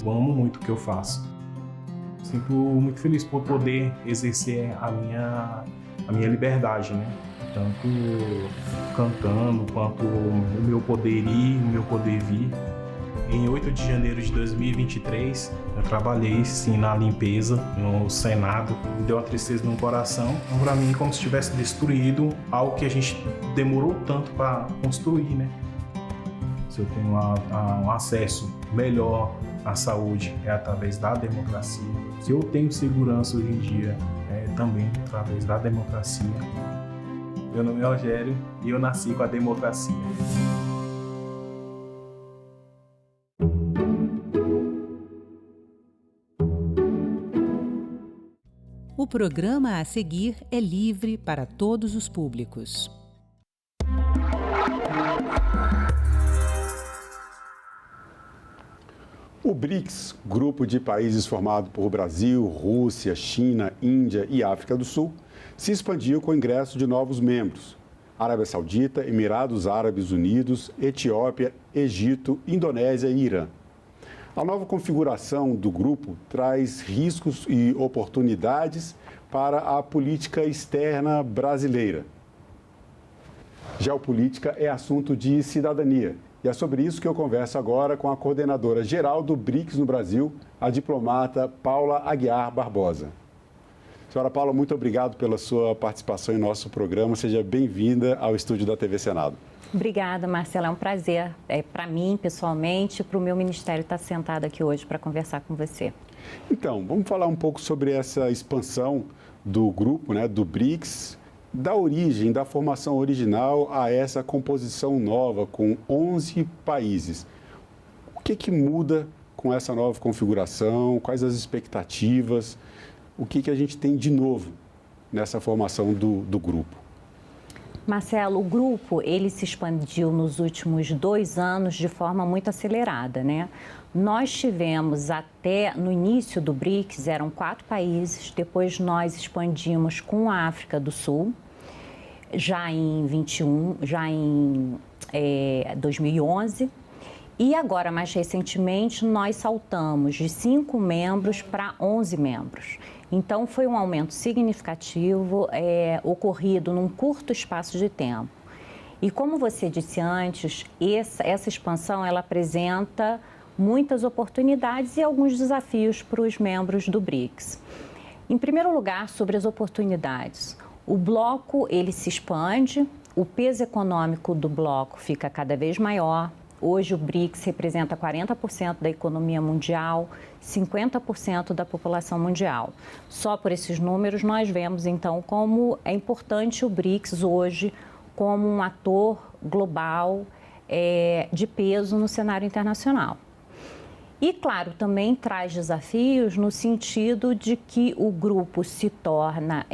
Eu amo muito o que eu faço. Sinto muito feliz por poder exercer a minha liberdade, né? Tanto cantando quanto o meu poder ir, o meu poder vir. Em 8 de janeiro de 2023, eu trabalhei sim na limpeza no Senado. Me deu uma tristeza no coração. Então, para mim, como se tivesse destruído algo que a gente demorou tanto para construir, né? Se eu tenho um acesso melhor à saúde, é através da democracia. Se eu tenho segurança hoje em dia, é também através da democracia. Meu nome é Rogério e eu nasci com a democracia. O programa a seguir é livre para todos os públicos. O BRICS, grupo de países formado por Brasil, Rússia, China, Índia e África do Sul, se expandiu com o ingresso de novos membros: Arábia Saudita, Emirados Árabes Unidos, Etiópia, Egito, Indonésia e Irã. A nova configuração do grupo traz riscos e oportunidades para a política externa brasileira. Geopolítica é assunto de cidadania. E é sobre isso que eu converso agora com a coordenadora geral do BRICS no Brasil, a diplomata Paula Aguiar Barbosa. Senhora Paula, muito obrigado pela sua participação em nosso programa. Seja bem-vinda ao estúdio da TV Senado. Obrigada, Marcela. É um prazer para mim, pessoalmente, para o meu ministério estar sentado aqui hoje para conversar com você. Então, vamos falar um pouco sobre essa expansão do grupo, né, do BRICS, da origem, da formação original a essa composição nova com 11 países. O que muda com essa nova configuração? Quais as expectativas? O que a gente tem de novo nessa formação do grupo? Marcelo, o grupo ele se expandiu nos últimos 2 anos de forma muito acelerada, né? Nós tivemos até no início do BRICS, eram 4 países, depois nós expandimos com a África do Sul, já em 2011, e agora, mais recentemente, nós saltamos de 5 membros para 11 membros. Então, foi um aumento significativo, ocorrido num curto espaço de tempo. E como você disse antes, essa expansão ela apresenta muitas oportunidades e alguns desafios para os membros do BRICS. Em primeiro lugar, sobre as oportunidades. O bloco ele se expande, o peso econômico do bloco fica cada vez maior. Hoje o BRICS representa 40% da economia mundial, 50% da população mundial. Só por esses números nós vemos então como é importante o BRICS hoje como um ator global de peso no cenário internacional. E, claro, também traz desafios no sentido de que o grupo se torna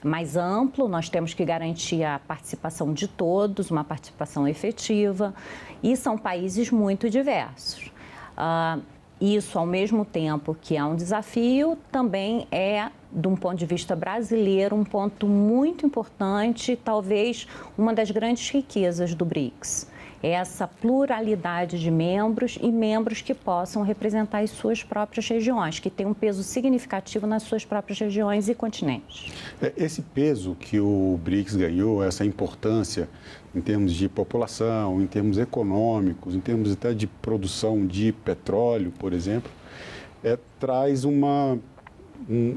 mais amplo, nós temos que garantir a participação de todos, uma participação efetiva, e são países muito diversos. Isso, ao mesmo tempo que é um desafio, também de um ponto de vista brasileiro, um ponto muito importante, talvez uma das grandes riquezas do BRICS. Essa pluralidade de membros e membros que possam representar as suas próprias regiões, que tem um peso significativo nas suas próprias regiões e continentes. Esse peso que o BRICS ganhou, essa importância em termos de população, em termos econômicos, em termos até de produção de petróleo, por exemplo, traz um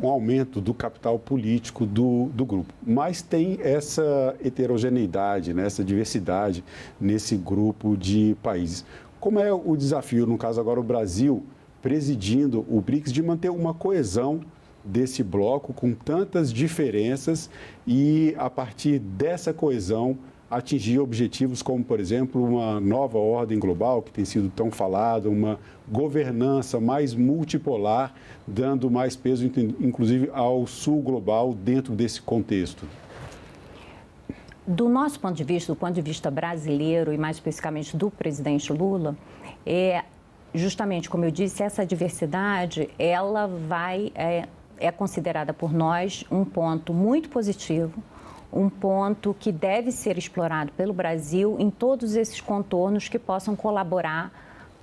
aumento do capital político do grupo. Mas tem essa heterogeneidade, né, essa diversidade nesse grupo de países. Como é o desafio, no caso agora o Brasil, presidindo o BRICS, de manter uma coesão desse bloco com tantas diferenças e, a partir dessa coesão, atingir objetivos como, por exemplo, uma nova ordem global, que tem sido tão falada, uma governança mais multipolar, dando mais peso, inclusive, ao sul global dentro desse contexto? Do nosso ponto de vista, do ponto de vista brasileiro e mais especificamente do presidente Lula, justamente, como eu disse, essa diversidade, ela é considerada por nós um ponto muito positivo, um ponto que deve ser explorado pelo Brasil em todos esses contornos que possam colaborar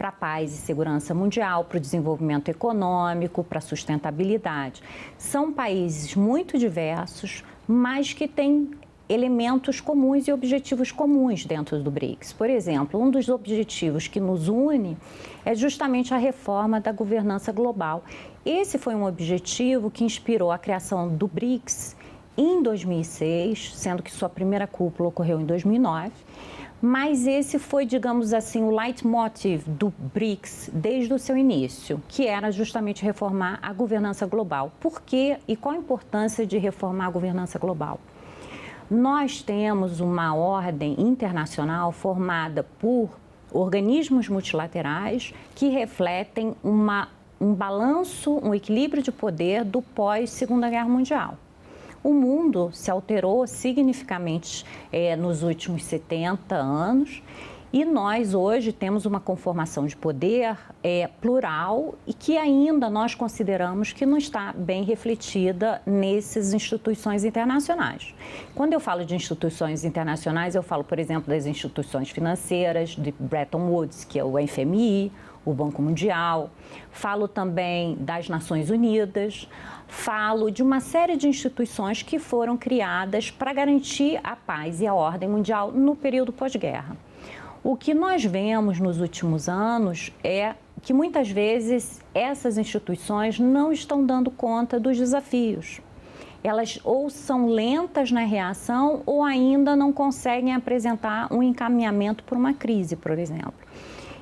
para a paz e segurança mundial, para o desenvolvimento econômico, para a sustentabilidade. São países muito diversos, mas que têm elementos comuns e objetivos comuns dentro do BRICS. Por exemplo, um dos objetivos que nos une é justamente a reforma da governança global. Esse foi um objetivo que inspirou a criação do BRICS em 2006, sendo que sua primeira cúpula ocorreu em 2009. Mas esse foi, digamos assim, o leitmotiv do BRICS desde o seu início, que era justamente reformar a governança global. Por quê e qual a importância de reformar a governança global? Nós temos uma ordem internacional formada por organismos multilaterais que refletem um balanço, um equilíbrio de poder do pós-Segunda Guerra Mundial. O mundo se alterou significativamente nos últimos 70 anos e nós hoje temos uma conformação de poder plural e que ainda nós consideramos que não está bem refletida nessas instituições internacionais. Quando eu falo de instituições internacionais, eu falo, por exemplo, das instituições financeiras, de Bretton Woods, que é o FMI, o Banco Mundial, falo também das Nações Unidas, falo de uma série de instituições que foram criadas para garantir a paz e a ordem mundial no período pós-guerra. O que nós vemos nos últimos anos é que muitas vezes essas instituições não estão dando conta dos desafios. Elas ou são lentas na reação ou ainda não conseguem apresentar um encaminhamento para uma crise, por exemplo.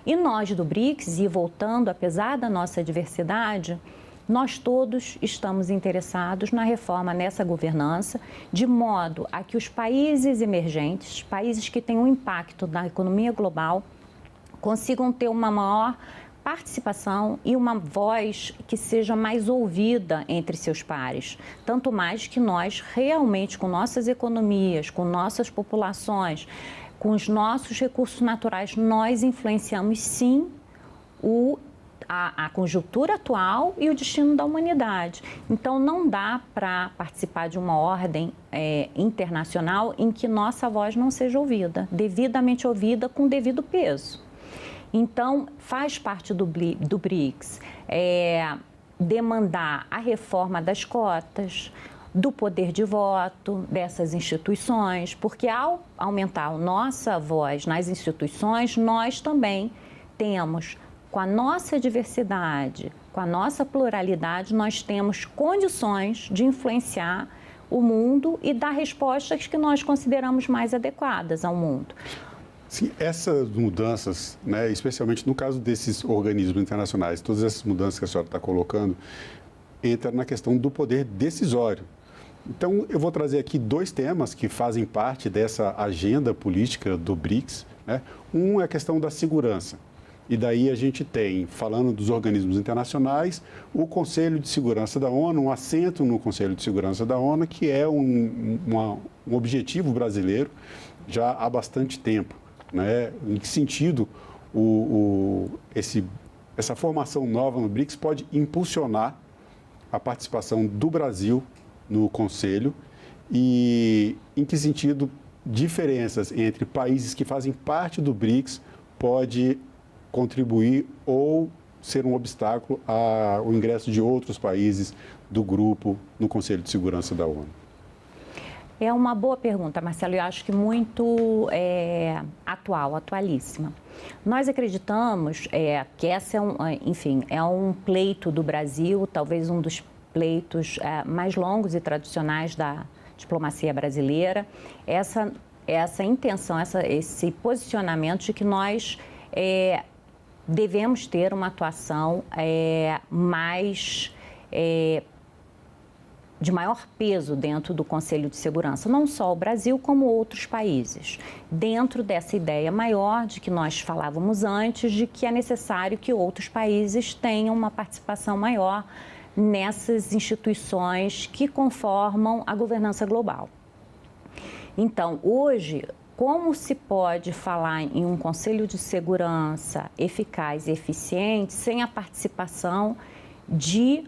E nós do BRICS, e voltando, apesar da nossa diversidade, nós todos estamos interessados na reforma nessa governança, de modo a que os países emergentes, países que têm um impacto na economia global, consigam ter uma maior participação e uma voz que seja mais ouvida entre seus pares. Tanto mais que nós realmente, com nossas economias, com nossas populações, com os nossos recursos naturais, nós influenciamos sim a conjuntura atual e o destino da humanidade. Então, não dá para participar de uma ordem internacional em que nossa voz não seja ouvida, devidamente ouvida com devido peso. Então, faz parte do BRICS demandar a reforma das cotas, do poder de voto dessas instituições, porque ao aumentar a nossa voz nas instituições, nós também temos, com a nossa diversidade, com a nossa pluralidade, nós temos condições de influenciar o mundo e dar respostas que nós consideramos mais adequadas ao mundo. Sim, essas mudanças, né, especialmente no caso desses organismos internacionais, todas essas mudanças que a senhora está colocando, entra na questão do poder decisório. Então, eu vou trazer aqui dois temas que fazem parte dessa agenda política do BRICS, né? Um é a questão da segurança. E daí a gente tem, falando dos organismos internacionais, o Conselho de Segurança da ONU, um assento no Conselho de Segurança da ONU, que é um objetivo brasileiro já há bastante tempo, né? Em que sentido essa formação nova no BRICS pode impulsionar a participação do Brasil no Conselho e em que sentido diferenças entre países que fazem parte do BRICS pode contribuir ou ser um obstáculo ao ingresso de outros países do grupo no Conselho de Segurança da ONU? É uma boa pergunta, Marcelo, eu acho que muito atualíssima. Nós acreditamos que essa é um pleito do Brasil, talvez um dos pleitos mais longos e tradicionais da diplomacia brasileira, essa intenção, esse posicionamento de que nós devemos ter uma atuação de maior peso dentro do Conselho de Segurança, não só o Brasil, como outros países, dentro dessa ideia maior de que nós falávamos antes, de que é necessário que outros países tenham uma participação maior nessas instituições que conformam a governança global. Então, hoje, como se pode falar em um Conselho de Segurança eficaz e eficiente sem a participação de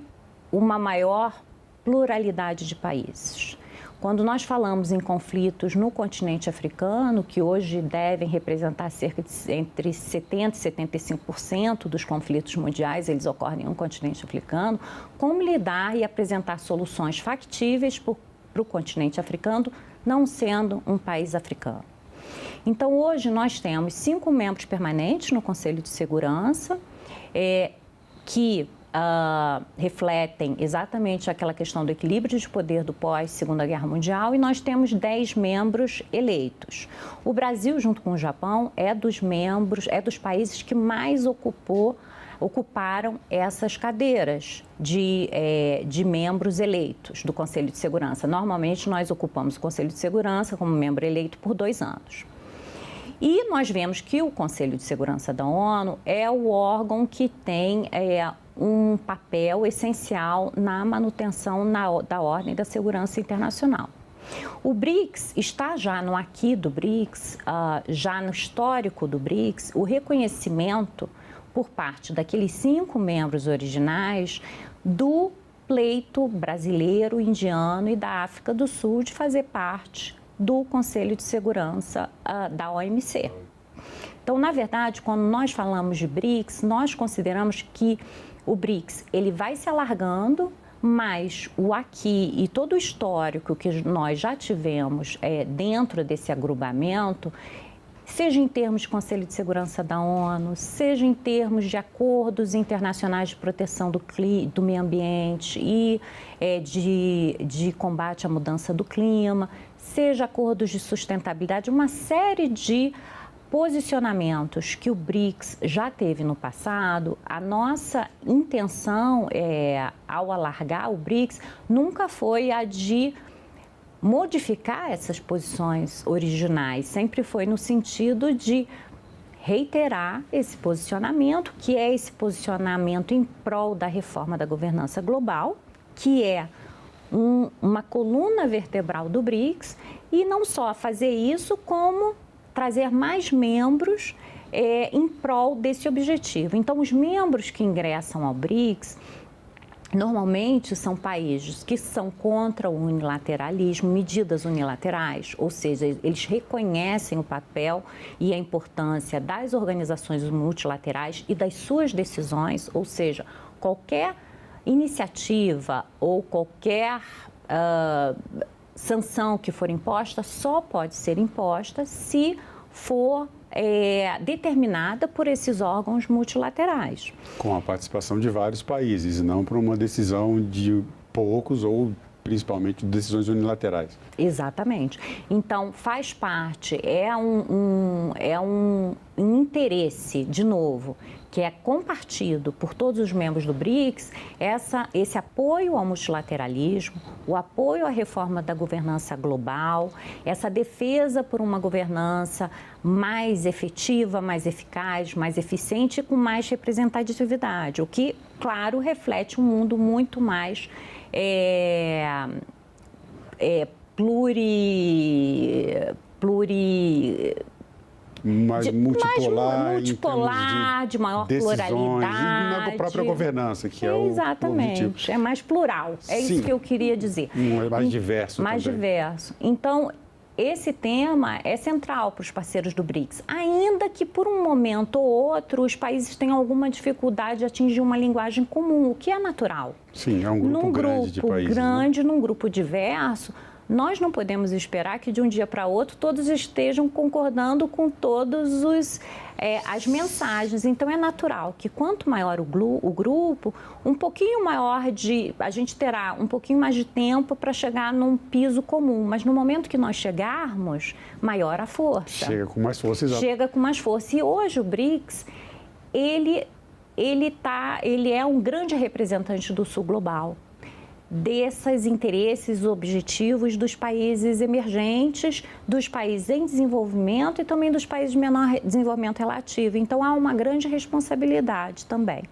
uma maior pluralidade de países? Quando nós falamos em conflitos no continente africano, que hoje devem representar cerca de entre 70% e 75% dos conflitos mundiais, eles ocorrem no continente africano, como lidar e apresentar soluções factíveis para o continente africano, não sendo um país africano. Então, hoje nós temos 5 membros permanentes no Conselho de Segurança, que refletem exatamente aquela questão do equilíbrio de poder do pós-Segunda Guerra Mundial, e nós temos 10 membros eleitos. O Brasil, junto com o Japão, é dos países que mais ocuparam essas cadeiras de membros eleitos do Conselho de Segurança. Normalmente, nós ocupamos o Conselho de Segurança como membro eleito por 2 anos. E nós vemos que o Conselho de Segurança da ONU é o órgão que tem um papel essencial na manutenção da ordem da segurança internacional. O BRICS está já no aqui do BRICS, já no histórico do BRICS, o reconhecimento por parte daqueles 5 membros originais do pleito brasileiro, indiano e da África do Sul de fazer parte do Conselho de Segurança da OMC. Então, na verdade, quando nós falamos de BRICS, nós consideramos que o BRICS ele vai se alargando, mas o aqui e todo o histórico que nós já tivemos dentro desse agrupamento, seja em termos de Conselho de Segurança da ONU, seja em termos de acordos internacionais de proteção do meio ambiente e de combate à mudança do clima, seja acordos de sustentabilidade, uma série de posicionamentos que o BRICS já teve no passado. A nossa intenção, ao alargar o BRICS, nunca foi a de modificar essas posições originais, sempre foi no sentido de reiterar esse posicionamento, que é esse posicionamento em prol da reforma da governança global, que é uma coluna vertebral do BRICS, e não só fazer isso, como trazer mais membros em prol desse objetivo. Então, os membros que ingressam ao BRICS, normalmente são países que são contra o unilateralismo, medidas unilaterais, ou seja, eles reconhecem o papel e a importância das organizações multilaterais e das suas decisões, ou seja, qualquer iniciativa ou qualquer sanção que for imposta só pode ser imposta se for determinada por esses órgãos multilaterais. Com a participação de vários países, não por uma decisão de poucos ou principalmente decisões unilaterais. Exatamente. Então, faz parte, é um interesse, de novo, que é compartido por todos os membros do BRICS, esse apoio ao multilateralismo, o apoio à reforma da governança global, essa defesa por uma governança mais efetiva, mais eficaz, mais eficiente e com mais representatividade, o que, claro, reflete um mundo muito mais mais multipolar, de maior pluralidade. E na própria governança, que é o Exatamente, objetivo. É mais plural, Sim. Isso que eu queria dizer. É mais diverso mais também. diverso. Então, esse tema é central para os parceiros do BRICS, ainda que por um momento ou outro os países tenham alguma dificuldade de atingir uma linguagem comum, o que é natural. Sim, é um grupo grande de países. Num grupo diverso, nós não podemos esperar que de um dia para outro todos estejam concordando com todas as mensagens. Então, é natural que quanto maior o grupo, um pouquinho maior a gente terá um pouquinho mais de tempo para chegar num piso comum. Mas no momento que nós chegarmos, maior a força. Chega com mais força, exato. Chega com mais força. E hoje o BRICS, ele é um grande representante do Sul global, desses interesses objetivos dos países emergentes, dos países em desenvolvimento e também dos países de menor desenvolvimento relativo. Então, há uma grande responsabilidade também.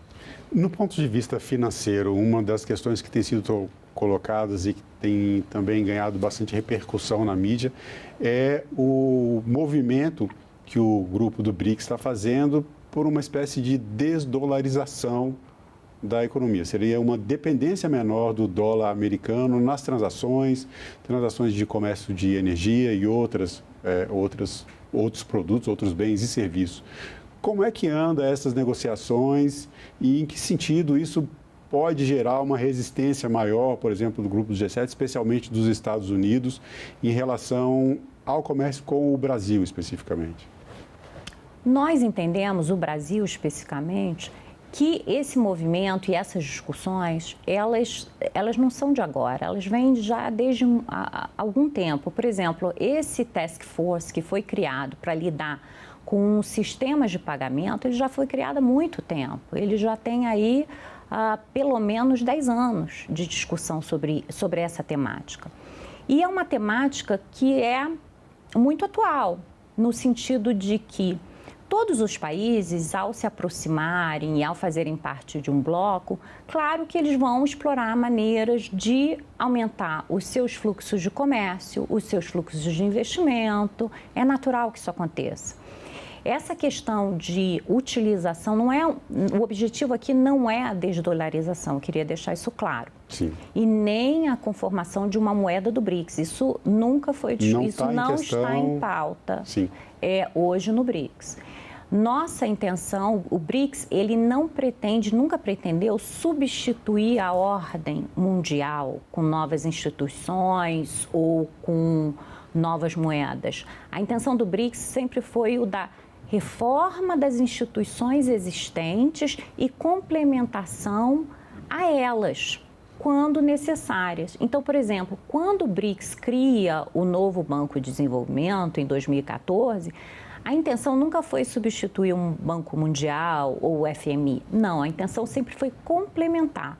No ponto de vista financeiro, uma das questões que tem sido colocadas e que tem também ganhado bastante repercussão na mídia é o movimento que o grupo do BRICS está fazendo por uma espécie de desdolarização da economia, seria uma dependência menor do dólar americano nas transações de comércio de energia e outros produtos, outros bens e serviços. Como é que anda essas negociações e em que sentido isso pode gerar uma resistência maior, por exemplo, do grupo do G7, especialmente dos Estados Unidos, em relação ao comércio com o Brasil especificamente? Nós entendemos, o Brasil especificamente, que esse movimento e essas discussões, elas não são de agora, elas vêm já desde algum tempo. Por exemplo, esse task force que foi criado para lidar com sistemas de pagamento, ele já foi criado há muito tempo. Ele já tem aí pelo menos 10 anos de discussão sobre essa temática. E é uma temática que é muito atual, no sentido de que todos os países, ao se aproximarem e ao fazerem parte de um bloco, claro que eles vão explorar maneiras de aumentar os seus fluxos de comércio, os seus fluxos de investimento. É natural que isso aconteça. Essa questão de utilização o objetivo aqui não é a desdolarização, eu queria deixar isso claro. Sim. E nem a conformação de uma moeda do BRICS. Isso nunca foi discutido, isso não está em pauta hoje no BRICS. Nossa intenção, o BRICS, ele nunca pretendeu substituir a ordem mundial com novas instituições ou com novas moedas. A intenção do BRICS sempre foi o da reforma das instituições existentes e complementação a elas, quando necessárias. Então, por exemplo, quando o BRICS cria o novo Banco de Desenvolvimento, em 2014, a intenção nunca foi substituir um Banco Mundial ou o FMI. Não, a intenção sempre foi complementar.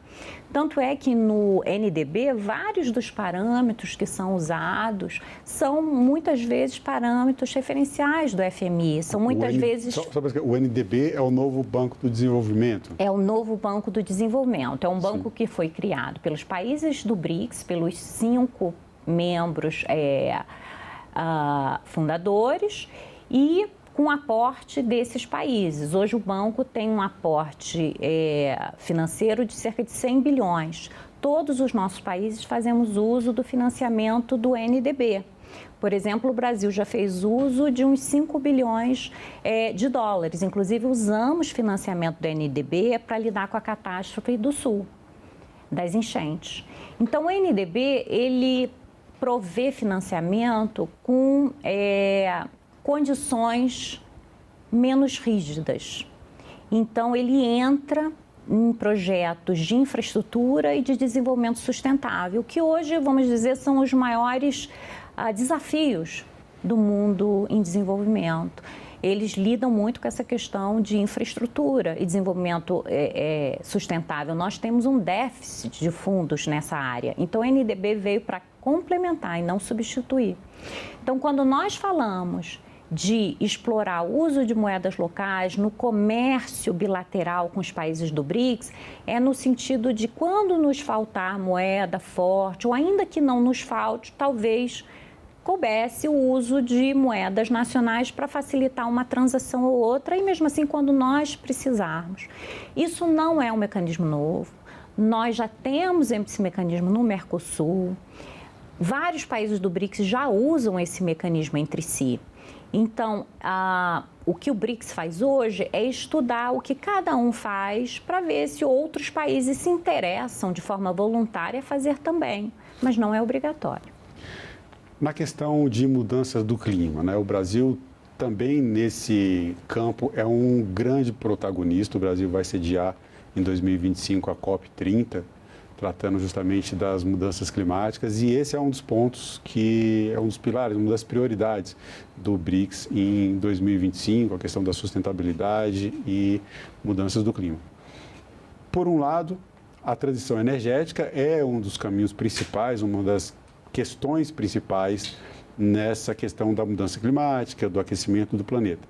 Tanto é que no NDB, vários dos parâmetros que são usados são muitas vezes parâmetros referenciais do FMI. São muitas vezes... O NDB é o novo Banco do Desenvolvimento? É o novo Banco do Desenvolvimento. É um banco que foi criado pelos países do BRICS, pelos 5 membros fundadores, e com aporte desses países. Hoje o banco tem um aporte financeiro de cerca de 100 bilhões. Todos os nossos países fazemos uso do financiamento do NDB. Por exemplo, o Brasil já fez uso de uns 5 bilhões de dólares. Inclusive, usamos financiamento do NDB para lidar com a catástrofe do Sul, das enchentes. Então, o NDB, ele provê financiamento com condições menos rígidas. Então, ele entra em projetos de infraestrutura e de desenvolvimento sustentável, que hoje, vamos dizer, são os maiores desafios do mundo em desenvolvimento. Eles lidam muito com essa questão de infraestrutura e desenvolvimento sustentável. Nós temos um déficit de fundos nessa área. Então, o NDB veio para complementar e não substituir. Então, quando nós falamos de explorar o uso de moedas locais no comércio bilateral com os países do BRICS, é no sentido de quando nos faltar moeda forte, ou ainda que não nos falte, talvez coubesse o uso de moedas nacionais para facilitar uma transação ou outra, e mesmo assim quando nós precisarmos. Isso não é um mecanismo novo, nós já temos esse mecanismo no Mercosul, vários países do BRICS já usam esse mecanismo entre si. Então, o que o BRICS faz hoje é estudar o que cada um faz para ver se outros países se interessam de forma voluntária a fazer também, mas não é obrigatório. Na questão de mudanças do clima, né? O Brasil também nesse campo é um grande protagonista. O Brasil vai sediar em 2025 a COP30, tratando justamente das mudanças climáticas, e esse é um dos pontos que é um dos pilares, uma das prioridades do BRICS em 2025, a questão da sustentabilidade e mudanças do clima. Por um lado, a transição energética é um dos caminhos principais, uma das questões principais nessa questão da mudança climática, do aquecimento do planeta.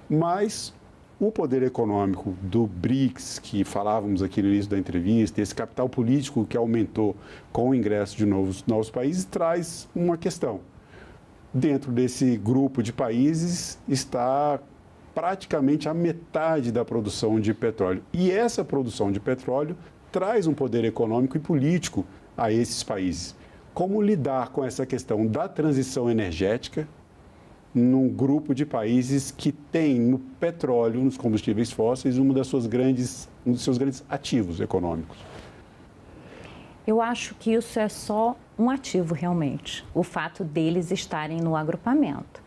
Mas o poder econômico do BRICS, que falávamos aqui no início da entrevista, esse capital político que aumentou com o ingresso de novos países, traz uma questão. Dentro desse grupo de países está praticamente a metade da produção de petróleo. E essa produção de petróleo traz um poder econômico e político a esses países. Como lidar com essa questão da transição energética num grupo de países que tem no petróleo, nos combustíveis fósseis, um dos seus grandes ativos econômicos? Eu acho que isso é só um ativo, realmente, o fato deles estarem no agrupamento.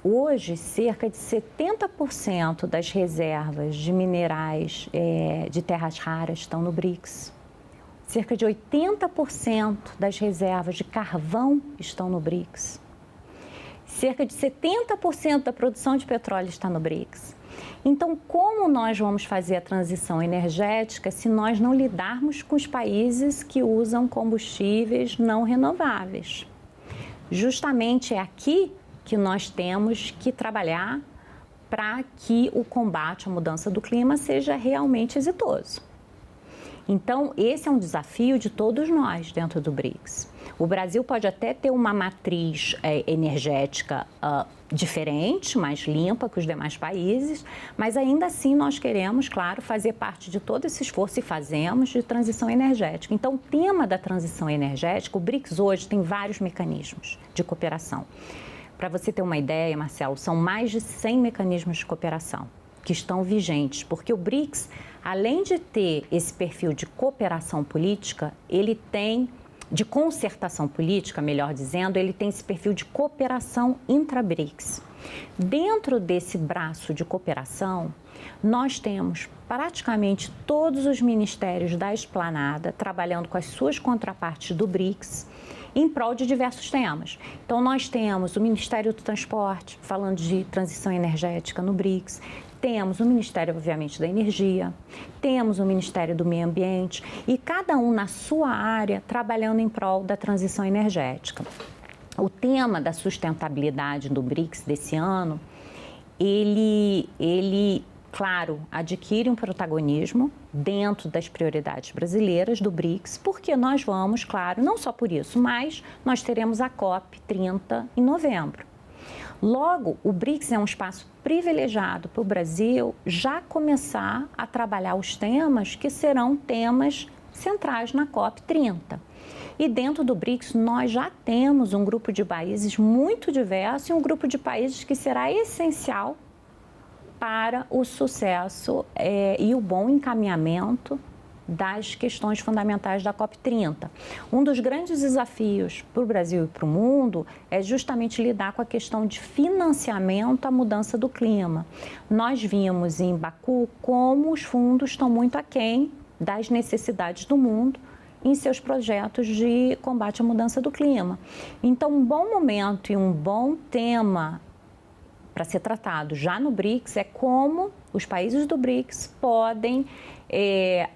Hoje, cerca de 70% das reservas de minerais de terras raras estão no BRICS. Cerca de 80% das reservas de carvão estão no BRICS. Cerca de 70% da produção de petróleo está no BRICS. Então, como nós vamos fazer a transição energética se nós não lidarmos com os países que usam combustíveis não renováveis? Justamente é aqui que nós temos que trabalhar para que o combate à mudança do clima seja realmente exitoso. Então, esse é um desafio de todos nós dentro do BRICS. O Brasil pode até ter uma matriz energética diferente, mais limpa que os demais países, mas ainda assim nós queremos, claro, fazer parte de todo esse esforço e fazemos de transição energética. Então, o tema da transição energética, o BRICS hoje tem vários mecanismos de cooperação. Para você ter uma ideia, Marcelo, são mais de 100 mecanismos de cooperação que estão vigentes, porque o BRICS, além de ter esse perfil de cooperação política, ele tem, de concertação política, melhor dizendo, ele tem esse perfil de cooperação intra-BRICS. Dentro desse braço de cooperação, nós temos praticamente todos os ministérios da Esplanada trabalhando com as suas contrapartes do BRICS, em prol de diversos temas. Então, nós temos o Ministério do Transporte, falando de transição energética no BRICS, temos o Ministério, obviamente, da Energia, temos o Ministério do Meio Ambiente e cada um na sua área trabalhando em prol da transição energética. O tema da sustentabilidade do BRICS desse ano, ele claro, adquire um protagonismo dentro das prioridades brasileiras do BRICS, porque nós vamos, claro, não só por isso, mas nós teremos a COP30 em novembro. Logo, o BRICS é um espaço privilegiado para o Brasil já começar a trabalhar os temas que serão temas centrais na COP30. E dentro do BRICS, nós já temos um grupo de países muito diverso e um grupo de países que será essencial para o sucesso e o bom encaminhamento das questões fundamentais da COP30. Um dos grandes desafios para o Brasil e para o mundo é justamente lidar com a questão de financiamento à mudança do clima. Nós vimos em Baku como os fundos estão muito aquém das necessidades do mundo em seus projetos de combate à mudança do clima. Então, um bom momento e um bom tema para ser tratado já no BRICS é como os países do BRICS podem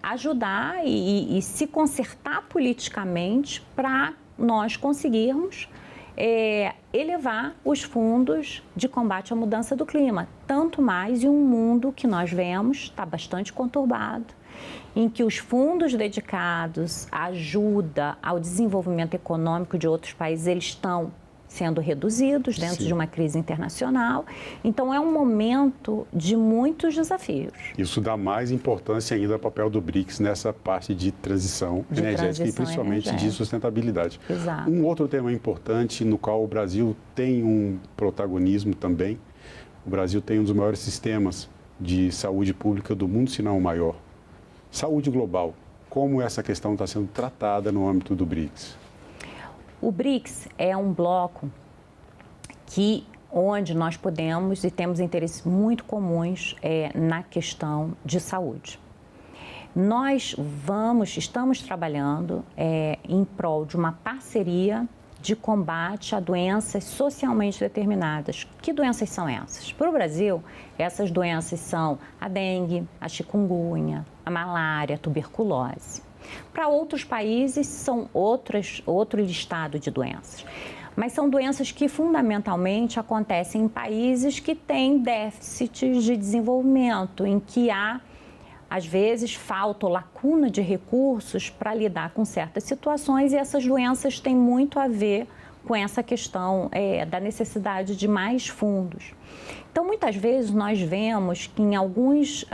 ajudar e se concertar politicamente para nós conseguirmos elevar os fundos de combate à mudança do clima. Tanto mais em um mundo que nós vemos está bastante conturbado, em que os fundos dedicados à ajuda ao desenvolvimento econômico de outros países, eles estão sendo reduzidos dentro de uma crise internacional. Então, é um momento de muitos desafios. Isso dá mais importância ainda ao papel do BRICS nessa parte de transição energética e principalmente de sustentabilidade. Exato. Um outro tema importante no qual o Brasil tem um protagonismo também, o Brasil tem um dos maiores sistemas de saúde pública do mundo, se não o maior. Saúde global. Como essa questão está sendo tratada no âmbito do BRICS? O BRICS é um bloco onde nós podemos e temos interesses muito comuns na questão de saúde. Nós estamos trabalhando em prol de uma parceria de combate a doenças socialmente determinadas. Que doenças são essas? Para o Brasil, essas doenças são a dengue, a chikungunya, a malária, a tuberculose. Para outros países, são outro listado de doenças. Mas são doenças que, fundamentalmente, acontecem em países que têm déficits de desenvolvimento, em que há, às vezes, falta ou lacuna de recursos para lidar com certas situações, e essas doenças têm muito a ver com essa questão da necessidade de mais fundos. Então, muitas vezes nós vemos que em alguns...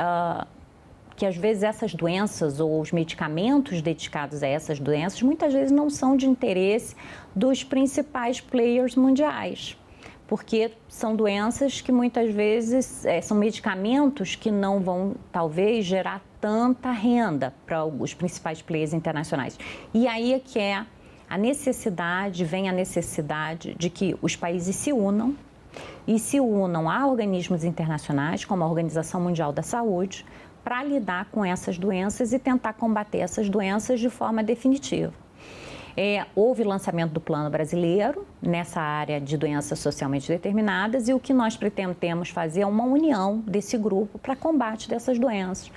que às vezes essas doenças ou os medicamentos dedicados a essas doenças muitas vezes não são de interesse dos principais players mundiais, porque são doenças que muitas vezes são medicamentos que não vão talvez gerar tanta renda para os principais players internacionais. E aí é que vem a necessidade de que os países se unam e se unam a organismos internacionais, como a Organização Mundial da Saúde, para lidar com essas doenças e tentar combater essas doenças de forma definitiva. Houve lançamento do Plano Brasileiro nessa área de doenças socialmente determinadas e o que nós pretendemos fazer é uma união desse grupo para combate dessas doenças.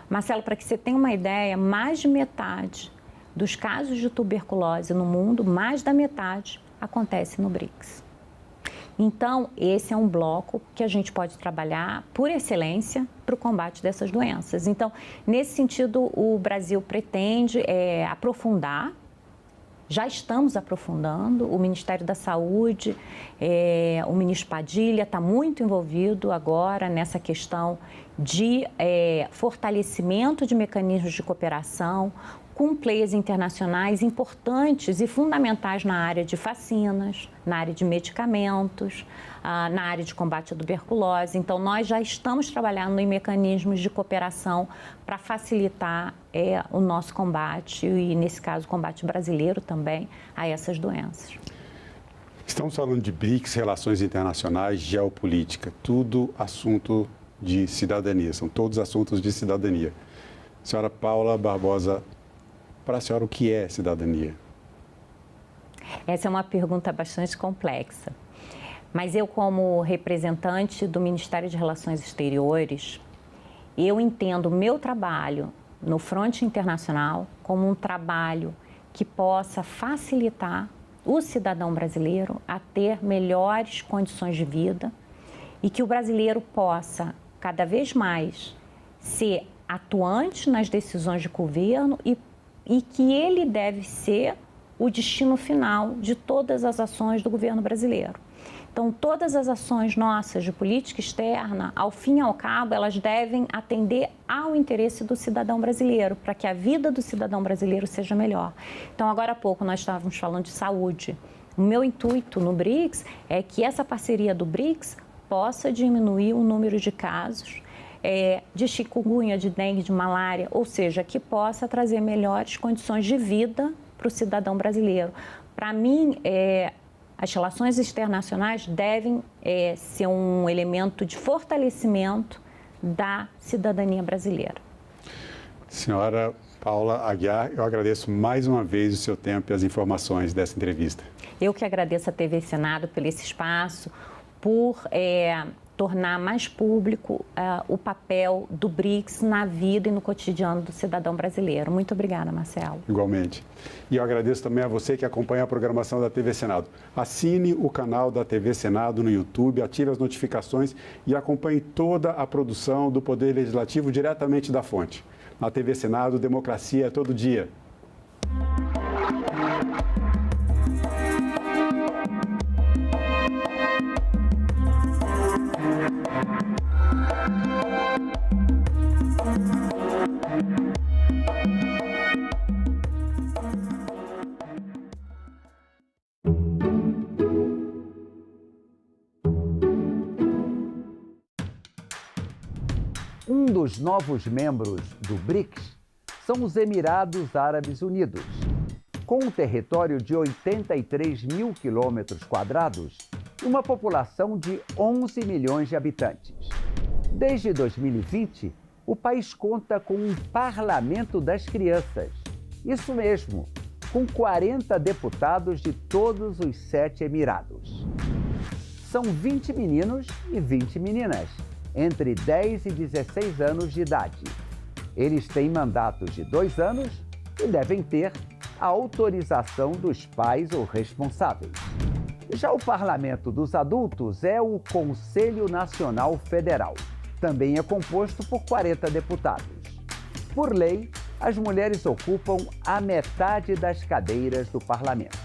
Marcelo, para que você tenha uma ideia, mais de metade dos casos de tuberculose no mundo, mais da metade, acontece no BRICS. Então, esse é um bloco que a gente pode trabalhar por excelência para o combate dessas doenças. Então, nesse sentido, o Brasil pretende aprofundar, já estamos aprofundando, o Ministério da Saúde, o ministro Padilha está muito envolvido agora nessa questão de fortalecimento de mecanismos de cooperação, com players internacionais importantes e fundamentais na área de vacinas, na área de medicamentos, na área de combate à tuberculose. Então, nós já estamos trabalhando em mecanismos de cooperação para facilitar o nosso combate e, nesse caso, o combate brasileiro também a essas doenças. Estamos falando de BRICS, relações internacionais, geopolítica, tudo assunto de cidadania, são todos assuntos de cidadania. Senhora Paula Barbosa, para a senhora, o que é cidadania? Essa é uma pergunta bastante complexa. Mas eu, como representante do Ministério de Relações Exteriores, eu entendo o meu trabalho no fronte internacional como um trabalho que possa facilitar o cidadão brasileiro a ter melhores condições de vida e que o brasileiro possa, cada vez mais, ser atuante nas decisões de governo e que ele deve ser o destino final de todas as ações do governo brasileiro. Então, todas as ações nossas de política externa, ao fim e ao cabo, elas devem atender ao interesse do cidadão brasileiro, para que a vida do cidadão brasileiro seja melhor. Então, agora há pouco nós estávamos falando de saúde. O meu intuito no BRICS é que essa parceria do BRICS possa diminuir o número de casos de chikungunya, de dengue, de malária, ou seja, que possa trazer melhores condições de vida para o cidadão brasileiro. Para mim, as relações internacionais devem ser um elemento de fortalecimento da cidadania brasileira. Senhora Paula Aguiar, eu agradeço mais uma vez o seu tempo e as informações dessa entrevista. Eu que agradeço a TV Senado por esse espaço, por tornar mais público o papel do BRICS na vida e no cotidiano do cidadão brasileiro. Muito obrigada, Marcelo. Igualmente. E eu agradeço também a você que acompanha a programação da TV Senado. Assine o canal da TV Senado no YouTube, ative as notificações e acompanhe toda a produção do Poder Legislativo diretamente da fonte. Na TV Senado, democracia é todo dia. Um dos novos membros do BRICS são os Emirados Árabes Unidos. Com um território de 83 mil quilômetros quadrados e uma população de 11 milhões de habitantes. Desde 2020, o país conta com um Parlamento das Crianças. Isso mesmo, com 40 deputados de todos os 7 Emirados. São 20 meninos e 20 meninas, entre 10 e 16 anos de idade. Eles têm mandatos de 2 anos e devem ter a autorização dos pais ou responsáveis. Já o Parlamento dos Adultos é o Conselho Nacional Federal. Também é composto por 40 deputados. Por lei, as mulheres ocupam a metade das cadeiras do parlamento.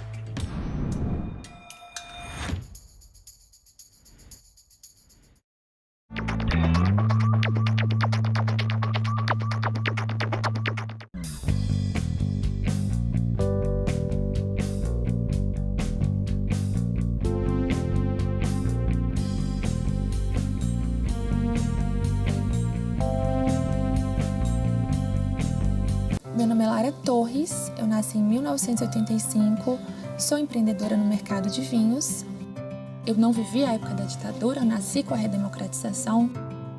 Meu nome é Lara Torres, eu nasci em 1985, sou empreendedora no mercado de vinhos. Eu não vivi a época da ditadura, eu nasci com a redemocratização.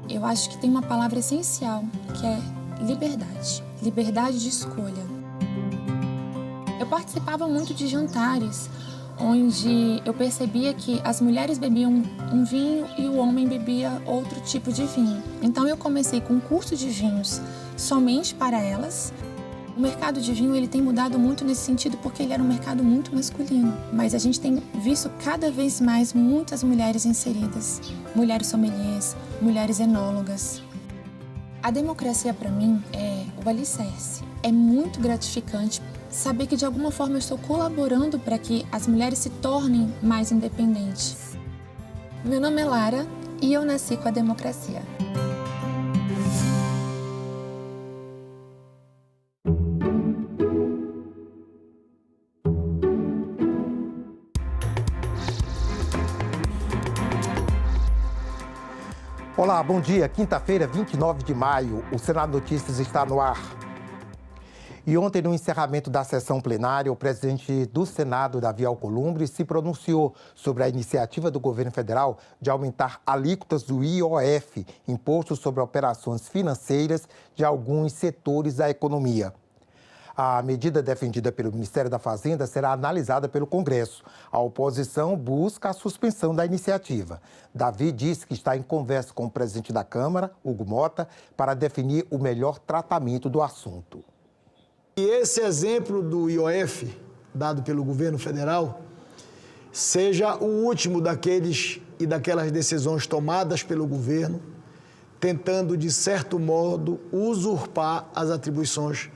Eu acho que tem uma palavra essencial, que é liberdade. Liberdade de escolha. Eu participava muito de jantares, onde eu percebia que as mulheres bebiam um vinho e o homem bebia outro tipo de vinho. Então eu comecei com um curso de vinhos somente para elas. O mercado de vinho ele tem mudado muito nesse sentido porque ele era um mercado muito masculino. Mas a gente tem visto cada vez mais muitas mulheres inseridas. Mulheres sommeliers, mulheres enólogas. A democracia para mim é o alicerce. É muito gratificante saber que de alguma forma eu estou colaborando para que as mulheres se tornem mais independentes. Meu nome é Lara e eu nasci com a democracia. Olá, bom dia. Quinta-feira, 29 de maio, o Senado Notícias está no ar. E ontem, no encerramento da sessão plenária, o presidente do Senado, Davi Alcolumbre, se pronunciou sobre a iniciativa do governo federal de aumentar alíquotas do IOF, Imposto sobre Operações Financeiras, de alguns setores da economia. A medida defendida pelo Ministério da Fazenda será analisada pelo Congresso. A oposição busca a suspensão da iniciativa. Davi disse que está em conversa com o presidente da Câmara, Hugo Mota, para definir o melhor tratamento do assunto. E esse exemplo do IOF, dado pelo governo federal, seja o último daqueles e daquelas decisões tomadas pelo governo, tentando, de certo modo, usurpar as atribuições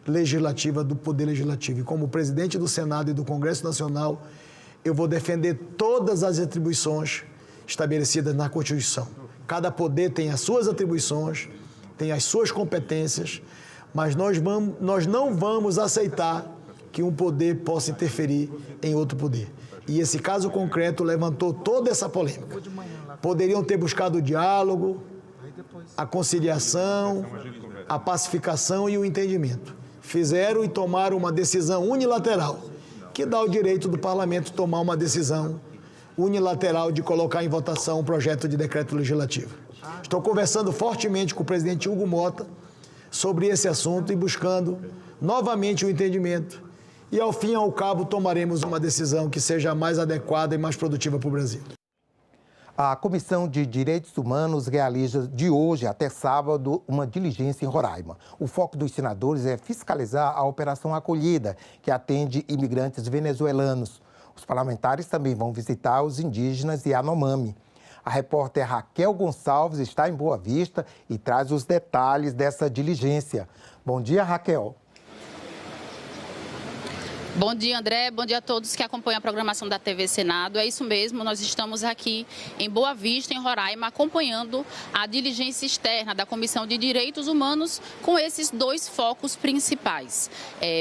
legislativas do Poder Legislativo. E como presidente do Senado e do Congresso Nacional, eu vou defender todas as atribuições estabelecidas na Constituição. Cada poder tem as suas atribuições, tem as suas competências, mas nós não vamos aceitar que um poder possa interferir em outro poder. E esse caso concreto levantou toda essa polêmica. Poderiam ter buscado o diálogo, a conciliação, a pacificação e o entendimento. Fizeram e tomaram uma decisão unilateral, que dá o direito do parlamento tomar uma decisão unilateral de colocar em votação um projeto de decreto legislativo. Estou conversando fortemente com o presidente Hugo Mota sobre esse assunto e buscando novamente o entendimento. E, ao fim e ao cabo, tomaremos uma decisão que seja mais adequada e mais produtiva para o Brasil. A Comissão de Direitos Humanos realiza de hoje até sábado uma diligência em Roraima. O foco dos senadores é fiscalizar a Operação Acolhida, que atende imigrantes venezuelanos. Os parlamentares também vão visitar os indígenas Yanomami. A repórter Raquel Gonçalves está em Boa Vista e traz os detalhes dessa diligência. Bom dia, Raquel. Bom dia, André. Bom dia a todos que acompanham a programação da TV Senado. É isso mesmo, nós estamos aqui em Boa Vista, em Roraima, acompanhando a diligência externa da Comissão de Direitos Humanos com esses dois focos principais.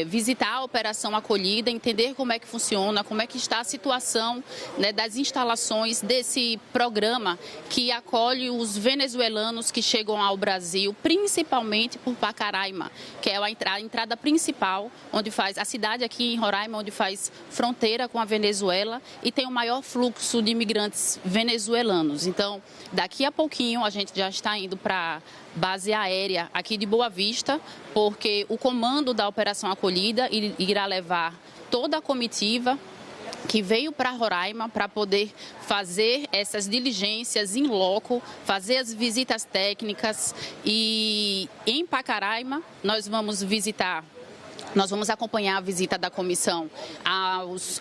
Visitar a Operação Acolhida, entender como é que funciona, como é que está a situação, né, das instalações desse programa que acolhe os venezuelanos que chegam ao Brasil, principalmente por Pacaraima, que é a entrada principal, onde faz a cidade aqui em Roraima, onde faz fronteira com a Venezuela e tem o maior fluxo de imigrantes venezuelanos. Então, daqui a pouquinho a gente já está indo para a base aérea aqui de Boa Vista, porque o comando da Operação Acolhida irá levar toda a comitiva que veio para Roraima para poder fazer essas diligências em loco, fazer as visitas técnicas. E em Pacaraima nós vamos acompanhar a visita da comissão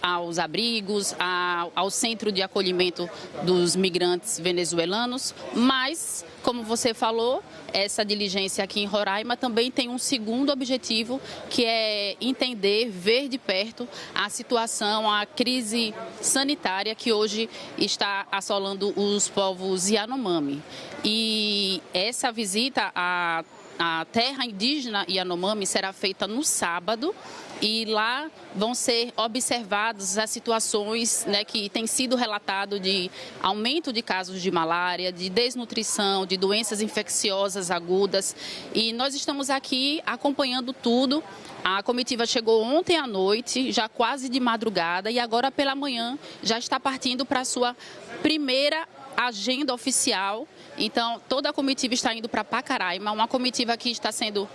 aos abrigos, ao centro de acolhimento dos migrantes venezuelanos, mas, como você falou, essa diligência aqui em Roraima também tem um segundo objetivo, que é entender, ver de perto a situação, a crise sanitária que hoje está assolando os povos Yanomami. E essa visita a terra indígena Yanomami será feita no sábado e lá vão ser observadas as situações, né, que tem sido relatado de aumento de casos de malária, de desnutrição, de doenças infecciosas agudas. E nós estamos aqui acompanhando tudo. A comitiva chegou ontem à noite, já quase de madrugada, e agora pela manhã já está partindo para a sua primeira agenda oficial. Então, toda a comitiva está indo para Pacaraima, uma comitiva que está sendo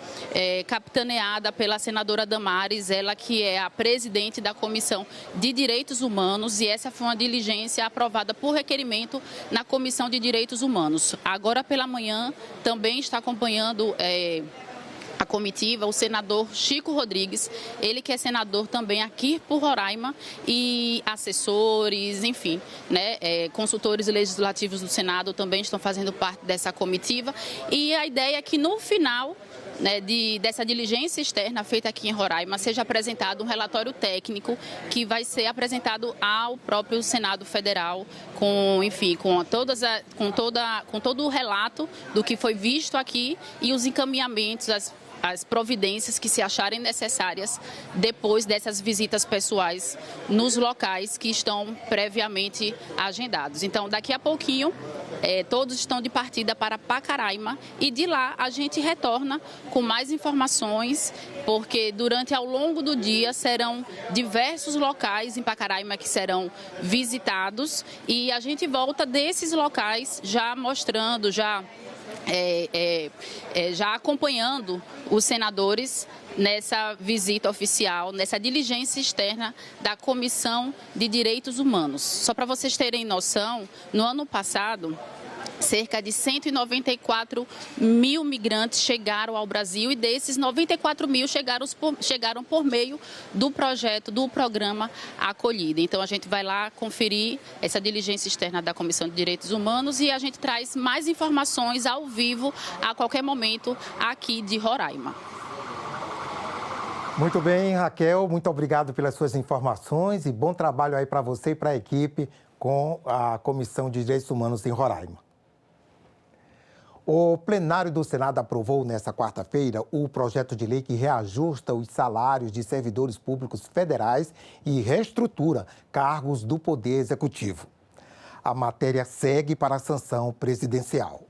capitaneada pela senadora Damares, ela que é a presidente da Comissão de Direitos Humanos, e essa foi uma diligência aprovada por requerimento na Comissão de Direitos Humanos. Agora pela manhã também está acompanhando a comitiva o senador Chico Rodrigues, ele que é senador também aqui por Roraima, e assessores, enfim, né, consultores legislativos do Senado também estão fazendo parte dessa comitiva. E a ideia é que no final, né, dessa diligência externa feita aqui em Roraima, seja apresentado um relatório técnico que vai ser apresentado ao próprio Senado Federal, com todo o relato do que foi visto aqui e os encaminhamentos, as providências que se acharem necessárias depois dessas visitas pessoais nos locais que estão previamente agendados. Então, daqui a pouquinho, todos estão de partida para Pacaraima e de lá a gente retorna com mais informações, porque ao longo do dia serão diversos locais em Pacaraima que serão visitados e a gente volta desses locais já mostrando, já acompanhando os senadores nessa visita oficial, nessa diligência externa da Comissão de Direitos Humanos. Só para vocês terem noção, no ano passado, cerca de 194 mil migrantes chegaram ao Brasil e desses 94 mil chegaram por meio do projeto, do programa Acolhida. Então a gente vai lá conferir essa diligência externa da Comissão de Direitos Humanos e a gente traz mais informações ao vivo a qualquer momento aqui de Roraima. Muito bem, Raquel, muito obrigado pelas suas informações e bom trabalho aí para você e para a equipe com a Comissão de Direitos Humanos em Roraima. O plenário do Senado aprovou nesta quarta-feira o projeto de lei que reajusta os salários de servidores públicos federais e reestrutura cargos do Poder Executivo. A matéria segue para a sanção presidencial.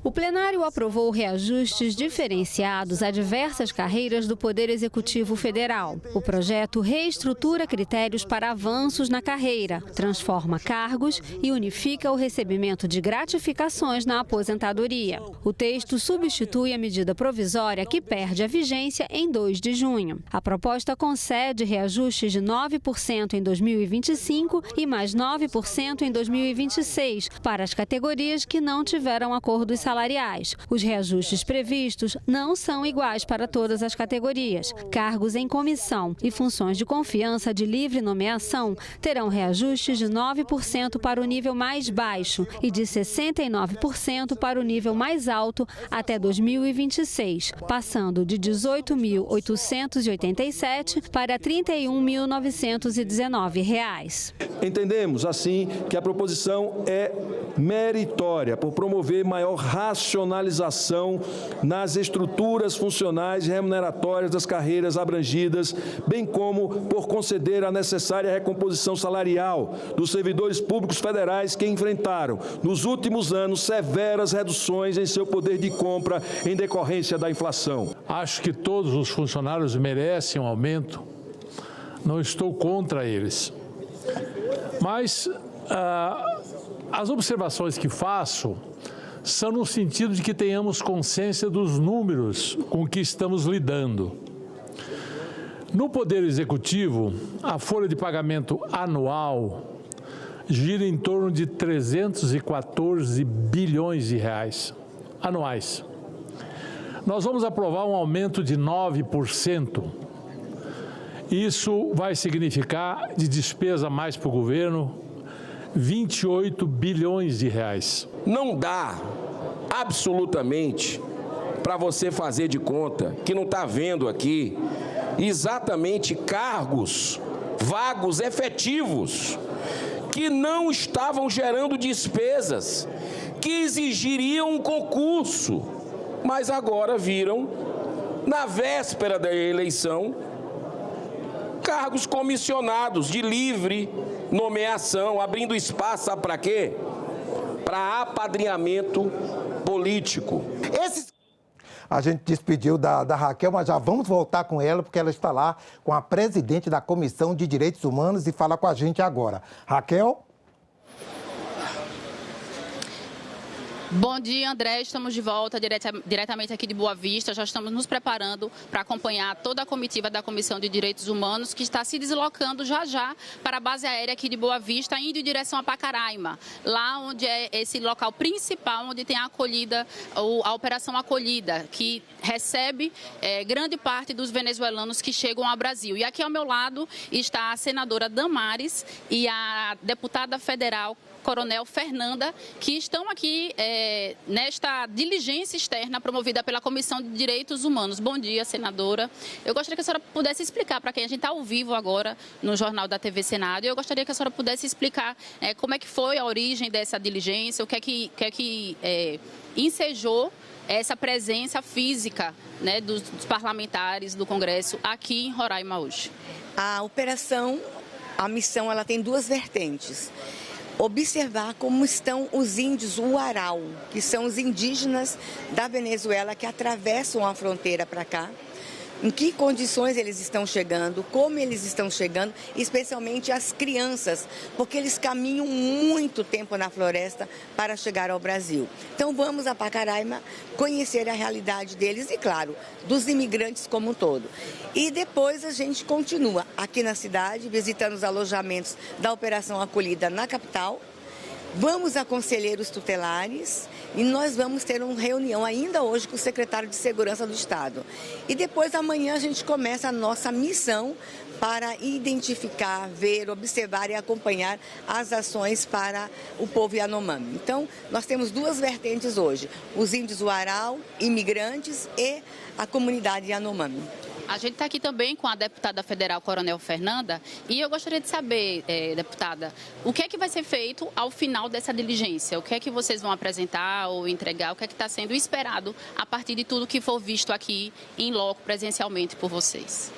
O plenário aprovou reajustes diferenciados a diversas carreiras do Poder Executivo Federal. O projeto reestrutura critérios para avanços na carreira, transforma cargos e unifica o recebimento de gratificações na aposentadoria. O texto substitui a medida provisória que perde a vigência em 2 de junho. A proposta concede reajustes de 9% em 2025 e mais 9% em 2026 para as categorias que não tiveram acordos salariais. Os reajustes previstos não são iguais para todas as categorias. Cargos em comissão e funções de confiança de livre nomeação terão reajustes de 9% para o nível mais baixo e de 69% para o nível mais alto até 2026, passando de R$ 18.887 para R$ 31.919. Entendemos, assim, que a proposição é meritória por promover maior racionalização nas estruturas funcionais e remuneratórias das carreiras abrangidas, bem como por conceder a necessária recomposição salarial dos servidores públicos federais que enfrentaram, nos últimos anos, severas reduções em seu poder de compra em decorrência da inflação. Acho que todos os funcionários merecem um aumento, não estou contra eles. Mas as observações que faço são no sentido de que tenhamos consciência dos números com que estamos lidando. No Poder Executivo, a folha de pagamento anual gira em torno de 314 bilhões de reais anuais. Nós vamos aprovar um aumento de 9%. Isso vai significar de despesa a mais para o governo 28 bilhões de reais. Não dá absolutamente para você fazer de conta que não está vendo aqui exatamente cargos vagos efetivos que não estavam gerando despesas, que exigiriam um concurso mas agora viram, na véspera da eleição, cargos comissionados de livre nomeação, abrindo espaço, sabe para quê? Para apadrinhamento político. A gente despediu da Raquel, mas já vamos voltar com ela, porque ela está lá com a presidente da Comissão de Direitos Humanos e fala com a gente agora. Raquel? Bom dia, André. Estamos de volta diretamente aqui de Boa Vista. Já estamos nos preparando para acompanhar toda a comitiva da Comissão de Direitos Humanos, que está se deslocando já para a base aérea aqui de Boa Vista, indo em direção a Pacaraima, lá onde é esse local principal, onde tem a acolhida, a Operação Acolhida, que recebe grande parte dos venezuelanos que chegam ao Brasil. E aqui ao meu lado está a senadora Damares e a deputada federal Coronel Fernanda, que estão aqui nesta diligência externa promovida pela Comissão de Direitos Humanos. Bom dia, senadora. Eu gostaria que a senhora pudesse explicar para quem a gente está ao vivo agora no Jornal da TV Senado. Eu gostaria que a senhora pudesse explicar como é que foi a origem dessa diligência, o que é que ensejou essa presença física, né, dos parlamentares do Congresso aqui em Roraima hoje. A missão, ela tem duas vertentes. Observar como estão os índios Uarau, que são os indígenas da Venezuela que atravessam a fronteira para cá, em que condições eles estão chegando, como eles estão chegando, especialmente as crianças, porque eles caminham muito tempo na floresta para chegar ao Brasil. Então vamos a Pacaraima conhecer a realidade deles e, claro, dos imigrantes como um todo. E depois a gente continua aqui na cidade, visitando os alojamentos da Operação Acolhida na capital. Vamos a conselheiros tutelares e nós vamos ter uma reunião ainda hoje com o secretário de Segurança do Estado. E depois, amanhã, a gente começa a nossa missão para identificar, ver, observar e acompanhar as ações para o povo Yanomami. Então, nós temos duas vertentes hoje, os índios Uarau, imigrantes e a comunidade Yanomami. A gente está aqui também com a deputada federal Coronel Fernanda e eu gostaria de saber, deputada, o que é que vai ser feito ao final dessa diligência? O que é que vocês vão apresentar ou entregar? O que é que está sendo esperado a partir de tudo que for visto aqui em loco presencialmente por vocês?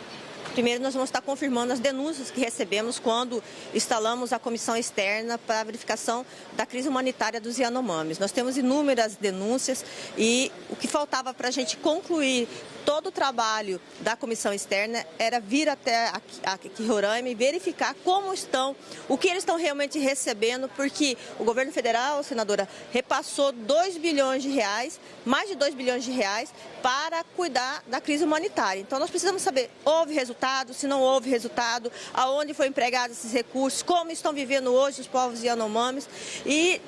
Primeiro, nós vamos estar confirmando as denúncias que recebemos quando instalamos a comissão externa para a verificação da crise humanitária dos Yanomamis. Nós temos inúmeras denúncias e o que faltava para a gente concluir todo o trabalho da comissão externa era vir até aqui Roraima e verificar como estão, o que eles estão realmente recebendo, porque o governo federal, senadora, repassou 2 bilhões de reais, mais de 2 bilhões de reais, para cuidar da crise humanitária. Então nós precisamos saber, houve resultado, se não houve resultado, aonde foram empregados esses recursos, como estão vivendo hoje os povos Yanomamis e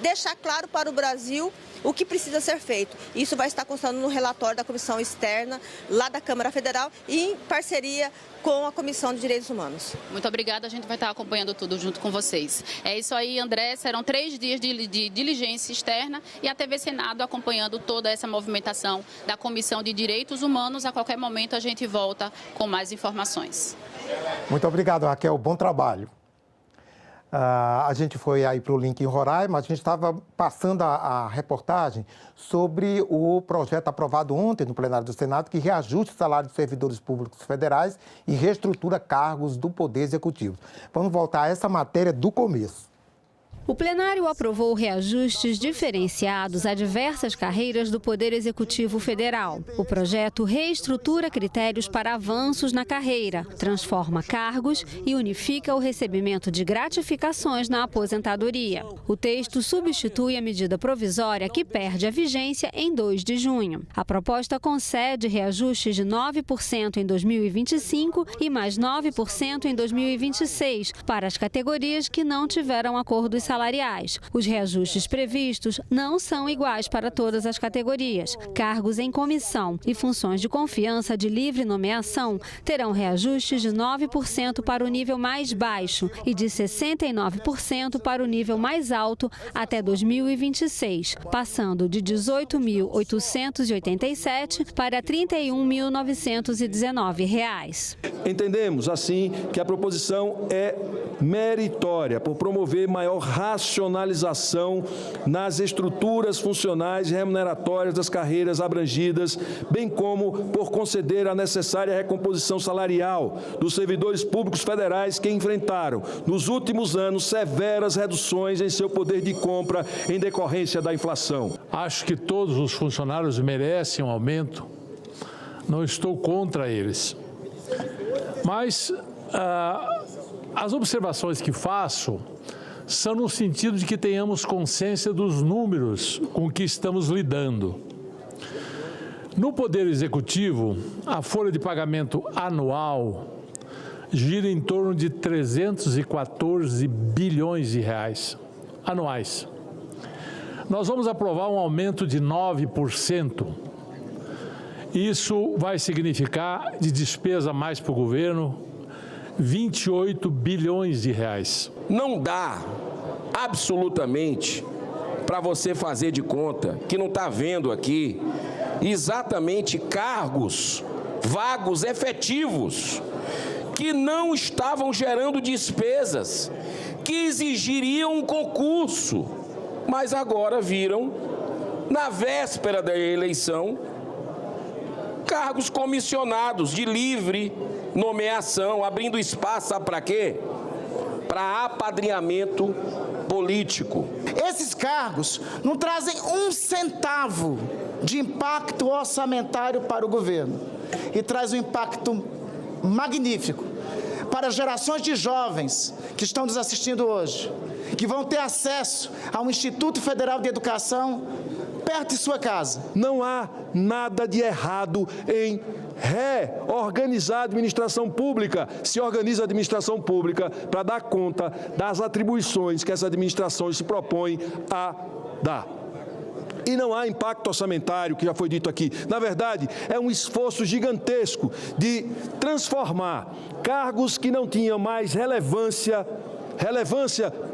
deixar claro para o Brasil o que precisa ser feito. Isso vai estar constando no relatório da Comissão Externa, lá da Câmara Federal, e em parceria com a Comissão de Direitos Humanos. Muito obrigada, a gente vai estar acompanhando tudo junto com vocês. É isso aí, André, serão 3 dias de diligência externa e a TV Senado acompanhando toda essa movimentação da Comissão de Direitos Humanos. A qualquer momento a gente volta com mais informações. Muito obrigado, Raquel, bom trabalho. A gente foi aí para o link em Roraima, a gente estava passando a reportagem sobre o projeto aprovado ontem no plenário do Senado que reajusta o salário dos servidores públicos federais e reestrutura cargos do Poder Executivo. Vamos voltar a essa matéria do começo. O plenário aprovou reajustes diferenciados a diversas carreiras do Poder Executivo Federal. O projeto reestrutura critérios para avanços na carreira, transforma cargos e unifica o recebimento de gratificações na aposentadoria. O texto substitui a medida provisória que perde a vigência em 2 de junho. A proposta concede reajustes de 9% em 2025 e mais 9% em 2026 para as categorias que não tiveram acordos salariais. Os reajustes previstos não são iguais para todas as categorias. Cargos em comissão e funções de confiança de livre nomeação terão reajustes de 9% para o nível mais baixo e de 69% para o nível mais alto até 2026, passando de R$ 18.887 para R$ 31.919. Entendemos, assim, que a proposição é meritória por promover maior racionalização nas estruturas funcionais e remuneratórias das carreiras abrangidas, bem como por conceder a necessária recomposição salarial dos servidores públicos federais que enfrentaram, nos últimos anos, severas reduções em seu poder de compra em decorrência da inflação. Acho que todos os funcionários merecem um aumento, não estou contra eles. Mas as observações que faço são no sentido de que tenhamos consciência dos números com que estamos lidando. No Poder Executivo, a folha de pagamento anual gira em torno de 314 bilhões de reais anuais. Nós vamos aprovar um aumento de 9%. Isso vai significar de despesa a mais para o governo 28 bilhões de reais. Não dá absolutamente para você fazer de conta que não está vendo aqui exatamente cargos vagos efetivos que não estavam gerando despesas, que exigiriam um concurso, mas agora viram, na véspera da eleição, cargos comissionados de livre nomeação, abrindo espaço, sabe para quê? Para apadrinhamento político. Esses cargos não trazem um centavo de impacto orçamentário para o governo e traz um impacto magnífico para gerações de jovens que estão nos assistindo hoje, que vão ter acesso a um Instituto Federal de Educação perto de sua casa. Não há nada de errado em reorganizar a administração pública. Se organiza a administração pública para dar conta das atribuições que essa administração se propõe a dar. E não há impacto orçamentário, que já foi dito aqui. Na verdade, é um esforço gigantesco de transformar cargos que não tinham mais relevância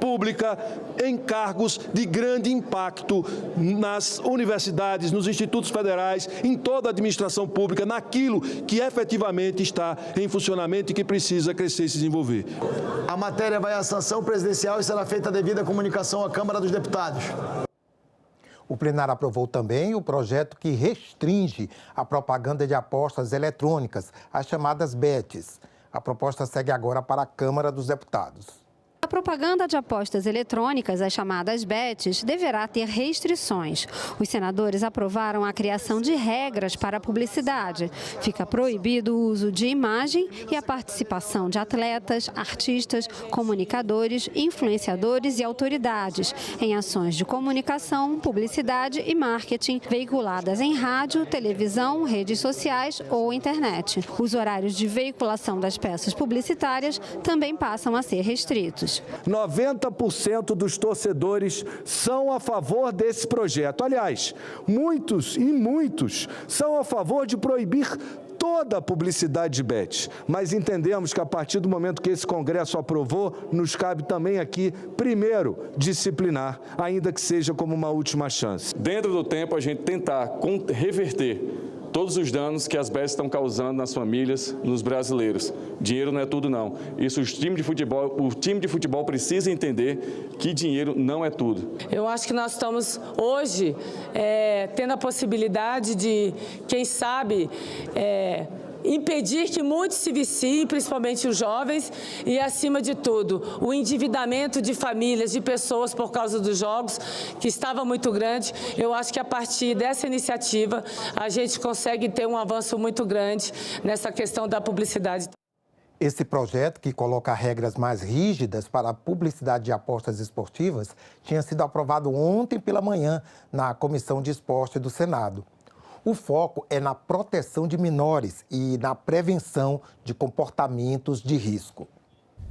pública em cargos de grande impacto nas universidades, nos institutos federais, em toda a administração pública, naquilo que efetivamente está em funcionamento e que precisa crescer e se desenvolver. A matéria vai à sanção presidencial e será feita a devida comunicação à Câmara dos Deputados. O plenário aprovou também o projeto que restringe a propaganda de apostas eletrônicas, as chamadas bets. A proposta segue agora para a Câmara dos Deputados. A propaganda de apostas eletrônicas, as chamadas bets, deverá ter restrições. Os senadores aprovaram a criação de regras para a publicidade. Fica proibido o uso de imagem e a participação de atletas, artistas, comunicadores, influenciadores e autoridades em ações de comunicação, publicidade e marketing veiculadas em rádio, televisão, redes sociais ou internet. Os horários de veiculação das peças publicitárias também passam a ser restritos. 90% dos torcedores são a favor desse projeto. Aliás, muitos são a favor de proibir toda a publicidade de bet. Mas entendemos que a partir do momento que esse Congresso aprovou, nos cabe também aqui, primeiro, disciplinar, ainda que seja como uma última chance. Dentro do tempo, a gente tentar reverter todos os danos que as bets estão causando nas famílias, nos brasileiros. Dinheiro não é tudo, não. Isso o time de futebol precisa entender que dinheiro não é tudo. Eu acho que nós estamos hoje tendo a possibilidade de, quem sabe, impedir que muitos se viciem, principalmente os jovens, e, acima de tudo, o endividamento de famílias, de pessoas por causa dos jogos, que estava muito grande. Eu acho que a partir dessa iniciativa a gente consegue ter um avanço muito grande nessa questão da publicidade. Esse projeto, que coloca regras mais rígidas para a publicidade de apostas esportivas, tinha sido aprovado ontem pela manhã na Comissão de Esporte do Senado. O foco é na proteção de menores e na prevenção de comportamentos de risco.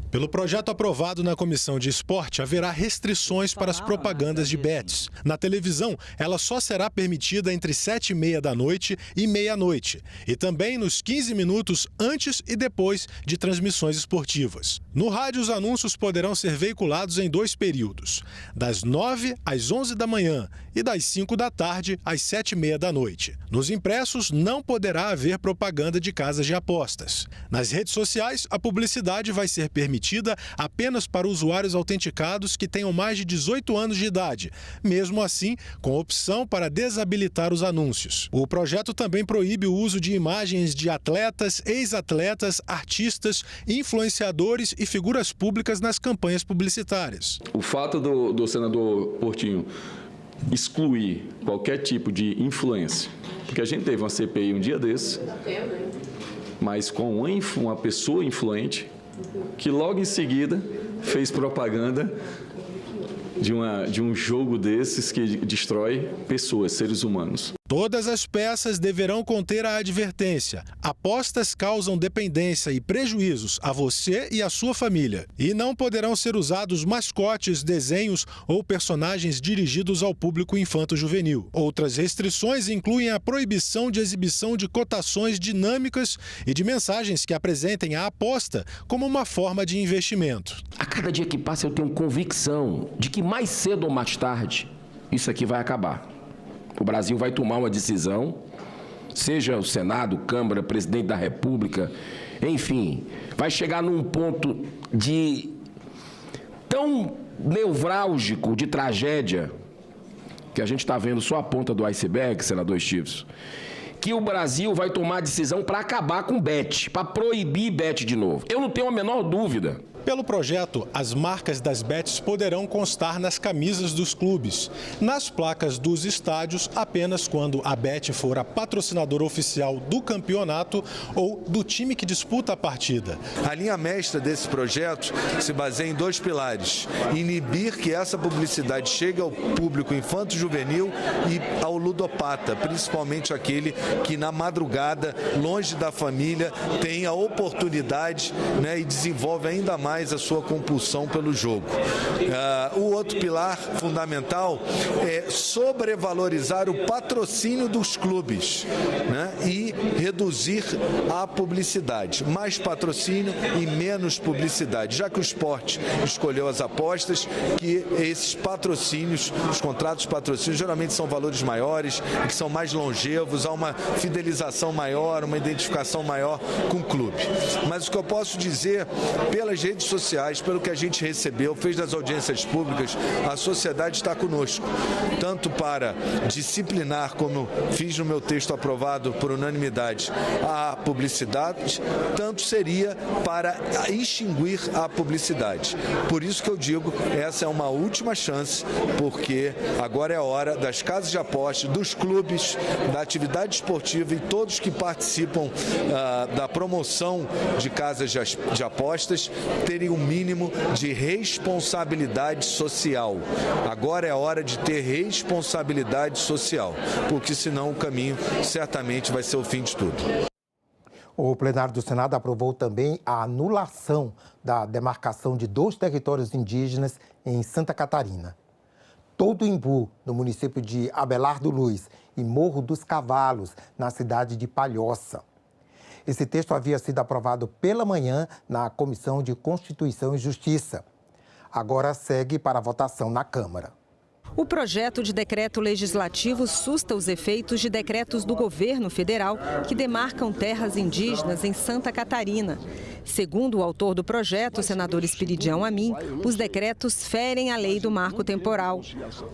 Pelo projeto aprovado na Comissão de Esporte, haverá restrições para as propagandas de bets. Na televisão, ela só será permitida entre 7h30 da noite e meia-noite. E também nos 15 minutos antes e depois de transmissões esportivas. No rádio, os anúncios poderão ser veiculados em 2 períodos, das 9 às 11 da manhã e das 5 da tarde às 7h30 da noite. Nos impressos, não poderá haver propaganda de casas de apostas. Nas redes sociais, a publicidade vai ser permitida permitida apenas para usuários autenticados que tenham mais de 18 anos de idade, mesmo assim, com opção para desabilitar os anúncios. O projeto também proíbe o uso de imagens de atletas, ex-atletas, artistas, influenciadores e figuras públicas nas campanhas publicitárias. O fato do senador Portinho excluir qualquer tipo de influência, porque a gente teve uma CPI um dia desse, mas com uma pessoa influente que logo em seguida fez propaganda de um jogo desses que destrói pessoas, seres humanos. Todas as peças deverão conter a advertência: apostas causam dependência e prejuízos a você e à sua família. E não poderão ser usados mascotes, desenhos ou personagens dirigidos ao público infanto-juvenil. Outras restrições incluem a proibição de exibição de cotações dinâmicas e de mensagens que apresentem a aposta como uma forma de investimento. A cada dia que passa eu tenho convicção de que mais cedo ou mais tarde isso aqui vai acabar. O Brasil vai tomar uma decisão, seja o Senado, Câmara, Presidente da República, enfim, vai chegar num ponto de tão nevrálgico de tragédia, que a gente está vendo só a ponta do iceberg, senador Stives, que o Brasil vai tomar a decisão para acabar com o bet, para proibir bet de novo. Eu não tenho a menor dúvida. Pelo projeto, as marcas das bets poderão constar nas camisas dos clubes, nas placas dos estádios apenas quando a bet for a patrocinadora oficial do campeonato ou do time que disputa a partida. A linha mestra desse projeto se baseia em dois pilares: inibir que essa publicidade chegue ao público infanto-juvenil e ao ludopata, principalmente aquele que na madrugada, longe da família, tem a oportunidade, e desenvolve ainda mais a sua compulsão pelo jogo. O outro pilar fundamental é sobrevalorizar o patrocínio dos clubes, e reduzir a publicidade. Mais patrocínio e menos publicidade, já que o esporte escolheu as apostas, que esses patrocínios, os contratos de patrocínio, geralmente são valores maiores, que são mais longevos, há uma fidelização maior, uma identificação maior com o clube. Mas o que eu posso dizer, pelas redes sociais, pelo que a gente recebeu, fez das audiências públicas, a sociedade está conosco, tanto para disciplinar, como fiz no meu texto aprovado por unanimidade, a publicidade, tanto seria para extinguir a publicidade. Por isso que eu digo, essa é uma última chance, porque agora é a hora das casas de apostas, dos clubes, da atividade esportiva e todos que participam da promoção de casas de apostas terem um mínimo de responsabilidade social. Agora é a hora de ter responsabilidade social, porque senão o caminho certamente vai ser o fim de tudo. O plenário do Senado aprovou também a anulação da demarcação de 2 territórios indígenas em Santa Catarina. Todo Imbu, no município de Abelardo Luz, e Morro dos Cavalos, na cidade de Palhoça. Esse texto havia sido aprovado pela manhã na Comissão de Constituição e Justiça. Agora segue para votação na Câmara. O projeto de decreto legislativo susta os efeitos de decretos do governo federal que demarcam terras indígenas em Santa Catarina. Segundo o autor do projeto, o senador Espiridião Amin, os decretos ferem a lei do marco temporal.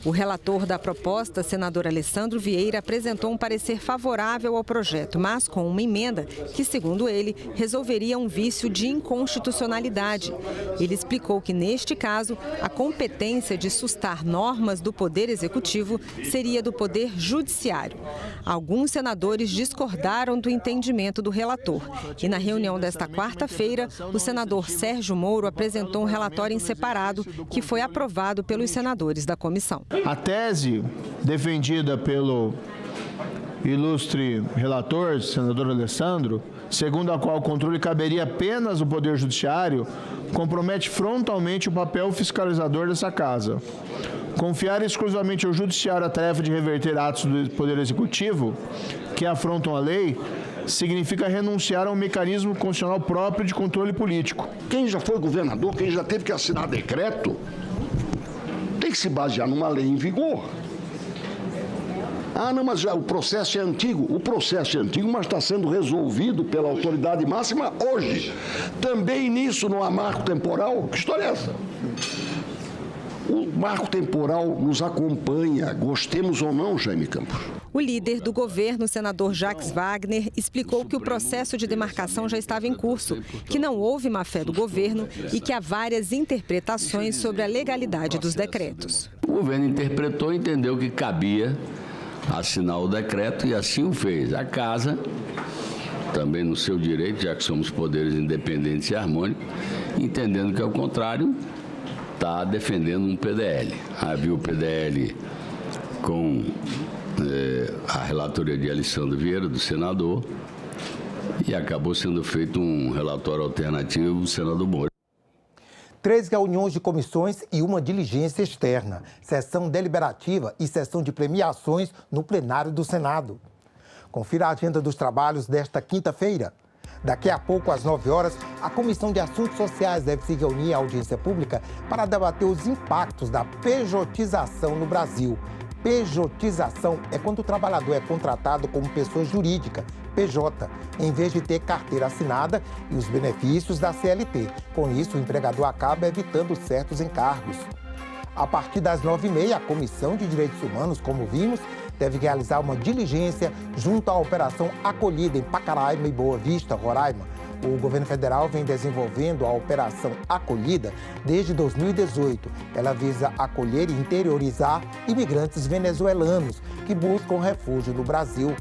O relator da proposta, senador Alessandro Vieira, apresentou um parecer favorável ao projeto, mas com uma emenda que, segundo ele, resolveria um vício de inconstitucionalidade. Ele explicou que, neste caso, a competência de sustar normas do Poder Executivo seria do Poder Judiciário. Alguns senadores discordaram do entendimento do relator. E na reunião desta quarta-feira, o senador Sérgio Moro apresentou um relatório em separado que foi aprovado pelos senadores da comissão. A tese defendida pelo ilustre relator, senador Alessandro, segundo a qual o controle caberia apenas ao Poder Judiciário, compromete frontalmente o papel fiscalizador dessa casa. Confiar exclusivamente ao Judiciário a tarefa de reverter atos do Poder Executivo que afrontam a lei significa renunciar a um mecanismo constitucional próprio de controle político. Quem já foi governador, quem já teve que assinar decreto, tem que se basear numa lei em vigor. Ah, não, mas já o processo é antigo. O processo é antigo, mas está sendo resolvido pela autoridade máxima hoje. Também nisso não há marco temporal. Que história é essa? O marco temporal nos acompanha, gostemos ou não, Jaime Campos. O líder do governo, o senador Jacques Wagner, explicou que o processo de demarcação já estava em curso, que não houve má-fé do governo e que há várias interpretações sobre a legalidade dos decretos. O governo interpretou e entendeu que cabia assinar o decreto e assim o fez. A Casa, também no seu direito, já que somos poderes independentes e harmônicos, entendendo que, ao contrário, está defendendo um PDL. Havia o PDL com a relatoria de Alessandro Vieira, do senador, e acabou sendo feito um relatório alternativo do senador Moura. 3 reuniões de comissões e uma diligência externa, sessão deliberativa e sessão de premiações no plenário do Senado. Confira a agenda dos trabalhos desta quinta-feira. Daqui a pouco, às 9 horas, a Comissão de Assuntos Sociais deve se reunir à audiência pública para debater os impactos da pejotização no Brasil. Pejotização é quando o trabalhador é contratado como pessoa jurídica, PJ, em vez de ter carteira assinada e os benefícios da CLT. Com isso, o empregador acaba evitando certos encargos. A partir das 9h30, a Comissão de Direitos Humanos, como vimos, deve realizar uma diligência junto à Operação Acolhida em Pacaraima e Boa Vista, Roraima. O governo federal vem desenvolvendo a Operação Acolhida desde 2018. Ela visa acolher e interiorizar imigrantes venezuelanos que buscam refúgio no Brasil.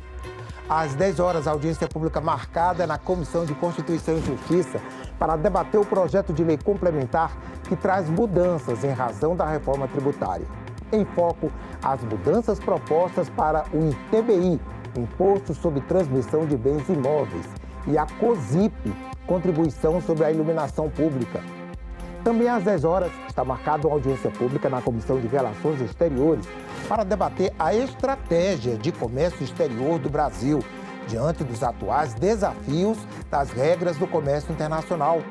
Às 10 horas, a audiência pública marcada na Comissão de Constituição e Justiça para debater o projeto de lei complementar que traz mudanças em razão da reforma tributária. Em foco, as mudanças propostas para o ITBI, Imposto sobre Transmissão de Bens Imóveis, e a COSIP, Contribuição sobre a Iluminação Pública. Também às 10 horas está marcada uma audiência pública na Comissão de Relações Exteriores para debater a estratégia de comércio exterior do Brasil, diante dos atuais desafios das regras do comércio internacional.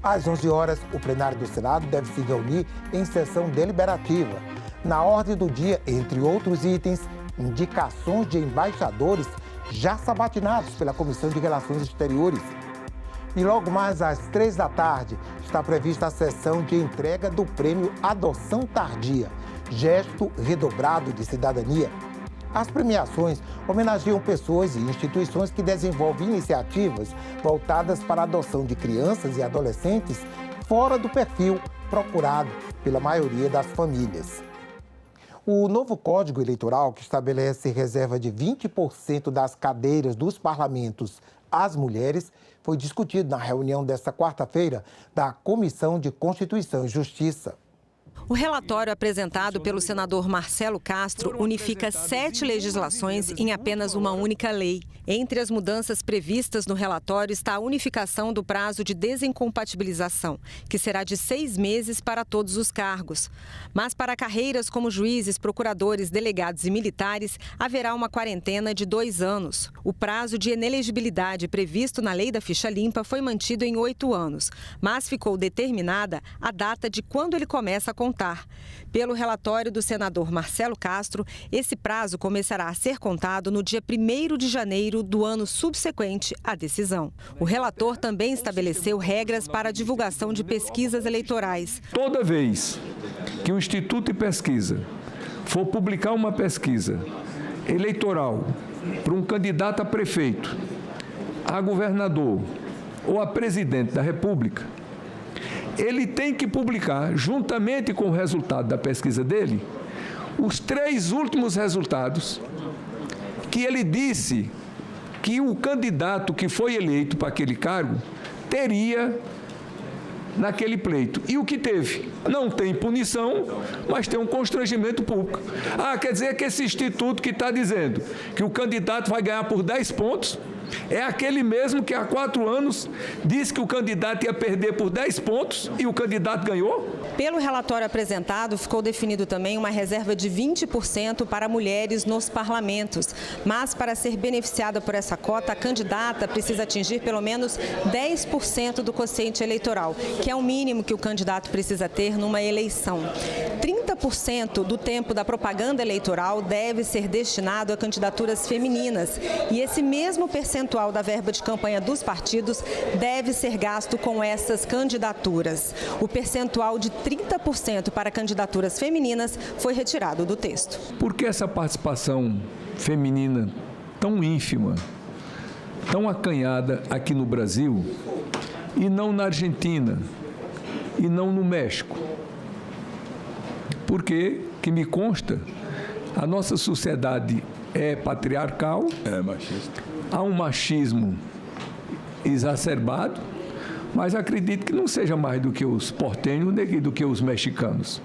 Às 11 horas, o plenário do Senado deve se reunir em sessão deliberativa. Na ordem do dia, entre outros itens, indicações de embaixadores já sabatinados pela Comissão de Relações Exteriores. E logo mais às 3 da tarde está prevista a sessão de entrega do prêmio Adoção Tardia, gesto redobrado de cidadania. As premiações homenageiam pessoas e instituições que desenvolvem iniciativas voltadas para a adoção de crianças e adolescentes fora do perfil procurado pela maioria das famílias. O novo Código Eleitoral, que estabelece reserva de 20% das cadeiras dos parlamentos às mulheres, foi discutido na reunião desta quarta-feira da Comissão de Constituição e Justiça. O relatório apresentado pelo senador Marcelo Castro unifica 7 legislações em apenas uma única lei. Entre as mudanças previstas no relatório está a unificação do prazo de desincompatibilização, que será de 6 meses para todos os cargos. Mas para carreiras como juízes, procuradores, delegados e militares, haverá uma quarentena de 2 anos. O prazo de inelegibilidade previsto na Lei da Ficha Limpa foi mantido em 8 anos, mas ficou determinada a data de quando ele começa a contar. Pelo relatório do senador Marcelo Castro, esse prazo começará a ser contado no dia 1º de janeiro do ano subsequente à decisão. O relator também estabeleceu regras para a divulgação de pesquisas eleitorais. Toda vez que o Instituto de Pesquisa for publicar uma pesquisa eleitoral para um candidato a prefeito, a governador ou a presidente da República, ele tem que publicar, juntamente com o resultado da pesquisa dele, os 3 últimos resultados que ele disse que o candidato que foi eleito para aquele cargo teria naquele pleito. E o que teve? Não tem punição, mas tem um constrangimento público. Quer dizer que esse instituto que está dizendo que o candidato vai ganhar por 10 pontos, É aquele mesmo que há 4 anos disse que o candidato ia perder por 10 pontos e o candidato ganhou? Pelo relatório apresentado, ficou definido também uma reserva de 20% para mulheres nos parlamentos. Mas, para ser beneficiada por essa cota, a candidata precisa atingir pelo menos 10% do quociente eleitoral, que é o mínimo que o candidato precisa ter numa eleição. 30% do tempo da propaganda eleitoral deve ser destinado a candidaturas femininas. E esse mesmo percentual da verba de campanha dos partidos deve ser gasto com essas candidaturas. O percentual de 30% para candidaturas femininas foi retirado do texto. Por que essa participação feminina tão ínfima, tão acanhada aqui no Brasil e não na Argentina e não no México? Porque, que me consta, a nossa sociedade é patriarcal, é machista. Há um machismo exacerbado, mas acredito que não seja mais do que os portenhos, nem do que os mexicanos.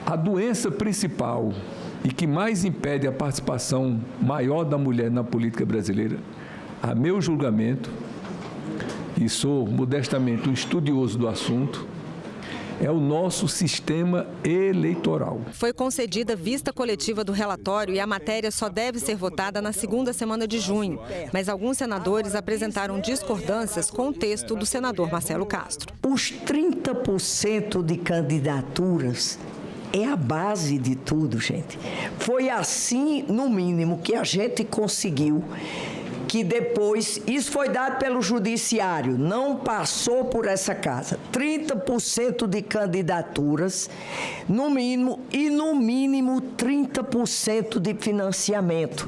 A doença principal e que mais impede a participação maior da mulher na política brasileira, a meu julgamento, e sou modestamente um estudioso do assunto, é o nosso sistema eleitoral. Foi concedida vista coletiva do relatório e a matéria só deve ser votada na segunda semana de junho. Mas alguns senadores apresentaram discordâncias com o texto do senador Marcelo Castro. Os 30% de candidaturas é a base de tudo, gente. Foi assim, no mínimo, que a gente conseguiu que depois, isso foi dado pelo judiciário, não passou por essa casa. 30% de candidaturas, no mínimo, e no mínimo 30% de financiamento.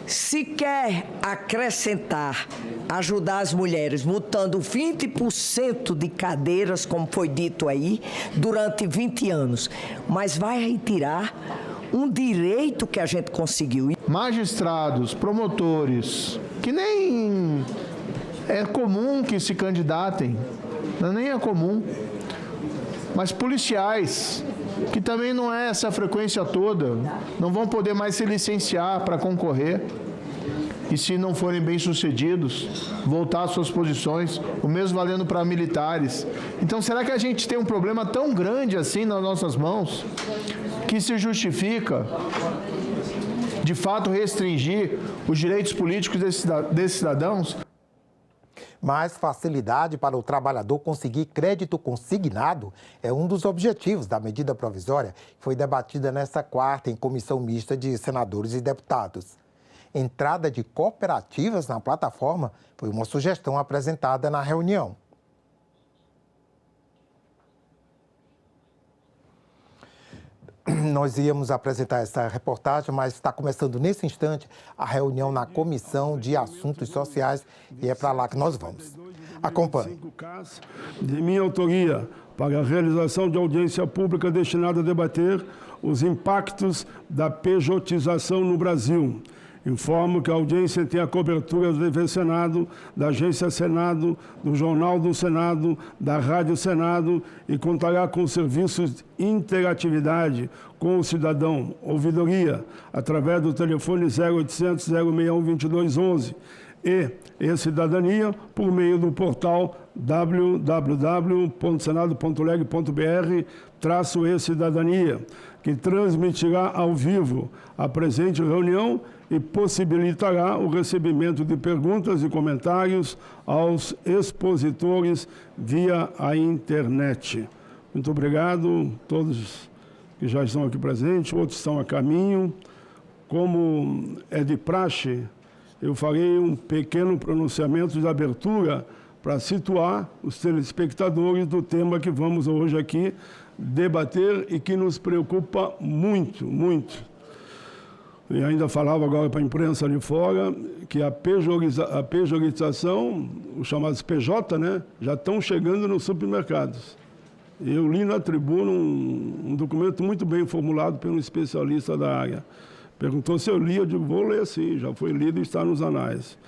Se quer acrescentar, ajudar as mulheres, mudando 20% de cadeiras, como foi dito aí, durante 20 anos, mas vai retirar um direito que a gente conseguiu. Magistrados, promotores, que nem é comum que se candidatem, nem é comum, mas policiais, que também não é essa frequência toda, não vão poder mais se licenciar para concorrer. E se não forem bem-sucedidos, voltar às suas posições, o mesmo valendo para militares. Então, será que a gente tem um problema tão grande assim nas nossas mãos, que se justifica, de fato, restringir os direitos políticos desses cidadãos? Mais facilidade para o trabalhador conseguir crédito consignado é um dos objetivos da medida provisória que foi debatida nesta quarta em comissão mista de senadores e deputados. Entrada de cooperativas na plataforma foi uma sugestão apresentada na reunião. Nós íamos apresentar essa reportagem, mas está começando nesse instante a reunião na Comissão de Assuntos Sociais e é para lá que nós vamos. Acompanhe. De minha autoria, para a realização de audiência pública destinada a debater os impactos da pejotização no Brasil. Informo que a audiência tem a cobertura do TV Senado, da Agência Senado, do Jornal do Senado, da Rádio Senado e contará com serviços de interatividade com o cidadão, ouvidoria, através do telefone 0800 061 2211 e e-cidadania por meio do portal www.senado.leg.br/e-cidadania, que transmitirá ao vivo a presente reunião e possibilitará o recebimento de perguntas e comentários aos expositores via a internet. Muito obrigado a todos que já estão aqui presentes, outros estão a caminho. Como é de praxe, eu farei um pequeno pronunciamento de abertura para situar os telespectadores do tema que vamos hoje aqui debater e que nos preocupa muito, muito. E ainda falava agora para a imprensa ali fora que a pejorização, os chamados PJ, né, já estão chegando nos supermercados. Eu li na tribuna um documento muito bem formulado por um especialista da área. Perguntou se eu li, eu digo, vou ler sim, já foi lido e está nos anais.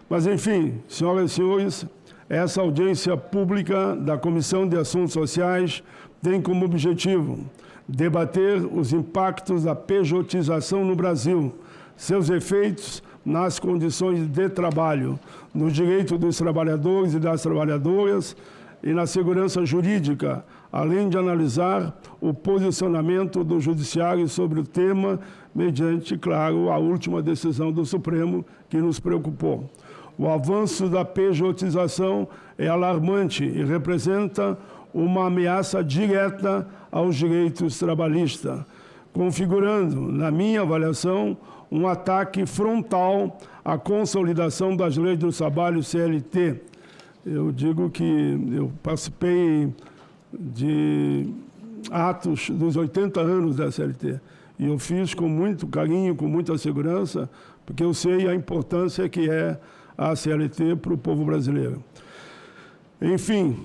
Mas, enfim, senhoras e senhores, essa audiência pública da Comissão de Assuntos Sociais tem como objetivo debater os impactos da pejotização no Brasil, seus efeitos nas condições de trabalho, nos direitos dos trabalhadores e das trabalhadoras e na segurança jurídica, além de analisar o posicionamento do Judiciário sobre o tema, mediante, claro, a última decisão do Supremo que nos preocupou. O avanço da pejotização é alarmante e representa uma ameaça direta aos direitos trabalhistas, configurando, na minha avaliação, um ataque frontal à consolidação das leis do trabalho CLT. Eu digo que eu participei de atos dos 80 anos da CLT e eu fiz com muito carinho, com muita segurança, porque eu sei a importância que é a CLT para o povo brasileiro. Enfim,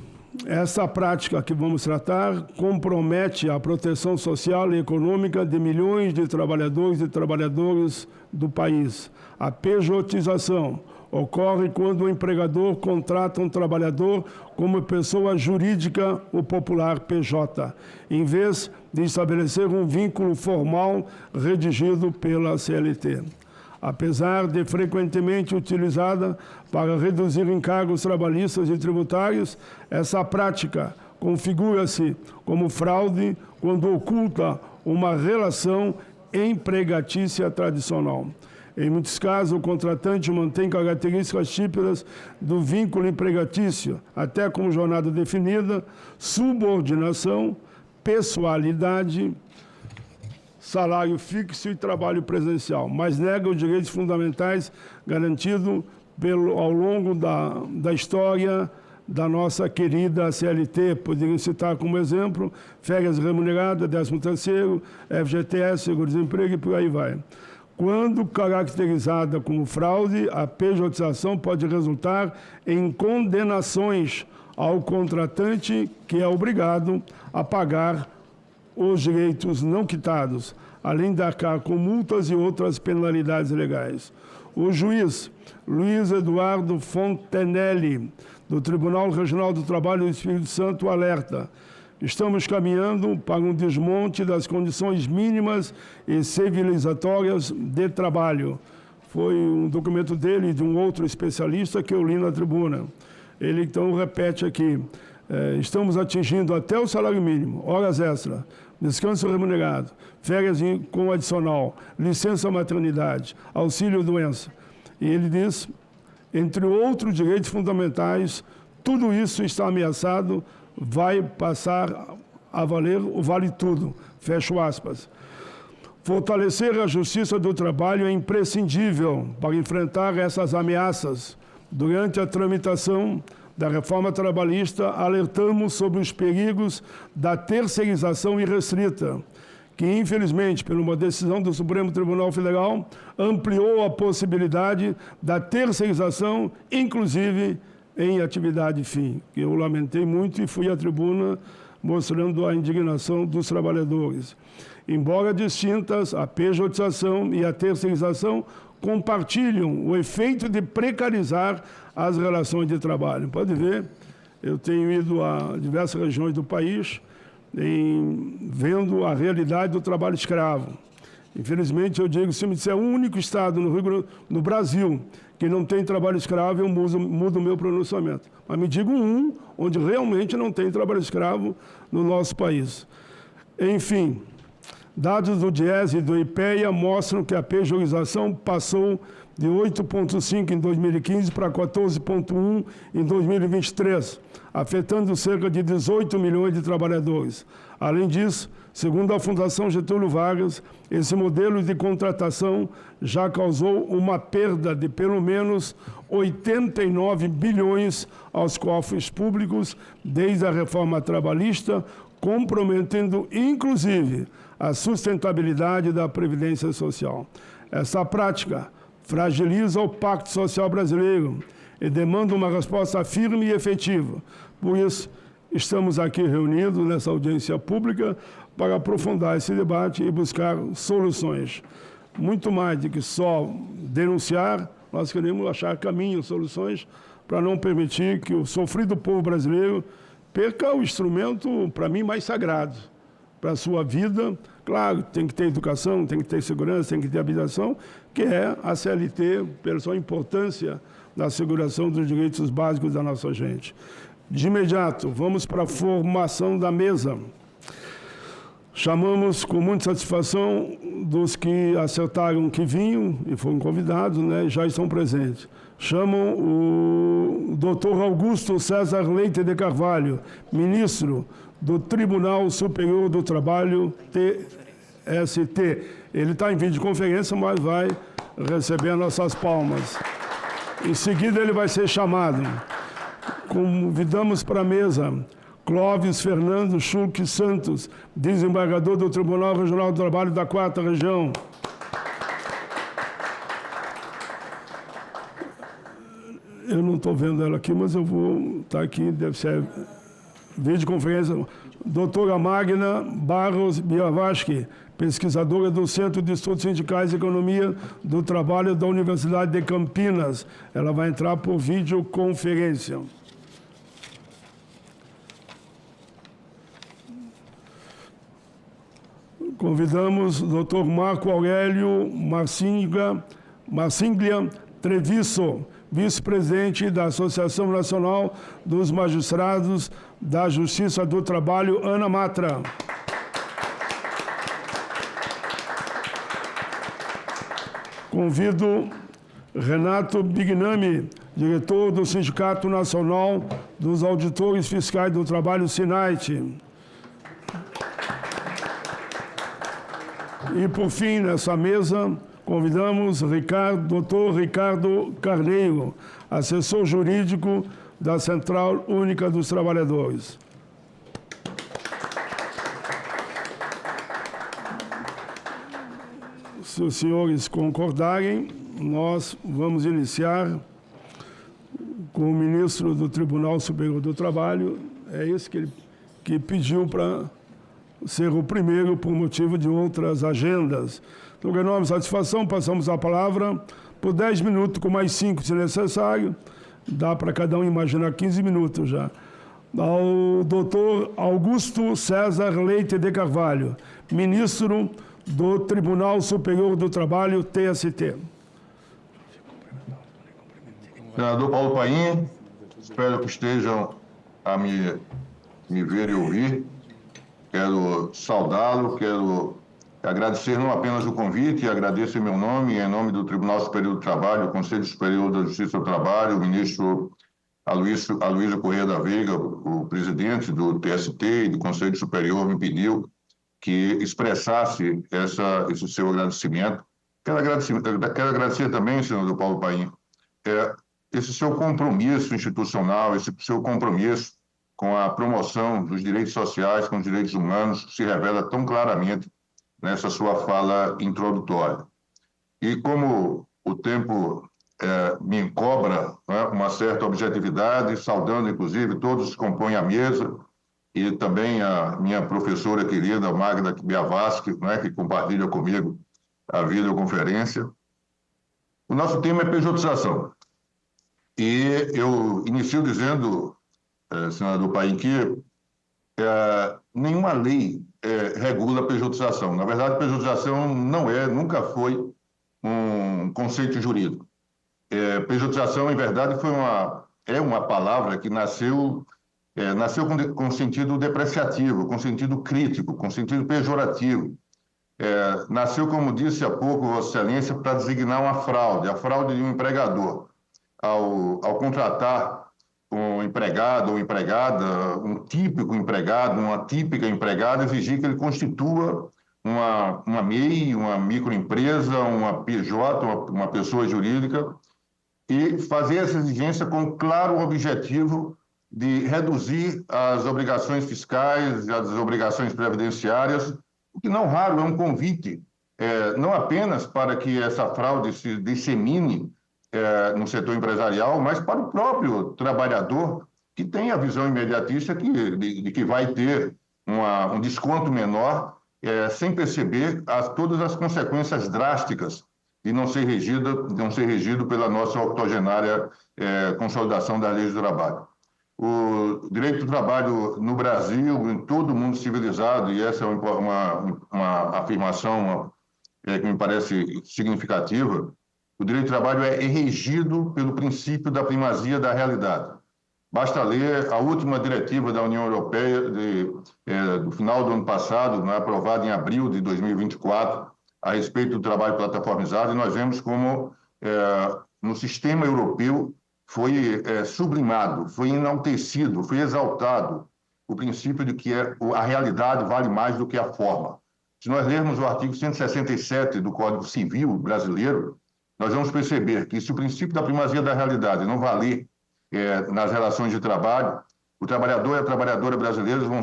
essa prática que vamos tratar compromete a proteção social e econômica de milhões de trabalhadores e trabalhadoras do país. A pejotização ocorre quando o empregador contrata um trabalhador como pessoa jurídica, o popular PJ, em vez de estabelecer um vínculo formal redigido pela CLT. Apesar de frequentemente utilizada para reduzir encargos trabalhistas e tributários, essa prática configura-se como fraude quando oculta uma relação empregatícia tradicional. Em muitos casos, o contratante mantém características típicas do vínculo empregatício, até como jornada definida, subordinação, pessoalidade, salário fixo e trabalho presencial, mas nega os direitos fundamentais garantidos ao longo da história da nossa querida CLT. Poderia citar como exemplo férias remuneradas, 13º, FGTS, seguro-desemprego e por aí vai. Quando caracterizada como fraude, a pejotização pode resultar em condenações ao contratante, que é obrigado a pagar os direitos não quitados, além de arcar com multas e outras penalidades legais. O juiz Luiz Eduardo Fontenelle, do Tribunal Regional do Trabalho do Espírito Santo, alerta: estamos caminhando para um desmonte das condições mínimas e civilizatórias de trabalho. Foi um documento dele e de um outro especialista que eu li na tribuna. Ele, então, repete aqui: estamos atingindo até o salário mínimo, horas extras, descanso remunerado, férias com adicional, licença maternidade, auxílio-doença. E ele diz, entre outros direitos fundamentais, tudo isso está ameaçado, vai passar a valer o vale tudo, fecho aspas. Fortalecer a justiça do trabalho é imprescindível para enfrentar essas ameaças. Durante a tramitação da reforma trabalhista, alertamos sobre os perigos da terceirização irrestrita, que, infelizmente, por uma decisão do Supremo Tribunal Federal, ampliou a possibilidade da terceirização, inclusive em atividade fim. Eu lamentei muito e fui à tribuna mostrando a indignação dos trabalhadores. Embora distintas, a pejotização e a terceirização compartilham o efeito de precarizar as relações de trabalho. Pode ver, eu tenho ido a diversas regiões do país vendo a realidade do trabalho escravo. Infelizmente, eu digo, se me disser o único estado no Brasil que não tem trabalho escravo, eu mudo o meu pronunciamento. Mas me digo um onde realmente não tem trabalho escravo no nosso país. Enfim, dados do DIEESE e do IPEA mostram que a pejorização passou de 8,5 em 2015 para 14,1 em 2023, afetando cerca de 18 milhões de trabalhadores. Além disso, segundo a Fundação Getúlio Vargas, esse modelo de contratação já causou uma perda de pelo menos 89 bilhões aos cofres públicos desde a reforma trabalhista, comprometendo, inclusive, a sustentabilidade da Previdência Social. Essa prática fragiliza o Pacto Social Brasileiro e demanda uma resposta firme e efetiva. Por isso, estamos aqui reunidos nessa audiência pública para aprofundar esse debate e buscar soluções. Muito mais do que só denunciar, nós queremos achar caminhos, soluções, para não permitir que o sofrido povo brasileiro perca o instrumento, para mim, mais sagrado, para a sua vida. Claro, tem que ter educação, tem que ter segurança, tem que ter habitação, que é a CLT, pela sua importância na asseguração dos direitos básicos da nossa gente. De imediato, vamos para a formação da mesa. Chamamos com muita satisfação dos que acertaram que vinham e foram convidados, né, já estão presentes. Chamam o Dr. Augusto César Leite de Carvalho, ministro do Tribunal Superior do Trabalho, TST. Ele está em videoconferência, mas vai receber nossas palmas. Em seguida, ele vai ser chamado. Convidamos para a mesa Clóvis Fernando Schulk Santos, desembargador do Tribunal Regional do Trabalho da 4ª Região. Eu não estou vendo ela aqui, mas eu vou estar aqui, deve ser videoconferência. Doutora Magna Barros Biavaski, pesquisadora do Centro de Estudos Sindicais e Economia do Trabalho da Universidade de Campinas. Ela vai entrar por videoconferência. Convidamos o Dr. Marco Aurélio Marcinglia Treviso, vice-presidente da Associação Nacional dos Magistrados da Justiça do Trabalho, Ana Matra. Convido Renato Bignami, diretor do Sindicato Nacional dos Auditores Fiscais do Trabalho, SINAIT. E, por fim, nessa mesa, convidamos Dr. Ricardo Carneiro, assessor jurídico da Central Única dos Trabalhadores. Se os senhores concordarem, nós vamos iniciar com o ministro do Tribunal Superior do Trabalho. É esse que pediu para ser o primeiro por motivo de outras agendas. Então, com enorme satisfação, passamos a palavra por 10 minutos, com mais 5 se necessário. Dá para cada um imaginar 15 minutos já. Ao doutor Augusto César Leite de Carvalho, ministro do Tribunal Superior do Trabalho, TST. Senador Paulo Paim, espero que estejam a me ver e ouvir. Quero saudá-lo, quero agradecer não apenas o convite, agradeço em meu nome, em nome do Tribunal Superior do Trabalho, o Conselho Superior da Justiça do Trabalho, o ministro Aloysio Corrêa da Veiga, o presidente do TST e do Conselho Superior, me pediu que expressasse esse seu agradecimento. Quero agradecer também, senador Paulo Paim, esse seu compromisso institucional, esse seu compromisso com a promoção dos direitos sociais, com os direitos humanos, se revela tão claramente nessa sua fala introdutória. E como o tempo me cobra, né, uma certa objetividade, saudando, inclusive, todos que compõem a mesa, e também a minha professora querida, Magda Biavaski, né, que compartilha comigo a videoconferência. O nosso tema é pejotização. E eu inicio dizendo, senador Paim, que nenhuma lei regula a pejotização. Na verdade, pejotização nunca foi um conceito jurídico. Pejotização, em verdade, é uma palavra que nasceu com sentido depreciativo, com sentido crítico, com sentido pejorativo. Nasceu, como disse há pouco Vossa Excelência, para designar a fraude de um empregador. Ao contratar um empregado ou empregada, um típico empregado, uma típica empregada, exigir que ele constitua uma MEI, uma microempresa, uma PJ, uma pessoa jurídica, e fazer essa exigência com o claro objetivo de reduzir as obrigações fiscais e as obrigações previdenciárias, o que não raro é um convite, não apenas para que essa fraude se dissemine no setor empresarial, mas para o próprio trabalhador, que tem a visão imediatista de que vai ter um desconto menor, sem perceber todas as consequências drásticas de não ser regido pela nossa octogenária consolidação das leis do trabalho. O direito do trabalho no Brasil, em todo o mundo civilizado, e essa é uma afirmação que me parece significativa, o direito do trabalho é regido pelo princípio da primazia da realidade. Basta ler a última diretiva da União Europeia do final do ano passado, aprovada em abril de 2024, a respeito do trabalho plataformizado, e nós vemos como no sistema europeu foi sublimado, foi enaltecido, foi exaltado o princípio de que a realidade vale mais do que a forma. Se nós lermos o artigo 167 do Código Civil brasileiro, nós vamos perceber que se o princípio da primazia da realidade não valer nas relações de trabalho, o trabalhador e a trabalhadora brasileiros vão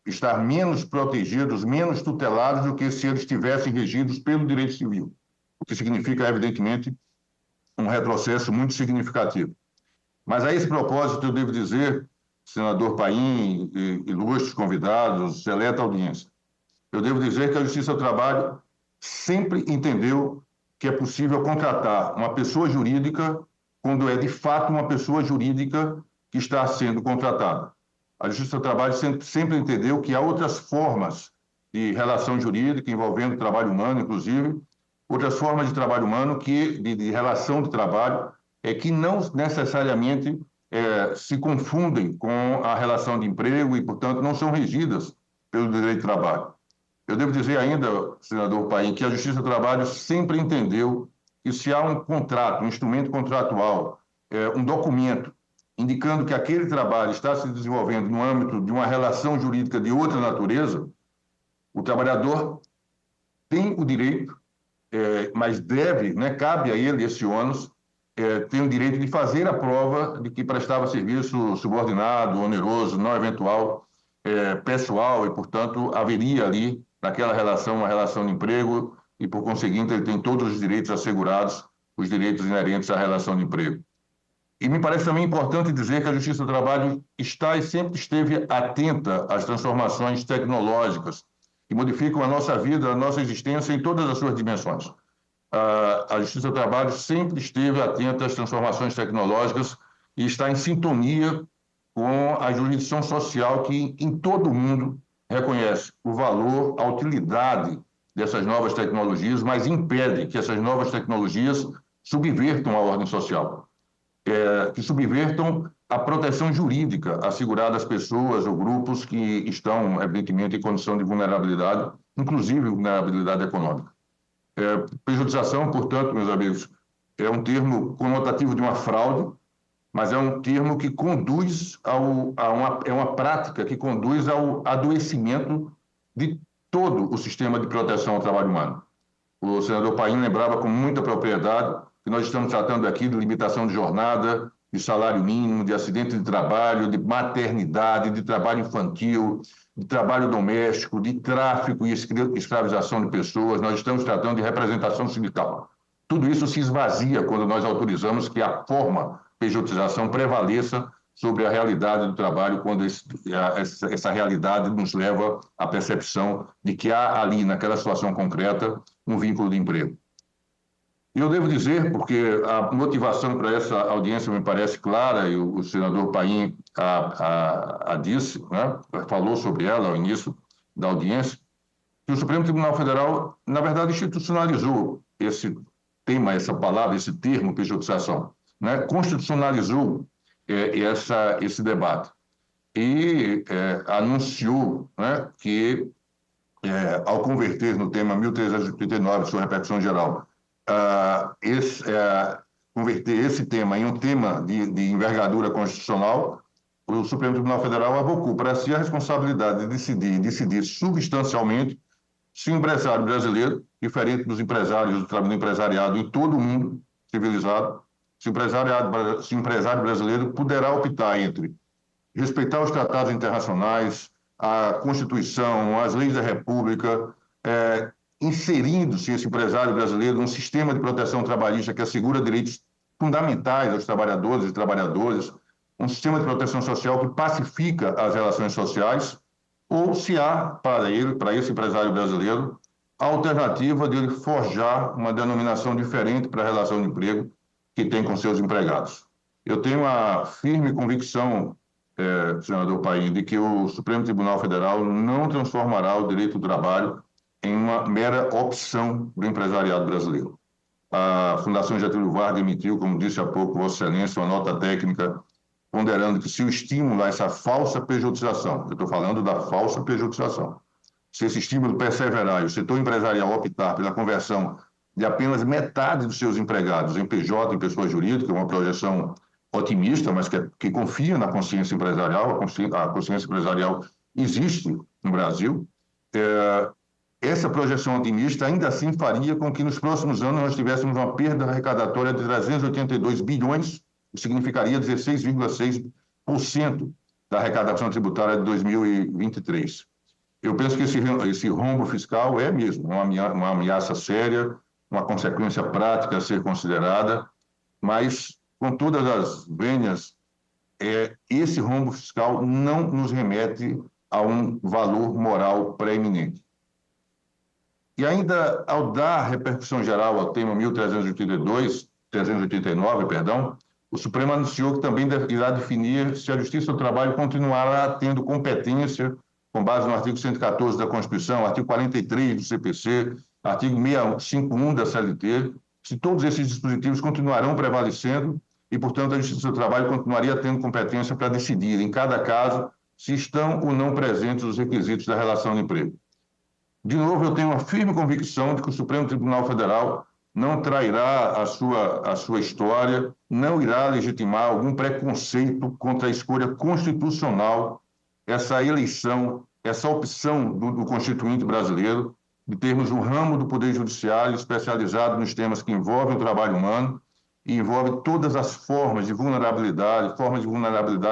estar menos protegidos, menos tutelados do que se eles estivessem regidos pelo direito civil, o que significa, evidentemente, um retrocesso muito significativo. Mas a esse propósito, eu devo dizer, senador Paim, ilustres convidados, seleta audiência, eu devo dizer que a Justiça do Trabalho sempre entendeu que é possível contratar uma pessoa jurídica quando é, de fato, uma pessoa jurídica que está sendo contratada. A Justiça do Trabalho sempre entendeu que há outras formas de relação jurídica envolvendo trabalho humano, inclusive, outras formas de trabalho humano, de relação de trabalho, que não necessariamente se confundem com a relação de emprego e, portanto, não são regidas pelo direito do trabalho. Eu devo dizer ainda, senador Paim, que a Justiça do Trabalho sempre entendeu que se há um contrato, um instrumento contratual, um documento, indicando que aquele trabalho está se desenvolvendo no âmbito de uma relação jurídica de outra natureza, o trabalhador tem o direito, mas cabe a ele esse ônus, tem o direito de fazer a prova de que prestava serviço subordinado, oneroso, não eventual, pessoal, e, portanto, haveria ali, naquela relação, uma relação de emprego, e, por conseguinte, ele tem todos os direitos assegurados, os direitos inerentes à relação de emprego. E me parece também importante dizer que a Justiça do Trabalho está e sempre esteve atenta às transformações tecnológicas que modificam a nossa vida, a nossa existência em todas as suas dimensões. A Justiça do Trabalho sempre esteve atenta às transformações tecnológicas e está em sintonia com a jurisdição social que, em todo o mundo, reconhece o valor, a utilidade dessas novas tecnologias, mas impede que essas novas tecnologias subvertam a ordem social, que subvertam a proteção jurídica assegurada às pessoas ou grupos que estão, evidentemente, em condição de vulnerabilidade, inclusive vulnerabilidade econômica. Prejudicação, portanto, meus amigos, é um termo conotativo de uma fraude, mas é um termo que conduz uma prática que conduz ao adoecimento de todo o sistema de proteção ao trabalho humano. O senador Paim lembrava com muita propriedade que nós estamos tratando aqui de limitação de jornada, de salário mínimo, de acidente de trabalho, de maternidade, de trabalho infantil, de trabalho doméstico, de tráfico e escravização de pessoas. Nós estamos tratando de representação sindical. Tudo isso se esvazia quando nós autorizamos que a forma pejotização prevaleça sobre a realidade do trabalho, quando essa realidade nos leva à percepção de que há ali, naquela situação concreta, um vínculo de emprego. E eu devo dizer, porque a motivação para essa audiência me parece clara, e o senador Paim a disse, falou sobre ela ao início da audiência, que o Supremo Tribunal Federal, na verdade, institucionalizou esse tema, essa palavra, esse termo, pejotização, constitucionalizou esse debate e anunciou que, ao converter no tema 1339, sua repercussão geral, converter esse tema em um tema de envergadura constitucional, o Supremo Tribunal Federal avocou para si a responsabilidade de decidir substancialmente se o empresário brasileiro, diferente dos empresários do empresariado em todo o mundo civilizado, se o empresário brasileiro poderá optar entre respeitar os tratados internacionais, a Constituição, as leis da República, inserindo-se esse empresário brasileiro num sistema de proteção trabalhista que assegura direitos fundamentais aos trabalhadores e trabalhadoras, um sistema de proteção social que pacifica as relações sociais, ou se há para esse empresário brasileiro, a alternativa de ele forjar uma denominação diferente para a relação de emprego que tem com seus empregados. Eu tenho a firme convicção, senador Paim, de que o Supremo Tribunal Federal não transformará o direito do trabalho em uma mera opção do empresariado brasileiro. A Fundação Getúlio Vargas emitiu, como disse há pouco, Vossa Excelência, uma nota técnica ponderando que se o estímulo a essa falsa pejotização, eu estou falando da falsa pejotização, se esse estímulo perseverar e o setor empresarial optar pela conversão de apenas metade dos seus empregados em PJ, em pessoa jurídica, uma projeção otimista, mas que confia na consciência empresarial, a consciência empresarial existe no Brasil, essa projeção otimista ainda assim faria com que nos próximos anos nós tivéssemos uma perda arrecadatória de 382 bilhões, que significaria 16,6% da arrecadação tributária de 2023. Eu penso que esse rombo fiscal é mesmo uma ameaça séria, uma consequência prática a ser considerada, mas, com todas as vênias, esse rombo fiscal não nos remete a um valor moral preeminente. E ainda, ao dar repercussão geral ao tema 1389, o Supremo anunciou que também irá definir se a Justiça do Trabalho continuará tendo competência, com base no artigo 114 da Constituição, artigo 43 do CPC, artigo 651 da CLT, se todos esses dispositivos continuarão prevalecendo e, portanto, a Justiça do Trabalho continuaria tendo competência para decidir, em cada caso, se estão ou não presentes os requisitos da relação de emprego. De novo, eu tenho uma firme convicção de que o Supremo Tribunal Federal não trairá a sua história, não irá legitimar algum preconceito contra a escolha constitucional, essa eleição, essa opção do Constituinte brasileiro, de termos um ramo do Poder Judiciário especializado nos temas que envolvem o trabalho humano e envolve todas as formas de vulnerabilidade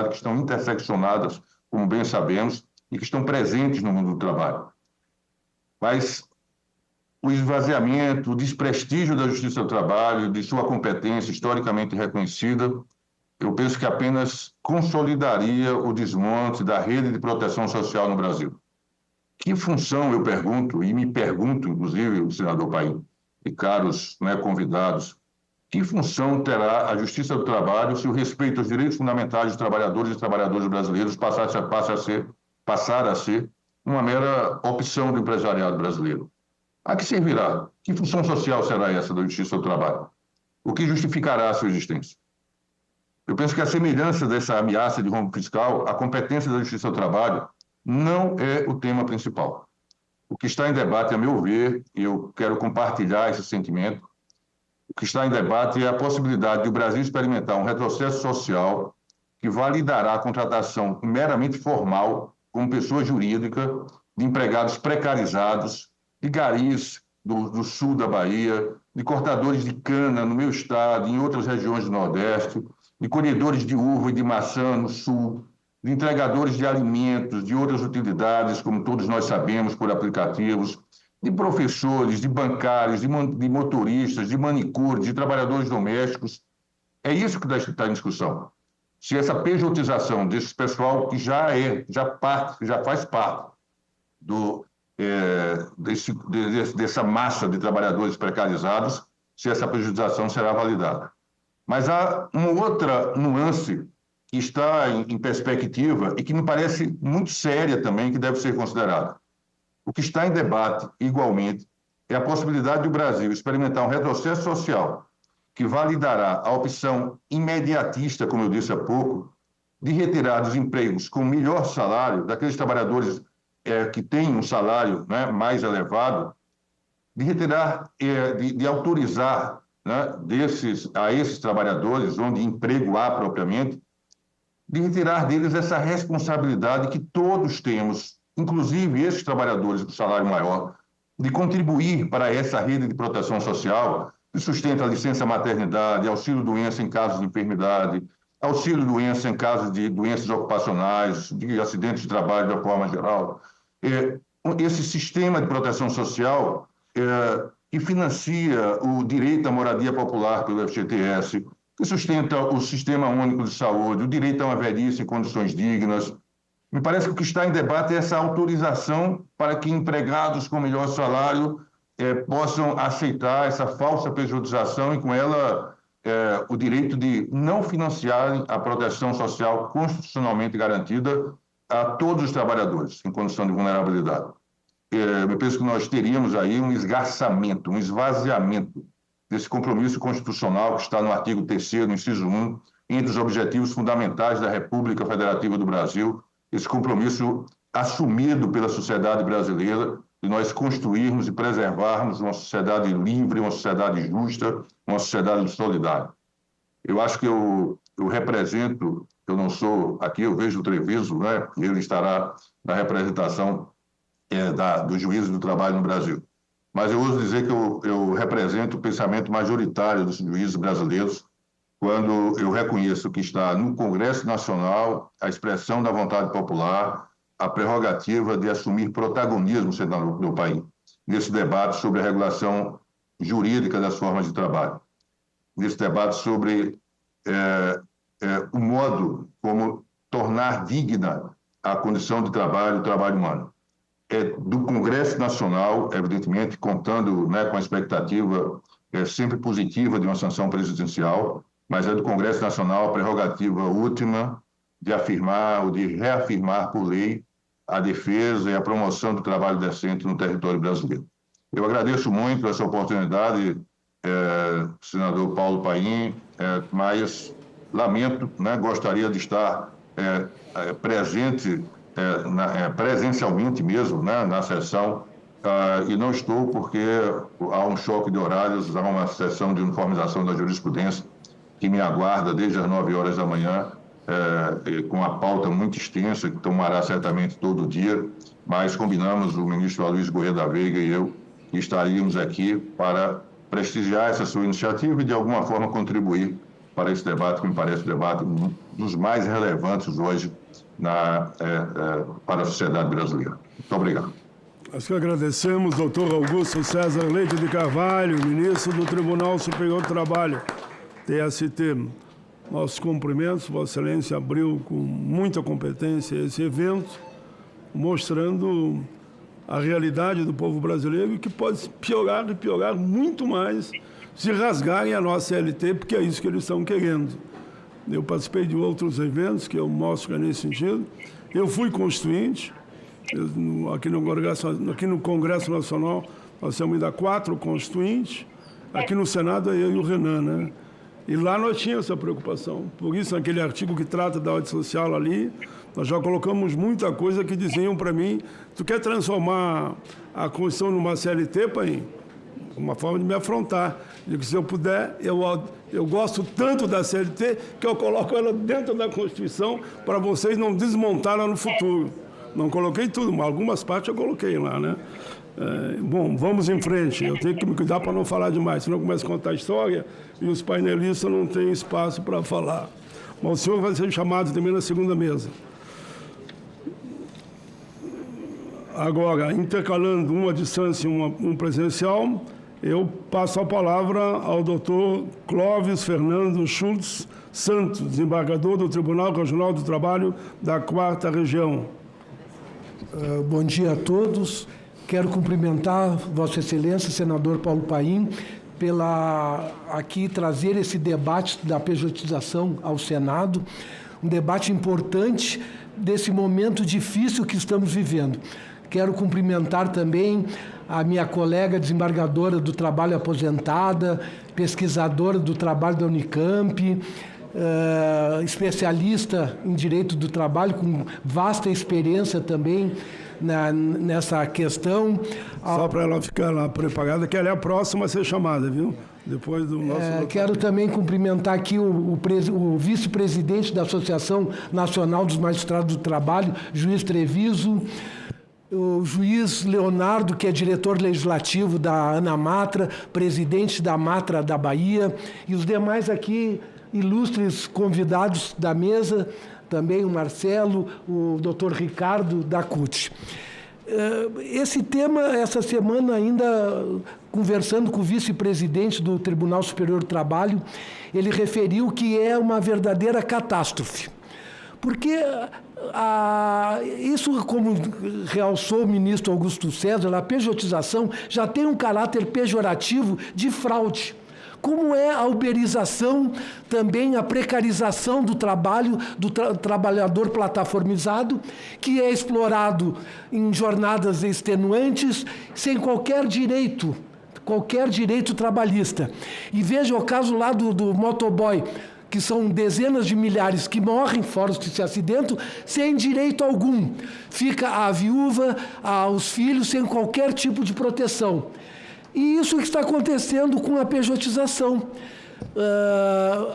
que estão interseccionadas, como bem sabemos, e que estão presentes no mundo do trabalho. Mas o esvaziamento, o desprestígio da Justiça do Trabalho, de sua competência historicamente reconhecida, eu penso que apenas consolidaria o desmonte da rede de proteção social no Brasil. Que função, eu pergunto, e me pergunto, inclusive, o senador Paim e caros convidados, que função terá a Justiça do Trabalho se o respeito aos direitos fundamentais dos trabalhadores e trabalhadoras brasileiros passar a ser uma mera opção do empresariado brasileiro? A que servirá? Que função social será essa da Justiça do Trabalho? O que justificará a sua existência? Eu penso que a semelhança dessa ameaça de rombo fiscal, a competência da Justiça do Trabalho não é o tema principal. O que está em debate, a meu ver, e eu quero compartilhar esse sentimento, o que está em debate é a possibilidade de o Brasil experimentar um retrocesso social que validará a contratação meramente formal, como pessoa jurídica, de empregados precarizados, de garis do sul da Bahia, de cortadores de cana no meu estado, em outras regiões do Nordeste, de colhedores de uva e de maçã no sul, de entregadores de alimentos, de outras utilidades, como todos nós sabemos, por aplicativos, de professores, de bancários, de motoristas, de manicures, de trabalhadores domésticos. É isso que está em discussão. Se essa pejotização desse pessoal que já faz parte dessa massa de trabalhadores precarizados, se essa pejotização será validada. Mas há uma outra nuance que está em perspectiva e que me parece muito séria também, que deve ser considerada. O que está em debate, igualmente, é a possibilidade do Brasil experimentar um retrocesso social que validará a opção imediatista, como eu disse há pouco, de retirar dos empregos com melhor salário, daqueles trabalhadores que têm um salário mais elevado, de retirar, de autorizar a esses trabalhadores, onde emprego há propriamente, de retirar deles essa responsabilidade que todos temos, inclusive esses trabalhadores com salário maior, de contribuir para essa rede de proteção social que sustenta a licença maternidade, auxílio-doença em casos de enfermidade, auxílio-doença em casos de doenças ocupacionais, de acidentes de trabalho de forma geral. Esse sistema de proteção social que financia o direito à moradia popular pelo FGTS, que sustenta o Sistema Único de Saúde, o direito a uma velhice em condições dignas. Me parece que o que está em debate é essa autorização para que empregados com melhor salário possam aceitar essa falsa pejotização e, com ela, o direito de não financiarem a proteção social constitucionalmente garantida a todos os trabalhadores em condição de vulnerabilidade. Eu penso que nós teríamos aí um esgarçamento, um esvaziamento desse compromisso constitucional que está no artigo 3º, no inciso 1, entre os objetivos fundamentais da República Federativa do Brasil, esse compromisso assumido pela sociedade brasileira de nós construirmos e preservarmos uma sociedade livre, uma sociedade justa, uma sociedade solidária. Eu acho que eu represento, eu não sou, aqui eu vejo o Treviso, né? Ele estará na representação do juízo do trabalho no Brasil. Mas eu ouso dizer que eu represento o pensamento majoritário dos juízes brasileiros quando eu reconheço que está no Congresso Nacional a expressão da vontade popular, a prerrogativa de assumir protagonismo no país, nesse debate sobre a regulação jurídica das formas de trabalho, nesse debate sobre o modo como tornar digna a condição de trabalho, o trabalho humano. Do Congresso Nacional, evidentemente, contando, né, com a expectativa sempre positiva de uma sanção presidencial, mas é do Congresso Nacional a prerrogativa última de afirmar ou de reafirmar por lei a defesa e a promoção do trabalho decente no território brasileiro. Eu agradeço muito essa oportunidade, senador Paulo Paim, mas lamento, né, gostaria de estar presente presencialmente mesmo, né, na sessão, e não estou porque há um choque de horários, há uma sessão de uniformização da jurisprudência que me aguarda desde as 9 horas da manhã, com a pauta muito extensa, que tomará certamente todo o dia, mas combinamos, o ministro Aloysio Corrêa da Veiga e eu, que estaríamos aqui para prestigiar essa sua iniciativa e, de alguma forma, contribuir para esse debate, que me parece o debate dos mais relevantes hoje para a sociedade brasileira. Muito obrigado. Nós que agradecemos, doutor Augusto César Leite de Carvalho, ministro do Tribunal Superior do Trabalho, TST. Nossos cumprimentos, Vossa Excelência abriu com muita competência esse evento, mostrando a realidade do povo brasileiro e que pode piorar e piorar muito mais se rasgarem a nossa CLT, porque é isso que eles estão querendo. Eu participei de outros eventos que eu mostro que é nesse sentido. Eu fui constituinte, aqui no Congresso Nacional nós temos ainda 4 constituintes, aqui no Senado é eu e o Renan, né? E lá nós tínhamos essa preocupação. Por isso, naquele artigo que trata da ordem social ali, nós já colocamos muita coisa que diziam para mim: tu quer transformar a Constituição numa CLT, pai? Uma forma de me afrontar. Digo, se eu puder, eu gosto tanto da CLT que eu coloco ela dentro da Constituição para vocês não desmontarem no futuro. Não coloquei tudo, mas algumas partes eu coloquei lá, né? Bom, vamos em frente. Eu tenho que me cuidar para não falar demais, senão eu começo a contar a história e os painelistas não têm espaço para falar. Mas o senhor vai ser chamado também na segunda mesa. Agora, intercalando uma distância e um presencial, eu passo a palavra ao doutor Clóvis Fernando Schultz Santos, desembargador do Tribunal Regional do Trabalho da 4ª Região. Bom dia a todos. Quero cumprimentar Vossa Excelência, senador Paulo Paim, pela aqui trazer esse debate da pejotização ao Senado, um debate importante desse momento difícil que estamos vivendo. Quero cumprimentar também a minha colega desembargadora do trabalho aposentada, pesquisadora do trabalho da Unicamp, especialista em direito do trabalho, com vasta experiência também nessa questão. Só para ela ficar lá preparada, que ela é a próxima a ser chamada, viu? Depois do nosso... Quero também cumprimentar aqui o vice-presidente da Associação Nacional dos Magistrados do Trabalho, juiz Treviso, o juiz Leonardo, que é diretor legislativo da ANAMATRA, presidente da Matra da Bahia, e os demais aqui ilustres convidados da mesa, também o Marcelo, o doutor Ricardo da CUT. Esse tema, essa semana, ainda conversando com o vice-presidente do Tribunal Superior do Trabalho, ele referiu que é uma verdadeira catástrofe. Porque isso, como realçou o ministro Augusto César, a pejotização já tem um caráter pejorativo de fraude. como é a uberização, também a precarização do trabalho, do trabalhador plataformizado, que é explorado em jornadas extenuantes, sem qualquer direito trabalhista. E veja o caso lá do motoboy, que são dezenas de milhares que morrem, fora os que se acidentam, sem direito algum. Fica a viúva, os filhos, sem qualquer tipo de proteção. E isso que está acontecendo com a pejotização.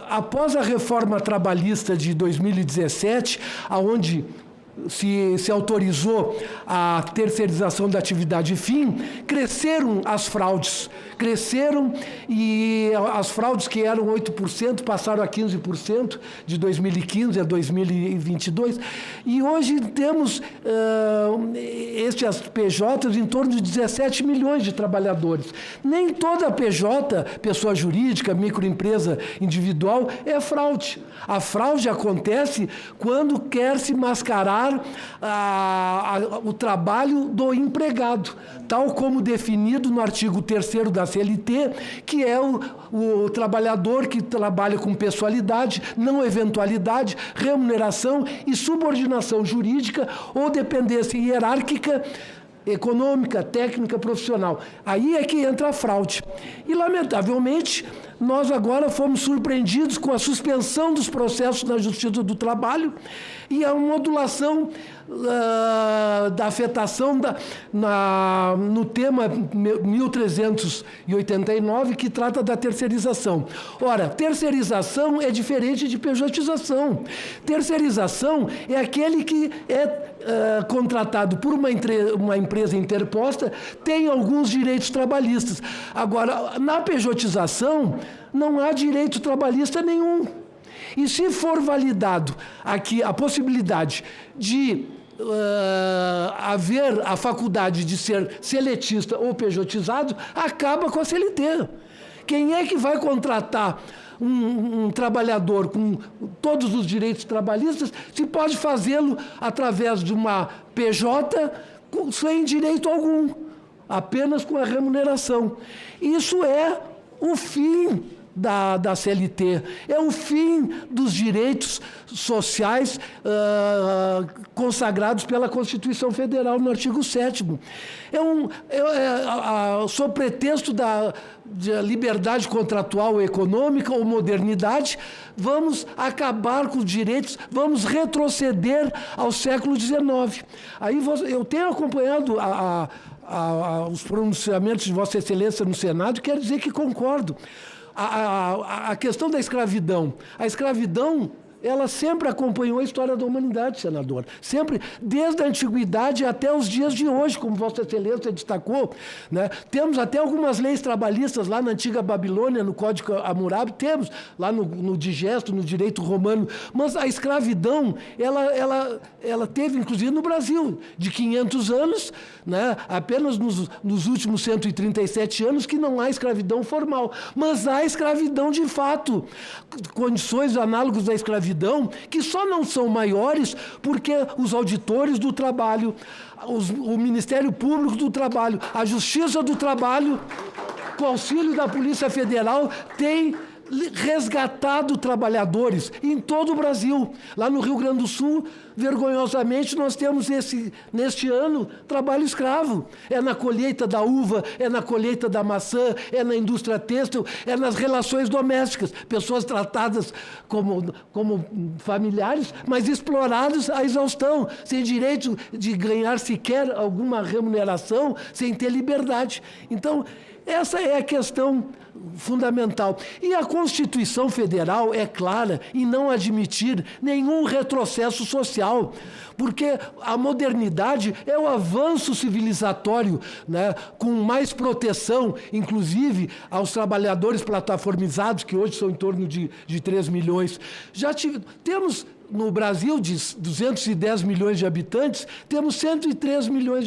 Após a reforma trabalhista de 2017, onde se autorizou a terceirização da atividade fim, cresceram as fraudes. E as fraudes que eram 8% passaram a 15% de 2015 a 2022. E hoje temos estes PJs em torno de 17 milhões de trabalhadores. Nem toda PJ, pessoa jurídica, microempresa individual, é fraude. A fraude acontece quando quer se mascarar o trabalho do empregado, tal como definido no artigo 3º da CLT, que é o trabalhador que trabalha com pessoalidade, não eventualidade, remuneração e subordinação jurídica ou dependência hierárquica, econômica, técnica, profissional. Aí é que entra a fraude. E, lamentavelmente, nós agora fomos surpreendidos com a suspensão dos processos na Justiça do Trabalho e a modulação da afetação no tema 1389, que trata da terceirização. Ora, terceirização é diferente de pejotização. Terceirização é aquele que é contratado por uma empresa interposta, tem alguns direitos trabalhistas. Agora, na pejotização, não há direito trabalhista nenhum. E se for validado aqui a possibilidade de haver a faculdade de ser seletista ou pejotizado, acaba com a CLT. Quem é que vai contratar um trabalhador com todos os direitos trabalhistas se pode fazê-lo através de uma PJ sem direito algum, apenas com a remuneração? Isso é o fim da CLT, é o fim dos direitos sociais consagrados pela Constituição Federal no artigo 7º. Sob pretexto da liberdade contratual econômica ou modernidade, vamos acabar com os direitos, vamos retroceder ao século XIX. Aí eu tenho acompanhado os pronunciamentos de Vossa Excelência no Senado e quero dizer que concordo. A questão da escravidão. A escravidão, ela sempre acompanhou a história da humanidade, senador. Sempre, desde a antiguidade até os dias de hoje, como Vossa Excelência destacou, né? Temos até algumas leis trabalhistas lá na antiga Babilônia, no Código Hammurabi, temos lá no digesto, no direito romano, mas a escravidão, ela teve, inclusive, no Brasil, de 500 anos, né? Apenas nos últimos 137 anos que não há escravidão formal, mas há escravidão de fato, condições análogas à escravidão que só não são maiores porque os auditores do trabalho, o Ministério Público do Trabalho, a Justiça do Trabalho, com auxílio da Polícia Federal, tem resgatado trabalhadores em todo o Brasil. Lá no Rio Grande do Sul, vergonhosamente, nós temos neste ano trabalho escravo. É na colheita da uva, é na colheita da maçã, é na indústria têxtil, é nas relações domésticas. Pessoas tratadas como familiares, mas exploradas à exaustão, sem direito de ganhar sequer alguma remuneração, sem ter liberdade. Então, essa é a questão fundamental. E a Constituição Federal é clara em não admitir nenhum retrocesso social, porque a modernidade é o avanço civilizatório, né, com mais proteção, inclusive aos trabalhadores plataformizados, que hoje são em torno de 3 milhões. Temos no Brasil, de 210 milhões de habitantes, temos 103 milhões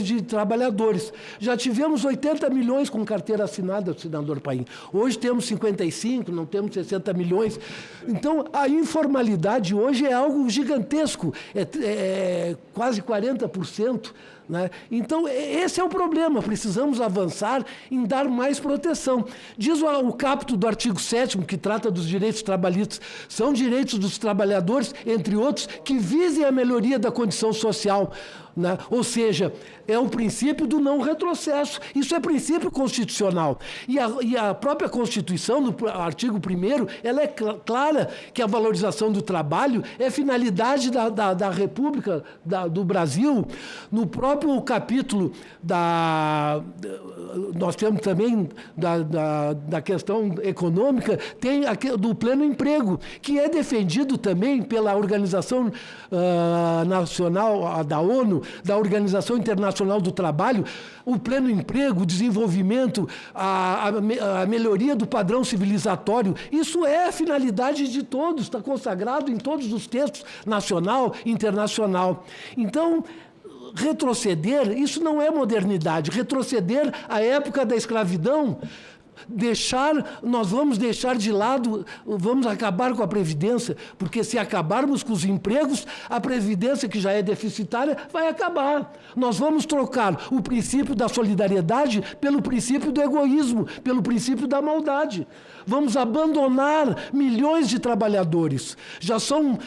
de trabalhadores. Já tivemos 80 milhões com carteira assinada, senador Paim. Hoje temos 55, não temos 60 milhões. Então, a informalidade hoje é algo gigantesco. É quase 40% né? Então, esse é o problema. Precisamos avançar em dar mais proteção. Diz o caput do artigo 7º, que trata dos direitos trabalhistas, são direitos dos trabalhadores, entre outros, que visem a melhoria da condição social, né? Ou seja, é o princípio do não retrocesso. Isso é princípio constitucional. E a própria Constituição, no artigo 1º, ela é clara que a valorização do trabalho é finalidade da República do Brasil. No próprio capítulo nós temos também da questão econômica, tem do pleno emprego, que é defendido também pela Organização Nacional da ONU, da Organização Internacional do Trabalho. O pleno emprego, o desenvolvimento, a melhoria do padrão civilizatório, isso é a finalidade de todos, está consagrado em todos os textos nacional e internacional. Então, retroceder, isso não é modernidade. Retroceder à época da escravidão, nós vamos deixar de lado, vamos acabar com a Previdência, porque se acabarmos com os empregos, a Previdência, que já é deficitária, vai acabar. Nós vamos trocar o princípio da solidariedade pelo princípio do egoísmo, pelo princípio da maldade. Vamos abandonar milhões de trabalhadores. Já são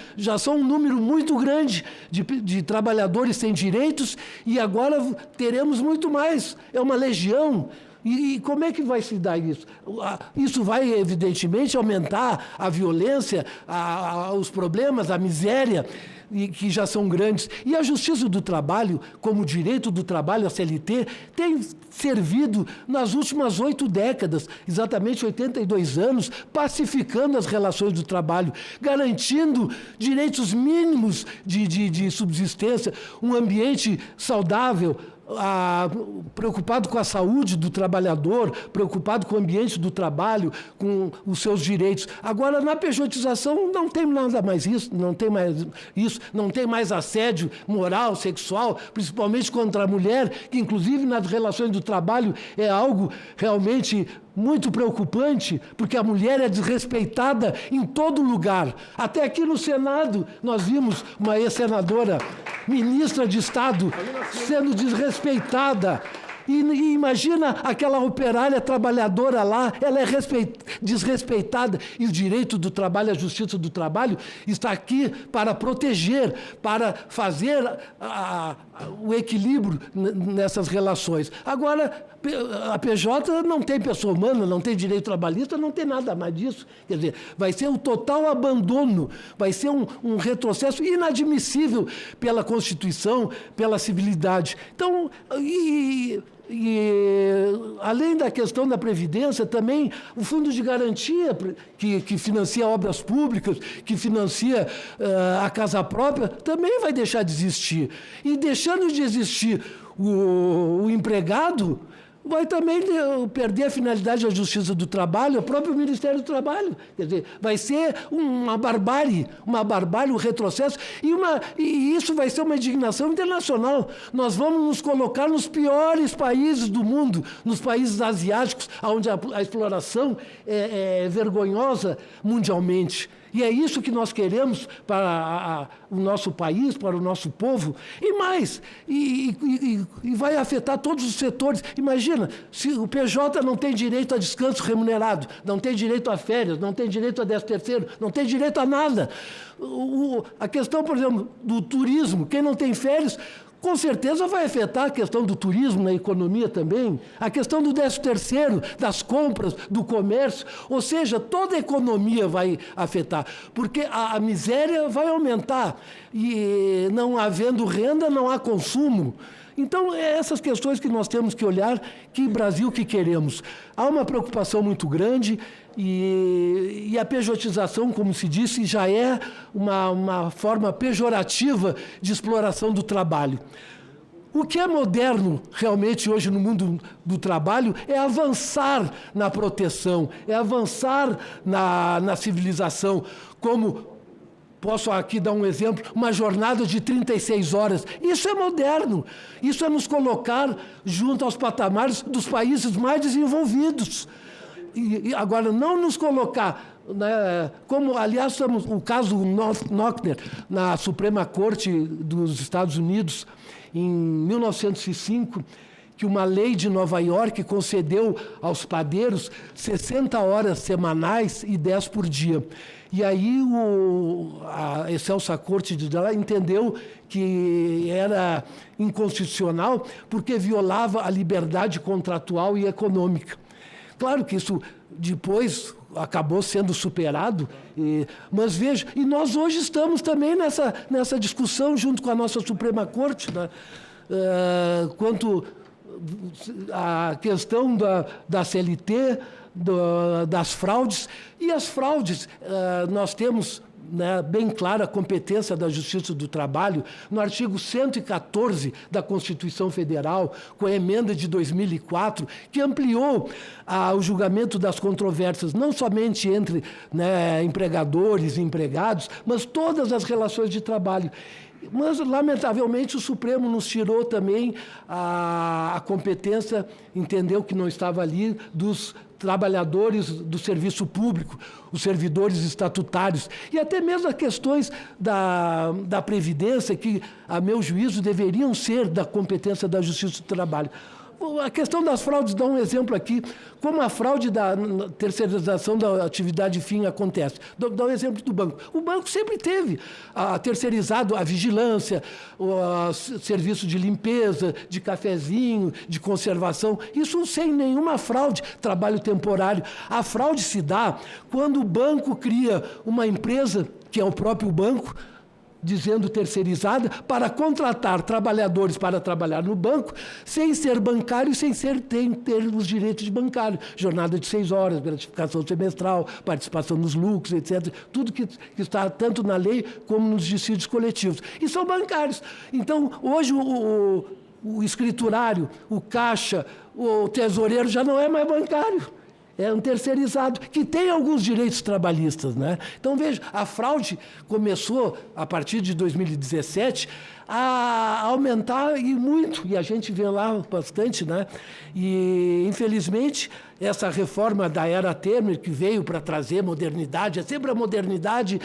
um número muito grande de trabalhadores sem direitos e agora teremos muito mais. É uma legião. E como é que vai se dar isso? Isso vai, evidentemente, aumentar a violência, os problemas, a miséria, que já são grandes. E a Justiça do Trabalho, como direito do trabalho, a CLT, tem servido nas últimas 8 décadas, exatamente 82 anos, pacificando as relações do trabalho, garantindo direitos mínimos de subsistência, um ambiente saudável, preocupado com a saúde do trabalhador, preocupado com o ambiente do trabalho, com os seus direitos. Agora, na pejotização, não tem nada mais isso, não tem mais assédio moral, sexual, principalmente contra a mulher, que inclusive nas relações do trabalho é algo realmente muito preocupante, porque a mulher é desrespeitada em todo lugar. Até aqui no Senado, nós vimos uma ex-senadora, ministra de Estado, sendo desrespeitada. E imagina aquela operária trabalhadora lá, ela é desrespeitada. E o direito do trabalho, a Justiça do Trabalho, está aqui para proteger, para fazer o equilíbrio nessas relações. Agora, a PJ não tem pessoa humana, não tem direito trabalhista, não tem nada mais disso. Quer dizer, vai ser um total abandono, vai ser um retrocesso inadmissível pela Constituição, pela civilidade. Então, além da questão da Previdência, também o Fundo de Garantia, que financia obras públicas, que financia a casa própria, também vai deixar de existir. E deixando de existir o empregado, vai também perder a finalidade da Justiça do Trabalho, o próprio Ministério do Trabalho. Quer dizer, vai ser uma barbárie, um retrocesso, e isso vai ser uma indignação internacional. Nós vamos nos colocar nos piores países do mundo, nos países asiáticos, onde a exploração é vergonhosa mundialmente. E é isso que nós queremos para o nosso país, para o nosso povo. E mais, e vai afetar todos os setores. Imagina, se o PJ não tem direito a descanso remunerado, não tem direito a férias, não tem direito a 13º, não tem direito a nada. A questão, por exemplo, do turismo, quem não tem férias, com certeza vai afetar a questão do turismo na economia também, a questão do 13º, das compras, do comércio, ou seja, toda a economia vai afetar, porque a miséria vai aumentar e não havendo renda, não há consumo. Então, é essas questões que nós temos que olhar, que Brasil que queremos. Há uma preocupação muito grande e a pejotização, como se disse, já é uma forma pejorativa de exploração do trabalho. O que é moderno realmente hoje no mundo do trabalho é avançar na proteção, é avançar na civilização, como... Posso aqui dar um exemplo, uma jornada de 36 horas. Isso é moderno. Isso é nos colocar junto aos patamares dos países mais desenvolvidos. E agora, não nos colocar, né, como, aliás, o caso Nockner, na Suprema Corte dos Estados Unidos, em 1905, que uma lei de Nova York concedeu aos padeiros 60 horas semanais e 10 por dia. E aí a excelsa corte de lá entendeu que era inconstitucional porque violava a liberdade contratual e econômica. Claro que isso depois acabou sendo superado, mas veja, e nós hoje estamos também nessa discussão junto com a nossa Suprema Corte, né? Quanto à questão da CLT, das fraudes. E as fraudes, nós temos, né, bem clara a competência da Justiça do Trabalho no artigo 114 da Constituição Federal, com a emenda de 2004, que ampliou o julgamento das controvérsias, não somente entre, né, empregadores e empregados, mas todas as relações de trabalho. Mas, lamentavelmente, o Supremo nos tirou também a competência, entendeu que não estava ali, dos trabalhadores do serviço público, os servidores estatutários, e até mesmo as questões da Previdência, que, a meu juízo, deveriam ser da competência da Justiça do Trabalho. A questão das fraudes, dá um exemplo aqui, como a fraude da terceirização da atividade fim acontece. Dá um exemplo do banco. O banco sempre teve terceirizado a vigilância, o serviço de limpeza, de cafezinho, de conservação, isso sem nenhuma fraude, trabalho temporário. A fraude se dá quando o banco cria uma empresa, que é o próprio banco, dizendo terceirizada, para contratar trabalhadores para trabalhar no banco, sem ser bancário, sem ter os direitos de bancário. Jornada de 6 horas, gratificação semestral, participação nos lucros, etc. Tudo que está tanto na lei como nos dissídios coletivos. E são bancários. Então, hoje, o escriturário, o caixa, o tesoureiro já não é mais bancário. É um terceirizado, que tem alguns direitos trabalhistas, né? Então, veja, a fraude começou, a partir de 2017, a aumentar e muito, e a gente vê lá bastante, né? E, infelizmente, essa reforma da era Temer, que veio para trazer modernidade, é sempre a modernidade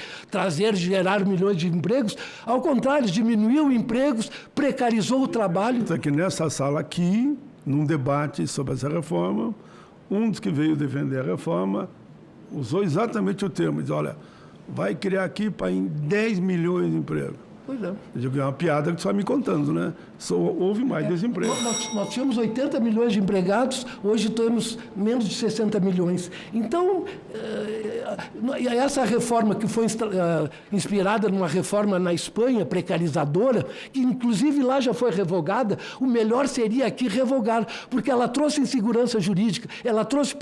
gerar milhões de empregos, ao contrário, diminuiu empregos, precarizou o trabalho. Aqui nessa sala aqui, num debate sobre essa reforma, um dos que veio defender a reforma usou exatamente o termo, diz, olha, vai criar aqui para 10 milhões de empregos. Pois é. Eu digo, é uma piada que só me contando, né? Houve mais desemprego. Nós tínhamos 80 milhões de empregados, hoje temos menos de 60 milhões. Então, essa reforma que foi inspirada numa reforma na Espanha, precarizadora, que inclusive lá já foi revogada, o melhor seria aqui revogar, porque ela trouxe insegurança jurídica, ela trouxe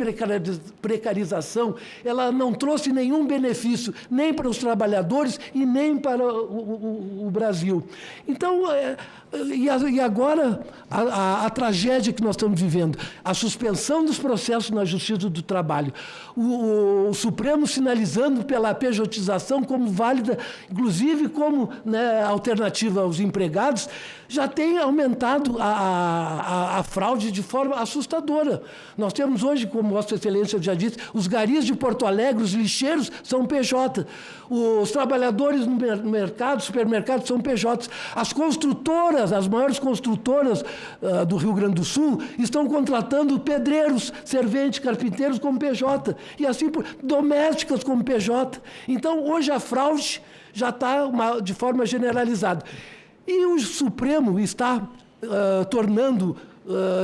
precarização, ela não trouxe nenhum benefício, nem para os trabalhadores e nem para o Brasil. Então, e agora a tragédia que nós estamos vivendo, a suspensão dos processos na Justiça do Trabalho, o Supremo sinalizando pela pejotização como válida, inclusive como, né, alternativa aos empregados, já tem aumentado a fraude de forma assustadora. Nós temos hoje, como Vossa Excelência já disse, os garis de Porto Alegre, os lixeiros são PJ, os trabalhadores no mercado, supermercados são PJ, as construtoras, as maiores construtoras do Rio Grande do Sul estão contratando pedreiros, serventes, carpinteiros como PJ, e assim domésticas como PJ. Então, hoje a fraude já está de forma generalizada. E o Supremo está tornando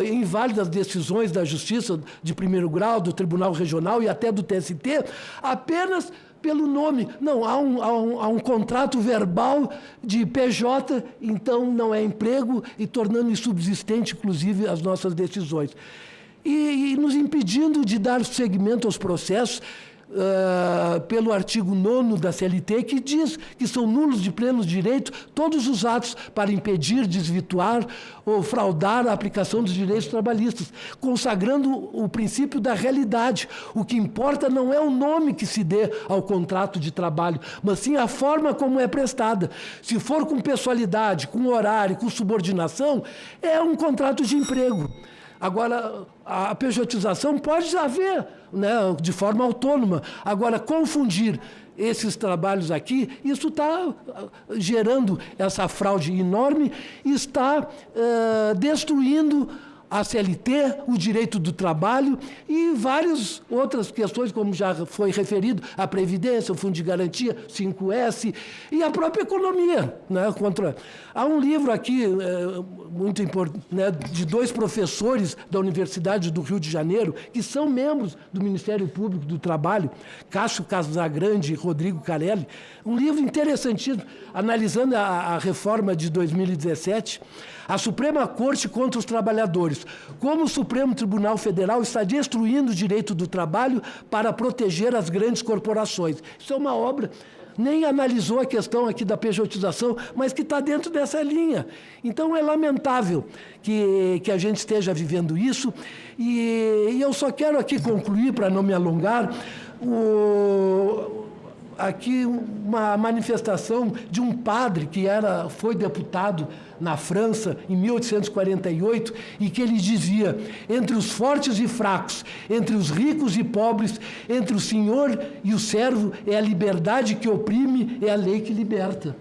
inválidas decisões da Justiça de primeiro grau, do Tribunal Regional e até do TST, apenas pelo nome. Não, há um contrato verbal de PJ, então não é emprego, e tornando insubsistente, inclusive, as nossas decisões. E nos impedindo de dar seguimento aos processos, pelo artigo 9º da CLT, que diz que são nulos de pleno direito todos os atos para impedir, desvirtuar ou fraudar a aplicação dos direitos trabalhistas, consagrando o princípio da realidade. O que importa não é o nome que se dê ao contrato de trabalho, mas sim a forma como é prestada. Se for com pessoalidade, com horário, com subordinação, é um contrato de emprego. Agora, a pejotização pode haver, né, de forma autônoma. Agora, confundir esses trabalhos aqui, isso está gerando essa fraude enorme e está destruindo a CLT, o direito do trabalho e várias outras questões, como já foi referido, a Previdência, o Fundo de Garantia, 5S, e a própria economia. Né, Há um livro aqui, muito importante, né, de 2 professores da Universidade do Rio de Janeiro, que são membros do Ministério Público do Trabalho, Cássio Casagrande e Rodrigo Carelli, um livro interessantíssimo, analisando a reforma de 2017, a Suprema Corte contra os Trabalhadores, como o Supremo Tribunal Federal está destruindo o direito do trabalho para proteger as grandes corporações. Isso é uma obra, nem analisou a questão aqui da pejotização, mas que está dentro dessa linha. Então é lamentável que a gente esteja vivendo isso, e eu só quero aqui concluir, para não me alongar, aqui uma manifestação de um padre que foi deputado na França em 1848 e que ele dizia: entre os fortes e fracos, entre os ricos e pobres, entre o senhor e o servo, é a liberdade que oprime, é a lei que liberta.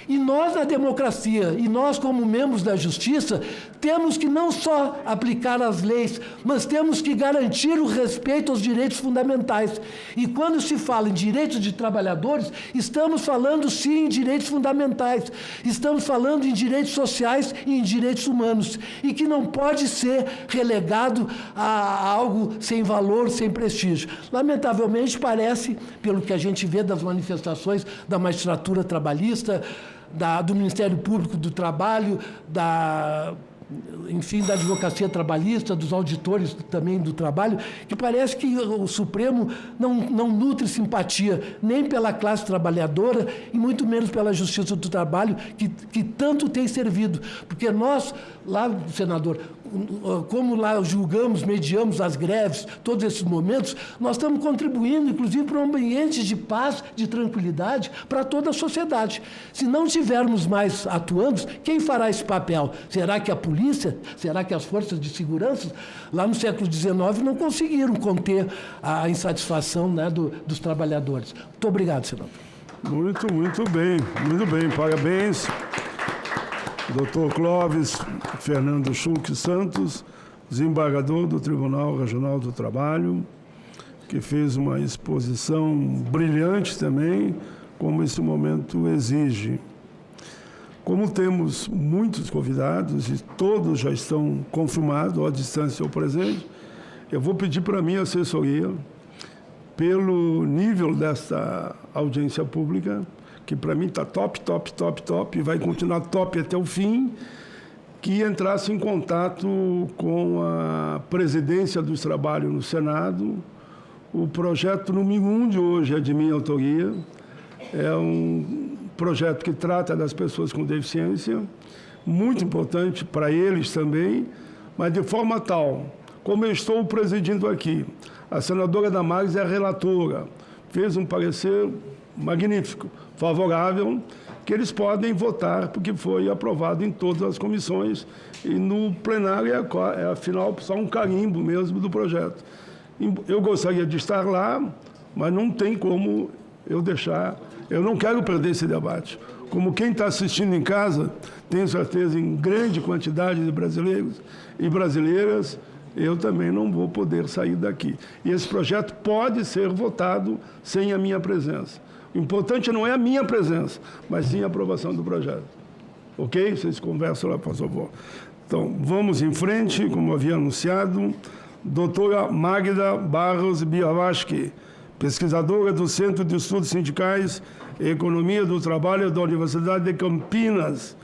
E nós, na democracia, e nós, como membros da justiça, temos que não só aplicar as leis, mas temos que garantir o respeito aos direitos fundamentais. E quando se fala em direitos de trabalhadores, estamos falando, sim, em direitos fundamentais. Estamos falando em direitos sociais e em direitos humanos. E que não pode ser relegado a algo sem valor, sem prestígio. Lamentavelmente, parece, pelo que a gente vê das manifestações da magistratura trabalhista, do Ministério Público do Trabalho, enfim, da advocacia trabalhista, dos auditores também do trabalho, que parece que o Supremo não nutre simpatia nem pela classe trabalhadora e muito menos pela Justiça do Trabalho, que tanto tem servido. Porque nós, lá, senador, como lá julgamos, mediamos as greves, todos esses momentos, nós estamos contribuindo, inclusive, para um ambiente de paz, de tranquilidade para toda a sociedade. Se não tivermos mais atuando, quem fará esse papel? Será que a polícia? Será que as forças de segurança, lá no século XIX, não conseguiram conter a insatisfação, né, dos trabalhadores? Muito obrigado, senador. Muito bem. Parabéns. Dr. Clóvis Fernando Schultz Santos, desembargador do Tribunal Regional do Trabalho, que fez uma exposição brilhante também, como esse momento exige. Como temos muitos convidados e todos já estão confirmados, à distância ou presente, eu vou pedir para a minha assessoria, pelo nível desta audiência pública, que para mim está top, e vai continuar top até o fim, que entrasse em contato com a presidência dos trabalhos no Senado. O projeto número 1 de hoje é de minha autoria. É um projeto que trata das pessoas com deficiência, muito importante para eles também, mas de forma tal, como eu estou presidindo aqui, a senadora Damares é a relatora, fez um parecer magnífico, favorável, que eles podem votar, porque foi aprovado em todas as comissões, e no plenário afinal, só um carimbo mesmo do projeto. Eu gostaria de estar lá, mas não tem como eu deixar, eu não quero perder esse debate. Como quem está assistindo em casa, tenho certeza, em grande quantidade de brasileiros e brasileiras, eu também não vou poder sair daqui. E esse projeto pode ser votado sem a minha presença. O importante não é a minha presença, mas sim a aprovação do projeto. Ok? Vocês conversam lá, por favor. Então, vamos em frente, como havia anunciado. Doutora Magda Barros Biavaski, pesquisadora do Centro de Estudos Sindicais e Economia do Trabalho da Universidade de Campinas.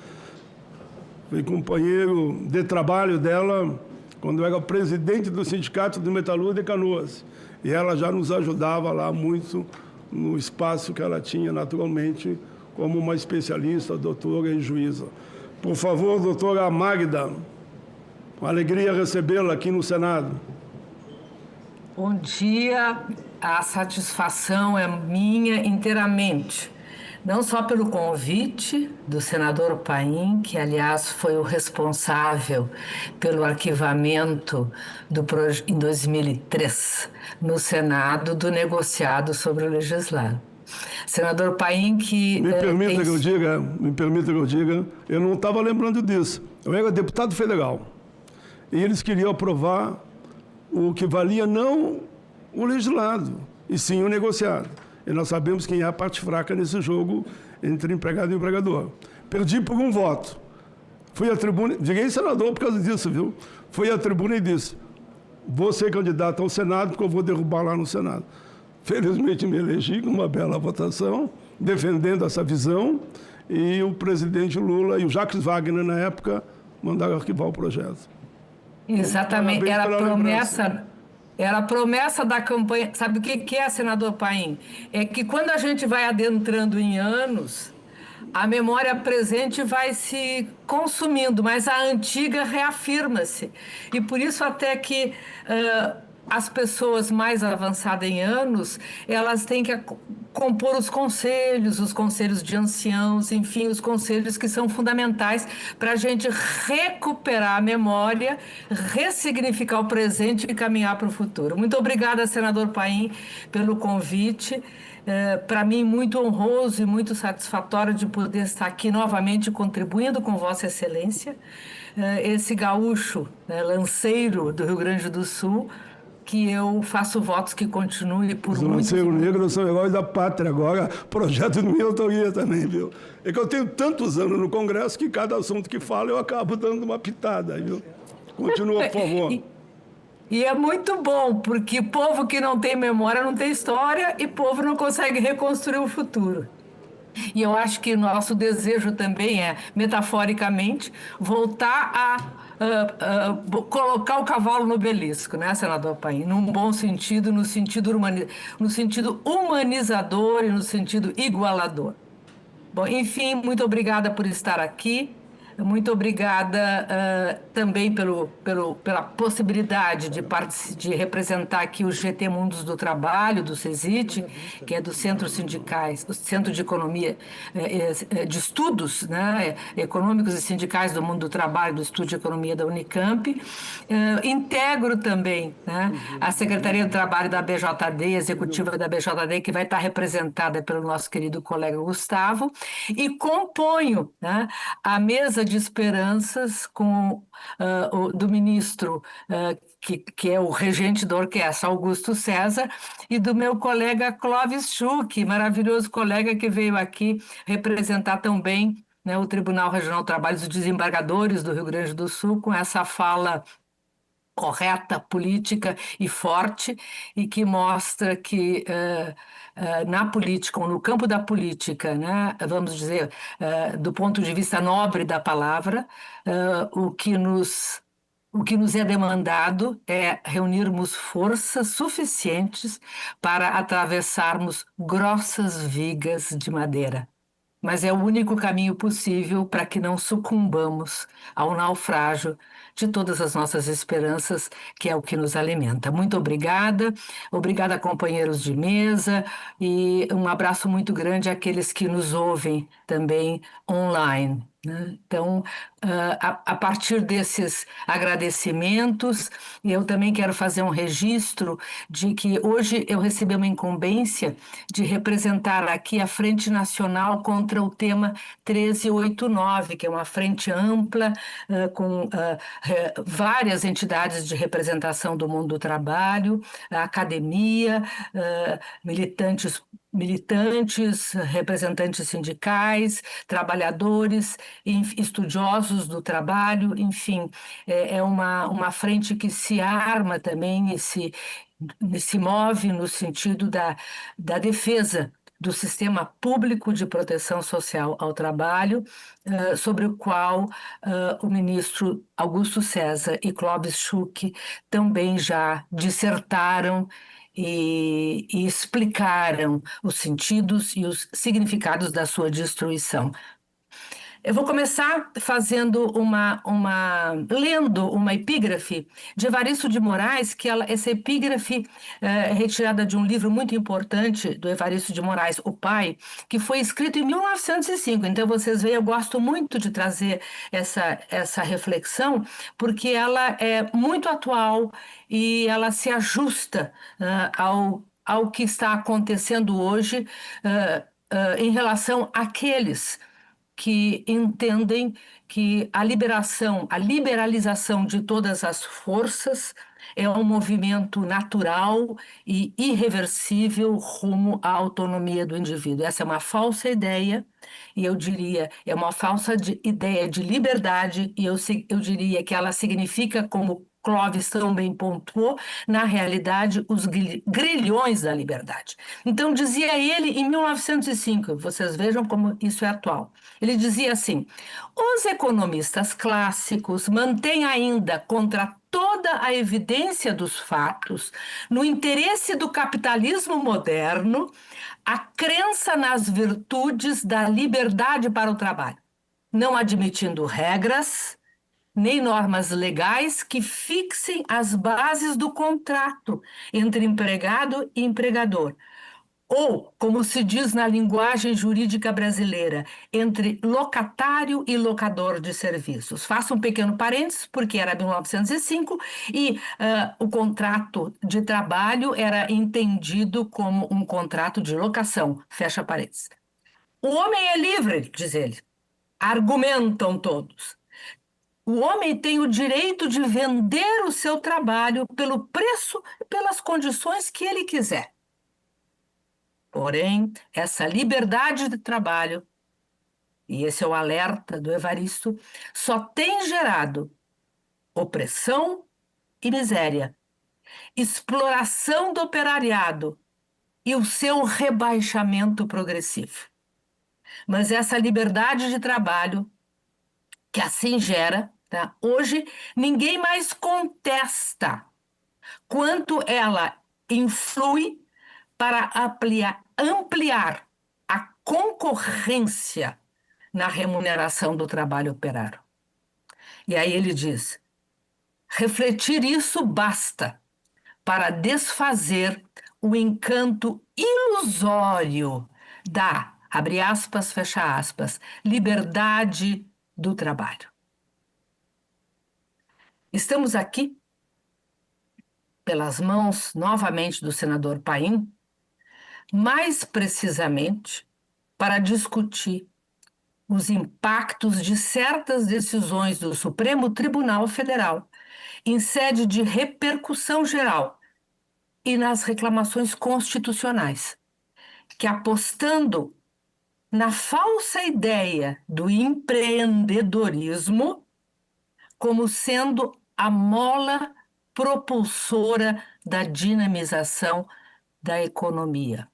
Fui companheiro de trabalho dela quando eu era presidente do Sindicato de Metalúrgica de Canoas. E ela já nos ajudava lá muito no espaço que ela tinha naturalmente como uma especialista, doutora e juíza. Por favor, doutora Magda, uma alegria recebê-la aqui no Senado. Bom dia, a satisfação é minha inteiramente, não só pelo convite do senador Paim, que aliás foi o responsável pelo arquivamento em 2003 no Senado do negociado sobre o Senador Paim, que... Me permita que eu diga, eu não estava lembrando disso. Eu era deputado federal e eles queriam aprovar o que valia não o legislado, e sim o negociado. E nós sabemos quem é a parte fraca nesse jogo entre empregado e empregador. Perdi por um voto. Fui à tribuna, virei senador por causa disso, viu? Fui à tribuna e disse, vou ser candidato ao Senado porque eu vou derrubar lá no Senado. Felizmente me elegi com uma bela votação, defendendo essa visão, e o presidente Lula e o Jacques Wagner, na época, mandaram arquivar o projeto. Exatamente, era a promessa da campanha. Sabe o que é, senador Paim? É que quando a gente vai adentrando em anos, a memória presente vai se consumindo, mas a antiga reafirma-se. E por isso até que as pessoas mais avançadas em anos, elas têm que compor os conselhos de anciãos, enfim, os conselhos que são fundamentais para a gente recuperar a memória, ressignificar o presente e caminhar para o futuro. Muito obrigada, senador Paim, pelo convite. Para mim, muito honroso e muito satisfatório de poder estar aqui novamente contribuindo com Vossa Excelência, esse gaúcho, lanceiro do Rio Grande do Sul, que eu faço votos que continue por Os muitos lanceiros negros são heróis da pátria agora, projeto de minha autoria também, viu? É que eu tenho tantos anos no Congresso que cada assunto que falo eu acabo dando uma pitada, viu? Continua, por favor. E é muito bom, porque povo que não tem memória não tem história e povo não consegue reconstruir o futuro. E eu acho que nosso desejo também é, metaforicamente, voltar a colocar o cavalo no belisco, né, senador Paim? Num bom sentido, no sentido humanizador e no sentido igualador. Bom, enfim, muito obrigada por estar aqui. Muito obrigada também pela possibilidade de representar aqui o GT Mundos do Trabalho, do CESIT, que é do Centro Sindicais, o Centro de Economia, de Estudos, né, Econômicos e Sindicais do Mundo do Trabalho, do Estúdio de Economia da Unicamp. Integro também, né, a Secretaria do Trabalho da BJD, executiva da BJD, que vai estar representada pelo nosso querido colega Gustavo, e componho, né, a mesa de esperanças do ministro, que é o regente da orquestra, Augusto César, e do meu colega Clóvis Schuch, maravilhoso colega que veio aqui representar também, né, o Tribunal Regional do Trabalho dos Desembargadores do Rio Grande do Sul, com essa fala correta, política e forte, e que mostra que na política, ou no campo da política, né, vamos dizer, do ponto de vista nobre da palavra, o que nos é demandado é reunirmos forças suficientes para atravessarmos grossas vigas de madeira. Mas é o único caminho possível para que não sucumbamos ao naufrágio de todas as nossas esperanças, que é o que nos alimenta. Muito obrigada, obrigada, companheiros de mesa, e um abraço muito grande àqueles que nos ouvem também online. Então, a partir desses agradecimentos, eu também quero fazer um registro de que hoje eu recebi uma incumbência de representar aqui a Frente Nacional contra o tema 1389, que é uma frente ampla com várias entidades de representação do mundo do trabalho, a academia, militantes, representantes sindicais, trabalhadores, estudiosos do trabalho, enfim, é uma frente que se arma também e se move no sentido da defesa do sistema público de proteção social ao trabalho, sobre o qual o ministro Augusto César e Clóvis Schuch também já dissertaram e explicaram os sentidos e os significados da sua destruição. Eu vou começar lendo uma epígrafe de Evaristo de Moraes, que essa epígrafe é retirada de um livro muito importante do Evaristo de Moraes, O Pai, que foi escrito em 1905. Então, vocês veem, eu gosto muito de trazer essa reflexão, porque ela é muito atual e ela se ajusta ao que está acontecendo hoje em relação àqueles que entendem que a liberalização de todas as forças é um movimento natural e irreversível rumo à autonomia do indivíduo. Essa é uma falsa ideia, e eu diria, é uma falsa ideia de liberdade, e eu diria que ela significa, como Clóvis também pontuou, na realidade, os grilhões da liberdade. Então, dizia ele em 1905, vocês vejam como isso é atual. Ele dizia assim: os economistas clássicos mantêm ainda, contra toda a evidência dos fatos, no interesse do capitalismo moderno, a crença nas virtudes da liberdade para o trabalho, não admitindo regras nem normas legais que fixem as bases do contrato entre empregado e empregador, ou, como se diz na linguagem jurídica brasileira, entre locatário e locador de serviços. Faço um pequeno parênteses, porque era 1905 e o contrato de trabalho era entendido como um contrato de locação, fecha parênteses. O homem é livre, diz ele, argumentam todos. O homem tem o direito de vender o seu trabalho pelo preço e pelas condições que ele quiser. Porém, essa liberdade de trabalho, e esse é o alerta do Evaristo, só tem gerado opressão e miséria, exploração do operariado e o seu rebaixamento progressivo. Mas essa liberdade de trabalho, que assim gera, hoje ninguém mais contesta quanto ela influi para ampliar a concorrência na remuneração do trabalho operário. E aí ele diz: refletir isso basta para desfazer o encanto ilusório da, abre aspas, fecha aspas, liberdade do trabalho. Estamos aqui, pelas mãos, novamente, do senador Paim, mais precisamente para discutir os impactos de certas decisões do Supremo Tribunal Federal em sede de repercussão geral e nas reclamações constitucionais, que, apostando na falsa ideia do empreendedorismo como sendo a mola propulsora da dinamização da economia.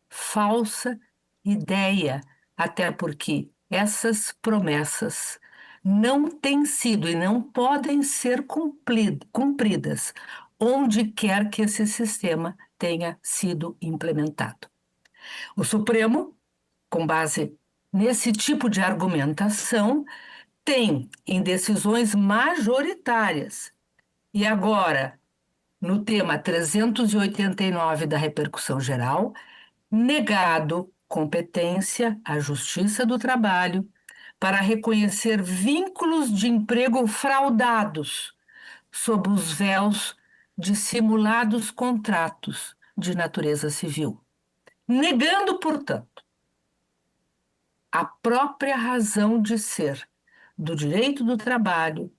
Falsa ideia, até porque essas promessas não têm sido e não podem ser cumpridas onde quer que esse sistema tenha sido implementado. O Supremo, com base nesse tipo de argumentação, tem, em decisões majoritárias, e agora, no tema 389 da repercussão geral, negado competência à Justiça do Trabalho para reconhecer vínculos de emprego fraudados sob os véus de simulados contratos de natureza civil, negando, portanto, a própria razão de ser do direito do trabalho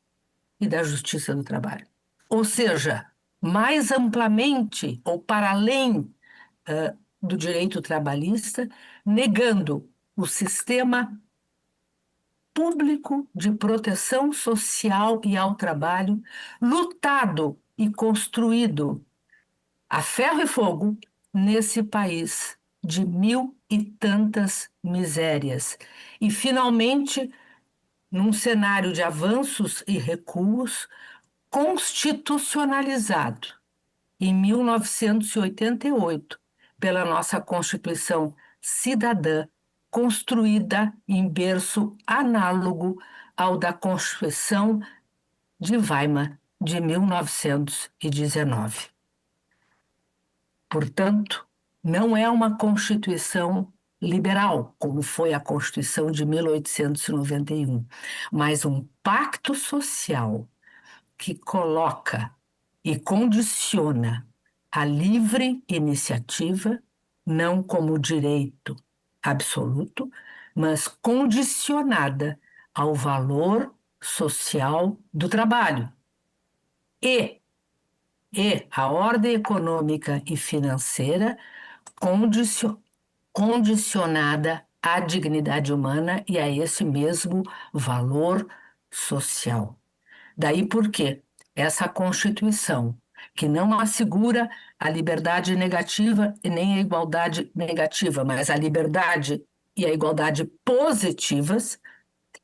e da justiça do trabalho. Ou seja, mais amplamente ou para além do direito trabalhista, negando o sistema público de proteção social e ao trabalho, lutado e construído a ferro e fogo nesse país de mil e tantas misérias. E, finalmente, num cenário de avanços e recuos, constitucionalizado em 1988 pela nossa Constituição Cidadã, construída em berço análogo ao da Constituição de Weimar de 1919. Portanto, não é uma Constituição liberal, como foi a Constituição de 1891, mas um pacto social que coloca e condiciona a livre iniciativa, não como direito absoluto, mas condicionada ao valor social do trabalho. E a ordem econômica e financeira condicionada à dignidade humana e a esse mesmo valor social. Daí porque essa Constituição, que não assegura a liberdade negativa e nem a igualdade negativa, mas a liberdade e a igualdade positivas,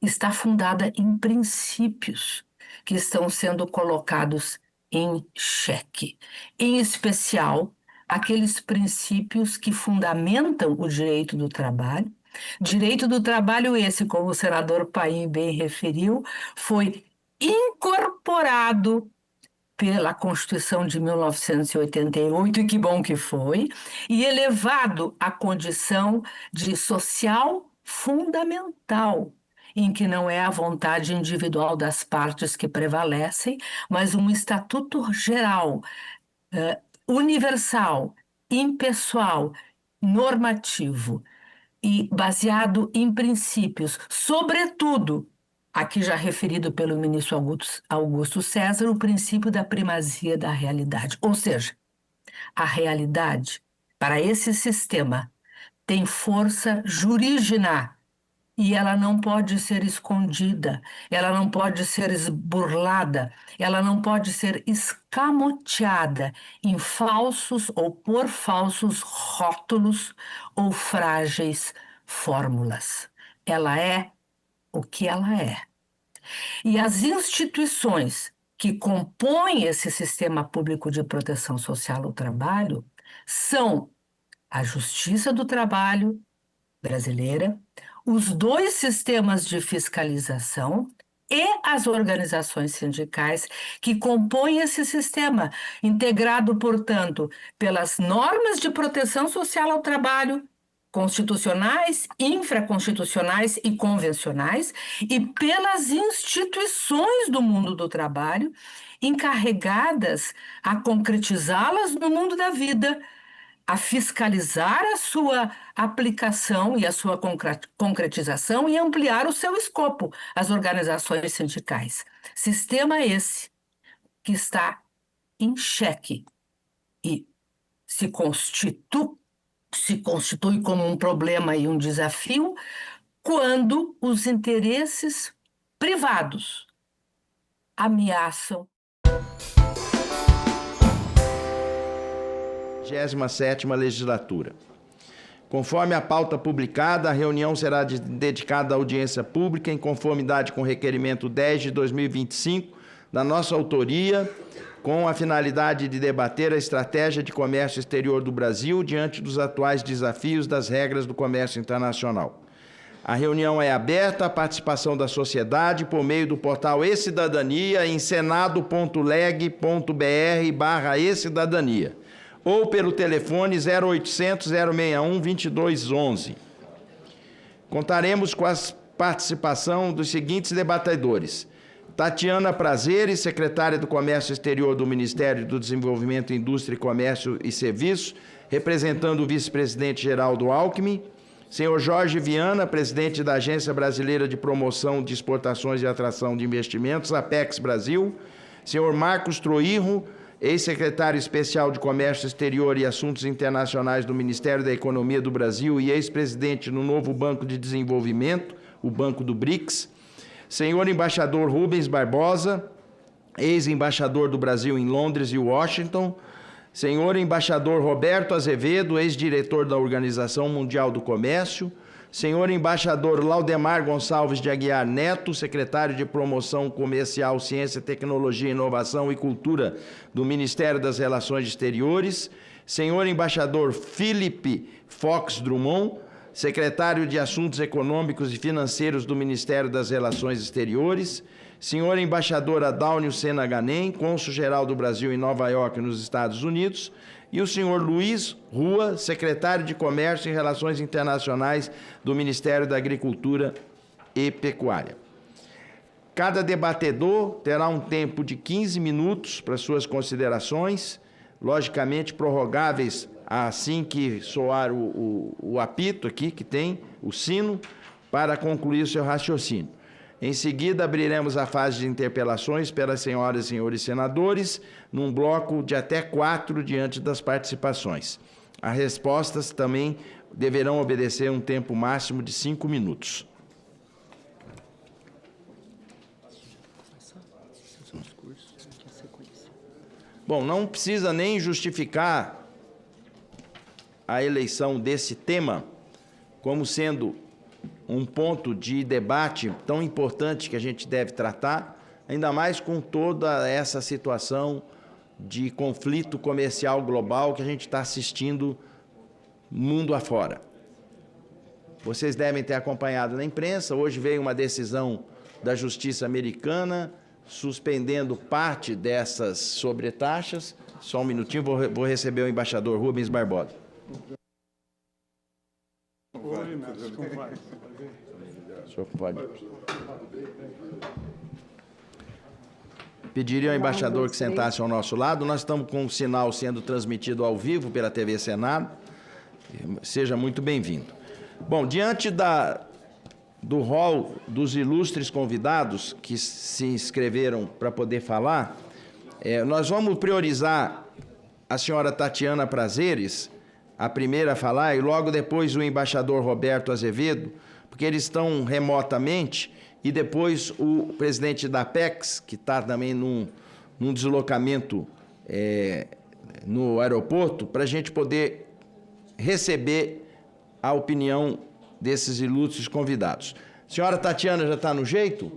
está fundada em princípios que estão sendo colocados em xeque. Em especial, aqueles princípios que fundamentam o direito do trabalho. Direito do trabalho esse, como o senador Paim bem referiu, foi incorporado pela Constituição de 1988, e que bom que foi, e elevado à condição de social fundamental, em que não é a vontade individual das partes que prevalecem, mas um estatuto geral, universal, impessoal, normativo e baseado em princípios, sobretudo, aqui já referido pelo ministro Augusto César, o princípio da primazia da realidade. Ou seja, a realidade, para esse sistema, tem força jurígena e ela não pode ser escondida, ela não pode ser burlada, ela não pode ser escamoteada em falsos ou por falsos rótulos ou frágeis fórmulas. Ela é o que ela é. E as instituições que compõem esse sistema público de proteção social ao trabalho são a Justiça do Trabalho brasileira, os dois sistemas de fiscalização e as organizações sindicais que compõem esse sistema, integrado, portanto, pelas normas de proteção social ao trabalho, constitucionais, infraconstitucionais e convencionais, e pelas instituições do mundo do trabalho, encarregadas a concretizá-las no mundo da vida, a fiscalizar a sua aplicação e a sua concretização e ampliar o seu escopo, as organizações sindicais. Sistema esse que está em xeque e se constitui como um problema e um desafio quando os interesses privados ameaçam 27ª Legislatura. Conforme a pauta publicada, a reunião será dedicada à audiência pública em conformidade com o requerimento 10 de 2025, da nossa autoria, com a finalidade de debater a estratégia de comércio exterior do Brasil diante dos atuais desafios das regras do comércio internacional. A reunião é aberta à participação da sociedade por meio do portal e-Cidadania em senado.leg.br/e-Cidadania ou pelo telefone 0800 061 2211. Contaremos com a participação dos seguintes debatedores: Tatiana Prazeres, secretária do Comércio Exterior do Ministério do Desenvolvimento, Indústria, Comércio e Serviços, representando o vice-presidente Geraldo Alckmin; senhor Jorge Viana, presidente da Agência Brasileira de Promoção de Exportações e Atração de Investimentos, Apex Brasil; senhor Marcos Troirro, ex-secretário especial de Comércio Exterior e Assuntos Internacionais do Ministério da Economia do Brasil e ex-presidente no novo Banco de Desenvolvimento, o Banco do BRICS; senhor embaixador Rubens Barbosa, ex-embaixador do Brasil em Londres e Washington; senhor embaixador Roberto Azevedo, ex-diretor da Organização Mundial do Comércio; senhor embaixador Laudemar Gonçalves de Aguiar Neto, secretário de Promoção Comercial, Ciência, Tecnologia, Inovação e Cultura do Ministério das Relações Exteriores; senhor embaixador Felipe Fox Drummond, secretário de Assuntos Econômicos e Financeiros do Ministério das Relações Exteriores; senhor embaixador Adalnio Sena Ganem, cônsul-geral do Brasil em Nova York, nos Estados Unidos; e o senhor Luiz Rua, secretário de Comércio e Relações Internacionais do Ministério da Agricultura e Pecuária. Cada debatedor terá um tempo de 15 minutos para suas considerações. logicamente prorrogáveis assim que soar o apito aqui, que tem o sino, para concluir o seu raciocínio. Em seguida, abriremos a fase de interpelações pelas senhoras e senhores senadores, num bloco de até 4 diante das participações. As respostas também deverão obedecer um tempo máximo de 5 minutos. Bom, não precisa nem justificar a eleição desse tema como sendo um ponto de debate tão importante que a gente deve tratar, ainda mais com toda essa situação de conflito comercial global que a gente está assistindo mundo afora. Vocês devem ter acompanhado na imprensa, hoje veio uma decisão da Justiça Americana suspendendo parte dessas sobretaxas. Só um minutinho, vou receber o embaixador Rubens Barbosa. O senhor pode. Pediria ao embaixador que sentasse ao nosso lado. Nós estamos com o sinal sendo transmitido ao vivo pela TV Senado. Seja muito bem-vindo. Bom, diante do rol dos ilustres convidados que se inscreveram para poder falar, nós vamos priorizar a senhora Tatiana Prazeres, a primeira a falar, e logo depois o embaixador Roberto Azevedo, porque eles estão remotamente, e depois o presidente da Apex, que está também num deslocamento no aeroporto, para a gente poder receber a opinião desses ilustres convidados. Senhora Tatiana já está no jeito?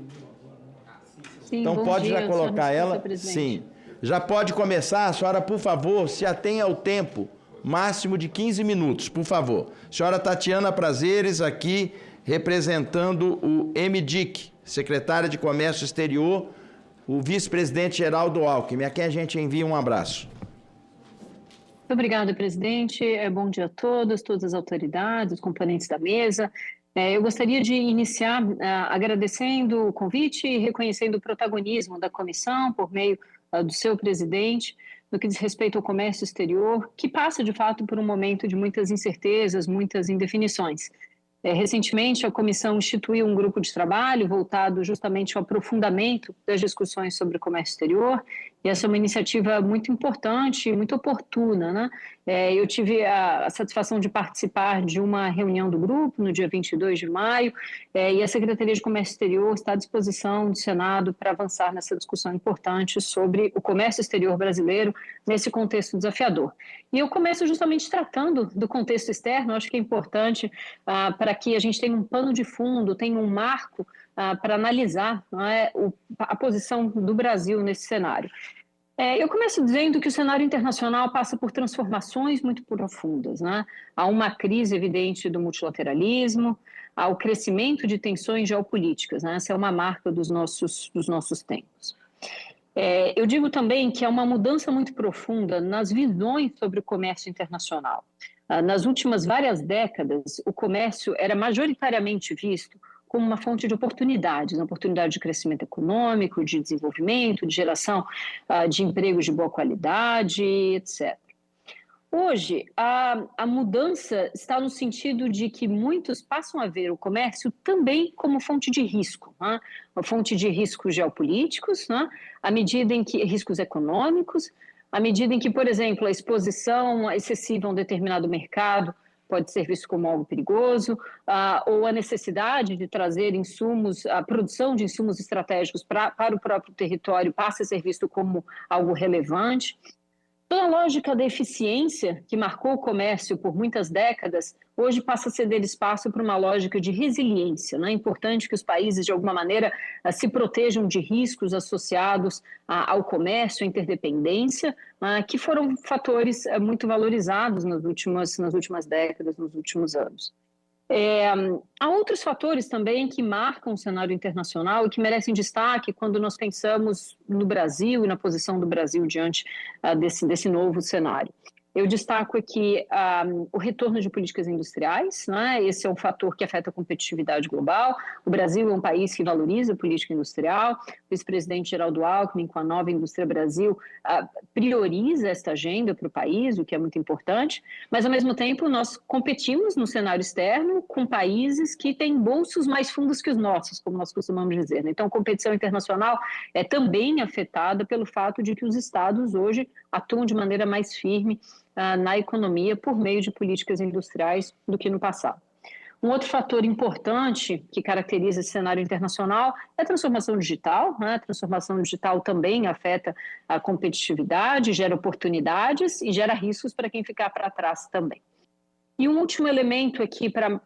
Sim, então pode dia, já colocar ela. presidente. Sim. Já pode começar. A senhora, por favor, se atenha ao tempo máximo de 15 minutos, por favor. Senhora Tatiana Prazeres, aqui representando o MDIC, secretária de Comércio Exterior, o vice-presidente Geraldo Alckmin, a quem a gente envia um abraço. Muito obrigada, presidente. Bom dia a todas as autoridades, os componentes da mesa. Eu gostaria de iniciar agradecendo o convite e reconhecendo o protagonismo da comissão por meio do seu presidente, no que diz respeito ao comércio exterior, que passa, de fato, por um momento de muitas incertezas, muitas indefinições. Recentemente, a comissão instituiu um grupo de trabalho voltado justamente ao aprofundamento das discussões sobre o comércio exterior, e essa é uma iniciativa muito importante e muito oportuna, né? Eu tive a satisfação de participar de uma reunião do grupo no dia 22 de maio, e a Secretaria de Comércio Exterior está à disposição do Senado para avançar nessa discussão importante sobre o comércio exterior brasileiro nesse contexto desafiador. E eu começo justamente tratando do contexto externo. Acho que é importante para que a gente tenha um pano de fundo, tenha um marco para analisar, não é, a posição do Brasil nesse cenário. Eu começo dizendo que o cenário internacional passa por transformações muito profundas, né? Há uma crise evidente do multilateralismo, há o crescimento de tensões geopolíticas, né? Essa é uma marca dos nossos tempos. Eu digo também que há uma mudança muito profunda nas visões sobre o comércio internacional. Nas últimas várias décadas, o comércio era majoritariamente visto como uma fonte de oportunidades, uma oportunidade de crescimento econômico, de desenvolvimento, de geração de empregos de boa qualidade, etc. Hoje, a mudança está no sentido de que muitos passam a ver o comércio também como fonte de risco, né? Uma fonte de riscos geopolíticos, né? À medida em que riscos econômicos, à medida em que, por exemplo, a exposição excessiva a um determinado mercado pode ser visto como algo perigoso, ou a necessidade de trazer insumos, a produção de insumos estratégicos para o próprio território passa a ser visto como algo relevante. Toda a lógica da eficiência que marcou o comércio por muitas décadas, hoje passa a ceder espaço para uma lógica de resiliência. É importante que os países, de alguma maneira, se protejam de riscos associados ao comércio, à interdependência, que foram fatores muito valorizados nas últimas décadas, nos últimos anos. Há outros fatores também que marcam o cenário internacional e que merecem destaque quando nós pensamos no Brasil e na posição do Brasil diante desse novo cenário. Eu destaco aqui o retorno de políticas industriais, né? Esse é um fator que afeta a competitividade global. O Brasil é um país que valoriza a política industrial. O vice-presidente Geraldo Alckmin, com a Nova Indústria Brasil, prioriza esta agenda para o país, o que é muito importante, mas, ao mesmo tempo, nós competimos no cenário externo com países que têm bolsos mais fundos que os nossos, como nós costumamos dizer, né? Então, a competição internacional é também afetada pelo fato de que os estados hoje atuam de maneira mais firme na economia por meio de políticas industriais do que no passado. Um outro fator importante que caracteriza esse cenário internacional é a transformação digital, né? A transformação digital também afeta a competitividade, gera oportunidades e gera riscos para quem ficar para trás também. E um último elemento aqui para,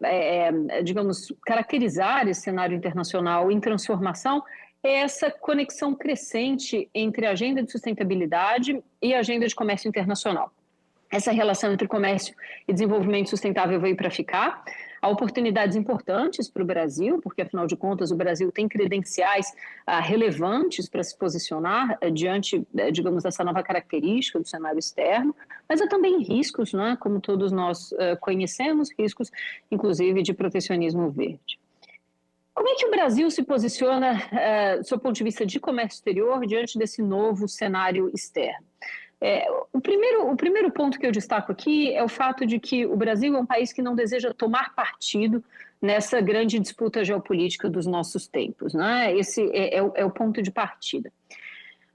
digamos, caracterizar esse cenário internacional em transformação é essa conexão crescente entre a agenda de sustentabilidade e a agenda de comércio internacional. Essa relação entre comércio e desenvolvimento sustentável veio para ficar. Há oportunidades importantes para o Brasil, porque, afinal de contas, o Brasil tem credenciais relevantes para se posicionar diante, digamos, dessa nova característica do cenário externo, mas há também riscos, né, como todos nós conhecemos, riscos, inclusive, de protecionismo verde. Como é que o Brasil se posiciona, do seu ponto de vista de comércio exterior, diante desse novo cenário externo? O primeiro ponto que eu destaco aqui é o fato de que o Brasil é um país que não deseja tomar partido nessa grande disputa geopolítica dos nossos tempos, né? Esse é o ponto de partida.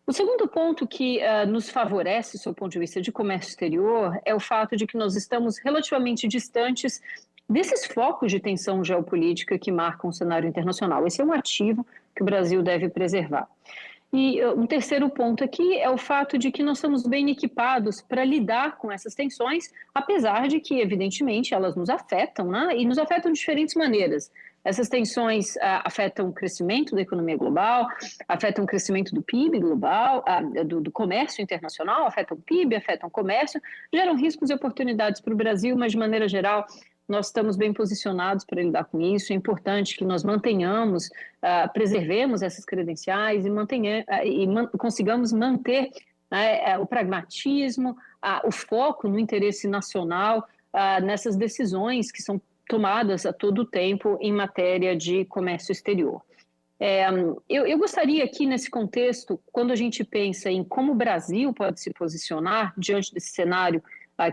O segundo ponto que nos favorece, do seu ponto de vista de comércio exterior, é o fato de que nós estamos relativamente distantes desses focos de tensão geopolítica que marcam o cenário internacional. Esse é um ativo que o Brasil deve preservar. E um terceiro ponto aqui é o fato de que nós estamos bem equipados para lidar com essas tensões, apesar de que, evidentemente, elas nos afetam, né? E nos afetam de diferentes maneiras. Essas tensões afetam o crescimento da economia global, afetam o crescimento do PIB global, do comércio internacional, afetam o PIB, afetam o comércio, geram riscos e oportunidades para o Brasil, mas, de maneira geral, nós estamos bem posicionados para lidar com isso. É importante que nós mantenhamos, preservemos essas credenciais e consigamos manter o pragmatismo, o foco no interesse nacional nessas decisões que são tomadas a todo tempo em matéria de comércio exterior. Eu gostaria aqui, nesse contexto, quando a gente pensa em como o Brasil pode se posicionar diante desse cenário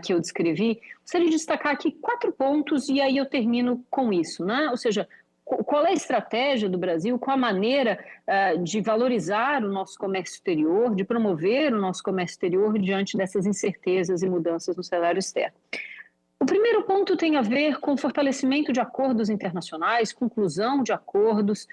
que eu descrevi, gostaria de destacar aqui 4 pontos e aí eu termino com isso, né? Ou seja, qual é a estratégia do Brasil, qual a maneira de valorizar o nosso comércio exterior, de promover o nosso comércio exterior diante dessas incertezas e mudanças no cenário externo. O primeiro ponto tem a ver com fortalecimento de acordos internacionais, conclusão de acordos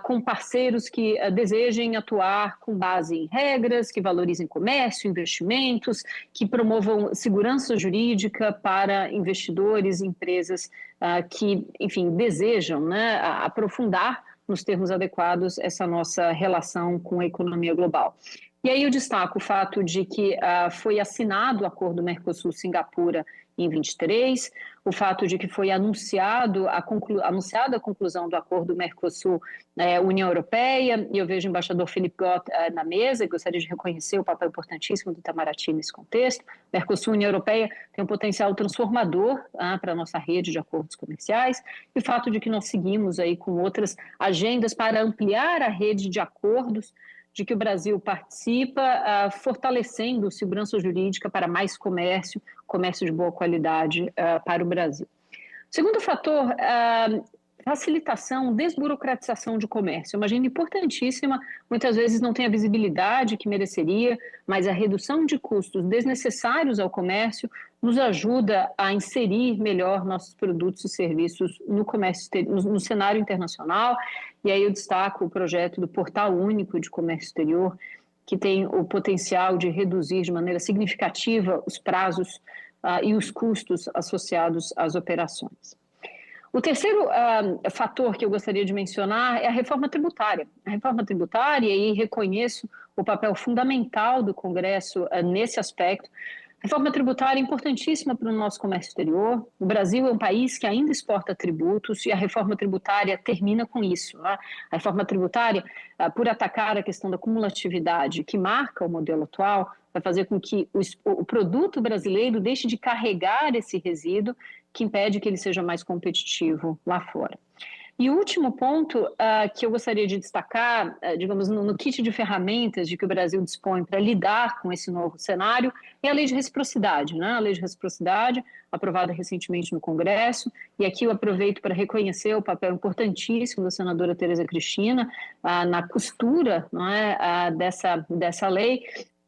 com parceiros que desejem atuar com base em regras, que valorizem comércio, investimentos, que promovam segurança jurídica para investidores e empresas que, enfim, desejam, né, aprofundar nos termos adequados essa nossa relação com a economia global. E aí eu destaco o fato de que foi assinado o acordo Mercosul-Singapura em 23, o fato de que foi anunciada a conclusão do acordo Mercosul-União Europeia, e eu vejo o embaixador Philippe Gott na mesa, e gostaria de reconhecer o papel importantíssimo do Itamaraty nesse contexto. Mercosul-União Europeia tem um potencial transformador para a nossa rede de acordos comerciais, e o fato de que nós seguimos aí com outras agendas para ampliar a rede de acordos de que o Brasil participa, fortalecendo segurança jurídica para mais comércio de boa qualidade para o Brasil. Segundo fator, facilitação, desburocratização de comércio. É uma agenda importantíssima, muitas vezes não tem a visibilidade que mereceria, mas a redução de custos desnecessários ao comércio nos ajuda a inserir melhor nossos produtos e serviços no comércio, no cenário internacional. E aí eu destaco o projeto do Portal Único de Comércio Exterior, que tem o potencial de reduzir de maneira significativa os prazos e os custos associados às operações. O terceiro fator que eu gostaria de mencionar é a reforma tributária. A reforma tributária, e reconheço o papel fundamental do Congresso nesse aspecto. A Reforma tributária é importantíssima para o nosso comércio exterior. O Brasil é um país que ainda exporta tributos e a reforma tributária termina com isso. Né? A reforma tributária, por atacar a questão da cumulatividade que marca o modelo atual, vai fazer com que o produto brasileiro deixe de carregar esse resíduo que impede que ele seja mais competitivo lá fora. E o último ponto que eu gostaria de destacar, digamos, no kit de ferramentas de que o Brasil dispõe para lidar com esse novo cenário, é a lei de reciprocidade, né? A lei de reciprocidade, aprovada recentemente no Congresso, e aqui eu aproveito para reconhecer o papel importantíssimo da senadora Tereza Cristina na costura, não é, dessa lei.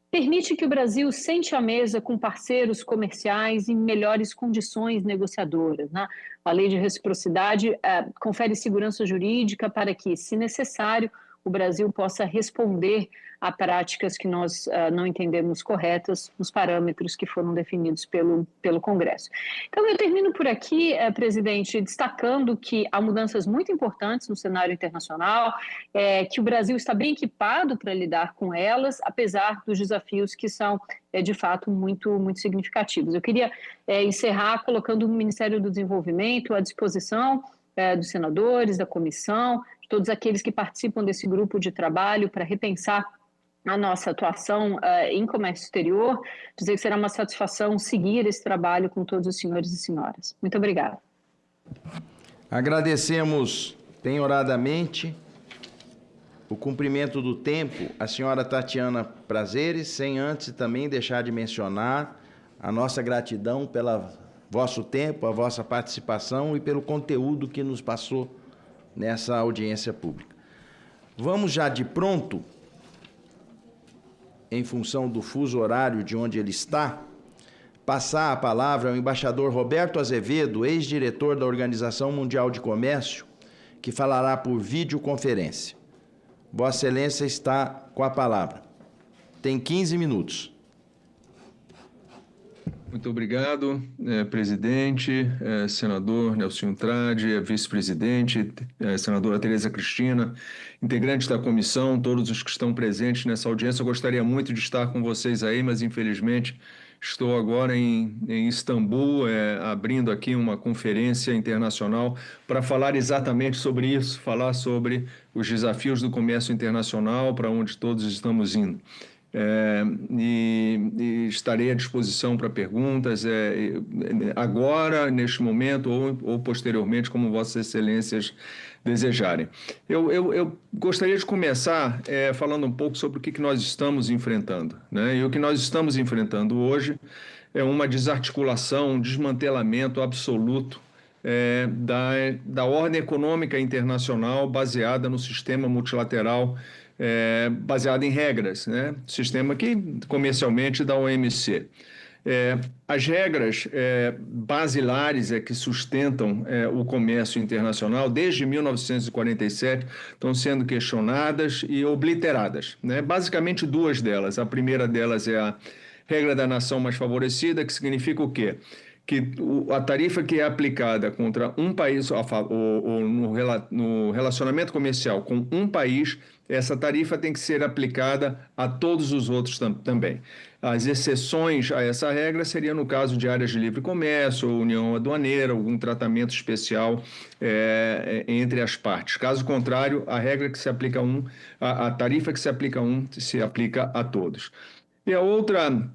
Permite que o Brasil sente à mesa com parceiros comerciais em melhores condições negociadoras. Né? A lei de reciprocidade confere segurança jurídica para que, se necessário, o Brasil possa responder a práticas que nós não entendemos corretas nos parâmetros que foram definidos pelo Congresso. Então, eu termino por aqui, presidente, destacando que há mudanças muito importantes no cenário internacional, que o Brasil está bem equipado para lidar com elas, apesar dos desafios que são, de fato, muito, muito significativos. Eu queria encerrar colocando o Ministério do Desenvolvimento à disposição dos senadores, da comissão, de todos aqueles que participam desse grupo de trabalho para repensar a nossa atuação em comércio exterior, dizer que será uma satisfação seguir esse trabalho com todos os senhores e senhoras. Muito obrigada. Agradecemos penhoradamente o cumprimento do tempo à senhora Tatiana Prazeres, sem antes também deixar de mencionar a nossa gratidão pelo vosso tempo, a vossa participação e pelo conteúdo que nos passou nessa audiência pública. Vamos já de pronto, em função do fuso horário de onde ele está, passar a palavra ao embaixador Roberto Azevedo, ex-diretor da Organização Mundial de Comércio, que falará por videoconferência. Vossa Excelência está com a palavra. Tem 15 minutos. Muito obrigado, presidente, senador Nelson Trade, vice-presidente, senadora Tereza Cristina, integrantes da comissão, todos os que estão presentes nessa audiência. Eu gostaria muito de estar com vocês aí, mas infelizmente estou agora em Istambul, abrindo aqui uma conferência internacional para falar exatamente sobre isso, falar sobre os desafios do comércio internacional, para onde todos estamos indo. E estarei à disposição para perguntas agora, neste momento, ou posteriormente, como Vossas Excelências desejarem. Eu gostaria de começar falando um pouco sobre o que nós estamos enfrentando, né? E o que nós estamos enfrentando hoje é uma desarticulação, um desmantelamento absoluto da ordem econômica internacional baseada no sistema multilateral, baseado em regras, né? Sistema que comercialmente da OMC. As regras basilares que sustentam o comércio internacional desde 1947 estão sendo questionadas e obliteradas, né? Basicamente duas delas. A primeira delas é a regra da nação mais favorecida, que significa o quê? Que a tarifa que é aplicada contra um país, ou no relacionamento comercial com um país, essa tarifa tem que ser aplicada a todos os outros também. As exceções a essa regra seriam no caso de áreas de livre comércio, ou união aduaneira, algum tratamento especial entre as partes. Caso contrário, a regra que se aplica a tarifa que se aplica se aplica a todos. E a outra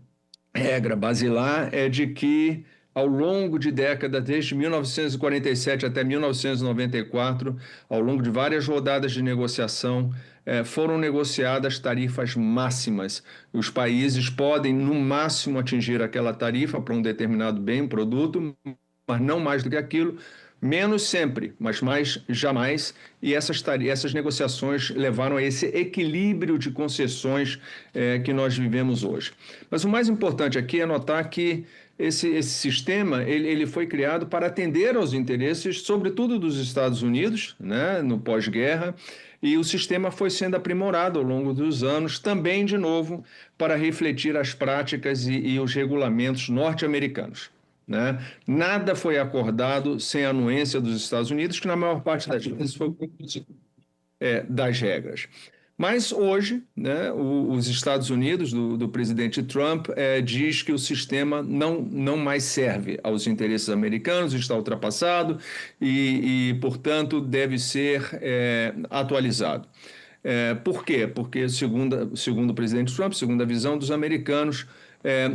regra basilar é de que, ao longo de décadas, desde 1947 até 1994, ao longo de várias rodadas de negociação, foram negociadas tarifas máximas. Os países podem, no máximo, atingir aquela tarifa para um determinado bem, produto, mas não mais do que aquilo, menos sempre, mas mais jamais, e essas negociações levaram a esse equilíbrio de concessões que nós vivemos hoje. Mas o mais importante aqui é notar que esse sistema ele foi criado para atender aos interesses, sobretudo dos Estados Unidos, né, no pós-guerra, e o sistema foi sendo aprimorado ao longo dos anos, também, de novo, para refletir as práticas e os regulamentos norte-americanos, né? Nada foi acordado sem a anuência dos Estados Unidos, que na maior parte das vezes foi das regras. Mas hoje, né, os Estados Unidos, do presidente Trump, diz que o sistema não mais serve aos interesses americanos, está ultrapassado e portanto, deve ser atualizado. Por quê? Porque, segundo o presidente Trump, segundo a visão dos americanos,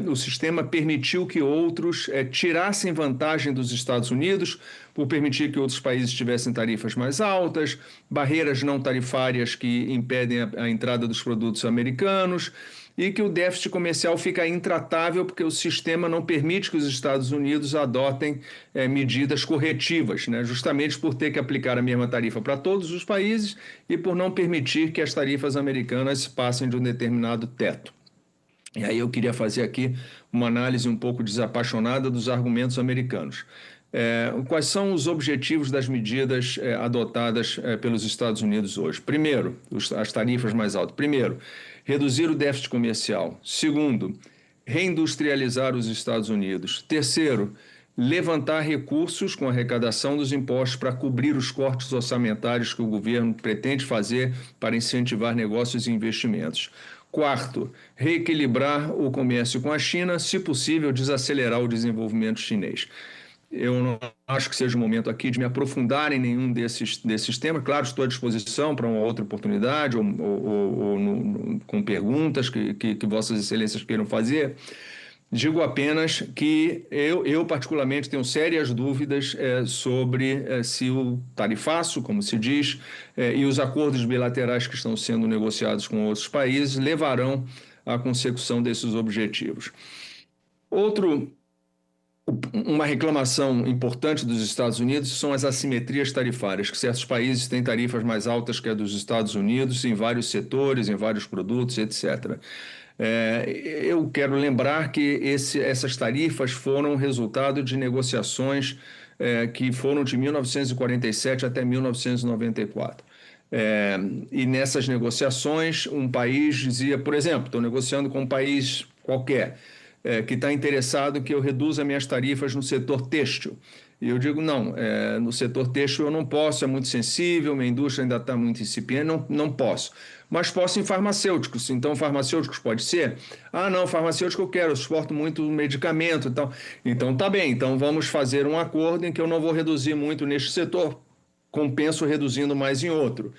o sistema permitiu que outros tirassem vantagem dos Estados Unidos por permitir que outros países tivessem tarifas mais altas, barreiras não tarifárias que impedem a entrada dos produtos americanos e que o déficit comercial fica intratável porque o sistema não permite que os Estados Unidos adotem medidas corretivas, né? Justamente por ter que aplicar a mesma tarifa para todos os países e por não permitir que as tarifas americanas passem de um determinado teto. E aí eu queria fazer aqui uma análise um pouco desapaixonada dos argumentos americanos. Quais são os objetivos das medidas adotadas pelos Estados Unidos hoje? Primeiro, as tarifas mais altas. Primeiro, reduzir o déficit comercial. Segundo, reindustrializar os Estados Unidos. Terceiro, levantar recursos com arrecadação dos impostos para cobrir os cortes orçamentários que o governo pretende fazer para incentivar negócios e investimentos. Quarto, reequilibrar o comércio com a China, se possível, desacelerar o desenvolvimento chinês. Eu não acho que seja o momento aqui de me aprofundar em nenhum desses temas. Claro, estou à disposição para uma outra oportunidade ou com perguntas que Vossas Excelências queiram fazer. Digo apenas que eu particularmente tenho sérias dúvidas sobre se o tarifaço, como se diz, e os acordos bilaterais que estão sendo negociados com outros países levarão à consecução desses objetivos. Uma reclamação importante dos Estados Unidos são as assimetrias tarifárias, que certos países têm tarifas mais altas que a dos Estados Unidos em vários setores, em vários produtos, etc. Eu quero lembrar que essas tarifas foram resultado de negociações que foram de 1947 até 1994. E nessas negociações, um país dizia, por exemplo, estou negociando com um país qualquer, que está interessado que eu reduza minhas tarifas no setor têxtil. E eu digo, não, no setor têxtil eu não posso, é muito sensível, minha indústria ainda está muito incipiente, não posso. Mas posso em farmacêuticos, então farmacêuticos pode ser? Ah, não, farmacêutico eu quero, eu exporto muito medicamento e tal. Então tá bem, então vamos fazer um acordo em que eu não vou reduzir muito neste setor, compenso reduzindo mais em outro.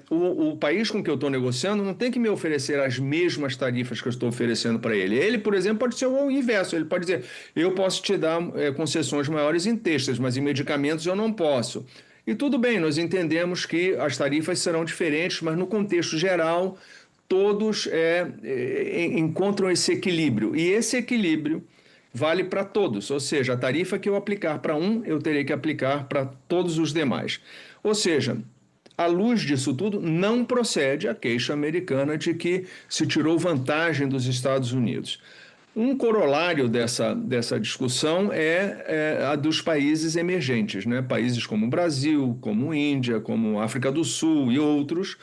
O país com que eu estou negociando não tem que me oferecer as mesmas tarifas que eu estou oferecendo para ele. Ele, por exemplo, pode ser o inverso. Ele pode dizer, eu posso te dar concessões maiores em têxteis, mas em medicamentos eu não posso. E tudo bem, nós entendemos que as tarifas serão diferentes, mas no contexto geral, todos encontram esse equilíbrio. E esse equilíbrio vale para todos, ou seja, a tarifa que eu aplicar para um, eu terei que aplicar para todos os demais. Ou seja, à luz disso tudo, não procede a queixa americana de que se tirou vantagem dos Estados Unidos. Um corolário dessa discussão é a dos países emergentes, né? Países como o Brasil, como a Índia, como a África do Sul e outros,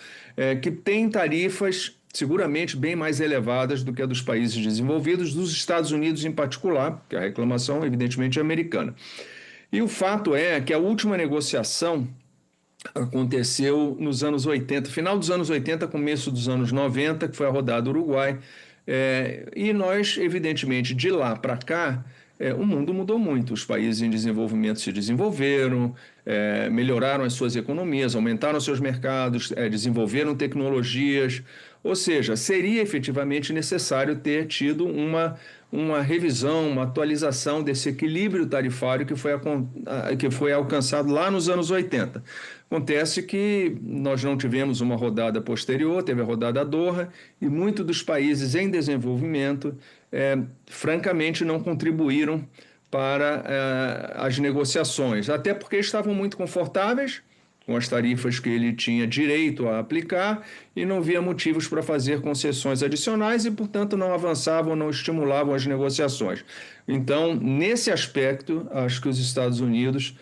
que têm tarifas seguramente bem mais elevadas do que a dos países desenvolvidos, dos Estados Unidos em particular, que a reclamação, evidentemente, é americana. E o fato é que a última negociação aconteceu nos anos 80, final dos anos 80, começo dos anos 90, que foi a rodada do Uruguai. E nós, evidentemente, de lá para cá, o mundo mudou muito. Os países em desenvolvimento se desenvolveram, melhoraram as suas economias, aumentaram seus mercados, desenvolveram tecnologias. Ou seja, seria efetivamente necessário ter tido uma revisão, uma atualização desse equilíbrio tarifário que foi alcançado lá nos anos 80. Acontece que nós não tivemos uma rodada posterior, teve a rodada Doha, e muitos dos países em desenvolvimento, francamente, não contribuíram para as negociações, até porque estavam muito confortáveis com as tarifas que ele tinha direito a aplicar e não via motivos para fazer concessões adicionais e, portanto, não avançavam, não estimulavam as negociações. Então, nesse aspecto, acho que os Estados Unidos,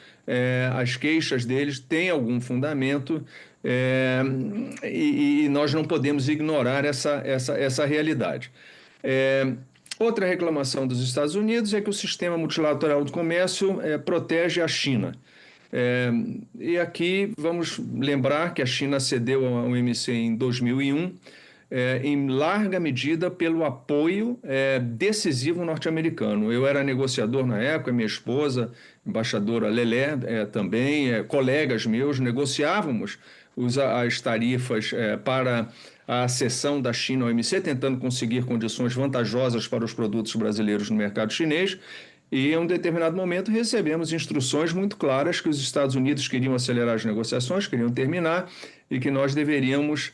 as queixas deles têm algum fundamento e nós não podemos ignorar essa realidade. Outra reclamação dos Estados Unidos é que o sistema multilateral do comércio protege a China. E aqui vamos lembrar que a China cedeu ao OMC em 2001, em larga medida pelo apoio decisivo norte-americano. Eu era negociador na época, minha esposa, embaixadora Lelé, também, colegas meus, negociávamos as tarifas para a acessão da China ao OMC, tentando conseguir condições vantajosas para os produtos brasileiros no mercado chinês. E, em um determinado momento, recebemos instruções muito claras que os Estados Unidos queriam acelerar as negociações, queriam terminar, e que nós deveríamos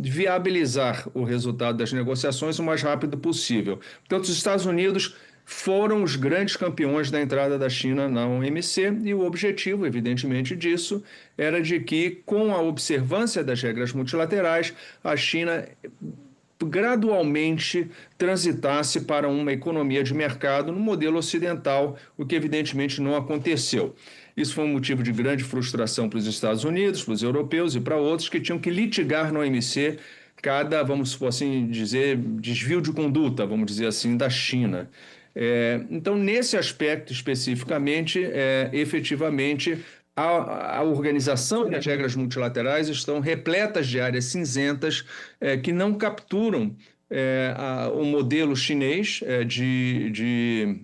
viabilizar o resultado das negociações o mais rápido possível. Portanto, os Estados Unidos foram os grandes campeões da entrada da China na OMC, e o objetivo, evidentemente, disso era de que, com a observância das regras multilaterais, a China gradualmente transitasse para uma economia de mercado no modelo ocidental, o que evidentemente não aconteceu. Isso foi um motivo de grande frustração para os Estados Unidos, para os europeus e para outros que tinham que litigar no OMC cada, vamos assim dizer, desvio de conduta, vamos dizer assim, da China. Então, nesse aspecto especificamente, efetivamente, a organização e as regras multilaterais estão repletas de áreas cinzentas que não capturam o modelo chinês de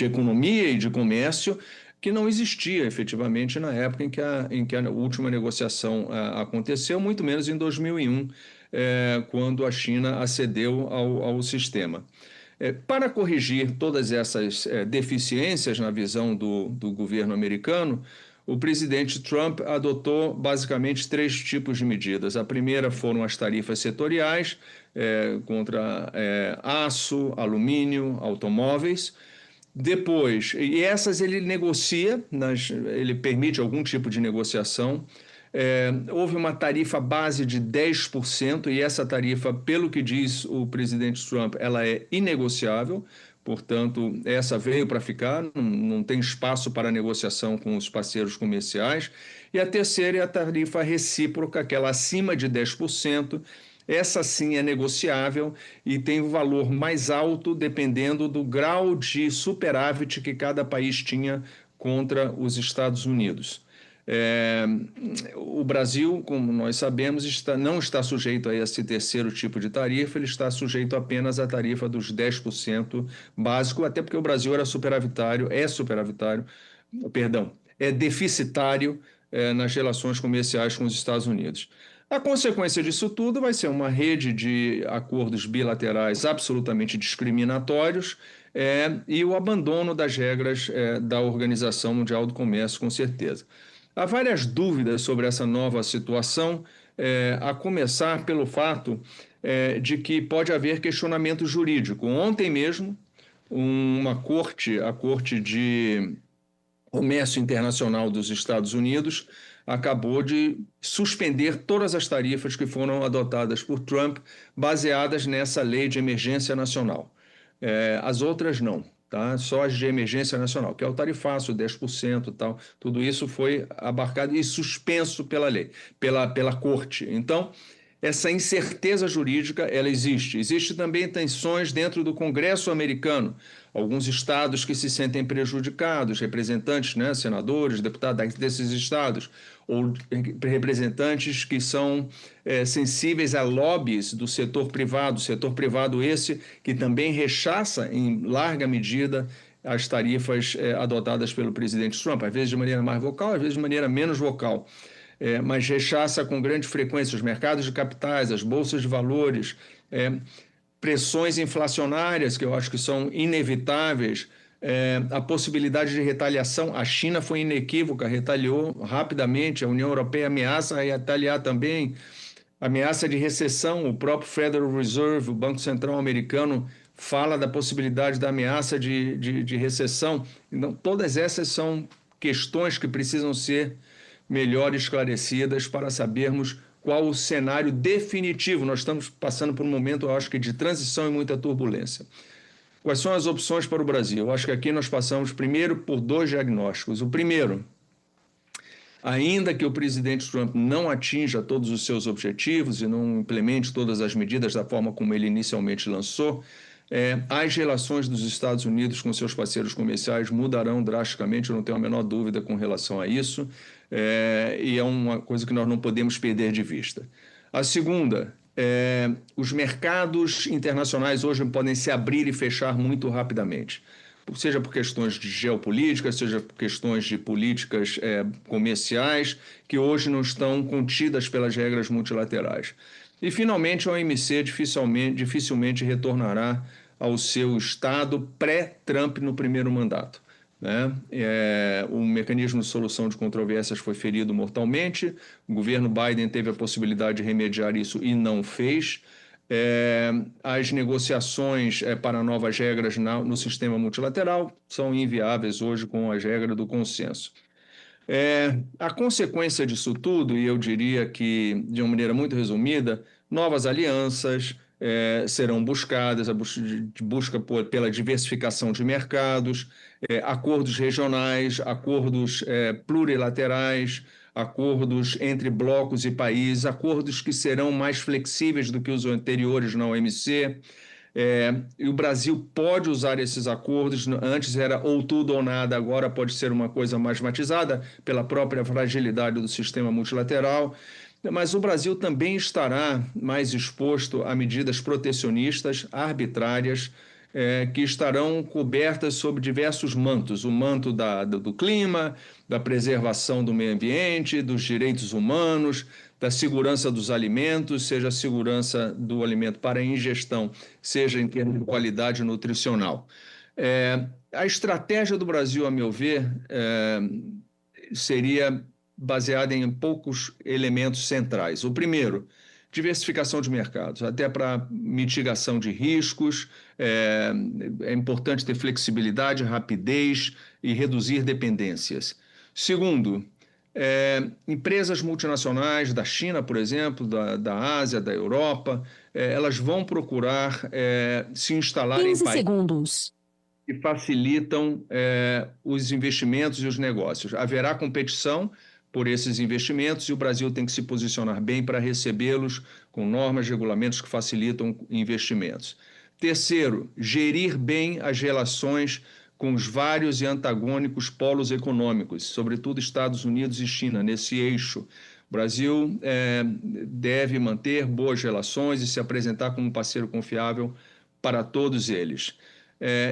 economia e de comércio, que não existia efetivamente na época em que a última negociação aconteceu, muito menos em 2001, quando a China acedeu ao sistema. Para corrigir todas essas deficiências na visão do governo americano, o presidente Trump adotou basicamente 3 tipos de medidas. A primeira foram as tarifas setoriais contra aço, alumínio, automóveis. Depois, e essas ele negocia, ele permite algum tipo de negociação. Houve uma tarifa base de 10%, e essa tarifa, pelo que diz o presidente Trump, ela é inegociável. Portanto, essa veio para ficar, não tem espaço para negociação com os parceiros comerciais. E a terceira é a tarifa recíproca, aquela acima de 10%. Essa sim é negociável e tem um valor mais alto dependendo do grau de superávit que cada país tinha contra os Estados Unidos. O Brasil, como nós sabemos, não está sujeito a esse terceiro tipo de tarifa, ele está sujeito apenas à tarifa dos 10% básico, até porque o Brasil é deficitário nas relações comerciais com os Estados Unidos. A consequência disso tudo vai ser uma rede de acordos bilaterais absolutamente discriminatórios e o abandono das regras da Organização Mundial do Comércio, com certeza. Há várias dúvidas sobre essa nova situação, a começar pelo fato de que pode haver questionamento jurídico. Ontem mesmo, a Corte de Comércio Internacional dos Estados Unidos acabou de suspender todas as tarifas que foram adotadas por Trump, baseadas nessa lei de emergência nacional. As outras não. Tá? Só as de emergência nacional, que é o tarifaço, 10% e tal, tudo isso foi abarcado e suspenso pela lei, pela corte. Então, essa incerteza jurídica, ela existe. Existem também tensões dentro do Congresso americano. Alguns estados que se sentem prejudicados, representantes, senadores, deputados desses estados, ou representantes que são sensíveis a lobbies do setor privado esse que também rechaça em larga medida as tarifas adotadas pelo presidente Trump, às vezes de maneira mais vocal, às vezes de maneira menos vocal, mas rechaça com grande frequência os mercados de capitais, as bolsas de valores, pressões inflacionárias que eu acho que são inevitáveis, a possibilidade de retaliação. A China foi inequívoca, retaliou rapidamente, a União Europeia ameaça retaliar também, ameaça de recessão, o próprio Federal Reserve, o Banco Central americano, fala da possibilidade da ameaça de recessão. Então, todas essas são questões que precisam ser melhor esclarecidas para sabermos qual o cenário definitivo. Nós estamos passando por um momento, eu acho que, de transição e muita turbulência. Quais são as opções para o Brasil? Eu acho que aqui nós passamos primeiro por 2 diagnósticos. O primeiro, ainda que o presidente Trump não atinja todos os seus objetivos e não implemente todas as medidas da forma como ele inicialmente lançou, as relações dos Estados Unidos com seus parceiros comerciais mudarão drasticamente, eu não tenho a menor dúvida com relação a isso, e é uma coisa que nós não podemos perder de vista. A segunda, os mercados internacionais hoje podem se abrir e fechar muito rapidamente, seja por questões de geopolítica, seja por questões de políticas comerciais, que hoje não estão contidas pelas regras multilaterais. E, finalmente, a OMC dificilmente retornará ao seu estado pré-Trump no primeiro mandato, né? O mecanismo de solução de controvérsias foi ferido mortalmente, o governo Biden teve a possibilidade de remediar isso e não fez. As negociações para novas regras no sistema multilateral são inviáveis hoje com as regras do consenso. A consequência disso tudo, e eu diria que, de uma maneira muito resumida, novas alianças serão buscadas, a busca pela diversificação de mercados, acordos regionais, acordos plurilaterais, acordos entre blocos e países, acordos que serão mais flexíveis do que os anteriores na OMC. E o Brasil pode usar esses acordos, antes era ou tudo ou nada, agora pode ser uma coisa mais matizada pela própria fragilidade do sistema multilateral, mas o Brasil também estará mais exposto a medidas protecionistas, arbitrárias, que estarão cobertas sob diversos mantos, o manto do clima, da preservação do meio ambiente, dos direitos humanos, da segurança dos alimentos, seja a segurança do alimento para ingestão, seja em termos de qualidade nutricional. A estratégia do Brasil, a meu ver, seria baseada em poucos elementos centrais. O primeiro, diversificação de mercados, até para mitigação de riscos, é importante ter flexibilidade, rapidez e reduzir dependências. Segundo, empresas multinacionais da China, por exemplo, da Ásia, da Europa, elas vão procurar se instalar em países que facilitam os investimentos e os negócios. Haverá competição por esses investimentos e o Brasil tem que se posicionar bem para recebê-los com normas e regulamentos que facilitam investimentos. Terceiro, gerir bem as relações com os vários e antagônicos polos econômicos, sobretudo Estados Unidos e China, nesse eixo. O Brasil deve manter boas relações e se apresentar como um parceiro confiável para todos eles.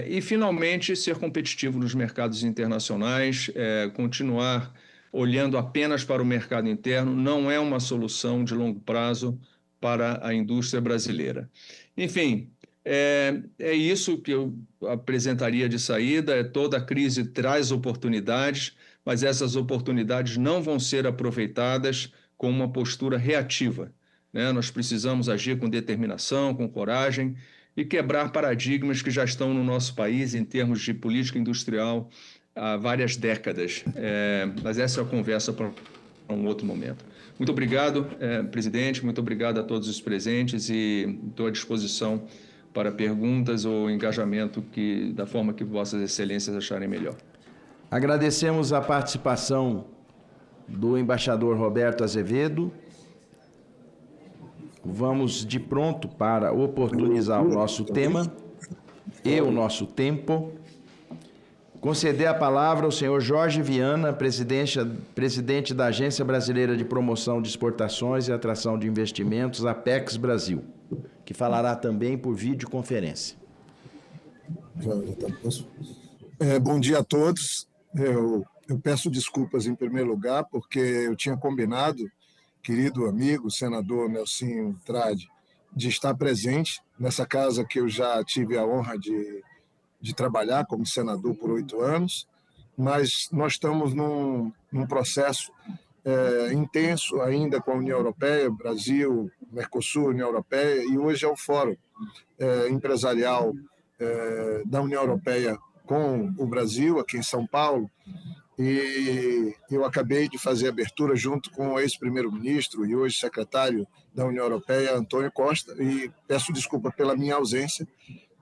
E, finalmente, ser competitivo nos mercados internacionais, continuar olhando apenas para o mercado interno, não é uma solução de longo prazo para a indústria brasileira. Enfim, é isso que eu apresentaria de saída. Toda crise traz oportunidades, mas essas oportunidades não vão ser aproveitadas com uma postura reativa, né? Nós precisamos agir com determinação, com coragem e quebrar paradigmas que já estão no nosso país em termos de política industrial há várias décadas. Mas essa é a conversa para um outro momento. Muito obrigado, presidente, muito obrigado a todos os presentes e estou à disposição para perguntas ou engajamento da forma que vossas excelências acharem melhor. Agradecemos a participação do embaixador Roberto Azevedo. Vamos de pronto para oportunizar o nosso tema e o nosso tempo. Conceder a palavra ao senhor Jorge Viana, presidente da Agência Brasileira de Promoção de Exportações e Atração de Investimentos, Apex Brasil, que falará também por videoconferência. Bom dia a todos. Eu peço desculpas em primeiro lugar, porque eu tinha combinado, querido amigo, senador Nelsinho Trade, de estar presente nessa casa que eu já tive a honra de trabalhar como senador por 8 anos, mas nós estamos num processo intenso ainda com a União Europeia, Brasil, Mercosul, União Europeia, e hoje é o Fórum Empresarial da União Europeia com o Brasil, aqui em São Paulo, e eu acabei de fazer a abertura junto com o ex-primeiro-ministro e hoje secretário da União Europeia, Antônio Costa, e peço desculpa pela minha ausência,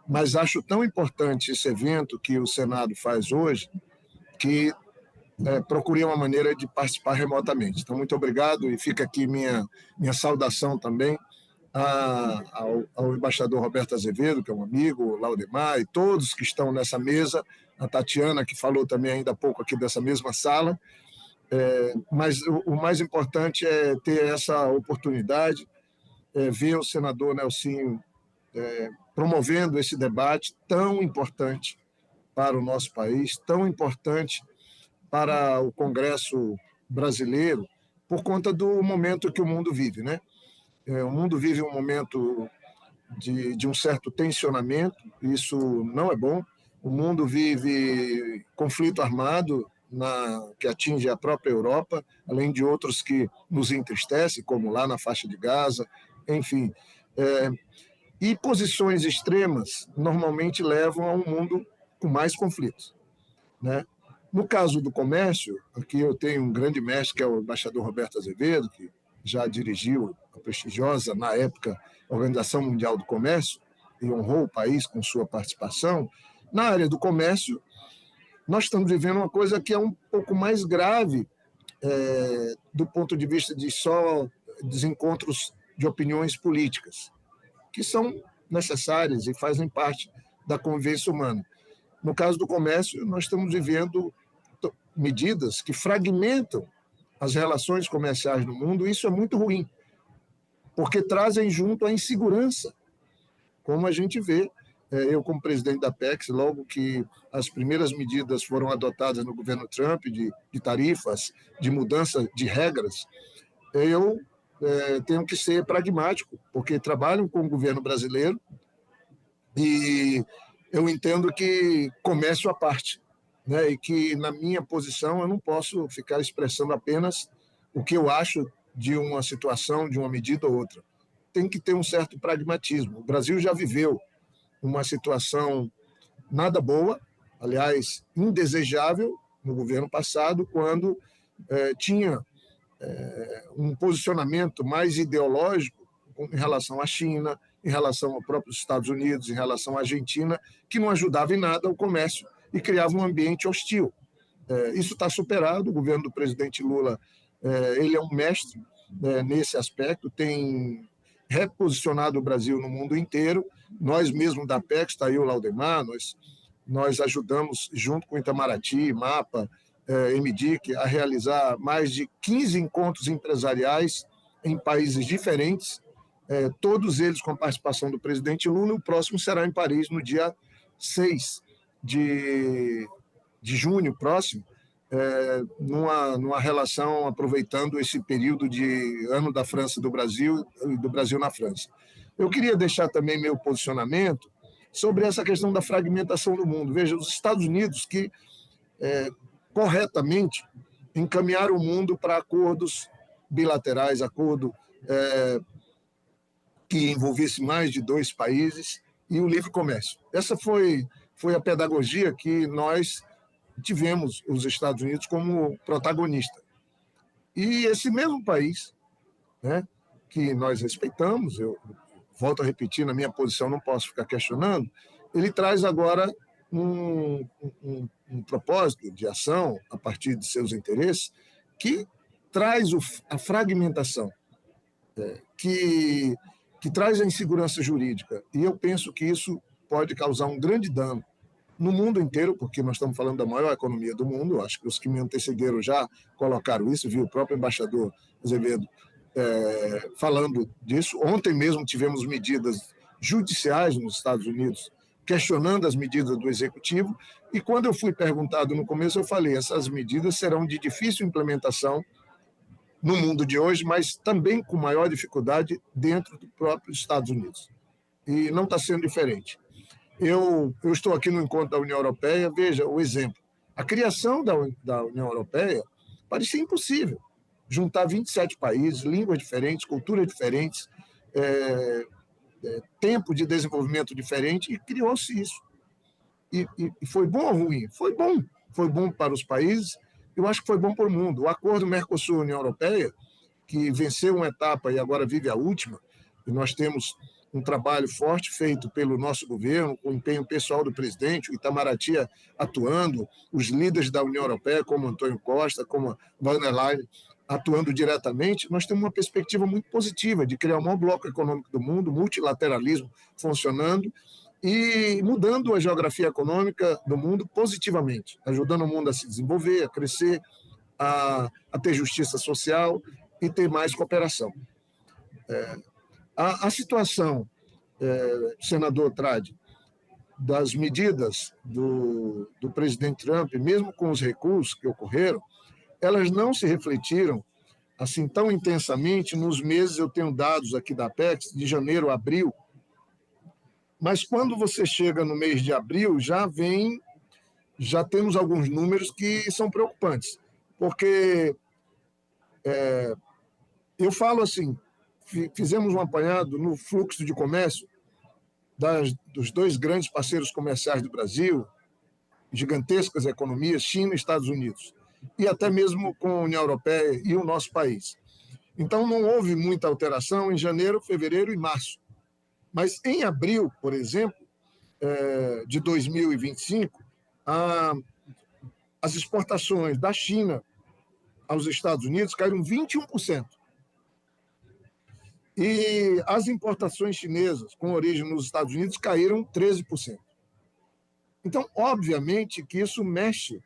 mas acho tão importante esse evento que o Senado faz hoje, que procurei uma maneira de participar remotamente. Então, muito obrigado, e fica aqui minha saudação também ao embaixador Roberto Azevedo, que é um amigo, o Laudemar, e todos que estão nessa mesa, a Tatiana, que falou também ainda há pouco aqui dessa mesma sala. Mas o mais importante é ter essa oportunidade, ver o senador Nelsinho promovendo esse debate tão importante para o nosso país, tão importante para o Congresso brasileiro, por conta do momento que o mundo vive, né? O mundo vive um momento de um certo tensionamento, isso não é bom. O mundo vive conflito armado que atinge a própria Europa, além de outros que nos entristecem, como lá na faixa de Gaza, enfim. E posições extremas normalmente levam a um mundo com mais conflitos, né? No caso do comércio, aqui eu tenho um grande mestre, que é o embaixador Roberto Azevedo, que já dirigiu a prestigiosa, na época, Organização Mundial do Comércio, e honrou o país com sua participação. Na área do comércio, nós estamos vivendo uma coisa que é um pouco mais grave do ponto de vista de só desencontros de opiniões políticas, que são necessárias e fazem parte da convivência humana. No caso do comércio, nós estamos vivendo medidas que fragmentam as relações comerciais no mundo, e isso é muito ruim, porque trazem junto a insegurança, como a gente vê. Eu, como presidente da Apex, logo que as primeiras medidas foram adotadas no governo Trump, de tarifas, de mudança de regras, eu tenho que ser pragmático, porque trabalho com o governo brasileiro e eu entendo que comércio à parte, né? E que, na minha posição, eu não posso ficar expressando apenas o que eu acho de uma situação, de uma medida ou outra. Tem que ter um certo pragmatismo. O Brasil já viveu uma situação nada boa, aliás, indesejável, no governo passado, quando tinha um posicionamento mais ideológico em relação à China, em relação aos próprios Estados Unidos, em relação à Argentina, que não ajudava em nada o comércio e criava um ambiente hostil. Isso está superado. O governo do presidente Lula ele é um mestre nesse aspecto, tem reposicionado o Brasil no mundo inteiro. Nós mesmos da Apex, está aí o Laudemar, nós ajudamos, junto com Itamaraty, MAPA, MDIC, a realizar mais de 15 encontros empresariais em países diferentes, todos eles com a participação do presidente Lula. O próximo será em Paris, no dia 6 de junho próximo, numa relação aproveitando esse período de ano da França do Brasil e do Brasil na França. Eu queria deixar também meu posicionamento sobre essa questão da fragmentação do mundo. Veja, os Estados Unidos que corretamente encaminharam o mundo para acordos bilaterais, acordo que envolvesse mais de 2 países, e o livre comércio. Essa foi a pedagogia que nós tivemos os Estados Unidos como protagonista. E esse mesmo país, né, que nós respeitamos, eu volto a repetir, na minha posição não posso ficar questionando, ele traz agora um propósito de ação a partir de seus interesses que traz a fragmentação, que traz a insegurança jurídica. E eu penso que isso pode causar um grande dano no mundo inteiro, porque nós estamos falando da maior economia do mundo. Eu acho que os que me antecederam já colocaram isso, viu o próprio embaixador Azevedo falando disso. Ontem mesmo tivemos medidas judiciais nos Estados Unidos questionando as medidas do Executivo, e quando eu fui perguntado no começo, eu falei, essas medidas serão de difícil implementação no mundo de hoje, mas também com maior dificuldade dentro do próprio Estados Unidos. E não está sendo diferente. Eu estou aqui no encontro da União Europeia, veja o exemplo. A criação da União Europeia parecia impossível. Juntar 27 países, línguas diferentes, culturas diferentes, tempo de desenvolvimento diferente, e criou-se isso. E foi bom ou ruim? Foi bom. Foi bom para os países, eu acho que foi bom para o mundo. O acordo Mercosul-União Europeia, que venceu uma etapa e agora vive a última, e nós temos um trabalho forte feito pelo nosso governo, com o empenho pessoal do presidente, o Itamaraty atuando, os líderes da União Europeia, como Antônio Costa, como a von der Leyen, atuando diretamente, nós temos uma perspectiva muito positiva de criar o maior bloco econômico do mundo, multilateralismo funcionando e mudando a geografia econômica do mundo positivamente, ajudando o mundo a se desenvolver, a crescer, a ter justiça social e ter mais cooperação. A situação, senador Tradi, das medidas do presidente Trump, mesmo com os recuos que ocorreram, elas não se refletiram assim tão intensamente nos meses, eu tenho dados aqui da Apex, de janeiro a abril, mas quando você chega no mês de abril, já temos alguns números que são preocupantes, porque eu falo assim, fizemos um apanhado no fluxo de comércio dos dois grandes parceiros comerciais do Brasil, gigantescas economias, China e Estados Unidos, e até mesmo com a União Europeia e o nosso país. Então, não houve muita alteração em janeiro, fevereiro e março. Mas em abril, por exemplo, de 2025, as exportações da China aos Estados Unidos caíram 21%. E as importações chinesas com origem nos Estados Unidos caíram 13%. Então, obviamente que isso mexe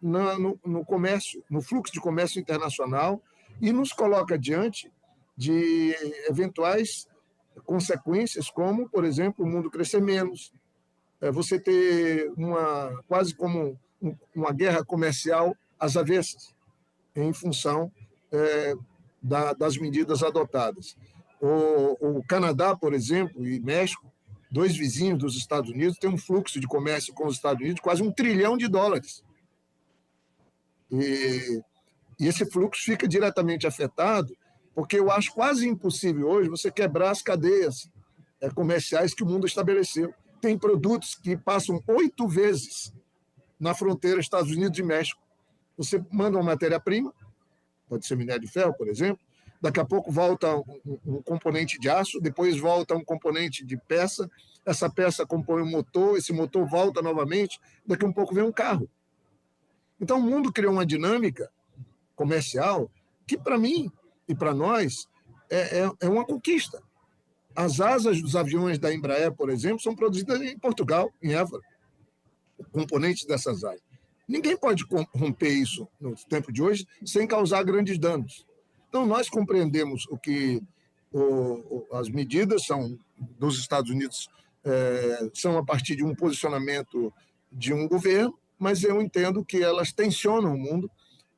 no comércio, no fluxo de comércio internacional e nos coloca diante de eventuais consequências, como, por exemplo, o mundo crescer menos, você ter quase como uma guerra comercial às avessas, em função das medidas adotadas. O Canadá, por exemplo, e México, dois vizinhos dos Estados Unidos, têm um fluxo de comércio com os Estados Unidos de quase $1 trilhão. E esse fluxo fica diretamente afetado, porque eu acho quase impossível hoje você quebrar as cadeias comerciais que o mundo estabeleceu. Tem produtos que passam 8 vezes na fronteira Estados Unidos e México. Você manda uma matéria-prima, pode ser minério de ferro, por exemplo, daqui a pouco volta um componente de aço, depois volta um componente de peça, essa peça compõe um motor, esse motor volta novamente, daqui a um pouco vem um carro. Então, o mundo criou uma dinâmica comercial que, para mim e para nós, é uma conquista. As asas dos aviões da Embraer, por exemplo, são produzidas em Portugal, em Évora, componentes dessas asas. Ninguém pode romper isso no tempo de hoje sem causar grandes danos. Então, nós compreendemos o que as medidas são dos Estados Unidos são a partir de um posicionamento de um governo, mas eu entendo que elas tensionam o mundo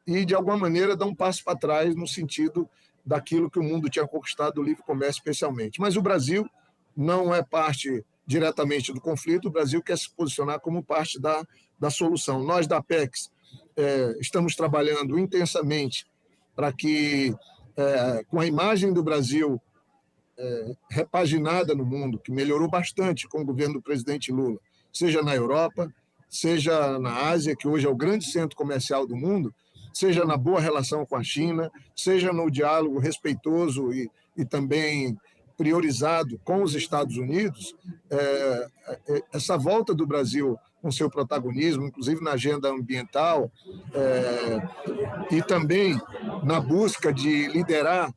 e, de alguma maneira, dão um passo para trás no sentido daquilo que o mundo tinha conquistado, do livre comércio especialmente. Mas o Brasil não é parte diretamente do conflito, o Brasil quer se posicionar como parte da solução. Nós, da Apex, estamos trabalhando intensamente para que, com a imagem do Brasil repaginada no mundo, que melhorou bastante com o governo do presidente Lula, seja na Europa, seja na Ásia, que hoje é o grande centro comercial do mundo, seja na boa relação com a China, seja no diálogo respeitoso e também priorizado com os Estados Unidos, essa volta do Brasil com seu protagonismo, inclusive na agenda ambiental, e também na busca de liderar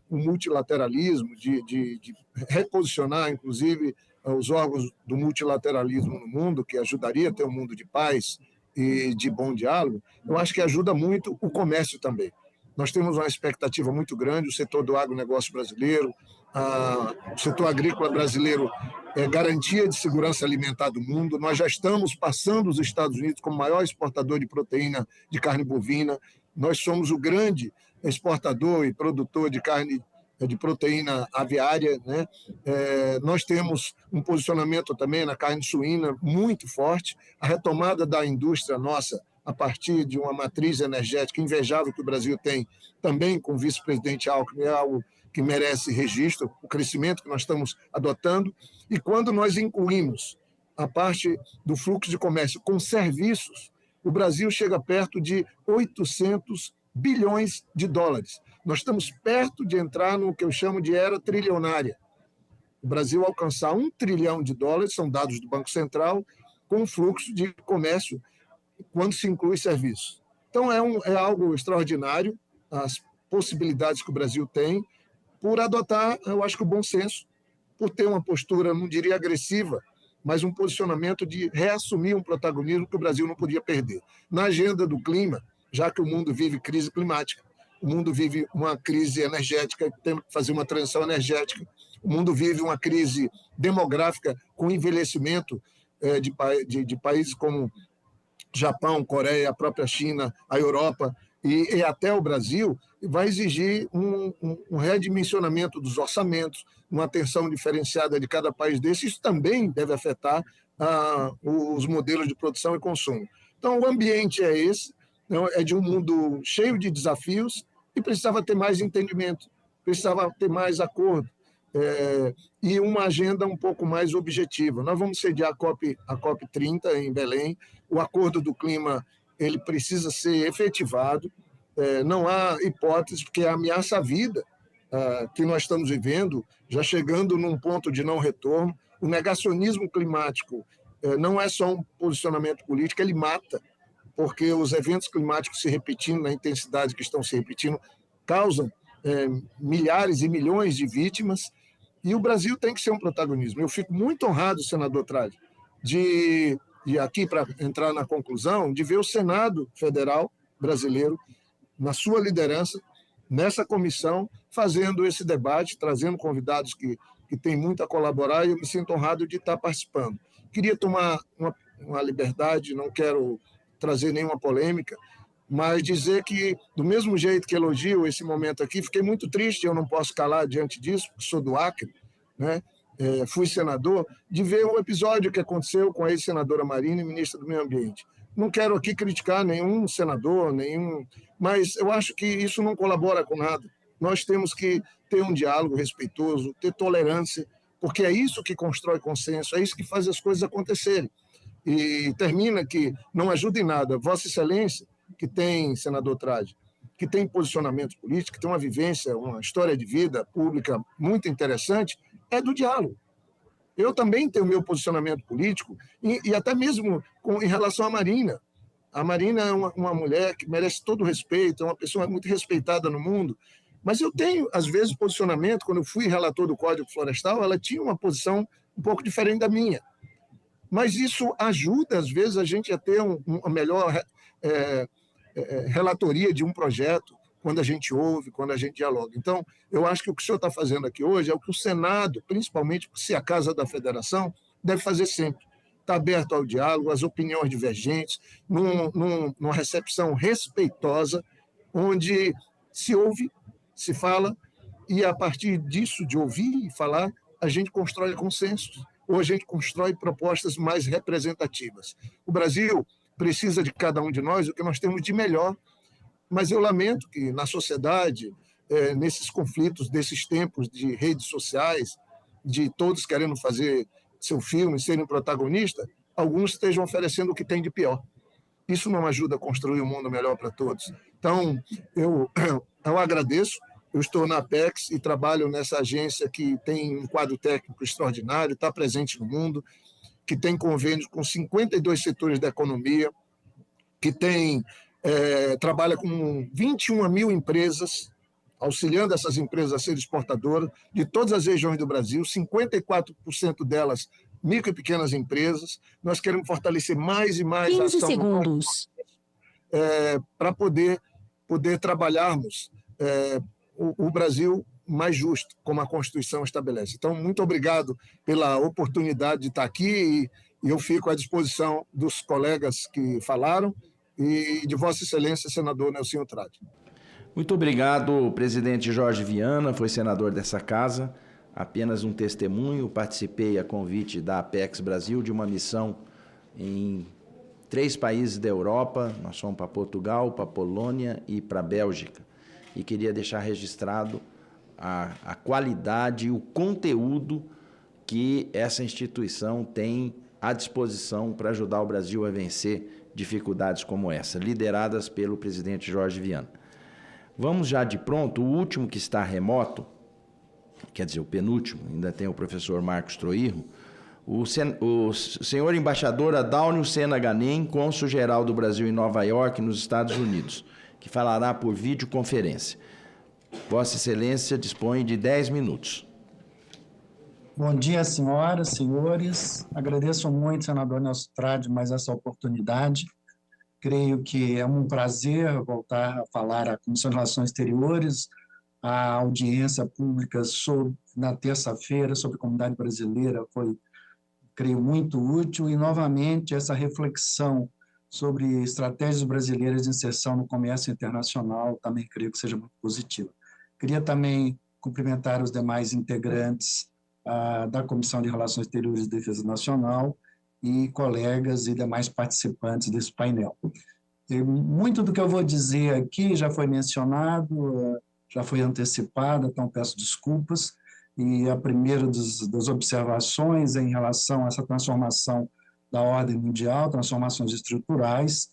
o multilateralismo, de reposicionar, inclusive, os órgãos do multilateralismo no mundo, que ajudaria a ter um mundo de paz e de bom diálogo, eu acho que ajuda muito o comércio também. Nós temos uma expectativa muito grande, o setor do agronegócio brasileiro, o setor agrícola brasileiro é garantia de segurança alimentar do mundo. Nós já estamos passando os Estados Unidos como maior exportador de proteína de carne bovina. Nós somos o grande exportador e produtor de carne de proteína aviária, né? Nós temos um posicionamento também na carne suína muito forte. A retomada da indústria nossa a partir de uma matriz energética invejável que o Brasil tem, também com o vice-presidente Alckmin, é algo que merece registro, o crescimento que nós estamos adotando. E quando nós incluímos a parte do fluxo de comércio com serviços, o Brasil chega perto de 800 bilhões de dólares. Nós estamos perto de entrar no que eu chamo de era trilionária. O Brasil alcançar $1 trilhão, são dados do Banco Central, com fluxo de comércio quando se inclui serviços. Então, Então, é algo extraordinário, as possibilidades que o Brasil tem por adotar, eu acho que o bom senso, por ter uma postura, não diria agressiva, mas um posicionamento de reassumir um protagonismo que o Brasil não podia perder. Na agenda do clima, já que o mundo vive crise climática, o mundo vive uma crise energética, tendo que fazer uma transição energética, o mundo vive uma crise demográfica com envelhecimento de países como Japão, Coreia, a própria China, a Europa e até o Brasil, vai exigir um redimensionamento dos orçamentos, uma atenção diferenciada de cada país desse. Isso também deve afetar os modelos de produção e consumo. Então, o ambiente é esse, é de um mundo cheio de desafios e precisava ter mais entendimento, precisava ter mais acordo e uma agenda um pouco mais objetiva. Nós vamos sediar a COP30 em Belém. O Acordo do Clima ele precisa ser efetivado. Não há hipótese, porque ameaça a vida que nós estamos vivendo, já chegando num ponto de não retorno. O negacionismo climático não é só um posicionamento político, ele mata, porque os eventos climáticos se repetindo, na intensidade que estão se repetindo, causam milhares e milhões de vítimas, e o Brasil tem que ser um protagonismo. Eu fico muito honrado, senador Trade, de aqui, para entrar na conclusão, de ver o Senado Federal brasileiro, na sua liderança, nessa comissão, fazendo esse debate, trazendo convidados que têm muito a colaborar, e eu me sinto honrado de estar participando. Queria tomar uma liberdade, não quero trazer nenhuma polêmica, mas dizer que, do mesmo jeito que elogio esse momento aqui, fiquei muito triste, eu não posso calar diante disso, porque sou do Acre, né? Fui senador, de ver um episódio que aconteceu com a ex-senadora Marina e ministra do Meio Ambiente. Não quero aqui criticar nenhum senador, mas eu acho que isso não colabora com nada. Nós temos que ter um diálogo respeitoso, ter tolerância, porque é isso que constrói consenso, é isso que faz as coisas acontecerem. E termina que não ajuda em nada. Vossa Excelência, que tem, senador Trade, que tem posicionamento político, que tem uma vivência, uma história de vida pública muito interessante, é do diálogo. Eu também tenho meu posicionamento político, e até mesmo em relação à Marina. A Marina é uma mulher que merece todo o respeito, é uma pessoa muito respeitada no mundo, mas eu tenho, às vezes, posicionamento. Quando eu fui relator do Código Florestal, ela tinha uma posição um pouco diferente da minha. Mas isso ajuda, às vezes, a gente a ter uma melhor relatoria de um projeto, quando a gente ouve, quando a gente dialoga. Então, eu acho que o que o senhor está fazendo aqui hoje é o que o Senado, principalmente por ser a Casa da Federação, deve fazer sempre. Está aberto ao diálogo, às opiniões divergentes, numa recepção respeitosa, onde se ouve, se fala, e a partir disso, de ouvir e falar, a gente constrói consensos, ou a gente constrói propostas mais representativas. O Brasil precisa de cada um de nós, o que nós temos de melhor, mas eu lamento que na sociedade, nesses conflitos desses tempos de redes sociais, de todos querendo fazer seu filme, serem protagonistas, alguns estejam oferecendo o que tem de pior. Isso não ajuda a construir um mundo melhor para todos. Então, eu agradeço. Eu estou na Apex e trabalho nessa agência que tem um quadro técnico extraordinário, está presente no mundo, que tem convênios com 52 setores da economia, que trabalha com 21 mil empresas, auxiliando essas empresas a serem exportadoras de todas as regiões do Brasil, 54% delas micro e pequenas empresas. Nós queremos fortalecer mais e mais 15 segundos. Para poder trabalharmos o Brasil mais justo, como a Constituição estabelece. Então, muito obrigado pela oportunidade de estar aqui e eu fico à disposição dos colegas que falaram e de Vossa Excelência, senador Nelsinho Trade. Muito obrigado, presidente Jorge Viana, foi senador dessa casa, apenas um testemunho, participei a convite da Apex Brasil de uma missão em 3 países da Europa, nós fomos para Portugal, para Polônia e para a Bélgica, e queria deixar registrado a qualidade e o conteúdo que essa instituição tem à disposição para ajudar o Brasil a vencer dificuldades como essa, lideradas pelo presidente Jorge Viana. Vamos já de pronto, o último que está remoto, quer dizer, o penúltimo, ainda tem o professor Marcos Troirro, o senhor embaixador Adalnio Sena Ganem, cônsul-geral do Brasil em Nova York, nos Estados Unidos, que falará por videoconferência. Vossa Excelência dispõe de 10 minutos. Bom dia, senhoras, senhores. Agradeço muito, senador Nelson Trade, mais essa oportunidade. Creio que é um prazer voltar a falar à Comissão de Relações Exteriores, à audiência pública na terça-feira sobre a comunidade brasileira foi, creio, muito útil, e, novamente, essa reflexão sobre estratégias brasileiras de inserção no comércio internacional também creio que seja muito positiva. Queria também cumprimentar os demais integrantes da Comissão de Relações Exteriores e Defesa Nacional e colegas e demais participantes desse painel. Muito do que eu vou dizer aqui já foi mencionado, já foi antecipada, então peço desculpas. E a primeira das observações é em relação a essa transformação da ordem mundial, transformações estruturais,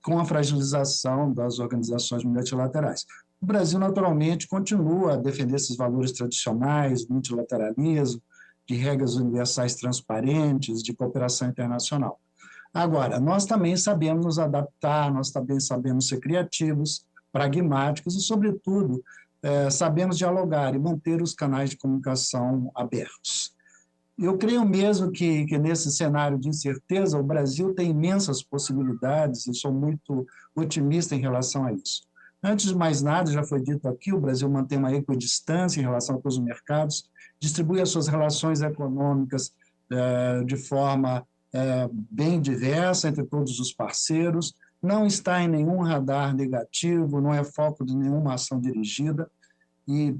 com a fragilização das organizações multilaterais. O Brasil, naturalmente, continua a defender esses valores tradicionais, multilateralismo, de regras universais transparentes, de cooperação internacional. Agora, nós também sabemos nos adaptar, nós também sabemos ser criativos, pragmáticos e, sobretudo, sabemos dialogar e manter os canais de comunicação abertos. Eu creio mesmo que nesse cenário de incerteza, o Brasil tem imensas possibilidades e sou muito otimista em relação a isso. Antes de mais nada, já foi dito aqui, o Brasil mantém uma equidistância em relação a todos os mercados, distribui as suas relações econômicas de forma bem diversa entre todos os parceiros, não está em nenhum radar negativo, não é foco de nenhuma ação dirigida, e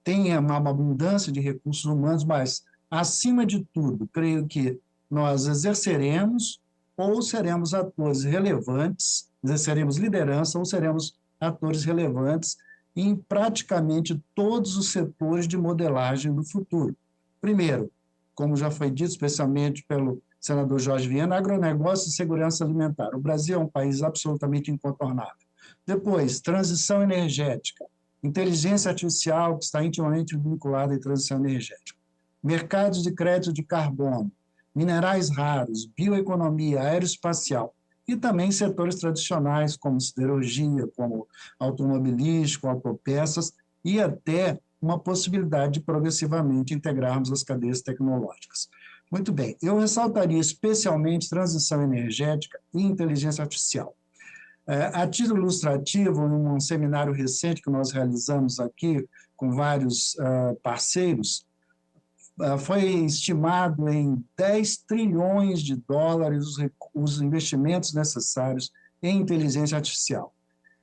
tem uma abundância de recursos humanos, mas, acima de tudo, creio que nós exerceremos ou seremos atores relevantes, exerceremos liderança ou seremos atores relevantes em praticamente todos os setores de modelagem do futuro. Primeiro, como já foi dito, especialmente pelo senador Jorge Viana, agronegócio e segurança alimentar. O Brasil é um país absolutamente incontornável. Depois, transição energética, inteligência artificial, que está intimamente vinculada à transição energética, mercados de crédito de carbono, minerais raros, bioeconomia, aeroespacial, e também setores tradicionais, como siderurgia, como automobilístico, autopeças, e até uma possibilidade de progressivamente integrarmos as cadeias tecnológicas. Muito bem, eu ressaltaria especialmente transição energética e inteligência artificial. A título ilustrativo, em um seminário recente que nós realizamos aqui com vários parceiros, foi estimado em 10 trilhões de dólares os investimentos necessários em inteligência artificial.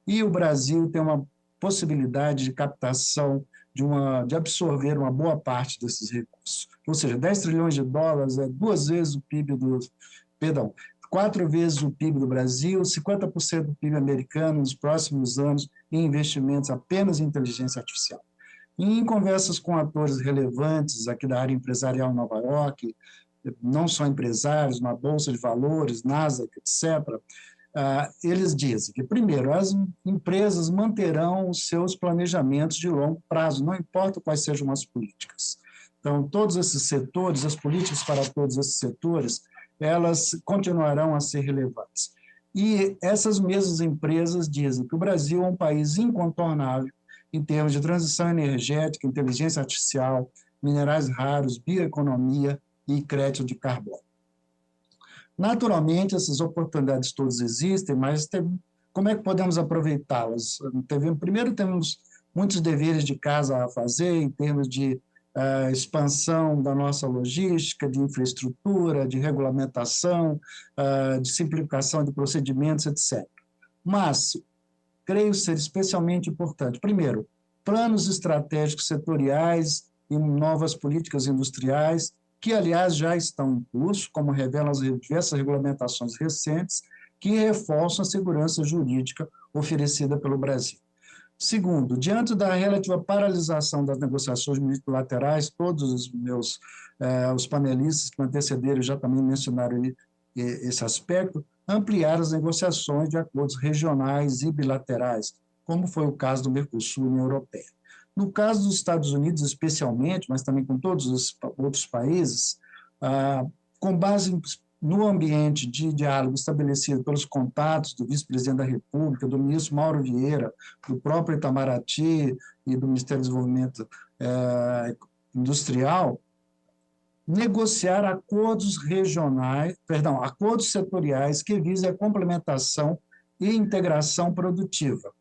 E o Brasil tem uma possibilidade de captação, de absorver uma boa parte desses recursos. Ou seja, 10 trilhões de dólares é 2 vezes o PIB 4 vezes o PIB do Brasil, 50% do PIB americano nos próximos anos em investimentos apenas em inteligência artificial. E em conversas com atores relevantes aqui da área empresarial em Nova York, não só empresários, na Bolsa de Valores, Nasdaq, etc., eles dizem que, primeiro, as empresas manterão os seus planejamentos de longo prazo, não importa quais sejam as políticas. Então, todos esses setores, as políticas para todos esses setores, elas continuarão a ser relevantes. E essas mesmas empresas dizem que o Brasil é um país incontornável em termos de transição energética, inteligência artificial, minerais raros, bioeconomia e crédito de carbono. Naturalmente, essas oportunidades todas existem, mas como é que podemos aproveitá-las? Primeiro, temos muitos deveres de casa a fazer em termos de expansão da nossa logística, de infraestrutura, de regulamentação, de simplificação de procedimentos, etc. Mas creio ser especialmente importante, primeiro, planos estratégicos setoriais e novas políticas industriais, que, aliás, já estão em curso, como revelam as diversas regulamentações recentes, que reforçam a segurança jurídica oferecida pelo Brasil. Segundo, diante da relativa paralisação das negociações multilaterais, todos os panelistas que me antecederam já também mencionaram esse aspecto, ampliar as negociações de acordos regionais e bilaterais, como foi o caso do Mercosul e União Europeia. No caso dos Estados Unidos, especialmente, mas também com todos os outros países, com base no ambiente de diálogo estabelecido pelos contatos do vice-presidente da República, do ministro Mauro Vieira, do próprio Itamaraty e do Ministério do Desenvolvimento Industrial, negociar acordos acordos setoriais que visem a complementação e integração produtiva.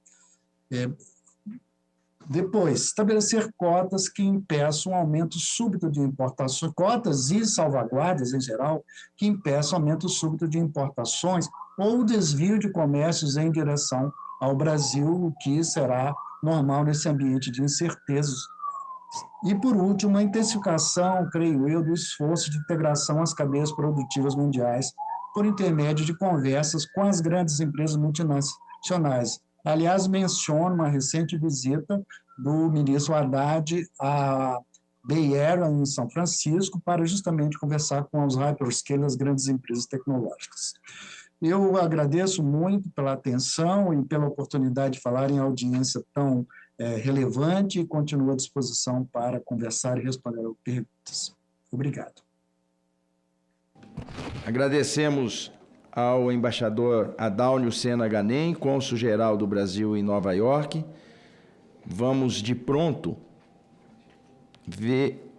Depois, estabelecer cotas que impeçam um aumento súbito de importações, cotas e salvaguardas, em geral, que impeçam aumento súbito de importações ou desvio de comércios em direção ao Brasil, o que será normal nesse ambiente de incertezas. E, por último, a intensificação, creio eu, do esforço de integração às cadeias produtivas mundiais por intermédio de conversas com as grandes empresas multinacionais. Aliás, menciono uma recente visita do ministro Haddad à Bay Area, em São Francisco, para justamente conversar com os hyperscalers, as grandes empresas tecnológicas. Eu agradeço muito pela atenção e pela oportunidade de falar em audiência tão relevante e continuo à disposição para conversar e responder a perguntas. Obrigado. Agradecemos ao embaixador Adalnio Sena Ghanem, cônsul-geral do Brasil em Nova York. Vamos de pronto ver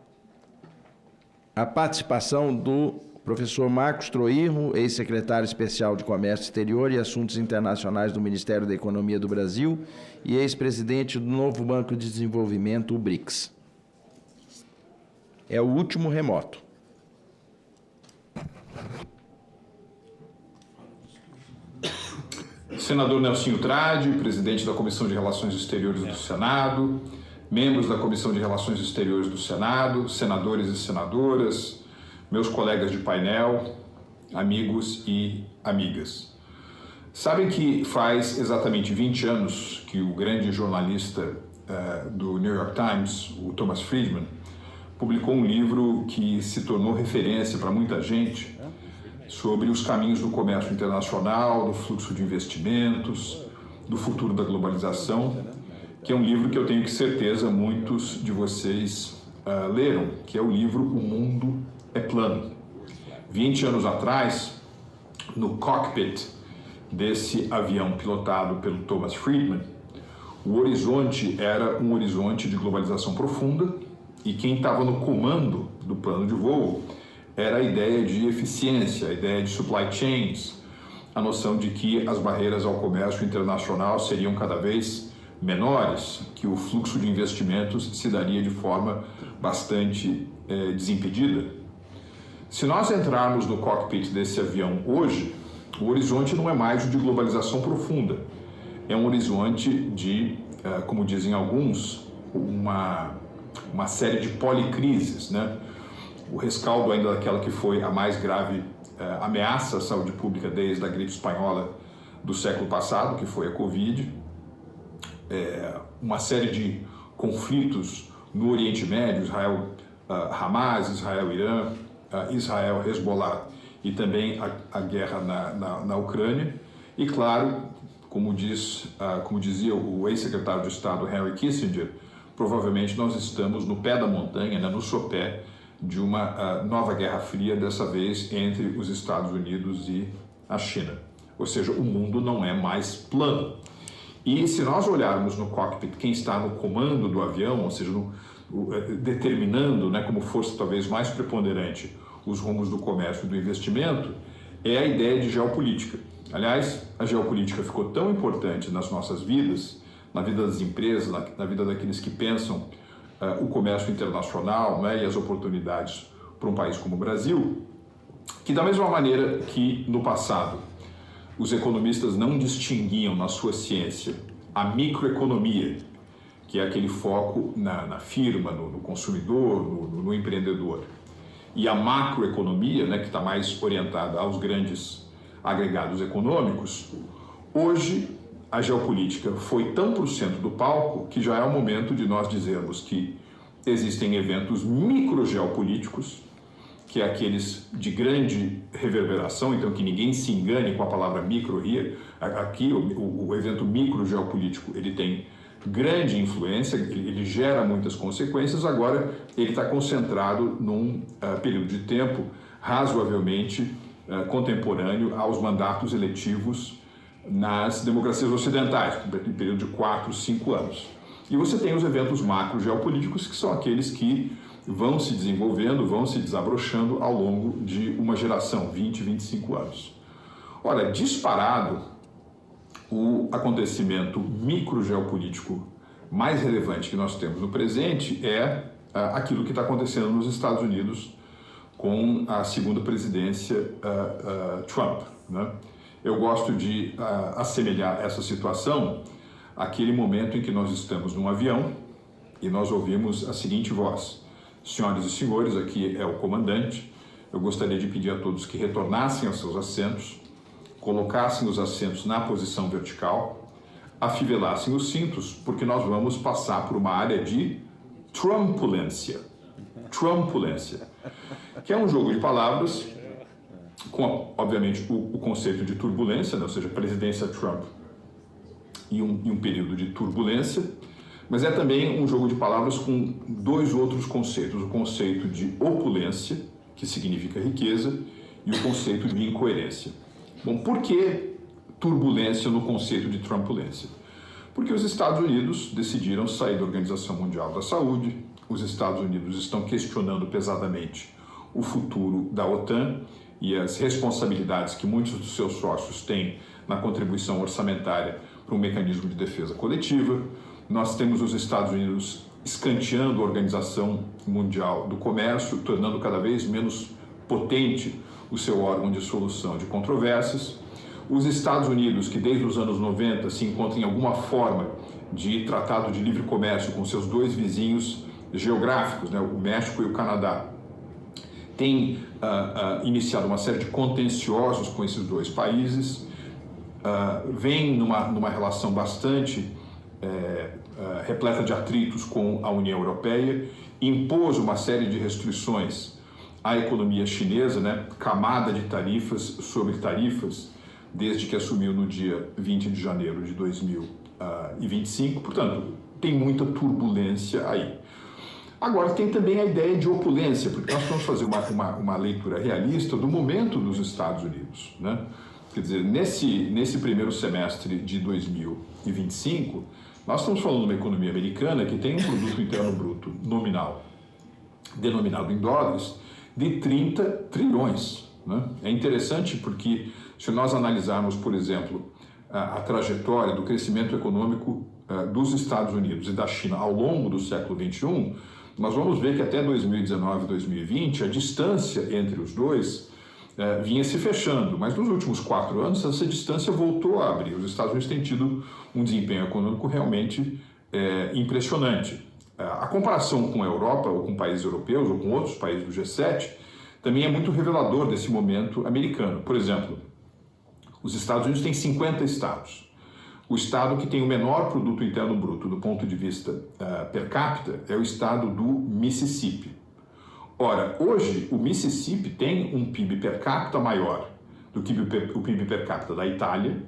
a participação do professor Marcos Troirro, ex-secretário especial de Comércio Exterior e Assuntos Internacionais do Ministério da Economia do Brasil e ex-presidente do novo Banco de Desenvolvimento, o BRICS. É o último remoto. Senador Nelsinho Trade, presidente da Comissão de Relações Exteriores do Senado, membros da Comissão de Relações Exteriores do Senado, senadores e senadoras, meus colegas de painel, amigos e amigas. Sabem que faz exatamente 20 anos que o grande jornalista do New York Times, o Thomas Friedman, publicou um livro que se tornou referência para muita gente sobre os caminhos do comércio internacional, do fluxo de investimentos, do futuro da globalização, que é um livro que eu tenho certeza muitos de vocês leram, que é o livro O Mundo é Plano. 20 anos atrás, no cockpit desse avião pilotado pelo Thomas Friedman, o horizonte era um horizonte de globalização profunda e quem estava no comando do plano de voo era a ideia de eficiência, a ideia de supply chains, a noção de que as barreiras ao comércio internacional seriam cada vez menores, que o fluxo de investimentos se daria de forma bastante desimpedida. Se nós entrarmos no cockpit desse avião hoje, o horizonte não é mais o de globalização profunda, é um horizonte de, como dizem alguns, uma série de policrises, né? O rescaldo ainda daquela que foi a mais grave ameaça à saúde pública desde a gripe espanhola do século passado, que foi a Covid, uma série de conflitos no Oriente Médio, Israel-Hamas, Israel-Irã, Israel-Hezbollah e também a guerra na Ucrânia. E, claro, como dizia o ex-secretário de Estado Henry Kissinger, provavelmente nós estamos no pé da montanha, no sopé de uma nova Guerra Fria, dessa vez entre os Estados Unidos e a China. Ou seja, o mundo não é mais plano. E se nós olharmos no cockpit quem está no comando do avião, ou seja, determinando como força talvez mais preponderante os rumos do comércio e do investimento, é a ideia de geopolítica. Aliás, a geopolítica ficou tão importante nas nossas vidas, na vida das empresas, na vida daqueles que pensam o comércio internacional e as oportunidades para um país como o Brasil, que da mesma maneira que no passado os economistas não distinguiam na sua ciência a microeconomia, que é aquele foco na firma, no consumidor, no empreendedor, e a macroeconomia, que está mais orientada aos grandes agregados econômicos, hoje a geopolítica foi tão para o centro do palco que já é o momento de nós dizermos que existem eventos microgeopolíticos, que é aqueles de grande reverberação, então que ninguém se engane com a palavra micro. Aqui o evento microgeopolítico ele tem grande influência, ele gera muitas consequências, agora ele está concentrado num período de tempo razoavelmente contemporâneo aos mandatos eletivos nas democracias ocidentais, em período de 4, 5 anos. E você tem os eventos macro geopolíticos, que são aqueles que vão se desenvolvendo, vão se desabrochando ao longo de uma geração, 20, 25 anos. Ora, disparado, o acontecimento microgeopolítico mais relevante que nós temos no presente é aquilo que está acontecendo nos Estados Unidos com a segunda presidência Trump, né? Eu gosto de assemelhar essa situação àquele momento em que nós estamos num avião e nós ouvimos a seguinte voz: senhoras e senhores, aqui é o comandante, eu gostaria de pedir a todos que retornassem aos seus assentos, colocassem os assentos na posição vertical, afivelassem os cintos, porque nós vamos passar por uma área de trumpulência. Trumpulência, que é um jogo de palavras com, obviamente, o conceito de turbulência, né? Ou seja, presidência Trump e um período de turbulência, mas é também um jogo de palavras com dois outros conceitos: o conceito de opulência, que significa riqueza, e o conceito de incoerência. Bom, por que turbulência no conceito de trumpulência? Porque os Estados Unidos decidiram sair da Organização Mundial da Saúde, os Estados Unidos estão questionando pesadamente o futuro da OTAN e as responsabilidades que muitos dos seus sócios têm na contribuição orçamentária para um mecanismo de defesa coletiva. Nós temos os Estados Unidos escanteando a Organização Mundial do Comércio, tornando cada vez menos potente o seu órgão de solução de controvérsias. Os Estados Unidos, que desde os anos 90 se encontram em alguma forma de tratado de livre comércio com seus dois vizinhos geográficos, né, o México e o Canadá, tem iniciado uma série de contenciosos com esses dois países, vem numa relação bastante repleta de atritos com a União Europeia, impôs uma série de restrições à economia chinesa, né, camada de tarifas sobre tarifas, desde que assumiu no dia 20 de janeiro de 2025, portanto, tem muita turbulência aí. Agora, tem também a ideia de opulência, porque nós vamos fazer uma leitura realista do momento dos Estados Unidos, né? Quer dizer, nesse primeiro semestre de 2025, nós estamos falando de uma economia americana que tem um produto interno bruto nominal, denominado em dólares, de 30 trilhões. Né? É interessante porque, se nós analisarmos, por exemplo, a trajetória do crescimento econômico dos Estados Unidos e da China ao longo do século XXI, nós vamos ver que até 2019 e 2020 a distância entre os dois vinha se fechando, mas nos últimos 4 anos essa distância voltou a abrir. Os Estados Unidos têm tido um desempenho econômico realmente impressionante. A comparação com a Europa, ou com países europeus, ou com outros países do G7, também é muito revelador desse momento americano. Por exemplo, os Estados Unidos têm 50 estados. O estado que tem o menor produto interno bruto do ponto de vista per capita é o estado do Mississippi. Ora, hoje o Mississippi tem um PIB per capita maior do que o PIB per capita da Itália,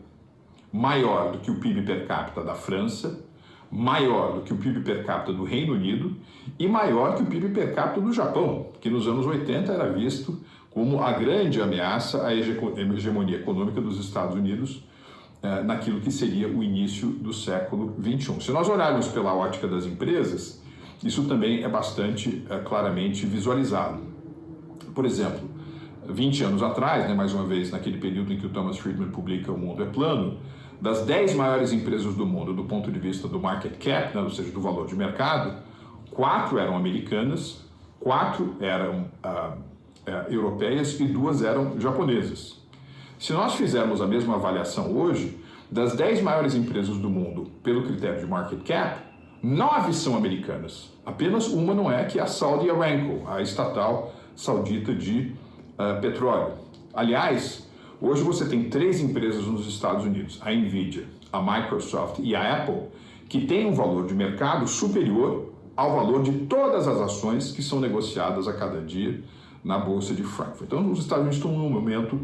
maior do que o PIB per capita da França, maior do que o PIB per capita do Reino Unido e maior que o PIB per capita do Japão, que nos anos 80 era visto como a grande ameaça à hegemonia econômica dos Estados Unidos naquilo que seria o início do século XXI. Se nós olharmos pela ótica das empresas, isso também é bastante claramente visualizado. Por exemplo, 20 anos atrás, né, mais uma vez naquele período em que o Thomas Friedman publica O Mundo é Plano, das 10 maiores empresas do mundo do ponto de vista do market cap, né, ou seja, do valor de mercado, 4 eram americanas, 4 eram europeias e 2 eram japonesas. Se nós fizermos a mesma avaliação hoje, das 10 maiores empresas do mundo pelo critério de market cap, 9 são americanas. Apenas uma não é, que é a Saudi Aramco, a estatal saudita de petróleo. Aliás, hoje você tem 3 empresas nos Estados Unidos, a Nvidia, a Microsoft e a Apple, que têm um valor de mercado superior ao valor de todas as ações que são negociadas a cada dia na Bolsa de Frankfurt. Então, os Estados Unidos estão num momento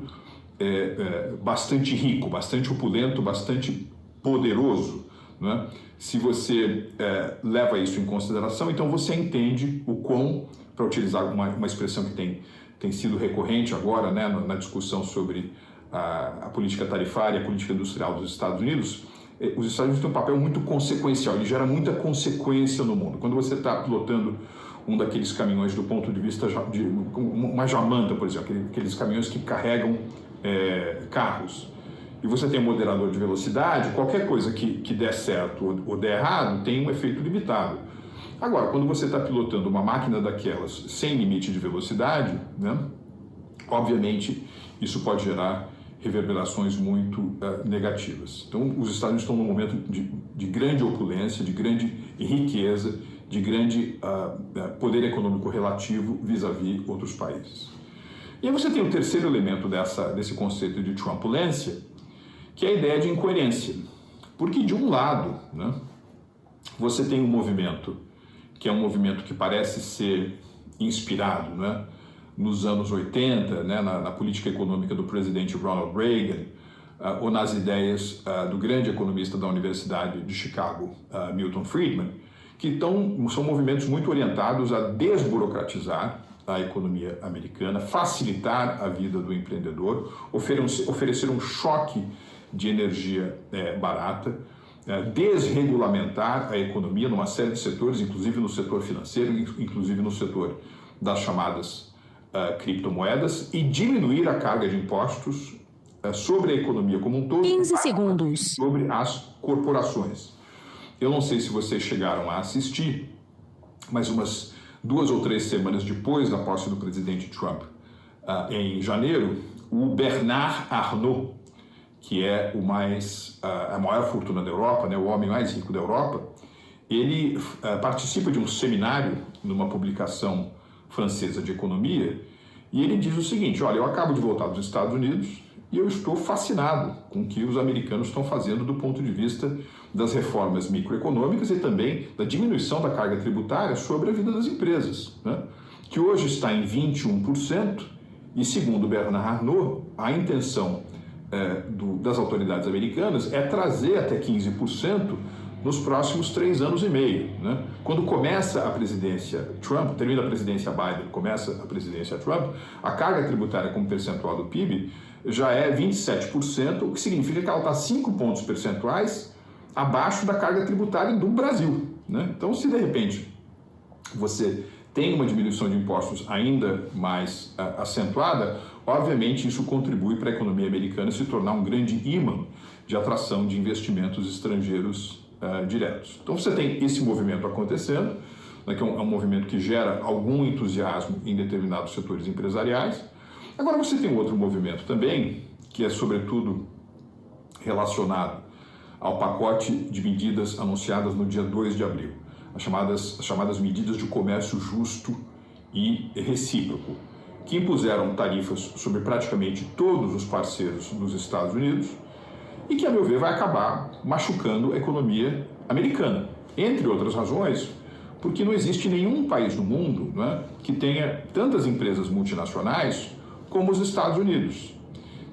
bastante rico, bastante opulento, bastante poderoso né? Se você leva isso em consideração, então você entende o quão, para utilizar uma expressão que tem sido recorrente agora, né, na discussão sobre a política tarifária, a política industrial dos Estados Unidos, os Estados Unidos têm um papel muito consequencial, ele gera muita consequência no mundo. Quando você está pilotando um daqueles caminhões do ponto de vista de uma jamanta, por exemplo, aqueles caminhões que carregam carros, e você tem um moderador de velocidade, qualquer coisa que der certo ou der errado tem um efeito limitado. Agora, quando você está pilotando uma máquina daquelas sem limite de velocidade, né, obviamente isso pode gerar reverberações muito negativas. Então, os Estados Unidos estão num momento de grande opulência, de grande riqueza, de grande poder econômico relativo vis-à-vis outros países. E aí você tem o terceiro elemento desse conceito de trumpulência, que é a ideia de incoerência. Porque, de um lado, né, você tem um movimento, que é um movimento que parece ser inspirado, né, nos anos 80, né, na política econômica do presidente Ronald Reagan, ou nas ideias do grande economista da Universidade de Chicago, Milton Friedman, que são movimentos muito orientados a desburocratizar a economia americana, facilitar a vida do empreendedor, oferecer um choque de energia barata, desregulamentar a economia numa série de setores, inclusive no setor financeiro, inclusive no setor das chamadas criptomoedas, e diminuir a carga de impostos sobre a economia como um todo. 15 segundos. Sobre as corporações. Eu não sei se vocês chegaram a assistir, mas umas 2 ou 3 semanas depois da posse do presidente Trump, em janeiro, o Bernard Arnault, que é a maior fortuna da Europa, né, o homem mais rico da Europa, ele participa de um seminário numa publicação francesa de economia, e ele diz o seguinte: olha, eu acabo de voltar dos Estados Unidos e eu estou fascinado com o que os americanos estão fazendo do ponto de vista das reformas microeconômicas e também da diminuição da carga tributária sobre a vida das empresas, né, que hoje está em 21%, e segundo Bernard Arnault, a intenção das autoridades americanas é trazer até 15% nos próximos 3 anos e meio. Né? Quando começa a presidência Trump, termina a presidência Biden, começa a presidência Trump, a carga tributária como percentual do PIB já é 27%, o que significa que ela está 5 pontos percentuais abaixo da carga tributária do Brasil. Né? Então, se de repente você tem uma diminuição de impostos ainda mais acentuada, obviamente isso contribui para a economia americana se tornar um grande imã de atração de investimentos estrangeiros diretos. Então você tem esse movimento acontecendo, né, que é um movimento que gera algum entusiasmo em determinados setores empresariais. Agora você tem um outro movimento também, que é sobretudo relacionado ao pacote de medidas anunciadas no dia 2 de abril, as chamadas medidas de comércio justo e recíproco, que impuseram tarifas sobre praticamente todos os parceiros dos Estados Unidos e que, a meu ver, vai acabar machucando a economia americana. Entre outras razões, porque não existe nenhum país no mundo, né, que tenha tantas empresas multinacionais como os Estados Unidos.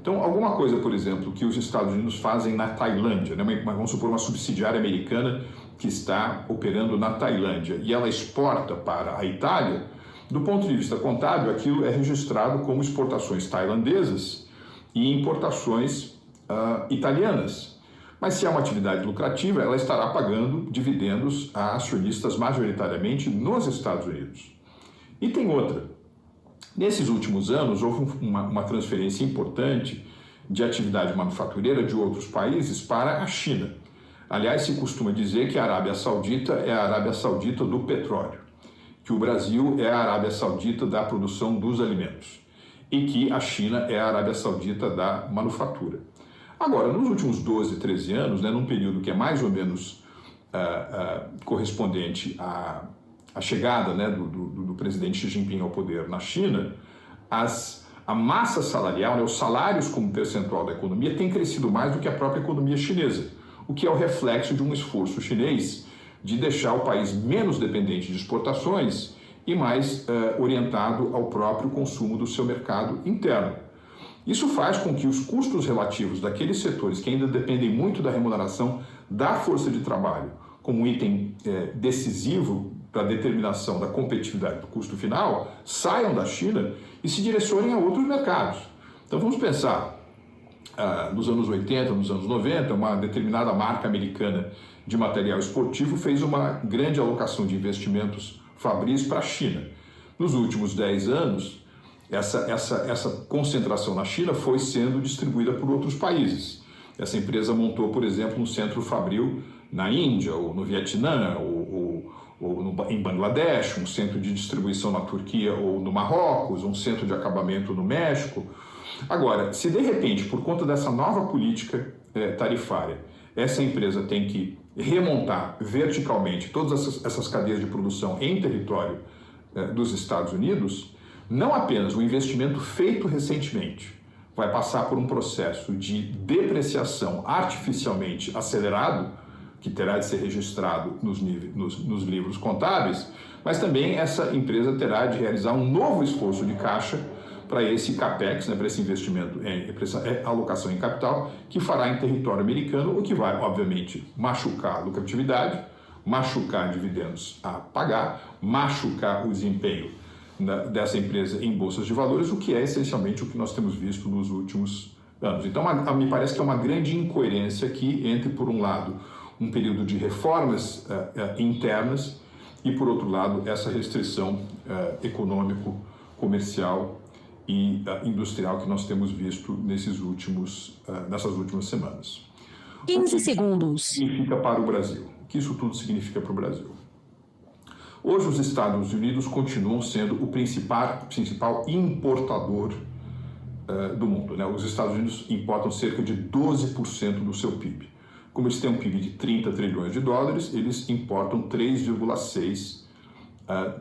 Então, alguma coisa, por exemplo, que os Estados Unidos fazem na Tailândia, né, vamos supor uma subsidiária americana que está operando na Tailândia e ela exporta para a Itália, do ponto de vista contábil, aquilo é registrado como exportações tailandesas e importações italianas. Mas se é uma atividade lucrativa, ela estará pagando dividendos a acionistas majoritariamente nos Estados Unidos. E tem outra. Nesses últimos anos, houve uma transferência importante de atividade manufatureira de outros países para a China. Aliás, se costuma dizer que a Arábia Saudita é a Arábia Saudita do petróleo, que o Brasil é a Arábia Saudita da produção dos alimentos e que a China é a Arábia Saudita da manufatura. Agora, nos últimos 12, 13 anos, né, num período que é mais ou menos correspondente à chegada, né, do presidente Xi Jinping ao poder na China, a massa salarial, né, os salários como percentual da economia, tem crescido mais do que a própria economia chinesa, o que é o reflexo de um esforço chinês de deixar o país menos dependente de exportações e mais orientado ao próprio consumo do seu mercado interno. Isso faz com que os custos relativos daqueles setores que ainda dependem muito da remuneração da força de trabalho como um item decisivo para a determinação da competitividade do custo final, saiam da China e se direcionem a outros mercados. Então vamos pensar, nos anos 80, nos anos 90, uma determinada marca americana de material esportivo fez uma grande alocação de investimentos fabris para a China. Nos últimos 10 anos, essa concentração na China foi sendo distribuída por outros países. Essa empresa montou, por exemplo, um centro fabril na Índia, ou no Vietnã, ou em Bangladesh, um centro de distribuição na Turquia ou no Marrocos, um centro de acabamento no México. Agora, se de repente, por conta dessa nova política tarifária, essa empresa tem que remontar verticalmente todas essas cadeias de produção em território dos Estados Unidos, não apenas o investimento feito recentemente vai passar por um processo de depreciação artificialmente acelerado, que terá de ser registrado nos livros contábeis, mas também essa empresa terá de realizar um novo esforço de caixa para esse CAPEX, para esse investimento, para essa alocação em capital, que fará em território americano, o que vai, obviamente, machucar a lucratividade, machucar dividendos a pagar, machucar o desempenho dessa empresa em bolsas de valores, o que é essencialmente o que nós temos visto nos últimos anos. Então, me parece que é uma grande incoerência aqui entre, por um lado, um período de reformas internas e, por outro lado, essa restrição econômico, comercial e industrial que nós temos visto nessas últimas semanas. 15 segundos. O que significa para o Brasil? O que isso tudo significa para o Brasil? Hoje, os Estados Unidos continuam sendo o principal importador do mundo, né? Os Estados Unidos importam cerca de 12% do seu PIB. Como eles têm um PIB de 30 trilhões de dólares, eles importam 3,6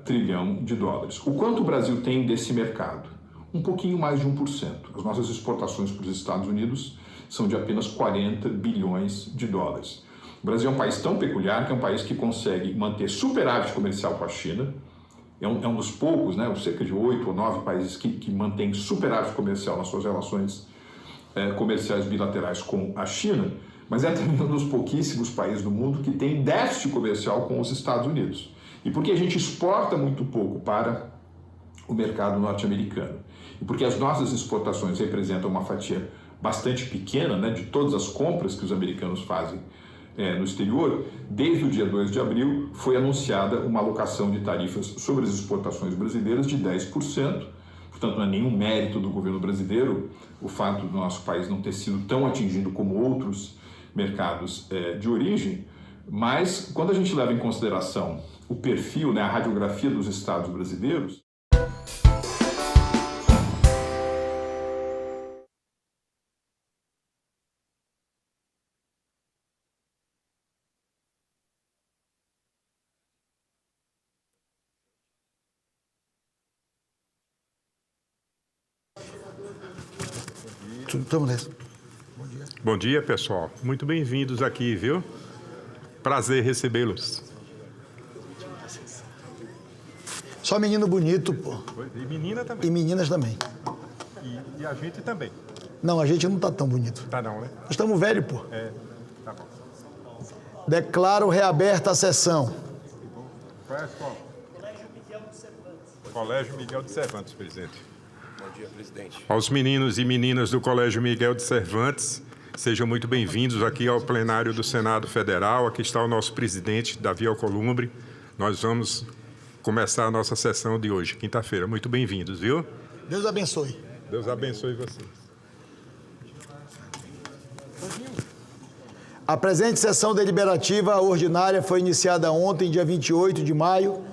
trilhão de dólares. O quanto o Brasil tem desse mercado? Um pouquinho mais de 1%. As nossas exportações para os Estados Unidos são de apenas 40 bilhões de dólares. O Brasil é um país tão peculiar que é um país que consegue manter superávit comercial com a China. É um dos poucos, né, cerca de 8 ou 9 países que mantém superávit comercial nas suas relações comerciais bilaterais com a China, mas é também um dos pouquíssimos países do mundo que tem déficit comercial com os Estados Unidos. E porque a gente exporta muito pouco para o mercado norte-americano, e porque as nossas exportações representam uma fatia bastante pequena, né, de todas as compras que os americanos fazem no exterior, desde o dia 2 de abril foi anunciada uma alocação de tarifas sobre as exportações brasileiras de 10%, portanto não é nenhum mérito do governo brasileiro o fato do nosso país não ter sido tão atingido como outros mercados de origem, mas quando a gente leva em consideração o perfil, né, a radiografia dos estados brasileiros, Bom dia, pessoal. Muito bem-vindos aqui, viu? Prazer recebê-los. Só menino bonito, pô. E menina também. E meninas também. E a gente também. Não, a gente não tá tão bonito. Tá não, né? Nós estamos velhos, pô. Tá bom. Declaro reaberta a sessão. Qual é a escola? Colégio Miguel de Cervantes, presidente. Bom dia, presidente. Aos meninos e meninas do Colégio Miguel de Cervantes, sejam muito bem-vindos aqui ao plenário do Senado Federal. Aqui está o nosso presidente, Davi Alcolumbre. Nós vamos começar a nossa sessão de hoje, quinta-feira. Muito bem-vindos, viu? Deus abençoe. Deus abençoe vocês. A presente sessão deliberativa ordinária foi iniciada ontem, dia 28 de maio,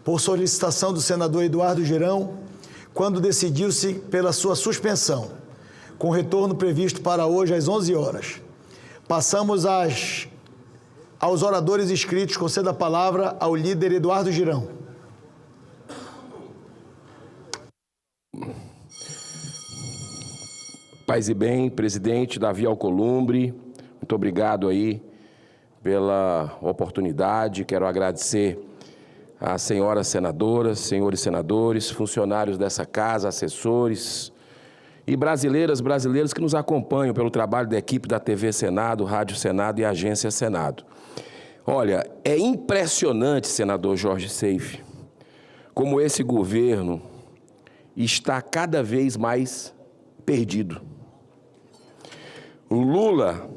por solicitação do senador Eduardo Girão, quando decidiu-se pela sua suspensão, com retorno previsto para hoje às 11 horas. Passamos aos oradores inscritos. Concedo a palavra ao líder Eduardo Girão. Paz e bem, presidente Davi Alcolumbre, muito obrigado aí pela oportunidade. Quero agradecer às senhoras senadoras, senhores senadores, funcionários dessa casa, assessores e brasileiras, brasileiros que nos acompanham pelo trabalho da equipe da TV Senado, Rádio Senado e Agência Senado. Olha, é impressionante, senador Jorge Seife, como esse governo está cada vez mais perdido. O Lula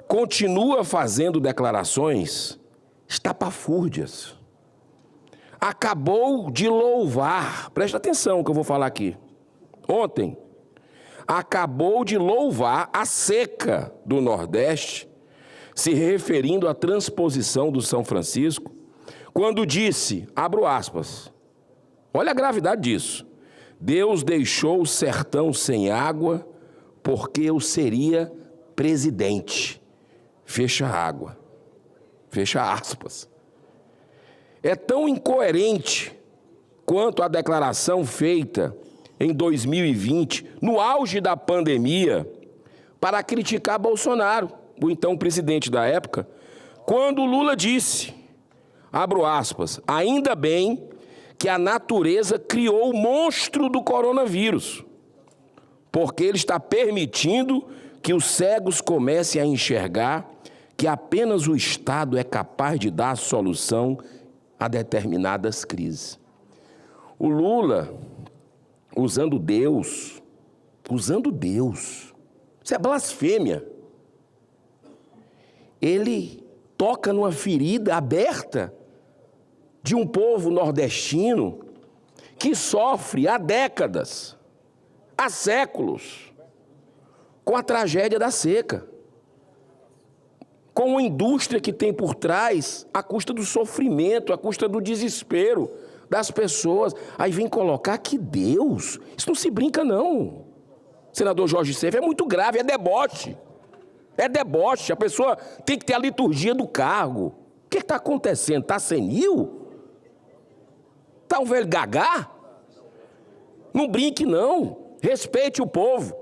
continua fazendo declarações estapafúrdias. Acabou de louvar, presta atenção no que eu vou falar aqui, ontem, acabou de louvar a seca do Nordeste, se referindo à transposição do São Francisco, quando disse, abro aspas, olha a gravidade disso, Deus deixou o sertão sem água porque eu seria presidente. Fecha água. Fecha aspas. É tão incoerente quanto a declaração feita em 2020, no auge da pandemia, para criticar Bolsonaro, o então presidente da época, quando Lula disse, abro aspas, ainda bem que a natureza criou o monstro do coronavírus, porque ele está permitindo que os cegos comecem a enxergar que apenas o Estado é capaz de dar solução a determinadas crises. O Lula, usando Deus, isso é blasfêmia. Ele toca numa ferida aberta de um povo nordestino que sofre há décadas, há séculos, com a tragédia da seca, com uma indústria que tem por trás a custa do sofrimento, a custa do desespero das pessoas. Aí vem colocar que Deus, isso não se brinca não, senador Jorge Seife, é muito grave, é deboche. É deboche, a pessoa tem que ter a liturgia do cargo. O que está acontecendo? Está senil? Está um velho gagá? Não brinque não, respeite o povo.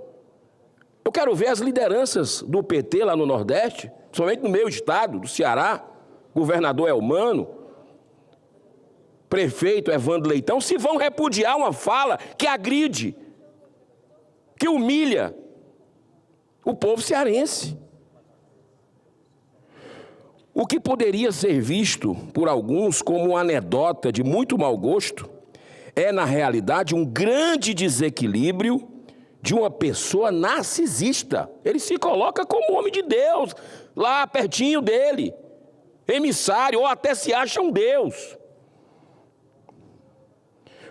Eu quero ver as lideranças do PT lá no Nordeste, somente no meu estado, do Ceará, governador Elmano, prefeito Evandro Leitão, se vão repudiar uma fala que agride, que humilha o povo cearense. O que poderia ser visto por alguns como uma anedota de muito mau gosto é, na realidade, um grande desequilíbrio de uma pessoa narcisista. Ele se coloca como homem de Deus, lá pertinho dele, emissário, ou até se acha um Deus.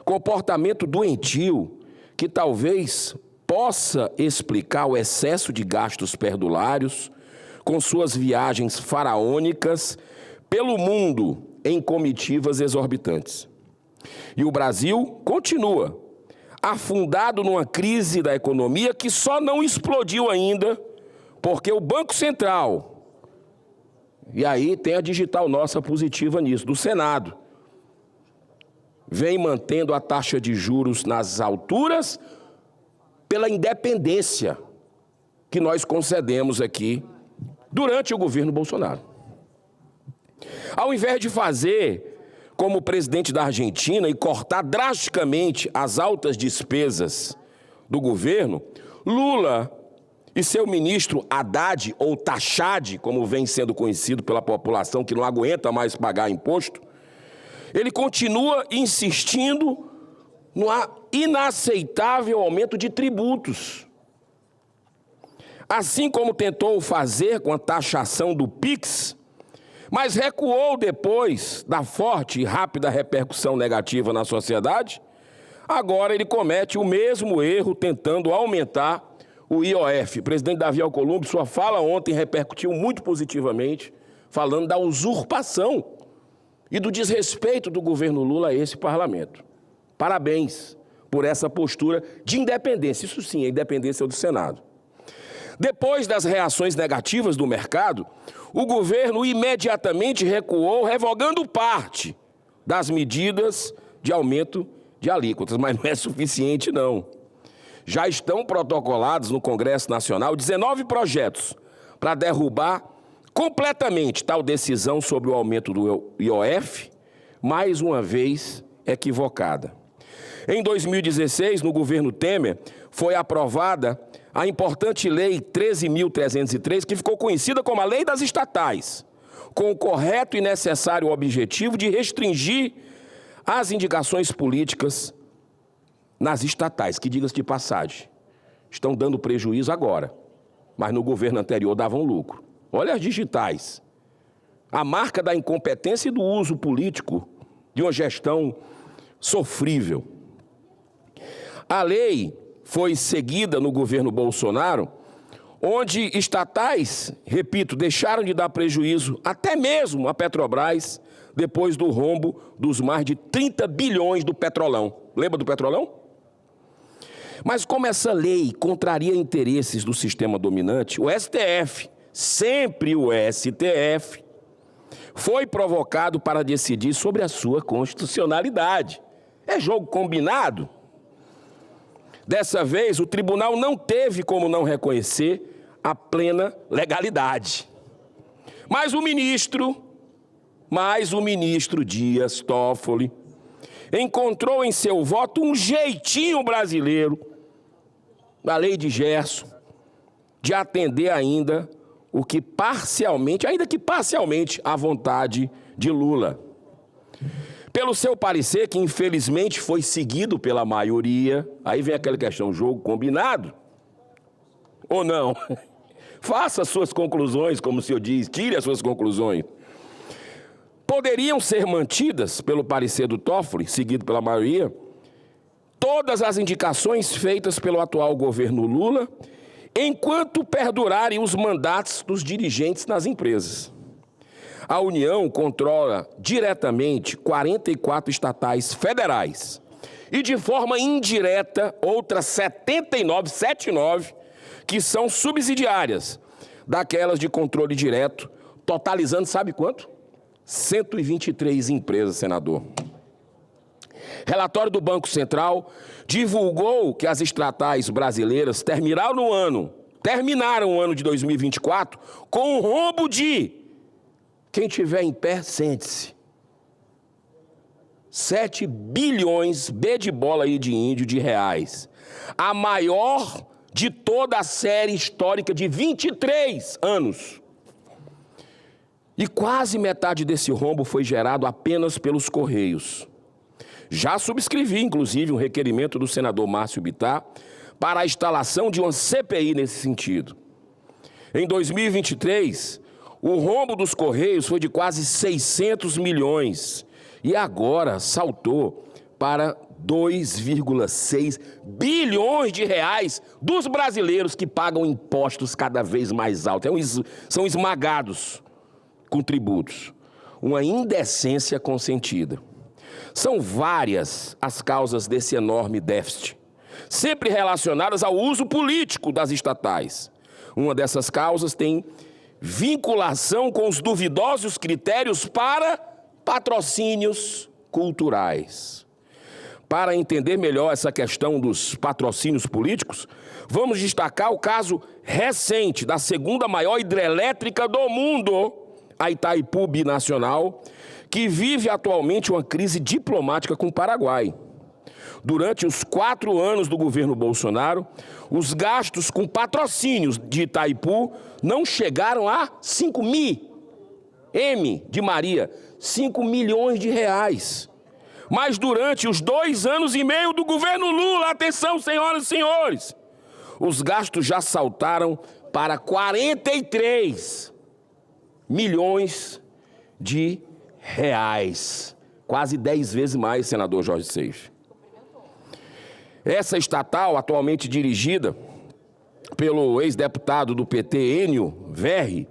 Comportamento doentio que talvez possa explicar o excesso de gastos perdulários com suas viagens faraônicas pelo mundo em comitivas exorbitantes. E o Brasil continua afundado numa crise da economia que só não explodiu ainda, porque o Banco Central, e aí tem a digital nossa positiva nisso, do Senado, vem mantendo a taxa de juros nas alturas pela independência que nós concedemos aqui durante o governo Bolsonaro. Ao invés de fazer como presidente da Argentina e cortar drasticamente as altas despesas do governo, Lula e seu ministro Haddad, ou Tachad, como vem sendo conhecido pela população que não aguenta mais pagar imposto, ele continua insistindo no inaceitável aumento de tributos. Assim como tentou fazer com a taxação do PIX, mas recuou depois da forte e rápida repercussão negativa na sociedade, agora ele comete o mesmo erro tentando aumentar o IOF. O presidente Davi Alcolumbre, sua fala ontem repercutiu muito positivamente, falando da usurpação e do desrespeito do governo Lula a esse parlamento. Parabéns por essa postura de independência. Isso sim, a independência do Senado. Depois das reações negativas do mercado, o governo imediatamente recuou, revogando parte das medidas de aumento de alíquotas, mas não é suficiente, não. Já estão protocolados no Congresso Nacional 19 projetos para derrubar completamente tal decisão sobre o aumento do IOF, mais uma vez equivocada. Em 2016, no governo Temer, foi aprovada a importante Lei 13.303, que ficou conhecida como a Lei das Estatais, com o correto e necessário objetivo de restringir as indicações políticas nas estatais, que, diga-se de passagem, estão dando prejuízo agora, mas no governo anterior davam lucro. Olha as digitais, a marca da incompetência e do uso político de uma gestão sofrível. A lei foi seguida no governo Bolsonaro, onde estatais, repito, deixaram de dar prejuízo até mesmo a Petrobras, depois do rombo dos mais de 30 bilhões do Petrolão. Lembra do Petrolão? Mas como essa lei contraria interesses do sistema dominante, o STF, sempre o STF, foi provocado para decidir sobre a sua constitucionalidade. É jogo combinado? Dessa vez, o tribunal não teve como não reconhecer a plena legalidade. Mas o ministro Dias Toffoli encontrou em seu voto um jeitinho brasileiro, da lei de Gerson, de atender ainda que parcialmente, à vontade de Lula. Pelo seu parecer, que infelizmente foi seguido pela maioria, aí vem aquela questão, jogo combinado ou não? Faça as suas conclusões, como o senhor diz, tire as suas conclusões. Poderiam ser mantidas, pelo parecer do Toffoli, seguido pela maioria, todas as indicações feitas pelo atual governo Lula, enquanto perdurarem os mandatos dos dirigentes nas empresas. A União controla diretamente 44 estatais federais e, de forma indireta, outras 79, que são subsidiárias daquelas de controle direto, totalizando, sabe quanto? 123 empresas, senador. Relatório do Banco Central divulgou que as estatais brasileiras terminaram o ano de 2024 com um rombo de, quem tiver em pé, sente-se, 7 bilhões, B de bola aí de índio, de reais. A maior de toda a série histórica de 23 anos. E quase metade desse rombo foi gerado apenas pelos Correios. Já subscrevi, inclusive, um requerimento do senador Márcio Bittar para a instalação de uma CPI nesse sentido. Em 2023, o rombo dos Correios foi de quase 600 milhões e agora saltou para 2,6 bilhões de reais dos brasileiros que pagam impostos cada vez mais altos. São esmagados com tributos. Uma indecência consentida. São várias as causas desse enorme déficit, sempre relacionadas ao uso político das estatais. Uma dessas causas tem vinculação com os duvidosos critérios para patrocínios culturais. Para entender melhor essa questão dos patrocínios políticos, vamos destacar o caso recente da segunda maior hidrelétrica do mundo, a Itaipu Binacional, que vive atualmente uma crise diplomática com o Paraguai. Durante os 4 anos do governo Bolsonaro, os gastos com patrocínios de Itaipu não chegaram a 5 milhões de reais. Mas durante os 2 anos e meio do governo Lula, atenção, senhoras e senhores, os gastos já saltaram para 43 milhões de reais. Quase 10 vezes mais, senador Jorge Seife. Essa estatal, atualmente dirigida pelo ex-deputado do PT, Enio Verri,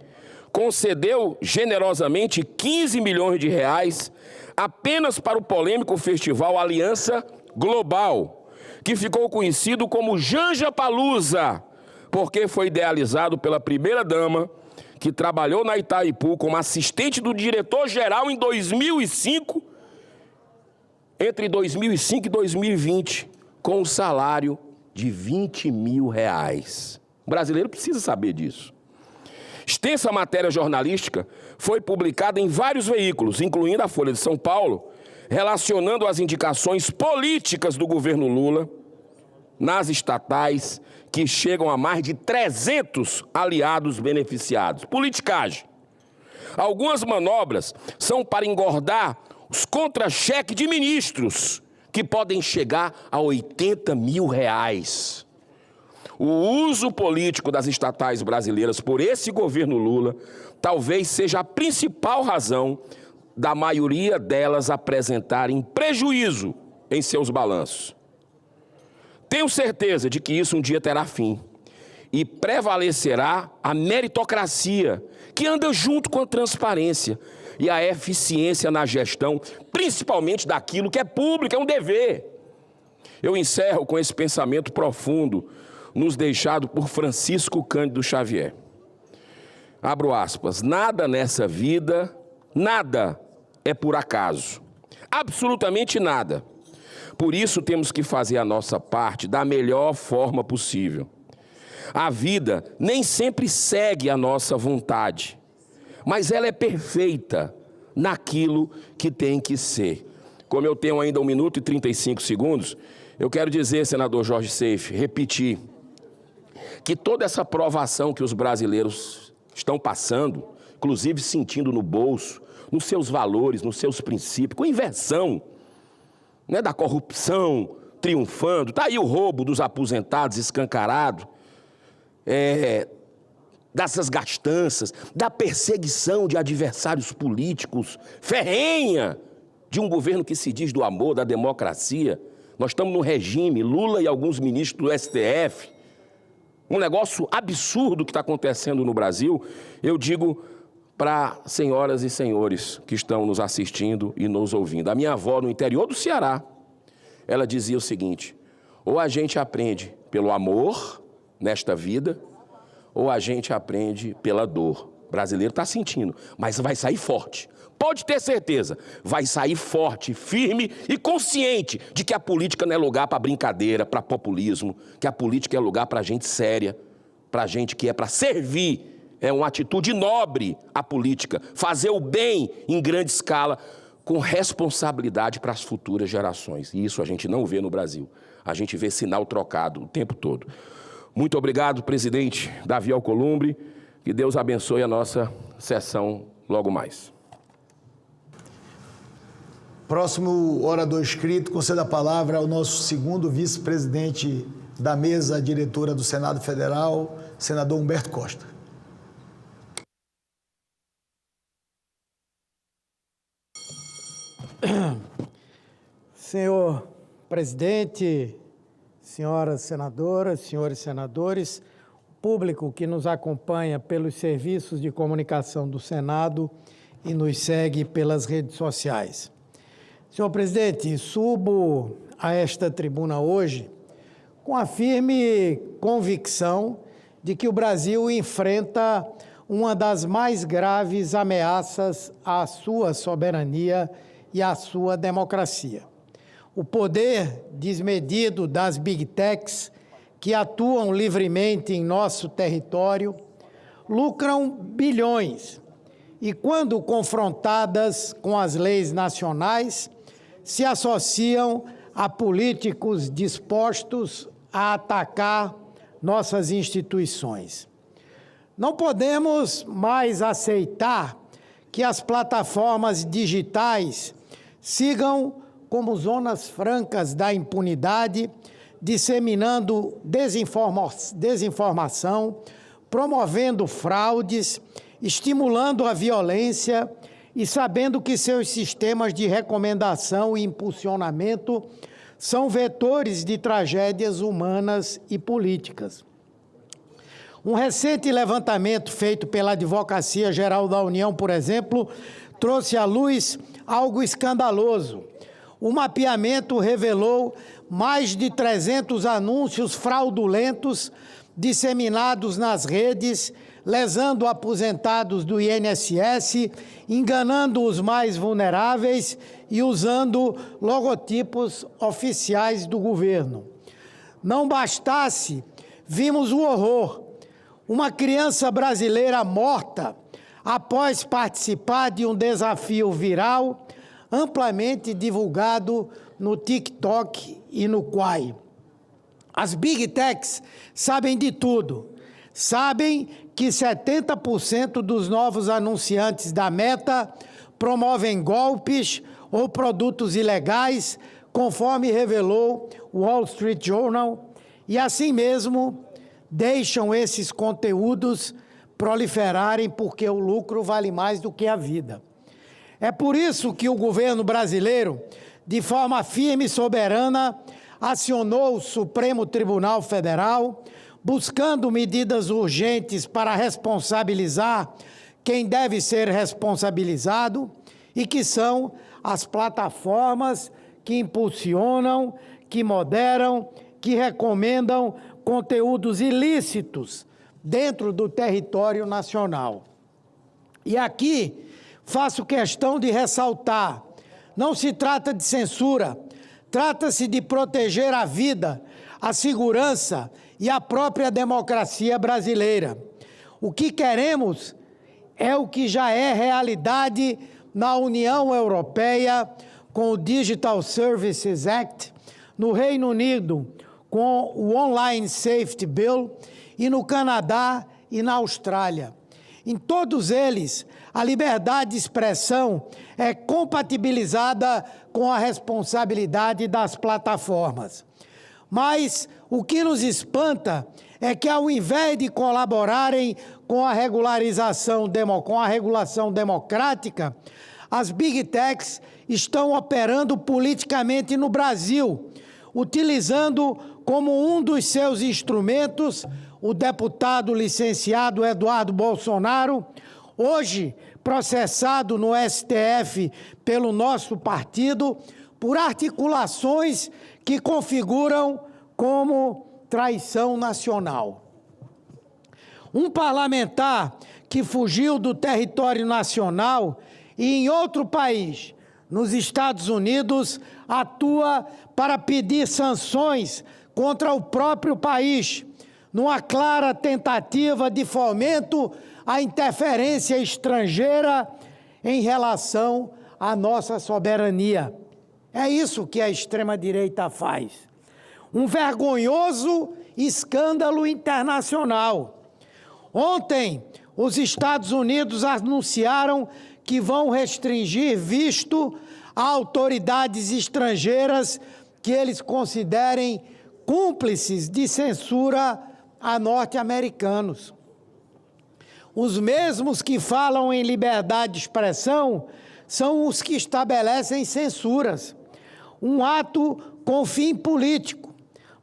concedeu generosamente 15 milhões de reais apenas para o polêmico festival Aliança Global, que ficou conhecido como Janja Palusa, porque foi idealizado pela primeira-dama, que trabalhou na Itaipu como assistente do diretor-geral em 2005, entre 2005 e 2020, com um salário de 20 mil reais. O brasileiro precisa saber disso. Extensa matéria jornalística foi publicada em vários veículos, incluindo a Folha de São Paulo, relacionando as indicações políticas do governo Lula nas estatais, que chegam a mais de 300 aliados beneficiados. Politicagem. Algumas manobras são para engordar os contra-cheques de ministros, que podem chegar a R$80 mil. O uso político das estatais brasileiras por esse governo Lula talvez seja a principal razão da maioria delas apresentarem prejuízo em seus balanços. Tenho certeza de que isso um dia terá fim e prevalecerá a meritocracia, que anda junto com a transparência e a eficiência na gestão, principalmente daquilo que é público, é um dever. Eu encerro com esse pensamento profundo, nos deixado por Francisco Cândido Xavier. Abro aspas, nada nessa vida, nada é por acaso, absolutamente nada. Por isso temos que fazer a nossa parte da melhor forma possível. A vida nem sempre segue a nossa vontade, mas ela é perfeita naquilo que tem que ser. Como eu tenho ainda 1 minuto e 35 segundos, eu quero dizer, senador Jorge Seife, repetir, que toda essa provação que os brasileiros estão passando, inclusive sentindo no bolso, nos seus valores, nos seus princípios, com inversão, né, da corrupção triunfando, está aí o roubo dos aposentados escancarado, dessas gastanças, da perseguição de adversários políticos, ferrenha de um governo que se diz do amor, da democracia. Nós estamos no regime, Lula e alguns ministros do STF, um negócio absurdo que está acontecendo no Brasil. Eu digo para senhoras e senhores que estão nos assistindo e nos ouvindo. A minha avó, no interior do Ceará, ela dizia o seguinte, ou a gente aprende pelo amor nesta vida, ou a gente aprende pela dor. O brasileiro está sentindo, mas vai sair forte. Pode ter certeza, vai sair forte, firme e consciente de que a política não é lugar para brincadeira, para populismo, que a política é lugar para gente séria, para gente que é para servir. É uma atitude nobre a política, fazer o bem em grande escala, com responsabilidade para as futuras gerações. E isso a gente não vê no Brasil. A gente vê sinal trocado o tempo todo. Muito obrigado, presidente Davi Alcolumbre. Que Deus abençoe a nossa sessão logo mais. Próximo orador inscrito, conceda a palavra ao nosso segundo vice-presidente da mesa diretora do Senado Federal, senador Humberto Costa. Senhor presidente, senhoras senadoras, senhores senadores, público que nos acompanha pelos serviços de comunicação do Senado e nos segue pelas redes sociais. Senhor presidente, subo a esta tribuna hoje com a firme convicção de que o Brasil enfrenta uma das mais graves ameaças à sua soberania e à sua democracia. O poder desmedido das Big Techs, que atuam livremente em nosso território, lucram bilhões e, quando confrontadas com as leis nacionais, se associam a políticos dispostos a atacar nossas instituições. Não podemos mais aceitar que as plataformas digitais sigam como zonas francas da impunidade, disseminando desinformação, promovendo fraudes, estimulando a violência e sabendo que seus sistemas de recomendação e impulsionamento são vetores de tragédias humanas e políticas. Um recente levantamento feito pela Advocacia Geral da União, por exemplo, trouxe à luz algo escandaloso. O mapeamento revelou mais de 300 anúncios fraudulentos disseminados nas redes, lesando aposentados do INSS, enganando os mais vulneráveis e usando logotipos oficiais do governo. Não bastasse, vimos o horror. Uma criança brasileira morta após participar de um desafio viral, amplamente divulgado no TikTok e no Quai. As Big Techs sabem de tudo. Sabem que 70% dos novos anunciantes da Meta promovem golpes ou produtos ilegais, conforme revelou o Wall Street Journal, e assim mesmo deixam esses conteúdos proliferarem porque o lucro vale mais do que a vida. É por isso que o governo brasileiro, de forma firme e soberana, acionou o Supremo Tribunal Federal, buscando medidas urgentes para responsabilizar quem deve ser responsabilizado, e que são as plataformas que impulsionam, que moderam, que recomendam conteúdos ilícitos dentro do território nacional. E aqui faço questão de ressaltar, não se trata de censura, trata-se de proteger a vida, a segurança e a própria democracia brasileira. O que queremos é o que já é realidade na União Europeia, com o Digital Services Act, no Reino Unido, com o Online Safety Bill, e no Canadá e na Austrália. Em todos eles, a liberdade de expressão é compatibilizada com a responsabilidade das plataformas. Mas o que nos espanta é que, ao invés de colaborarem com a regulação democrática, as Big Techs estão operando politicamente no Brasil, utilizando como um dos seus instrumentos o deputado licenciado Eduardo Bolsonaro, hoje processado no STF pelo nosso partido, por articulações que configuram como traição nacional. Um parlamentar que fugiu do território nacional e em outro país, nos Estados Unidos, atua para pedir sanções contra o próprio país, numa clara tentativa de fomento à interferência estrangeira em relação à nossa soberania. É isso que a extrema-direita faz. Um vergonhoso escândalo internacional. Ontem, os Estados Unidos anunciaram que vão restringir visto a autoridades estrangeiras que eles considerem cúmplices de censura a norte-americanos. Os mesmos que falam em liberdade de expressão são os que estabelecem censuras, um ato com fim político,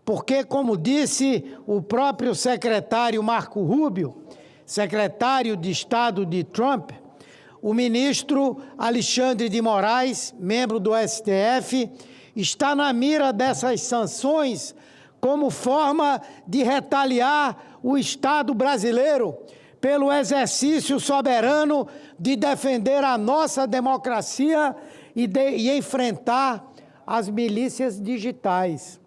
porque, como disse o próprio secretário Marco Rubio, secretário de Estado de Trump, o ministro Alexandre de Moraes, membro do STF, está na mira dessas sanções como forma de retaliar o Estado brasileiro pelo exercício soberano de defender a nossa democracia e enfrentar as milícias digitais.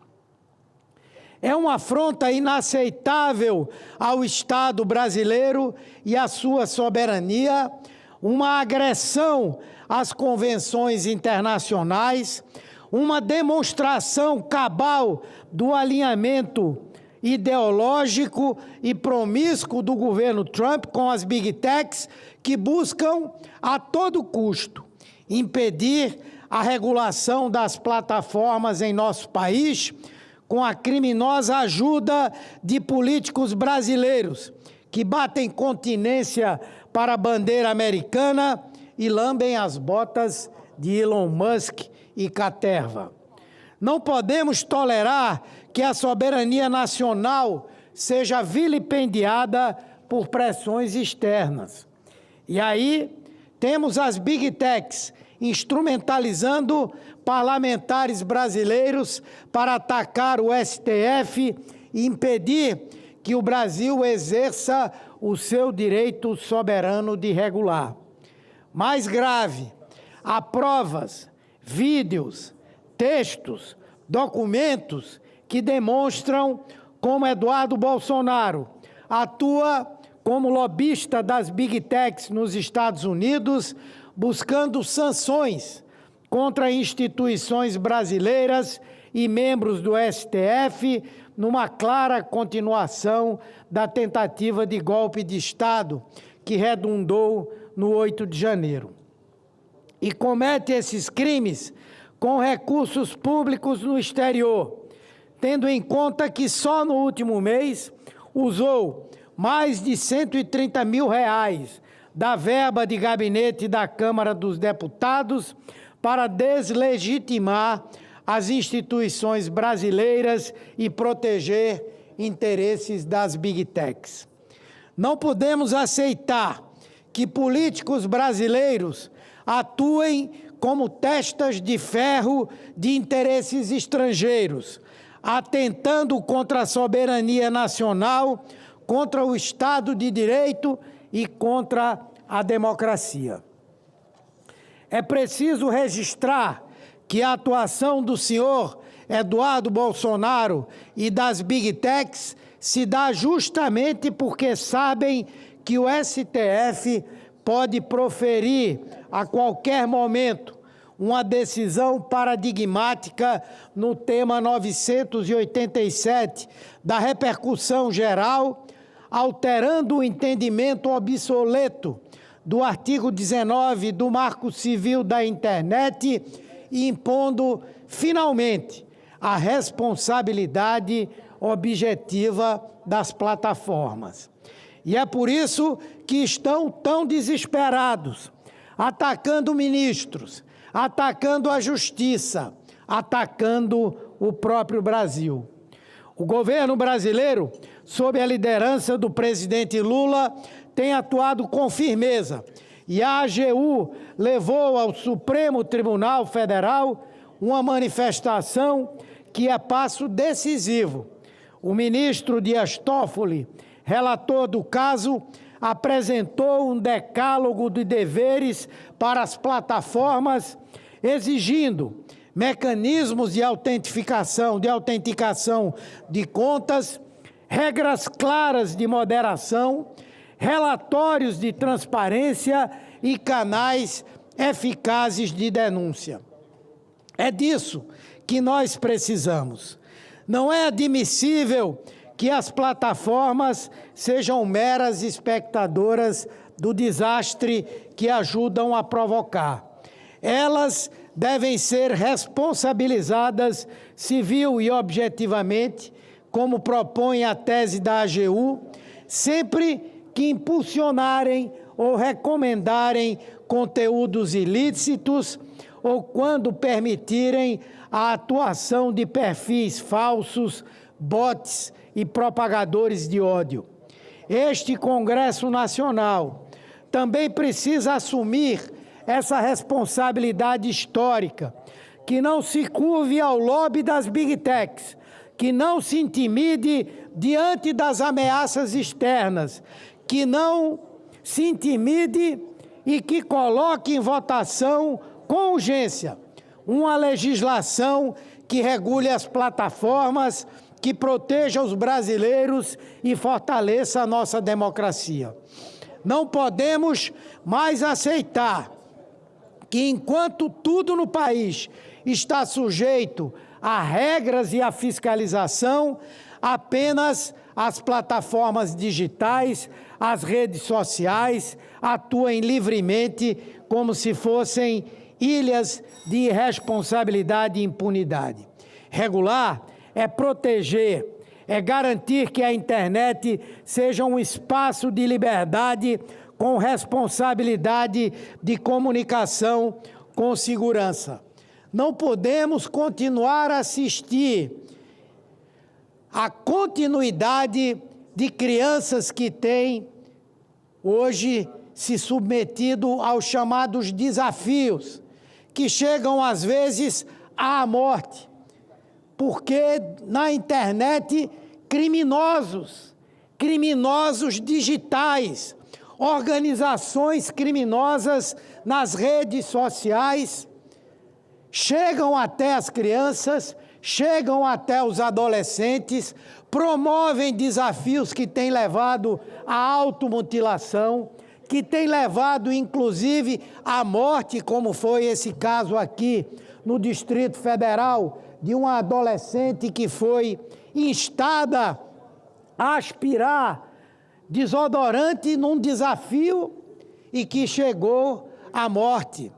É uma afronta inaceitável ao Estado brasileiro e à sua soberania, uma agressão às convenções internacionais, uma demonstração cabal do alinhamento ideológico e promíscuo do governo Trump com as Big Techs, que buscam, a todo custo, impedir a regulação das plataformas em nosso país, com a criminosa ajuda de políticos brasileiros que batem continência para a bandeira americana e lambem as botas de Elon Musk e Caterva. Não podemos tolerar que a soberania nacional seja vilipendiada por pressões externas. E aí temos as Big Techs instrumentalizando parlamentares brasileiros para atacar o STF e impedir que o Brasil exerça o seu direito soberano de regular. Mais grave, há provas, vídeos, textos, documentos que demonstram como Eduardo Bolsonaro atua como lobista das Big Techs nos Estados Unidos, buscando sanções contra instituições brasileiras e membros do STF, numa clara continuação da tentativa de golpe de Estado que redundou no 8 de janeiro. E comete esses crimes com recursos públicos no exterior, tendo em conta que só no último mês usou mais de R$130 mil da verba de gabinete da Câmara dos Deputados para deslegitimar as instituições brasileiras e proteger interesses das Big Techs. Não podemos aceitar que políticos brasileiros atuem como testas de ferro de interesses estrangeiros, atentando contra a soberania nacional, contra o Estado de Direito e contra a democracia. É preciso registrar que a atuação do senhor Eduardo Bolsonaro e das Big Techs se dá justamente porque sabem que o STF pode proferir a qualquer momento uma decisão paradigmática no tema 987 da repercussão geral, alterando o entendimento obsoleto do artigo 19 do Marco Civil da Internet e impondo, finalmente, a responsabilidade objetiva das plataformas. E é por isso que estão tão desesperados, atacando ministros, atacando a justiça, atacando o próprio Brasil. O governo brasileiro, sob a liderança do presidente Lula, tem atuado com firmeza e a AGU levou ao Supremo Tribunal Federal uma manifestação que é passo decisivo. O ministro Dias Toffoli, relator do caso, apresentou um decálogo de deveres para as plataformas, exigindo mecanismos de autenticação de contas, regras claras de moderação, relatórios de transparência e canais eficazes de denúncia. É disso que nós precisamos. Não é admissível que as plataformas sejam meras espectadoras do desastre que ajudam a provocar. Elas devem ser responsabilizadas civil e objetivamente, como propõe a tese da AGU, sempre que impulsionarem ou recomendarem conteúdos ilícitos ou quando permitirem a atuação de perfis falsos, bots e propagadores de ódio. Este Congresso Nacional também precisa assumir essa responsabilidade histórica, que não se curve ao lobby das Big Techs, que não se intimide diante das ameaças externas, que não se intimide e que coloque em votação com urgência uma legislação que regule as plataformas, que proteja os brasileiros e fortaleça a nossa democracia. Não podemos mais aceitar que, enquanto tudo no país está sujeito a regras e a fiscalização, apenas as plataformas digitais, as redes sociais atuem livremente como se fossem ilhas de irresponsabilidade e impunidade. Regular é proteger, é garantir que a internet seja um espaço de liberdade com responsabilidade de comunicação com segurança. Não podemos continuar a assistir à continuidade de crianças que têm hoje se submetido aos chamados desafios, que chegam às vezes à morte, porque na internet criminosos digitais, organizações criminosas nas redes sociais chegam até as crianças, chegam até os adolescentes, promovem desafios que têm levado à automutilação, que tem levado, inclusive, à morte, como foi esse caso aqui no Distrito Federal, de uma adolescente que foi instada a aspirar desodorante num desafio e que chegou à morte.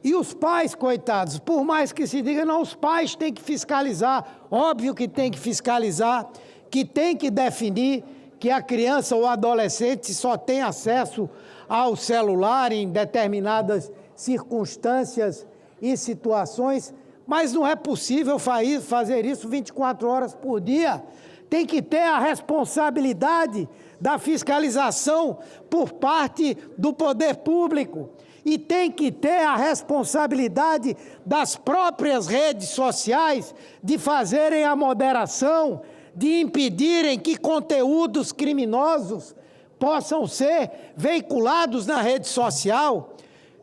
E os pais, coitados, por mais que se diga, não, os pais têm que fiscalizar, óbvio que tem que fiscalizar, que tem que definir que a criança ou adolescente só tem acesso ao celular em determinadas circunstâncias e situações, mas não é possível fazer isso 24 horas por dia. Tem que ter a responsabilidade da fiscalização por parte do poder público e tem que ter a responsabilidade das próprias redes sociais de fazerem a moderação, de impedirem que conteúdos criminosos possam ser veiculados na rede social.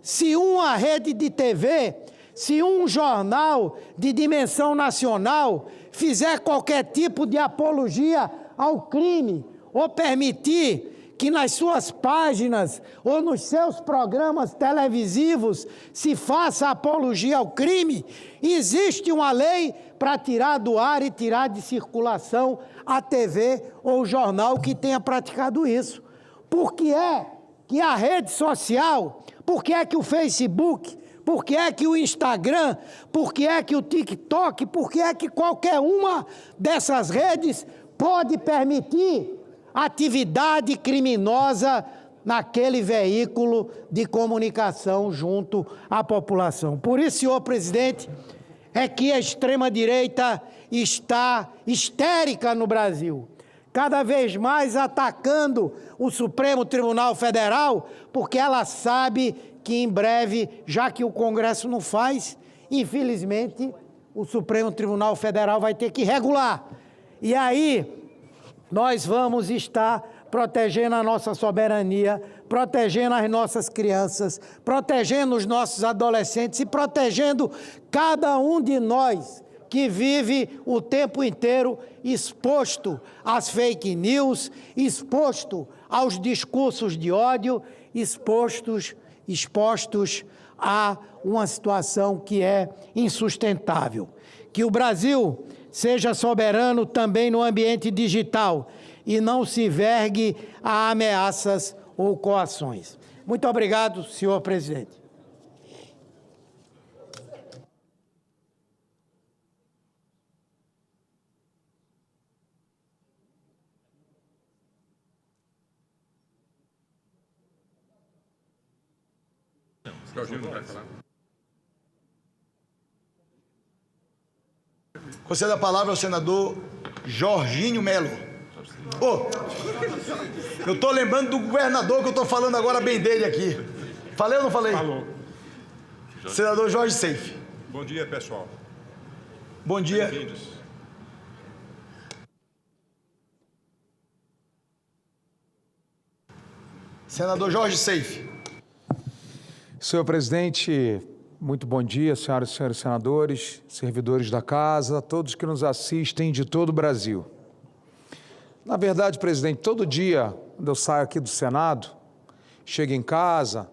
Se uma rede de TV, se um jornal de dimensão nacional fizer qualquer tipo de apologia ao crime ou permitir que nas suas páginas ou nos seus programas televisivos se faça apologia ao crime, existe uma lei para tirar do ar e tirar de circulação a TV ou o jornal que tenha praticado isso. Por que é que a rede social, por que é que o Facebook, por que é que o Instagram, por que é que o TikTok, por que é que qualquer uma dessas redes pode permitir atividade criminosa naquele veículo de comunicação junto à população? Por isso, senhor presidente, é que a extrema-direita está histérica no Brasil, cada vez mais atacando o Supremo Tribunal Federal, porque ela sabe que em breve, já que o Congresso não faz, infelizmente, o Supremo Tribunal Federal vai ter que regular. E aí, nós vamos estar protegendo a nossa soberania, protegendo as nossas crianças, protegendo os nossos adolescentes e protegendo cada um de nós que vive o tempo inteiro exposto às fake news, exposto aos discursos de ódio, expostos a uma situação que é insustentável. Que o Brasil seja soberano também no ambiente digital e não se vergue a ameaças ou coações. Muito obrigado, senhor presidente. Concedo a palavra ao senador Jorginho Melo. Eu estou lembrando do governador que eu estou falando agora bem dele aqui. Falei ou não falei? Falou. Senador Jorge Seife. Bom dia, pessoal. Bom dia. Bem-vindos. Senador Jorge Seife. Senhor presidente, muito bom dia, senhoras e senhores senadores, servidores da casa, todos que nos assistem de todo o Brasil. Na verdade, presidente, todo dia, quando eu saio aqui do Senado, chego em casa,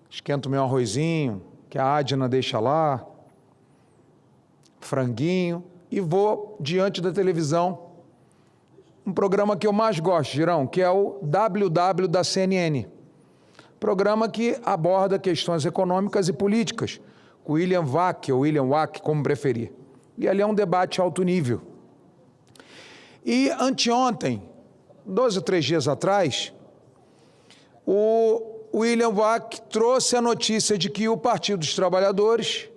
esquento meu arrozinho, que a Adna deixa lá, franguinho, e vou diante da televisão, um programa que eu mais gosto, Girão, que é o WW da CNN. Programa que aborda questões econômicas e políticas, com William Vac, ou William Wack, como preferir. E ali é um debate alto nível. E anteontem, 2 ou 3 dias atrás, o William Vac trouxe a notícia de que o Partido dos Trabalhadores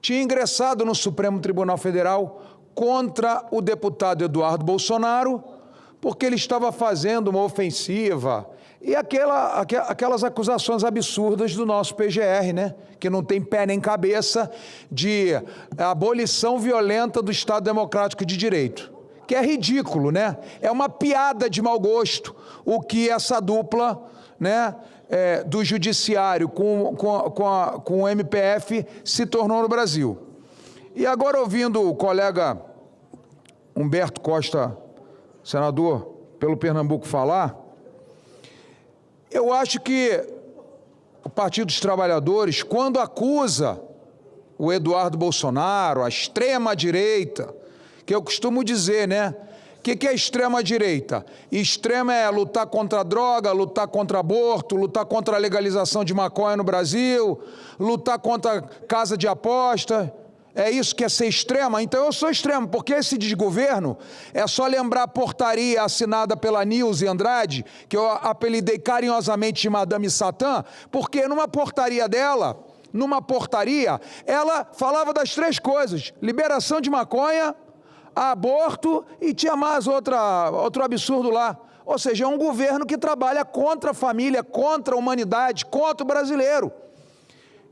tinha ingressado no Supremo Tribunal Federal contra o deputado Eduardo Bolsonaro, porque ele estava fazendo uma ofensiva e aquelas acusações absurdas do nosso PGR, né? Que não tem pé nem cabeça, de abolição violenta do Estado Democrático de Direito. Que é ridículo, né? É uma piada de mau gosto o que essa dupla, né, do Judiciário com o MPF se tornou no Brasil. E agora, ouvindo o colega Humberto Costa, senador pelo Pernambuco, falar, Eu acho que o Partido dos Trabalhadores, quando acusa o Eduardo Bolsonaro, a extrema-direita, que eu costumo dizer, né? O que é extrema-direita? Extrema é lutar contra a droga, lutar contra aborto, lutar contra a legalização de maconha no Brasil, lutar contra a casa de aposta. É isso que é ser extrema? Então eu sou extremo, porque esse desgoverno é só lembrar a portaria assinada pela Nilce Andrade, que eu apelidei carinhosamente de Madame Satã, porque numa portaria dela, ela falava das 3 coisas: liberação de maconha, aborto e tinha mais outro absurdo lá. Ou seja, é um governo que trabalha contra a família, contra a humanidade, contra o brasileiro.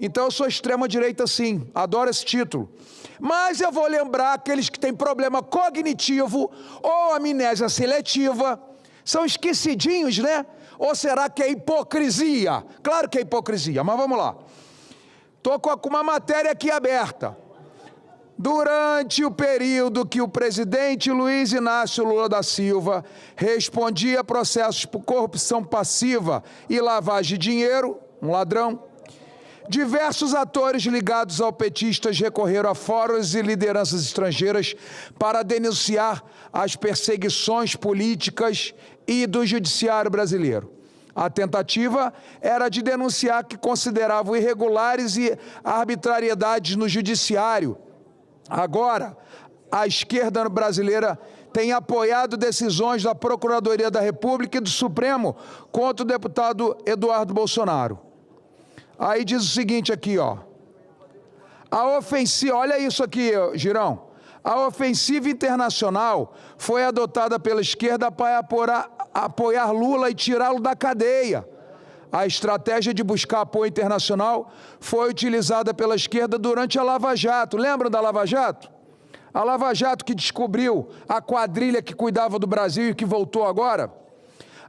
Então eu sou extrema-direita sim, adoro esse título. Mas eu vou lembrar aqueles que têm problema cognitivo ou amnésia seletiva, são esquecidinhos, né? Ou será que é hipocrisia? Claro que é hipocrisia, mas vamos lá. Estou com uma matéria aqui aberta. Durante o período que o presidente Luiz Inácio Lula da Silva respondia a processos por corrupção passiva e lavagem de dinheiro, um ladrão, diversos atores ligados ao petistas recorreram a fóruns e lideranças estrangeiras para denunciar as perseguições políticas e do judiciário brasileiro. A tentativa era de denunciar que consideravam irregulares e arbitrariedades no judiciário. Agora, a esquerda brasileira tem apoiado decisões da Procuradoria da República e do Supremo contra o deputado Eduardo Bolsonaro. Aí diz o seguinte aqui, ó. A ofensiva, olha isso aqui, Girão. A ofensiva internacional foi adotada pela esquerda para apoiar Lula e tirá-lo da cadeia. A estratégia de buscar apoio internacional foi utilizada pela esquerda durante a Lava Jato. Lembram da Lava Jato? A Lava Jato que descobriu a quadrilha que cuidava do Brasil e que voltou agora.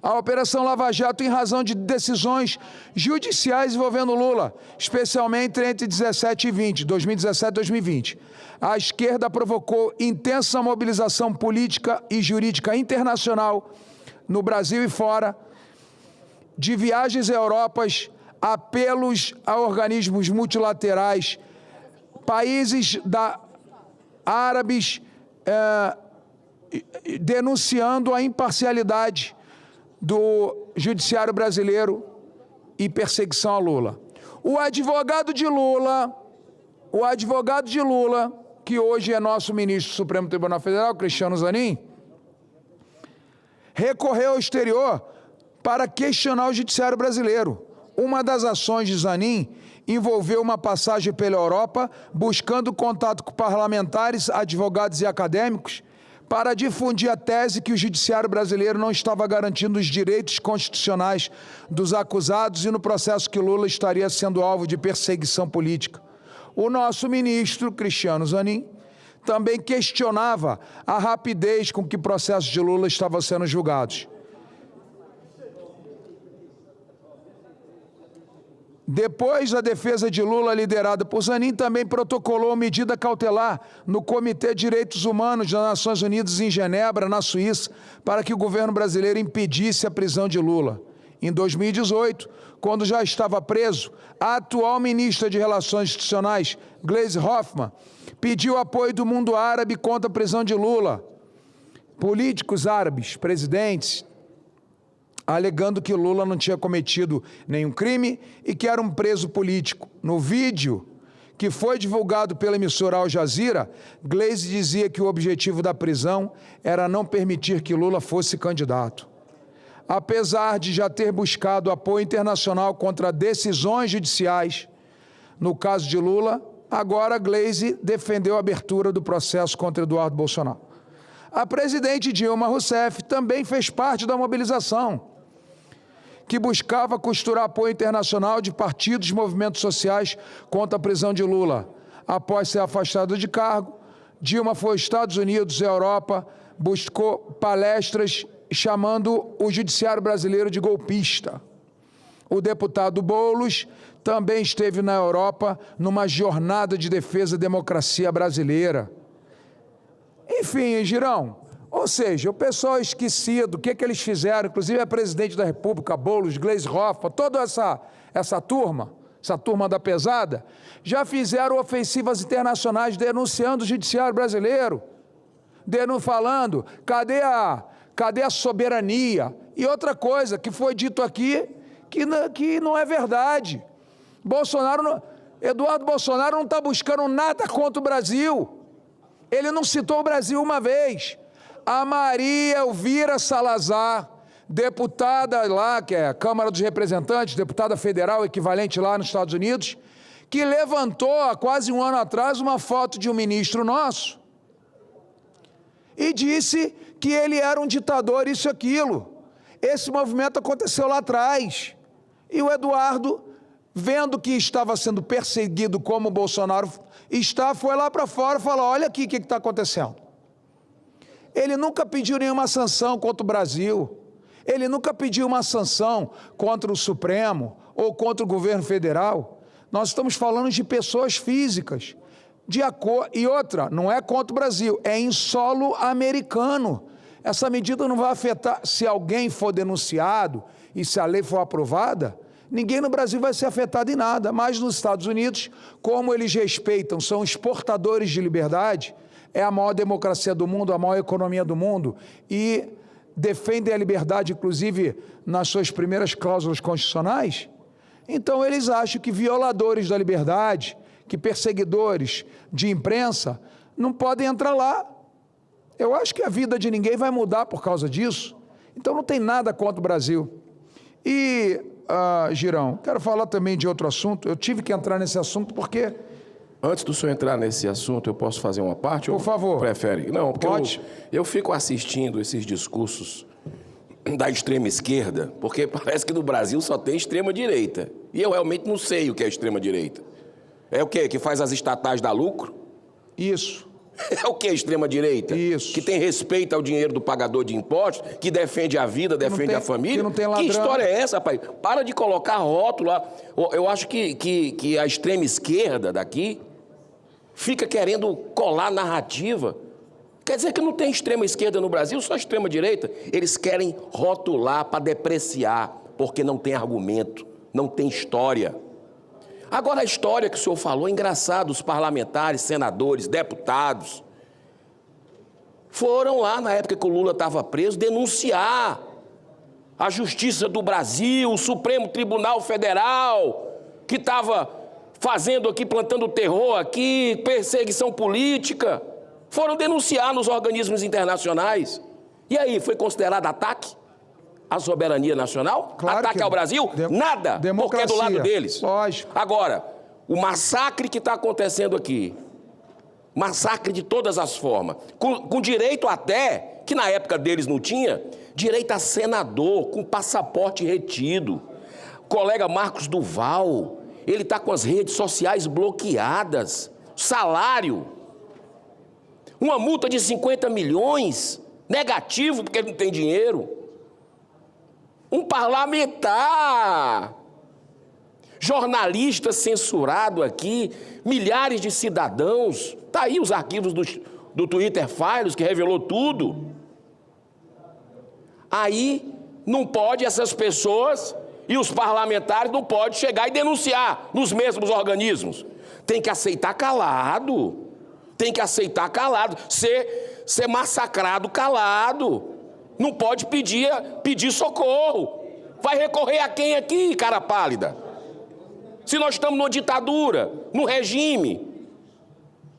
A Operação Lava Jato em razão de decisões judiciais envolvendo Lula, especialmente entre 2017 e 2020. A esquerda provocou intensa mobilização política e jurídica internacional no Brasil e fora, de viagens à Europa, apelos a organismos multilaterais, países árabes denunciando a imparcialidade do judiciário brasileiro e perseguição a Lula. O advogado de Lula, que hoje é nosso ministro do Supremo Tribunal Federal, Cristiano Zanin, recorreu ao exterior para questionar o judiciário brasileiro. Uma das ações de Zanin envolveu uma passagem pela Europa, buscando contato com parlamentares, advogados e acadêmicos, para difundir a tese que o judiciário brasileiro não estava garantindo os direitos constitucionais dos acusados e no processo que Lula estaria sendo alvo de perseguição política. O nosso ministro, Cristiano Zanin, também questionava a rapidez com que processos de Lula estavam sendo julgados. Depois, a defesa de Lula, liderada por Zanin, também protocolou medida cautelar no Comitê de Direitos Humanos das Nações Unidas em Genebra, na Suíça, para que o governo brasileiro impedisse a prisão de Lula. Em 2018, quando já estava preso, a atual ministra de Relações Institucionais, Gleisi Hoffmann, pediu apoio do mundo árabe contra a prisão de Lula. Políticos árabes, presidentes, alegando que Lula não tinha cometido nenhum crime e que era um preso político. No vídeo que foi divulgado pela emissora Al Jazeera, Gleisi dizia que o objetivo da prisão era não permitir que Lula fosse candidato. Apesar de já ter buscado apoio internacional contra decisões judiciais, no caso de Lula, agora Gleisi defendeu a abertura do processo contra Eduardo Bolsonaro. A presidente Dilma Rousseff também fez parte da mobilização, que buscava costurar apoio internacional de partidos e movimentos sociais contra a prisão de Lula. Após ser afastado de cargo, Dilma foi aos Estados Unidos e à Europa, buscou palestras chamando o judiciário brasileiro de golpista. O deputado Boulos também esteve na Europa numa jornada de defesa da democracia brasileira. Enfim, Girão, Ou seja, o pessoal esquecido, o que eles fizeram, inclusive a presidente da República, Boulos, Gleisi Hoffmann, toda essa turma da pesada, já fizeram ofensivas internacionais denunciando o judiciário brasileiro, falando, cadê a soberania? E outra coisa que foi dito aqui, que não é verdade. Eduardo Bolsonaro não está buscando nada contra o Brasil. Ele não citou o Brasil uma vez. A Maria Elvira Salazar, deputada lá, que é a Câmara dos Representantes, deputada federal equivalente lá nos Estados Unidos, que levantou há quase um ano atrás uma foto de um ministro nosso e disse que ele era um ditador, isso e aquilo. Esse movimento aconteceu lá atrás. E o Eduardo, vendo que estava sendo perseguido como o Bolsonaro foi lá para fora e falou, olha aqui o que está acontecendo. Ele nunca pediu nenhuma sanção contra o Brasil. Ele nunca pediu uma sanção contra o Supremo ou contra o governo federal. Nós estamos falando de pessoas físicas. E outra, não é contra o Brasil, é em solo americano. Essa medida não vai afetar, se alguém for denunciado e se a lei for aprovada, ninguém no Brasil vai ser afetado em nada. Mas nos Estados Unidos, como eles respeitam, são exportadores de liberdade, é a maior democracia do mundo, a maior economia do mundo, e defendem a liberdade, inclusive, nas suas primeiras cláusulas constitucionais. Então, eles acham que violadores da liberdade, que perseguidores de imprensa, não podem entrar lá. Eu acho que a vida de ninguém vai mudar por causa disso. Então, não tem nada contra o Brasil. E, Girão, quero falar também de outro assunto. Eu tive que entrar nesse assunto porque... Antes do senhor entrar nesse assunto, eu posso fazer uma parte? Por favor. Prefere? Não, porque pode. Eu fico assistindo esses discursos da extrema esquerda, porque parece que no Brasil só tem extrema direita. E eu realmente não sei o que é extrema direita. É o quê? Que faz as estatais dar lucro? Isso. É o que é extrema direita? Isso. Que tem respeito ao dinheiro do pagador de impostos, que defende a vida, defende a família? Que não tem ladrão. Que história é essa, rapaz? Para de colocar rótulo lá. Eu acho que a extrema esquerda daqui fica querendo colar narrativa. Quer dizer que não tem extrema esquerda no Brasil, só extrema direita. Eles querem rotular para depreciar, porque não tem argumento, não tem história. Agora, a história que o senhor falou é engraçado. Os parlamentares, senadores, deputados foram lá, na época que o Lula estava preso, denunciar a Justiça do Brasil, o Supremo Tribunal Federal, que estava fazendo aqui, plantando terror aqui, perseguição política. Foram denunciar nos organismos internacionais. E aí, foi considerado ataque à soberania nacional? Claro, ataque ao Brasil? Nada, porque é do lado deles. Lógico. Agora, o massacre que está acontecendo aqui, massacre de todas as formas, com direito até, que na época deles não tinha, direito a senador, com passaporte retido. O colega Marcos Duval, ele está com as redes sociais bloqueadas, salário, uma multa de 50 milhões, negativo porque ele não tem dinheiro. Um parlamentar, jornalista censurado aqui, milhares de cidadãos. Está aí os arquivos do Twitter Files, que revelou tudo. Aí não pode essas pessoas e os parlamentares não podem chegar e denunciar nos mesmos organismos. Tem que aceitar calado. Tem que aceitar calado. Ser massacrado calado. Não pode pedir socorro. Vai recorrer a quem aqui, cara pálida? Se nós estamos numa ditadura, num regime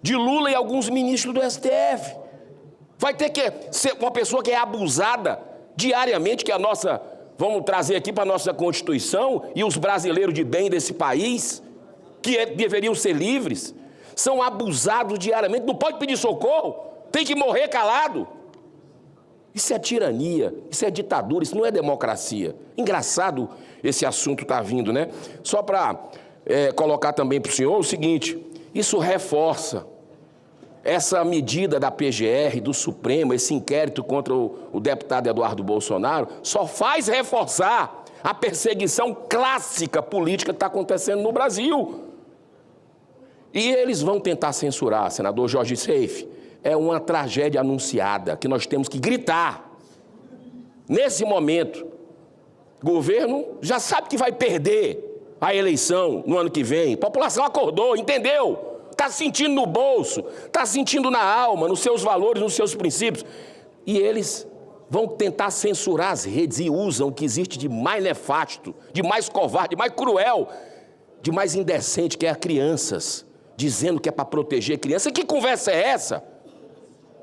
de Lula e alguns ministros do STF. Vai ter que ser uma pessoa que é abusada diariamente, que é a nossa, vamos trazer aqui para a nossa Constituição, e os brasileiros de bem desse país, que deveriam ser livres, são abusados diariamente, não pode pedir socorro, tem que morrer calado. Isso é tirania, isso é ditadura, isso não é democracia. Engraçado esse assunto está vindo, né? Só para colocar também para o senhor o seguinte, isso reforça essa medida da PGR, do Supremo, esse inquérito contra o deputado Eduardo Bolsonaro, só faz reforçar a perseguição clássica política que está acontecendo no Brasil. E eles vão tentar censurar, senador Jorge Seife, é uma tragédia anunciada, que nós temos que gritar. Nesse momento, o governo já sabe que vai perder a eleição no ano que vem. A população acordou, entendeu? Está sentindo no bolso, está sentindo na alma, nos seus valores, nos seus princípios. E eles vão tentar censurar as redes e usam o que existe de mais nefasto, de mais covarde, de mais cruel, de mais indecente, que é as crianças, dizendo que é para proteger crianças. Que conversa é essa?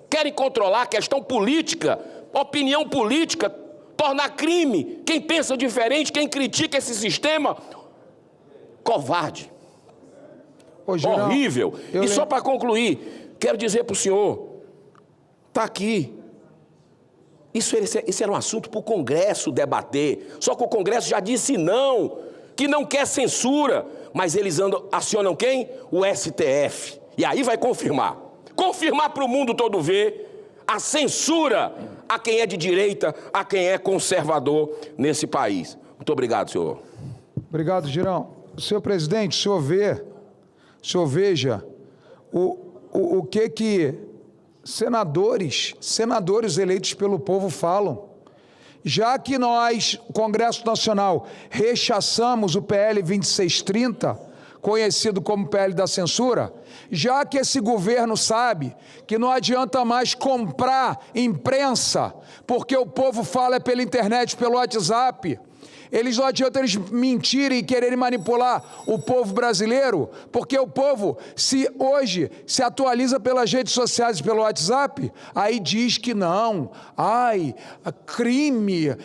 Querem controlar a questão política, opinião política, tornar crime quem pensa diferente, quem critica esse sistema. Covarde. Horrível. E só para concluir, quero dizer para o senhor, está aqui, isso era um assunto para o Congresso debater, só que o Congresso já disse não, que não quer censura, mas eles acionam quem? O STF. E aí vai confirmar para o mundo todo ver a censura a quem é de direita, a quem é conservador nesse país. Muito obrigado, senhor. Obrigado, Girão. Senhor presidente, o senhor veja o que senadores eleitos pelo povo falam. Já que nós, o Congresso Nacional, rechaçamos o PL 2630, conhecido como PL da censura, já que esse governo sabe que não adianta mais comprar imprensa, porque o povo fala pela internet, pelo WhatsApp, não adianta eles mentirem e quererem manipular o povo brasileiro, porque o povo, hoje se atualiza pelas redes sociais e pelo WhatsApp, aí diz que não, crime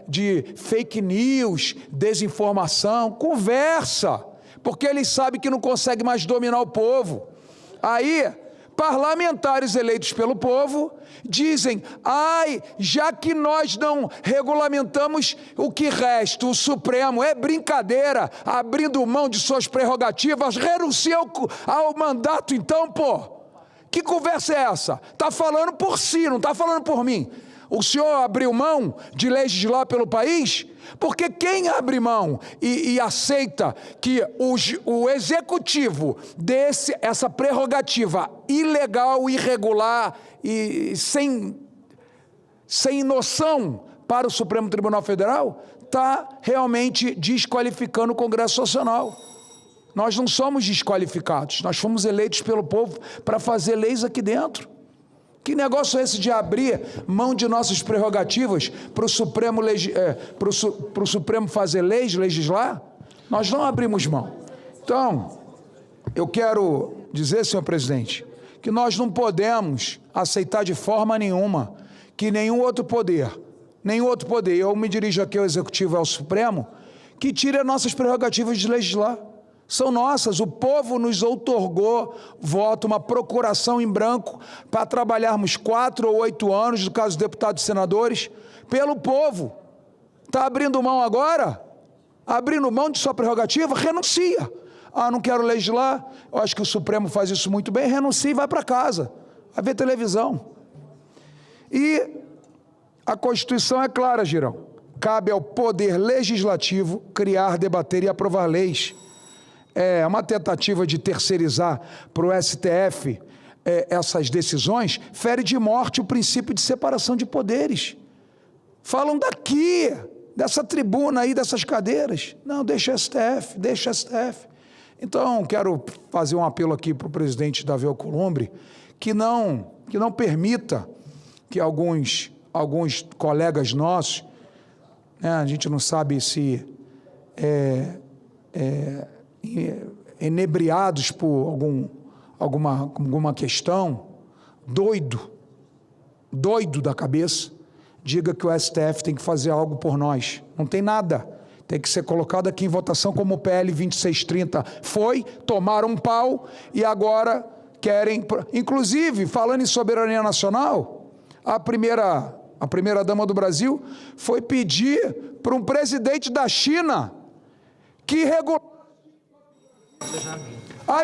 de fake news, desinformação, conversa, porque eles sabem que não conseguem mais dominar o povo. Aí, parlamentares eleitos pelo povo dizem, já que nós não regulamentamos o que resta, o Supremo, é brincadeira, abrindo mão de suas prerrogativas, renuncia ao mandato então, pô. Que conversa é essa? Está falando por si, não está falando por mim. O senhor abriu mão de legislar pelo país? Porque quem abre mão e aceita que o executivo dê essa prerrogativa ilegal, irregular e sem noção para o Supremo Tribunal Federal, está realmente desqualificando o Congresso Nacional. Nós não somos desqualificados, nós fomos eleitos pelo povo para fazer leis aqui dentro. Que negócio é esse de abrir mão de nossas prerrogativas para o Supremo, Supremo fazer leis, legislar? Nós não abrimos mão. Então, eu quero dizer, senhor presidente, que nós não podemos aceitar de forma nenhuma que nenhum outro poder, eu me dirijo aqui ao Executivo e ao Supremo, que tire as nossas prerrogativas de legislar. São nossas, o povo nos outorgou voto, uma procuração em branco para trabalharmos 4 ou 8 anos, no caso dos deputados e senadores, pelo povo. Está abrindo mão agora? Abrindo mão de sua prerrogativa? Renuncia. Não quero legislar, eu acho que o Supremo faz isso muito bem, renuncia e vai para casa, vai ver televisão. E a Constituição é clara, Girão, cabe ao Poder Legislativo criar, debater e aprovar leis. É uma tentativa de terceirizar para o STF essas decisões, fere de morte o princípio de separação de poderes. Falam daqui, dessa tribuna aí, dessas cadeiras. Não, deixa o STF, deixa o STF. Então, quero fazer um apelo aqui para o presidente Davi Alcolumbre, que não permita que alguns colegas nossos, a gente não sabe se inebriados por alguma questão, doido da cabeça, diga que o STF tem que fazer algo por nós. Não tem nada. Tem que ser colocado aqui em votação como o PL 2630 tomaram um pau e agora querem... Inclusive, falando em soberania nacional, a primeira-dama do Brasil foi pedir para um presidente da China que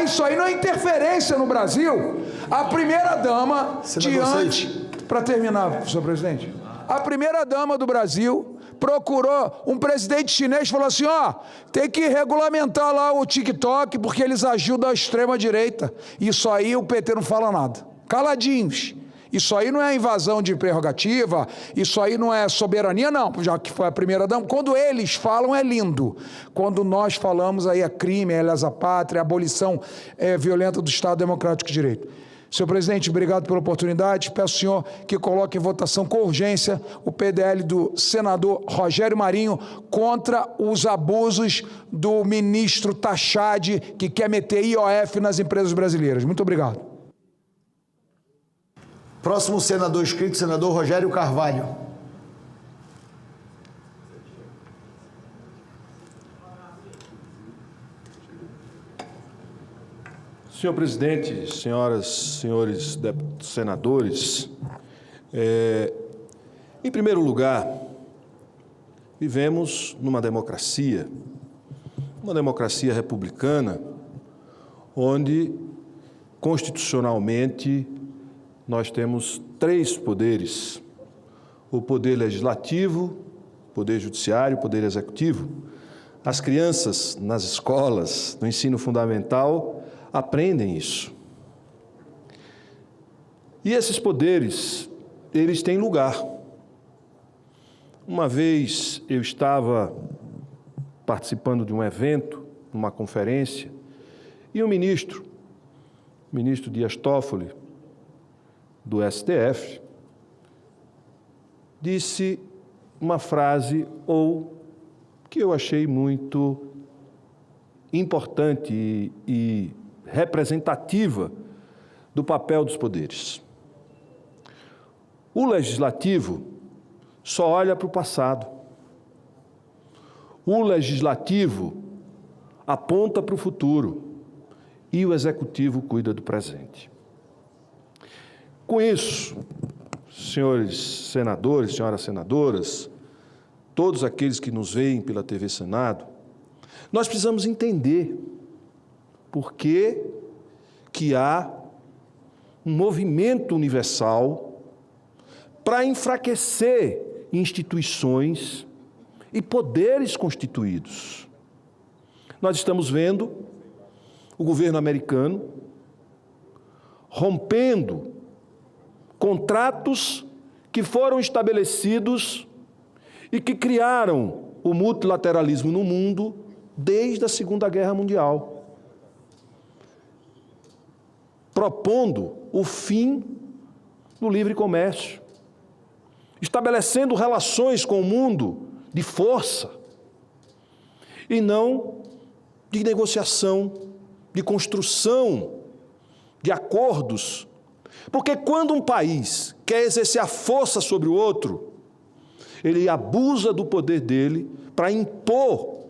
isso aí não é interferência no Brasil. A primeira-dama para terminar, senhor presidente, a primeira-dama do Brasil procurou um presidente chinês e falou assim, tem que regulamentar lá o TikTok porque eles ajudam a extrema-direita. Isso aí o PT não fala nada. caladinhos. Isso aí não é invasão de prerrogativa, isso aí não é soberania, não, já que foi a primeira dama. Quando eles falam é lindo. Quando nós falamos aí é crime, é lesa pátria, é abolição violenta do Estado Democrático de Direito. Senhor presidente, obrigado pela oportunidade. Peço ao senhor que coloque em votação com urgência o PDL do senador Rogério Marinho contra os abusos do ministro Tachad, que quer meter IOF nas empresas brasileiras. Muito obrigado. Próximo senador inscrito, senador Rogério Carvalho. Senhor presidente, senhoras e senhores senadores, em primeiro lugar, vivemos numa democracia republicana, onde, constitucionalmente, nós temos 3 poderes: o poder legislativo, o poder judiciário, o poder executivo. As crianças nas escolas, no ensino fundamental, aprendem isso. E esses poderes, eles têm lugar. Uma vez eu estava participando de um evento, numa conferência, e o ministro Dias Toffoli, do STF, disse uma frase que eu achei muito importante e representativa do papel dos poderes. O legislativo só olha para o passado. O legislativo aponta para o futuro e o executivo cuida do presente. Com isso, senhores senadores, senhoras senadoras, todos aqueles que nos veem pela TV Senado, nós precisamos entender por que há um movimento universal para enfraquecer instituições e poderes constituídos. Nós estamos vendo o governo americano rompendo contratos que foram estabelecidos e que criaram o multilateralismo no mundo desde a Segunda Guerra Mundial, propondo o fim do livre comércio, estabelecendo relações com o mundo de força e não de negociação, de construção de acordos. Porque quando um país quer exercer a força sobre o outro, ele abusa do poder dele para impor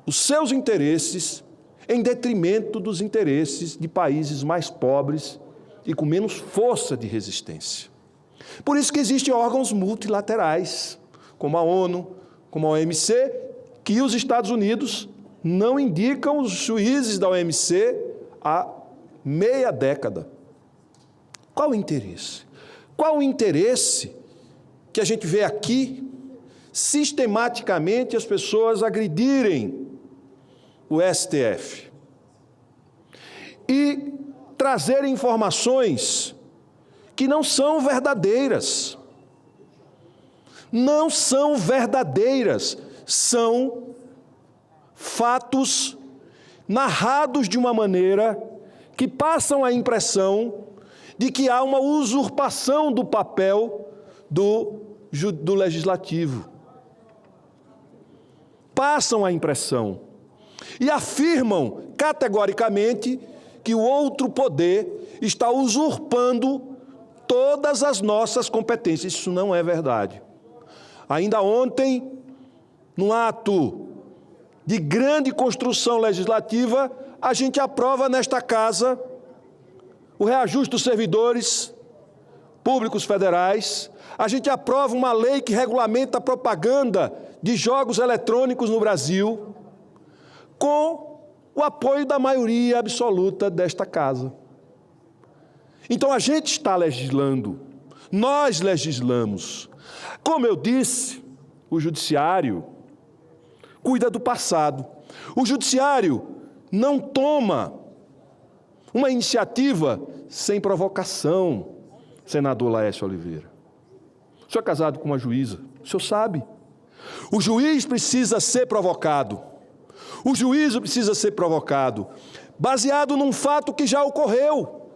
os seus interesses em detrimento dos interesses de países mais pobres e com menos força de resistência. Por isso que existem órgãos multilaterais, como a ONU, como a OMC, que os Estados Unidos não indicam os juízes da OMC há meia década. Qual o interesse? Qual o interesse que a gente vê aqui, sistematicamente, as pessoas agredirem o STF e trazerem informações que não são verdadeiras? Não são verdadeiras, são fatos narrados de uma maneira que passam a impressão de que há uma usurpação do papel do legislativo. Passam a impressão e afirmam categoricamente que o outro poder está usurpando todas as nossas competências. Isso não é verdade. Ainda ontem, num ato de grande construção legislativa, a gente aprova nesta casa o reajuste dos servidores públicos federais, a gente aprova uma lei que regulamenta a propaganda de jogos eletrônicos no Brasil, com o apoio da maioria absoluta desta casa. Então a gente está legislando, nós legislamos. Como eu disse, o judiciário cuida do passado. O judiciário não toma uma iniciativa sem provocação, senador Laércio Oliveira. O senhor é casado com uma juíza, o senhor sabe. O juiz precisa ser provocado. O juízo precisa ser provocado, baseado num fato que já ocorreu,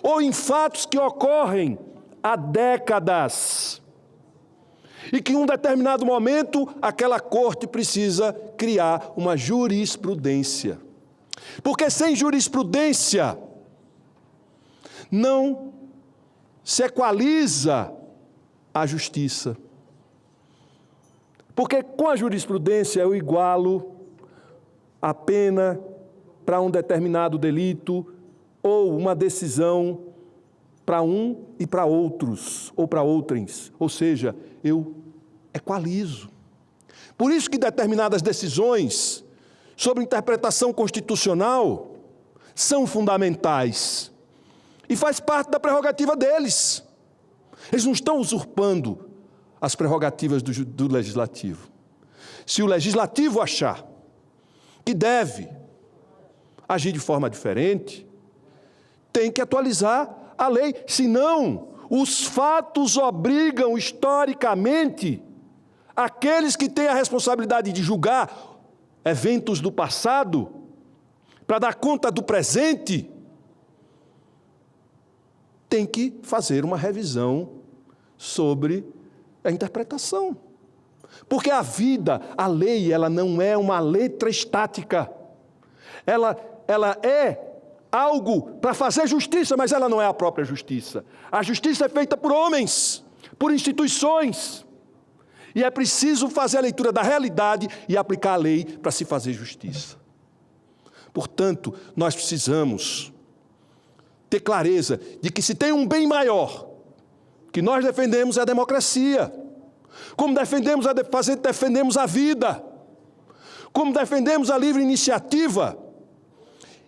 ou em fatos que ocorrem há décadas. E que em um determinado momento, aquela corte precisa criar uma jurisprudência. Porque sem jurisprudência, não se equaliza a justiça. Porque com a jurisprudência eu igualo a pena para um determinado delito ou uma decisão para um e para outros, ou para outrens. Ou seja, eu equalizo. Por isso que determinadas decisões sobre interpretação constitucional são fundamentais. E faz parte da prerrogativa deles. Eles não estão usurpando as prerrogativas do Legislativo. Se o Legislativo achar que deve agir de forma diferente, tem que atualizar a lei, senão os fatos obrigam historicamente aqueles que têm a responsabilidade de julgar eventos do passado para dar conta do presente, tem que fazer uma revisão sobre a interpretação. Porque a vida, a lei, ela não é uma letra estática. Ela é algo para fazer justiça, mas ela não é a própria justiça. A justiça é feita por homens, por instituições. E é preciso fazer a leitura da realidade e aplicar a lei para se fazer justiça. Portanto, nós precisamos ter clareza de que se tem um bem maior, que nós defendemos é a democracia. Como defendemos a vida. Como defendemos a livre iniciativa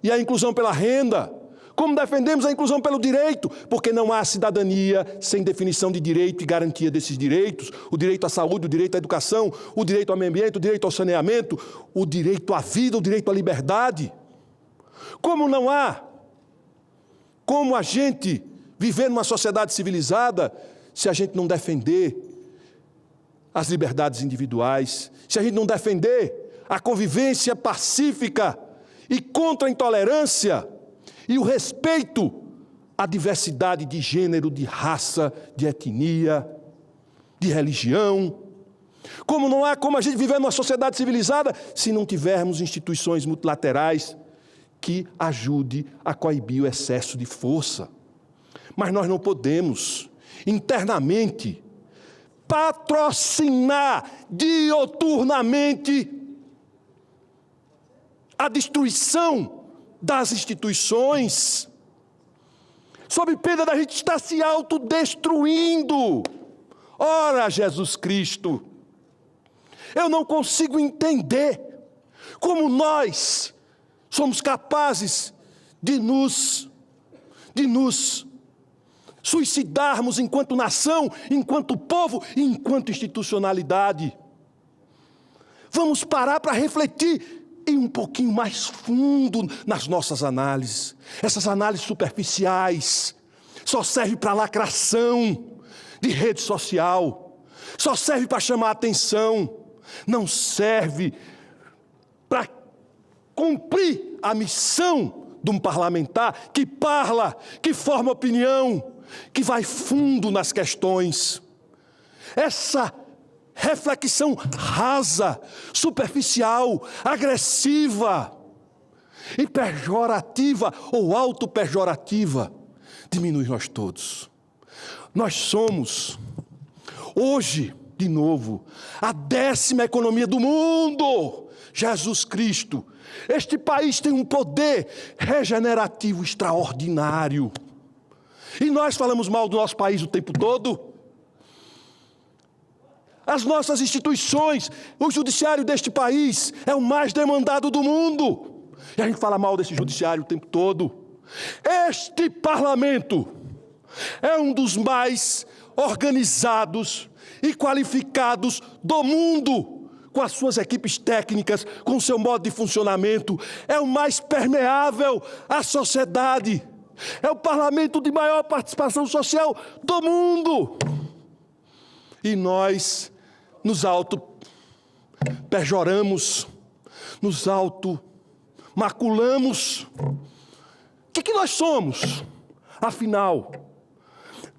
e a inclusão pela renda. Como defendemos a inclusão pelo direito, porque não há cidadania sem definição de direito e garantia desses direitos. O direito à saúde, o direito à educação, o direito ao meio ambiente, o direito ao saneamento, o direito à vida, o direito à liberdade. Como não há como a gente viver numa sociedade civilizada se a gente não defender as liberdades individuais, se a gente não defender a convivência pacífica e contra a intolerância e o respeito à diversidade de gênero, de raça, de etnia, de religião. Como não há como a gente viver numa sociedade civilizada se não tivermos instituições multilaterais que ajude a coibir o excesso de força. Mas nós não podemos, internamente, patrocinar dioturnamente a destruição das instituições, sob pena da gente estar se autodestruindo. Ora, Jesus Cristo, eu não consigo entender como nós somos capazes de nos suicidarmos enquanto nação, enquanto povo e enquanto institucionalidade. Vamos parar para refletir e um pouquinho mais fundo nas nossas análises. Essas análises superficiais só servem para lacração de rede social, só serve para chamar atenção, não serve para cumprir a missão de um parlamentar que parla, que forma opinião, que vai fundo nas questões. Essa reflexão rasa, superficial, agressiva e pejorativa ou autopejorativa diminui nós todos. Nós somos, hoje, de novo, a 10ª economia do mundo. Jesus Cristo. Este país tem um poder regenerativo extraordinário. E nós falamos mal do nosso país o tempo todo. As nossas instituições, o judiciário deste país é o mais demandado do mundo. E a gente fala mal desse judiciário o tempo todo. Este parlamento é um dos mais organizados e qualificados do mundo, com as suas equipes técnicas, com o seu modo de funcionamento, é o mais permeável à sociedade. É o parlamento de maior participação social do mundo. E nós nos auto-pejoramos, nos auto-maculamos. O que nós somos, afinal?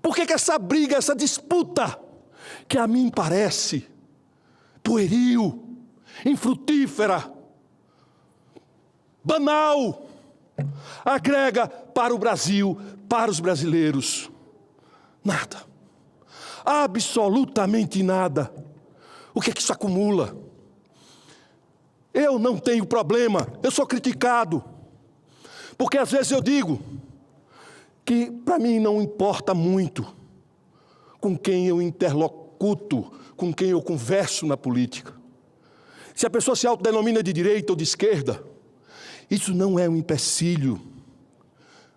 Por que essa briga, essa disputa, que a mim parece pueril, infrutífera, banal, agrega para o Brasil, para os brasileiros, nada. Absolutamente nada. O que isso acumula? Eu não tenho problema, eu sou criticado. Porque às vezes eu digo que para mim não importa muito com quem eu interlocuto, com quem eu converso na política. Se a pessoa se autodenomina de direita ou de esquerda, isso não é um empecilho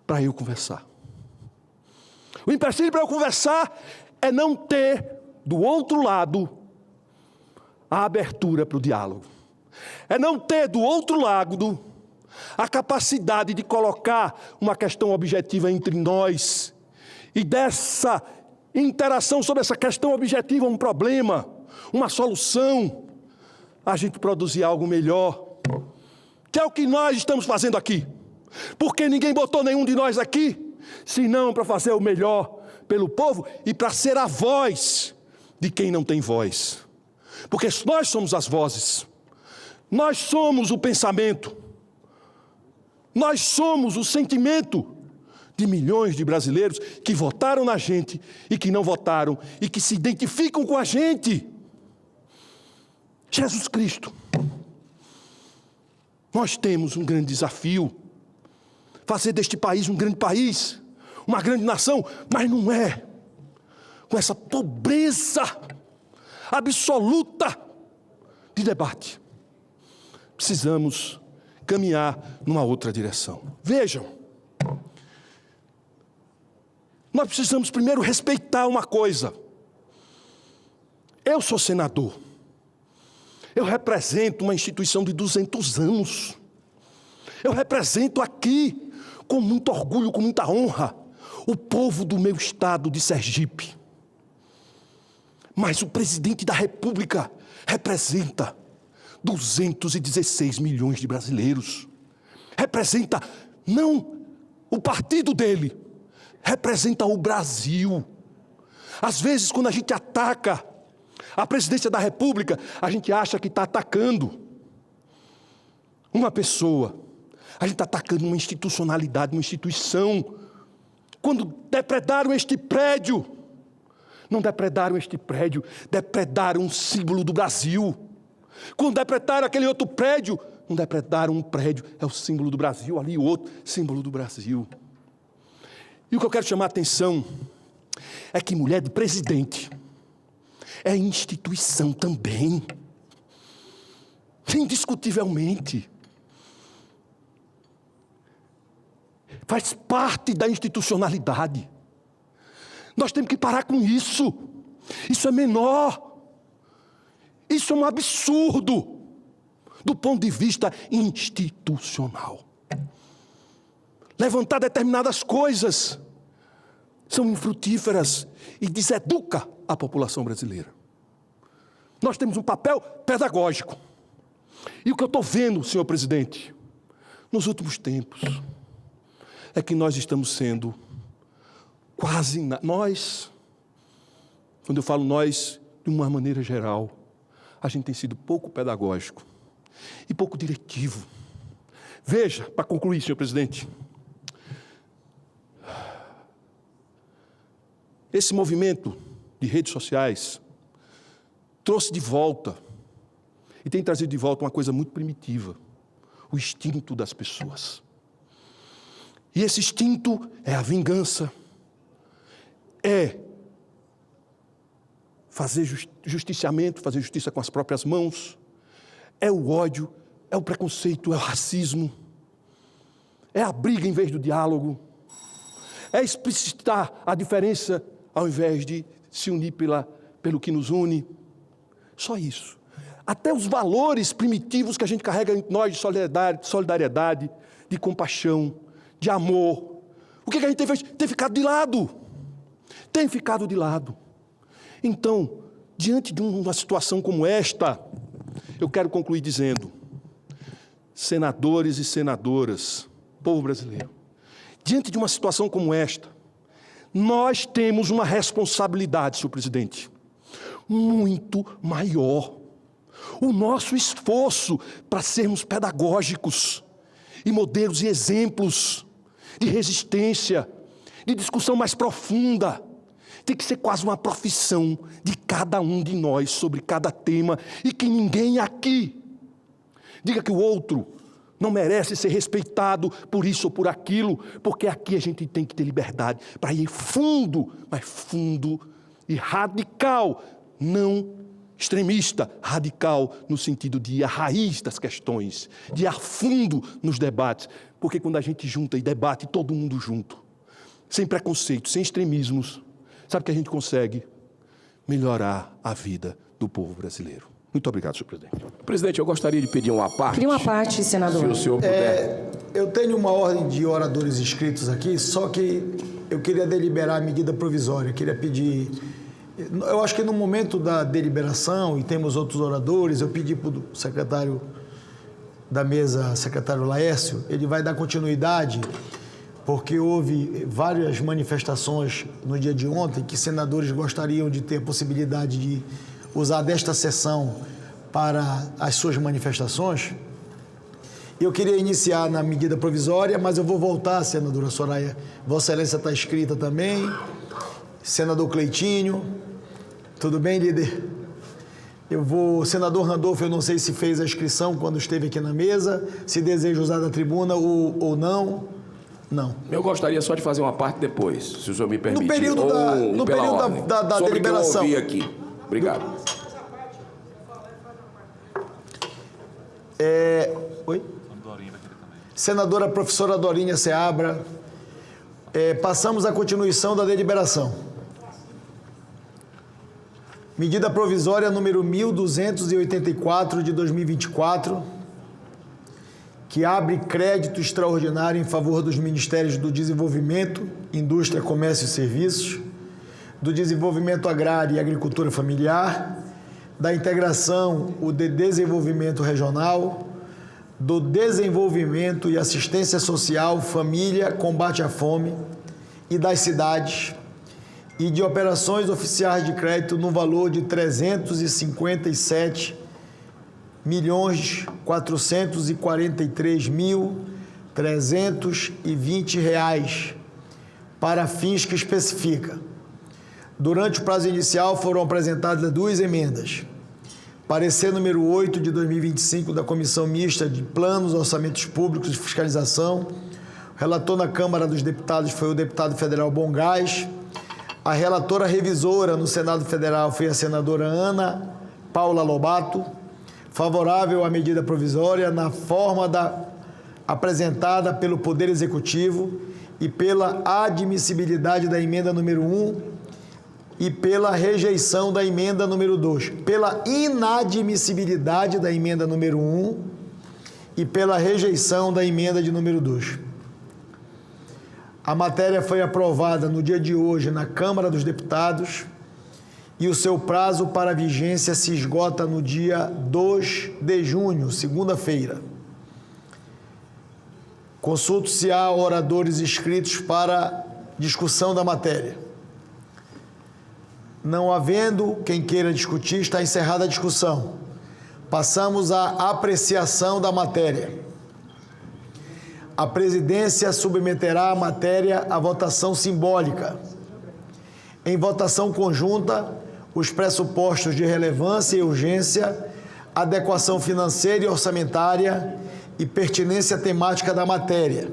para eu conversar. O empecilho para eu conversar é não ter, do outro lado, a abertura para o diálogo. É não ter, do outro lado, a capacidade de colocar uma questão objetiva entre nós e dessa interação sobre essa questão objetiva, um problema, uma solução, a gente produzir algo melhor, que é o que nós estamos fazendo aqui. Porque ninguém botou nenhum de nós aqui, senão para fazer o melhor pelo povo e para ser a voz de quem não tem voz. Porque nós somos as vozes, nós somos o pensamento, nós somos o sentimento de milhões de brasileiros que votaram na gente e que não votaram e que se identificam com a gente. Jesus Cristo. Nós temos um grande desafio, fazer deste país um grande país, uma grande nação, mas não é com essa pobreza absoluta de debate. Precisamos caminhar numa outra direção. Vejam, nós precisamos primeiro respeitar uma coisa. Eu sou senador. Eu represento uma instituição de 200 anos. Eu represento aqui, com muito orgulho, com muita honra, o povo do meu estado de Sergipe. Mas o presidente da República representa 216 milhões de brasileiros. Representa não o partido dele, representa o Brasil. Às vezes, quando a gente ataca a presidência da República, a gente acha que está atacando uma pessoa. A gente está atacando uma institucionalidade, uma instituição. Quando depredaram este prédio, não depredaram este prédio, depredaram um símbolo do Brasil. Quando depredaram aquele outro prédio, não depredaram um prédio, é o símbolo do Brasil, ali o outro, símbolo do Brasil. E o que eu quero chamar a atenção é que mulher de presidente é instituição também. Indiscutivelmente. Faz parte da institucionalidade. Nós temos que parar com isso. Isso é menor. Isso é um absurdo do ponto de vista institucional. Levantar determinadas coisas são infrutíferas e deseduca a população brasileira. Nós temos um papel pedagógico. E o que eu estou vendo, senhor presidente, nos últimos tempos, é que nós estamos sendo quase... Nós, quando eu falo nós, de uma maneira geral, a gente tem sido pouco pedagógico e pouco diretivo. Veja, para concluir, senhor presidente, esse movimento de redes sociais trouxe de volta, e tem trazido de volta uma coisa muito primitiva, o instinto das pessoas. E esse instinto é a vingança, é fazer justiciamento, fazer justiça com as próprias mãos, é o ódio, é o preconceito, é o racismo, é a briga em vez do diálogo, é explicitar a diferença ao invés de se unir pelo que nos une. Só isso. até os valores primitivos que a gente carrega em nós de solidariedade, de compaixão, de amor. O que a gente tem feito? Tem ficado de lado. Tem ficado de lado. Então, diante de uma situação como esta, eu quero concluir dizendo, senadores e senadoras, povo brasileiro, diante de uma situação como esta, nós temos uma responsabilidade, senhor presidente, muito maior. O nosso esforço para sermos pedagógicos e modelos e exemplos de resistência, de discussão mais profunda, tem que ser quase uma profissão de cada um de nós sobre cada tema e que ninguém aqui diga que o outro não merece ser respeitado por isso ou por aquilo, porque aqui a gente tem que ter liberdade para ir fundo, mas fundo e radical, não extremista, radical no sentido de ir à raiz das questões, de ir a fundo nos debates, porque quando a gente junta e debate todo mundo junto, sem preconceito, sem extremismos, sabe que a gente consegue melhorar a vida do povo brasileiro. Muito obrigado, senhor presidente. Presidente, eu gostaria de pedir uma parte. Queria uma parte, senador. Se o senhor puder. Eu tenho uma ordem de oradores inscritos aqui, só que eu queria deliberar a medida provisória. Queria pedir... Eu acho que no momento da deliberação, e temos outros oradores, eu pedi para o secretário da mesa, secretário Laércio, ele vai dar continuidade, porque houve várias manifestações no dia de ontem que senadores gostariam de ter a possibilidade de usar desta sessão para as suas manifestações. Eu queria iniciar na medida provisória, mas eu vou voltar, senadora Soraya. Vossa Excelência está inscrita também. Senador Cleitinho. Tudo bem, líder? Senador Randolfo, eu não sei se fez a inscrição quando esteve aqui na mesa, se deseja usar da tribuna ou não. Não. Eu gostaria só de fazer uma parte depois, se o senhor me permitir. No período da deliberação. Sobre o que eu ouvi aqui. Obrigado. Oi? Senadora professora Dorinha Seabra, passamos à continuação da deliberação. Medida provisória número 1284 de 2024, que abre crédito extraordinário em favor dos Ministérios do Desenvolvimento, Indústria, Comércio e Serviços, do Desenvolvimento Agrário e Agricultura Familiar, da Integração, o de Desenvolvimento Regional, do Desenvolvimento e Assistência Social, Família, Combate à Fome e das Cidades, e de operações oficiais de crédito no valor de R$ 357.443.320 para fins que especifica. Durante o prazo inicial foram apresentadas 2 emendas. Parecer número 8 de 2025 da Comissão Mista de Planos, Orçamentos Públicos e Fiscalização. O relator na Câmara dos Deputados foi o deputado federal Bongás. A relatora revisora no Senado Federal foi a senadora Ana Paula Lobato. Favorável à medida provisória na forma apresentada pelo Poder Executivo e pela admissibilidade da emenda número 1 e pela rejeição da emenda número 2, pela inadmissibilidade da emenda número 1 e pela rejeição da emenda de número 2. A matéria foi aprovada no dia de hoje na Câmara dos Deputados e o seu prazo para vigência se esgota no dia 2 de junho, segunda-feira. Consulto se há oradores inscritos para discussão da matéria. Não havendo quem queira discutir, está encerrada a discussão. Passamos à apreciação da matéria. A presidência submeterá a matéria à votação simbólica. Em votação conjunta, os pressupostos de relevância e urgência, adequação financeira e orçamentária e pertinência temática da matéria,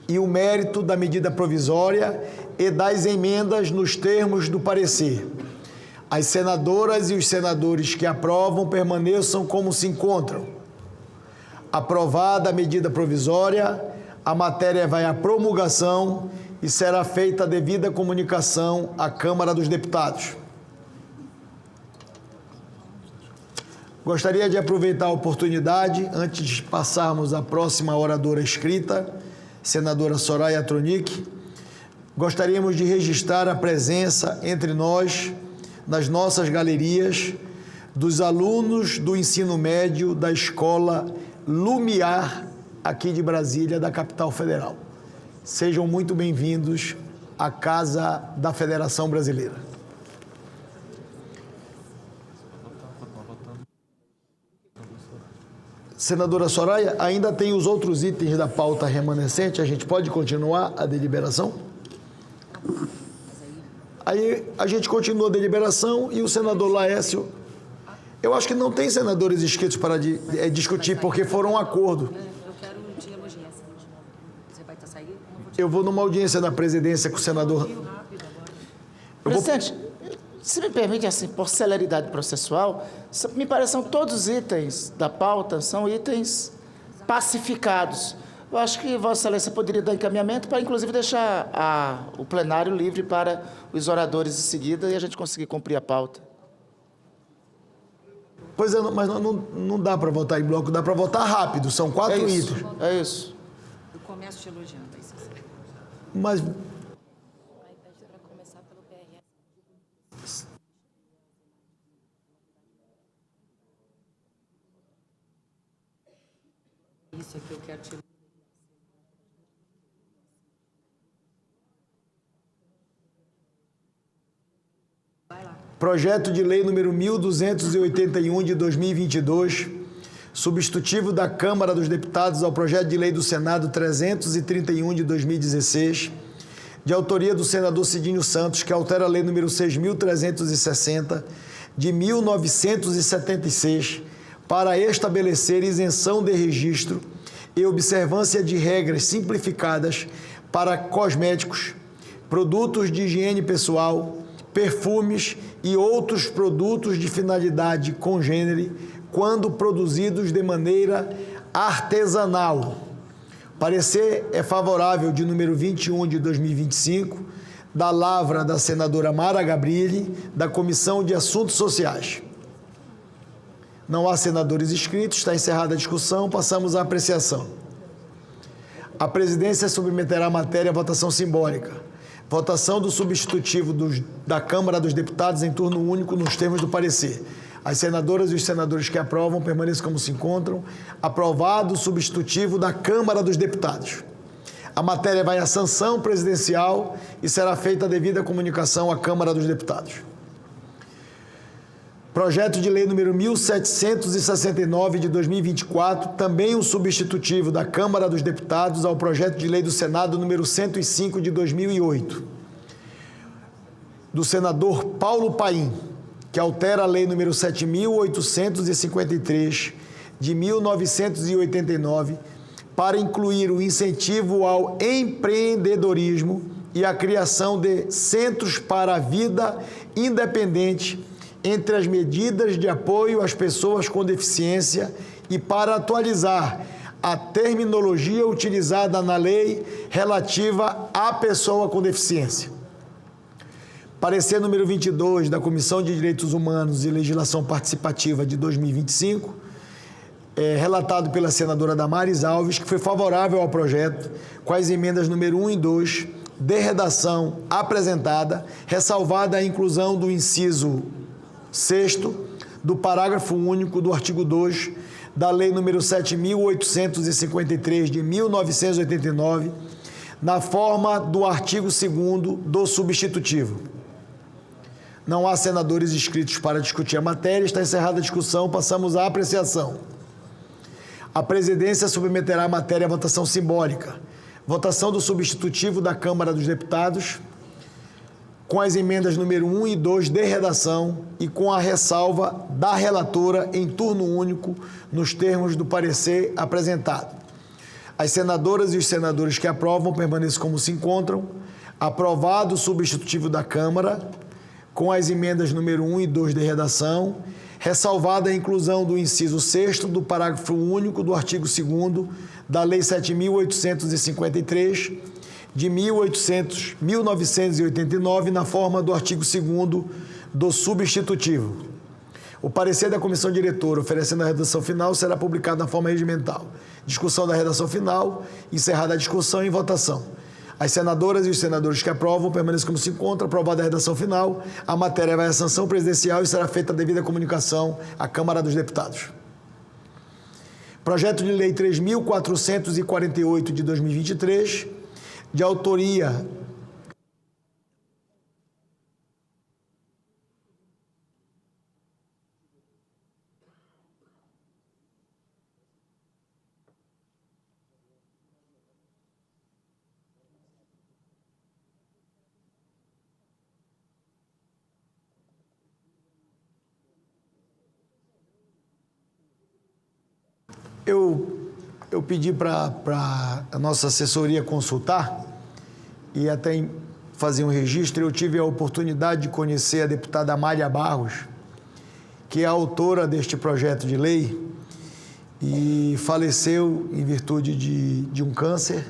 e o mérito da medida provisória e das emendas nos termos do parecer. As senadoras e os senadores que aprovam permaneçam como se encontram. Aprovada a medida provisória, a matéria vai à promulgação e será feita a devida comunicação à Câmara dos Deputados. Gostaria de aproveitar a oportunidade, antes de passarmos à próxima oradora escrita, senadora Soraya Tronic, gostaríamos de registrar a presença entre nós, nas nossas galerias, dos alunos do ensino médio da Escola Lumiar, aqui de Brasília, da capital federal. Sejam muito bem-vindos à Casa da Federação Brasileira. Senadora Soraya, ainda tem os outros itens da pauta remanescente, a gente pode continuar a deliberação? Aí a gente continua a deliberação e o senador Laércio, eu acho que não tem senadores inscritos para discutir, porque foram um acordo. Eu quero te elogiar. Você vai estar saindo? Eu vou numa audiência na presidência com o senador. Presidente, se me permite, assim, por celeridade processual, me parece que todos os itens da pauta são itens pacificados. Eu acho que Vossa Excelência poderia dar encaminhamento para, inclusive, deixar o plenário livre para os oradores em seguida e a gente conseguir cumprir a pauta. Pois é, mas não dá para votar em bloco, dá para votar rápido, são 4 itens. É isso. Eu começo te elogiando, aí você sabe. Mas... Isso aqui eu quero te... Vai lá. Projeto de lei número 1281 de 2022, substitutivo da Câmara dos Deputados ao projeto de lei do Senado 331 de 2016, de autoria do senador Cidinho Santos, que altera a lei número 6.360 de 1976, para estabelecer isenção de registro e observância de regras simplificadas para cosméticos, produtos de higiene pessoal, perfumes e outros produtos de finalidade congênere, quando produzidos de maneira artesanal. Parecer é favorável de número 21 de 2025, da lavra da senadora Mara Gabrilli, da Comissão de Assuntos Sociais. Não há senadores inscritos, está encerrada a discussão, passamos à apreciação. A presidência submeterá a matéria à votação simbólica. Votação do substitutivo da Câmara dos Deputados em turno único nos termos do parecer. As senadoras e os senadores que aprovam permaneçam como se encontram. Aprovado o substitutivo da Câmara dos Deputados. A matéria vai à sanção presidencial e será feita a devida comunicação à Câmara dos Deputados. Projeto de lei número 1769 de 2024, também um substitutivo da Câmara dos Deputados ao projeto de lei do Senado número 105 de 2008, do senador Paulo Paim, que altera a lei número 7.853 de 1989, para incluir o incentivo ao empreendedorismo e a criação de centros para a vida independente entre as medidas de apoio às pessoas com deficiência e para atualizar a terminologia utilizada na lei relativa à pessoa com deficiência. Parecer número 22 da Comissão de Direitos Humanos e Legislação Participativa de 2025, relatado pela senadora Damares Alves, que foi favorável ao projeto, com as emendas número 1 e 2, de redação apresentada, ressalvada a inclusão do inciso 6º do parágrafo único do artigo 2 da Lei número 7.853 de 1989, na forma do artigo 2º do substitutivo. Não há senadores inscritos para discutir a matéria. Está encerrada a discussão. Passamos à apreciação. A presidência submeterá a matéria à votação simbólica. Votação do substitutivo da Câmara dos Deputados, com as emendas número 1 e 2 de redação e com a ressalva da relatora em turno único, nos termos do parecer apresentado. As senadoras e os senadores que aprovam permaneçam como se encontram. Aprovado o substitutivo da Câmara, com as emendas número 1 e 2 de redação, ressalvada a inclusão do inciso 6º do parágrafo único do artigo 2º da Lei 7.853, de 1989, na forma do artigo 2º do substitutivo. O parecer da comissão diretora, oferecendo a redação final, será publicado na forma regimental. Discussão da redação final, encerrada a discussão e votação. As senadoras e os senadores que aprovam permaneçam como se encontra. Aprovada a redação final, a matéria vai à sanção presidencial e será feita a devida comunicação à Câmara dos Deputados. Projeto de Lei 3.448 de 2023, de autoria Eu pedi para a nossa assessoria consultar e até fazer um registro. Eu tive a oportunidade de conhecer a deputada Amália Barros, que é a autora deste projeto de lei e faleceu em virtude de um câncer.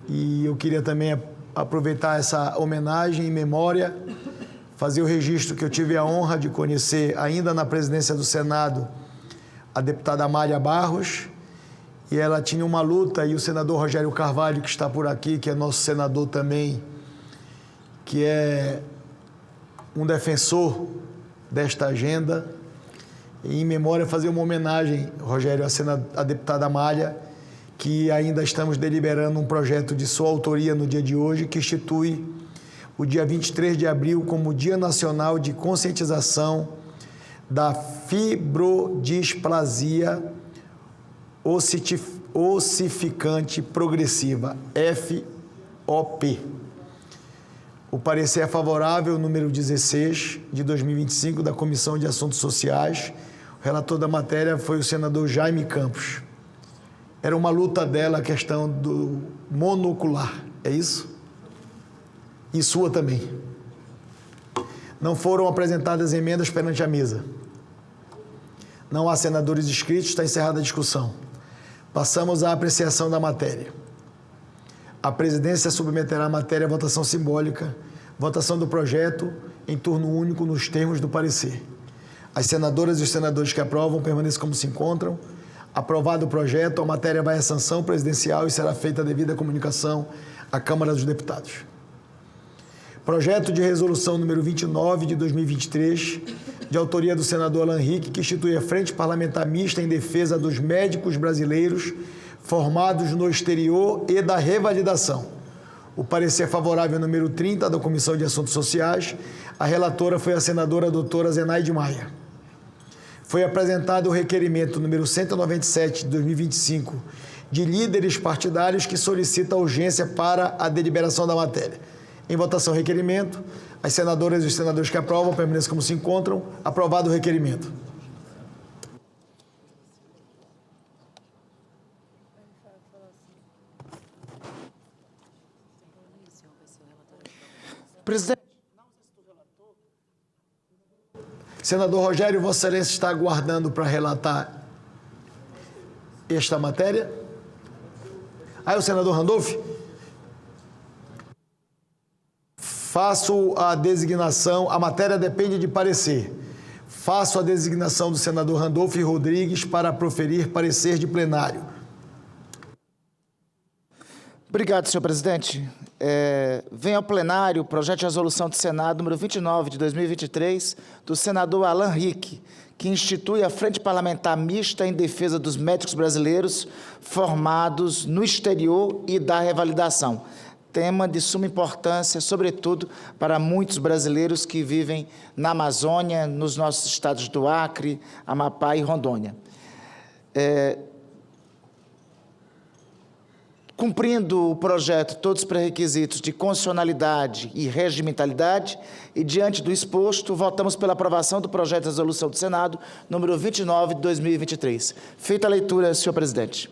E eu queria também aproveitar essa homenagem em memória, fazer o registro que eu tive a honra de conhecer ainda na presidência do Senado a deputada Amália Barros, e ela tinha uma luta, e o senador Rogério Carvalho, que está por aqui, que é nosso senador também, que é um defensor desta agenda, e em memória fazer uma homenagem, Rogério, à deputada Amália, que ainda estamos deliberando um projeto de sua autoria no dia de hoje, que institui o dia 23 de abril como Dia Nacional de Conscientização da Fibrodisplasia ossificante progressiva, FOP. O parecer é favorável, número 16, de 2025, da Comissão de Assuntos Sociais. O relator da matéria foi o senador Jaime Campos. Era uma luta dela a questão do monocular, é isso? E sua também. Não foram apresentadas emendas perante a mesa. Não há senadores inscritos, está encerrada a discussão. Passamos à apreciação da matéria. A presidência submeterá a matéria à votação simbólica, votação do projeto em turno único nos termos do parecer. As senadoras e os senadores que aprovam permaneçam como se encontram. Aprovado o projeto, a matéria vai à sanção presidencial e será feita a devida comunicação à Câmara dos Deputados. Projeto de resolução número 29 de 2023, de autoria do senador Alan Rick, que institui a Frente Parlamentar Mista em defesa dos médicos brasileiros formados no exterior e da revalidação. O parecer favorável número 30 da Comissão de Assuntos Sociais. A relatora foi a senadora doutora Zenaide Maia. Foi apresentado o requerimento número 197 de 2025 de líderes partidários que solicita urgência para a deliberação da matéria. Em votação, requerimento. As senadoras e os senadores que aprovam permaneçam como se encontram. Aprovado o requerimento. Presidente. Senador Rogério, Vossa Excelência está aguardando para relatar esta matéria. Aí o senador Randolph. Faço a designação, a matéria depende de parecer. Faço a designação do senador Randolph Rodrigues para proferir parecer de plenário. Obrigado, senhor presidente. Vem ao plenário o projeto de resolução do Senado número 29 de 2023, do senador Alan Rick, que institui a Frente Parlamentar Mista em defesa dos médicos brasileiros formados no exterior e da revalidação. Tema de suma importância, sobretudo para muitos brasileiros que vivem na Amazônia, nos nossos estados do Acre, Amapá e Rondônia. Cumprindo o projeto todos os pré-requisitos de constitucionalidade e regimentalidade, e diante do exposto, votamos pela aprovação do projeto de resolução do Senado, número 29 de 2023. Feita a leitura, senhor presidente.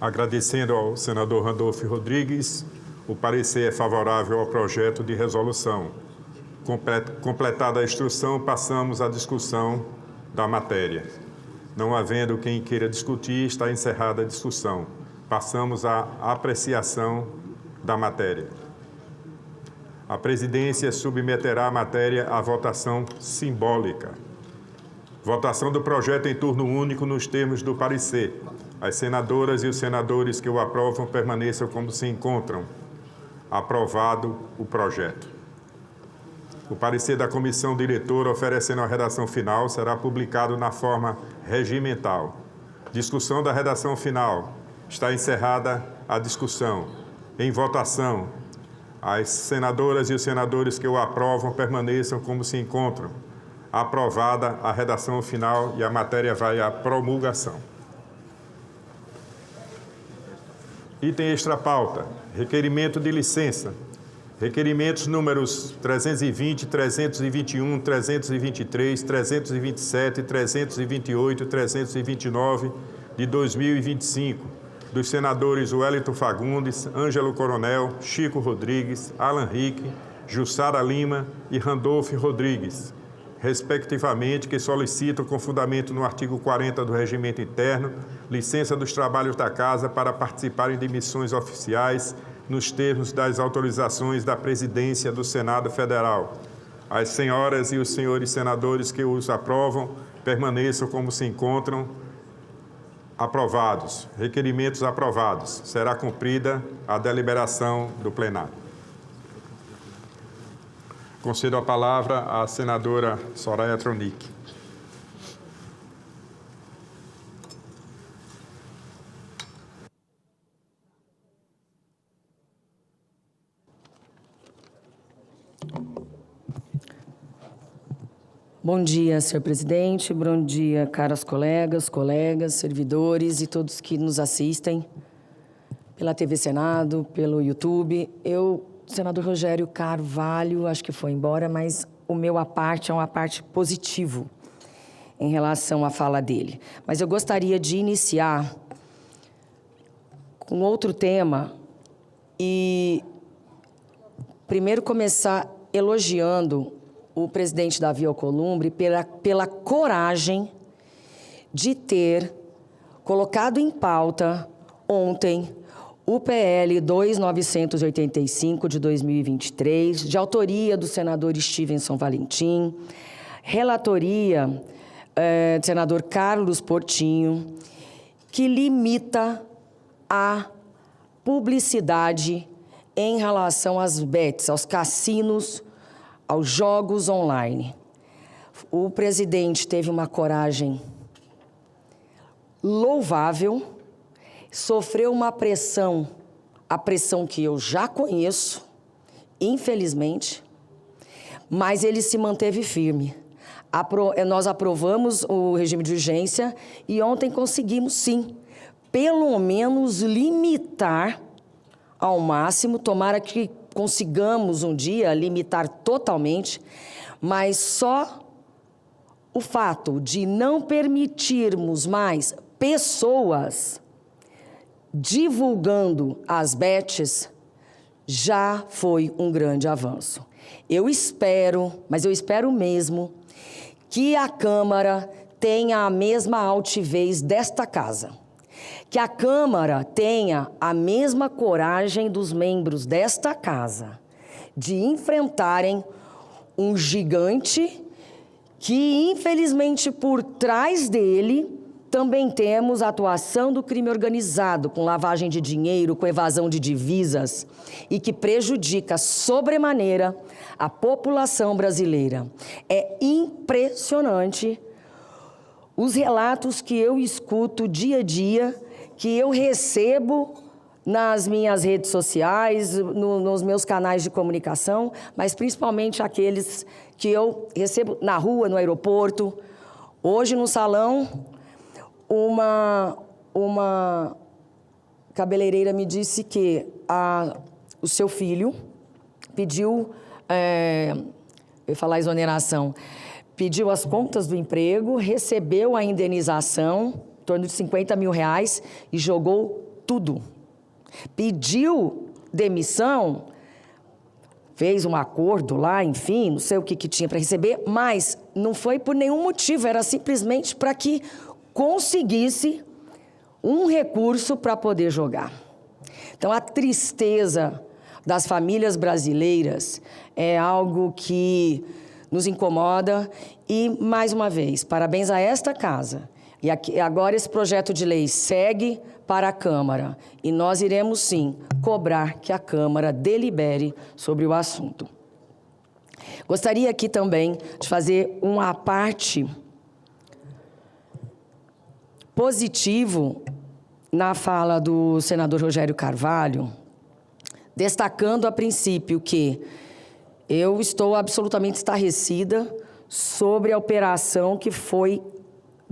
Agradecendo ao senador Randolph Rodrigues O parecer é favorável ao projeto de resolução. Completada a instrução, passamos à discussão da matéria. Não havendo quem queira discutir, está encerrada a discussão. Passamos à apreciação da matéria. A presidência submeterá a matéria à votação simbólica. Votação do projeto em turno único nos termos do parecer. As senadoras e os senadores que o aprovam permaneçam como se encontram. Aprovado o projeto. O parecer da comissão diretora oferecendo a redação final será publicado na forma regimental. Discussão da redação final. Está encerrada a discussão. Em votação, as senadoras e os senadores que o aprovam permaneçam como se encontram. Aprovada a redação final e a matéria vai à promulgação. Item extra-pauta. Requerimento de licença. Requerimentos números 320, 321, 323, 327, 328 e 329 de 2025, dos senadores Wellington Fagundes, Ângelo Coronel, Chico Rodrigues, Alan Rick, Jussara Lima e Randolfo Rodrigues, respectivamente, que solicitam, com fundamento no artigo 40 do Regimento Interno, licença dos trabalhos da Casa para participarem de missões oficiais nos termos das autorizações da Presidência do Senado Federal. As senhoras e os senhores senadores que os aprovam permaneçam como se encontram. Aprovados. Requerimentos aprovados. Será cumprida a deliberação do plenário. Concedo a palavra à senadora Soraya Tronic. Bom dia, senhor presidente. Bom dia, caras colegas, servidores e todos que nos assistem pela TV Senado, pelo YouTube. Senador Rogério Carvalho, acho que foi embora, mas o meu aparte é um aparte positivo em relação à fala dele. Mas eu gostaria de iniciar com outro tema e primeiro começar elogiando o presidente Davi Alcolumbre pela coragem de ter colocado em pauta ontem o PL 2985 de 2023, de autoria do senador Stevenson Valentim, relatoria do senador Carlos Portinho, que limita a publicidade em relação às bets, aos cassinos, aos jogos online. O presidente teve uma coragem louvável, sofreu uma pressão, a pressão que eu já conheço, infelizmente, mas ele se manteve firme. Nós aprovamos o regime de urgência e ontem conseguimos, sim, pelo menos limitar ao máximo, tomara que consigamos um dia limitar totalmente, mas só o fato de não permitirmos mais pessoas divulgando as bets já foi um grande avanço. Eu espero, mas eu espero mesmo, que a Câmara tenha a mesma altivez desta casa. Que a Câmara tenha a mesma coragem dos membros desta casa de enfrentarem um gigante que, infelizmente, por trás dele, também temos a atuação do crime organizado, com lavagem de dinheiro, com evasão de divisas, e que prejudica sobremaneira a população brasileira. É impressionante os relatos que eu escuto dia a dia, que eu recebo nas minhas redes sociais, nos meus canais de comunicação, mas principalmente aqueles que eu recebo na rua, no aeroporto. Hoje, no salão, uma cabeleireira me disse que o seu filho pediu, eu ia falar exoneração, pediu as contas do emprego, recebeu a indenização, em torno de R$50 mil, e jogou tudo. Pediu demissão, fez um acordo lá, enfim, não sei o que tinha para receber, mas não foi por nenhum motivo, era simplesmente para que conseguisse um recurso para poder jogar. Então, a tristeza das famílias brasileiras é algo que nos incomoda e, mais uma vez, parabéns a esta casa. E agora esse projeto de lei segue para a Câmara e nós iremos, sim, cobrar que a Câmara delibere sobre o assunto. Gostaria aqui também de fazer uma parte positivo na fala do senador Rogério Carvalho, destacando a princípio que eu estou absolutamente estarrecida sobre a operação que foi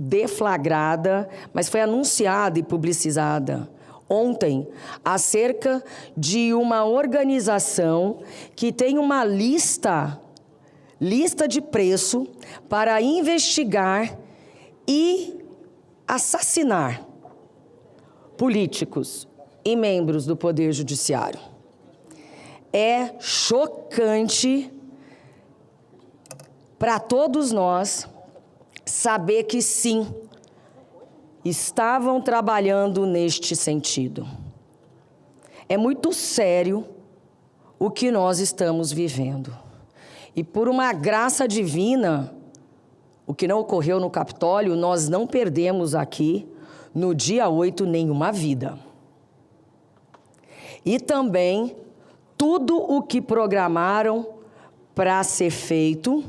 deflagrada, mas foi anunciada e publicizada ontem, acerca de uma organização que tem uma lista de preço para investigar e assassinar políticos e membros do Poder Judiciário. É chocante para todos nós saber que, sim, estavam trabalhando neste sentido. É muito sério o que nós estamos vivendo. E por uma graça divina, o que não ocorreu no Capitólio, nós não perdemos aqui, no dia 8, nenhuma vida. E também, tudo o que programaram para ser feito,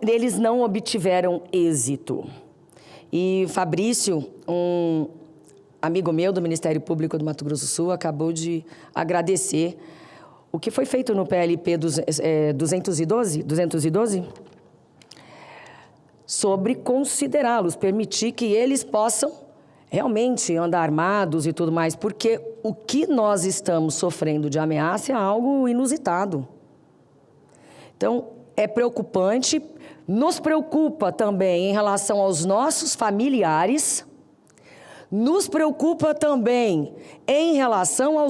eles não obtiveram êxito. E Fabrício, um amigo meu do Ministério Público do Mato Grosso do Sul, acabou de agradecer o que foi feito no PLP 212, sobre considerá-los, permitir que eles possam realmente andar armados e tudo mais, porque o que nós estamos sofrendo de ameaça é algo inusitado. Então, é preocupante, nos preocupa também em relação aos nossos familiares, nos preocupa também em relação ao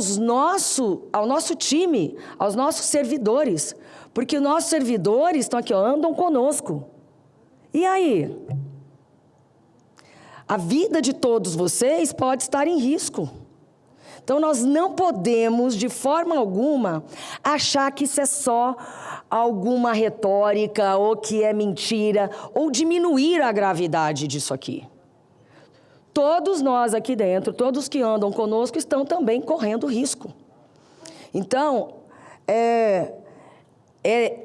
nosso time, aos nossos servidores, porque os nossos servidores estão aqui, andam conosco. E aí? A vida de todos vocês pode estar em risco. Então, nós não podemos, de forma alguma, achar que isso é só alguma retórica, ou que é mentira, ou diminuir a gravidade disso aqui. Todos nós aqui dentro, todos que andam conosco, estão também correndo risco. Então,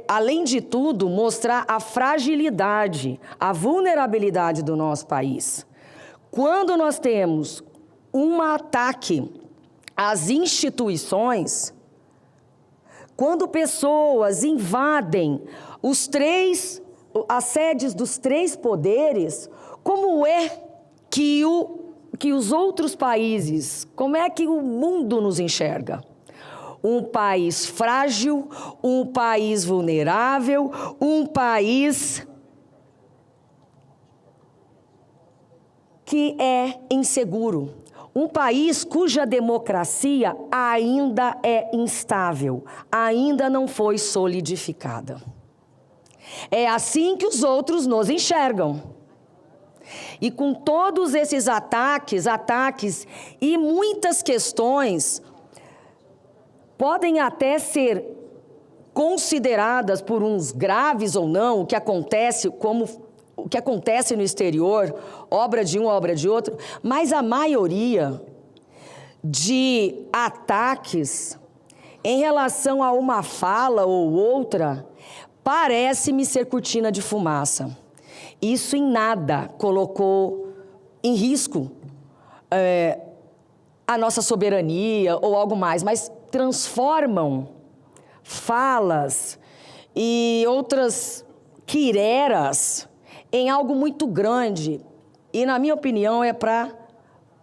além de tudo, mostrar a fragilidade, a vulnerabilidade do nosso país. Quando nós temos um ataque às instituições, quando pessoas invadem as sedes dos 3 poderes, como é que os outros países, como é que o mundo nos enxerga? Um país frágil, um país vulnerável, um país que é inseguro. Um país cuja democracia ainda é instável, ainda não foi solidificada. É assim que os outros nos enxergam. E com todos esses ataques e muitas questões podem até ser consideradas por uns graves ou não, o que acontece no exterior, obra de um, obra de outro, mas a maioria de ataques em relação a uma fala ou outra parece-me ser cortina de fumaça. Isso em nada colocou em risco a nossa soberania ou algo mais, mas transformam falas e outras quireras em algo muito grande. E, na minha opinião, é para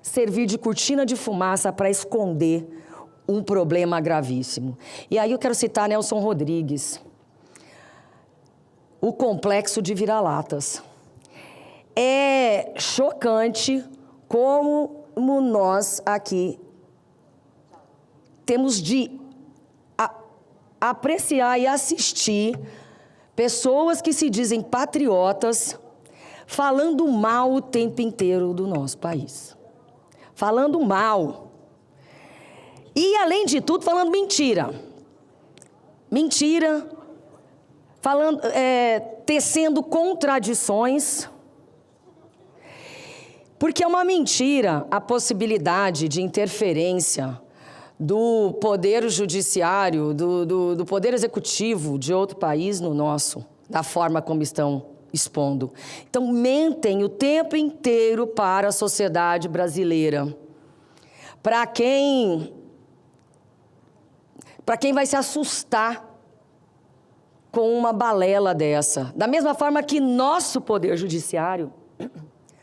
servir de cortina de fumaça para esconder um problema gravíssimo. E aí eu quero citar Nelson Rodrigues. O complexo de vira-latas. É chocante como nós aqui temos de apreciar e assistir pessoas que se dizem patriotas falando mal o tempo inteiro do nosso país. Falando mal. E, além de tudo, falando mentira. Mentira, falando, tecendo contradições. Porque é uma mentira a possibilidade de interferência do poder judiciário, do poder executivo de outro país no nosso, da forma como estão expondo. Então, mentem o tempo inteiro para a sociedade brasileira. Para quem vai se assustar com uma balela dessa. Da mesma forma que nosso poder judiciário,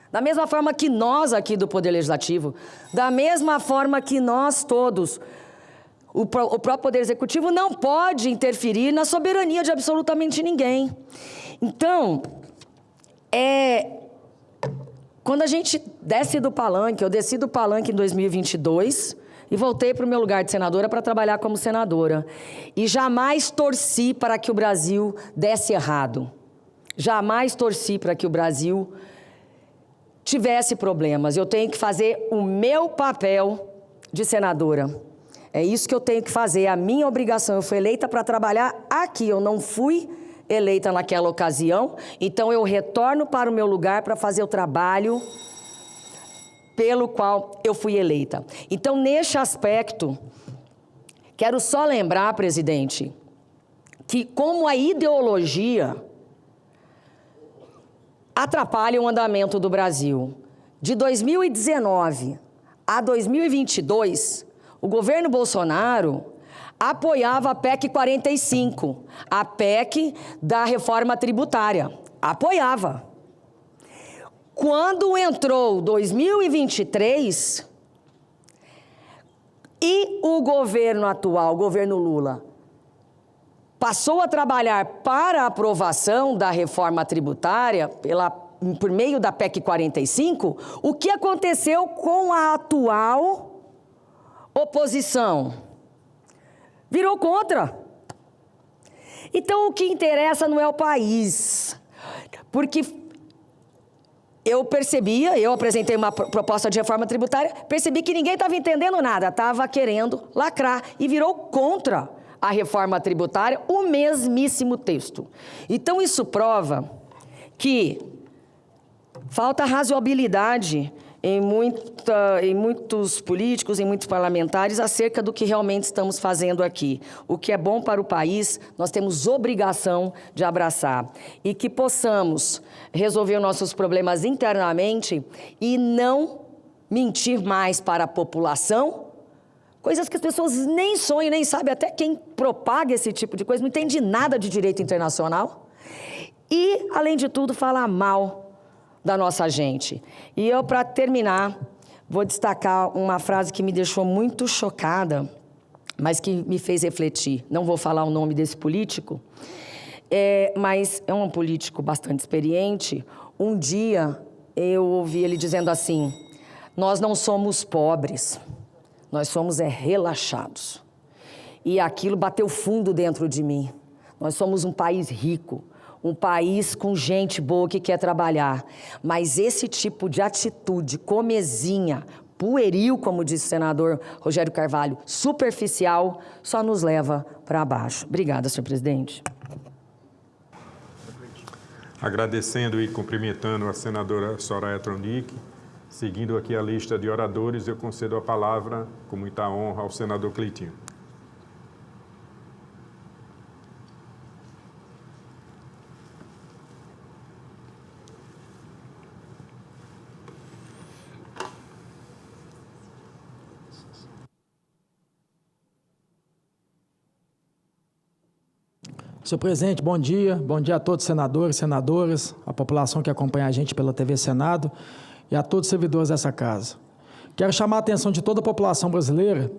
da mesma forma que nós aqui do Poder Legislativo, da mesma forma que nós todos, o próprio Poder Executivo não pode interferir na soberania de absolutamente ninguém. Então, quando a gente desce do palanque, eu desci do palanque em 2022 e voltei para o meu lugar de senadora para trabalhar como senadora. E jamais torci para que o Brasil desse errado. Jamais torci para que o Brasil tivesse problemas. Eu tenho que fazer o meu papel de senadora. É isso que eu tenho que fazer, é a minha obrigação. Eu fui eleita para trabalhar aqui, eu não fui eleita naquela ocasião, então eu retorno para o meu lugar para fazer o trabalho pelo qual eu fui eleita. Então, neste aspecto, quero só lembrar, presidente, que como a ideologia atrapalha o andamento do Brasil. De 2019 a 2022, o governo Bolsonaro apoiava a PEC 45, a PEC da reforma tributária. Apoiava. Quando entrou 2023 e o governo atual, o governo Lula, passou a trabalhar para a aprovação da reforma tributária por meio da PEC 45, o que aconteceu com a atual oposição? Virou contra. Então, o que interessa não é o país. Porque eu apresentei uma proposta de reforma tributária, percebi que ninguém estava entendendo nada, estava querendo lacrar e virou contra a reforma tributária, o mesmíssimo texto. Então, isso prova que falta razoabilidade em muitos políticos, em muitos parlamentares, acerca do que realmente estamos fazendo aqui. O que é bom para o país, nós temos obrigação de abraçar. E que possamos resolver nossos problemas internamente e não mentir mais para a população, coisas que as pessoas nem sonham, nem sabem, até quem propaga esse tipo de coisa não entende nada de direito internacional. E, além de tudo, falar mal da nossa gente. E eu, para terminar, vou destacar uma frase que me deixou muito chocada, mas que me fez refletir. Não vou falar o nome desse político, mas é um político bastante experiente. Um dia, eu ouvi ele dizendo assim: nós não somos pobres, nós somos relaxados. E aquilo bateu fundo dentro de mim. Nós somos um país rico, um país com gente boa que quer trabalhar. Mas esse tipo de atitude comezinha, pueril, como disse o senador Rogério Carvalho, superficial, só nos leva para baixo. Obrigada, senhor presidente. Agradecendo e cumprimentando a senadora Soraya Tronic, seguindo aqui a lista de oradores, eu concedo a palavra, com muita honra, ao senador Cleitinho. Senhor presidente, bom dia a todos os senadores, senadoras, a população que acompanha a gente pela TV Senado e a todos os servidores dessa casa. Quero chamar a atenção de toda a população brasileira,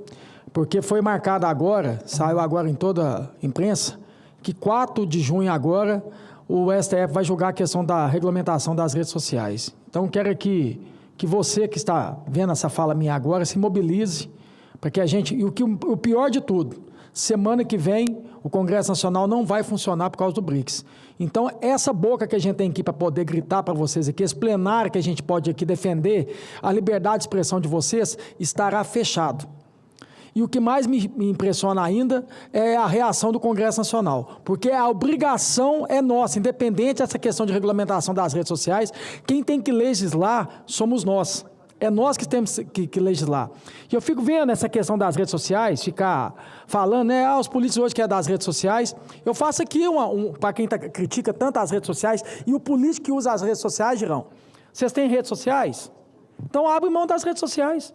porque foi marcado agora, saiu agora em toda a imprensa, que 4 de junho agora o STF vai julgar a questão da regulamentação das redes sociais. Então, quero aqui que você que está vendo essa fala minha agora se mobilize para que a gente... E o pior de tudo, semana que vem o Congresso Nacional não vai funcionar por causa do BRICS. Então, essa boca que a gente tem aqui para poder gritar para vocês aqui, esse plenário que a gente pode aqui defender a liberdade de expressão de vocês, estará fechado. E o que mais me impressiona ainda é a reação do Congresso Nacional, porque a obrigação é nossa, independente dessa questão de regulamentação das redes sociais, quem tem que legislar somos nós. É nós que temos que legislar. E eu fico vendo essa questão das redes sociais, ficar falando, né, os políticos hoje que é das redes sociais. Eu faço aqui, para quem critica tanto as redes sociais, e o político que usa as redes sociais, Girão, vocês têm redes sociais? Então abre mão das redes sociais.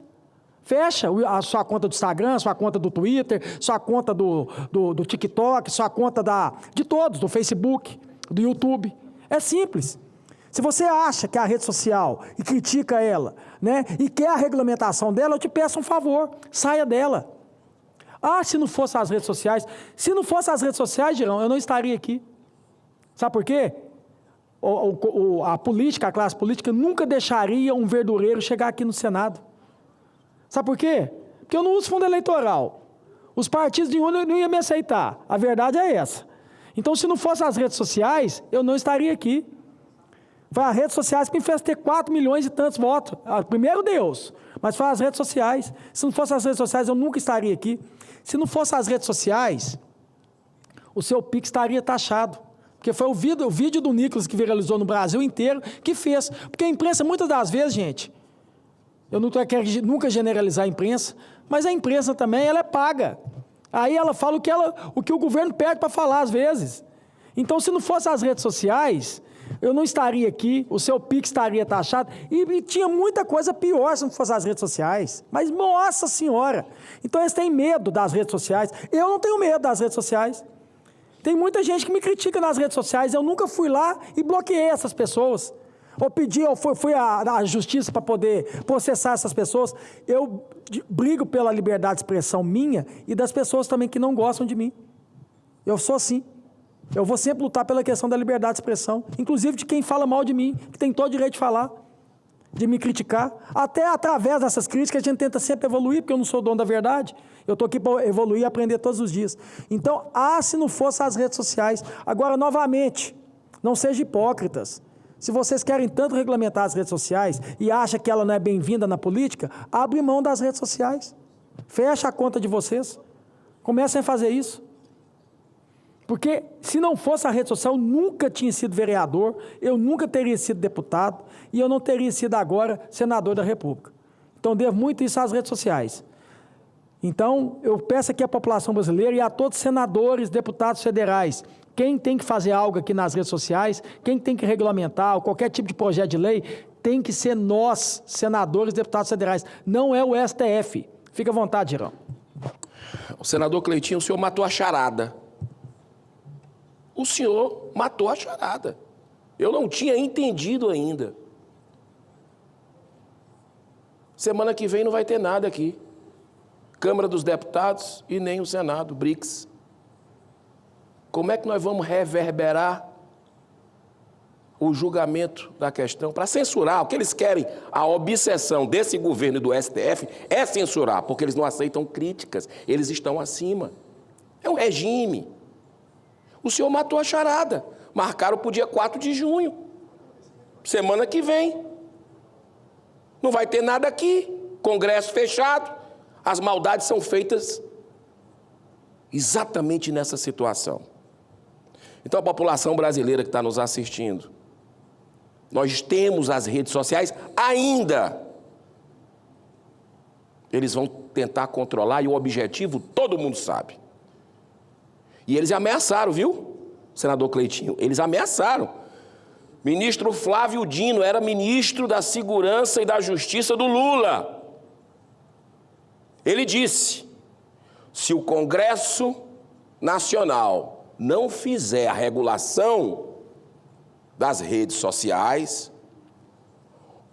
Fecha a sua conta do Instagram, sua conta do Twitter, sua conta do TikTok, sua conta de todos, do Facebook, do YouTube. É simples. Se você acha que é a rede social e critica ela, né, e quer a regulamentação dela, eu te peço um favor, saia dela. Se não fosse as redes sociais, Girão, eu não estaria aqui. Sabe por quê? A política, a classe política, nunca deixaria um verdureiro chegar aqui no Senado. Sabe por quê? Porque eu não uso fundo eleitoral. Os partidos de não iam me aceitar. A verdade é essa. Então, se não fosse as redes sociais, eu não estaria aqui. Foi as redes sociais que me fez ter 4 milhões e tantos votos. Primeiro Deus, mas foi as redes sociais. Se não fosse as redes sociais, eu nunca estaria aqui. Se não fosse as redes sociais, o seu PIX estaria taxado. Porque foi o vídeo do Nicolas que viralizou no Brasil inteiro que fez. Porque a imprensa, muitas das vezes, gente, eu não quero nunca generalizar a imprensa, mas a imprensa também, ela é paga. Aí ela fala o que o governo pede para falar, às vezes. Então, se não fosse as redes sociais, eu não estaria aqui, o seu PIX estaria taxado, e tinha muita coisa pior se não fosse as redes sociais. Mas, nossa senhora! Então, eles têm medo das redes sociais. Eu não tenho medo das redes sociais. Tem muita gente que me critica nas redes sociais, eu nunca fui lá e bloqueei essas pessoas. Eu fui à justiça para poder processar essas pessoas. Eu brigo pela liberdade de expressão minha e das pessoas também que não gostam de mim. Eu sou assim. Eu vou sempre lutar pela questão da liberdade de expressão, inclusive de quem fala mal de mim, que tem todo o direito de falar, de me criticar. Até através dessas críticas a gente tenta sempre evoluir, porque eu não sou dono da verdade. Eu estou aqui para evoluir e aprender todos os dias. Então, se não fosse as redes sociais. Agora, novamente, não sejam hipócritas. Se vocês querem tanto regulamentar as redes sociais e acham que ela não é bem-vinda na política, abre mão das redes sociais. Fecha a conta de vocês. Comecem a fazer isso. Porque se não fosse a rede social, eu nunca tinha sido vereador, eu nunca teria sido deputado e eu não teria sido agora senador da República. Então, devo muito isso às redes sociais. Então, eu peço aqui à população brasileira e a todos os senadores, deputados federais, quem tem que fazer algo aqui nas redes sociais, quem tem que regulamentar, ou qualquer tipo de projeto de lei, tem que ser nós, senadores, deputados federais, não é o STF. Fica à vontade, Girão. O senador Cleitinho, o senhor matou a charada. O senhor matou a charada. Eu não tinha entendido ainda. Semana que vem não vai ter nada aqui. Câmara dos Deputados e nem o Senado, BRICS. Como é que nós vamos reverberar o julgamento da questão para censurar? O que eles querem, a obsessão desse governo e do STF é censurar, porque eles não aceitam críticas, eles estão acima. É um regime. O senhor matou a charada. Marcaram para o dia 4 de junho. Semana que vem. Não vai ter nada aqui. Congresso fechado. As maldades são feitas exatamente nessa situação. Então, a população brasileira que está nos assistindo, nós temos as redes sociais ainda. Eles vão tentar controlar e o objetivo todo mundo sabe. E eles ameaçaram, viu, senador Cleitinho? Eles ameaçaram. Ministro Flávio Dino era ministro da Segurança e da Justiça do Lula. Ele disse, se o Congresso Nacional não fizer a regulação das redes sociais,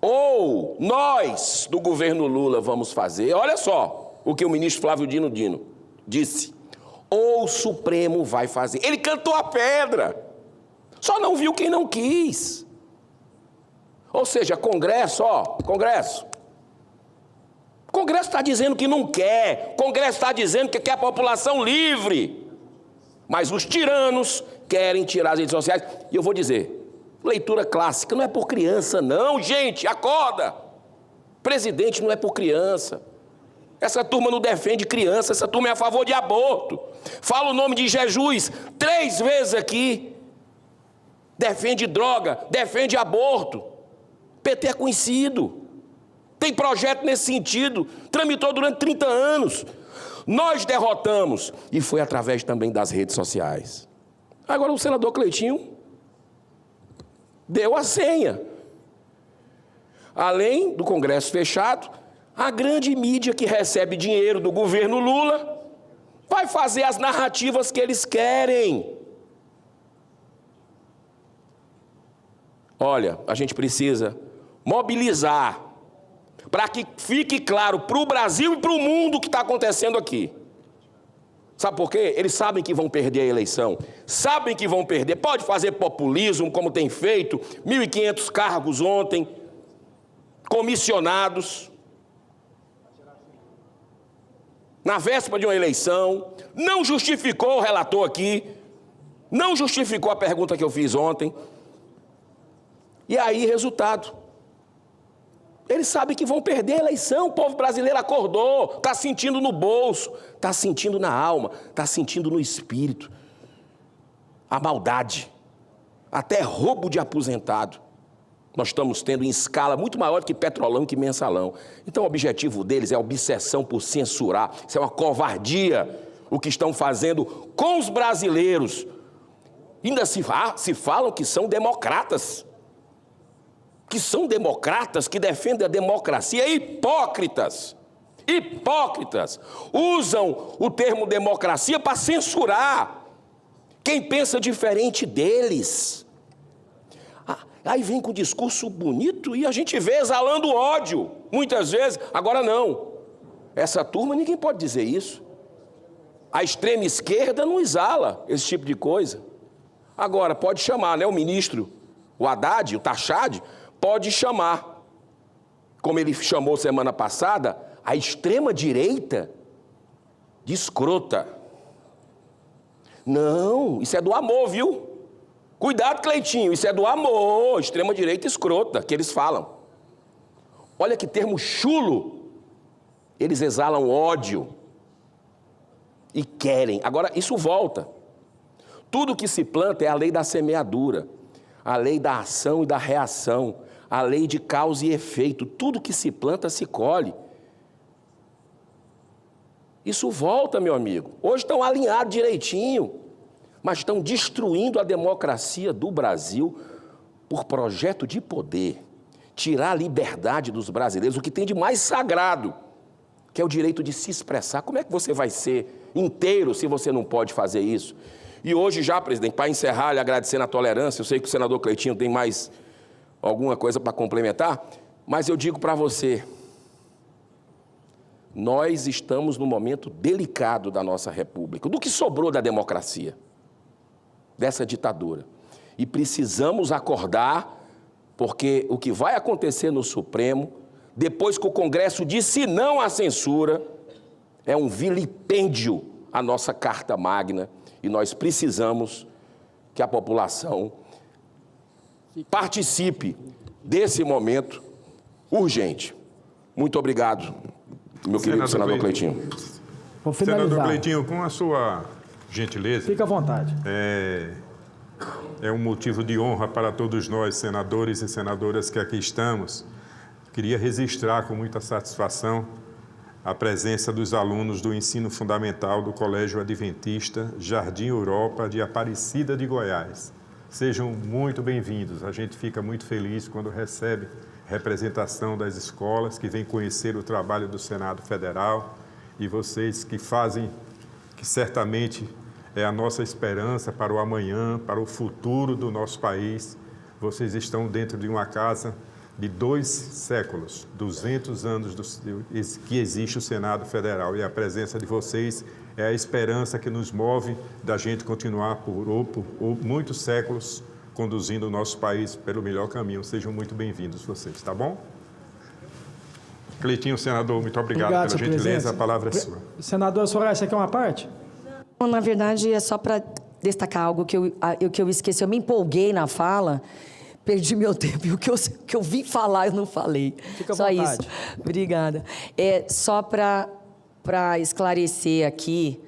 ou nós, do governo Lula, vamos fazer, olha só o que o ministro Flávio Dino disse, ou o Supremo vai fazer. Ele cantou a pedra, só não viu quem não quis. Ou seja, Congresso, Congresso está dizendo que não quer, Congresso está dizendo que quer a população livre. Mas os tiranos querem tirar as redes sociais. E eu vou dizer, leitura clássica não é por criança, não, gente, acorda. Presidente não é por criança. Essa turma não defende criança, essa turma é a favor de aborto. Fala o nome de Jesus 3 vezes aqui. Defende droga, defende aborto. PT é conhecido. Tem projeto nesse sentido. Tramitou durante 30 anos. Nós derrotamos. E foi através também das redes sociais. Agora o senador Cleitinho deu a senha. Além do Congresso fechado, a grande mídia que recebe dinheiro do governo Lula vai fazer as narrativas que eles querem. Olha, a gente precisa mobilizar para que fique claro para o Brasil e para o mundo o que está acontecendo aqui. Sabe por quê? Eles sabem que vão perder a eleição, sabem que vão perder. Pode fazer populismo, como tem feito, 1.500 cargos ontem, comissionados, na véspera de uma eleição, não justificou o relator aqui, não justificou a pergunta que eu fiz ontem. E aí, resultado. Eles sabem que vão perder a eleição, o povo brasileiro acordou, está sentindo no bolso, está sentindo na alma, está sentindo no espírito. A maldade, até roubo de aposentado. Nós estamos tendo em escala muito maior do que Petrolão, que Mensalão. Então o objetivo deles é a obsessão por censurar. Isso é uma covardia, o que estão fazendo com os brasileiros. Ainda se falam que são democratas. Que defendem a democracia, hipócritas. Hipócritas. Usam o termo democracia para censurar quem pensa diferente deles. Aí vem com discurso bonito e a gente vê exalando ódio, muitas vezes. Agora não. Essa turma, ninguém pode dizer isso. A extrema esquerda não exala esse tipo de coisa. Agora, pode chamar, né? O ministro, o Haddad, o Tachad, pode chamar, como ele chamou semana passada, a extrema-direita de escrota. Não, isso é do amor, viu? Cuidado, Cleitinho, isso é do amor, extrema-direita escrota, que eles falam. Olha que termo chulo. Eles exalam ódio e querem. Agora, isso volta. Tudo que se planta é a lei da semeadura, a lei da ação e da reação, a lei de causa e efeito. Tudo que se planta se colhe. Isso volta, meu amigo. Hoje estão alinhados direitinho, mas estão destruindo a democracia do Brasil por projeto de poder. Tirar a liberdade dos brasileiros, o que tem de mais sagrado, que é o direito de se expressar. Como é que você vai ser inteiro se você não pode fazer isso? E hoje já, presidente, para encerrar, lhe agradecendo a tolerância, eu sei que o senador Cleitinho tem mais alguma coisa para complementar, mas eu digo para você, nós estamos num momento delicado da nossa república, do que sobrou da democracia, dessa ditadura. E precisamos acordar, porque o que vai acontecer no Supremo, depois que o Congresso disse não à censura, é um vilipêndio à nossa Carta Magna, e nós precisamos que a população participe desse momento urgente. Muito obrigado, meu querido senador Cleitinho. Vou finalizar. Senador Cleitinho, com a sua gentileza... Fica à vontade. É um motivo de honra para todos nós, senadores e senadoras que aqui estamos. Queria registrar com muita satisfação a presença dos alunos do ensino fundamental do Colégio Adventista Jardim Europa de Aparecida de Goiás. Sejam muito bem-vindos. A gente fica muito feliz quando recebe representação das escolas que vêm conhecer o trabalho do Senado Federal e vocês que fazem, que certamente é a nossa esperança para o amanhã, para o futuro do nosso país. Vocês estão dentro de uma casa de 2 séculos, 200 anos que existe o Senado Federal. E a presença de vocês é a esperança que nos move da gente continuar por muitos séculos conduzindo o nosso país pelo melhor caminho. Sejam muito bem-vindos vocês, tá bom? Cleitinho, senador, muito obrigado pela gentileza. A palavra é sua. Senador Soraya, você quer uma parte? Na verdade, é só para destacar algo que eu esqueci. Eu me empolguei na fala, perdi meu tempo. E o que eu vim falar, eu não falei. Fica à só vontade. Isso. Obrigada. Só para esclarecer aqui,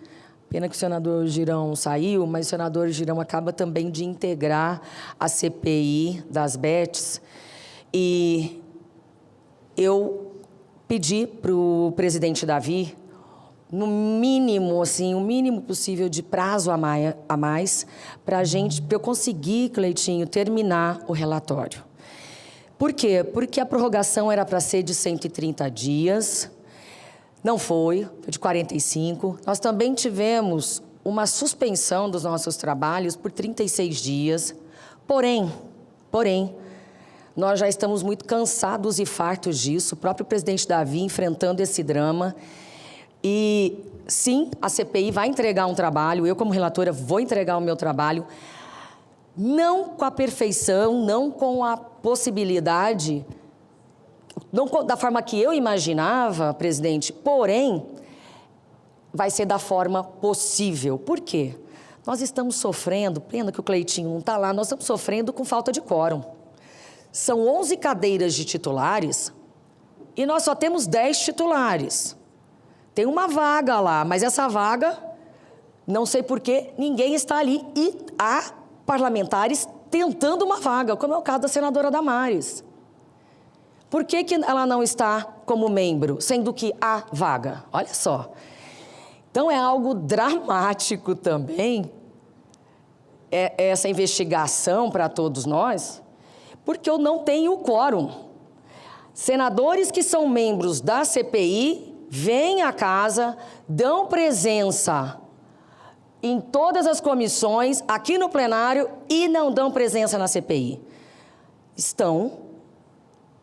pena que o senador Girão saiu, mas o senador Girão acaba também de integrar a CPI das BETs. E eu pedi para o presidente Davi, no mínimo, assim, o mínimo possível de prazo a mais, para eu conseguir, Cleitinho, terminar o relatório. Por quê? Porque a prorrogação era para ser de 130 dias, não foi de 45. Nós também tivemos uma suspensão dos nossos trabalhos por 36 dias. Porém, nós já estamos muito cansados e fartos disso, o próprio presidente Davi enfrentando esse drama. E, sim, a CPI vai entregar um trabalho, eu, como relatora, vou entregar o meu trabalho, não com a perfeição, não com a possibilidade, não da forma que eu imaginava, presidente, porém, vai ser da forma possível. Por quê? Nós estamos sofrendo, pena que o Cleitinho não está lá, nós estamos sofrendo com falta de quórum. São 11 cadeiras de titulares e nós só temos 10 titulares. Tem uma vaga lá, mas essa vaga, não sei por que, ninguém está ali e há parlamentares tentando uma vaga, como é o caso da senadora Damares. Por que ela não está como membro, sendo que há vaga? Olha só. Então, é algo dramático também, essa investigação para todos nós, porque eu não tenho quórum. Senadores que são membros da CPI vêm à casa, dão presença em todas as comissões, aqui no plenário, e não dão presença na CPI. Estão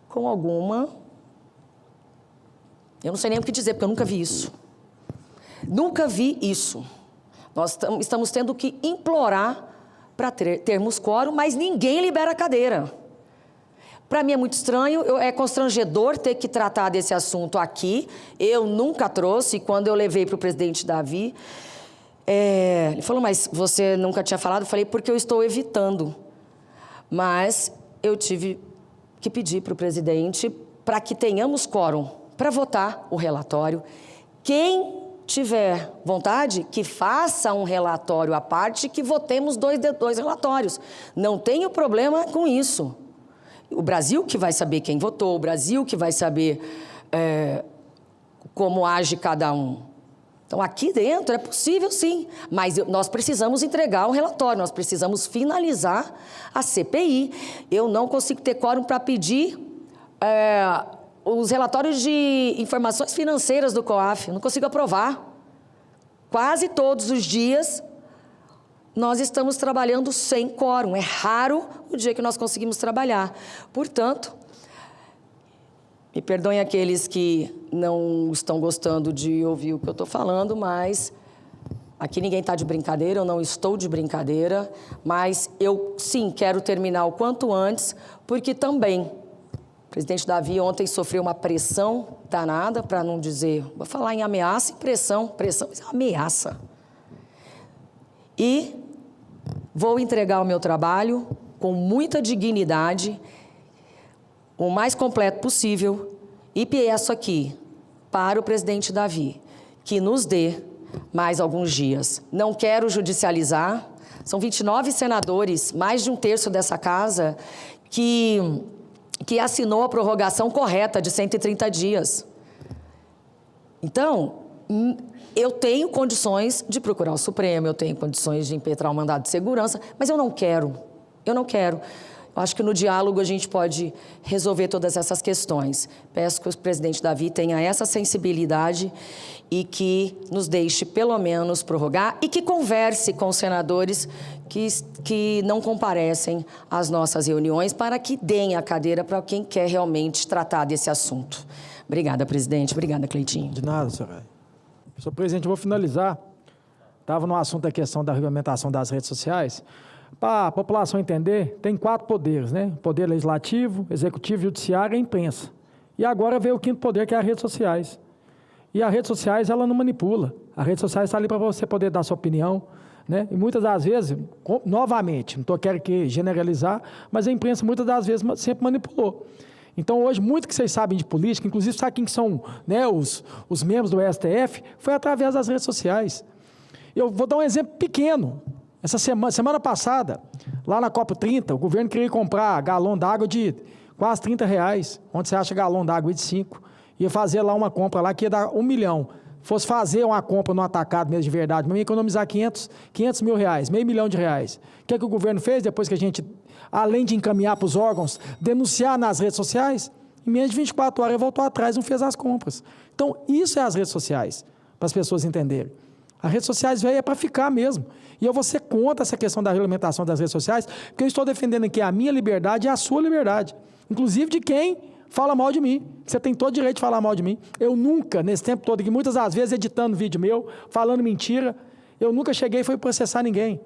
com alguma... Eu não sei nem o que dizer, porque eu nunca vi isso. Nunca vi isso. Nós estamos tendo que implorar para termos quórum, mas ninguém libera a cadeira. Para mim é muito estranho, é constrangedor ter que tratar desse assunto aqui. Eu nunca trouxe, quando eu levei para o presidente Davi, ele falou, mas você nunca tinha falado? Eu falei, porque eu estou evitando. Mas eu tive que pedir para o presidente para que tenhamos quórum para votar o relatório. Quem tiver vontade, que faça um relatório à parte, que votemos dois relatórios. Não tenho problema com isso. O Brasil que vai saber quem votou, o Brasil que vai saber como age cada um. Então, aqui dentro é possível, sim, mas nós precisamos entregar um relatório, nós precisamos finalizar a CPI. Eu não consigo ter quórum para pedir os relatórios de informações financeiras do COAF, não consigo aprovar. Quase todos os dias nós estamos trabalhando sem quórum. É raro o dia que nós conseguimos trabalhar. Portanto, me perdoem aqueles que não estão gostando de ouvir o que eu estou falando, mas aqui ninguém está de brincadeira, eu não estou de brincadeira, mas eu, sim, quero terminar o quanto antes, porque também o presidente Davi ontem sofreu uma pressão danada, para não dizer, vou falar em ameaça e pressão é uma ameaça. E vou entregar o meu trabalho com muita dignidade, o mais completo possível, e peço aqui para o presidente Davi que nos dê mais alguns dias. Não quero judicializar, são 29 senadores, mais de um terço dessa casa, que assinou a prorrogação correta de 130 dias. Então, eu tenho condições de procurar o Supremo, eu tenho condições de impetrar um mandado de segurança, mas eu não quero. Eu acho que no diálogo a gente pode resolver todas essas questões. Peço que o presidente Davi tenha essa sensibilidade e que nos deixe, pelo menos, prorrogar e que converse com os senadores que não comparecem às nossas reuniões para que deem a cadeira para quem quer realmente tratar desse assunto. Obrigada, presidente. Obrigada, Cleitinho. De nada, senhora. Senhor presidente, eu vou finalizar. Estava no assunto da questão da regulamentação das redes sociais. Para a população entender, tem 4 poderes, né? Poder legislativo, executivo, judiciário e imprensa. E agora veio o 5º poder, que é as redes sociais. E as redes sociais, ela não manipula. As redes sociais estão ali para você poder dar sua opinião, né? E muitas das vezes, novamente, não quero generalizar, mas a imprensa muitas das vezes sempre manipulou. Então, hoje, muito que vocês sabem de política, inclusive sabe quem que são, né, os membros do STF, foi através das redes sociais. Eu vou dar um exemplo pequeno. Essa semana passada, lá na Copa 30, o governo queria comprar galão d'água de quase R$30, onde você acha galão d'água de 5. Ia fazer lá uma compra lá que ia dar R$1 milhão. Fosse fazer uma compra no atacado mesmo de verdade, mas ia economizar 500 mil reais, R$500 mil. O que é que o governo fez depois que a gente, além de encaminhar para os órgãos, denunciar nas redes sociais? Em menos de 24 horas, ele voltou atrás e não fez as compras. Então, isso é as redes sociais, para as pessoas entenderem. As redes sociais veio para ficar mesmo. E eu vou ser contra essa questão da regulamentação das redes sociais, porque eu estou defendendo aqui a minha liberdade e a sua liberdade. Inclusive de quem fala mal de mim. Você tem todo o direito de falar mal de mim. Eu nunca, nesse tempo todo, que muitas das vezes editando vídeo meu, falando mentira, eu nunca cheguei e fui processar ninguém.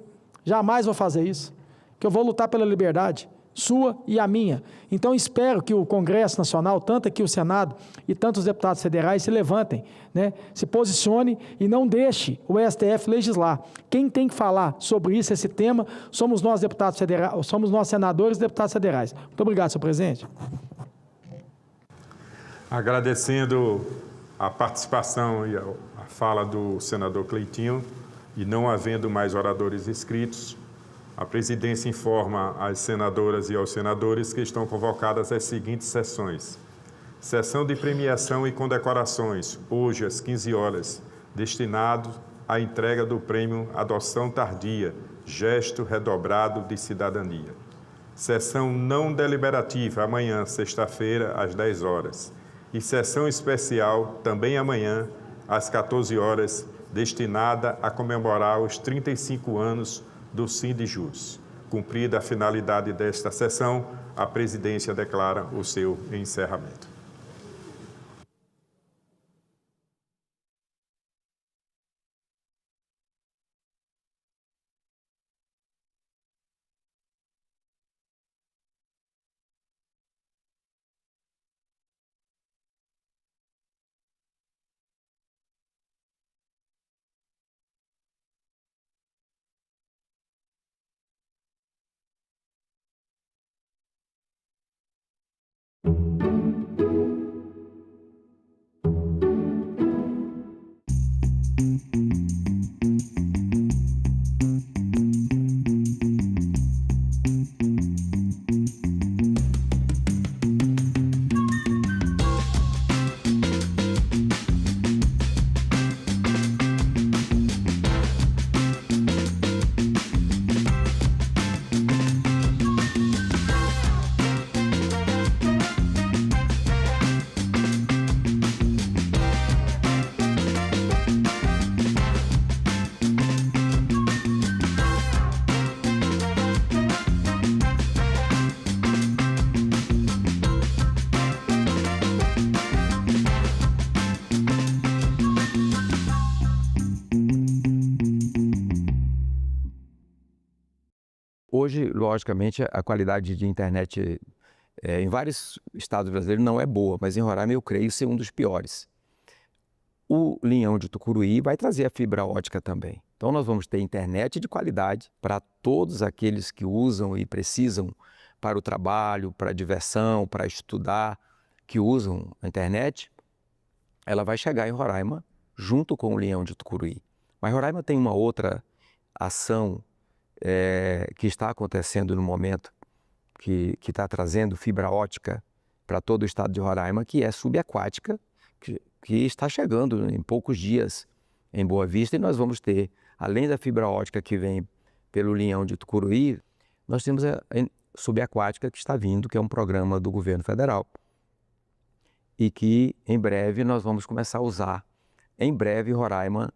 Jamais vou fazer isso. Que eu vou lutar pela liberdade, sua e a minha. Então, espero que o Congresso Nacional, tanto aqui o Senado e tanto os deputados federais se levantem, né, se posicione e não deixe o STF legislar. Quem tem que falar sobre isso, esse tema, somos nós deputados federais, somos nós senadores e deputados federais. Muito obrigado, senhor presidente. Agradecendo a participação e a fala do senador Cleitinho, e não havendo mais oradores inscritos, a presidência informa às senadoras e aos senadores que estão convocadas as seguintes sessões. Sessão de premiação e condecorações, hoje às 15 horas, destinado à entrega do prêmio Adoção Tardia, gesto redobrado de cidadania. Sessão não deliberativa, amanhã, sexta-feira, às 10 horas. E sessão especial, também amanhã, às 14 horas, destinada a comemorar os 35 anos do Sindjus. Cumprida a finalidade desta sessão, a presidência declara o seu encerramento. Hoje, logicamente, a qualidade de internet em vários estados brasileiros não é boa, mas em Roraima eu creio ser um dos piores. O Linhão de Tucuruí vai trazer a fibra ótica também. Então nós vamos ter internet de qualidade para todos aqueles que usam e precisam para o trabalho, para a diversão, para estudar, que usam a internet. Ela vai chegar em Roraima junto com o Linhão de Tucuruí. Mas Roraima tem uma outra ação que está acontecendo no momento, que está trazendo fibra ótica para todo o estado de Roraima, que é subaquática, que está chegando em poucos dias em Boa Vista, e nós vamos ter, além da fibra ótica que vem pelo Linhão de Tucuruí, nós temos a subaquática que está vindo, que é um programa do governo federal, e que em breve nós vamos começar a usar. Em breve, Roraima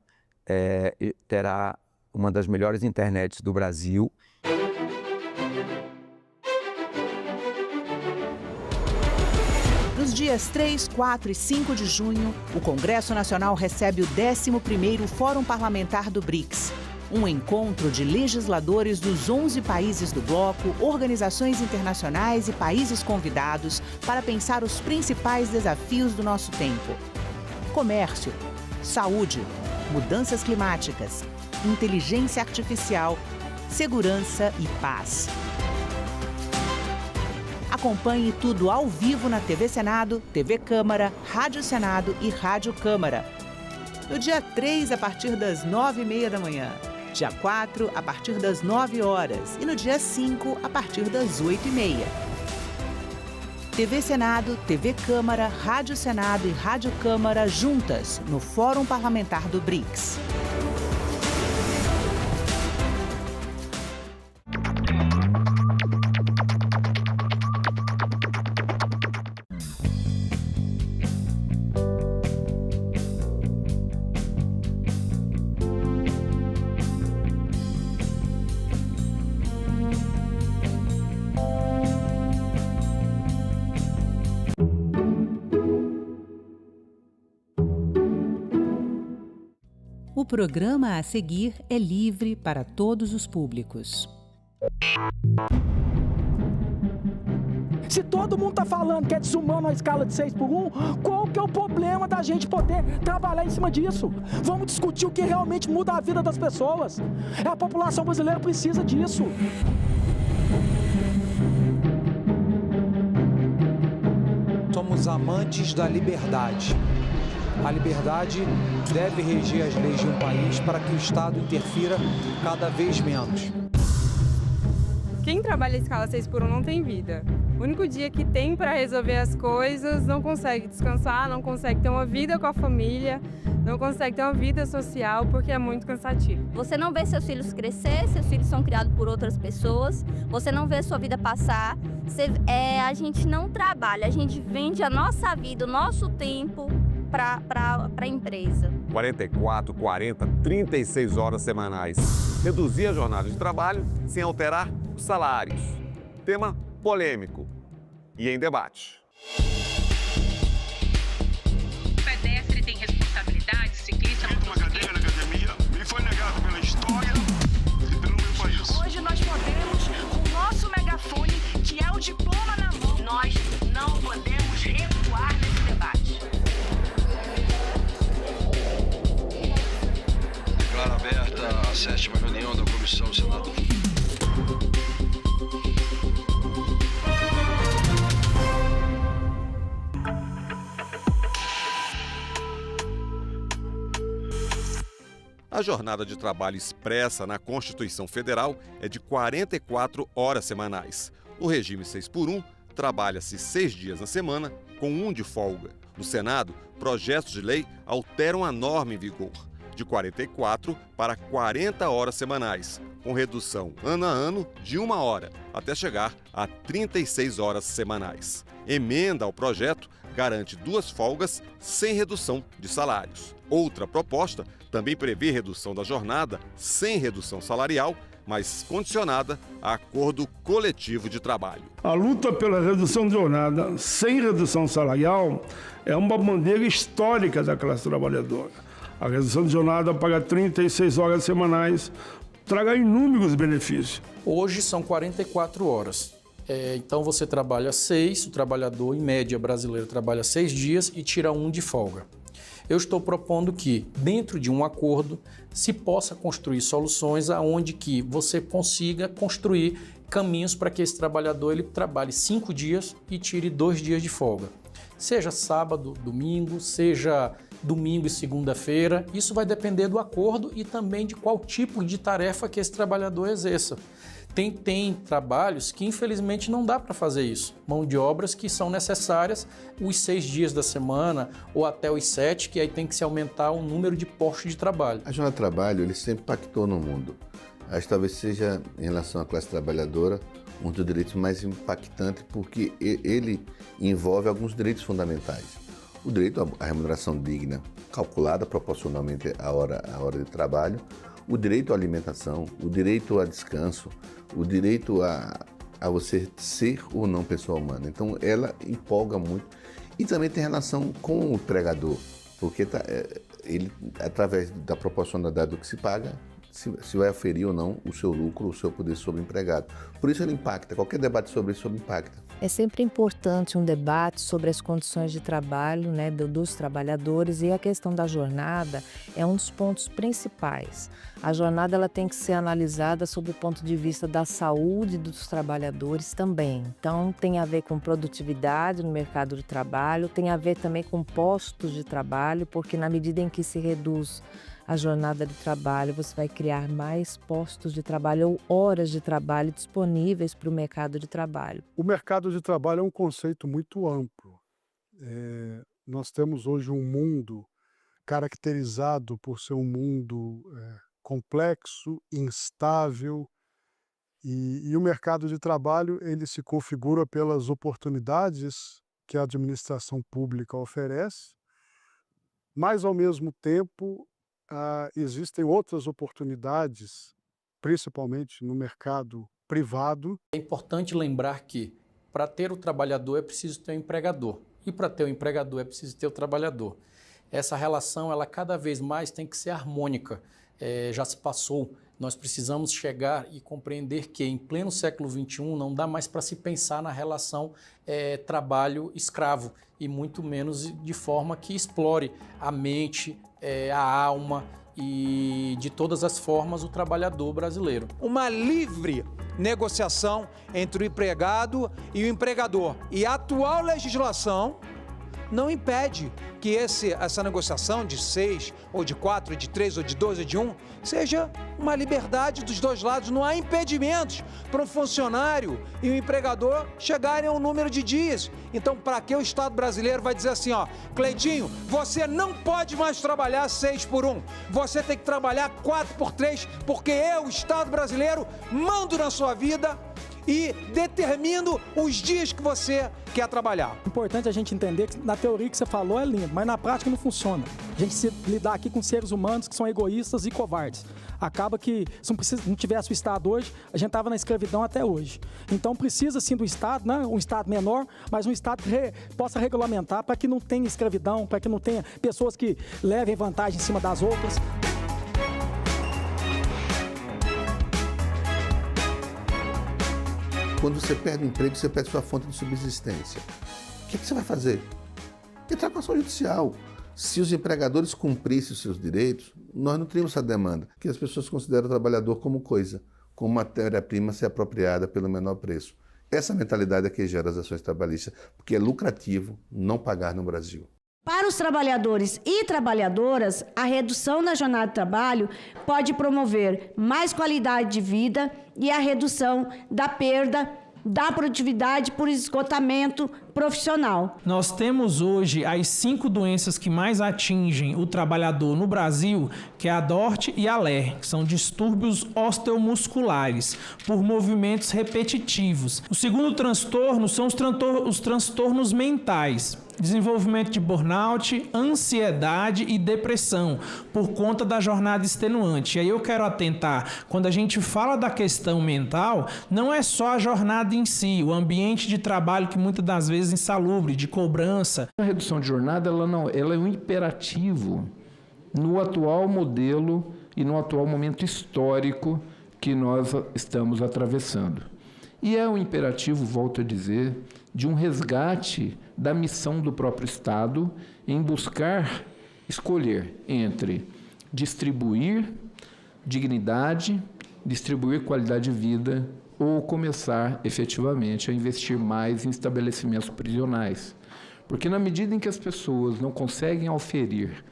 terá uma das melhores internets do Brasil. Nos dias 3, 4 e 5 de junho, o Congresso Nacional recebe o 11º Fórum Parlamentar do BRICS. Um encontro de legisladores dos 11 países do bloco, organizações internacionais e países convidados para pensar os principais desafios do nosso tempo. Comércio, saúde, mudanças climáticas, inteligência artificial, segurança e paz. Acompanhe tudo ao vivo na TV Senado, TV Câmara, Rádio Senado e Rádio Câmara. No dia 3, a partir das 9h30 da manhã. Dia 4, a partir das 9 horas. E no dia 5, a partir das 8h30. TV Senado, TV Câmara, Rádio Senado e Rádio Câmara juntas no Fórum Parlamentar do BRICS. O programa a seguir é livre para todos os públicos. Se todo mundo está falando que é desumano a escala de 6x1, qual que é o problema da gente poder trabalhar em cima disso? Vamos discutir o que realmente muda a vida das pessoas. A população brasileira precisa disso. Somos amantes da liberdade. A liberdade deve reger as leis de um país para que o Estado interfira cada vez menos. Quem trabalha a escala 6x1 não tem vida. O único dia que tem para resolver as coisas, não consegue descansar, não consegue ter uma vida com a família, não consegue ter uma vida social porque é muito cansativo. Você não vê seus filhos crescer, seus filhos são criados por outras pessoas, você não vê a sua vida passar, a gente não trabalha, a gente vende a nossa vida, o nosso tempo para a empresa. 44, 40, 36 horas semanais. Reduzir a jornada de trabalho sem alterar os salários. Tema polêmico e em debate. O pedestre tem responsabilidade, ciclista... Fiz uma cadeira na academia, me foi negado pela história e pelo meu país. Hoje nós podemos, com o nosso megafone, que é o diploma na mão, nós não podemos recuar nesse debate. Declaro aberta a 7ª reunião da Comissão Senado. A jornada de trabalho expressa na Constituição Federal é de 44 horas semanais. No regime 6x1, trabalha-se 6 dias na semana, com 1 de folga. No Senado, projetos de lei alteram a norma em vigor, de 44 para 40 horas semanais, com redução ano a ano de 1 hora, até chegar a 36 horas semanais. Emenda ao projeto garante 2 folgas sem redução de salários. Outra proposta também prevê redução da jornada sem redução salarial, mas condicionada a acordo coletivo de trabalho. A luta pela redução de jornada sem redução salarial é uma bandeira histórica da classe trabalhadora. A redução de jornada para 36 horas semanais trará inúmeros benefícios. Hoje são 44 horas. Então você trabalha 6, o trabalhador em média brasileiro trabalha 6 dias e tira 1 de folga. Eu estou propondo que, dentro de um acordo, se possa construir soluções aonde que você consiga construir caminhos para que esse trabalhador ele trabalhe 5 dias e tire 2 dias de folga. Seja sábado, domingo, seja domingo e segunda-feira. Isso vai depender do acordo e também de qual tipo de tarefa que esse trabalhador exerça. Tem trabalhos que infelizmente não dá para fazer isso. Mão de obras que são necessárias os 6 dias da semana ou até os 7, que aí tem que se aumentar o número de postos de trabalho. A jornada de trabalho ele sempre impactou no mundo. Acho que talvez seja, em relação à classe trabalhadora, um dos direitos mais impactantes porque ele envolve alguns direitos fundamentais. O direito à remuneração digna, calculada proporcionalmente à hora de trabalho, o direito à alimentação, o direito a descanso, o direito a você ser ou não pessoa humana. Então, ela empolga muito. E também tem relação com o empregador, porque ele, através da proporcionalidade do que se paga, se vai aferir ou não o seu lucro, o seu poder sobre o empregado. Por isso ele impacta, qualquer debate sobre isso impacta. É sempre importante um debate sobre as condições de trabalho, né, dos trabalhadores, e a questão da jornada é um dos pontos principais. A jornada ela tem que ser analisada sob o ponto de vista da saúde dos trabalhadores também. Então tem a ver com produtividade no mercado de trabalho, tem a ver também com postos de trabalho, porque na medida em que se reduz a jornada de trabalho, você vai criar mais postos de trabalho ou horas de trabalho disponíveis para o mercado de trabalho. O mercado de trabalho é um conceito muito amplo. Nós temos hoje um mundo caracterizado por ser um mundo complexo, instável, e o mercado de trabalho ele se configura pelas oportunidades que a administração pública oferece, mas ao mesmo tempo existem outras oportunidades, principalmente no mercado privado. É importante lembrar que para ter o trabalhador é preciso ter o empregador, e para ter o empregador é preciso ter o trabalhador. Essa relação, ela cada vez mais tem que ser harmônica. Já se passou, nós precisamos chegar e compreender que em pleno século XXI não dá mais para se pensar na relação trabalho-escravo, e muito menos de forma que explore a mente, a alma e de todas as formas o trabalhador brasileiro. Uma livre negociação entre o empregado e o empregador. E a atual legislação não impede que essa negociação de 6, ou de 4, de 3, ou de 2, ou de 1, seja uma liberdade dos dois lados. Não há impedimentos para um funcionário e um empregador chegarem a um número de dias. Então, para que o Estado brasileiro vai dizer assim, Cleitinho, você não pode mais trabalhar 6 por 1, você tem que trabalhar 4 por 3, porque eu, o Estado brasileiro, mando na sua vida e determino os dias que você quer trabalhar. É importante a gente entender que na teoria que você falou é lindo, mas na prática não funciona. A gente se lidar aqui com seres humanos que são egoístas e covardes. Acaba que, se não tivesse o Estado hoje, a gente estava na escravidão até hoje. Então precisa sim do Estado, né? Um Estado menor, mas um Estado que possa regulamentar para que não tenha escravidão, para que não tenha pessoas que levem vantagem em cima das outras. Quando você perde o emprego, você perde sua fonte de subsistência. O que você vai fazer? Entrar com ação judicial. Se os empregadores cumprissem os seus direitos, nós não teríamos essa demanda, que as pessoas consideram o trabalhador como coisa, como matéria-prima a ser apropriada pelo menor preço. Essa mentalidade é que gera as ações trabalhistas, porque é lucrativo não pagar no Brasil. Para os trabalhadores e trabalhadoras, a redução na jornada de trabalho pode promover mais qualidade de vida e a redução da perda da produtividade por esgotamento profissional. Nós temos hoje as 5 doenças que mais atingem o trabalhador no Brasil, que é a DORT e a LER, que são distúrbios osteomusculares por movimentos repetitivos. O segundo transtorno são os transtornos mentais. Desenvolvimento de burnout, ansiedade e depressão, por conta da jornada extenuante. E aí eu quero atentar, quando a gente fala da questão mental, não é só a jornada em si, o ambiente de trabalho que muitas das vezes é insalubre, de cobrança. A redução de jornada ela é um imperativo no atual modelo e no atual momento histórico que nós estamos atravessando. E é um imperativo, volto a dizer, de um resgate da missão do próprio Estado em buscar escolher entre distribuir dignidade, distribuir qualidade de vida ou começar efetivamente a investir mais em estabelecimentos prisionais. Porque na medida em que as pessoas não conseguem oferir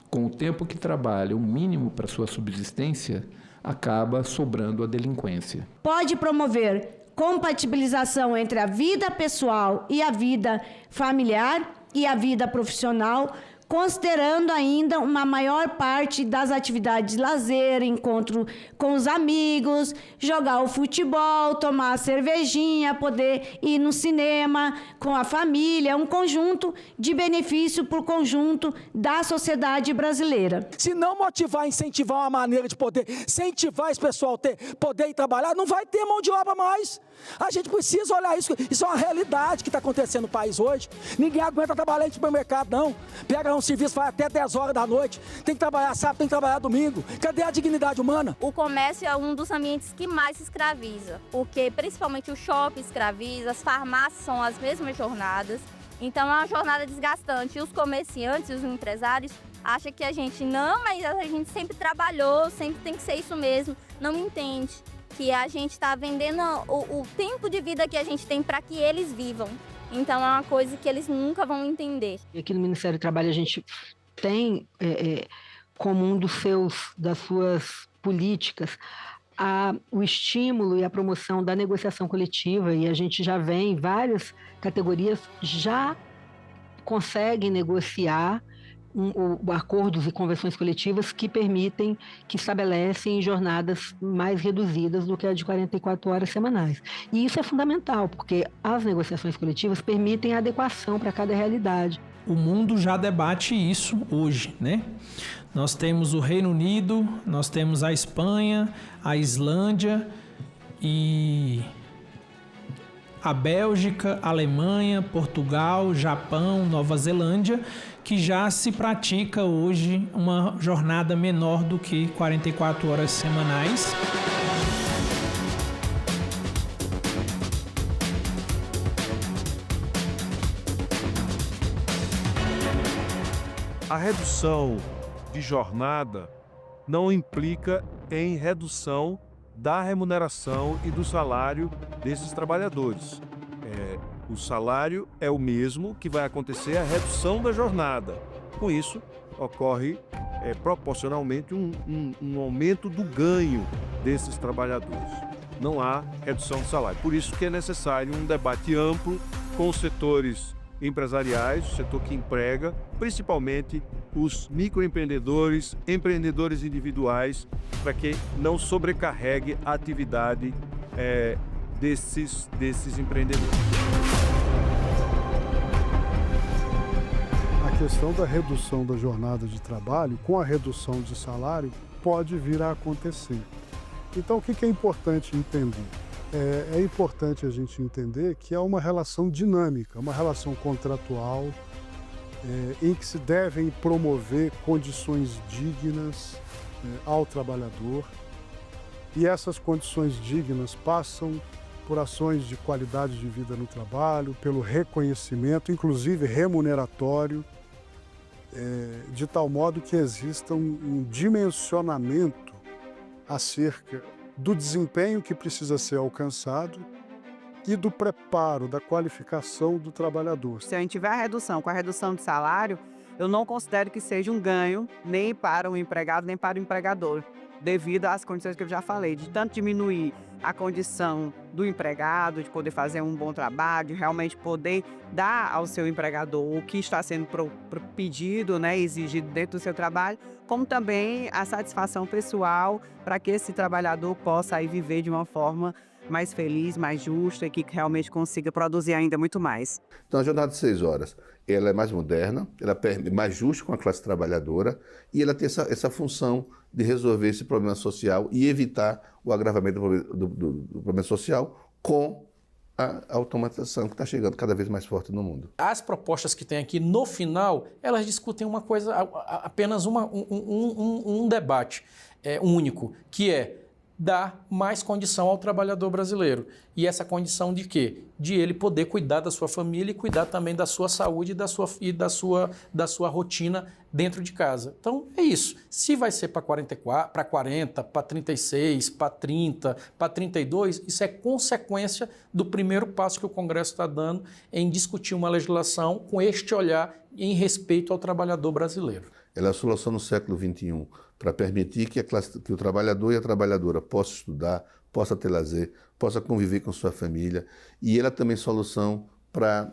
com o tempo que trabalham o mínimo para sua subsistência, acaba sobrando a delinquência. Pode promover compatibilização entre a vida pessoal e a vida familiar e a vida profissional, considerando ainda uma maior parte das atividades de lazer, encontro com os amigos, jogar o futebol, tomar a cervejinha, poder ir no cinema com a família, um conjunto de benefício para o conjunto da sociedade brasileira. Se não motivar, incentivar uma maneira de poder incentivar esse pessoal a poder ir trabalhar, não vai ter mão de obra mais. A gente precisa olhar isso. Isso é uma realidade que está acontecendo no país hoje. Ninguém aguenta trabalhar em supermercado, não. Pega um serviço vai até 10 horas da noite, tem que trabalhar sábado, tem que trabalhar domingo. Cadê a dignidade humana? O comércio é um dos ambientes que mais se escraviza, porque principalmente o shopping escraviza, as farmácias são as mesmas jornadas, então é uma jornada desgastante. E os comerciantes, os empresários, acham que a gente não, mas a gente sempre trabalhou, sempre tem que ser isso mesmo, não entende que a gente está vendendo o tempo de vida que a gente tem para que eles vivam. Então é uma coisa que eles nunca vão entender. Aqui no Ministério do Trabalho a gente tem como um das suas políticas o estímulo e a promoção da negociação coletiva, e a gente já vê em várias categorias, já conseguem negociar acordos e convenções coletivas que permitem, que estabelecem jornadas mais reduzidas do que a de 44 horas semanais. E isso é fundamental, porque as negociações coletivas permitem a adequação para cada realidade. O mundo já debate isso hoje, né? Nós temos o Reino Unido, nós temos a Espanha, a Islândia e a Bélgica, a Alemanha, Portugal, Japão, Nova Zelândia, que já se pratica hoje uma jornada menor do que 44 horas semanais. A redução de jornada não implica em redução da remuneração e do salário desses trabalhadores. O salário é o mesmo, que vai acontecer a redução da jornada. Com isso, ocorre proporcionalmente um aumento do ganho desses trabalhadores. Não há redução do salário. Por isso que é necessário um debate amplo com os setores empresariais, o setor que emprega, principalmente os microempreendedores, empreendedores individuais, para que não sobrecarregue a atividade desses empreendedores. A questão da redução da jornada de trabalho, com a redução de salário, pode vir a acontecer. Então, o que é importante entender? É importante a gente entender que é uma relação dinâmica, uma relação contratual, em que se devem promover condições dignas ao trabalhador. E essas condições dignas passam por ações de qualidade de vida no trabalho, pelo reconhecimento, inclusive remuneratório, de tal modo que exista um dimensionamento acerca do desempenho que precisa ser alcançado e do preparo, da qualificação do trabalhador. Se a gente tiver a redução com a redução de salário, eu não considero que seja um ganho nem para o empregado, nem para o empregador, devido às condições que eu já falei, de tanto diminuir a condição do empregado, de poder fazer um bom trabalho, de realmente poder dar ao seu empregador o que está sendo pedido, né, exigido dentro do seu trabalho, como também a satisfação pessoal para que esse trabalhador possa aí viver de uma forma mais feliz, mais justa e que realmente consiga produzir ainda muito mais. Então a jornada de 6 horas, ela é mais moderna, ela é mais justa com a classe trabalhadora e ela tem essa função de resolver esse problema social e evitar o agravamento do problema social com a automatização que está chegando cada vez mais forte no mundo. As propostas que tem aqui, no final, elas discutem uma coisa, apenas um debate único, que é dar mais condição ao trabalhador brasileiro. E essa condição de quê? De ele poder cuidar da sua família e cuidar também da sua saúde e da sua rotina dentro de casa. Então, é isso. Se vai ser para 44, para 40, para 36, para 30, para 32, isso é consequência do primeiro passo que o Congresso está dando em discutir uma legislação com este olhar em respeito ao trabalhador brasileiro. Ela é a solução no século XXI para permitir que o trabalhador e a trabalhadora possam estudar, possa ter lazer, possa conviver com sua família. E ela também é solução para,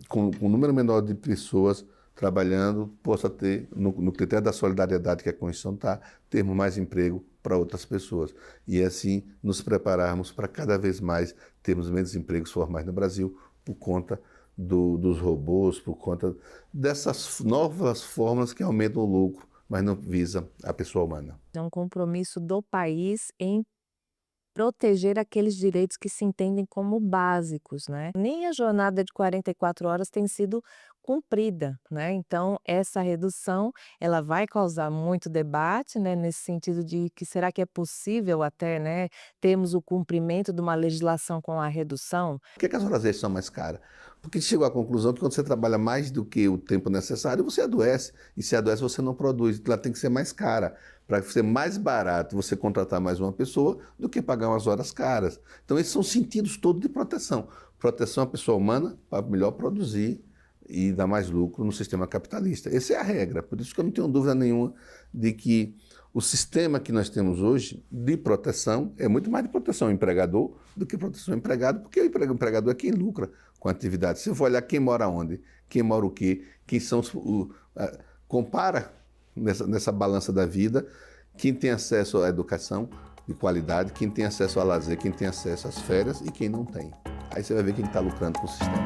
com um número menor de pessoas trabalhando, possa ter, no critério da solidariedade que a Constituição está, termos mais emprego para outras pessoas. E assim nos prepararmos para cada vez mais termos menos empregos formais no Brasil por conta dos robôs, por conta dessas novas fórmulas que aumentam o lucro, mas não visa a pessoa humana. É um compromisso do país em proteger aqueles direitos que se entendem como básicos, né? Nem a jornada de 44 horas tem sido cumprida, né? Então, essa redução, ela vai causar muito debate, né? Nesse sentido de que será que é possível até, né, termos o cumprimento de uma legislação com a redução? Por que as horas extras são mais caras? Porque chegou à conclusão que quando você trabalha mais do que o tempo necessário, você adoece. E se adoece, você não produz. Ela tem que ser mais cara. Para ser mais barato você contratar mais uma pessoa do que pagar umas horas caras. Então, esses são sentidos todos de proteção. Proteção à pessoa humana para melhor produzir e dar mais lucro no sistema capitalista. Essa é a regra. Por isso que eu não tenho dúvida nenhuma de que o sistema que nós temos hoje de proteção é muito mais de proteção ao empregador do que proteção ao empregado, porque o empregador é quem lucra com a atividade. Se eu for olhar quem mora onde, quem mora o quê, quem são os... compara nessa balança da vida quem tem acesso à educação de qualidade, quem tem acesso ao lazer, quem tem acesso às férias e quem não tem. Aí você vai ver quem está lucrando com o sistema.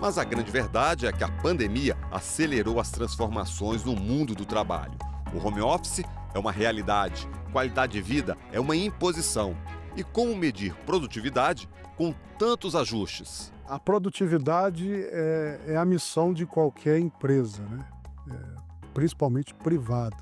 Mas a grande verdade é que a pandemia acelerou as transformações no mundo do trabalho. O home office é uma realidade, qualidade de vida é uma imposição. E como medir produtividade com tantos ajustes? A produtividade é a missão de qualquer empresa, né? Principalmente privada.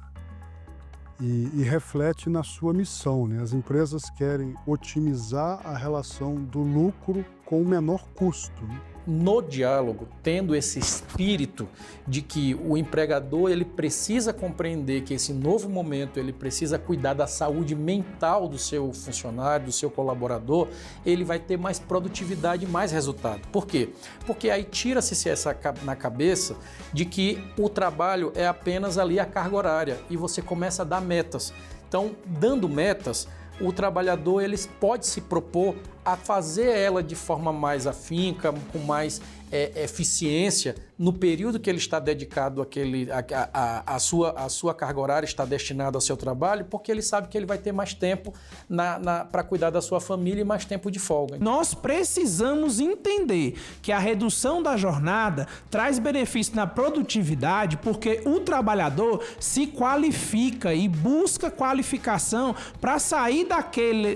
E reflete na sua missão, né? As empresas querem otimizar a relação do lucro com o menor custo, né? No diálogo, tendo esse espírito de que o empregador ele precisa compreender que esse novo momento ele precisa cuidar da saúde mental do seu funcionário, do seu colaborador, ele vai ter mais produtividade e mais resultado. Por quê? Porque aí tira-se essa na cabeça de que o trabalho é apenas ali a carga horária e você começa a dar metas. Então, dando metas, o trabalhador ele pode se propor a fazer ela de forma mais afinca, com mais eficiência, no período que ele está dedicado a sua carga horária está destinada ao seu trabalho, porque ele sabe que ele vai ter mais tempo para cuidar da sua família e mais tempo de folga. Nós precisamos entender que a redução da jornada traz benefício na produtividade porque o trabalhador se qualifica e busca qualificação para sair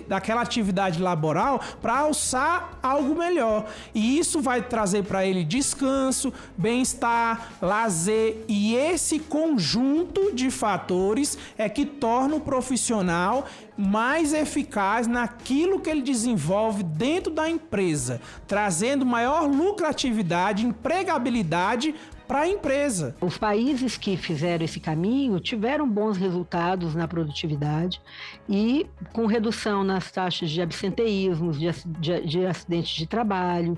daquela atividade laboral para alçar algo melhor. E isso vai trazer para ele descanso, bem-estar, lazer, e esse conjunto de fatores é que torna o profissional mais eficaz naquilo que ele desenvolve dentro da empresa, trazendo maior lucratividade, empregabilidade para a empresa. Os países que fizeram esse caminho tiveram bons resultados na produtividade e com redução nas taxas de absenteísmos, de acidentes de trabalho,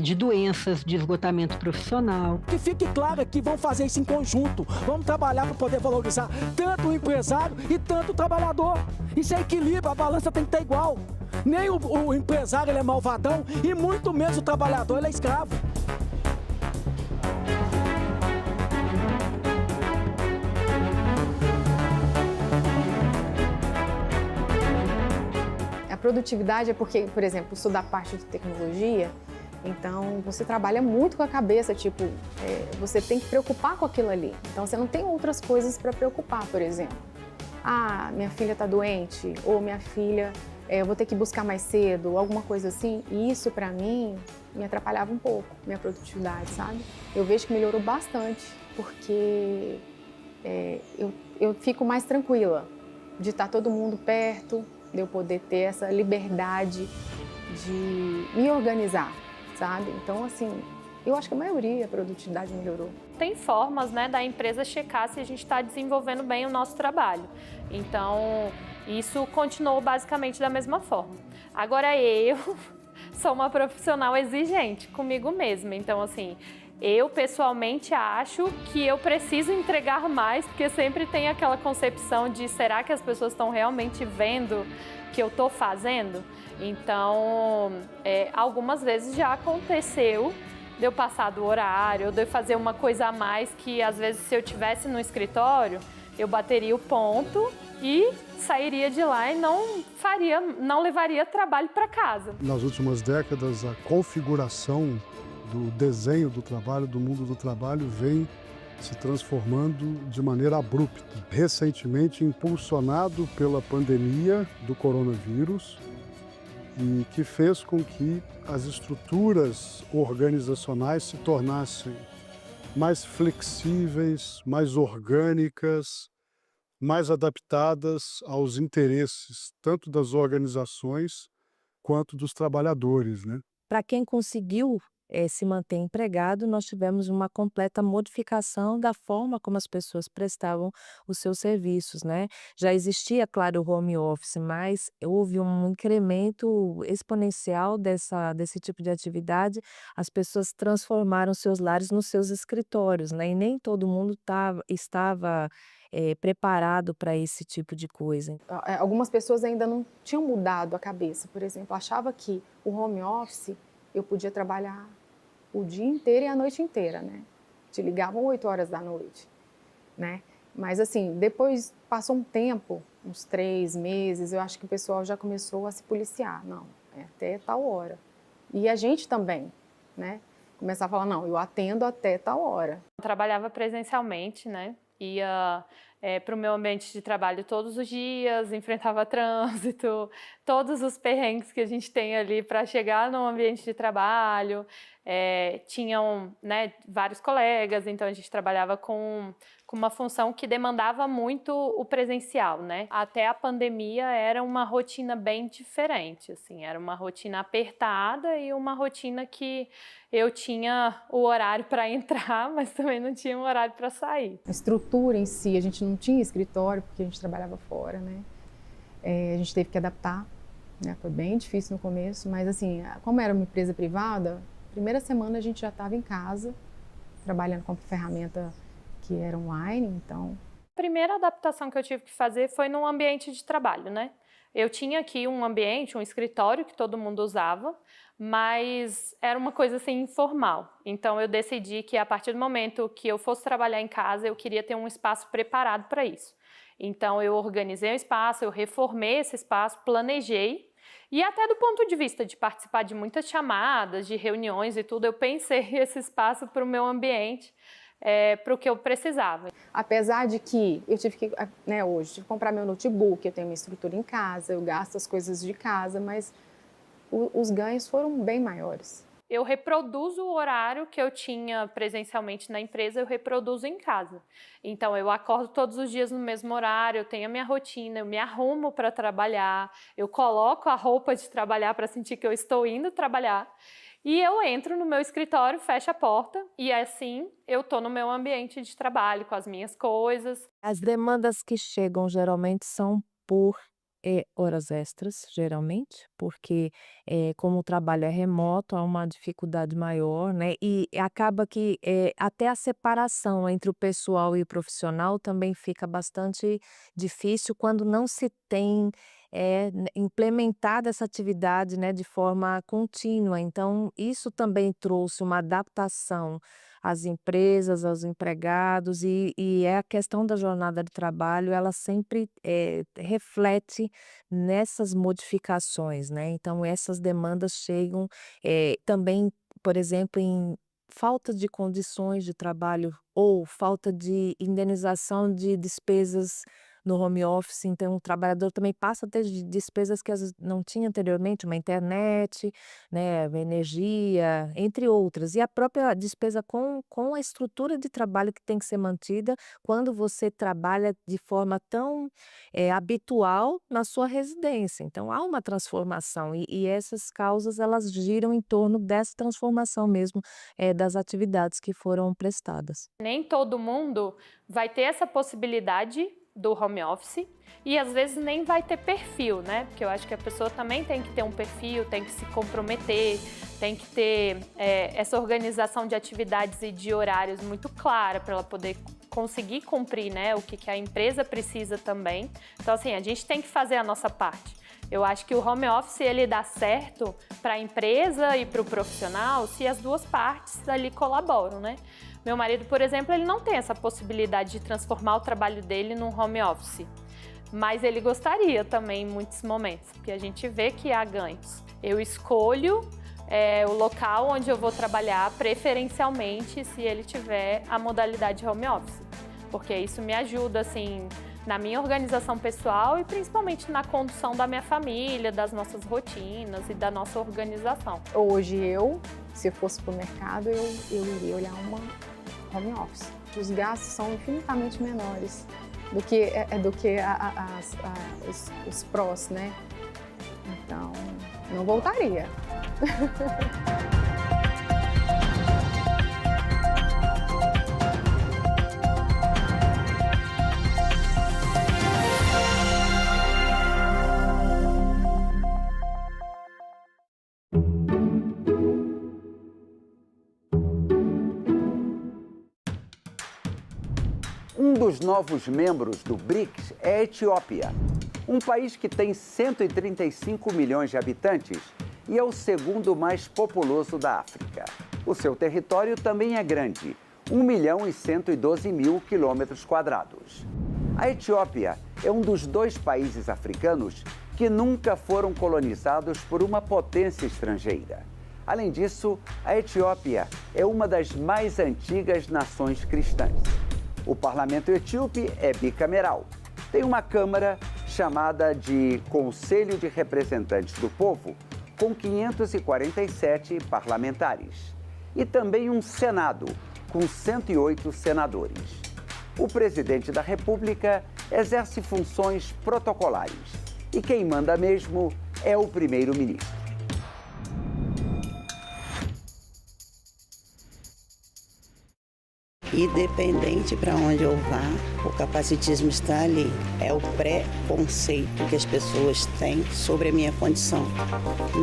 de doenças, de esgotamento profissional. Que fique claro que vamos fazer isso em conjunto. Vamos trabalhar para poder valorizar tanto o empresário e tanto o trabalhador. Isso é equilíbrio, a balança tem que estar igual. Nem o empresário ele é malvadão e muito menos o trabalhador ele é escravo. A produtividade é porque, por exemplo, sou da parte de tecnologia, então você trabalha muito com a cabeça, tipo, você tem que preocupar com aquilo ali. Então você não tem outras coisas para preocupar, por exemplo. Ah, minha filha está doente, ou minha filha, eu vou ter que buscar mais cedo, alguma coisa assim. E isso, para mim, me atrapalhava um pouco, minha produtividade, sabe? Eu vejo que melhorou bastante, porque eu fico mais tranquila de estar todo mundo perto, de eu poder ter essa liberdade de me organizar, sabe? Então, assim, eu acho que a maioria, a produtividade melhorou. Tem formas, né, da empresa checar se a gente está desenvolvendo bem o nosso trabalho. Então, isso continuou basicamente da mesma forma. Agora, eu sou uma profissional exigente comigo mesma. Então, assim, eu pessoalmente acho que eu preciso entregar mais, porque sempre tem aquela concepção de será que as pessoas estão realmente vendo que eu estou fazendo? Então, algumas vezes já aconteceu de eu passar do horário, ou de eu fazer uma coisa a mais que às vezes se eu estivesse no escritório, eu bateria o ponto e sairia de lá e não levaria trabalho para casa. Nas últimas décadas, a configuração do desenho do trabalho, do mundo do trabalho, vem se transformando de maneira abrupta. Recentemente impulsionado pela pandemia do coronavírus e que fez com que as estruturas organizacionais se tornassem mais flexíveis, mais orgânicas, mais adaptadas aos interesses tanto das organizações quanto dos trabalhadores, né? Para quem conseguiu se manter empregado, nós tivemos uma completa modificação da forma como as pessoas prestavam os seus serviços, né? Já existia, claro, o home office, mas houve um incremento exponencial desse tipo de atividade. As pessoas transformaram seus lares nos seus escritórios, né? E nem todo mundo estava preparado para esse tipo de coisa. Algumas pessoas ainda não tinham mudado a cabeça, por exemplo, achava que o home office eu podia trabalhar o dia inteiro e a noite inteira, né? Te ligavam 8 horas da noite, né? Mas assim, depois passou um tempo, uns 3 meses, eu acho que o pessoal já começou a se policiar. Não, é até tal hora. E a gente também, né? Começar a falar, não, eu atendo até tal hora. Eu trabalhava presencialmente, né? Ia para o meu ambiente de trabalho todos os dias, enfrentava trânsito, todos os perrengues que a gente tem ali para chegar no ambiente de trabalho. Tinham, né, vários colegas, então a gente trabalhava com uma função que demandava muito o presencial, né? Até a pandemia era uma rotina bem diferente, assim, era uma rotina apertada e uma rotina que eu tinha o horário para entrar, mas também não tinha o horário para sair. A estrutura em si, a gente não tinha escritório porque a gente trabalhava fora, né? A gente teve que adaptar, né? Foi bem difícil no começo, mas assim, como era uma empresa privada, primeira semana a gente já estava em casa, trabalhando com a ferramenta que era online, então... A primeira adaptação que eu tive que fazer foi no ambiente de trabalho, né? Eu tinha aqui um ambiente, um escritório que todo mundo usava, mas era uma coisa assim informal. Então eu decidi que a partir do momento que eu fosse trabalhar em casa, eu queria ter um espaço preparado para isso. Então eu organizei o espaço, eu reformei esse espaço, planejei. E até do ponto de vista de participar de muitas chamadas, de reuniões e tudo, eu pensei esse espaço para o meu ambiente, para o que eu precisava. Apesar de que eu tive que, né, hoje, tive que comprar meu notebook, eu tenho minha estrutura em casa, eu gasto as coisas de casa, mas os ganhos foram bem maiores. Eu reproduzo o horário que eu tinha presencialmente na empresa, eu reproduzo em casa. Então, eu acordo todos os dias no mesmo horário, eu tenho a minha rotina, eu me arrumo para trabalhar, eu coloco a roupa de trabalhar para sentir que eu estou indo trabalhar. E eu entro no meu escritório, fecho a porta e assim eu estou no meu ambiente de trabalho, com as minhas coisas. As demandas que chegam geralmente são por horas extras, geralmente, porque como o trabalho é remoto, há uma dificuldade maior, né? E acaba que até a separação entre o pessoal e o profissional também fica bastante difícil quando não se tem implementada essa atividade, né, de forma contínua. Então, isso também trouxe uma adaptação às empresas, aos empregados, e a questão da jornada de trabalho, ela sempre reflete nessas modificações, né? Então, essas demandas chegam também, por exemplo, em falta de condições de trabalho ou falta de indenização de despesas no home office. Então o trabalhador também passa a ter despesas que às vezes não tinha anteriormente, uma internet, né, energia, entre outras. E a própria despesa com a estrutura de trabalho que tem que ser mantida quando você trabalha de forma tão habitual na sua residência. Então há uma transformação e essas causas elas giram em torno dessa transformação mesmo das atividades que foram prestadas. Nem todo mundo vai ter essa possibilidade do home office e às vezes nem vai ter perfil, né? Porque eu acho que a pessoa também tem que ter um perfil, tem que se comprometer, tem que ter essa organização de atividades e de horários muito clara para ela poder conseguir cumprir, né, o que a empresa precisa também. Então, assim, a gente tem que fazer a nossa parte. Eu acho que o home office ele dá certo para a empresa e para o profissional se as duas partes ali colaboram, né? Meu marido, por exemplo, ele não tem essa possibilidade de transformar o trabalho dele num home office, mas ele gostaria também em muitos momentos, porque a gente vê que há ganhos. Eu escolho o local onde eu vou trabalhar, preferencialmente se ele tiver a modalidade home office, porque isso me ajuda, assim, na minha organização pessoal e principalmente na condução da minha família, das nossas rotinas e da nossa organização. Hoje se fosse para o mercado, eu iria olhar uma home office. Os gastos são infinitamente menores do que os prós, né? Então, não voltaria. Um dos novos membros do BRICS é a Etiópia, um país que tem 135 milhões de habitantes e é o segundo mais populoso da África. O seu território também é grande, 1.112.000 quilômetros quadrados. A Etiópia é um dos 2 países africanos que nunca foram colonizados por uma potência estrangeira. Além disso, a Etiópia é uma das mais antigas nações cristãs. O parlamento etíope é bicameral. Tem uma Câmara chamada de Conselho de Representantes do Povo, com 547 parlamentares. E também um Senado, com 108 senadores. O presidente da República exerce funções protocolares. E quem manda mesmo é o primeiro-ministro. Independente para onde eu vá, o capacitismo está ali. É o preconceito que as pessoas têm sobre a minha condição,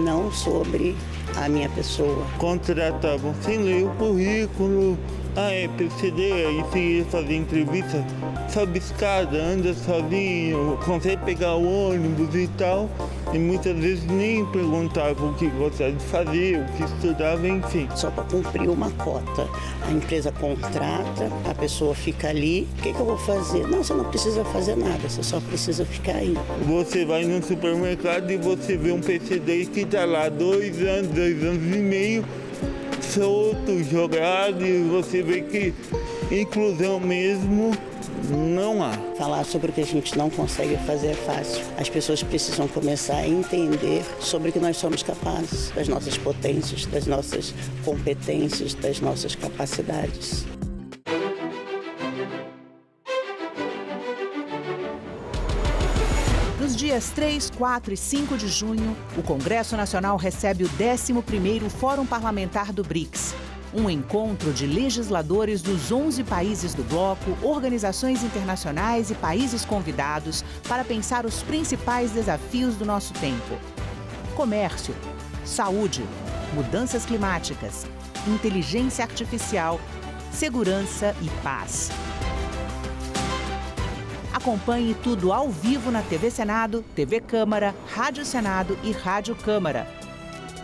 não sobre a minha pessoa. Contratavam sem ler o currículo, PCD, aí se ia fazer entrevista, sobe escada, anda sozinho, consegue pegar o ônibus e tal. E muitas vezes nem perguntavam o que gostava de fazer, o que estudava, enfim. Só para cumprir uma cota. A empresa contrata, a pessoa fica ali. O que eu vou fazer? Não, você não precisa fazer nada, você só precisa ficar aí. Você vai no supermercado e você vê um PCD que está lá 2 anos, 2 anos e meio, solto, jogado, e você vê que inclusão mesmo não há. Falar sobre o que a gente não consegue fazer é fácil. As pessoas precisam começar a entender sobre o que nós somos capazes, das nossas potências, das nossas competências, das nossas capacidades. Nos dias 3, 4 e 5 de junho, o Congresso Nacional recebe o 11º Fórum Parlamentar do BRICS. Um encontro de legisladores dos 11 países do bloco, organizações internacionais e países convidados para pensar os principais desafios do nosso tempo: comércio, saúde, mudanças climáticas, inteligência artificial, segurança e paz. Acompanhe tudo ao vivo na TV Senado, TV Câmara, Rádio Senado e Rádio Câmara.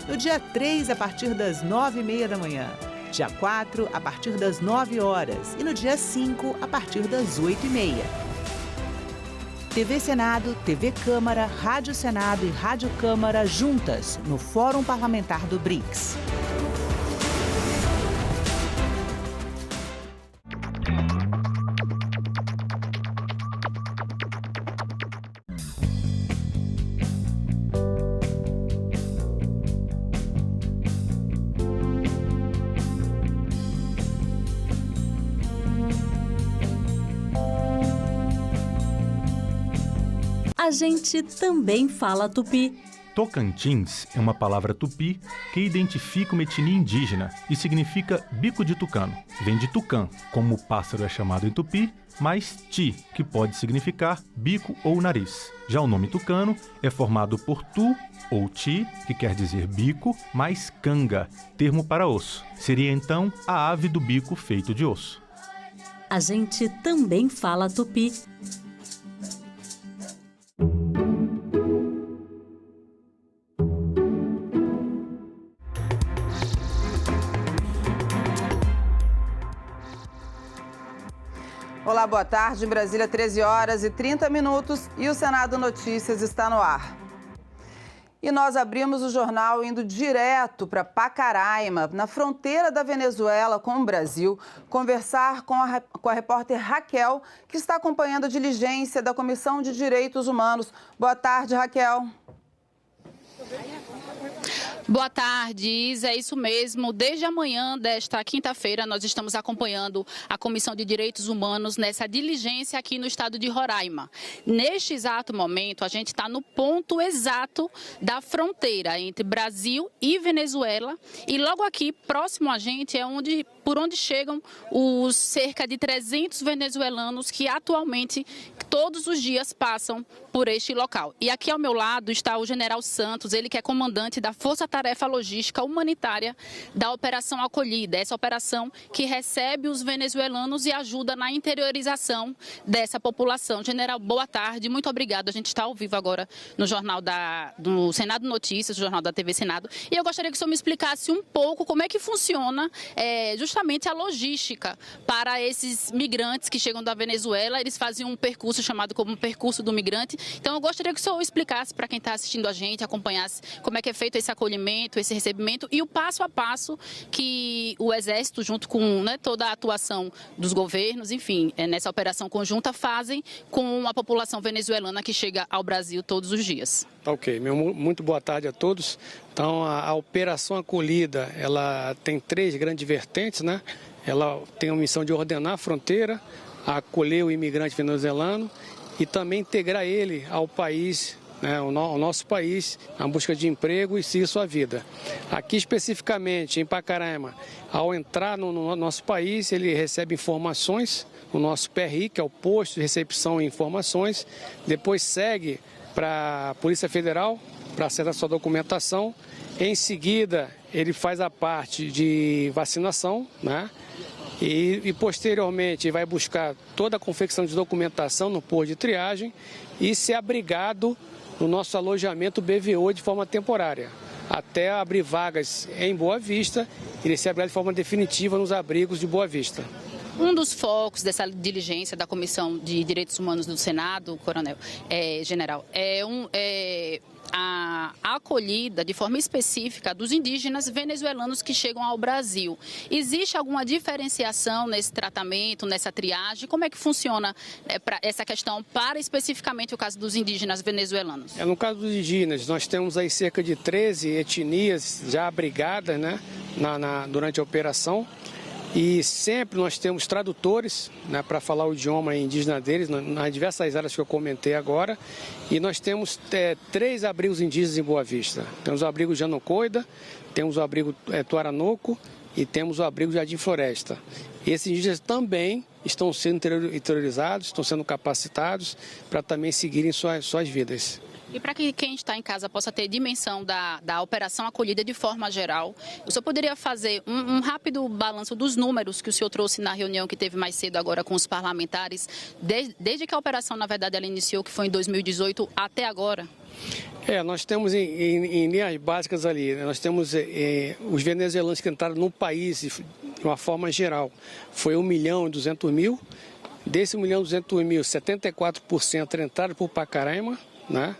No dia 3, a partir das 9h30 da manhã. Dia 4, a partir das 9 horas. E no dia 5, a partir das 8h30. TV Senado, TV Câmara, Rádio Senado e Rádio Câmara juntas no Fórum Parlamentar do BRICS. A gente também fala tupi. Tocantins é uma palavra tupi que identifica uma etnia indígena e significa bico de tucano. Vem de tucã, como o pássaro é chamado em tupi, mais ti, que pode significar bico ou nariz. Já o nome tucano é formado por tu ou ti, que quer dizer bico, mais canga, termo para osso. Seria então a ave do bico feito de osso. A gente também fala tupi. Olá, boa tarde. Em Brasília, 13h30 e o Senado Notícias está no ar. E nós abrimos o jornal indo direto para Pacaraima, na fronteira da Venezuela com o Brasil, conversar com a repórter Raquel, que está acompanhando a diligência da Comissão de Direitos Humanos. Boa tarde, Raquel. Boa tarde, Isa. É isso mesmo. Desde amanhã desta quinta-feira, nós estamos acompanhando a Comissão de Direitos Humanos nessa diligência aqui no estado de Roraima. Neste exato momento, a gente está no ponto exato da fronteira entre Brasil e Venezuela. E logo aqui, próximo a gente, é por onde chegam os cerca de 300 venezuelanos que atualmente, todos os dias, passam por este local. E aqui ao meu lado está o General Santos, ele que é comandante da Força Tarefa Logística Humanitária da Operação Acolhida, essa operação que recebe os venezuelanos e ajuda na interiorização dessa população. General, boa tarde, muito obrigado. A gente está ao vivo agora no jornal do Senado Notícias, o jornal da TV Senado, e eu gostaria que o senhor me explicasse um pouco como é que funciona justamente a logística para esses migrantes que chegam da Venezuela. Eles fazem um percurso chamado como Percurso do Migrante. Então eu gostaria que o senhor explicasse para quem está assistindo a gente, acompanhasse como é que é feito esse acolhimento, esse recebimento e o passo a passo que o Exército, junto com toda a atuação dos governos, enfim, nessa operação conjunta, fazem com a população venezuelana que chega ao Brasil todos os dias. Ok, muito boa tarde a todos. Então, a Operação Acolhida, ela tem 3 grandes vertentes, né? Ela tem a missão de ordenar a fronteira, acolher o imigrante venezuelano e também integrar ele ao país, ao nosso país, na busca de emprego e seguir sua vida. Aqui especificamente em Pacaraima, ao entrar no nosso país, ele recebe informações no nosso PRI, que é o Posto de Recepção e Informações, depois segue para a Polícia Federal para acessar sua documentação. Em seguida, ele faz a parte de vacinação, né? E posteriormente vai buscar toda a confecção de documentação no posto de triagem e ser abrigado no nosso alojamento BVO de forma temporária, até abrir vagas em Boa Vista e ele ser abrigado de forma definitiva nos abrigos de Boa Vista. Um dos focos dessa diligência da Comissão de Direitos Humanos do Senado, General, é a acolhida de forma específica dos indígenas venezuelanos que chegam ao Brasil. Existe alguma diferenciação nesse tratamento, nessa triagem? Como é que funciona essa questão para especificamente o caso dos indígenas venezuelanos? No caso dos indígenas, nós temos aí cerca de 13 etnias já abrigadas, né, durante a operação. E sempre nós temos tradutores, né, para falar o idioma indígena deles, nas diversas áreas que eu comentei agora. E nós temos 3 abrigos indígenas em Boa Vista. Temos o abrigo Janocoida, temos o abrigo Tuaranoco e temos o abrigo Jardim Floresta. E esses indígenas também estão sendo interiorizados, estão sendo capacitados para também seguirem suas vidas. E para que quem está em casa possa ter dimensão da operação acolhida de forma geral, o senhor poderia fazer um rápido balanço dos números que o senhor trouxe na reunião que teve mais cedo agora com os parlamentares, desde que a operação, na verdade, ela iniciou, que foi em 2018, até agora? Nós temos em linhas básicas ali, nós temos os venezuelanos que entraram no país de uma forma geral, foi 1.200.000. Desse 1.200.000, 74% entraram por Pacaraima, né?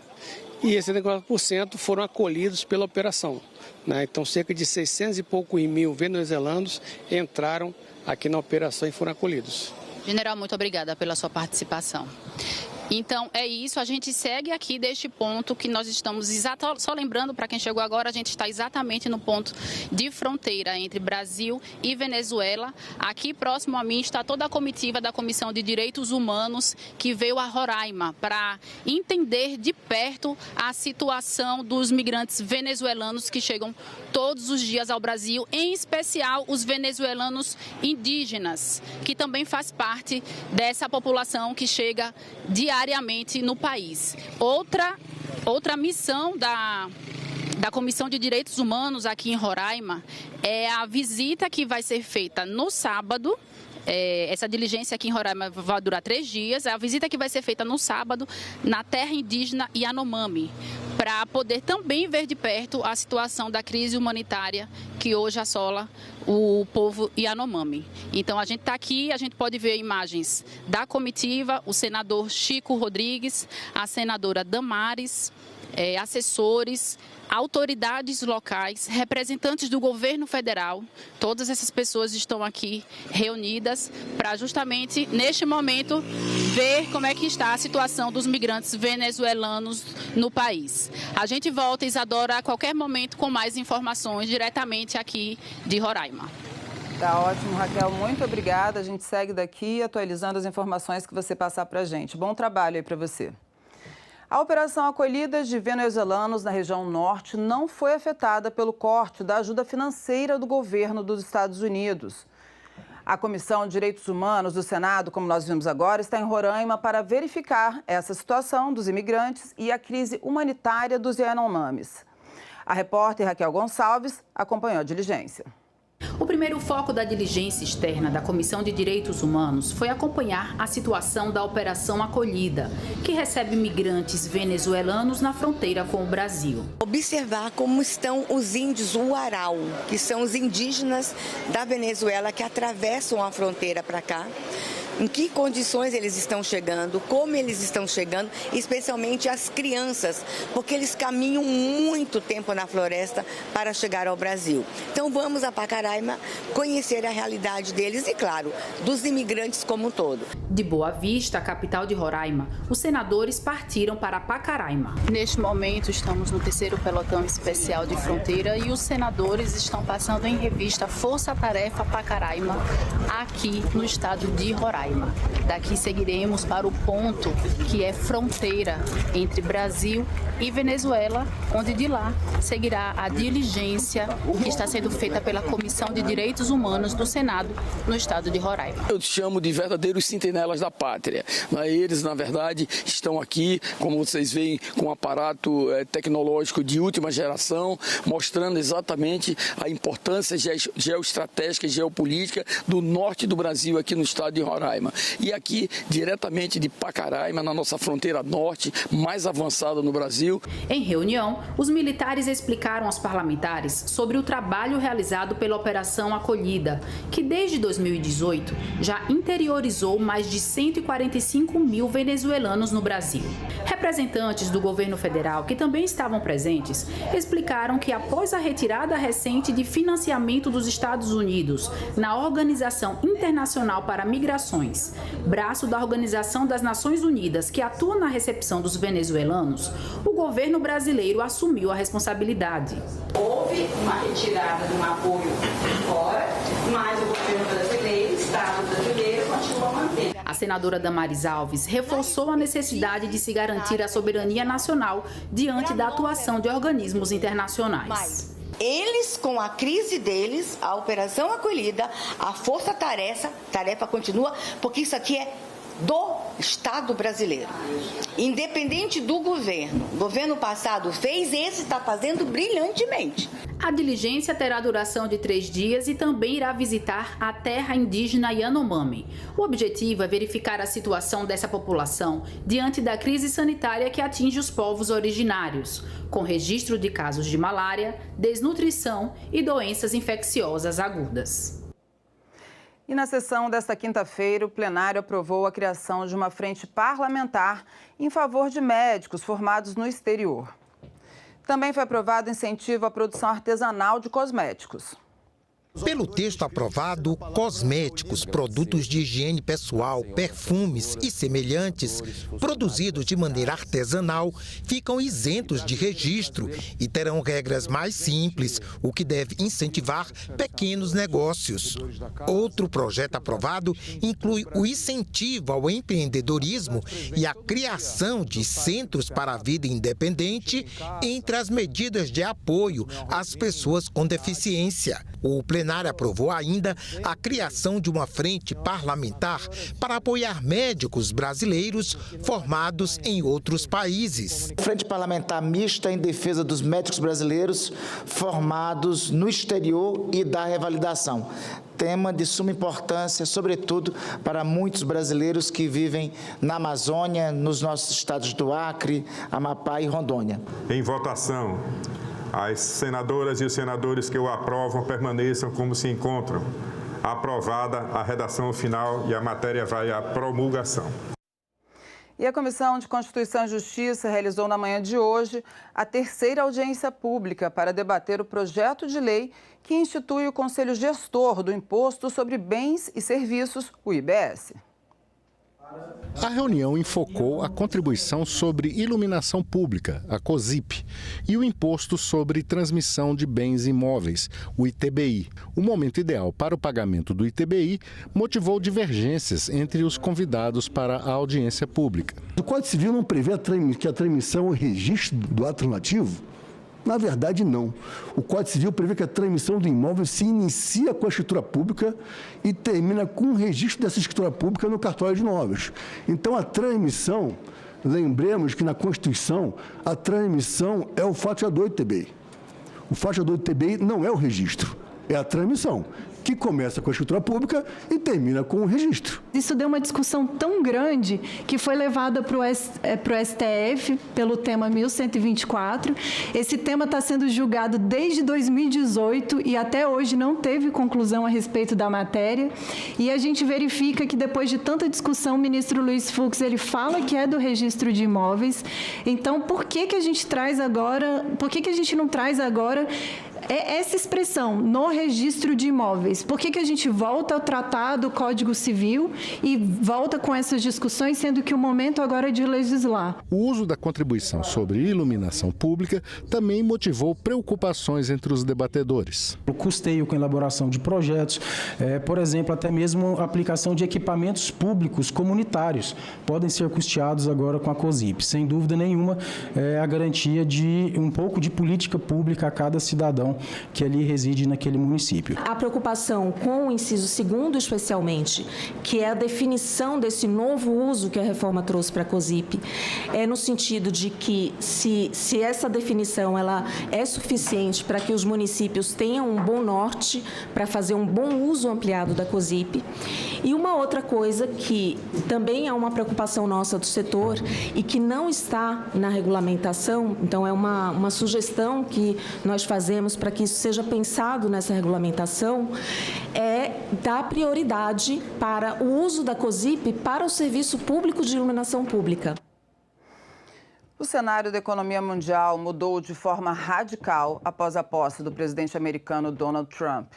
E esses 74% foram acolhidos pela operação, né? Então, cerca de 600 e poucos mil venezuelanos entraram aqui na operação e foram acolhidos. General, muito obrigada pela sua participação. Então, é isso, a gente segue aqui deste ponto que nós estamos só lembrando para quem chegou agora, a gente está exatamente no ponto de fronteira entre Brasil e Venezuela. Aqui próximo a mim está toda a comitiva da Comissão de Direitos Humanos que veio a Roraima para entender de perto a situação dos migrantes venezuelanos que chegam todos os dias ao Brasil, em especial os venezuelanos indígenas, que também faz parte dessa população que chega diariamente no país. Outra missão da Comissão de Direitos Humanos aqui em Roraima é a visita que vai ser feita no sábado. Essa diligência aqui em Roraima vai durar 3 dias. A visita que vai ser feita no sábado na terra indígena Yanomami, para poder também ver de perto a situação da crise humanitária que hoje assola o povo Yanomami. Então a gente está aqui, a gente pode ver imagens da comitiva, o senador Chico Rodrigues, a senadora Damares, assessores, autoridades locais, representantes do governo federal. Todas essas pessoas estão aqui reunidas para justamente, neste momento, ver como é que está a situação dos migrantes venezuelanos no país. A gente volta, Isadora, a qualquer momento com mais informações diretamente aqui de Roraima. Tá ótimo, Raquel. Muito obrigada. A gente segue daqui atualizando as informações que você passar para a gente. Bom trabalho aí para você. A operação acolhida de venezuelanos na região norte não foi afetada pelo corte da ajuda financeira do governo dos Estados Unidos. A Comissão de Direitos Humanos do Senado, como nós vimos agora, está em Roraima para verificar essa situação dos imigrantes e a crise humanitária dos Yanomamis. A repórter Raquel Gonçalves acompanhou a diligência. O primeiro foco da diligência externa da Comissão de Direitos Humanos foi acompanhar a situação da Operação Acolhida, que recebe migrantes venezuelanos na fronteira com o Brasil. Observar como estão os índios Uarau, que são os indígenas da Venezuela que atravessam a fronteira para cá. Em que condições eles estão chegando, como eles estão chegando, especialmente as crianças, porque eles caminham muito tempo na floresta para chegar ao Brasil. Então vamos a Pacaraima conhecer a realidade deles e, claro, dos imigrantes como um todo. De Boa Vista, a capital de Roraima, os senadores partiram para Pacaraima. Neste momento estamos no 3º Pelotão Especial de Fronteira e os senadores estão passando em revista Força Tarefa Pacaraima, aqui no estado de Roraima. Daqui seguiremos para o ponto que é fronteira entre Brasil e Venezuela, onde de lá seguirá a diligência que está sendo feita pela Comissão de Direitos Humanos do Senado no estado de Roraima. Eu chamo de verdadeiros sentinelas da pátria. Eles, na verdade, estão aqui, como vocês veem, com um aparato tecnológico de última geração, mostrando exatamente a importância geoestratégica e geopolítica do norte do Brasil aqui no estado de Roraima. E aqui, diretamente de Pacaraima, na nossa fronteira norte, mais avançada no Brasil. Em reunião, os militares explicaram aos parlamentares sobre o trabalho realizado pela Operação Acolhida, que desde 2018 já interiorizou mais de 145 mil venezuelanos no Brasil. Representantes do governo federal, que também estavam presentes, explicaram que após a retirada recente de financiamento dos Estados Unidos na Organização Internacional para Migrações, braço da Organização das Nações Unidas que atua na recepção dos venezuelanos, o governo brasileiro assumiu a responsabilidade. Houve uma retirada de um apoio fora, mas o governo brasileiro, o Estado brasileiro, continua mantendo. A senadora Damares Alves reforçou a necessidade de se garantir a soberania nacional diante da atuação de organismos internacionais. Eles, com a crise deles, a Operação Acolhida, a força-tarefa continua, porque isso aqui é do Estado brasileiro. Independente do governo. O governo passado fez, esse está fazendo brilhantemente. A diligência terá duração de 3 dias e também irá visitar a terra indígena Yanomami. O objetivo é verificar a situação dessa população diante da crise sanitária que atinge os povos originários, com registro de casos de malária, desnutrição e doenças infecciosas agudas. E na sessão desta quinta-feira, o plenário aprovou a criação de uma frente parlamentar em favor de médicos formados no exterior. Também foi aprovado incentivo à produção artesanal de cosméticos. Pelo texto aprovado, cosméticos, produtos de higiene pessoal, perfumes e semelhantes, produzidos de maneira artesanal, ficam isentos de registro e terão regras mais simples, o que deve incentivar pequenos negócios. Outro projeto aprovado inclui o incentivo ao empreendedorismo e a criação de centros para a vida independente entre as medidas de apoio às pessoas com deficiência. O plenário aprovou ainda a criação de uma frente parlamentar para apoiar médicos brasileiros formados em outros países. Frente parlamentar mista em defesa dos médicos brasileiros formados no exterior e da revalidação. Tema de suma importância, sobretudo para muitos brasileiros que vivem na Amazônia, nos nossos estados do Acre, Amapá e Rondônia. Em votação. As senadoras e os senadores que o aprovam permaneçam como se encontram. Aprovada a redação final e a matéria vai à promulgação. E a Comissão de Constituição e Justiça realizou na manhã de hoje a terceira audiência pública para debater o projeto de lei que institui o Conselho Gestor do Imposto sobre Bens e Serviços, o IBS. A reunião enfocou a contribuição sobre iluminação pública, a COSIP, e o imposto sobre transmissão de bens imóveis, o ITBI. O momento ideal para o pagamento do ITBI motivou divergências entre os convidados para a audiência pública. O Código Civil não prevê que a transmissão ou registro do ato normativo? Na verdade, não. O Código Civil prevê que a transmissão do imóvel se inicia com a escritura pública e termina com o registro dessa escritura pública no cartório de imóveis. Então, a transmissão, lembremos que na Constituição, a transmissão é o fatiador do ITBI. O fatiador do ITBI não é o registro, é a transmissão, que começa com a escritura pública e termina com o registro. Isso deu uma discussão tão grande que foi levada para o STF pelo tema 1124. Esse tema está sendo julgado desde 2018 e até hoje não teve conclusão a respeito da matéria. E a gente verifica que depois de tanta discussão, o ministro Luiz Fux, ele fala que é do registro de imóveis. Então, por que a gente traz agora, por que a gente não traz agora essa expressão, no registro de imóveis? Por que a gente volta ao tratar do Código Civil e volta com essas discussões, sendo que o momento agora é de legislar? O uso da contribuição sobre iluminação pública também motivou preocupações entre os debatedores. O custeio com elaboração de projetos, por exemplo, até mesmo a aplicação de equipamentos públicos comunitários podem ser custeados agora com a COSIP. Sem dúvida nenhuma, é a garantia de um pouco de política pública a cada cidadão que ali reside naquele município. A preocupação com o inciso 2º, especialmente, que é a definição desse novo uso que a reforma trouxe para a COSIP, é no sentido de que se essa definição ela é suficiente para que os municípios tenham um bom norte para fazer um bom uso ampliado da COSIP. E uma outra coisa que também é uma preocupação nossa do setor e que não está na regulamentação, então é uma sugestão que nós fazemos para que isso seja pensado nessa regulamentação, é dar prioridade para o uso da COSIP para o serviço público de iluminação pública. O cenário da economia mundial mudou de forma radical após a posse do presidente americano Donald Trump.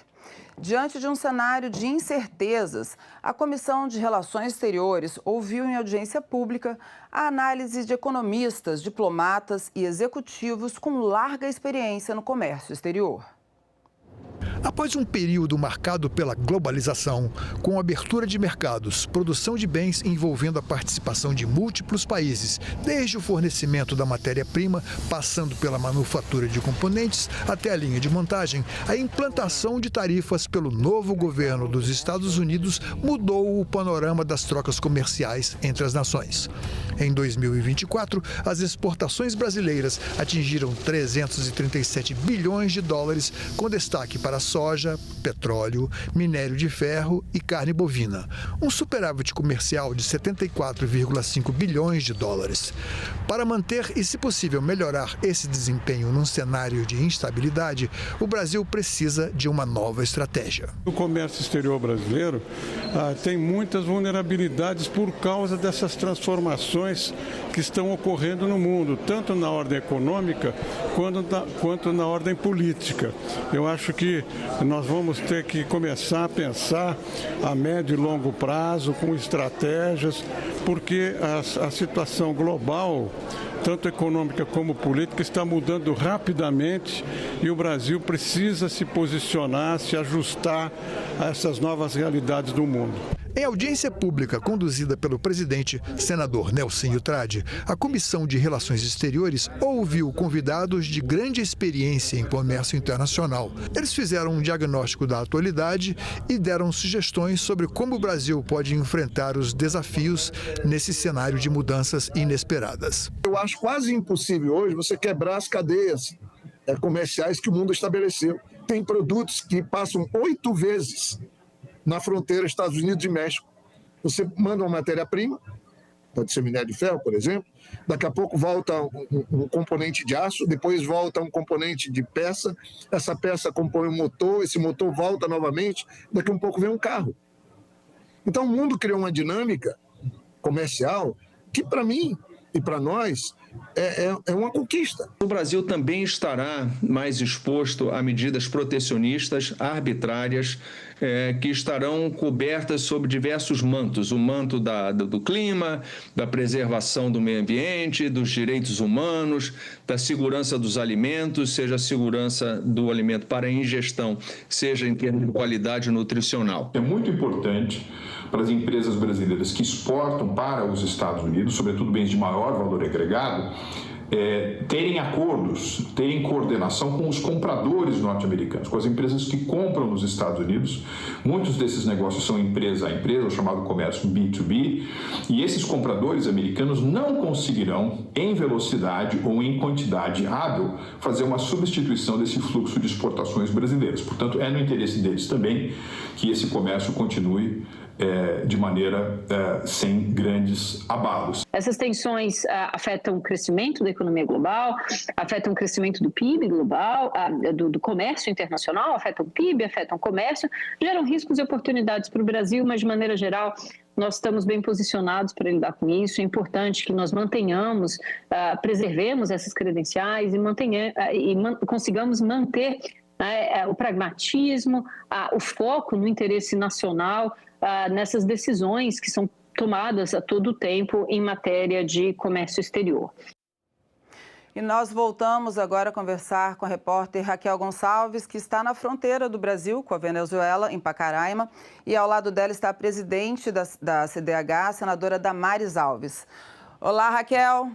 Diante de um cenário de incertezas, a Comissão de Relações Exteriores ouviu em audiência pública a análise de economistas, diplomatas e executivos com larga experiência no comércio exterior. Após um período marcado pela globalização, com abertura de mercados, produção de bens envolvendo a participação de múltiplos países, desde o fornecimento da matéria-prima, passando pela manufatura de componentes até a linha de montagem, a implantação de tarifas pelo novo governo dos Estados Unidos mudou o panorama das trocas comerciais entre as nações. Em 2024, as exportações brasileiras atingiram 337 bilhões de dólares, com destaque para soja, petróleo, minério de ferro e carne bovina. Um superávit comercial de 74,5 bilhões de dólares. Para manter e, se possível, melhorar esse desempenho num cenário de instabilidade, o Brasil precisa de uma nova estratégia. O comércio exterior brasileiro tem muitas vulnerabilidades por causa dessas transformações que estão ocorrendo no mundo, tanto na ordem econômica quanto na ordem política. Eu acho que nós vamos ter que começar a pensar a médio e longo prazo, com estratégias, porque a situação global, tanto econômica como política, está mudando rapidamente e o Brasil precisa se posicionar, se ajustar a essas novas realidades do mundo. Em audiência pública conduzida pelo presidente, senador Nelsinho Trade, a Comissão de Relações Exteriores ouviu convidados de grande experiência em comércio internacional. Eles fizeram um diagnóstico da atualidade e deram sugestões sobre como o Brasil pode enfrentar os desafios nesse cenário de mudanças inesperadas. Eu acho quase impossível hoje você quebrar as cadeias comerciais que o mundo estabeleceu. Tem produtos que passam 8 vezes na fronteira Estados Unidos e México. Você manda uma matéria-prima, pode ser minério de ferro, por exemplo, daqui a pouco volta um componente de aço, depois volta um componente de peça, essa peça compõe um motor, esse motor volta novamente, daqui a um pouco vem um carro. Então o mundo criou uma dinâmica comercial que para mim e para nós é uma conquista. O Brasil também estará mais exposto a medidas protecionistas arbitrárias que estarão cobertas sob diversos mantos. O manto do clima, da preservação do meio ambiente, dos direitos humanos, da segurança dos alimentos, seja a segurança do alimento para a ingestão, seja em termos de qualidade nutricional. É muito importante para as empresas brasileiras que exportam para os Estados Unidos, sobretudo bens de maior valor agregado, terem acordos, terem coordenação com os compradores norte-americanos, com as empresas que compram nos Estados Unidos. Muitos desses negócios são empresa a empresa, o chamado comércio B2B, e esses compradores americanos não conseguirão, em velocidade ou em quantidade hábil, fazer uma substituição desse fluxo de exportações brasileiras. Portanto, é no interesse deles também que esse comércio continue de maneira sem grandes abalos. Essas tensões afetam o crescimento da economia global, afetam o crescimento do PIB global, do comércio internacional, afetam o PIB, afetam o comércio, geram riscos e oportunidades para o Brasil, mas de maneira geral nós estamos bem posicionados para lidar com isso. É importante que nós mantenhamos, preservemos essas credenciais e consigamos manter o pragmatismo, o foco no interesse nacional, nessas decisões que são tomadas a todo tempo em matéria de comércio exterior. E nós voltamos agora a conversar com a repórter Raquel Gonçalves, que está na fronteira do Brasil com a Venezuela, em Pacaraima, e ao lado dela está a presidente da CDH, a senadora Damares Alves. Olá, Raquel.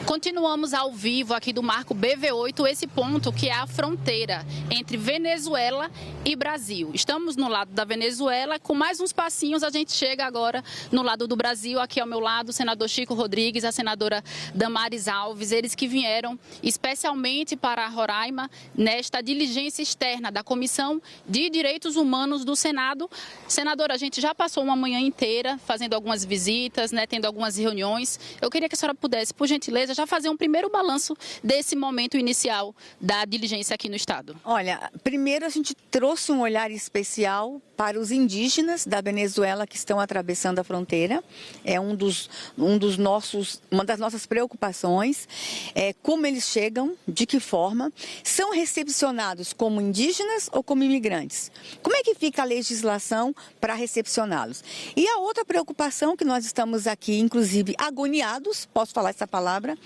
Continuamos ao vivo aqui do Marco BV8, esse ponto que é a fronteira entre Venezuela e Brasil. Estamos no lado da Venezuela, com mais uns passinhos a gente chega agora no lado do Brasil. Aqui ao meu lado o senador Chico Rodrigues, a senadora Damares Alves, eles que vieram especialmente para Roraima nesta diligência externa da Comissão de Direitos Humanos do Senado. Senadora, a gente já passou uma manhã inteira fazendo algumas visitas, tendo algumas reuniões. Eu queria que a senhora pudesse, por gentileza, já fazer um primeiro balanço desse momento inicial da diligência aqui no Estado. Olha, primeiro a gente trouxe um olhar especial para os indígenas da Venezuela que estão atravessando a fronteira. É uma das nossas preocupações, como eles chegam, de que forma, são recepcionados como indígenas ou como imigrantes. Como é que fica a legislação para recepcioná-los? E a outra preocupação que nós estamos aqui, inclusive agoniados, posso falar essa palavra,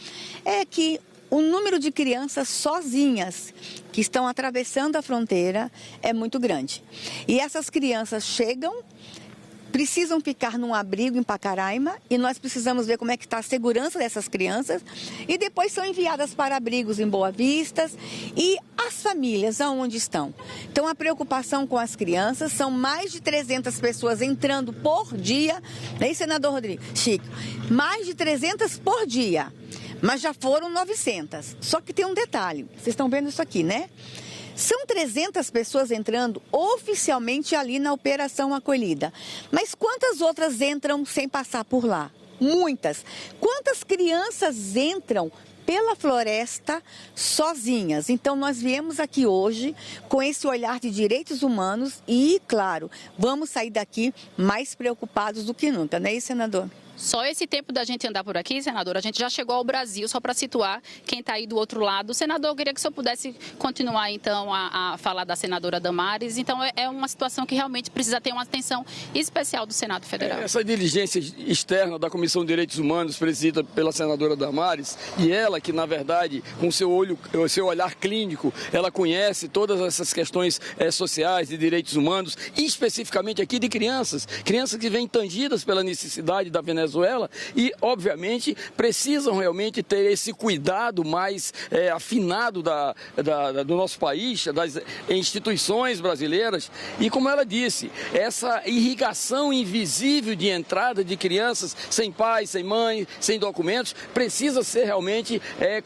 é que o número de crianças sozinhas que estão atravessando a fronteira é muito grande. E essas crianças chegam, precisam ficar num abrigo em Pacaraima e nós precisamos ver como é que está a segurança dessas crianças e depois são enviadas para abrigos em Boa Vista e as famílias aonde estão. Então a preocupação com as crianças, são mais de 300 pessoas entrando por dia, né, senador Rodrigo? Chico, mais de 300 por dia. Mas já foram 900. Só que tem um detalhe. Vocês estão vendo isso aqui, né? São 300 pessoas entrando oficialmente ali na Operação Acolhida. Mas quantas outras entram sem passar por lá? Muitas. Quantas crianças entram pela floresta sozinhas? Então nós viemos aqui hoje com esse olhar de direitos humanos e, claro, vamos sair daqui mais preocupados do que nunca, não é isso, senador? Só esse tempo da gente andar por aqui, senador, a gente já chegou ao Brasil, só para situar quem está aí do outro lado. Senador, eu queria que o senhor pudesse continuar, então, a falar da senadora Damares. Então, é uma situação que realmente precisa ter uma atenção especial do Senado Federal. Essa diligência externa da Comissão de Direitos Humanos, presidida pela senadora Damares, e ela que, na verdade, com o seu olhar clínico, ela conhece todas essas questões sociais de direitos humanos, e especificamente aqui de crianças que vêm tangidas pela necessidade da Venezuela e, obviamente, precisam realmente ter esse cuidado mais afinado do nosso país, das instituições brasileiras. E, como ela disse, essa irrigação invisível de entrada de crianças sem pai, sem mãe, sem documentos, precisa ser realmente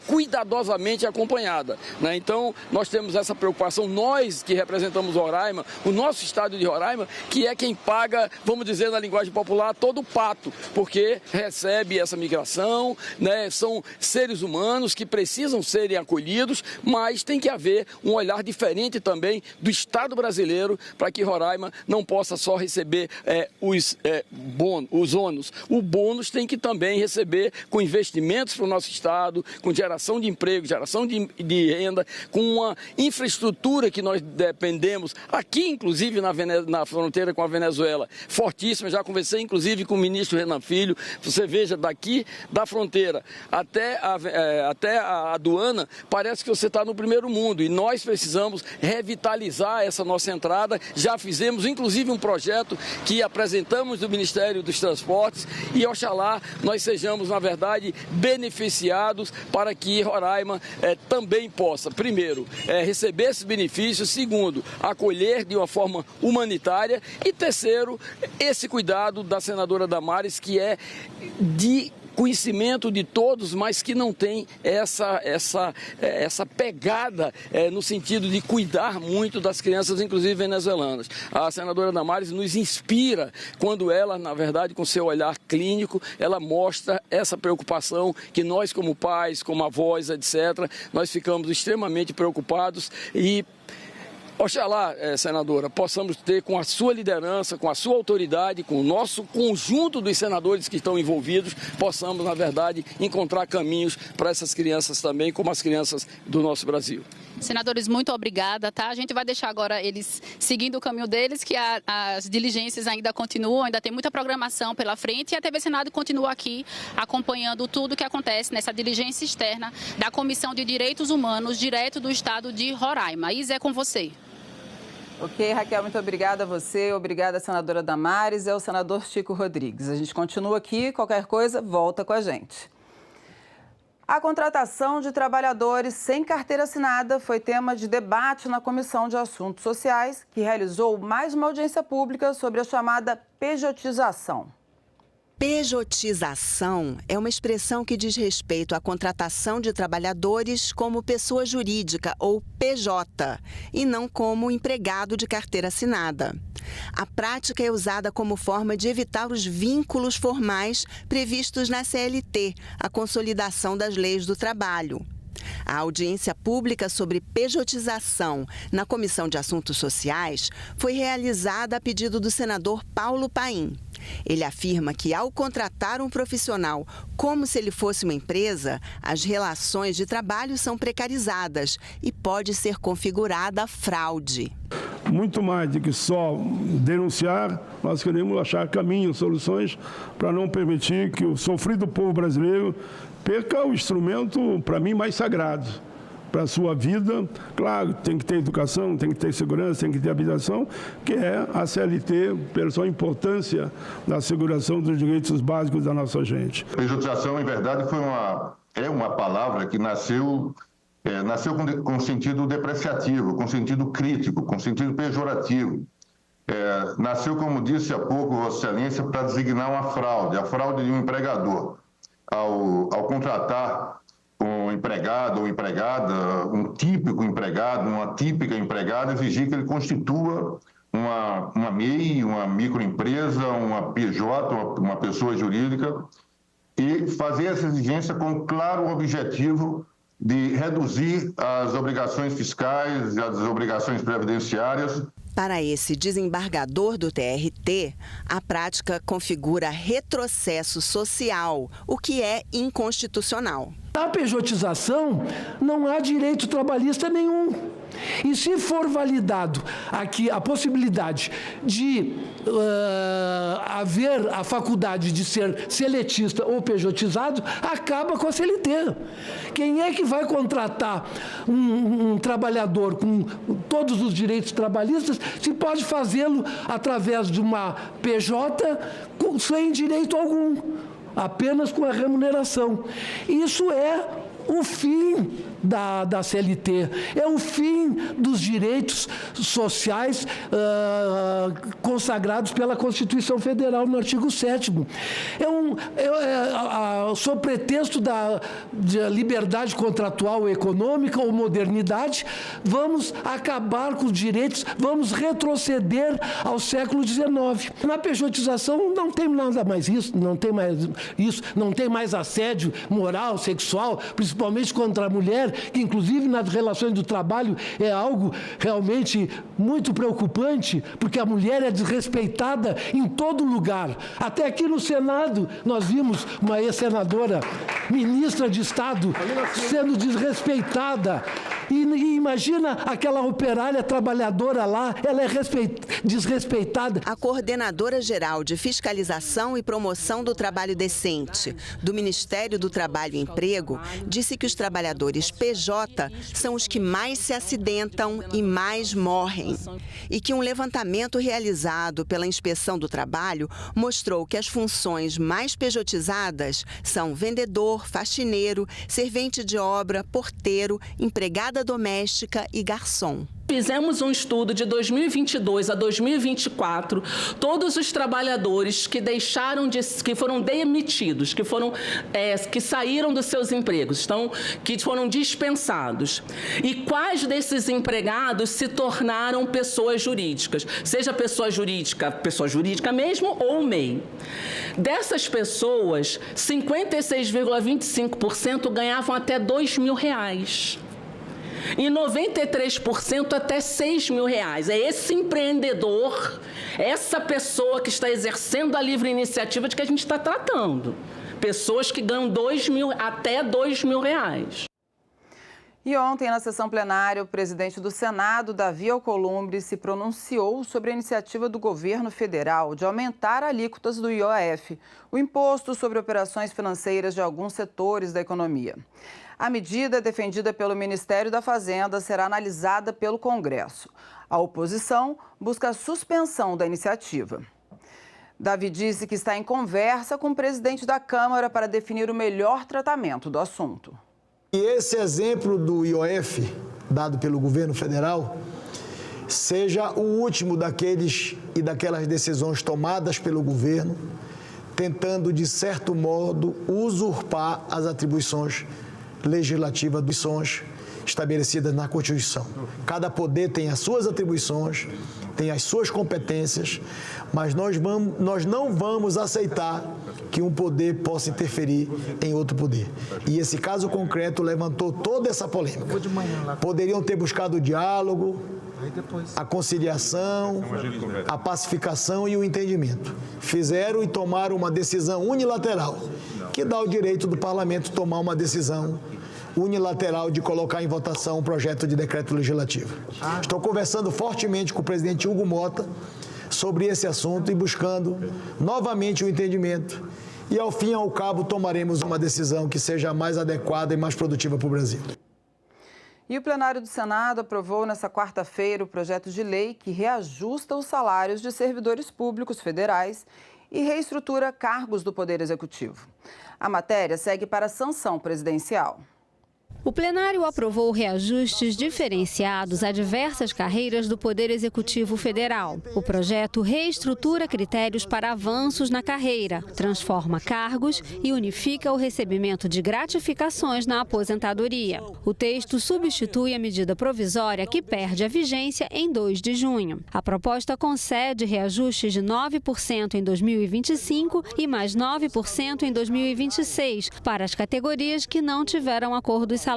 cuidadosamente acompanhada, né? Então, nós temos essa preocupação, nós que representamos Roraima, o nosso estado de Roraima, que é quem paga, vamos dizer na linguagem popular, todo o pato, porque porque recebe essa migração, né? São seres humanos que precisam serem acolhidos, mas tem que haver um olhar diferente também do Estado brasileiro para que Roraima não possa só receber os ônus. O bônus tem que também receber com investimentos para o nosso Estado, com geração de emprego, geração de renda, com uma infraestrutura que nós dependemos, aqui inclusive na fronteira com a Venezuela, fortíssima. Já conversei inclusive com o ministro Renan Filho. Você veja, daqui da fronteira até a aduana, parece que você está no primeiro mundo, e nós precisamos revitalizar essa nossa entrada. Já fizemos inclusive um projeto que apresentamos do Ministério dos Transportes, e oxalá nós sejamos, na verdade, beneficiados para que Roraima também possa, primeiro, receber esses benefícios, segundo, acolher de uma forma humanitária, e terceiro, esse cuidado da senadora Damares, que é de conhecimento de todos, mas que não tem essa pegada no sentido de cuidar muito das crianças, inclusive venezuelanas. A senadora Damares nos inspira quando ela, na verdade, com seu olhar clínico, ela mostra essa preocupação que nós, como pais, como avós, etc., nós ficamos extremamente preocupados. E oxalá, senadora, possamos ter, com a sua liderança, com a sua autoridade, com o nosso conjunto dos senadores que estão envolvidos, possamos, na verdade, encontrar caminhos para essas crianças também, como as crianças do nosso Brasil. Senadores, muito obrigada, tá? A gente vai deixar agora eles seguindo o caminho deles, que as diligências ainda continuam, ainda tem muita programação pela frente, e a TV Senado continua aqui acompanhando tudo o que acontece nessa diligência externa da Comissão de Direitos Humanos, direto do estado de Roraima. Isa, é com você. Ok, Raquel, muito obrigada a você, obrigada, senadora Damares, o senador Chico Rodrigues. A gente continua aqui, qualquer coisa, volta com a gente. A contratação de trabalhadores sem carteira assinada foi tema de debate na Comissão de Assuntos Sociais, que realizou mais uma audiência pública sobre a chamada pejotização. Pejotização é uma expressão que diz respeito à contratação de trabalhadores como pessoa jurídica ou PJ, e não como empregado de carteira assinada. A prática é usada como forma de evitar os vínculos formais previstos na CLT, a Consolidação das Leis do Trabalho. A audiência pública sobre pejotização na Comissão de Assuntos Sociais foi realizada a pedido do senador Paulo Paim. Ele afirma que, ao contratar um profissional como se ele fosse uma empresa, as relações de trabalho são precarizadas e pode ser configurada fraude. Muito mais do que só denunciar, nós queremos achar caminhos, soluções para não permitir que o sofrido povo brasileiro perca o instrumento, para mim, mais sagrado para a sua vida. Claro, tem que ter educação, tem que ter segurança, tem que ter habitação, que é a CLT, pela sua importância na asseguração dos direitos básicos da nossa gente. Pejotização, em verdade, é uma palavra que nasceu com sentido depreciativo, com sentido crítico, com sentido pejorativo. Nasceu, como disse há pouco Vossa Excelência, para designar uma fraude, a fraude de um empregador. Ao contratar um empregado ou empregada, um típico empregado, uma típica empregada, exigir que ele constitua uma MEI, uma microempresa, uma PJ, uma pessoa jurídica, e fazer essa exigência com um claro objetivo de reduzir as obrigações fiscais e as obrigações previdenciárias. Para esse desembargador do TRT, a prática configura retrocesso social, o que é inconstitucional. Na pejotização, não há direito trabalhista nenhum. E se for validado aqui a possibilidade de haver a faculdade de ser seletista ou pejotizado, acaba com a CLT. Quem é que vai contratar um trabalhador com todos os direitos trabalhistas se pode fazê-lo através de uma PJ sem direito algum, apenas com a remuneração? Isso é o fim da CLT, é o fim dos direitos sociais consagrados pela Constituição Federal no artigo 7º. Sob pretexto de liberdade contratual econômica ou modernidade, vamos acabar com os direitos, vamos retroceder ao século XIX. Na pejotização não tem nada mais isso, não tem mais assédio moral, sexual, principalmente contra a mulher, que inclusive nas relações do trabalho é algo realmente muito preocupante, porque a mulher é desrespeitada em todo lugar. Até aqui no Senado nós vimos uma ex-senadora, ministra de Estado, sendo desrespeitada. E imagina aquela operária trabalhadora lá, ela é desrespeitada. A coordenadora-geral de Fiscalização e Promoção do Trabalho Decente do Ministério do Trabalho e Emprego disse que os trabalhadores PJ são os que mais se acidentam e mais morrem. E que um levantamento realizado pela Inspeção do Trabalho mostrou que as funções mais pejotizadas são vendedor, faxineiro, servente de obra, porteiro, empregada doméstica e garçom. Fizemos um estudo de 2022 a 2024, todos os trabalhadores que que foram demitidos, que saíram dos seus empregos, que foram dispensados. E quais desses empregados se tornaram pessoas jurídicas, seja pessoa jurídica mesmo ou MEI. Dessas pessoas, 56,25% ganhavam até R$2.000. E 93% até R$6.000. É esse empreendedor, essa pessoa que está exercendo a livre iniciativa de que a gente está tratando. Pessoas que ganham até R$2.000. E ontem, na sessão plenária, o presidente do Senado, Davi Alcolumbre, se pronunciou sobre a iniciativa do governo federal de aumentar alíquotas do IOF, o Imposto sobre Operações Financeiras de alguns setores da economia. A medida, defendida pelo Ministério da Fazenda, será analisada pelo Congresso. A oposição busca a suspensão da iniciativa. Davi disse que está em conversa com o presidente da Câmara para definir o melhor tratamento do assunto. E esse exemplo do IOF, dado pelo governo federal, seja o último daqueles e daquelas decisões tomadas pelo governo, tentando, de certo modo, usurpar as atribuições legislativas estabelecidas na Constituição. Cada poder tem as suas atribuições, tem as suas competências, mas nós não vamos aceitar que um poder possa interferir em outro poder. E esse caso concreto levantou toda essa polêmica. Poderiam ter buscado o diálogo, a conciliação, a pacificação e o entendimento. Fizeram e tomaram uma decisão unilateral, que dá o direito do parlamento tomar uma decisão unilateral de colocar em votação um projeto de decreto legislativo. Estou conversando fortemente com o presidente Hugo Mota sobre esse assunto e buscando novamente o entendimento. E, ao fim e ao cabo, tomaremos uma decisão que seja mais adequada e mais produtiva para o Brasil. E o plenário do Senado aprovou nesta quarta-feira o projeto de lei que reajusta os salários de servidores públicos federais e reestrutura cargos do Poder Executivo. A matéria segue para a sanção presidencial. O plenário aprovou reajustes diferenciados a diversas carreiras do Poder Executivo Federal. O projeto reestrutura critérios para avanços na carreira, transforma cargos e unifica o recebimento de gratificações na aposentadoria. O texto substitui a medida provisória que perde a vigência em 2 de junho. A proposta concede reajustes de 9% em 2025 e mais 9% em 2026 para as categorias que não tiveram acordos salariais.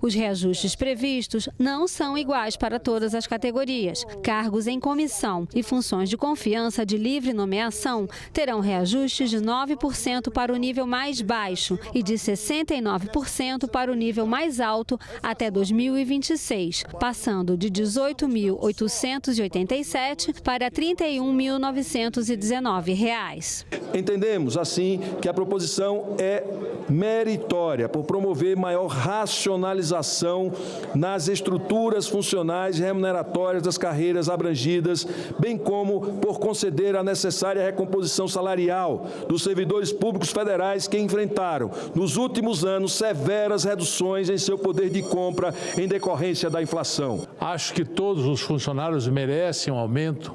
Os reajustes previstos não são iguais para todas as categorias. Cargos em comissão e funções de confiança de livre nomeação terão reajustes de 9% para o nível mais baixo e de 69% para o nível mais alto até 2026, passando de R$ 18.887 para R$ 31.919. Entendemos, assim, que a proposição é meritória por promover maior racionalização nas estruturas funcionais e remuneratórias das carreiras abrangidas, bem como por conceder a necessária recomposição salarial dos servidores públicos federais que enfrentaram, nos últimos anos, severas reduções em seu poder de compra em decorrência da inflação. Acho que todos os funcionários merecem um aumento,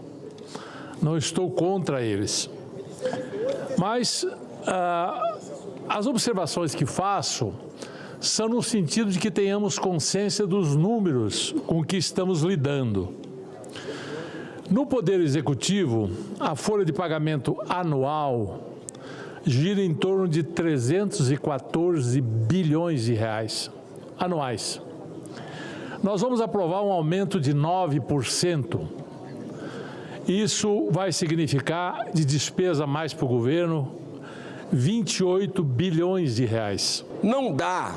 não estou contra eles. Mas as observações que faço são no sentido de que tenhamos consciência dos números com que estamos lidando. No Poder Executivo, a folha de pagamento anual gira em torno de 314 bilhões de reais anuais. Nós vamos aprovar um aumento de 9%. Isso vai significar de despesa a mais para o governo 28 bilhões de reais. Não dá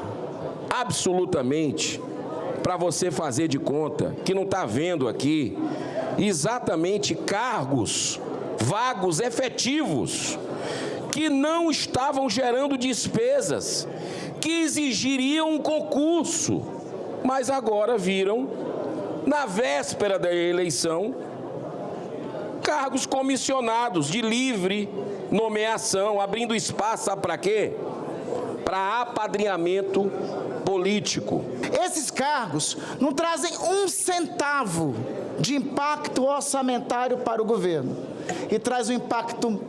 absolutamente para você fazer de conta que não está vendo aqui exatamente cargos vagos efetivos que não estavam gerando despesas, que exigiriam um concurso, mas agora viram, na véspera da eleição, cargos comissionados de livre nomeação, abrindo espaço, sabe para quê? Para apadrinhamento político. Esses cargos não trazem um centavo de impacto orçamentário para o governo e traz um impacto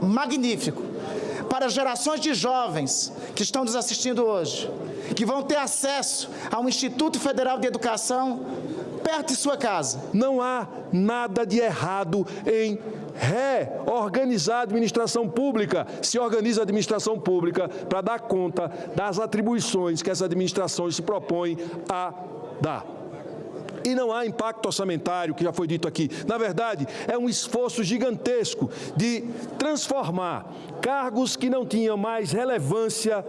magnífico para gerações de jovens que estão nos assistindo hoje, que vão ter acesso a um Instituto Federal de Educação perto de sua casa. Não há nada de errado em reorganizar a administração pública. Se organiza a administração pública para dar conta das atribuições que essa administração se propõe a dar. E não há impacto orçamentário, que já foi dito aqui. Na verdade, é um esforço gigantesco de transformar cargos que não tinham mais relevância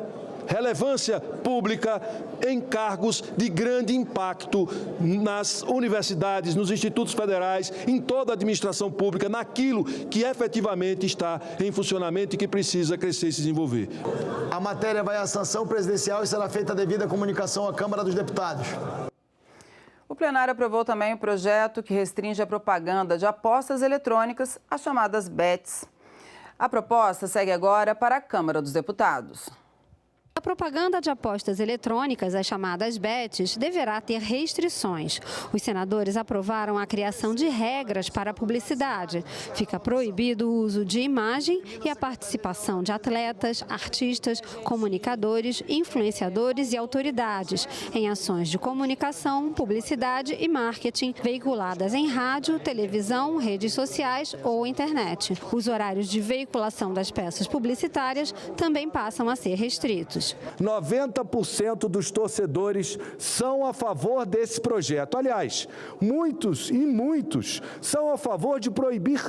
pública em cargos de grande impacto nas universidades, nos institutos federais, em toda a administração pública, naquilo que efetivamente está em funcionamento e que precisa crescer e se desenvolver. A matéria vai à sanção presidencial e será feita a devida comunicação à Câmara dos Deputados. O plenário aprovou também o projeto que restringe a propaganda de apostas eletrônicas, as chamadas bets. A proposta segue agora para a Câmara dos Deputados. A propaganda de apostas eletrônicas, as chamadas bets, deverá ter restrições. Os senadores aprovaram a criação de regras para a publicidade. Fica proibido o uso de imagem e a participação de atletas, artistas, comunicadores, influenciadores e autoridades em ações de comunicação, publicidade e marketing veiculadas em rádio, televisão, redes sociais ou internet. Os horários de veiculação das peças publicitárias também passam a ser restritos. 90% dos torcedores são a favor desse projeto. Aliás, muitos são a favor de proibir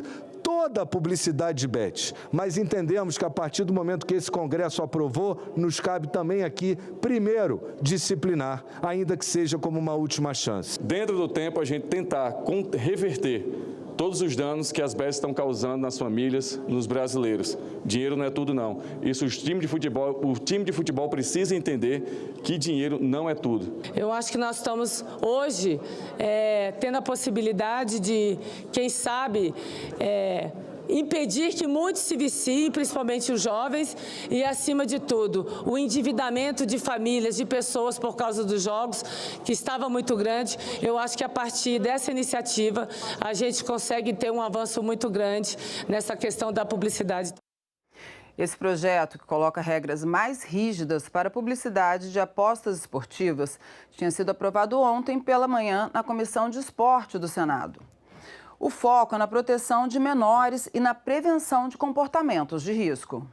toda a publicidade de bets. Mas entendemos que a partir do momento que esse Congresso aprovou, nos cabe também aqui, primeiro, disciplinar, ainda que seja como uma última chance. Dentro do tempo, a gente tentar reverter todos os danos que as bets estão causando nas famílias, nos brasileiros. Dinheiro não é tudo, não. Isso o time de futebol precisa entender que dinheiro não é tudo. Eu acho que nós estamos hoje tendo a possibilidade de, quem sabe, impedir que muitos se viciem, principalmente os jovens, e, acima de tudo, o endividamento de famílias, de pessoas por causa dos jogos, que estava muito grande. Eu acho que a partir dessa iniciativa a gente consegue ter um avanço muito grande nessa questão da publicidade. Esse projeto, que coloca regras mais rígidas para a publicidade de apostas esportivas, tinha sido aprovado ontem pela manhã na Comissão de Esporte do Senado. O foco é na proteção de menores e na prevenção de comportamentos de risco.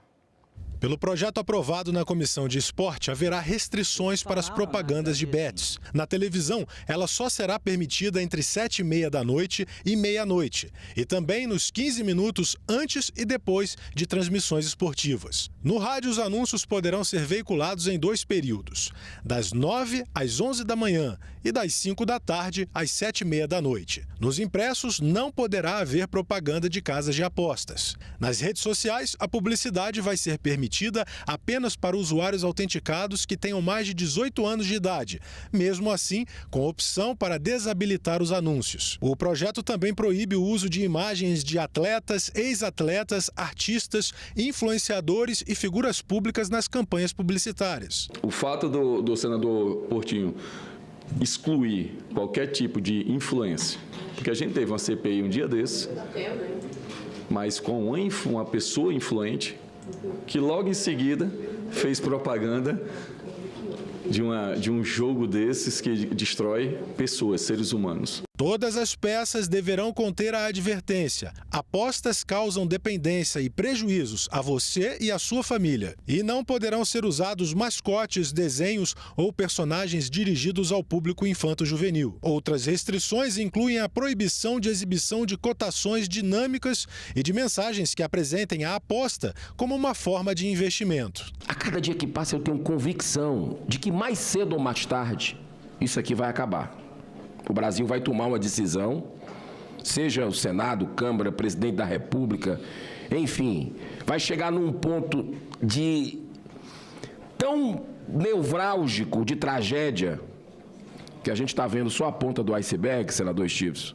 Pelo projeto aprovado na Comissão de Esporte, haverá restrições para as propagandas de bets. Na televisão, ela só será permitida entre 7h30 da noite e meia-noite. E também nos 15 minutos antes e depois de transmissões esportivas. No rádio, os anúncios poderão ser veiculados em 2 períodos, das 9 às 11 da manhã e das 5 da tarde às 7h30 da noite. Nos impressos, não poderá haver propaganda de casas de apostas. Nas redes sociais, a publicidade vai ser permitida permitida apenas para usuários autenticados que tenham mais de 18 anos de idade, mesmo assim, com opção para desabilitar os anúncios. O projeto também proíbe o uso de imagens de atletas, ex-atletas, artistas, influenciadores e figuras públicas nas campanhas publicitárias. O fato do senador Portinho excluir qualquer tipo de influência, porque a gente teve uma CPI um dia desse, mas com uma pessoa influente que logo em seguida fez propaganda de um jogo desses que destrói pessoas, seres humanos. Todas as peças deverão conter a advertência: apostas causam dependência e prejuízos a você e à sua família. E não poderão ser usados mascotes, desenhos ou personagens dirigidos ao público infanto-juvenil. Outras restrições incluem a proibição de exibição de cotações dinâmicas e de mensagens que apresentem a aposta como uma forma de investimento. A cada dia que passa eu tenho convicção de que mais cedo ou mais tarde isso aqui vai acabar. O Brasil vai tomar uma decisão, seja o Senado, Câmara, Presidente da República, enfim, vai chegar num ponto de tão nevrálgico, de tragédia, que a gente está vendo só a ponta do iceberg, senador Stives,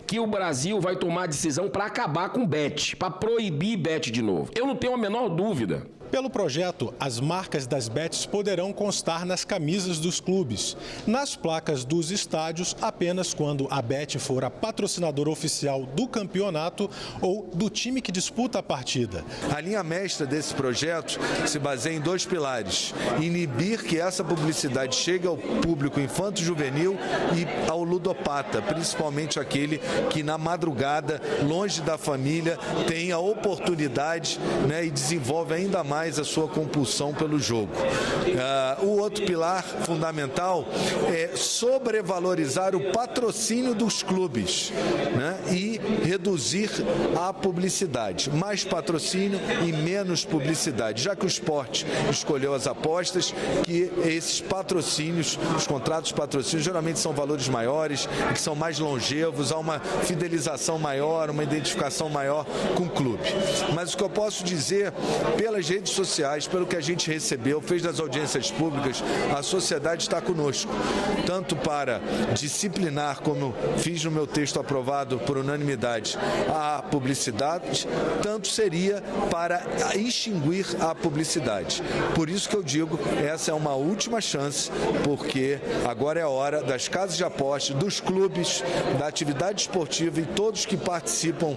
que o Brasil vai tomar a decisão para acabar com o bet, para proibir bet de novo. Eu não tenho a menor dúvida. Pelo projeto, as marcas das bets poderão constar nas camisas dos clubes, nas placas dos estádios apenas quando a bet for a patrocinadora oficial do campeonato ou do time que disputa a partida. A linha mestra desse projeto se baseia em 2 pilares: inibir que essa publicidade chegue ao público infanto-juvenil e ao ludopata, principalmente aquele que na madrugada, longe da família, tem a oportunidade, e desenvolve ainda mais a sua compulsão pelo jogo. O outro pilar fundamental é sobrevalorizar o patrocínio dos clubes, e reduzir a publicidade. Mais patrocínio e menos publicidade, já que o esporte escolheu as apostas, que esses patrocínios, os contratos de patrocínio, geralmente são valores maiores, que são mais longevos, há uma fidelização maior, uma identificação maior com o clube. Mas o que eu posso dizer, pelas redes sociais, pelo que a gente recebeu, fez das audiências públicas, a sociedade está conosco, tanto para disciplinar, como fiz no meu texto aprovado por unanimidade, a publicidade, tanto seria para extinguir a publicidade. Por isso que eu digo, essa é uma última chance, porque agora é a hora das casas de apostas, dos clubes, da atividade esportiva e todos que participam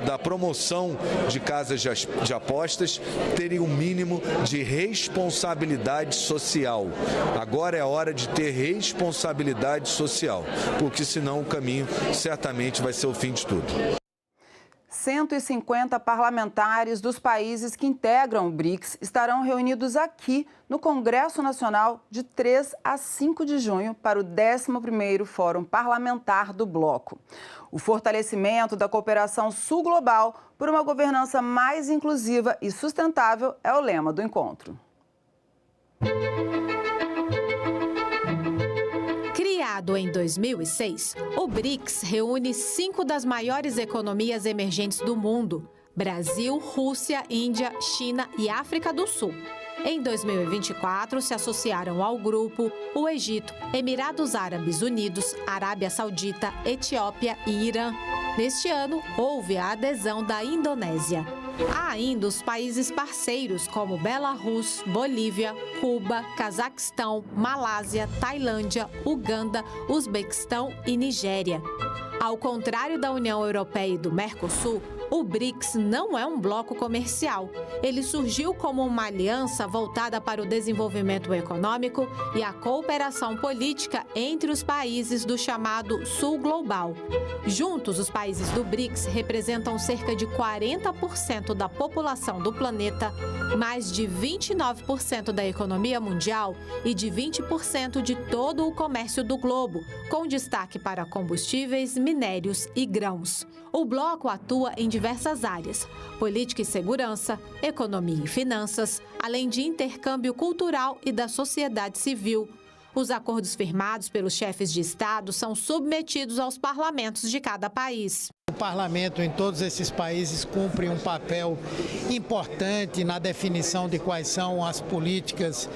da promoção de casas de apostas terem um mínimo de responsabilidade social. Agora é a hora de ter responsabilidade social, porque senão o caminho certamente vai ser o fim de tudo. 150 parlamentares dos países que integram o BRICS estarão reunidos aqui no Congresso Nacional de 3 a 5 de junho para o 11º Fórum Parlamentar do Bloco. O fortalecimento da cooperação sul-global por uma governança mais inclusiva e sustentável é o lema do encontro. Criado em 2006, o BRICS reúne 5 das maiores economias emergentes do mundo: Brasil, Rússia, Índia, China e África do Sul. Em 2024, se associaram ao grupo o Egito, Emirados Árabes Unidos, Arábia Saudita, Etiópia e Irã. Neste ano, houve a adesão da Indonésia. Há ainda os países parceiros como Belarus, Bolívia, Cuba, Cazaquistão, Malásia, Tailândia, Uganda, Uzbequistão e Nigéria. Ao contrário da União Europeia e do Mercosul, o BRICS não é um bloco comercial. Ele surgiu como uma aliança voltada para o desenvolvimento econômico e a cooperação política entre os países do chamado Sul Global. Juntos, os países do BRICS representam cerca de 40% da população do planeta, mais de 29% da economia mundial e de 20% de todo o comércio do globo, com destaque para combustíveis, minérios e grãos. O bloco atua em diversas áreas: política e segurança, economia e finanças, além de intercâmbio cultural e da sociedade civil. Os acordos firmados pelos chefes de Estado são submetidos aos parlamentos de cada país. O parlamento em todos esses países cumpre um papel importante na definição de quais são as políticas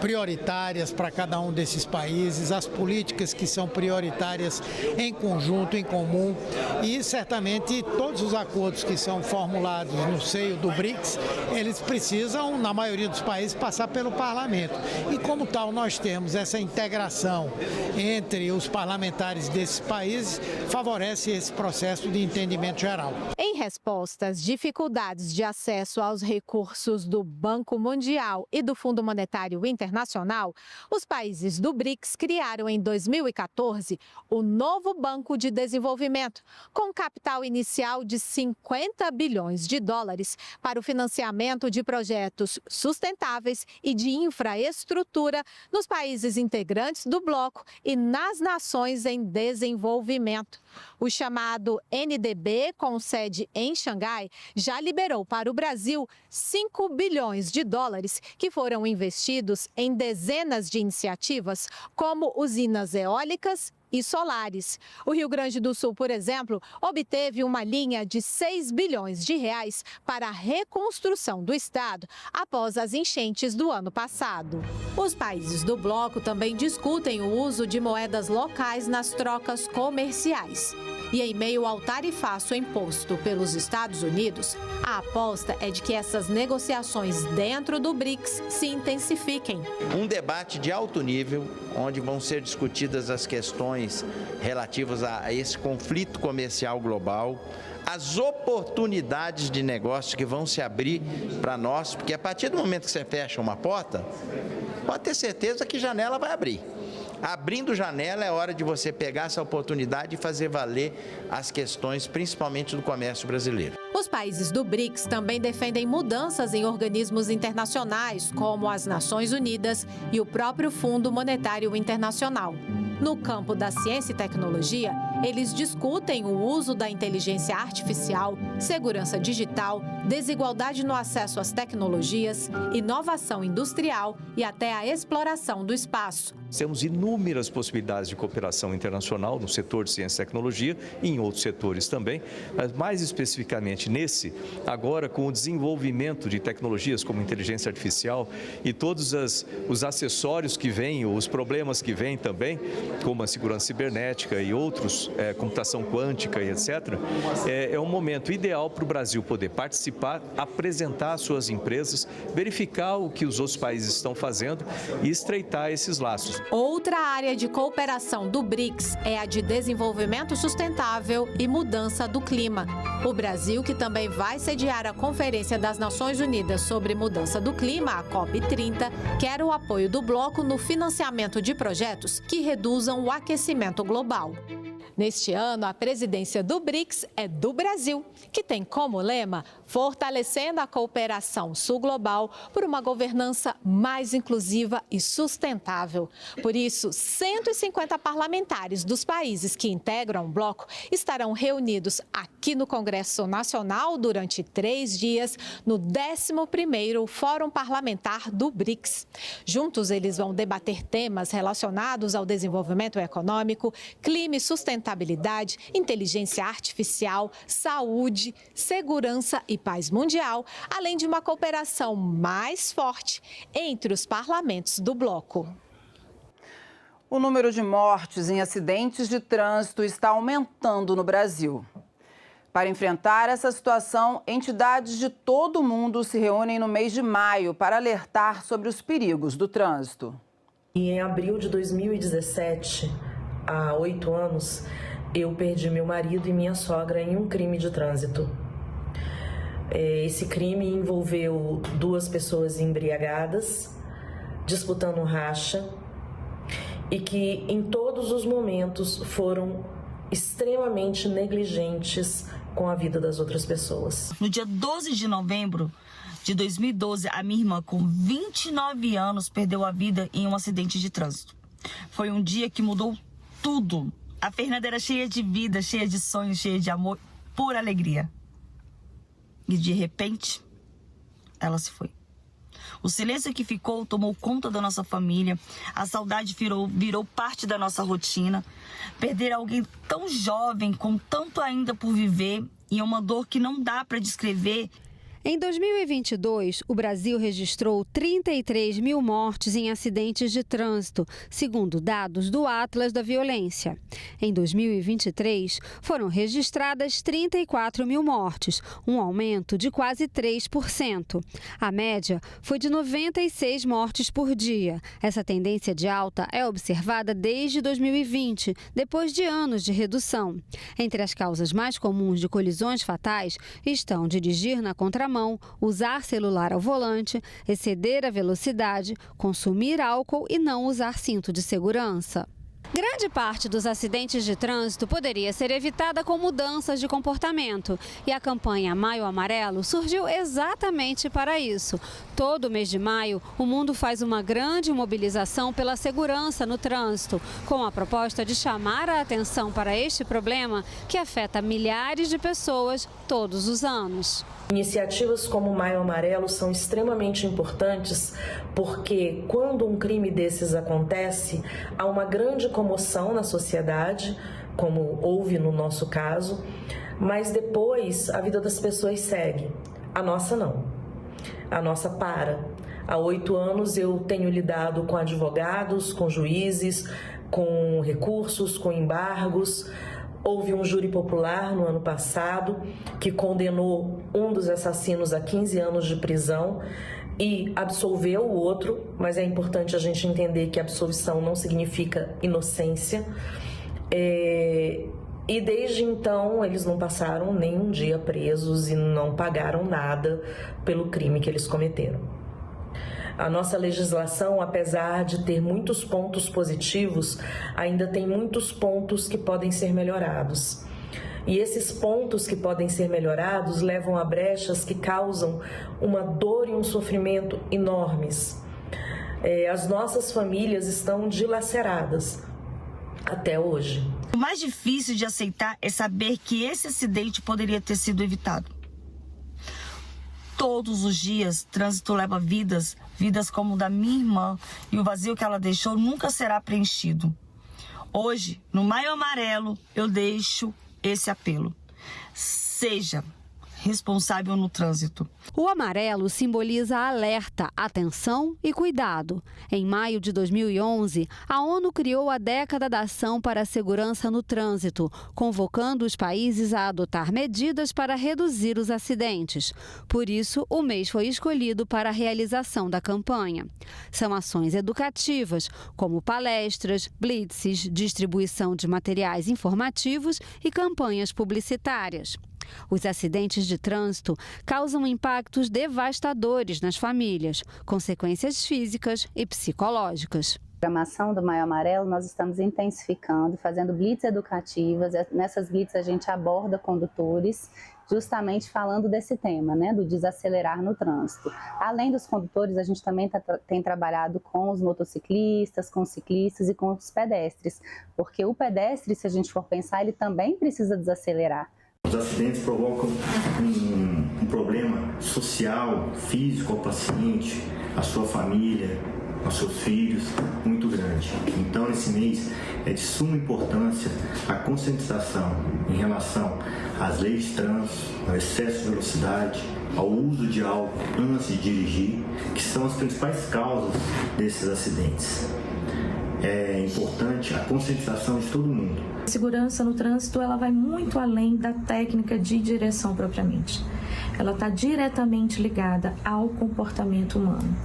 prioritárias para cada um desses países, as políticas que são prioritárias em conjunto, em comum, e certamente todos os acordos que são formulados no seio do BRICS, eles precisam, na maioria dos países, passar pelo parlamento. E como tal, nós temos essa integração entre os parlamentares desses países, favorece esse processo de entendimento geral. Em resposta às dificuldades de acesso aos recursos do Banco Mundial e do Fundo Monetário Internacional, os países do BRICS criaram em 2014 o novo Banco de Desenvolvimento, com capital inicial de 50 bilhões de dólares para o financiamento de projetos sustentáveis e de infraestrutura nos países integrantes do bloco e nas nações em desenvolvimento. O chamado NDB, com sede em Xangai, já liberou para o Brasil 5 bilhões de dólares que foram investidos em dezenas de iniciativas, como usinas eólicas e solares. O Rio Grande do Sul, por exemplo, obteve uma linha de 6 bilhões de reais para a reconstrução do estado após as enchentes do ano passado. Os países do bloco também discutem o uso de moedas locais nas trocas comerciais. E em meio ao tarifaço imposto pelos Estados Unidos, a aposta é de que essas negociações dentro do BRICS se intensifiquem. Um debate de alto nível, onde vão ser discutidas as questões relativas a esse conflito comercial global, as oportunidades de negócio que vão se abrir para nós, porque a partir do momento que você fecha uma porta, pode ter certeza que janela vai abrir. Abrindo janela é hora de você pegar essa oportunidade e fazer valer as questões, principalmente do comércio brasileiro. Os países do BRICS também defendem mudanças em organismos internacionais, como as Nações Unidas e o próprio Fundo Monetário Internacional. No campo da ciência e tecnologia, eles discutem o uso da inteligência artificial, segurança digital, desigualdade no acesso às tecnologias, inovação industrial e até a exploração do espaço. Temos inúmeras possibilidades de cooperação internacional no setor de ciência e tecnologia e em outros setores também, mas mais especificamente nesse, agora com o desenvolvimento de tecnologias como inteligência artificial e todos os acessórios que vêm, os problemas que vêm também, como a segurança cibernética e outros, computação quântica e etc., é um momento ideal para o Brasil poder participar, apresentar suas empresas, verificar o que os outros países estão fazendo e estreitar esses laços. Outra área de cooperação do BRICS é a de desenvolvimento sustentável e mudança do clima. O Brasil, que também vai sediar a Conferência das Nações Unidas sobre Mudança do Clima, a COP30, quer o apoio do bloco no financiamento de projetos que reduzam o aquecimento global. Neste ano, a presidência do BRICS é do Brasil, que tem como lema fortalecendo a cooperação sul-global por uma governança mais inclusiva e sustentável. Por isso, 150 parlamentares dos países que integram o bloco estarão reunidos aqui no Congresso Nacional durante 3 dias, no 11º Fórum Parlamentar do BRICS. Juntos, eles vão debater temas relacionados ao desenvolvimento econômico, clima e sustentabilidade, inteligência artificial, saúde, segurança e paz mundial, além de uma cooperação mais forte entre os parlamentos do bloco. O número de mortes em acidentes de trânsito está aumentando no Brasil. Para enfrentar essa situação, entidades de todo o mundo se reúnem no mês de maio para alertar sobre os perigos do trânsito. E em abril de 2017, há 8 anos, eu perdi meu marido e minha sogra em um crime de trânsito. Esse crime envolveu 2 pessoas embriagadas, disputando racha, e que em todos os momentos foram extremamente negligentes com a vida das outras pessoas. No dia 12 de novembro de 2012, a minha irmã, com 29 anos, perdeu a vida em um acidente de trânsito. Foi um dia que mudou tudo. A Fernanda era cheia de vida, cheia de sonhos, cheia de amor, pura alegria. E de repente, ela se foi. O silêncio que ficou tomou conta da nossa família, a saudade virou parte da nossa rotina. Perder alguém tão jovem, com tanto ainda por viver, e é uma dor que não dá para descrever. Em 2022, o Brasil registrou 33 mil mortes em acidentes de trânsito, segundo dados do Atlas da Violência. Em 2023, foram registradas 34 mil mortes, um aumento de quase 3%. A média foi de 96 mortes por dia. Essa tendência de alta é observada desde 2020, depois de anos de redução. Entre as causas mais comuns de colisões fatais estão dirigir na contramão, usar celular ao volante, exceder a velocidade, consumir álcool e não usar cinto de segurança. Grande parte dos acidentes de trânsito poderia ser evitada com mudanças de comportamento. E a campanha Maio Amarelo surgiu exatamente para isso. Todo mês de maio, o mundo faz uma grande mobilização pela segurança no trânsito, com a proposta de chamar a atenção para este problema que afeta milhares de pessoas todos os anos. Iniciativas como o Maio Amarelo são extremamente importantes porque quando um crime desses acontece, há uma grande comoção na sociedade, como houve no nosso caso, mas depois a vida das pessoas segue. A nossa não. A nossa para. Há 8 anos eu tenho lidado com advogados, com juízes, com recursos, com embargos. Houve um júri popular no ano passado que condenou um dos assassinos a 15 anos de prisão e absolveu o outro, mas é importante a gente entender que absolvição não significa inocência. E desde então eles não passaram nem um dia presos e não pagaram nada pelo crime que eles cometeram. A nossa legislação, apesar de ter muitos pontos positivos, ainda tem muitos pontos que podem ser melhorados. E esses pontos que podem ser melhorados levam a brechas que causam uma dor e um sofrimento enormes. As nossas famílias estão dilaceradas até hoje. O mais difícil de aceitar é saber que esse acidente poderia ter sido evitado. Todos os dias, trânsito leva vidas como da minha irmã, e o vazio que ela deixou nunca será preenchido. Hoje, no Maio Amarelo, eu deixo esse apelo. Seja responsável no trânsito. O amarelo simboliza alerta, atenção e cuidado. Em maio de 2011, a ONU criou a Década da Ação para a Segurança no Trânsito, convocando os países a adotar medidas para reduzir os acidentes. Por isso, o mês foi escolhido para a realização da campanha. São ações educativas, como palestras, blitzes, distribuição de materiais informativos e campanhas publicitárias. Os acidentes de trânsito causam impactos devastadores nas famílias, consequências físicas e psicológicas. A programação do Maio Amarelo nós estamos intensificando, fazendo blitz educativas. Nessas blitz a gente aborda condutores justamente falando desse tema, do desacelerar no trânsito. Além dos condutores, a gente também tem trabalhado com os motociclistas, com os ciclistas e com os pedestres, porque o pedestre, se a gente for pensar, ele também precisa desacelerar. Os acidentes provocam um problema social, físico ao paciente, à sua família, aos seus filhos, muito grande. Então, nesse mês, é de suma importância a conscientização em relação às leis de trânsito, ao excesso de velocidade, ao uso de álcool antes de dirigir, que são as principais causas desses acidentes. É importante a conscientização de todo mundo. A segurança no trânsito ela vai muito além da técnica de direção propriamente. Ela está diretamente ligada ao comportamento humano.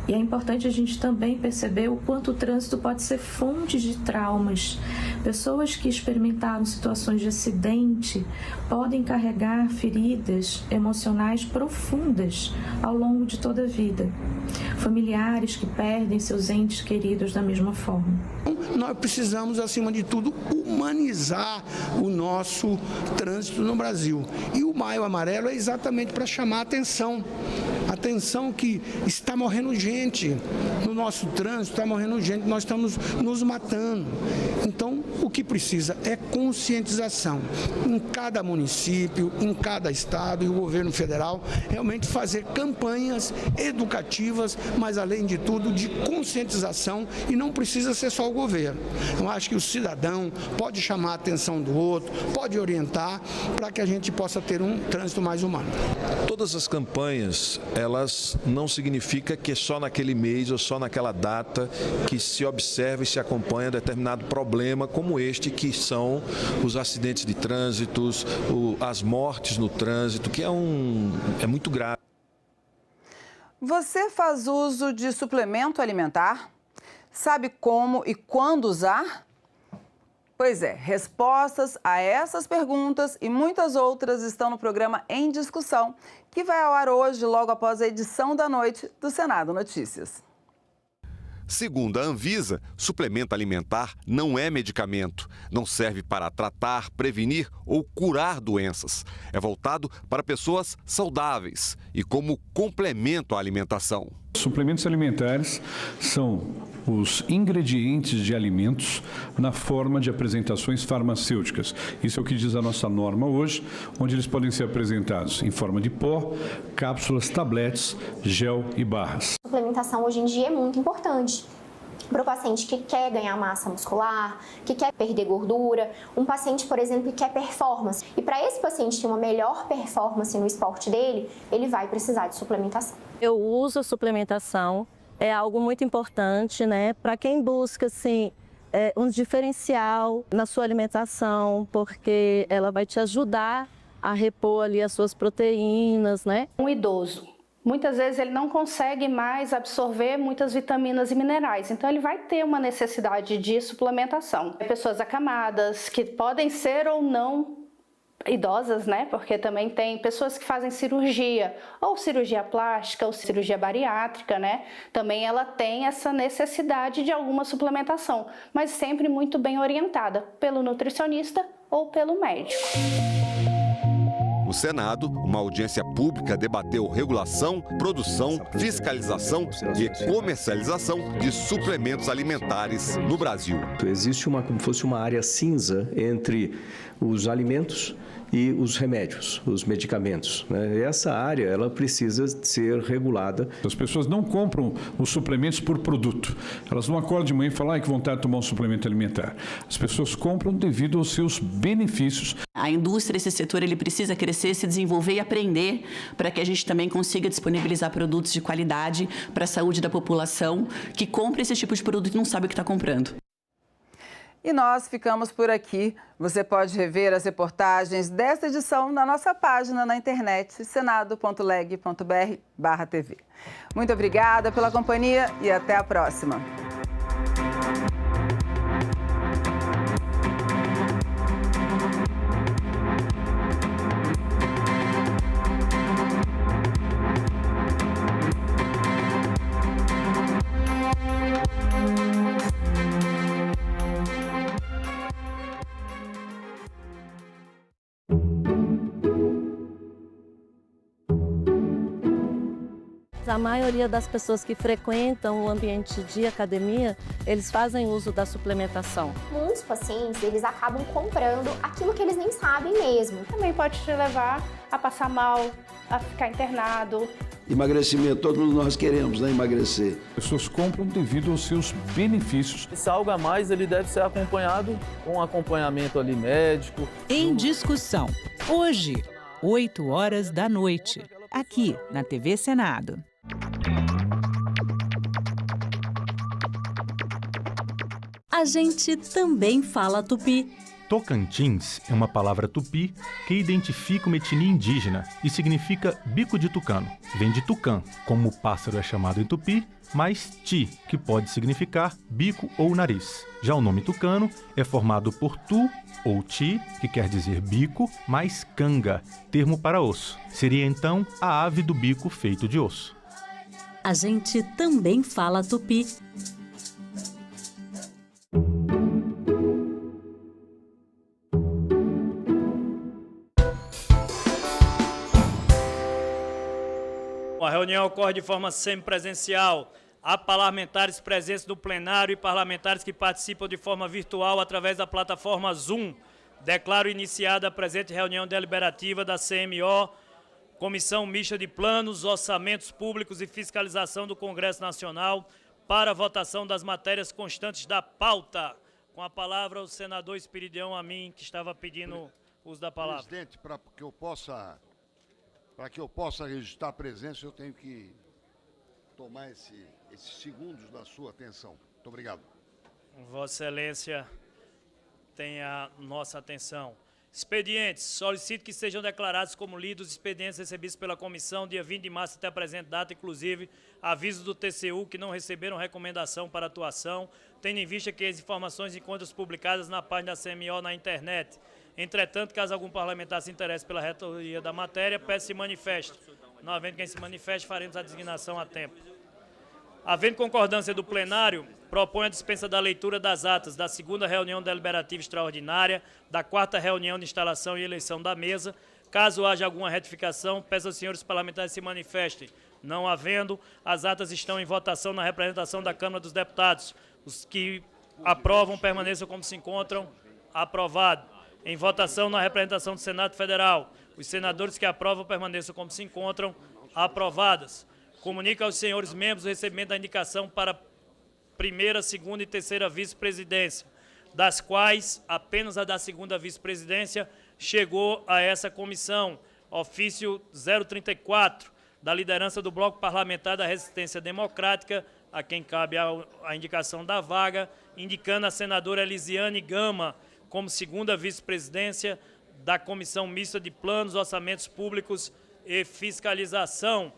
E é importante a gente também perceber o quanto o trânsito pode ser fonte de traumas. Pessoas que experimentaram situações de acidente podem carregar feridas emocionais profundas ao longo de toda a vida. Familiares que perdem seus entes queridos da mesma forma. Nós precisamos, acima de tudo, humanizar o nosso trânsito no Brasil. E o Maio Amarelo é exatamente para chamar a atenção atenção que está morrendo gente no nosso trânsito, está morrendo gente, nós estamos nos matando. Então, o que precisa é conscientização em cada município, em cada estado, e o governo federal realmente fazer campanhas educativas, mas além de tudo de conscientização, e não precisa ser só o governo. Eu acho que o cidadão pode chamar a atenção do outro, pode orientar para que a gente possa ter um trânsito mais humano. Todas as campanhas, elas não significam que é só naquele mês ou só naquela data que se observa e se acompanha determinado problema como este, que são os acidentes de trânsito, as mortes no trânsito, que é muito grave. Você faz uso de suplemento alimentar? Sabe como e quando usar? Pois é, respostas a essas perguntas e muitas outras estão no programa Em Discussão, que vai ao ar hoje, logo após a edição da noite do Senado Notícias. Segundo a Anvisa, suplemento alimentar não é medicamento, não serve para tratar, prevenir ou curar doenças. É voltado para pessoas saudáveis e como complemento à alimentação. Suplementos alimentares são os ingredientes de alimentos na forma de apresentações farmacêuticas. Isso é o que diz a nossa norma hoje, onde eles podem ser apresentados em forma de pó, cápsulas, tabletes, gel e barras. A suplementação hoje em dia é muito importante para o paciente que quer ganhar massa muscular, que quer perder gordura, um paciente, por exemplo, que quer performance. E para esse paciente ter uma melhor performance no esporte dele, ele vai precisar de suplementação. Eu uso a suplementação, é algo muito importante, né, para quem busca, assim, um diferencial na sua alimentação, porque ela vai te ajudar a repor ali as suas proteínas, né? Um idoso, muitas vezes ele não consegue mais absorver muitas vitaminas e minerais, então ele vai ter uma necessidade de suplementação. Pessoas acamadas, que podem ser ou não idosas, né? Porque também tem pessoas que fazem cirurgia, ou cirurgia plástica, ou cirurgia bariátrica, né? Também ela tem essa necessidade de alguma suplementação, mas sempre muito bem orientada pelo nutricionista ou pelo médico. No Senado, uma audiência pública debateu regulação, produção, fiscalização e comercialização de suplementos alimentares no Brasil. Existe como fosse uma área cinza entre os alimentos e os remédios, os medicamentos, né? Essa área, ela precisa ser regulada. As pessoas não compram os suplementos por produto. Elas não acordam de manhã e falam que vontade de tomar um suplemento alimentar. As pessoas compram devido aos seus benefícios. A indústria, esse setor, ele precisa crescer, se desenvolver e aprender para que a gente também consiga disponibilizar produtos de qualidade para a saúde da população que compra esse tipo de produto e não sabe o que está comprando. E nós ficamos por aqui. Você pode rever as reportagens desta edição na nossa página na internet, senado.leg.br/tv. Muito obrigada pela companhia e até a próxima. A maioria das pessoas que frequentam o ambiente de academia, eles fazem uso da suplementação. Muitos pacientes, eles acabam comprando aquilo que eles nem sabem mesmo. Também pode te levar a passar mal, a ficar internado. Emagrecimento, todos nós queremos, né, emagrecer. As pessoas compram devido aos seus benefícios. Esse algo a mais, ele deve ser acompanhado com acompanhamento ali médico. Em Discussão, hoje, 20h, aqui na TV Senado. A gente também fala tupi. Tocantins é uma palavra tupi que identifica uma etnia indígena e significa bico de tucano. Vem de tucã, como o pássaro é chamado em tupi, mais ti, que pode significar bico ou nariz. Já o nome tucano é formado por tu ou ti, que quer dizer bico, mais canga, termo para osso. Seria então a ave do bico feito de osso. A gente também fala tupi. A reunião ocorre de forma semipresencial. Há parlamentares presentes no plenário e parlamentares que participam de forma virtual através da plataforma Zoom. Declaro iniciada a presente reunião deliberativa da CMO, Comissão Mista de Planos, Orçamentos Públicos e Fiscalização do Congresso Nacional, para a votação das matérias constantes da pauta. Com a palavra o senador Espiridião Amin, que estava pedindo o uso da palavra. Presidente, para que eu possa registrar a presença, eu tenho que tomar esses segundos da sua atenção. Muito obrigado. Vossa Excelência tem a nossa atenção. Expedientes. Solicito que sejam declarados como lidos os expedientes recebidos pela comissão dia 20 de março até a presente data, inclusive aviso do TCU que não receberam recomendação para atuação, tendo em vista que as informações encontram-se publicadas na página da CMO na internet. Entretanto, caso algum parlamentar se interesse pela relatoria da matéria, peço se manifeste. Não havendo quem se manifeste, faremos a designação a tempo. Havendo concordância do plenário, proponho a dispensa da leitura das atas da 2ª reunião deliberativa extraordinária, da 4ª reunião de instalação e eleição da mesa. Caso haja alguma retificação, peço aos senhores parlamentares se manifestem. Não havendo, as atas estão em votação na representação da Câmara dos Deputados. Os que aprovam permaneçam como se encontram. Aprovado. Em votação na representação do Senado Federal. Os senadores que aprovam permaneçam como se encontram. Aprovadas. Comunica aos senhores membros o recebimento da indicação para 1ª, 2ª e 3ª vice-presidência, das quais apenas a da 2ª vice-presidência chegou a essa comissão. Ofício 034, da liderança do Bloco Parlamentar da Resistência Democrática, a quem cabe a indicação da vaga, indicando a senadora Elisiane Gama como 2ª vice-presidência da Comissão Mista de Planos, Orçamentos Públicos e Fiscalização.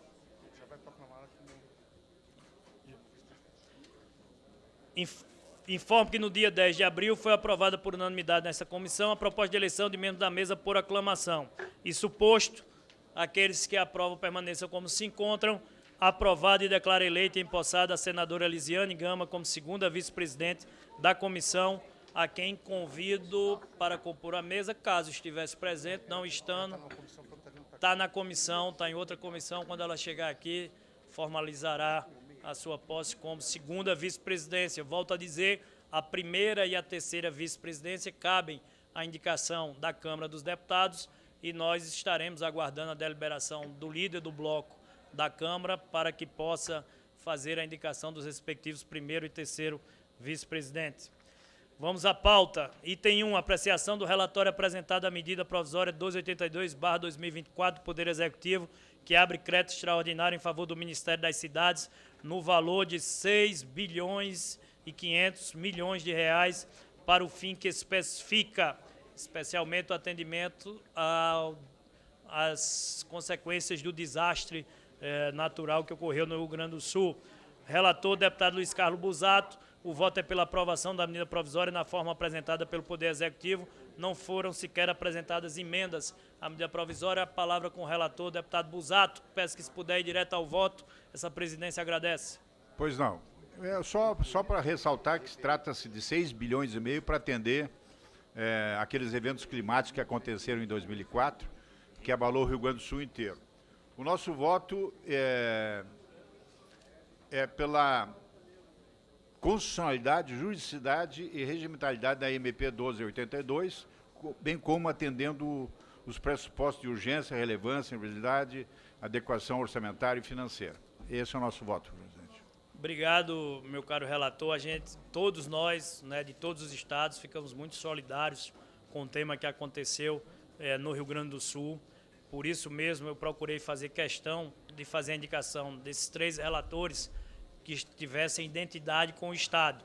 Informo que no dia 10 de abril foi aprovada por unanimidade nessa comissão a proposta de eleição de membros da mesa por aclamação. Isso posto, aqueles que aprovam permaneçam como se encontram. Aprovado e declaro eleita e empossada a senadora Elisiane Gama como 2ª vice-presidente da comissão, a quem convido para compor a mesa, caso estivesse presente, não estando. Está na comissão, está em outra comissão. Quando ela chegar aqui, formalizará a sua posse como 2ª vice-presidência. Volto a dizer, a 1ª e a 3ª vice-presidência cabem à indicação da Câmara dos Deputados e nós estaremos aguardando a deliberação do líder do bloco da Câmara para que possa fazer a indicação dos respectivos 1º e 3º vice-presidentes. Vamos à pauta. Item 1, apreciação do relatório apresentado à medida provisória 1282/2024 do Poder Executivo, que abre crédito extraordinário em favor do Ministério das Cidades, no valor de 6.500 bilhões para o fim que especifica, especialmente o atendimento às consequências do desastre natural que ocorreu no Rio Grande do Sul. Relator, deputado Luiz Carlos Busato. O voto é pela aprovação da medida provisória na forma apresentada pelo Poder Executivo. Não foram sequer apresentadas emendas à medida provisória. A palavra com o relator, deputado Busato. Peço que, se puder ir direto ao voto, essa presidência agradece. Pois não. Só para ressaltar que trata-se de 6,5 bilhões para atender aqueles eventos climáticos que aconteceram em 2004, que abalou o Rio Grande do Sul inteiro. O nosso voto é pela constitucionalidade, juridicidade e regimentalidade da MP 1282, bem como atendendo os pressupostos de urgência, relevância, inviolabilidade, adequação orçamentária e financeira. Esse é o nosso voto, presidente. Obrigado, meu caro relator. Todos nós, de todos os estados, ficamos muito solidários com o tema que aconteceu no Rio Grande do Sul. Por isso mesmo, eu procurei fazer questão de fazer a indicação desses 3 relatores que tivessem identidade com o Estado.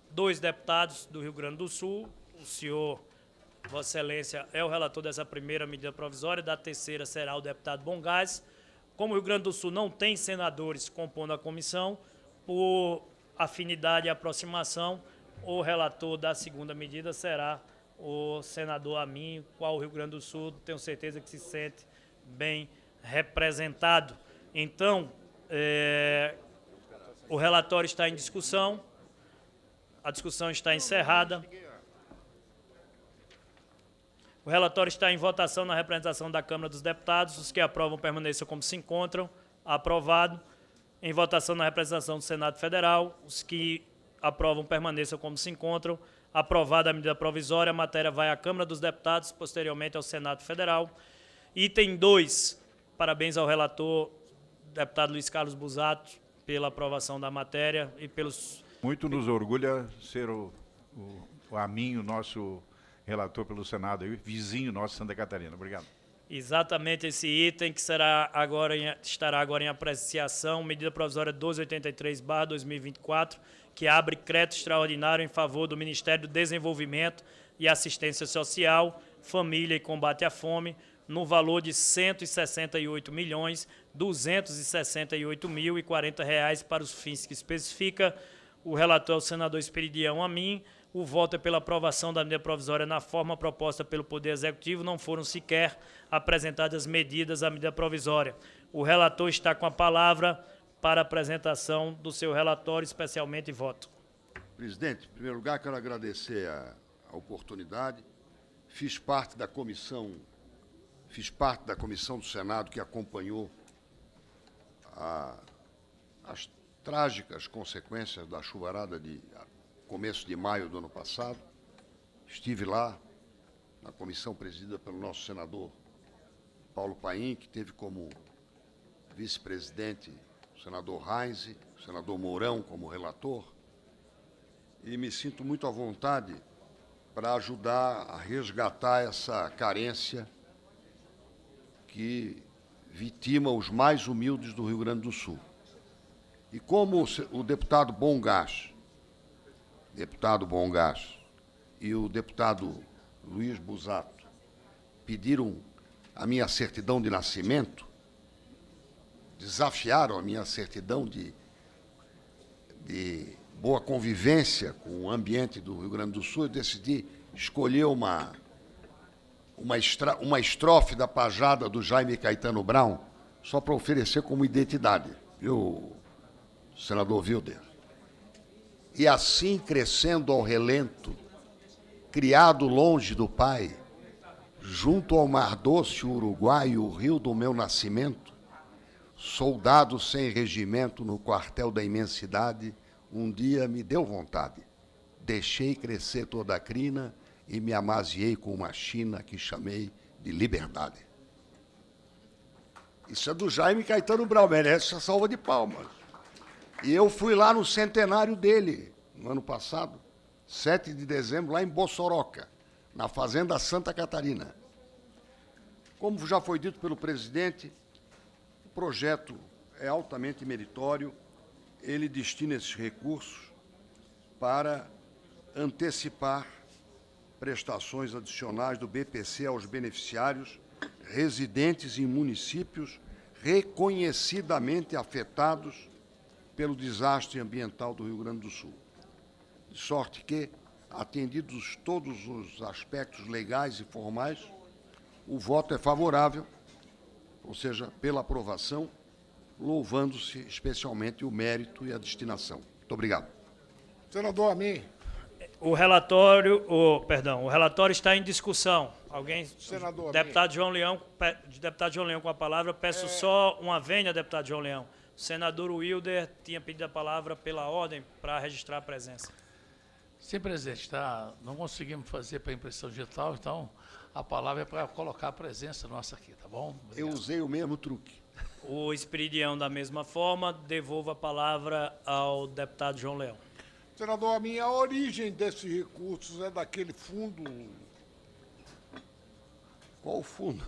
2 deputados do Rio Grande do Sul, o senhor, Vossa Excelência, é o relator dessa 1ª medida provisória, da 3ª será o deputado Bongás. Como o Rio Grande do Sul não tem senadores compondo a comissão, por afinidade e aproximação, o relator da 2ª medida será o senador Amin, qual o Rio Grande do Sul, tenho certeza que se sente bem representado. Então, o relatório está em discussão, a discussão está encerrada. O relatório está em votação na representação da Câmara dos Deputados. Os que aprovam permaneçam como se encontram. Aprovado. Em votação na representação do Senado Federal. Os que aprovam permaneçam como se encontram. Aprovada a medida provisória, a matéria vai à Câmara dos Deputados, posteriormente ao Senado Federal. Item 2. Parabéns ao relator, deputado Luiz Carlos Busato, pela aprovação da matéria e pelos... Muito nos orgulha ser o Aminho, nosso relator pelo Senado, vizinho nosso de Santa Catarina. Obrigado. Exatamente esse item que estará agora em apreciação, medida provisória 1283/2024, que abre crédito extraordinário em favor do Ministério do Desenvolvimento e Assistência Social, Família e Combate à Fome, no valor de R$ 168.268.040 para os fins que especifica. O relator é o senador Esperidião Amin. O voto é pela aprovação da medida provisória na forma proposta pelo Poder Executivo. Não foram sequer apresentadas medidas à medida provisória. O relator está com a palavra para a apresentação do seu relatório, especialmente voto. Presidente, em primeiro lugar, quero agradecer a oportunidade. Fiz parte da comissão do Senado que acompanhou as trágicas consequências da chuvarada de começo de maio do ano passado. Estive lá, na comissão presidida pelo nosso senador Paulo Paim, que teve como vice-presidente o senador Heinze, o senador Mourão como relator, e me sinto muito à vontade para ajudar a resgatar essa carência que vitima os mais humildes do Rio Grande do Sul. E como o deputado Bongás e o deputado Luiz Busato pediram a minha certidão de nascimento, desafiaram a minha certidão de boa convivência com o ambiente do Rio Grande do Sul, eu decidi escolher uma estrofe da pajada do Jaime Caetano Brown, só para oferecer como identidade, viu, senador Wilder? E assim, crescendo ao relento, criado longe do pai, junto ao mar doce Uruguai, o rio do meu nascimento, soldado sem regimento no quartel da imensidade, um dia me deu vontade. Deixei crescer toda a crina e me amaziei com uma China que chamei de liberdade. Isso é do Jaime Caetano Brown, merece a salva de palmas. E eu fui lá no centenário dele, no ano passado, 7 de dezembro, lá em Bossoroca, na Fazenda Santa Catarina. Como já foi dito pelo presidente, o projeto é altamente meritório, ele destina esses recursos para antecipar prestações adicionais do BPC aos beneficiários residentes em municípios reconhecidamente afetados pelo desastre ambiental do Rio Grande do Sul. De sorte que, atendidos todos os aspectos legais e formais, o voto é favorável, ou seja, pela aprovação, louvando-se especialmente o mérito e a destinação. Muito obrigado. Senador Amin. O relatório está em discussão. Alguém? Senador deputado João Leão, deputado João Leão com a palavra. Peço só uma vênia, deputado João Leão. O senador Wilder tinha pedido a palavra pela ordem para registrar a presença. Sim, presidente, não conseguimos fazer para impressão digital, então a palavra é para colocar a presença nossa aqui, tá bom? Obrigado. Eu usei o mesmo truque. O Esperidião, da mesma forma, devolvo a palavra ao deputado João Leão. Senador, a minha origem desses recursos é daquele fundo... Qual fundo?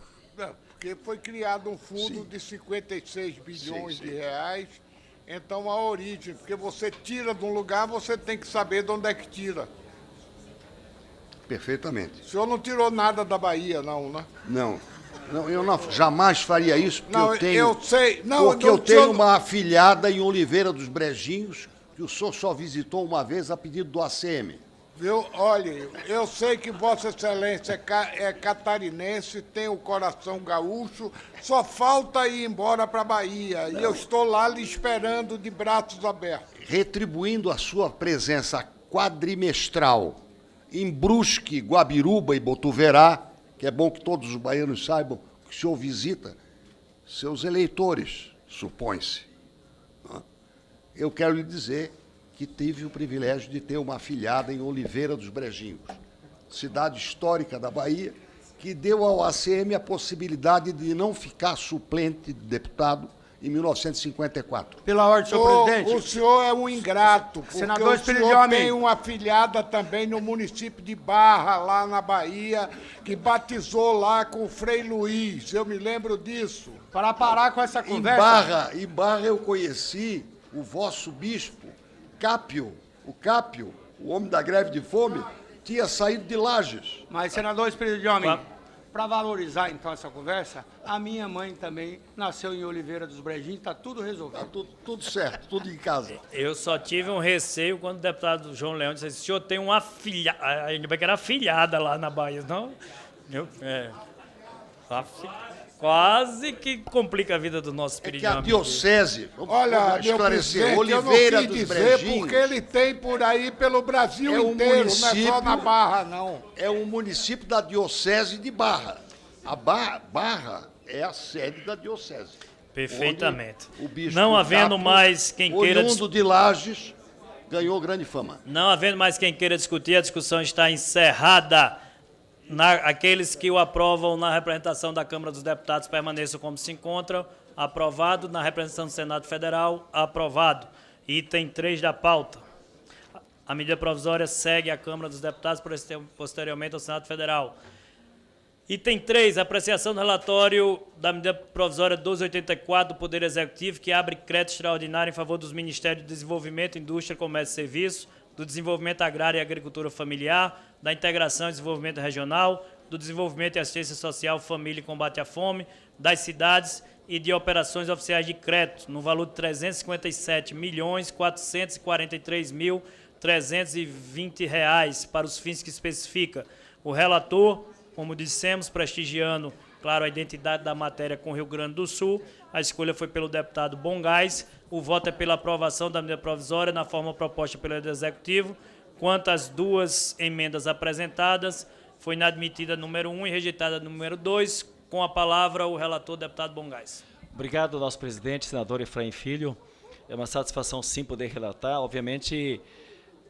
Porque foi criado um fundo de 56 bilhões de reais, então a origem, porque você tira de um lugar, você tem que saber de onde é que tira. Perfeitamente. O senhor não tirou nada da Bahia, não, né? Não, eu jamais faria isso, porque não, eu tenho... Eu sei. Não, porque eu tenho uma afilhada em Oliveira dos Brejinhos, que o senhor só visitou uma vez a pedido do ACM. Viu? Olha, eu sei que Vossa Excelência é catarinense, tem o coração gaúcho, só falta ir embora para a Bahia. Não. E eu estou lá lhe esperando de braços abertos. Retribuindo a sua presença quadrimestral em Brusque, Guabiruba e Botuverá, que é bom que todos os baianos saibam que o senhor visita seus eleitores, supõe-se. Eu quero lhe dizer que tive o privilégio de ter uma afilhada em Oliveira dos Brejinhos, cidade histórica da Bahia, que deu ao ACM a possibilidade de não ficar suplente de deputado em 1954. Pela ordem, senhor presidente. O senhor é um ingrato, porque Senador o Espírito senhor de Homem. tem uma afilhada também no município de Barra, lá na Bahia, que batizou lá com o Frei Luiz. Eu me lembro disso. Para parar com essa conversa. Em Barra eu conheci o vosso bispo, Cápio, o homem da greve de fome, tinha saído de Lages. Mas, senador Espírito de Homem, para valorizar, então, essa conversa, a minha mãe também nasceu em Oliveira dos Brejinhos, está tudo resolvido. Está tudo certo, tudo em casa. Eu só tive um receio quando o deputado João Leão disse: o senhor tem uma filha, ainda bem que era afilhada lá na Bahia, não? Quase que complica a vida do nosso Espírito de Homem. A diocese, olha, esclarecer, Oliveira dos Brejinhos, porque ele tem por aí pelo Brasil inteiro, não é só na Barra, não. É um município da diocese de Barra. A Barra é a sede da diocese. Perfeitamente. O bispo não havendo Cápio, mais quem queira... oriundo de Lages, ganhou grande fama. Não havendo mais quem queira discutir, a discussão está encerrada. Aqueles que o aprovam na representação da Câmara dos Deputados permaneçam como se encontram. Aprovado. Na representação do Senado Federal, aprovado. Item 3 da pauta. A medida provisória segue a Câmara dos Deputados, posteriormente ao Senado Federal. Item 3, apreciação do relatório da medida provisória 1284 do Poder Executivo, que abre crédito extraordinário em favor dos Ministérios do Desenvolvimento, Indústria, Comércio e Serviços, do Desenvolvimento Agrário e Agricultura Familiar, da Integração e Desenvolvimento Regional, do Desenvolvimento e Assistência Social, Família e Combate à Fome, das cidades e de operações oficiais de crédito, no valor de R$ 357.443.320 para os fins que especifica. O relator, como dissemos, prestigiando, claro, a identidade da matéria com o Rio Grande do Sul, a escolha foi pelo deputado Bongás. O voto é pela aprovação da medida provisória na forma proposta pelo Executivo. Quanto às duas emendas apresentadas, foi inadmitida número 1 e rejeitada número 2. Com a palavra, o relator, deputado Bongás. Obrigado, nosso presidente, senador Efraim Filho. É uma satisfação, sim, poder relatar. Obviamente,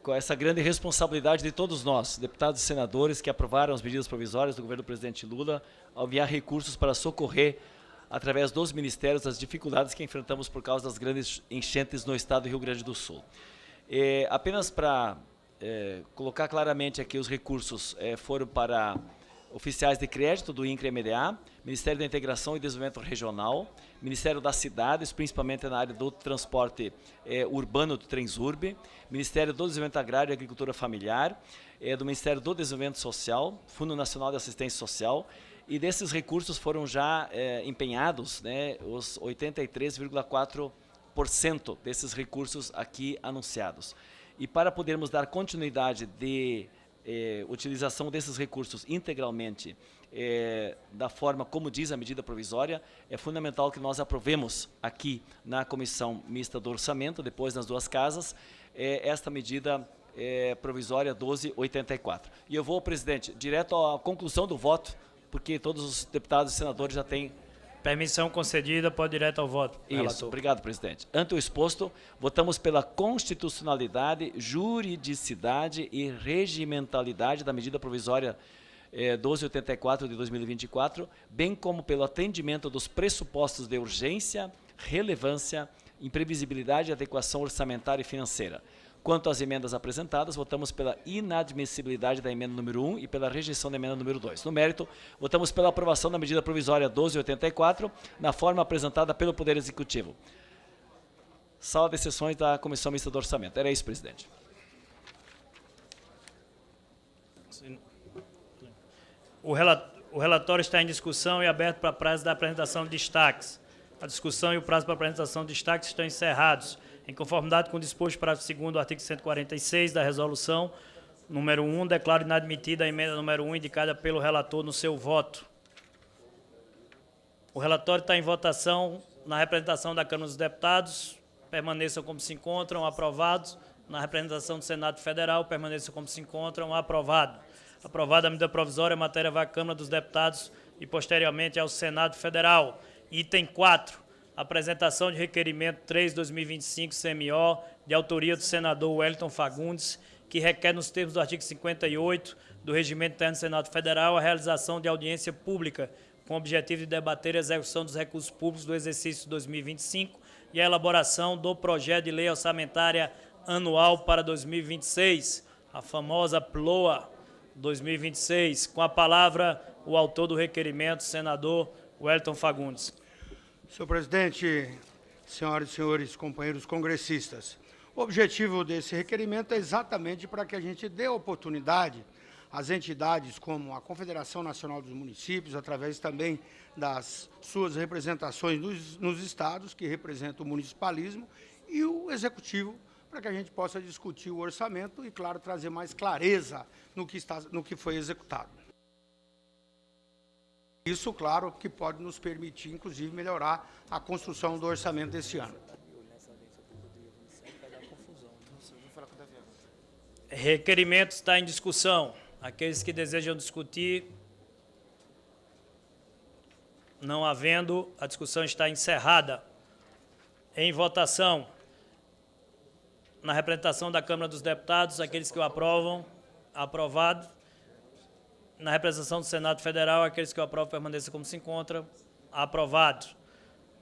com essa grande responsabilidade de todos nós, deputados e senadores, que aprovaram as medidas provisórias do governo do presidente Lula, ao enviar recursos para socorrer, através dos ministérios, as dificuldades que enfrentamos por causa das grandes enchentes no estado do Rio Grande do Sul. Apenas para colocar claramente aqui, os recursos foram para oficiais de crédito do INCRE-MDA, Ministério da Integração e Desenvolvimento Regional, Ministério das Cidades, principalmente na área do transporte urbano do Transurb, Ministério do Desenvolvimento Agrário e Agricultura Familiar, do Ministério do Desenvolvimento Social, Fundo Nacional de Assistência Social, e desses recursos foram já empenhados, os 83,4% desses recursos aqui anunciados. E para podermos dar continuidade de utilização desses recursos integralmente da forma como diz a medida provisória, é fundamental que nós aprovemos aqui na Comissão Mista do Orçamento, depois nas duas casas, esta medida provisória 1284. E eu vou, presidente, direto à conclusão do voto, porque todos os deputados e senadores já têm... Permissão concedida, pode direto ao voto. Isso, relator. Obrigado, presidente. Ante o exposto, votamos pela constitucionalidade, juridicidade e regimentalidade da medida provisória 1284 de 2024, bem como pelo atendimento dos pressupostos de urgência, relevância, imprevisibilidade e adequação orçamentária e financeira. Quanto às emendas apresentadas, votamos pela inadmissibilidade da emenda número 1 e pela rejeição da emenda número 2. No mérito, votamos pela aprovação da medida provisória 1284, na forma apresentada pelo Poder Executivo. Sala de sessões da Comissão Mista do Orçamento. Era isso, presidente. O relatório está em discussão e aberto para prazo da apresentação de destaques. A discussão e o prazo para apresentação de destaques estão encerrados. Em conformidade com o disposto parágrafo 2º do artigo 146 da resolução número 1, declaro inadmitida a emenda número 1 indicada pelo relator no seu voto. O relatório está em votação na representação da Câmara dos Deputados. Permaneçam como se encontram, aprovados. Na representação do Senado Federal, permaneçam como se encontram, aprovado. Aprovada a medida provisória, a matéria vai à Câmara dos Deputados e posteriormente ao Senado Federal. Item 4. Apresentação de requerimento 3/2025 CMO, de autoria do senador Wellington Fagundes, que requer, nos termos do artigo 58 do Regimento Interno do Senado Federal, a realização de audiência pública com o objetivo de debater a execução dos recursos públicos do exercício 2025 e a elaboração do projeto de lei orçamentária anual para 2026, a famosa PLOA 2026. Com a palavra, o autor do requerimento, senador Wellington Fagundes. Senhor presidente, senhoras e senhores companheiros congressistas, o objetivo desse requerimento é exatamente para que a gente dê oportunidade às entidades como a Confederação Nacional dos Municípios, através também das suas representações nos estados, que representam o municipalismo, e o Executivo, para que a gente possa discutir o orçamento e, claro, trazer mais clareza no que foi executado. Isso, claro, que pode nos permitir, inclusive, melhorar a construção do orçamento desse ano. Requerimento está em discussão. Aqueles que desejam discutir, não havendo, a discussão está encerrada. Em votação, na representação da Câmara dos Deputados, aqueles que o aprovam, aprovado. Na representação do Senado Federal, aqueles que o aprovam permaneçam como se encontra, aprovado.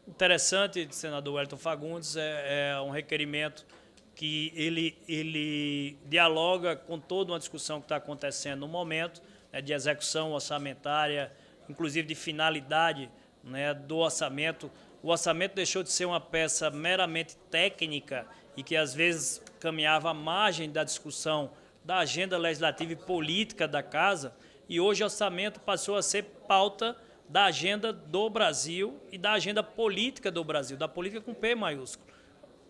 Interessante, senador Wellington Fagundes, é um requerimento que ele dialoga com toda uma discussão que está acontecendo no momento, né, de execução orçamentária, inclusive de finalidade, né, do orçamento. O orçamento deixou de ser uma peça meramente técnica e que, às vezes, caminhava à margem da discussão da agenda legislativa e política da Casa, e hoje o orçamento passou a ser pauta da agenda do Brasil e da agenda política do Brasil, da política com P maiúsculo.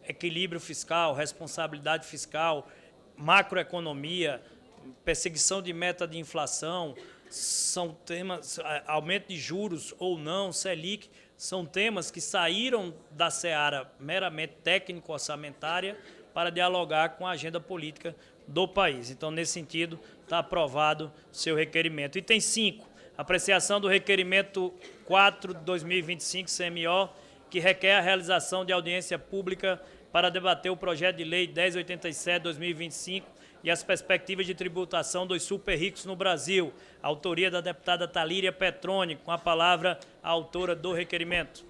Equilíbrio fiscal, responsabilidade fiscal, macroeconomia, perseguição de meta de inflação, são temas, aumento de juros ou não, Selic, são temas que saíram da seara meramente técnico-orçamentária para dialogar com a agenda política do país. Então, nesse sentido, está aprovado o seu requerimento. Item 5, apreciação do requerimento 4/2025 CMO, que requer a realização de audiência pública para debater o projeto de lei 1087/2025 e as perspectivas de tributação dos super ricos no Brasil. Autoria da deputada Talíria Petroni. Com a palavra, a autora do requerimento.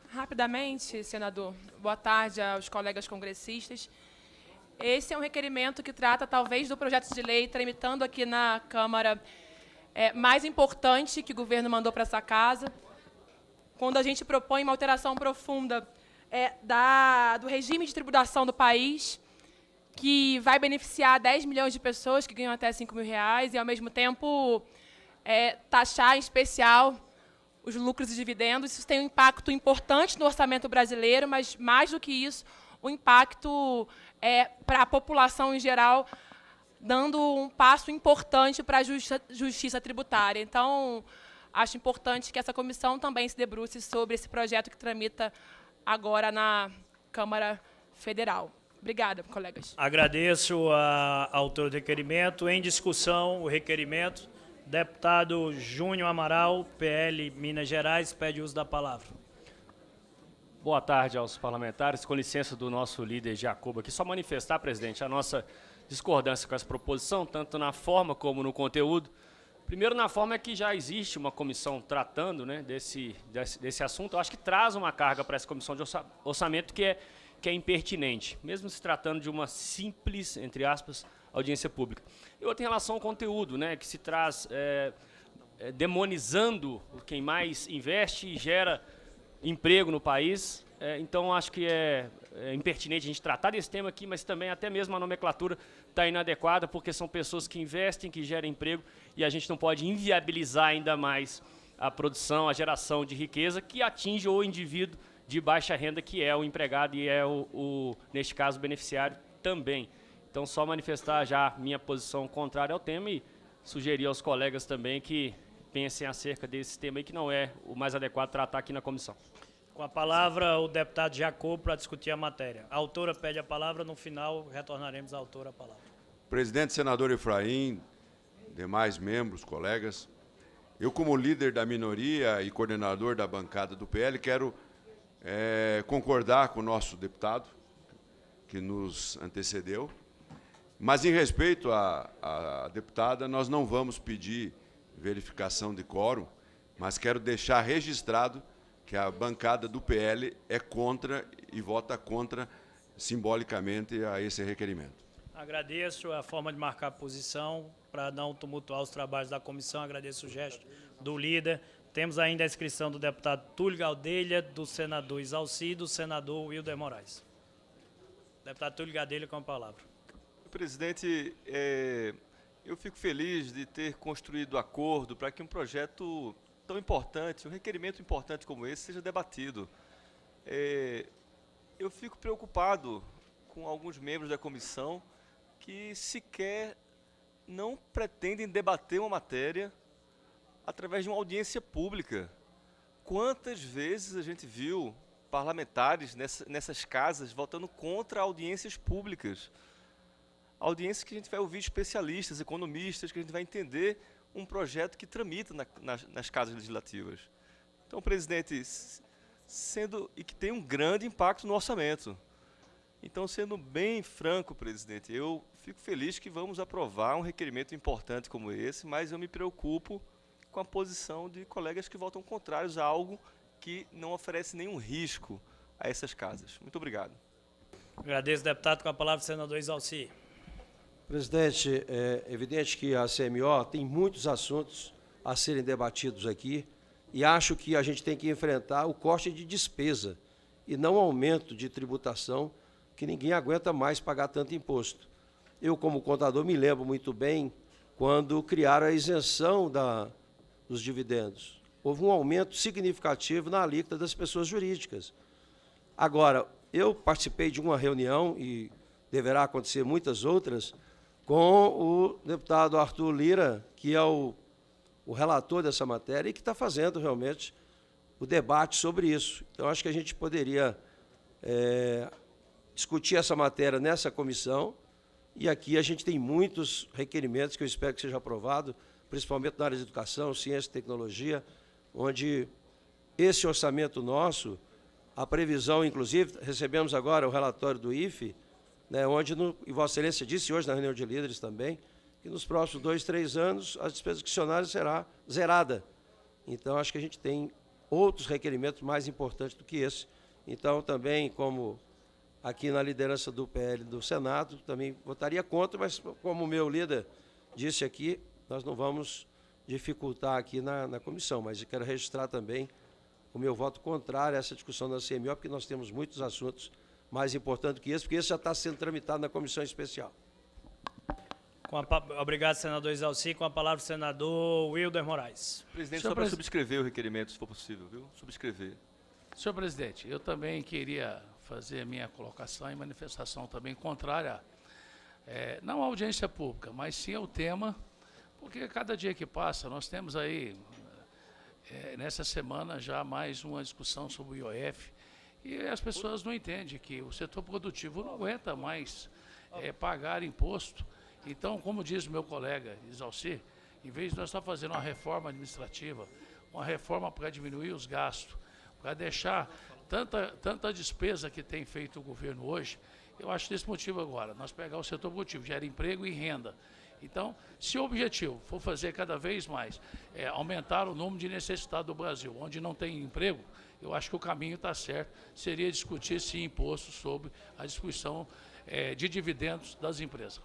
Rapidamente, senador, boa tarde aos colegas congressistas. Esse é um requerimento que trata, talvez, do projeto de lei tramitando aqui na Câmara mais importante que o governo mandou para essa casa, quando a gente propõe uma alteração profunda do regime de tributação do país, que vai beneficiar 10 milhões de pessoas que ganham até R$5.000 e, ao mesmo tempo, taxar, em especial, os lucros e dividendos. Isso tem um impacto importante no orçamento brasileiro, mas, mais do que isso, o impacto para a população em geral, dando um passo importante para a justiça tributária. Então, acho importante que essa comissão também se debruce sobre esse projeto que tramita agora na Câmara Federal. Obrigada, colegas. Agradeço a autora do requerimento. Em discussão, o requerimento. Deputado Júnior Amaral, PL Minas Gerais, pede uso da palavra. Boa tarde aos parlamentares. Com licença do nosso líder Jacobo aqui, só manifestar, presidente, a nossa discordância com essa proposição, tanto na forma como no conteúdo. Primeiro, na forma é que já existe uma comissão tratando, né, desse assunto. Eu acho que traz uma carga para essa comissão de orçamento que é impertinente, mesmo se tratando de uma simples, entre aspas, audiência pública. E outra em relação ao conteúdo, né, que se traz demonizando quem mais investe e gera emprego no país. Então, acho que é impertinente a gente tratar desse tema aqui, mas também até mesmo a nomenclatura está inadequada, porque são pessoas que investem, que geram emprego, e a gente não pode inviabilizar ainda mais a produção, a geração de riqueza que atinge o indivíduo de baixa renda, que é o empregado e é neste caso, o beneficiário também. Então, só manifestar já minha posição contrária ao tema e sugerir aos colegas também que pensem acerca desse tema aí, que não é o mais adequado tratar aqui na comissão. Com a palavra, o deputado Jacobo para discutir a matéria. A autora pede a palavra, no final retornaremos à autora a palavra. Presidente, senador Efraim, demais membros, colegas, Eu, como líder da minoria e coordenador da bancada do PL, quero concordar com o nosso deputado, que nos antecedeu, mas, em respeito à deputada, nós não vamos pedir verificação de quórum, mas quero deixar registrado que a bancada do PL é contra e vota contra, simbolicamente, a esse requerimento. Agradeço a forma de marcar a posição para não tumultuar os trabalhos da comissão. Agradeço o gesto do líder. Temos ainda a inscrição do deputado Túlio Gadelha, do senador Isalci e do senador Wilder Moraes. Deputado Túlio Gadelha, com a palavra. Presidente, eu fico feliz de ter construído acordo para que um projeto tão importante, um requerimento importante como esse, seja debatido. Eu fico preocupado com alguns membros da comissão que sequer não pretendem debater uma matéria através de uma audiência pública. Quantas vezes a gente viu parlamentares nessas casas votando contra audiências públicas? Audiências que a gente vai ouvir especialistas, economistas, que a gente vai entender um projeto que tramita nas casas legislativas. Então, presidente, e que tem um grande impacto no orçamento. Então, sendo bem franco, presidente, eu fico feliz que vamos aprovar um requerimento importante como esse, mas eu me preocupo com a posição de colegas que votam contrários a algo que não oferece nenhum risco a essas casas. Muito obrigado. Agradeço, deputado. Com a palavra, o senador Isalci. Presidente, é evidente que a CMO tem muitos assuntos a serem debatidos aqui e acho que a gente tem que enfrentar o corte de despesa e não o aumento de tributação, que ninguém aguenta mais pagar tanto imposto. Eu, como contador, me lembro muito bem quando criaram a isenção dos dividendos. Houve um aumento significativo na alíquota das pessoas jurídicas. Agora, eu participei de uma reunião, e deverá acontecer muitas outras, com o deputado Arthur Lira, que é o relator dessa matéria e que está fazendo realmente o debate sobre isso. Então, acho que a gente poderia discutir essa matéria nessa comissão, e aqui a gente tem muitos requerimentos que eu espero que seja aprovado, principalmente na área de educação, ciência e tecnologia, onde esse orçamento nosso, a previsão, inclusive, recebemos agora o relatório do IFE, né, onde, e Vossa Excelência disse hoje na reunião de líderes também, que nos próximos 2, 3 anos a despesa discricionária será zerada. Então, acho que a gente tem outros requerimentos mais importantes do que esse. Então, também, como aqui na liderança do PL do Senado, também votaria contra, mas como o meu líder disse aqui, nós não vamos dificultar aqui na comissão, mas eu quero registrar também o meu voto contrário a essa discussão da CMO, porque nós temos muitos assuntos mais importantes que esse, porque esse já está sendo tramitado na comissão especial. Obrigado, senador Isalci. Com a palavra, o senador Wilder Moraes. Presidente, só para subscrever o requerimento, se for possível, viu? Subscrever. Senhor presidente, eu também queria fazer a minha colocação e manifestação também contrária, não à audiência pública, mas sim ao tema, porque cada dia que passa, nós temos aí, nessa semana, já mais uma discussão sobre o IOF, e as pessoas não entendem que o setor produtivo não aguenta mais pagar imposto. Então, como diz o meu colega Isalci, em vez de nós estar fazendo uma reforma administrativa, uma reforma para diminuir os gastos, para deixar tanta despesa que tem feito o governo hoje, eu acho desse motivo agora, nós pegar o setor produtivo, gera emprego e renda. Então, se o objetivo for fazer cada vez mais, aumentar o número de necessitados do Brasil, onde não tem emprego, eu acho que o caminho está certo, seria discutir esse imposto sobre a distribuição de dividendos das empresas.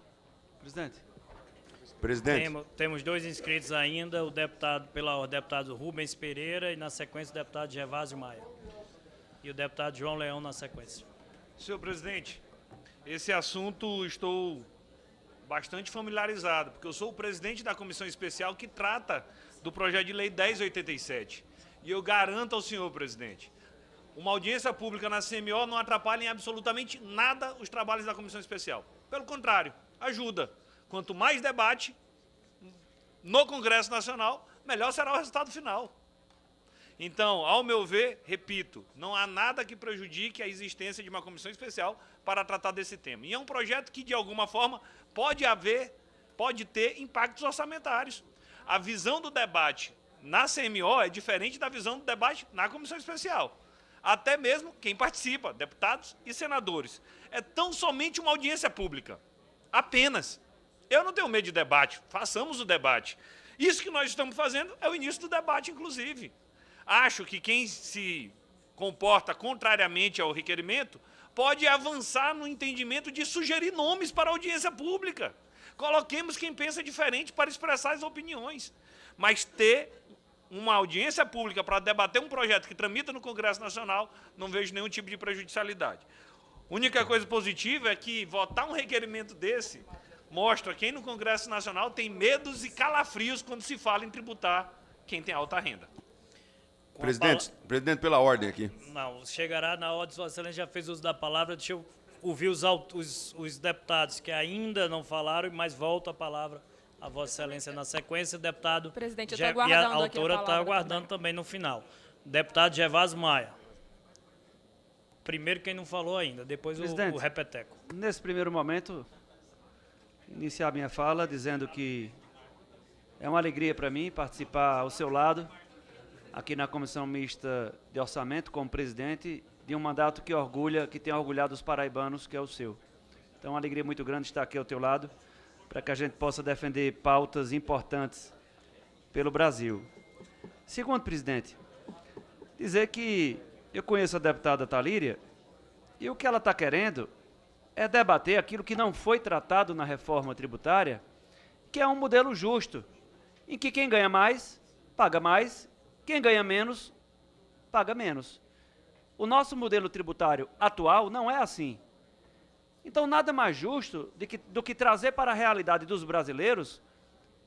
Presidente. Temos 2 inscritos ainda, o deputado Rubens Pereira e, na sequência, o deputado Gervásio Maia. E o deputado João Leão na sequência. Senhor presidente, esse assunto estou bastante familiarizado, porque eu sou o presidente da comissão especial que trata do projeto de lei 1087. E eu garanto ao senhor presidente, uma audiência pública na CMO não atrapalha em absolutamente nada os trabalhos da comissão especial. Pelo contrário, ajuda. Quanto mais debate no Congresso Nacional, melhor será o resultado final. Então, ao meu ver, repito, não há nada que prejudique a existência de uma comissão especial para tratar desse tema. E é um projeto que, de alguma forma, pode ter impactos orçamentários. A visão do debate na CMO é diferente da visão do debate na comissão especial. Até mesmo quem participa, deputados e senadores. É tão somente uma audiência pública. Apenas. Eu não tenho medo de debate, façamos o debate. Isso que nós estamos fazendo é o início do debate, inclusive. Acho que quem se comporta contrariamente ao requerimento pode avançar no entendimento de sugerir nomes para a audiência pública. Coloquemos quem pensa diferente para expressar as opiniões. Mas ter uma audiência pública para debater um projeto que tramita no Congresso Nacional, não vejo nenhum tipo de prejudicialidade. A única coisa positiva é que votar um requerimento desse mostra quem no Congresso Nacional tem medos e calafrios quando se fala em tributar quem tem alta renda. Presidente, pela ordem aqui. Não, chegará na ordem, Vossa Excelência já fez uso da palavra, deixa eu ouvir os deputados que ainda não falaram, mas volto a palavra a Vossa Excelência na sequência. Deputado... Presidente, eu estou aguardando aqui a autora está aguardando também no final. Deputado Gervásio Maia. Primeiro quem não falou ainda, depois o repeteco. Nesse primeiro momento, iniciar minha fala dizendo que é uma alegria para mim participar ao seu lado, aqui na Comissão Mista de Orçamento, como presidente, de um mandato que tem orgulhado os paraibanos, que é o seu. Então, é uma alegria muito grande estar aqui ao teu lado, para que a gente possa defender pautas importantes pelo Brasil. Segundo, presidente, dizer que eu conheço a deputada Talíria e o que ela está querendo é debater aquilo que não foi tratado na reforma tributária, que é um modelo justo, em que quem ganha mais, paga mais, quem ganha menos, paga menos. O nosso modelo tributário atual não é assim. Então, nada mais justo do que trazer para a realidade dos brasileiros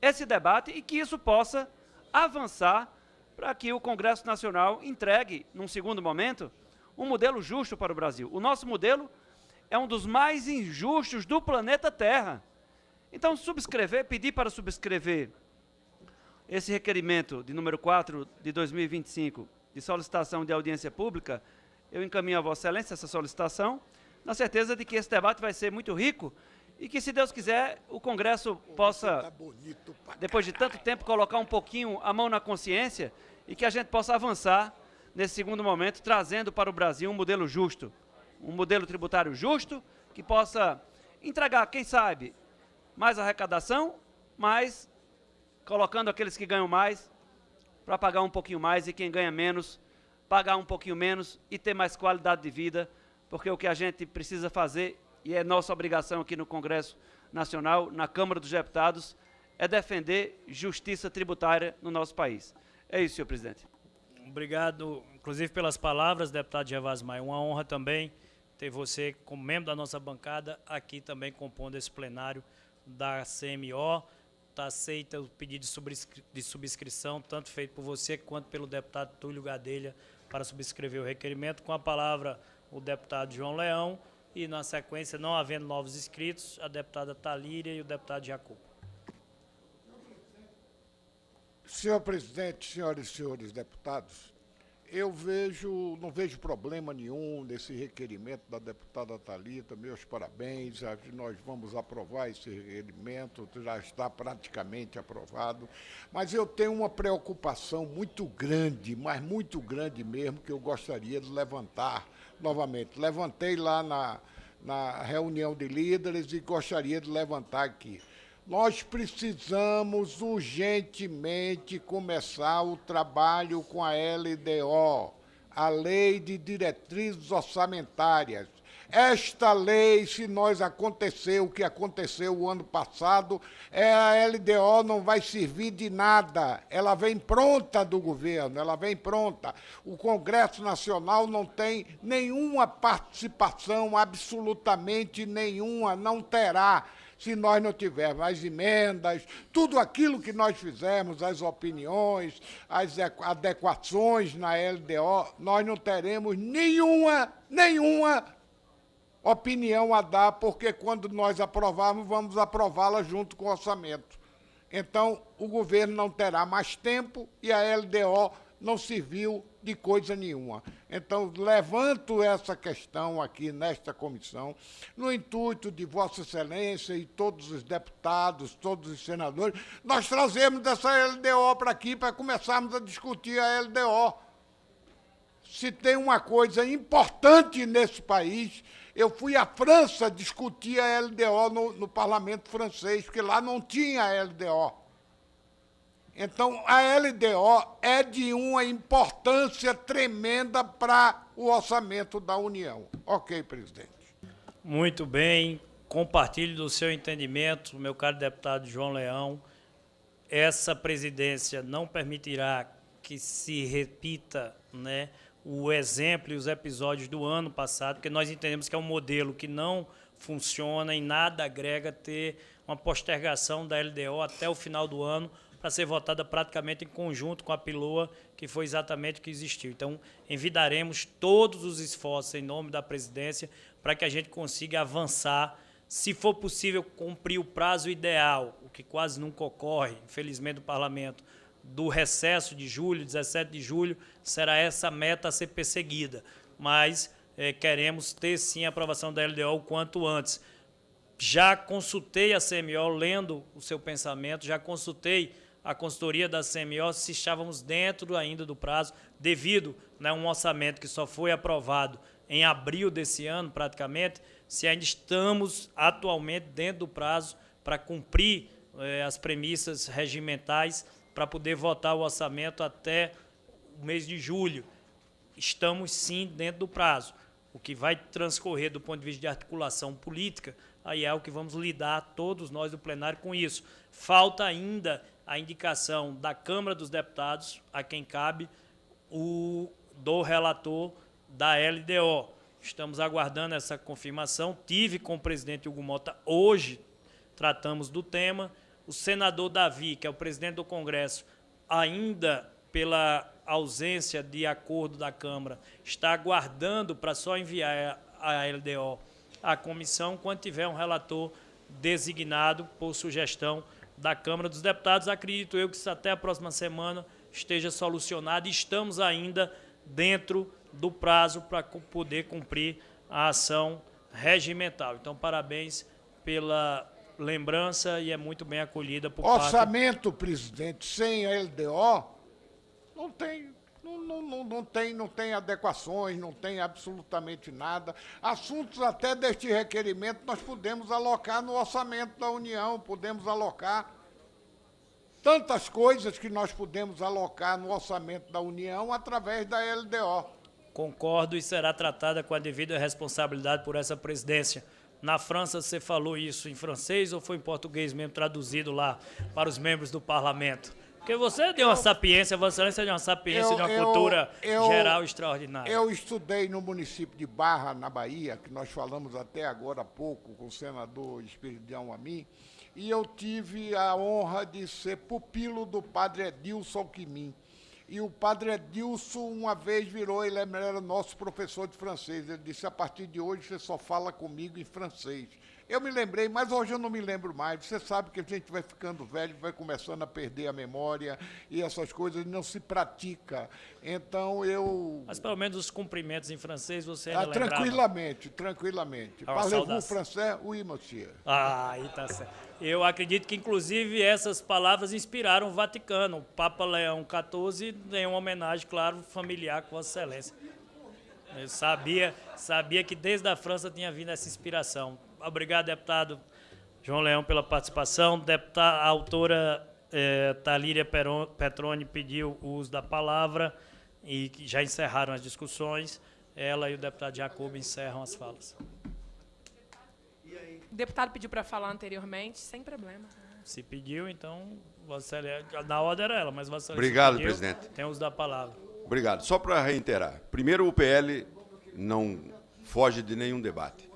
esse debate e que isso possa avançar para que o Congresso Nacional entregue, num segundo momento, um modelo justo para o Brasil. O nosso modelo é um dos mais injustos do planeta Terra. Então, pedir para subscrever esse requerimento de número 4 de 2025, de solicitação de audiência pública, eu encaminho a Vossa Excelência essa solicitação, na certeza de que esse debate vai ser muito rico e que, se Deus quiser, o Congresso possa, depois de tanto tempo, colocar um pouquinho a mão na consciência e que a gente possa avançar nesse segundo momento, trazendo para o Brasil um modelo justo, um modelo tributário justo, que possa entregar, quem sabe, mais arrecadação, mas colocando aqueles que ganham mais para pagar um pouquinho mais e quem ganha menos, pagar um pouquinho menos e ter mais qualidade de vida, porque o que a gente precisa fazer, e é nossa obrigação aqui no Congresso Nacional, na Câmara dos Deputados, é defender justiça tributária no nosso país. É isso, senhor presidente. Obrigado, inclusive, pelas palavras, deputado Gervásio Maia. Uma honra também ter você, como membro da nossa bancada, aqui também compondo esse plenário da CMO. Está aceita o pedido de subscrição, tanto feito por você quanto pelo deputado Túlio Gadelha, para subscrever o requerimento. Com a palavra, o deputado João Leão e, na sequência, não havendo novos inscritos, a deputada Talíria e o deputado Jacobo. Senhor presidente, senhoras e senhores deputados, não vejo problema nenhum nesse requerimento da deputada Thalita. Meus parabéns, nós vamos aprovar esse requerimento, já está praticamente aprovado, mas eu tenho uma preocupação muito grande, mas muito grande mesmo, que eu gostaria de levantar novamente. Levantei lá na reunião de líderes e gostaria de levantar aqui. Nós precisamos urgentemente começar o trabalho com a LDO, a Lei de Diretrizes Orçamentárias. Esta lei, se acontecer o que aconteceu o ano passado, a LDO não vai servir de nada. Ela vem pronta do governo, ela vem pronta. O Congresso Nacional não tem nenhuma participação, absolutamente nenhuma, não terá. Se nós não tivermos as emendas, tudo aquilo que nós fizermos, as opiniões, as adequações na LDO, nós não teremos nenhuma opinião a dar, porque quando nós aprovarmos, vamos aprová-la junto com o orçamento. Então, o governo não terá mais tempo e a LDO não serviu de coisa nenhuma. Então, levanto essa questão aqui nesta comissão, no intuito de Vossa Excelência e todos os deputados, todos os senadores, nós trazemos essa LDO para aqui para começarmos a discutir a LDO. Se tem uma coisa importante nesse país, eu fui à França discutir a LDO no parlamento francês, porque lá não tinha a LDO. Então, a LDO é de uma importância tremenda para o orçamento da União. Ok, presidente. Muito bem. Compartilho do seu entendimento, meu caro deputado João Leão. Essa presidência não permitirá que se repita, né, o exemplo e os episódios do ano passado, porque nós entendemos que é um modelo que não funciona, em nada agrega ter uma postergação da LDO até o final do ano, para ser votada praticamente em conjunto com a PILOA, que foi exatamente o que existiu. Então, envidaremos todos os esforços em nome da presidência para que a gente consiga avançar, se for possível, cumprir o prazo ideal, o que quase nunca ocorre, infelizmente, do parlamento, do recesso de julho, 17 de julho, será essa meta a ser perseguida. Mas queremos ter, sim, a aprovação da LDO o quanto antes. Já consultei a CMO, lendo o seu pensamento, já consultei a consultoria da CMO se estávamos dentro ainda do prazo, devido a um orçamento que só foi aprovado em abril desse ano, praticamente, se ainda estamos atualmente dentro do prazo para cumprir as premissas regimentais para poder votar o orçamento até o mês de julho. Estamos, sim, dentro do prazo. O que vai transcorrer do ponto de vista de articulação política, aí é o que vamos lidar todos nós do plenário com isso. Falta ainda a indicação da Câmara dos Deputados, a quem cabe do relator da LDO. Estamos aguardando essa confirmação. Tive com o presidente Hugo Mota hoje, tratamos do tema. O senador Davi, que é o presidente do Congresso, ainda pela ausência de acordo da Câmara, está aguardando para só enviar a LDO à comissão quando tiver um relator designado por sugestão da Câmara dos Deputados. Acredito eu que isso até a próxima semana esteja solucionado e estamos ainda dentro do prazo para poder cumprir a ação regimental. Então, parabéns pela lembrança e é muito bem acolhida por parte... Orçamento, presidente, sem a LDO, não tem adequações, não tem absolutamente nada. Assuntos até deste requerimento nós podemos alocar no orçamento da União, podemos alocar tantas coisas que nós podemos alocar no orçamento da União através da LDO. Concordo e será tratada com a devida responsabilidade por essa presidência. Na França, você falou isso em francês ou foi em português mesmo, traduzido lá para os membros do parlamento? Porque você deu uma sapiência, Vossa Excelência deu uma sapiência de uma cultura geral extraordinária. Eu estudei no município de Barra, na Bahia, que nós falamos até agora há pouco com o senador Esperidião Amin, e eu tive a honra de ser pupilo do padre Edilson Alquimim. E o padre Edilson, uma vez virou, ele era nosso professor de francês. Ele disse, a partir de hoje você só fala comigo em francês. Eu me lembrei, mas hoje eu não me lembro mais. Você sabe que a gente vai ficando velho, vai começando a perder a memória e essas coisas não se pratica. Então eu... Mas pelo menos os cumprimentos em francês você ainda lembrava? Tranquilamente. Ah, Parlez-vous français? Oui, monsieur. Ah, aí tá certo. Eu acredito que, inclusive, essas palavras inspiraram o Vaticano. O Papa Leão XIV tem uma homenagem, claro, familiar com Vossa Excelência. Eu sabia que desde a França tinha vindo essa inspiração. Obrigado, deputado João Leão, pela participação. A autora Talíria Petroni pediu o uso da palavra e já encerraram as discussões. Ela e o deputado Jacob encerram as falas. O deputado pediu para falar anteriormente, sem problema. Se pediu, então, Vossa Excelência, na ordem era ela, mas Vossa Excelência Obrigado, pediu, presidente. tem uso da palavra. Obrigado. Só para reiterar. Primeiro, o PL não foge de nenhum debate.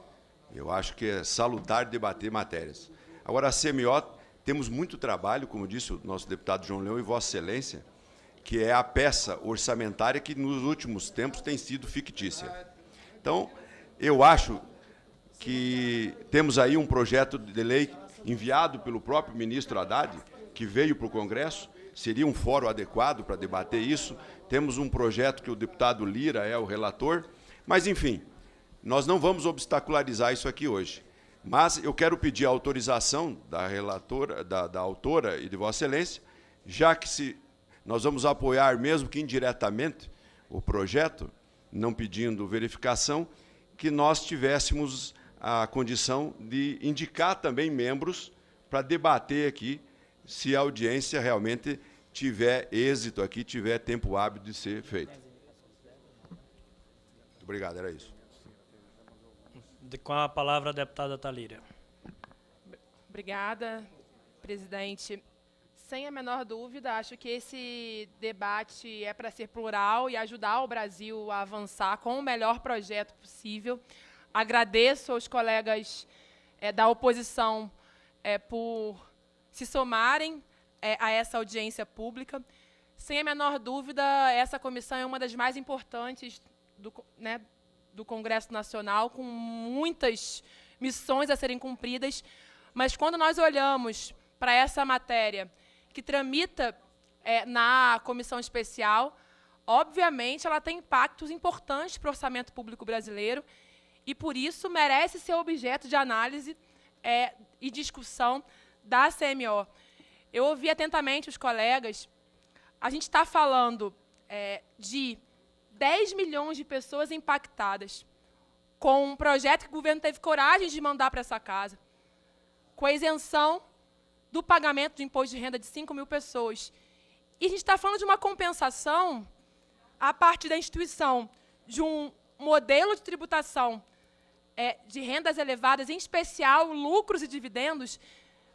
Eu acho que é salutar debater matérias. Agora, a CMO, temos muito trabalho, como disse o nosso deputado João Leão e Vossa Excelência, que é a peça orçamentária que, nos últimos tempos, tem sido fictícia. Então, eu acho que temos aí um projeto de lei enviado pelo próprio ministro Haddad, que veio para o Congresso, seria um fórum adequado para debater isso. Temos um projeto que o deputado Lira é o relator, mas, enfim, nós não vamos obstacularizar isso aqui hoje. Mas eu quero pedir a autorização da relatora, da autora e de Vossa Excelência, já que nós vamos apoiar, mesmo que indiretamente, o projeto, não pedindo verificação, que nós tivéssemos a condição de indicar também membros para debater aqui, se a audiência realmente tiver êxito aqui, tiver tempo hábil de ser feito. Muito obrigado, era isso. Com a palavra a deputada Thalíria. Obrigada, presidente. Sem a menor dúvida, acho que esse debate é para ser plural e ajudar o Brasil a avançar com o melhor projeto possível. Agradeço aos colegas da oposição por se somarem a essa audiência pública. Sem a menor dúvida, essa comissão é uma das mais importantes do Congresso Nacional, com muitas missões a serem cumpridas, mas quando nós olhamos para essa matéria que tramita na comissão especial, obviamente ela tem impactos importantes para o orçamento público brasileiro e, por isso, merece ser objeto de análise e discussão da CMO. Eu ouvi atentamente os colegas. A gente está falando de 10 milhões de pessoas impactadas com um projeto que o governo teve coragem de mandar para essa casa, com a isenção do pagamento de imposto de renda de 5 mil pessoas. E a gente está falando de uma compensação a partir da instituição de um modelo de tributação de rendas elevadas, em especial lucros e dividendos,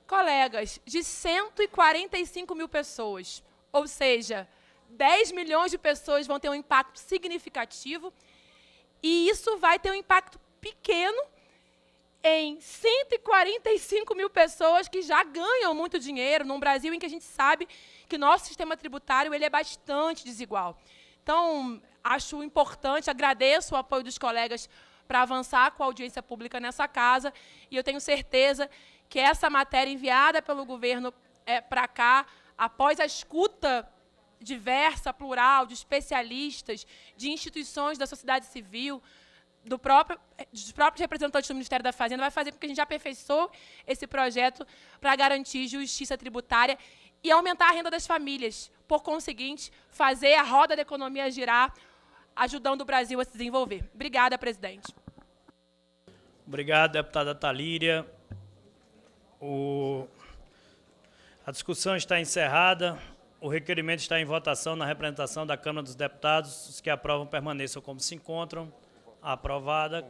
colegas, de 145 mil pessoas. Ou seja, 10 milhões de pessoas vão ter um impacto significativo e isso vai ter um impacto pequeno em 145 mil pessoas que já ganham muito dinheiro num Brasil em que a gente sabe que o nosso sistema tributário ele é bastante desigual. Então, acho importante, agradeço o apoio dos colegas para avançar com a audiência pública nessa casa e eu tenho certeza que essa matéria enviada pelo governo para cá, após a escuta diversa, plural, de especialistas, de instituições da sociedade civil, dos próprios representantes do Ministério da Fazenda, vai fazer com que a gente aperfeiçoe esse projeto para garantir justiça tributária e aumentar a renda das famílias. Por conseguinte, fazer a roda da economia girar, ajudando o Brasil a se desenvolver. Obrigada, presidente. Obrigado, deputada Thalíria. A discussão está encerrada. O requerimento está em votação na representação da Câmara dos Deputados. Os que aprovam permaneçam como se encontram. Aprovada,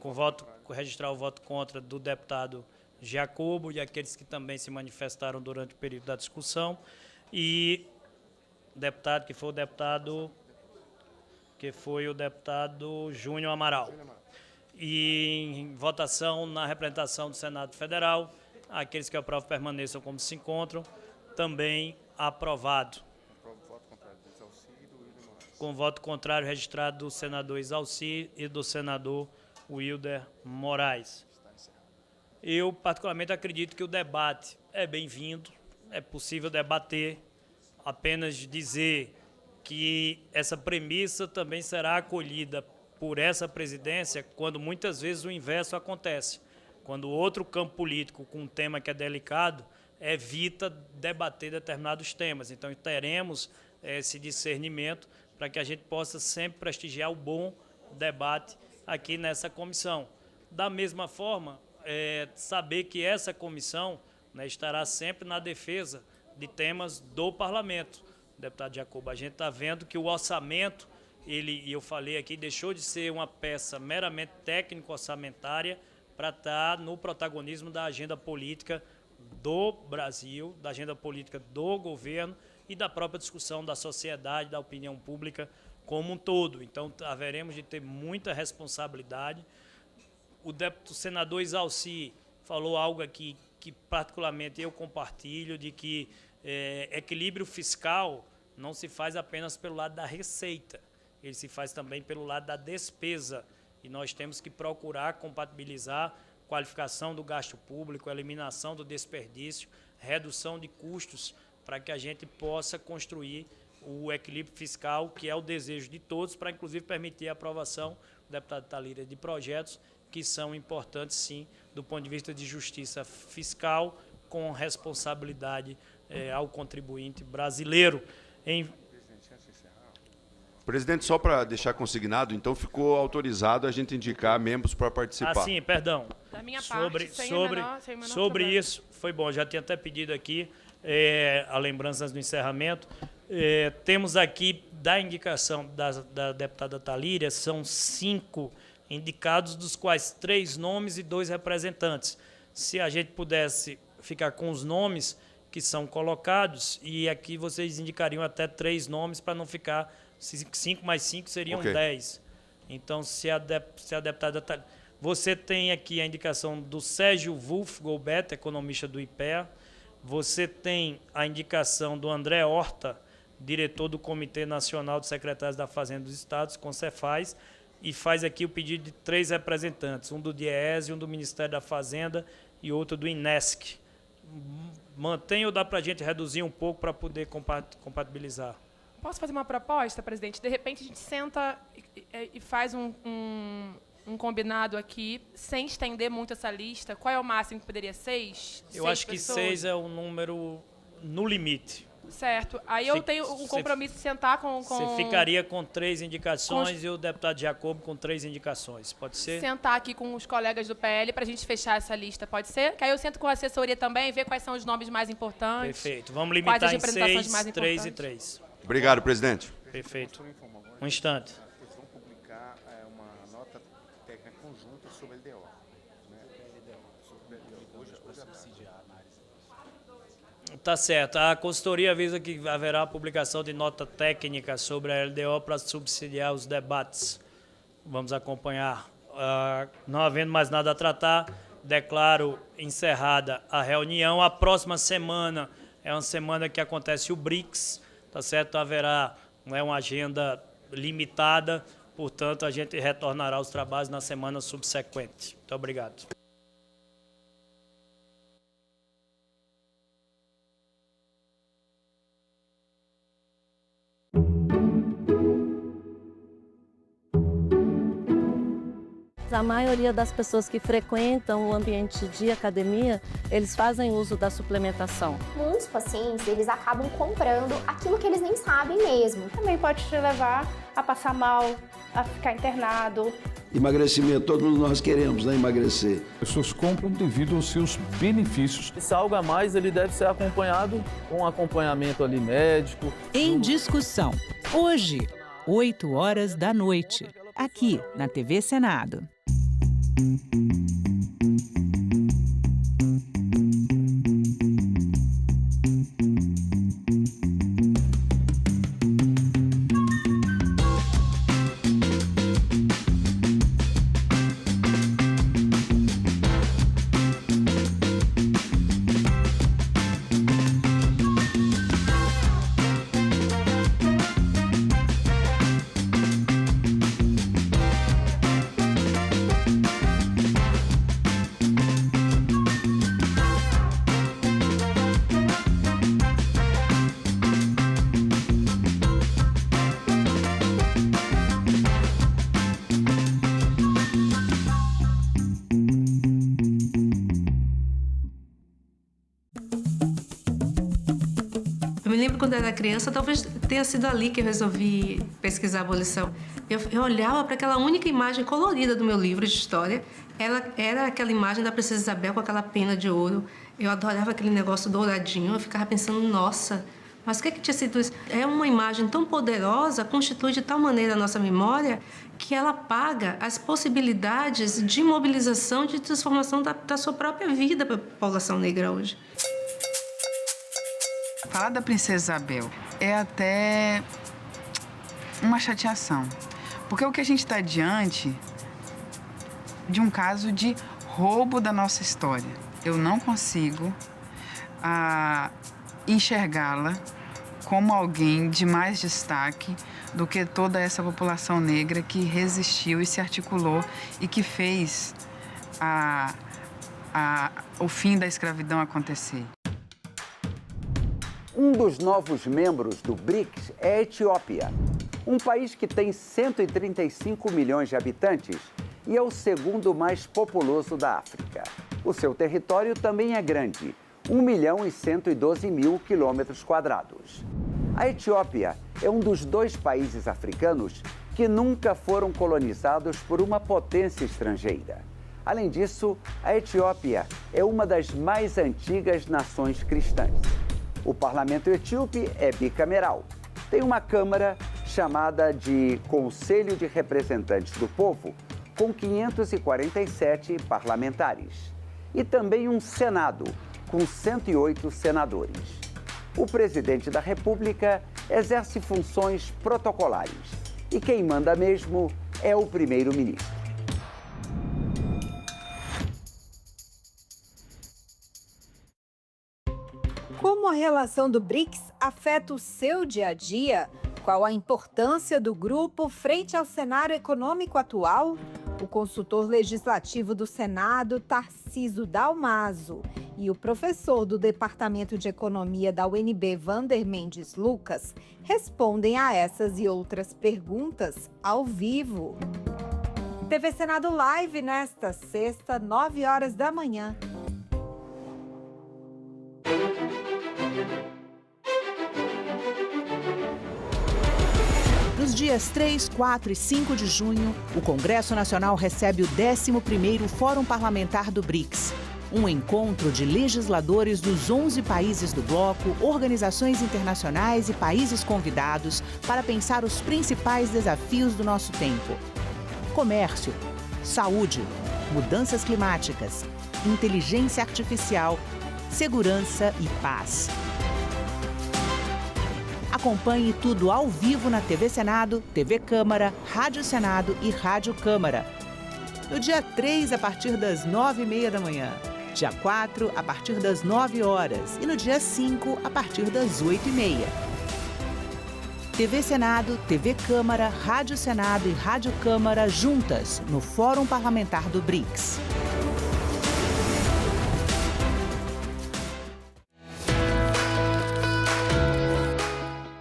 registrar o voto contra do deputado Jacobo e aqueles que também se manifestaram durante o período da discussão. E deputado que foi o deputado Júnior Amaral. E em votação na representação do Senado Federal, aqueles que aprovam permaneçam como se encontram, também aprovado. Com voto contrário registrado do senador Isalci e do senador Wilder Moraes. Eu, particularmente, acredito que o debate é bem-vindo, é possível debater, apenas dizer que essa premissa também será acolhida por essa presidência quando muitas vezes o inverso acontece. Quando outro campo político, com um tema que é delicado, evita debater determinados temas. Então, teremos esse discernimento para que a gente possa sempre prestigiar o bom debate aqui nessa comissão. Da mesma forma, saber que essa comissão estará sempre na defesa de temas do parlamento. Deputado Jacobo, a gente está vendo que o orçamento, e eu falei aqui, deixou de ser uma peça meramente técnico-orçamentária para estar no protagonismo da agenda política do Brasil, da agenda política do governo e da própria discussão da sociedade, da opinião pública como um todo. Então, haveremos de ter muita responsabilidade. O senador Isalci falou algo aqui que, particularmente, eu compartilho, de que equilíbrio fiscal não se faz apenas pelo lado da receita, ele se faz também pelo lado da despesa. E nós temos que procurar compatibilizar qualificação do gasto público, eliminação do desperdício, redução de custos para que a gente possa construir o equilíbrio fiscal, que é o desejo de todos, para inclusive permitir a aprovação, deputado Thalíria, de projetos que são importantes, sim, do ponto de vista de justiça fiscal, com responsabilidade ao contribuinte brasileiro. Presidente, só para deixar consignado, então ficou autorizado a gente indicar membros para participar. Ah, sim, perdão. Da minha Sobre parte, sem o menor problema. isso, foi bom, já tinha até pedido aqui a lembranças do encerramento. Temos aqui, da indicação da deputada Thalíria, são 5 indicados, dos quais 3 nomes e 2 representantes. Se a gente pudesse ficar com os nomes que são colocados, e aqui vocês indicariam até 3 nomes, para não ficar 5 mais 5 seriam 10. Então, se a deputada Thalíria... Você tem aqui a indicação do Sérgio Wolff Golbet, economista do IPEA. Você tem a indicação do André Horta, diretor do Comitê Nacional de Secretários da Fazenda dos Estados, CONCEFAZ, e faz aqui o pedido de 3 representantes, um do DIEESE, um do Ministério da Fazenda e outro do INESC. Mantém ou dá para a gente reduzir um pouco para poder compatibilizar? Posso fazer uma proposta, presidente? De repente a gente senta e faz um combinado aqui, sem estender muito essa lista. Qual é o máximo que poderia? 6? Eu acho que 6 é um número no limite. Certo. Aí eu tenho um compromisso de sentar com... Você ficaria com 3 indicações e o deputado Jacobo com 3 indicações. Pode ser? Sentar aqui com os colegas do PL para a gente fechar essa lista. Pode ser? Que aí eu sento com a assessoria também, ver quais são os nomes mais importantes. Perfeito. Vamos limitar em 6, 3 e 3. Obrigado, presidente. Perfeito. Um instante. Eles vão publicar uma nota técnica conjunta sobre a LDO. Tá certo. A consultoria avisa que haverá a publicação de nota técnica sobre a LDO para subsidiar os debates. Vamos acompanhar. Não havendo mais nada a tratar, declaro encerrada a reunião. A próxima semana é uma semana que acontece o BRICS, tá certo? Haverá uma agenda limitada, portanto, a gente retornará aos trabalhos na semana subsequente. Muito obrigado. A maioria das pessoas que frequentam o ambiente de academia, eles fazem uso da suplementação. Muitos pacientes, eles acabam comprando aquilo que eles nem sabem mesmo. Também pode te levar a passar mal, a ficar internado. Emagrecimento, todos nós queremos, né, emagrecer. As pessoas compram devido aos seus benefícios. Esse algo a mais, ele deve ser acompanhado com acompanhamento ali médico. Em discussão, hoje, 20h, aqui na TV Senado. Quando eu era criança, talvez tenha sido ali que eu resolvi pesquisar a abolição. Eu olhava para aquela única imagem colorida do meu livro de história. Ela era aquela imagem da Princesa Isabel com aquela pena de ouro. Eu adorava aquele negócio douradinho. Eu ficava pensando, nossa, mas o que tinha sido isso? É uma imagem tão poderosa, constitui de tal maneira a nossa memória, que ela apaga as possibilidades de mobilização, de transformação da sua própria vida para a população negra hoje. Falar da Princesa Isabel é até uma chateação, porque o que a gente está diante de um caso de roubo da nossa história. Eu não consigo enxergá-la como alguém de mais destaque do que toda essa população negra que resistiu e se articulou e que fez o fim da escravidão acontecer. Um dos novos membros do BRICS é a Etiópia, um país que tem 135 milhões de habitantes e é o segundo mais populoso da África. O seu território também é grande, 1.112.000 quilômetros quadrados. A Etiópia é um dos 2 países africanos que nunca foram colonizados por uma potência estrangeira. Além disso, a Etiópia é uma das mais antigas nações cristãs. O parlamento etíope é bicameral. Tem uma Câmara chamada de Conselho de Representantes do Povo, com 547 parlamentares. E também um Senado, com 108 senadores. O presidente da República exerce funções protocolares e quem manda mesmo é o primeiro-ministro. Como a relação do BRICS afeta o seu dia a dia? Qual a importância do grupo frente ao cenário econômico atual? O consultor legislativo do Senado, Tarcísio Dalmaso, e o professor do Departamento de Economia da UNB, Vander Mendes Lucas, respondem a essas e outras perguntas ao vivo. TV Senado Live nesta sexta, 9 horas da manhã. Nos dias 3, 4 e 5 de junho, o Congresso Nacional recebe o 11º Fórum Parlamentar do BRICS, um encontro de legisladores dos 11 países do bloco, organizações internacionais e países convidados para pensar os principais desafios do nosso tempo: comércio, saúde, mudanças climáticas, inteligência artificial, segurança e paz. Acompanhe tudo ao vivo na TV Senado, TV Câmara, Rádio Senado e Rádio Câmara. No dia 3, a partir das 9h30 da manhã. Dia 4, a partir das 9 horas. E no dia 5, a partir das 8h30. TV Senado, TV Câmara, Rádio Senado e Rádio Câmara juntas no Fórum Parlamentar do BRICS.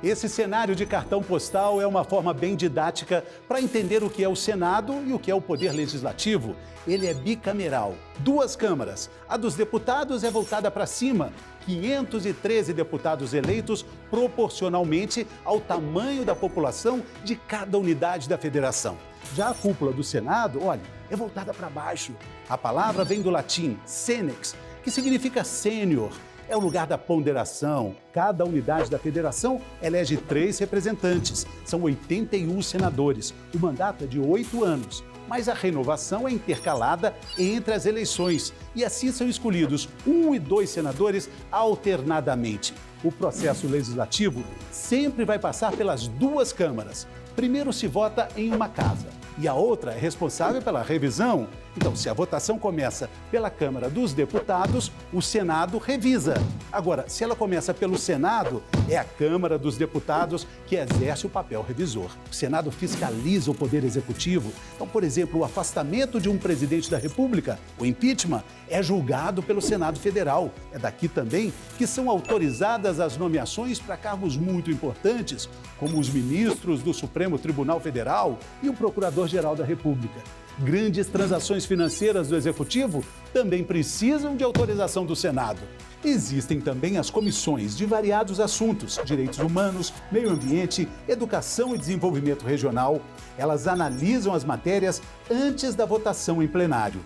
Esse cenário de cartão postal é uma forma bem didática para entender o que é o Senado e o que é o Poder Legislativo. Ele é bicameral, 2 câmaras. A dos deputados é voltada para cima, 513 deputados eleitos proporcionalmente ao tamanho da população de cada unidade da federação. Já a cúpula do Senado, olha, é voltada para baixo. A palavra vem do latim senex, que significa sênior. É o lugar da ponderação. Cada unidade da federação elege 3 representantes. São 81 senadores. O mandato é de 8 anos. Mas a renovação é intercalada entre as eleições. E assim são escolhidos 1 e 2 senadores alternadamente. O processo legislativo sempre vai passar pelas 2 câmaras. Primeiro se vota em uma casa e a outra é responsável pela revisão. Então, se a votação começa pela Câmara dos Deputados, o Senado revisa. Agora, se ela começa pelo Senado, é a Câmara dos Deputados que exerce o papel revisor. O Senado fiscaliza o Poder Executivo. Então, por exemplo, o afastamento de um presidente da República, o impeachment, é julgado pelo Senado Federal. É daqui também que são autorizadas as nomeações para cargos muito importantes, como os ministros do Supremo Tribunal Federal e o Procurador-Geral da República. Grandes transações financeiras do Executivo também precisam de autorização do Senado. Existem também as comissões de variados assuntos: direitos humanos, meio ambiente, educação e desenvolvimento regional. Elas analisam as matérias antes da votação em plenário.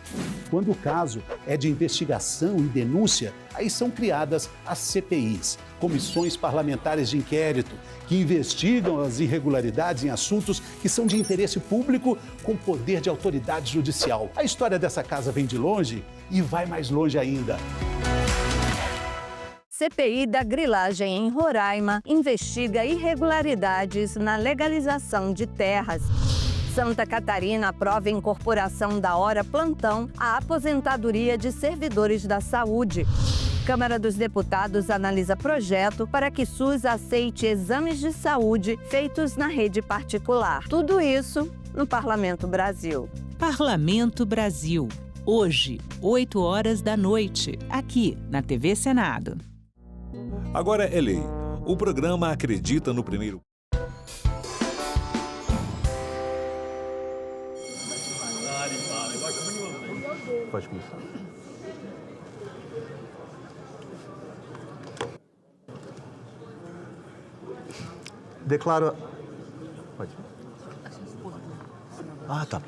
Quando o caso é de investigação e denúncia, aí são criadas as CPIs, comissões parlamentares de inquérito, que investigam as irregularidades em assuntos que são de interesse público com poder de autoridade judicial. A história dessa casa vem de longe e vai mais longe ainda. CPI da grilagem em Roraima investiga irregularidades na legalização de terras. Santa Catarina aprova a incorporação da hora plantão à aposentadoria de servidores da saúde. Câmara dos Deputados analisa projeto para que SUS aceite exames de saúde feitos na rede particular. Tudo isso no Parlamento Brasil. Parlamento Brasil. Hoje, 8 horas da noite, aqui na TV Senado. Agora é lei. O programa acredita no primeiro. Pode começar. Declaro... Pode. Ah, tá.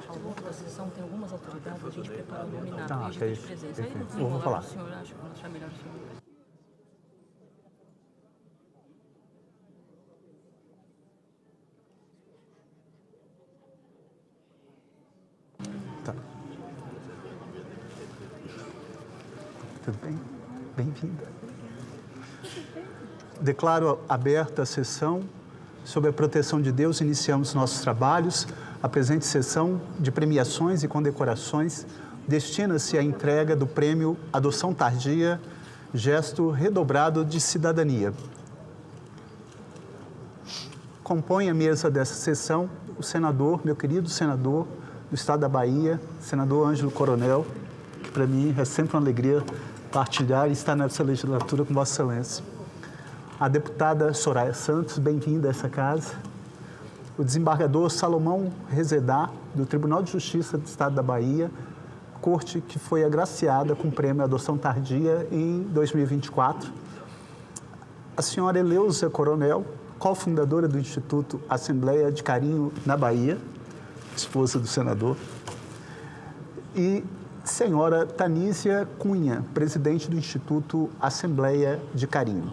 Ao longo da sessão tem algumas autoridades, a gente preparou o nominado Tá, e de presença. Aí eu vou falar. O senhor acha que achar melhor o senhor? Tá. Tudo bem? Bem-vinda. Declaro aberta a sessão. Sob a proteção de Deus, iniciamos nossos trabalhos. A presente sessão de premiações e condecorações destina-se à entrega do prêmio Adoção Tardia, gesto redobrado de cidadania. Compõe a mesa dessa sessão o senador, meu querido senador do Estado da Bahia, senador Ângelo Coronel, que para mim é sempre uma alegria partilhar e estar nessa legislatura com Vossa Excelência. A deputada Soraya Santos, bem-vinda a essa casa. O desembargador Salomão Rezedá, do Tribunal de Justiça do Estado da Bahia, corte que foi agraciada com o prêmio Adoção Tardia em 2024. A senhora Eleusa Coronel, cofundadora do Instituto Assembleia de Carinho na Bahia, esposa do senador. E senhora Tanísia Cunha, presidente do Instituto Assembleia de Carinho.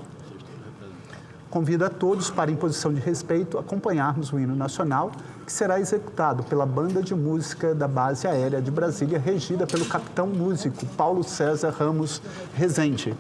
Convido a todos, para imposição de respeito, acompanharmos o hino nacional, que será executado pela Banda de Música da Base Aérea de Brasília, regida pelo capitão músico Paulo César Ramos Rezende.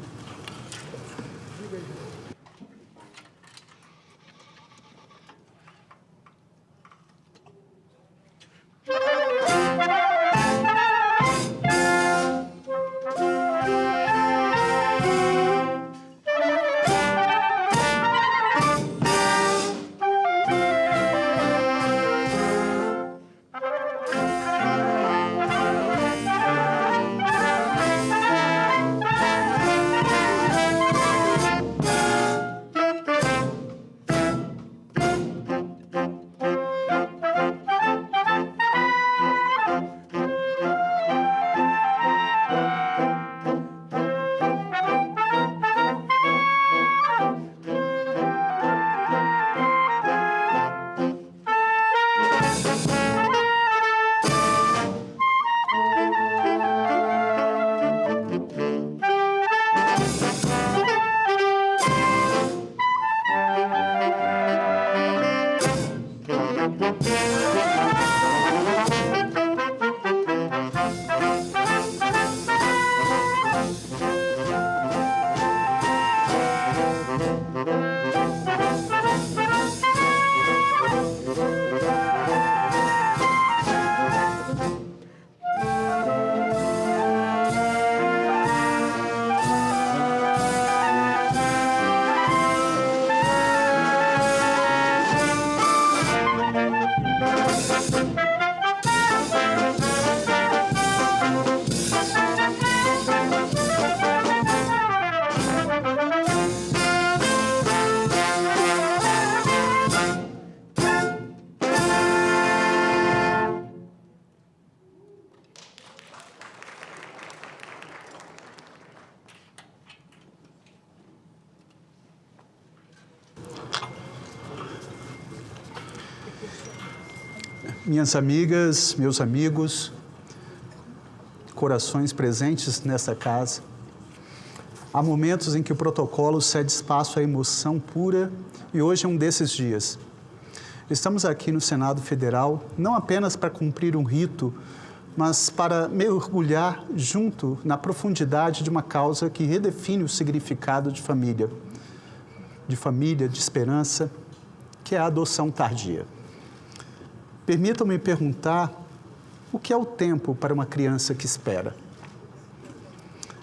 Minhas amigas, meus amigos, corações presentes nessa casa, há momentos em que o protocolo cede espaço à emoção pura e hoje é um desses dias. Estamos aqui no Senado Federal não apenas para cumprir um rito, mas para mergulhar junto na profundidade de uma causa que redefine o significado de família, de esperança, que é a adoção tardia. Permitam-me perguntar o que é o tempo para uma criança que espera.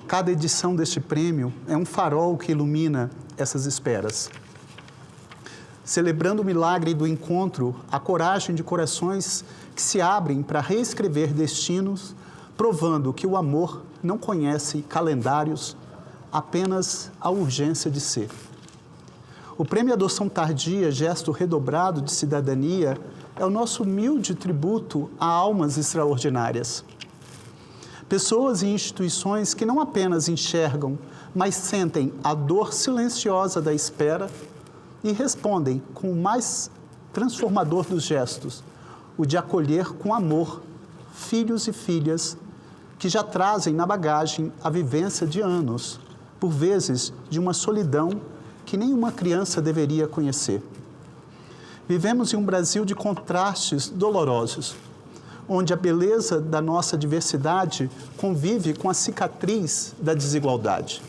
Cada edição deste prêmio é um farol que ilumina essas esperas. Celebrando o milagre do encontro, a coragem de corações que se abrem para reescrever destinos, provando que o amor não conhece calendários, apenas a urgência de ser. O Prêmio Adoção Tardia, gesto redobrado de cidadania, é o nosso humilde tributo a almas extraordinárias. Pessoas e instituições que não apenas enxergam, mas sentem a dor silenciosa da espera e respondem com o mais transformador dos gestos, o de acolher com amor filhos e filhas que já trazem na bagagem a vivência de anos, por vezes de uma solidão que nenhuma criança deveria conhecer. Vivemos em um Brasil de contrastes dolorosos, onde a beleza da nossa diversidade convive com a cicatriz da desigualdade.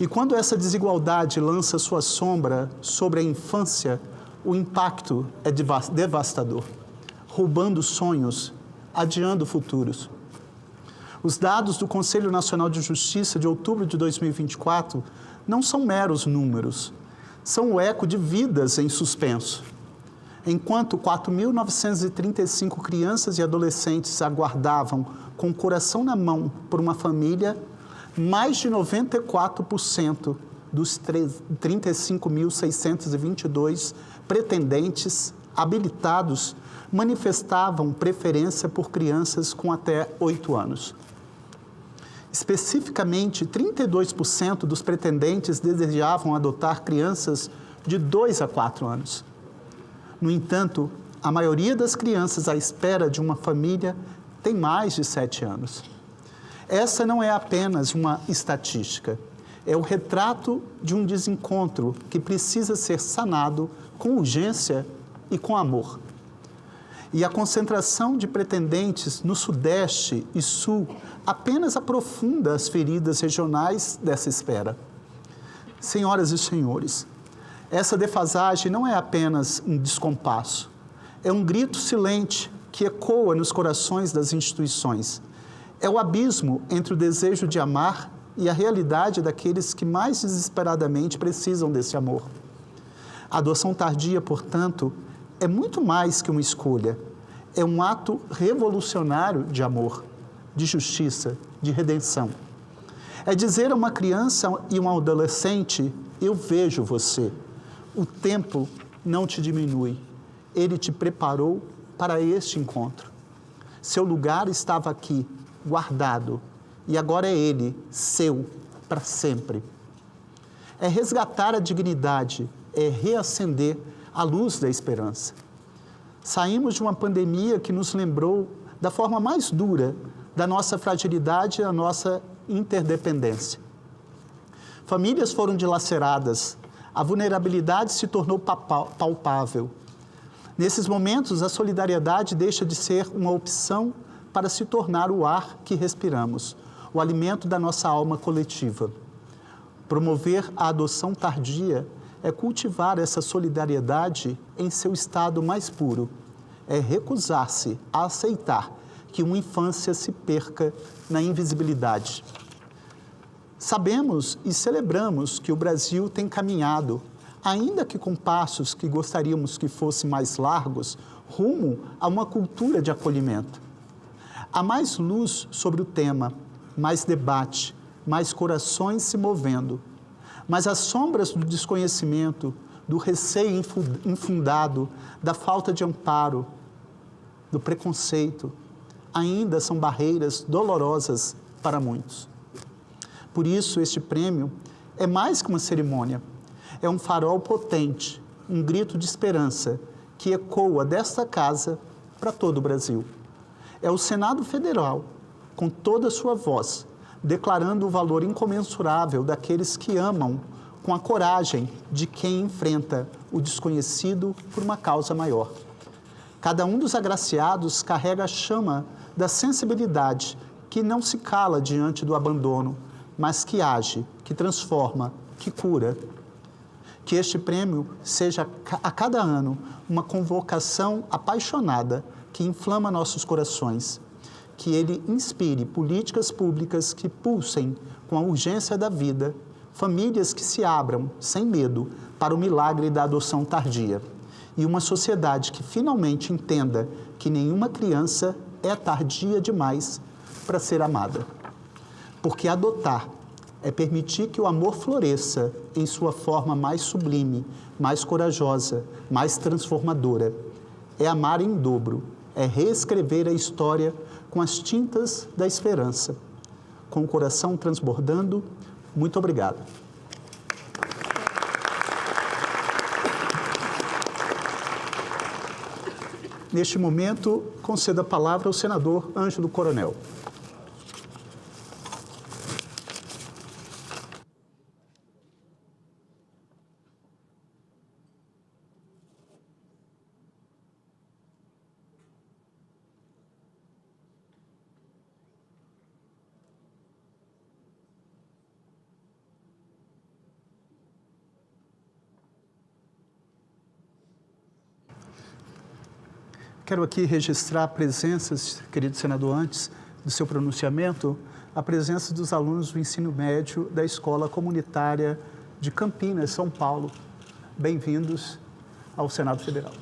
E quando essa desigualdade lança sua sombra sobre a infância, o impacto é devastador, roubando sonhos, adiando futuros. Os dados do Conselho Nacional de Justiça de outubro de 2024 não são meros números, são o eco de vidas em suspenso. Enquanto 4.935 crianças e adolescentes aguardavam com o coração na mão por uma família, mais de 94% dos 35.622 pretendentes habilitados manifestavam preferência por crianças com até 8 anos. Especificamente, 32% dos pretendentes desejavam adotar crianças de 2 a 4 anos. No entanto, a maioria das crianças à espera de uma família tem mais de 7 anos. Essa não é apenas uma estatística, é o retrato de um desencontro que precisa ser sanado com urgência e com amor. E a concentração de pretendentes no Sudeste e Sul apenas aprofunda as feridas regionais dessa espera. Senhoras e senhores, essa defasagem não é apenas um descompasso, é um grito silente que ecoa nos corações das instituições. É o abismo entre o desejo de amar e a realidade daqueles que mais desesperadamente precisam desse amor. A adoção tardia, portanto, é muito mais que uma escolha. É um ato revolucionário de amor, de justiça, de redenção. É dizer a uma criança e um adolescente, eu vejo você. O tempo não te diminui. Ele te preparou para este encontro. Seu lugar estava aqui, guardado, e agora é ele, seu, para sempre. É resgatar a dignidade, é reacender a luz da esperança. Saímos de uma pandemia que nos lembrou da forma mais dura da nossa fragilidade e da nossa interdependência. Famílias foram dilaceradas, a vulnerabilidade se tornou palpável. Nesses momentos, a solidariedade deixa de ser uma opção para se tornar o ar que respiramos, o alimento da nossa alma coletiva. Promover a adoção tardia é cultivar essa solidariedade em seu estado mais puro. É recusar-se a aceitar que uma infância se perca na invisibilidade. Sabemos e celebramos que o Brasil tem caminhado, ainda que com passos que gostaríamos que fossem mais largos, rumo a uma cultura de acolhimento. Há mais luz sobre o tema, mais debate, mais corações se movendo. Mas as sombras do desconhecimento, do receio infundado, da falta de amparo, do preconceito, ainda são barreiras dolorosas para muitos. Por isso, este prêmio é mais que uma cerimônia, é um farol potente, um grito de esperança que ecoa desta casa para todo o Brasil. É o Senado Federal, com toda a sua voz, declarando o valor incomensurável daqueles que amam com a coragem de quem enfrenta o desconhecido por uma causa maior. Cada um dos agraciados carrega a chama da sensibilidade que não se cala diante do abandono, mas que age, que transforma, que cura. Que este prêmio seja a cada ano uma convocação apaixonada que inflama nossos corações. Que ele inspire políticas públicas que pulsem com a urgência da vida, famílias que se abram, sem medo, para o milagre da adoção tardia. E uma sociedade que finalmente entenda que nenhuma criança é tardia demais para ser amada. Porque adotar É permitir que o amor floresça em sua forma mais sublime, mais corajosa, mais transformadora. É amar em dobro, é reescrever a história com as tintas da esperança. Com o coração transbordando, muito obrigado. Neste momento, concedo a palavra ao senador Ângelo Coronel. Quero aqui registrar presenças, querido senador, antes do seu pronunciamento, a presença dos alunos do ensino médio da Escola Comunitária de Campinas, São Paulo. Bem-vindos ao Senado Federal.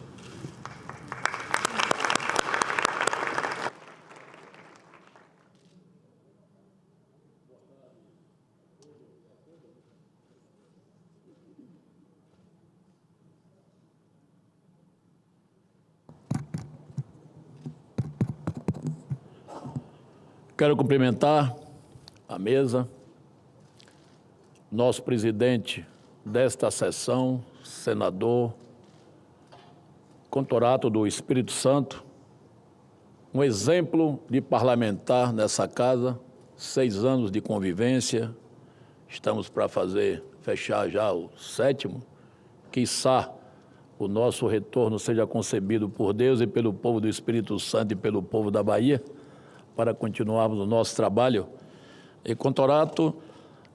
Quero cumprimentar a mesa, nosso presidente desta sessão, senador Conthorato do Espírito Santo, um exemplo de parlamentar nessa casa, 6 anos de convivência, estamos para fechar já o 7º, quiçá o nosso retorno seja concebido por Deus e pelo povo do Espírito Santo e pelo povo da Bahia, para continuarmos o nosso trabalho. E Conthorato,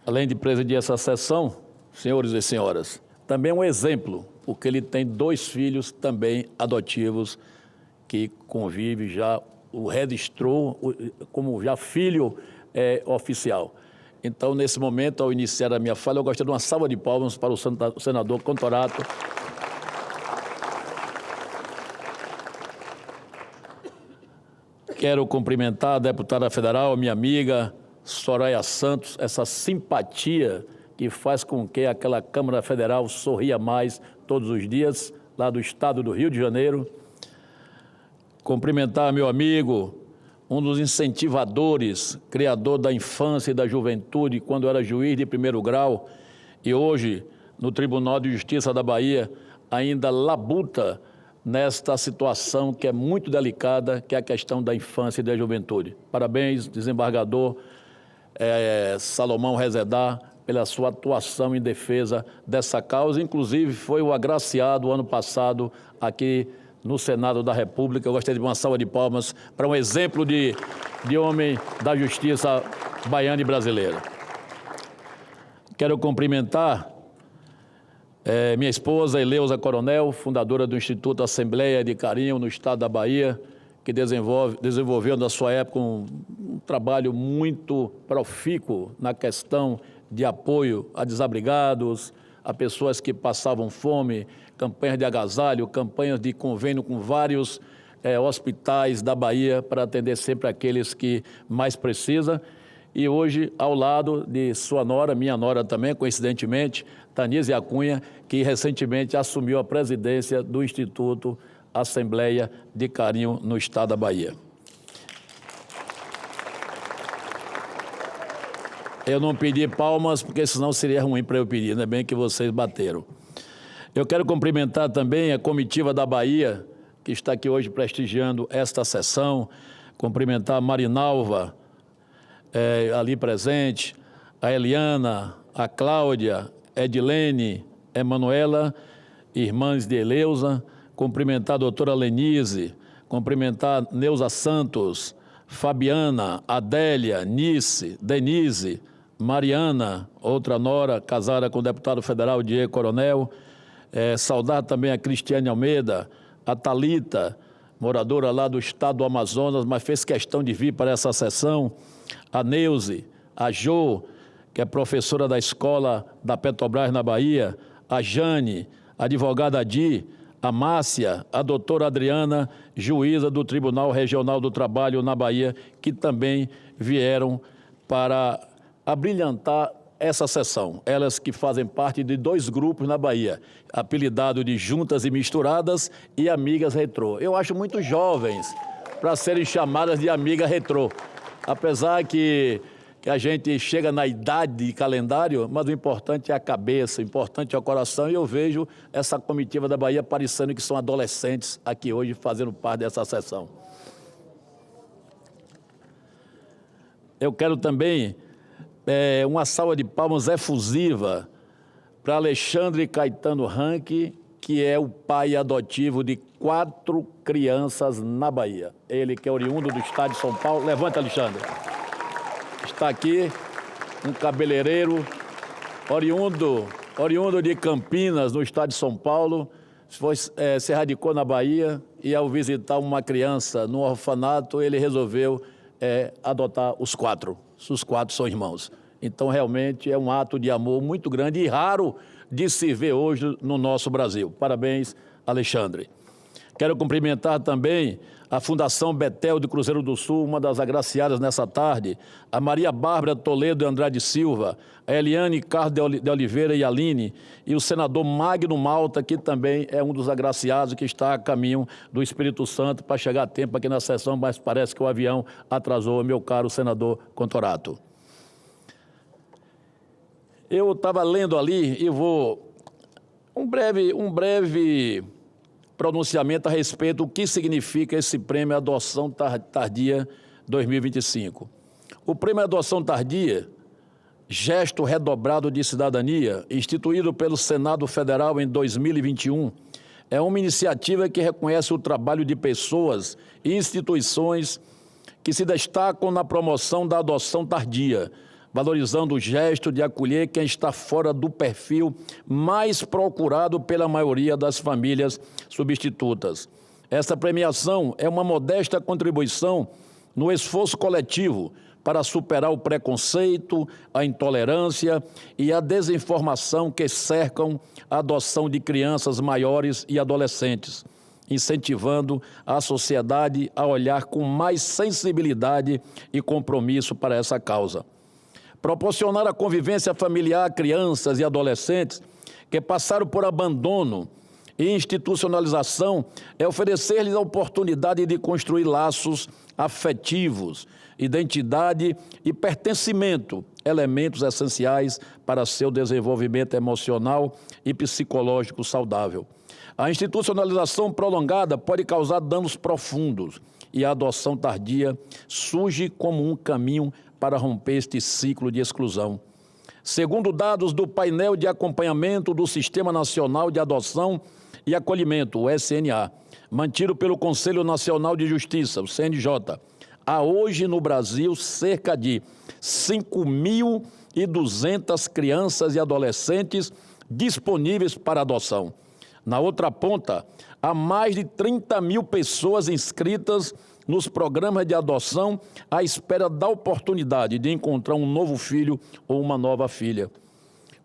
além de presidir essa sessão, senhores e senhoras, também é um exemplo, porque ele tem 2 filhos também adotivos, que convive já, o registrou como já filho oficial. Então, nesse momento, ao iniciar a minha fala, eu gostaria de uma salva de palmas para o senador Conthorato. Quero cumprimentar a deputada federal, minha amiga Soraya Santos, essa simpatia que faz com que aquela Câmara Federal sorria mais todos os dias, lá do estado do Rio de Janeiro. Cumprimentar meu amigo, um dos incentivadores, criador da infância e da juventude, quando era juiz de 1º grau, e hoje, no Tribunal de Justiça da Bahia, ainda labuta nesta situação que é muito delicada, que é a questão da infância e da juventude. Parabéns, desembargador Salomão Rezedá, pela sua atuação em defesa dessa causa. Inclusive, foi o agraciado ano passado aqui no Senado da República. Eu gostaria de uma salva de palmas para um exemplo de homem da justiça baiana e brasileira. Quero cumprimentar minha esposa, Eleusa Coronel, fundadora do Instituto Assembleia de Carinho, no estado da Bahia, que desenvolveu na sua época um trabalho muito profícuo na questão de apoio a desabrigados, a pessoas que passavam fome, campanhas de agasalho, campanhas de convênio com vários hospitais da Bahia para atender sempre aqueles que mais precisam. E hoje, ao lado de sua nora, minha nora também, coincidentemente, Tanise Acunha, que recentemente assumiu a presidência do Instituto Assembleia de Carinho no estado da Bahia. Eu não pedi palmas, porque senão seria ruim para eu pedir, ainda bem que vocês bateram. Eu quero cumprimentar também a comitiva da Bahia, que está aqui hoje prestigiando esta sessão, cumprimentar a Marinalva, ali presente, a Eliana, a Cláudia, Edilene, Emanuela, irmãs de Eleusa, cumprimentar a doutora Lenise, cumprimentar Neuza Santos, Fabiana, Adélia, Nice, Denise, Mariana, outra nora, casada com o deputado federal Diego Coronel, saudar também a Cristiane Almeida, a Thalita, moradora lá do estado do Amazonas, mas fez questão de vir para essa sessão, a Neuze, a Jo, que é professora da escola da Petrobras na Bahia, a Jane, a advogada Di, a Márcia, a doutora Adriana, juíza do Tribunal Regional do Trabalho na Bahia, que também vieram para abrilhantar essa sessão, elas que fazem parte de 2 grupos na Bahia, apelidado de Juntas e Misturadas e Amigas Retrô. Eu acho muito jovens para serem chamadas de amiga retrô, apesar que a gente chega na idade de calendário, mas o importante é a cabeça, o importante é o coração, e eu vejo essa comitiva da Bahia parecendo que são adolescentes aqui hoje fazendo parte dessa sessão. Eu quero também uma salva de palmas efusiva para Alexandre Caetano Ranque, que é o pai adotivo de 4 crianças na Bahia. Ele que é oriundo do estado de São Paulo. Levanta, Alexandre. Está aqui um cabeleireiro oriundo de Campinas, no estado de São Paulo. Se radicou na Bahia e, ao visitar uma criança no orfanato, ele resolveu adotar os 4. Os 4 são irmãos. Então, realmente, é um ato de amor muito grande e raro de se ver hoje no nosso Brasil. Parabéns, Alexandre. Quero cumprimentar também a Fundação Betel de Cruzeiro do Sul, uma das agraciadas nessa tarde, a Maria Bárbara Toledo Andrade Silva, a Eliane Carlos de Oliveira e Aline, e o senador Magno Malta, que também é um dos agraciados que está a caminho do Espírito Santo para chegar a tempo aqui na sessão, mas parece que o avião atrasou, meu caro senador Contorato. Eu estava lendo ali e vou... Um breve pronunciamento a respeito do que significa esse Prêmio Adoção Tardia 2025. O Prêmio Adoção Tardia, gesto redobrado de cidadania, instituído pelo Senado Federal em 2021, é uma iniciativa que reconhece o trabalho de pessoas e instituições que se destacam na promoção da adoção tardia, valorizando o gesto de acolher quem está fora do perfil mais procurado pela maioria das famílias substitutas. Essa premiação é uma modesta contribuição no esforço coletivo para superar o preconceito, a intolerância e a desinformação que cercam a adoção de crianças maiores e adolescentes, incentivando a sociedade a olhar com mais sensibilidade e compromisso para essa causa. Proporcionar a convivência familiar a crianças e adolescentes que passaram por abandono e institucionalização é oferecer-lhes a oportunidade de construir laços afetivos, identidade e pertencimento, elementos essenciais para seu desenvolvimento emocional e psicológico saudável. A institucionalização prolongada pode causar danos profundos e a adoção tardia surge como um caminho para romper este ciclo de exclusão. Segundo dados do painel de acompanhamento do Sistema Nacional de Adoção e Acolhimento, o SNA, mantido pelo Conselho Nacional de Justiça, o CNJ, há hoje no Brasil cerca de 5.200 crianças e adolescentes disponíveis para adoção. Na outra ponta, há mais de 30 mil pessoas inscritas nos programas de adoção à espera da oportunidade de encontrar um novo filho ou uma nova filha.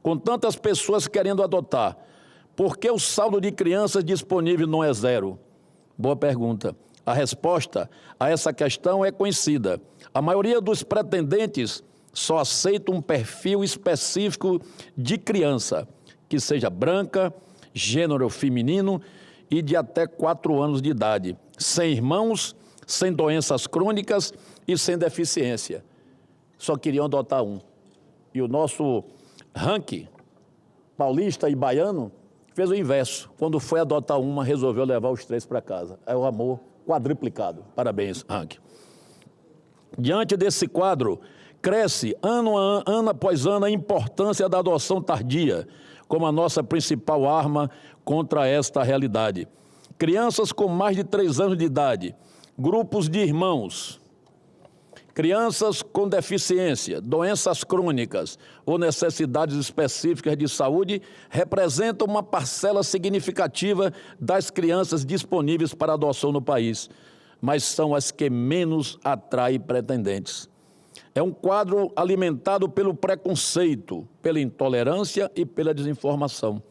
Com tantas pessoas querendo adotar, por que o saldo de crianças disponíveis não é 0? Boa pergunta. A resposta a essa questão é conhecida. A maioria dos pretendentes só aceita um perfil específico de criança, que seja branca, gênero feminino e de até 4 anos de idade, sem irmãos, sem doenças crônicas e sem deficiência. Só queriam adotar um. E o nosso ranking paulista e baiano fez o inverso. Quando foi adotar uma, resolveu levar os 3 para casa. É o amor quadruplicado. Parabéns, ranking. Diante desse quadro, cresce ano após ano a importância da adoção tardia como a nossa principal arma contra esta realidade. Crianças com mais de 3 anos de idade, grupos de irmãos, crianças com deficiência, doenças crônicas ou necessidades específicas de saúde representam uma parcela significativa das crianças disponíveis para adoção no país, mas são as que menos atraem pretendentes. É um quadro alimentado pelo preconceito, pela intolerância e pela desinformação.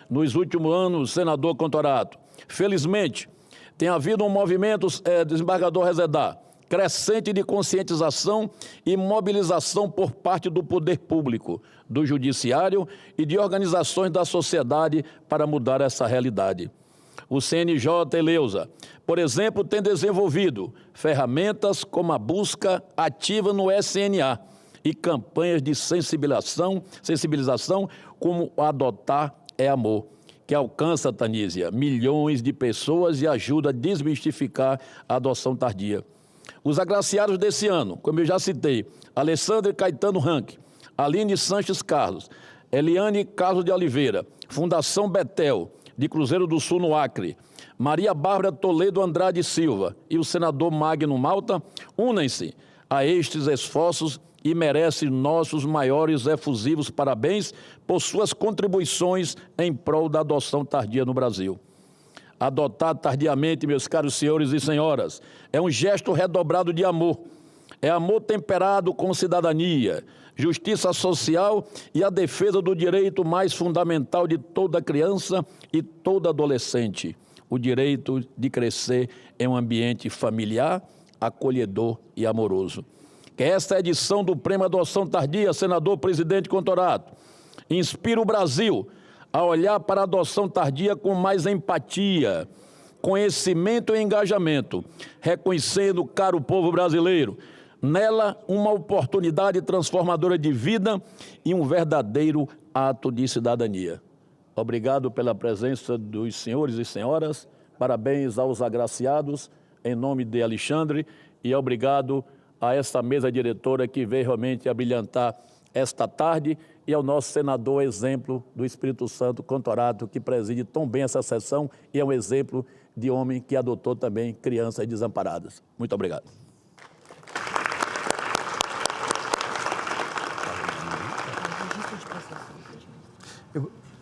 Nos últimos anos, senador Contorato, felizmente, tem havido um movimento, desembargador Rezedá, crescente de conscientização e mobilização por parte do poder público, do judiciário e de organizações da sociedade para mudar essa realidade. O CNJ, Eleusa, por exemplo, tem desenvolvido ferramentas como a busca ativa no SNA e campanhas de sensibilização como o Adotar é Amor, que alcança, Tanísia, milhões de pessoas e ajuda a desmistificar a adoção tardia. Os agraciados desse ano, como eu já citei, Alessandro Caetano Ranque, Aline Sanches Carlos, Eliane Carlos de Oliveira, Fundação Betel, de Cruzeiro do Sul, no Acre, Maria Bárbara Toledo Andrade Silva e o senador Magno Malta, unem-se a estes esforços e merecem nossos maiores efusivos parabéns por suas contribuições em prol da adoção tardia no Brasil. Adotar tardiamente, meus caros senhores e senhoras, é um gesto redobrado de amor. É amor temperado com cidadania, justiça social e a defesa do direito mais fundamental de toda criança e todo adolescente, o direito de crescer em um ambiente familiar, acolhedor e amoroso. Que esta edição do Prêmio Adoção Tardia, senador presidente Contorato, inspire o Brasil a olhar para a adoção tardia com mais empatia, conhecimento e engajamento, reconhecendo, caro povo brasileiro, nela uma oportunidade transformadora de vida e um verdadeiro ato de cidadania. Obrigado pela presença dos senhores e senhoras, parabéns aos agraciados, em nome de Alexandre, e obrigado a esta mesa diretora que veio realmente a brilhantar esta tarde, e ao nosso senador exemplo do Espírito Santo, Contorato, que preside tão bem essa sessão e é um exemplo de homem que adotou também crianças desamparadas. Muito obrigado.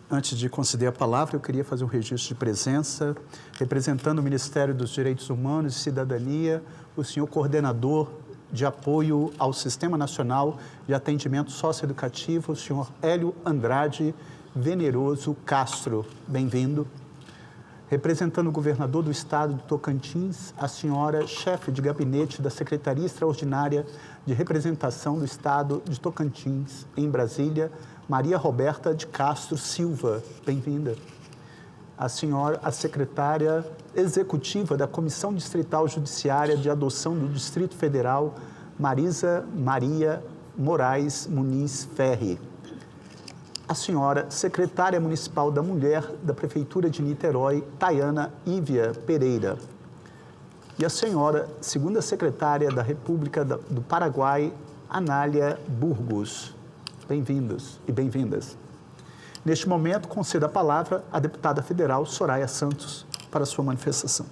Antes de conceder a palavra, eu queria fazer um registro de presença, representando o Ministério dos Direitos Humanos e Cidadania, o senhor coordenador de apoio ao Sistema Nacional de Atendimento Socioeducativo, o senhor Hélio Andrade Veneroso Castro. Bem-vindo. Representando o governador do estado de Tocantins, a senhora chefe de gabinete da Secretaria Extraordinária de Representação do estado de Tocantins, em Brasília, Maria Roberta de Castro Silva. Bem-vinda. A secretária executiva da Comissão Distrital Judiciária de Adoção do Distrito Federal, Marisa Maria Moraes Muniz Ferri. A senhora secretária municipal da Mulher da Prefeitura de Niterói, Tayana Ívia Pereira. E a senhora segunda secretária da República do Paraguai, Anália Burgos. Bem-vindos e bem-vindas. Neste momento, concedo a palavra à deputada federal Soraya Santos para a sua manifestação.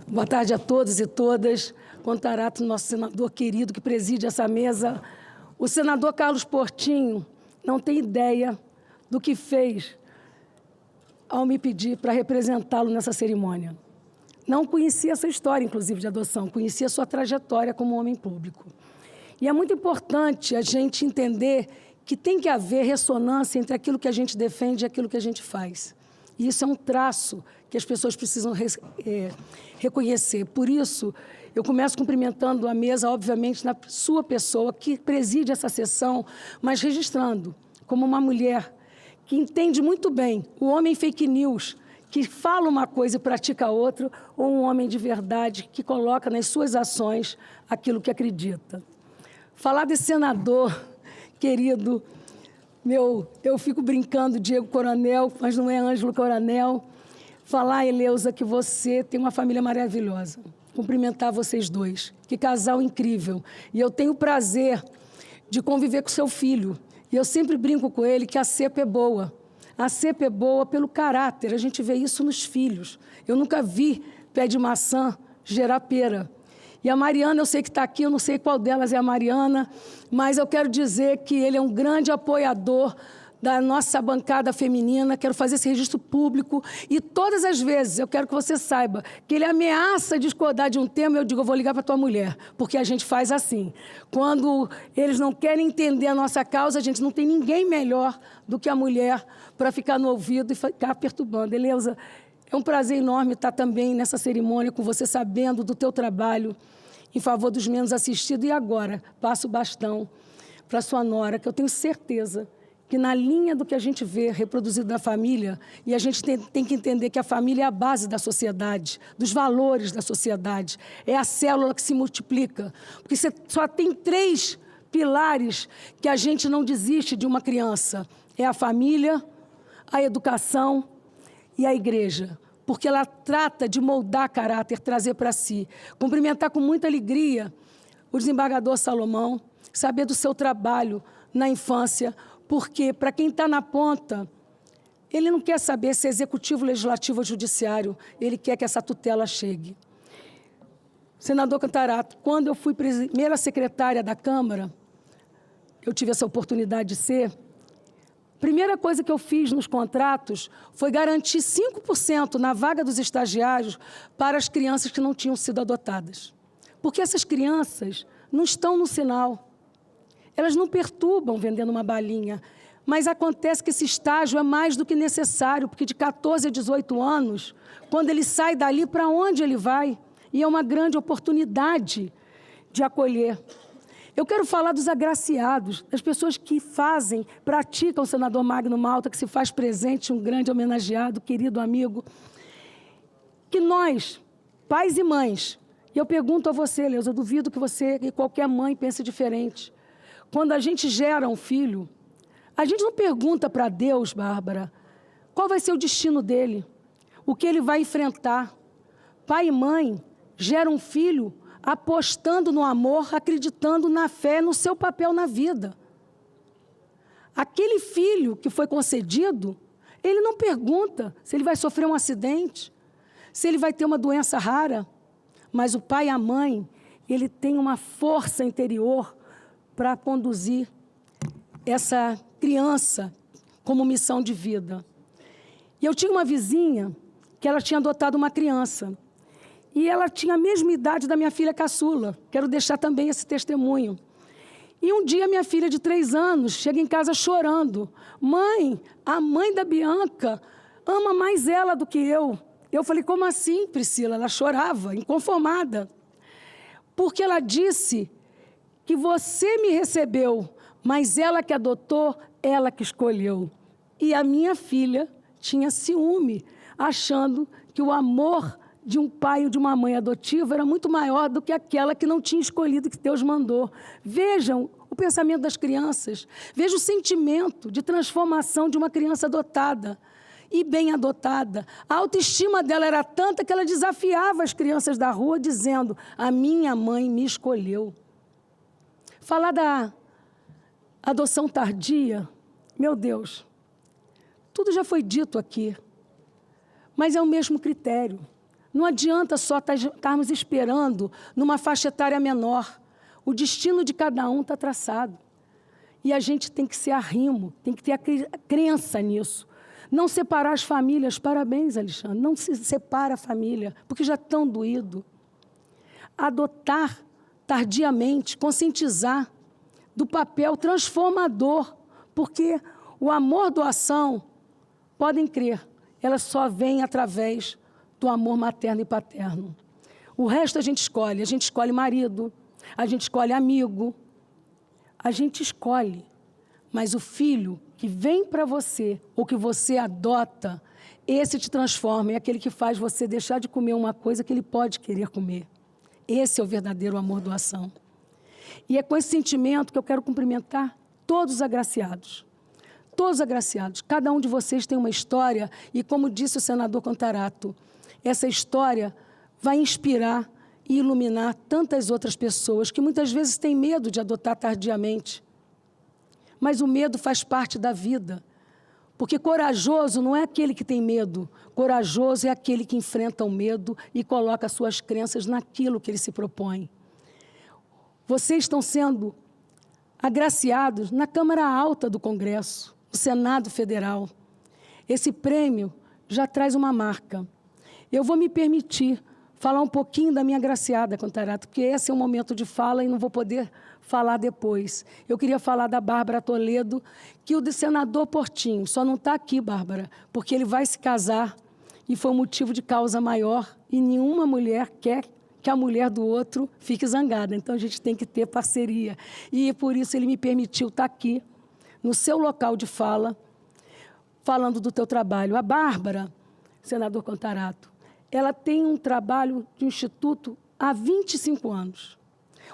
Boa tarde a todos e todas. Contorato, nosso senador querido que preside essa mesa. O senador Carlos Portinho não tem ideia do que fez ao me pedir para representá-lo nessa cerimônia. Não conhecia essa história, inclusive, de adoção, conhecia sua trajetória como homem público. E é muito importante a gente entender que tem que haver ressonância entre aquilo que a gente defende e aquilo que a gente faz. E isso é um traço que as pessoas precisam reconhecer. Por isso, eu começo cumprimentando a mesa, obviamente, na sua pessoa, que preside essa sessão, mas registrando como uma mulher que entende muito bem o homem fake news, que fala uma coisa e pratica outra, ou um homem de verdade que coloca nas suas ações aquilo que acredita. Falar desse senador querido, eu fico brincando, Diego Coronel, mas não é Ângelo Coronel. Falar, Eleusa, que você tem uma família maravilhosa. Cumprimentar vocês dois. Que casal incrível. E eu tenho o prazer de conviver com seu filho. E eu sempre brinco com ele que a cepa é boa. A cepa é boa pelo caráter. A gente vê isso nos filhos. Eu nunca vi pé de maçã gerar pera. E a Mariana, eu sei que está aqui, eu não sei qual delas é a Mariana, mas eu quero dizer que ele é um grande apoiador da nossa bancada feminina, quero fazer esse registro público e todas as vezes eu quero que você saiba que ele ameaça discordar de um tema, eu digo, eu vou ligar para tua mulher, porque a gente faz assim. Quando eles não querem entender a nossa causa, a gente não tem ninguém melhor do que a mulher para ficar no ouvido e ficar perturbando. Eleusa, é um prazer enorme estar também nessa cerimônia com você, sabendo do teu trabalho em favor dos menos assistidos. E agora, passo o bastão para sua nora, que eu tenho certeza que na linha do que a gente vê reproduzido na família, e a gente tem que entender que a família é a base da sociedade, dos valores da sociedade, é a célula que se multiplica, porque você só tem 3 pilares que a gente não desiste de uma criança, é a família, a educação e a igreja, porque ela trata de moldar caráter, trazer para si. Cumprimentar com muita alegria o desembargador Salomão, saber do seu trabalho na infância, porque, para quem está na ponta, ele não quer saber se é executivo, legislativo ou judiciário, ele quer que essa tutela chegue. Senador Cantarato, quando eu fui primeira secretária da Câmara, eu tive essa oportunidade de ser, a primeira coisa que eu fiz nos contratos foi garantir 5% na vaga dos estagiários para as crianças que não tinham sido adotadas. Porque essas crianças não estão no sinal. Elas não perturbam vendendo uma balinha, mas acontece que esse estágio é mais do que necessário, porque de 14 a 18 anos, quando ele sai dali, para onde ele vai? E é uma grande oportunidade de acolher. Eu quero falar dos agraciados, das pessoas que fazem, praticam o senador Magno Malta, que se faz presente, um grande homenageado, querido amigo, que nós, pais e mães, e eu pergunto a você, Leusa, eu duvido que você e qualquer mãe pense diferente. Quando a gente gera um filho, a gente não pergunta para Deus, Bárbara, qual vai ser o destino dele, o que ele vai enfrentar. Pai e mãe geram um filho apostando no amor, acreditando na fé, no seu papel na vida. Aquele filho que foi concedido, ele não pergunta se ele vai sofrer um acidente, se ele vai ter uma doença rara, mas o pai e a mãe, ele tem uma força interior para conduzir essa criança como missão de vida. E eu tinha uma vizinha que ela tinha adotado uma criança. E ela tinha a mesma idade da minha filha caçula. Quero deixar também esse testemunho. E um dia minha filha de 3 anos chega em casa chorando. Mãe, a mãe da Bianca ama mais ela do que eu. Eu falei, como assim, Priscila? Ela chorava, inconformada. Porque ela disse que você me recebeu, mas ela que adotou, ela que escolheu. E a minha filha tinha ciúme, achando que o amor de um pai ou de uma mãe adotiva era muito maior do que aquela que não tinha escolhido, que Deus mandou. Vejam o pensamento das crianças, vejam o sentimento de transformação de uma criança adotada e bem adotada. A autoestima dela era tanta que ela desafiava as crianças da rua, dizendo, a minha mãe me escolheu. Falar da adoção tardia, meu Deus, tudo já foi dito aqui, mas é o mesmo critério. Não adianta só estarmos esperando numa faixa etária menor. O destino de cada um está traçado. E a gente tem que ser arrimo, tem que ter a crença nisso. Não separar as famílias, parabéns, Alexandre, não se separa a família, porque já estão doído. Adotar tardiamente, conscientizar do papel transformador, porque o amor-doação, podem crer, ela só vem através do amor materno e paterno. O resto a gente escolhe marido, a gente escolhe amigo, a gente escolhe, mas o filho que vem para você, ou que você adota, esse te transforma, é aquele que faz você deixar de comer uma coisa que ele pode querer comer. Esse é o verdadeiro amor-doação. E é com esse sentimento que eu quero cumprimentar todos os agraciados. Todos os agraciados. Cada um de vocês tem uma história e, como disse o senador Cantarato, essa história vai inspirar e iluminar tantas outras pessoas que muitas vezes têm medo de adotar tardiamente. Mas o medo faz parte da vida. Porque corajoso não é aquele que tem medo. Corajoso é aquele que enfrenta o medo e coloca suas crenças naquilo que ele se propõe. Vocês estão sendo agraciados na Câmara Alta do Congresso, o Senado Federal. Esse prêmio já traz uma marca. Eu vou me permitir falar um pouquinho da minha agraciada, Contarato, porque esse é o momento de fala e não vou poder falar depois. Eu queria falar da Bárbara Toledo, que o senador Portinho só não está aqui, Bárbara, porque ele vai se casar e foi um motivo de causa maior e nenhuma mulher quer que a mulher do outro fique zangada. Então, a gente tem que ter parceria. E, por isso, ele me permitiu estar aqui, no seu local de fala, falando do teu trabalho. A Bárbara, senador Contarato, ela tem um trabalho de instituto há 25 anos.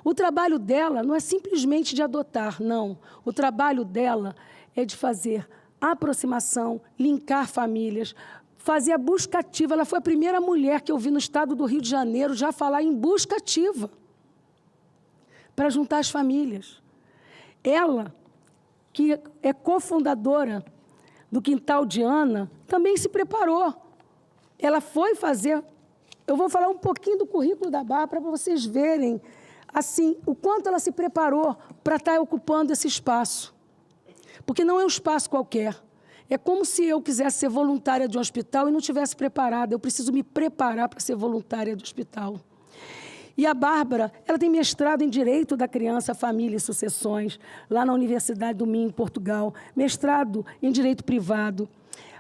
O trabalho dela não é simplesmente de adotar, não. O trabalho dela é de fazer aproximação, linkar famílias, fazer a busca ativa. Ela foi a primeira mulher que eu vi no estado do Rio de Janeiro já falar em busca ativa para juntar as famílias. Ela, que é cofundadora do Quintal de Ana, também se preparou. Ela foi fazer... Eu vou falar um pouquinho do currículo da Bárbara para vocês verem assim, o quanto ela se preparou para estar ocupando esse espaço. Porque não é um espaço qualquer. É como se eu quisesse ser voluntária de um hospital e não estivesse preparada. Eu preciso me preparar para ser voluntária do hospital. E a Bárbara, ela tem mestrado em Direito da Criança, Família e Sucessões, lá na Universidade do Minho, em Portugal. Mestrado em Direito Privado.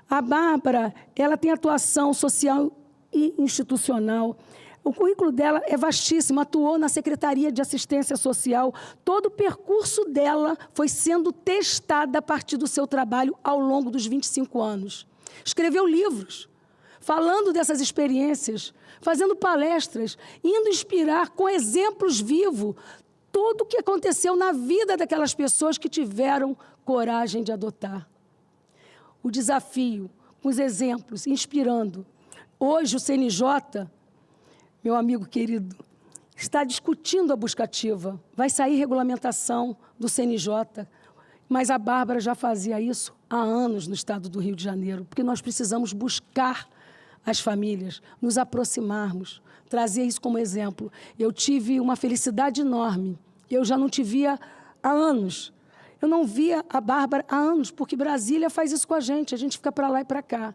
A Bárbara, ela tem atuação social e institucional. O currículo dela é vastíssimo, atuou na Secretaria de Assistência Social. Todo o percurso dela foi sendo testado a partir do seu trabalho ao longo dos 25 anos. Escreveu livros, falando dessas experiências, fazendo palestras, indo inspirar com exemplos vivos tudo o que aconteceu na vida daquelas pessoas que tiveram coragem de adotar. O desafio, com os exemplos, inspirando. Hoje, o CNJ... meu amigo querido, está discutindo a busca ativa. Vai sair regulamentação do CNJ, mas a Bárbara já fazia isso há anos no estado do Rio de Janeiro, porque nós precisamos buscar as famílias, nos aproximarmos, trazer isso como exemplo. Eu tive uma felicidade enorme. Eu já não te via há anos. Eu não via a Bárbara há anos, porque Brasília faz isso com a gente fica para lá e para cá.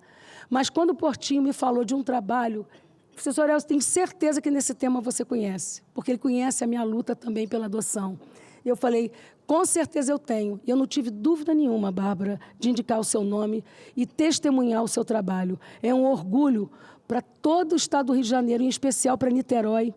Mas quando o Portinho me falou de um trabalho... Professor Elcio, tenho certeza que nesse tema você conhece, porque ele conhece a minha luta também pela adoção. Eu falei, com certeza eu tenho. E eu não tive dúvida nenhuma, Bárbara, de indicar o seu nome e testemunhar o seu trabalho. É um orgulho para todo o estado do Rio de Janeiro, em especial para Niterói,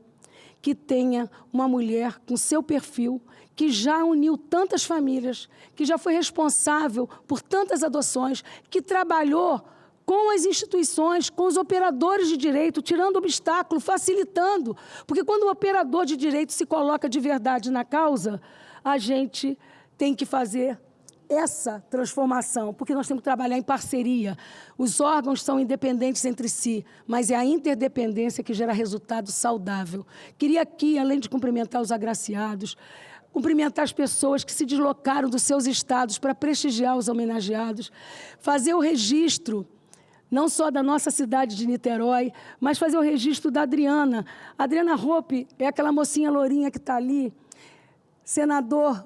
que tenha uma mulher com seu perfil, que já uniu tantas famílias, que já foi responsável por tantas adoções, que trabalhou com as instituições, com os operadores de direito, tirando obstáculo, facilitando. Porque quando o operador de direito se coloca de verdade na causa, a gente tem que fazer essa transformação, porque nós temos que trabalhar em parceria. Os órgãos são independentes entre si, mas é a interdependência que gera resultado saudável. Queria aqui, além de cumprimentar os agraciados, cumprimentar as pessoas que se deslocaram dos seus estados para prestigiar os homenageados, fazer o registro não só da nossa cidade de Niterói, mas fazer o registro da Adriana. A Adriana Hope é aquela mocinha lourinha que está ali, senador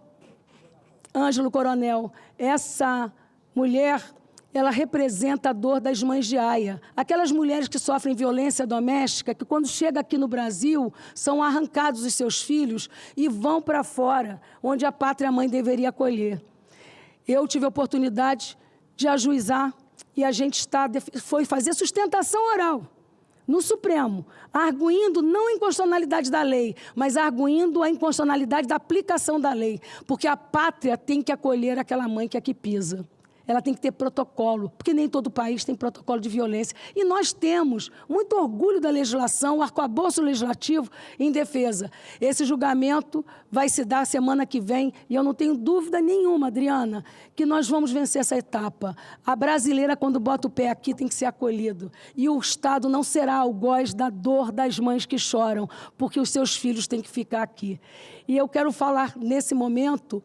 Ângelo Coronel. Essa mulher, ela representa a dor das mães de aia. Aquelas mulheres que sofrem violência doméstica, que quando chegam aqui no Brasil, são arrancados os seus filhos e vão para fora, onde a pátria-mãe deveria acolher. Eu tive a oportunidade de ajuizar e a gente foi fazer sustentação oral no Supremo, arguindo não a inconstitucionalidade da lei, mas arguindo a inconstitucionalidade da aplicação da lei, porque a pátria tem que acolher aquela mãe que aqui pisa. Ela tem que ter protocolo, porque nem todo país tem protocolo de violência. E nós temos muito orgulho da legislação, o arcabouço legislativo em defesa. Esse julgamento vai se dar semana que vem, e eu não tenho dúvida nenhuma, Adriana, que nós vamos vencer essa etapa. A brasileira, quando bota o pé aqui, tem que ser acolhido. E o Estado não será algoz da dor das mães que choram, porque os seus filhos têm que ficar aqui. E eu quero falar, nesse momento,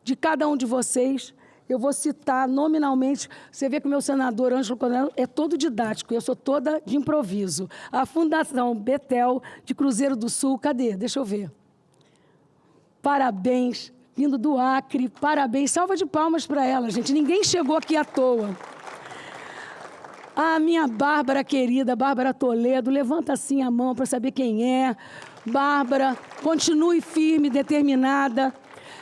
de cada um de vocês. Eu vou citar nominalmente, você vê que o meu senador Ângelo Coronel é todo didático, eu sou toda de improviso. A Fundação Betel de Cruzeiro do Sul, cadê? Deixa eu ver. Parabéns, vindo do Acre. Parabéns, salva de palmas para ela, gente. Ninguém chegou aqui à toa. A minha Bárbara querida, Bárbara Toledo, levanta assim a mão para saber quem é. Bárbara, continue firme, determinada.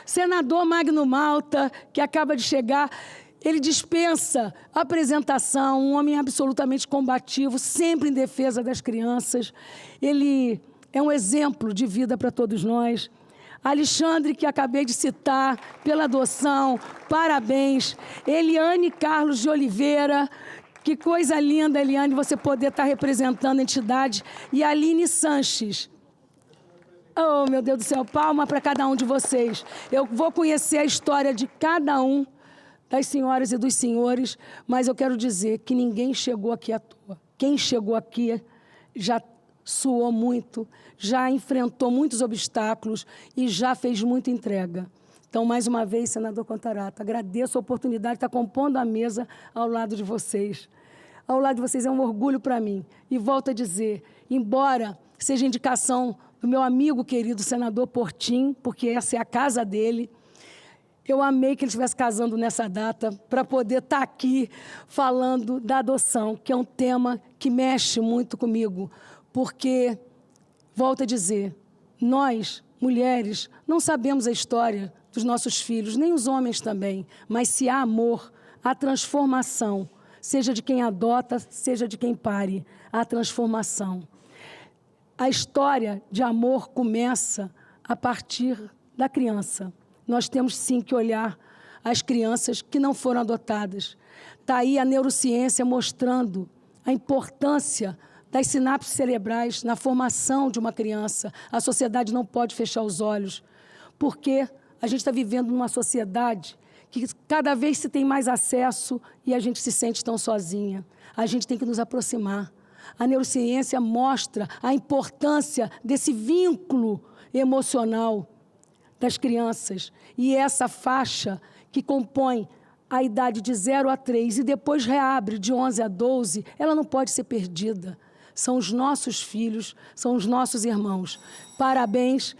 Senador Magno Malta, que acaba de chegar, ele dispensa apresentação, um homem absolutamente combativo, sempre em defesa das crianças. Ele é um exemplo de vida para todos nós. Alexandre, que acabei de citar, pela adoção, parabéns. Eliane Carlos de Oliveira, que coisa linda, Eliane, você poder estar representando a entidade. E Aline Sanches. Oh, meu Deus do céu, palma para cada um de vocês. Eu vou conhecer a história de cada um das senhoras e dos senhores, mas eu quero dizer que ninguém chegou aqui à toa. Quem chegou aqui já suou muito, já enfrentou muitos obstáculos e já fez muita entrega. Então, mais uma vez, senador Contarato, agradeço a oportunidade de estar compondo a mesa ao lado de vocês. Ao lado de vocês é um orgulho para mim. E volto a dizer, embora seja indicação do meu amigo querido senador Portinho, porque essa é a casa dele, eu amei que ele estivesse casando nessa data para poder estar aqui falando da adoção, que é um tema que mexe muito comigo, porque, volto a dizer, nós, mulheres, não sabemos a história dos nossos filhos, nem os homens também, mas se há amor, há transformação, seja de quem adota, seja de quem pare, há transformação. A história de amor começa a partir da criança. Nós temos, sim, que olhar as crianças que não foram adotadas. Está aí a neurociência mostrando a importância das sinapses cerebrais na formação de uma criança. A sociedade não pode fechar os olhos, porque a gente está vivendo numa sociedade que cada vez se tem mais acesso e a gente se sente tão sozinha. A gente tem que nos aproximar. A neurociência mostra a importância desse vínculo emocional das crianças. E essa faixa que compõe a idade de 0 a 3 e depois reabre de 11 a 12, ela não pode ser perdida. São os nossos filhos, são os nossos irmãos. Parabéns.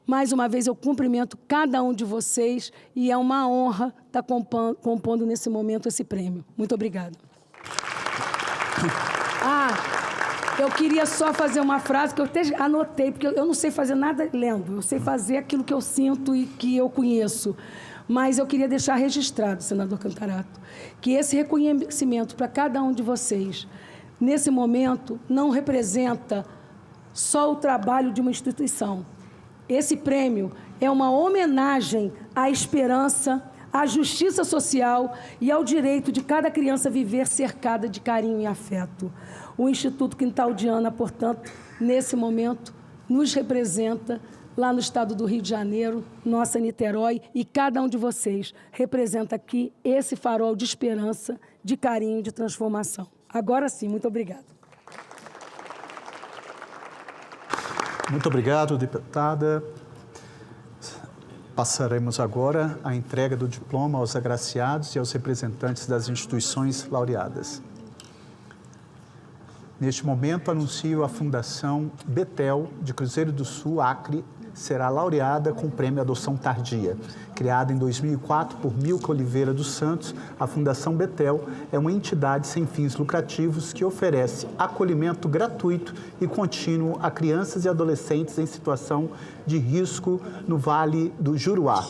Mais uma vez eu cumprimento cada um de vocês e é uma honra estar compondo nesse momento esse prêmio. Muito obrigada. Eu queria só fazer uma frase que eu até anotei, porque eu não sei fazer nada lendo, eu sei fazer aquilo que eu sinto e que eu conheço. Mas eu queria deixar registrado, senador Contarato, que esse reconhecimento para cada um de vocês, nesse momento, não representa só o trabalho de uma instituição. Esse prêmio é uma homenagem à esperança, à justiça social e ao direito de cada criança viver cercada de carinho e afeto. O Instituto Quintal de Ana, portanto, nesse momento, nos representa lá no estado do Rio de Janeiro, nossa Niterói, e cada um de vocês representa aqui esse farol de esperança, de carinho, de transformação. Agora sim, muito obrigada. Muito obrigado, deputada. Passaremos agora à entrega do diploma aos agraciados e aos representantes das instituições laureadas. Neste momento, anuncio a Fundação Betel, de Cruzeiro do Sul, Acre, será laureada com o Prêmio Adoção Tardia. Criada em 2004 por Milka Oliveira dos Santos, a Fundação Betel é uma entidade sem fins lucrativos que oferece acolhimento gratuito e contínuo a crianças e adolescentes em situação de risco no Vale do Juruá.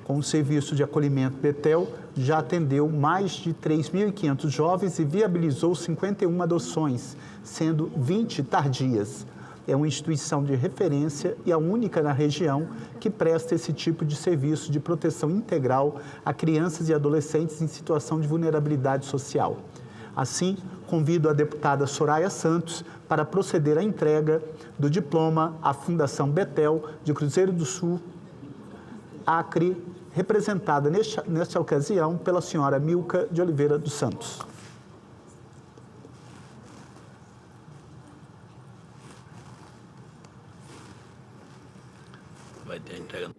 Com o serviço de acolhimento Betel, já atendeu mais de 3.500 jovens e viabilizou 51 adoções, sendo 20 tardias. É uma instituição de referência e a única na região que presta esse tipo de serviço de proteção integral a crianças e adolescentes em situação de vulnerabilidade social. Assim, convido a deputada Soraya Santos para proceder à entrega do diploma à Fundação Betel de Cruzeiro do Sul, Acre, representada nesta ocasião pela senhora Milka de Oliveira dos Santos. Vai ter entrega.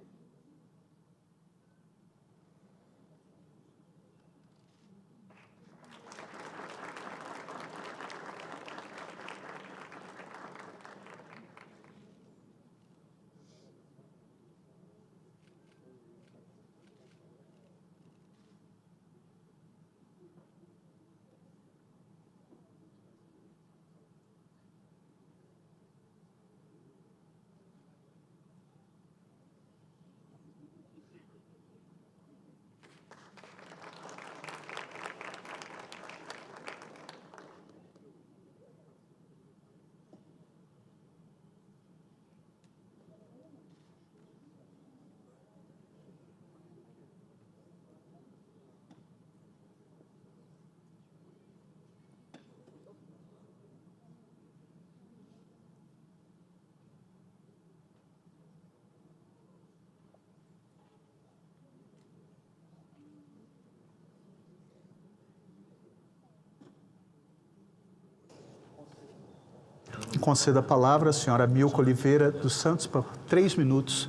concedo a palavra à senhora Milka Oliveira dos Santos por 3 minutos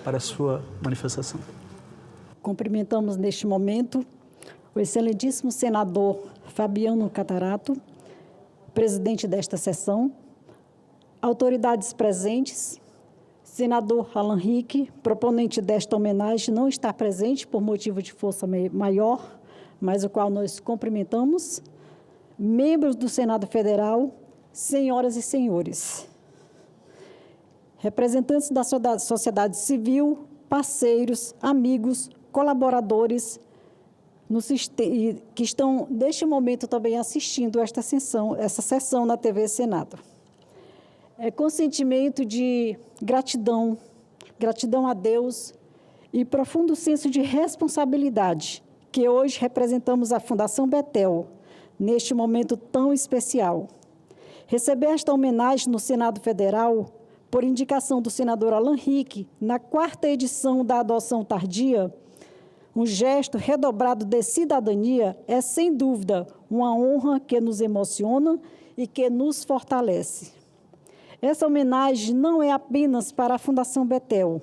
para a sua manifestação. Cumprimentamos neste momento o excelentíssimo senador Fabiano Catarato, presidente desta sessão, autoridades presentes, senador Alan Rick, proponente desta homenagem, não está presente por motivo de força maior, mas o qual nós cumprimentamos, membros do Senado Federal, senhoras e senhores, representantes da sociedade civil, parceiros, amigos, colaboradores, que estão, neste momento, também assistindo essa sessão na TV Senado. É com sentimento de gratidão a Deus e profundo senso de responsabilidade que hoje representamos a Fundação Bethel, neste momento tão especial. Receber esta homenagem no Senado Federal, por indicação do senador Alan Rick, na 4ª edição da adoção tardia, um gesto redobrado de cidadania é, sem dúvida, uma honra que nos emociona e que nos fortalece. Essa homenagem não é apenas para a Fundação Bethel.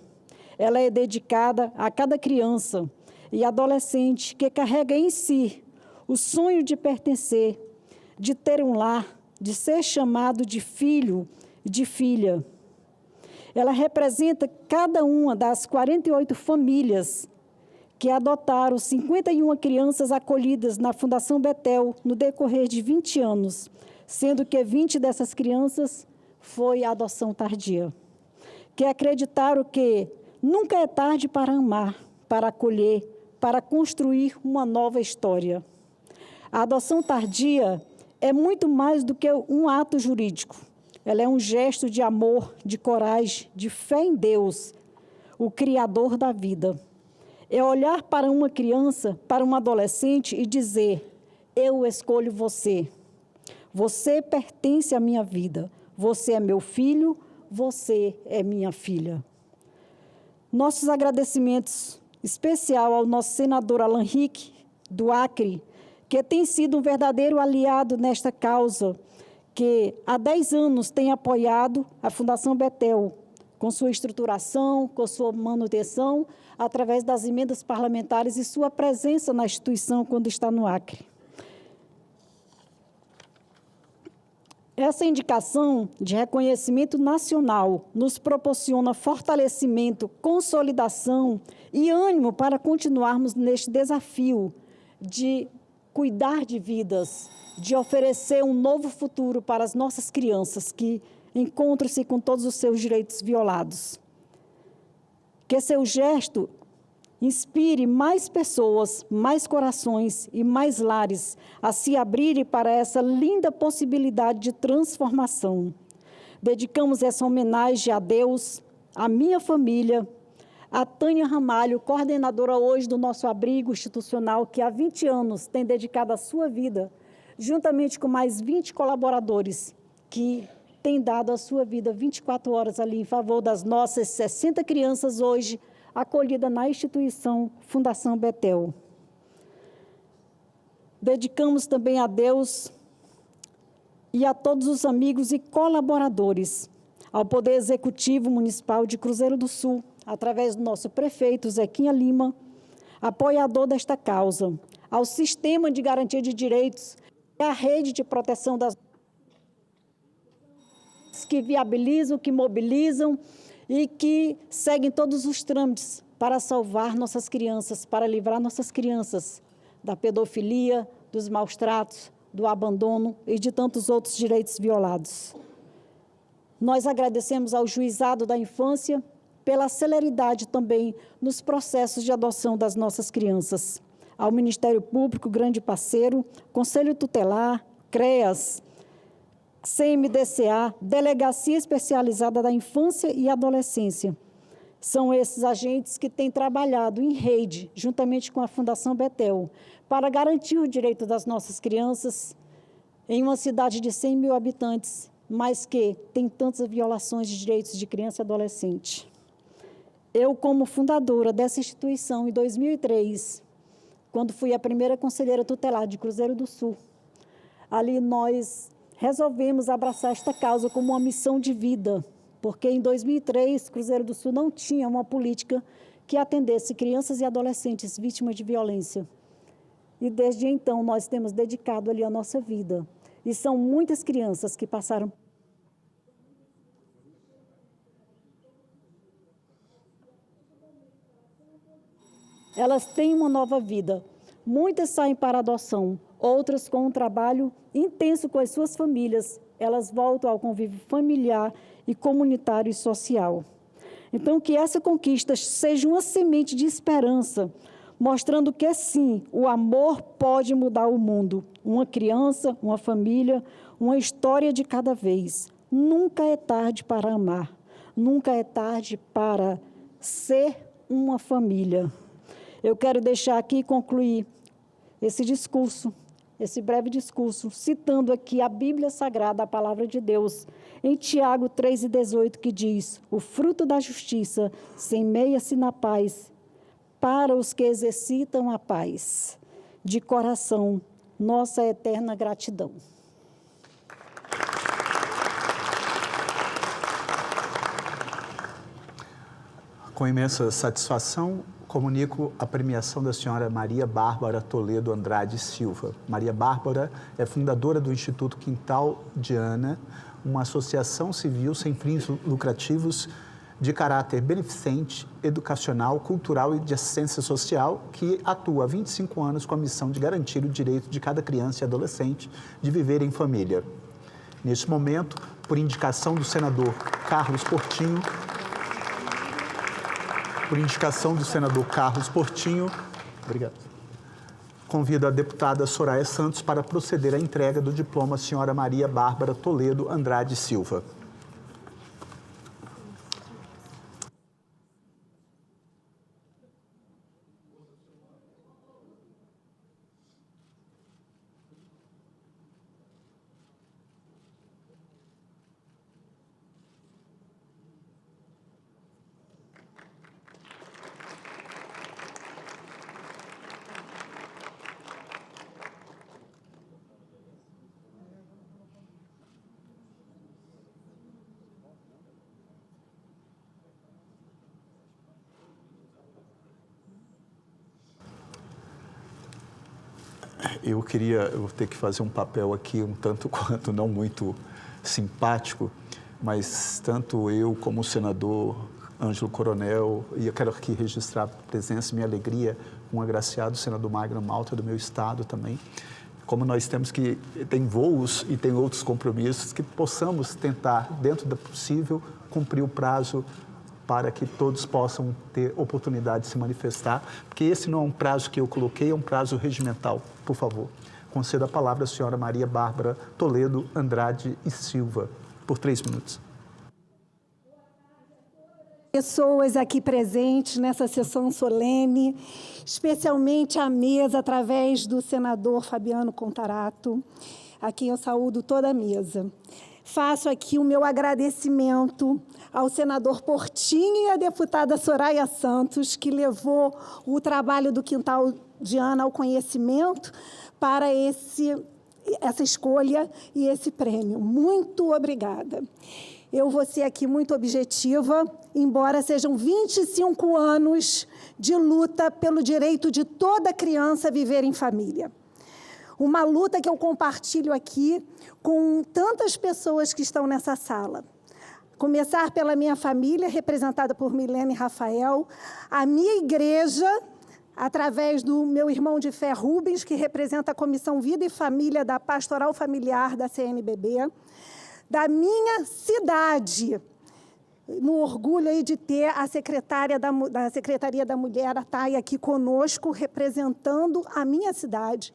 Ela é dedicada a cada criança e adolescente que carrega em si o sonho de pertencer, de ter um lar, de ser chamado de filho e de filha. Ela representa cada uma das 48 famílias que adotaram 51 crianças acolhidas na Fundação Bethel no decorrer de 20 anos, sendo que 20 dessas crianças foi a adoção tardia, que acreditaram que nunca é tarde para amar, para acolher, para construir uma nova história. A adoção tardia é muito mais do que um ato jurídico. Ela é um gesto de amor, de coragem, de fé em Deus, o Criador da vida. É olhar para uma criança, para um adolescente e dizer: eu escolho você. Você pertence à minha vida. Você é meu filho, você é minha filha. Nossos agradecimentos especial ao nosso senador Alan Rick, do Acre, que tem sido um verdadeiro aliado nesta causa, que há 10 anos tem apoiado a Fundação Bethel, com sua estruturação, com sua manutenção, através das emendas parlamentares e sua presença na instituição quando está no Acre. Essa indicação de reconhecimento nacional nos proporciona fortalecimento, consolidação e ânimo para continuarmos neste desafio de cuidar de vidas, de oferecer um novo futuro para as nossas crianças que encontram-se com todos os seus direitos violados. Que seu gesto inspire mais pessoas, mais corações e mais lares a se abrirem para essa linda possibilidade de transformação. Dedicamos essa homenagem a Deus, à minha família, a Tânia Ramalho, coordenadora hoje do nosso abrigo institucional, que há 20 anos tem dedicado a sua vida, juntamente com mais 20 colaboradores que têm dado a sua vida 24 horas ali em favor das nossas 60 crianças hoje acolhidas na instituição Fundação Bethel. Dedicamos também a Deus e a todos os amigos e colaboradores, ao Poder Executivo Municipal de Cruzeiro do Sul, através do nosso prefeito Zequinha Lima, apoiador desta causa, ao Sistema de Garantia de Direitos e à Rede de Proteção das que viabilizam, que mobilizam e que seguem todos os trâmites para salvar nossas crianças, para livrar nossas crianças da pedofilia, dos maus tratos, do abandono e de tantos outros direitos violados. Nós agradecemos ao Juizado da Infância pela celeridade também nos processos de adoção das nossas crianças, ao Ministério Público, grande parceiro, Conselho Tutelar, CREAS, CMDCA, Delegacia Especializada da Infância e Adolescência. São esses agentes que têm trabalhado em rede, juntamente com a Fundação Bethel, para garantir o direito das nossas crianças em uma cidade de 100 mil habitantes, mas que tem tantas violações de direitos de criança e adolescente. Eu, como fundadora dessa instituição, em 2003, quando fui a primeira conselheira tutelar de Cruzeiro do Sul, ali nós resolvemos abraçar esta causa como uma missão de vida, porque em 2003, Cruzeiro do Sul não tinha uma política que atendesse crianças e adolescentes vítimas de violência. E desde então nós temos dedicado ali a nossa vida. E são muitas crianças que passaram. Elas têm uma nova vida. Muitas saem para adoção, outras com um trabalho intenso com as suas famílias. Elas voltam ao convívio familiar e comunitário e social. Então, que essa conquista seja uma semente de esperança, mostrando que, sim, o amor pode mudar o mundo. Uma criança, uma família, uma história de cada vez. Nunca é tarde para amar. Nunca é tarde para ser uma família. Eu quero deixar aqui e concluir esse discurso, esse breve discurso, citando aqui a Bíblia Sagrada, a Palavra de Deus, em Tiago 3,18, que diz: o fruto da justiça semeia-se na paz, para os que exercitam a paz. De coração, nossa eterna gratidão. Com imensa satisfação, comunico a premiação da senhora Maria Bárbara Toledo Andrade Silva. Maria Bárbara é fundadora do Instituto Quintal de Ana, uma associação civil sem fins lucrativos de caráter beneficente, educacional, cultural e de assistência social, que atua há 25 anos com a missão de garantir o direito de cada criança e adolescente de viver em família. Neste momento, por indicação do senador Carlos Portinho, obrigado. Convido a deputada Soraya Santos para proceder à entrega do diploma à senhora Maria Bárbara Toledo Andrade Silva. Eu vou ter que fazer um papel aqui um tanto quanto não muito simpático, mas tanto eu como o senador Ângelo Coronel, e eu quero aqui registrar a presença e minha alegria com o agraciado senador Magno Malta do meu estado também, como nós tem voos e tem outros compromissos, que possamos tentar, dentro do possível, cumprir o prazo para que todos possam ter oportunidade de se manifestar, porque esse não é um prazo que eu coloquei, é um prazo regimental. Por favor, conceda a palavra à senhora Maria Bárbara Toledo Andrade e Silva, por 3 minutos. Pessoas aqui presentes nessa sessão solene, especialmente à mesa, através do senador Fabiano Contarato, a quem eu saúdo toda a mesa. Faço aqui o meu agradecimento ao senador Portinho e à deputada Soraya Santos, que levou o trabalho do Quintal de Ana ao conhecimento para essa escolha e esse prêmio. Muito obrigada. Eu vou ser aqui muito objetiva, embora sejam 25 anos de luta pelo direito de toda criança a viver em família. Uma luta que eu compartilho aqui com tantas pessoas que estão nessa sala. Começar pela minha família, representada por Milene e Rafael, a minha igreja, através do meu irmão de fé Rubens, que representa a Comissão Vida e Família da Pastoral Familiar da CNBB, da minha cidade, no orgulho aí de ter a secretária da Secretaria da Mulher, a Thay, aqui conosco, representando a minha cidade.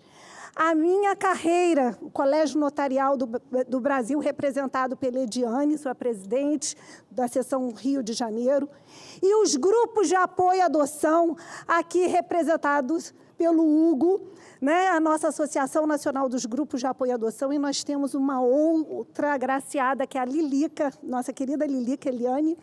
A minha carreira, o Colégio Notarial do Brasil, representado pela Ediane, sua presidente da seção Rio de Janeiro, e os grupos de apoio à adoção, aqui representados pelo Hugo, né, a nossa Associação Nacional dos Grupos de Apoio à Adoção, e nós temos uma outra agraciada, que é a Lilica, nossa querida Lilica Eliane,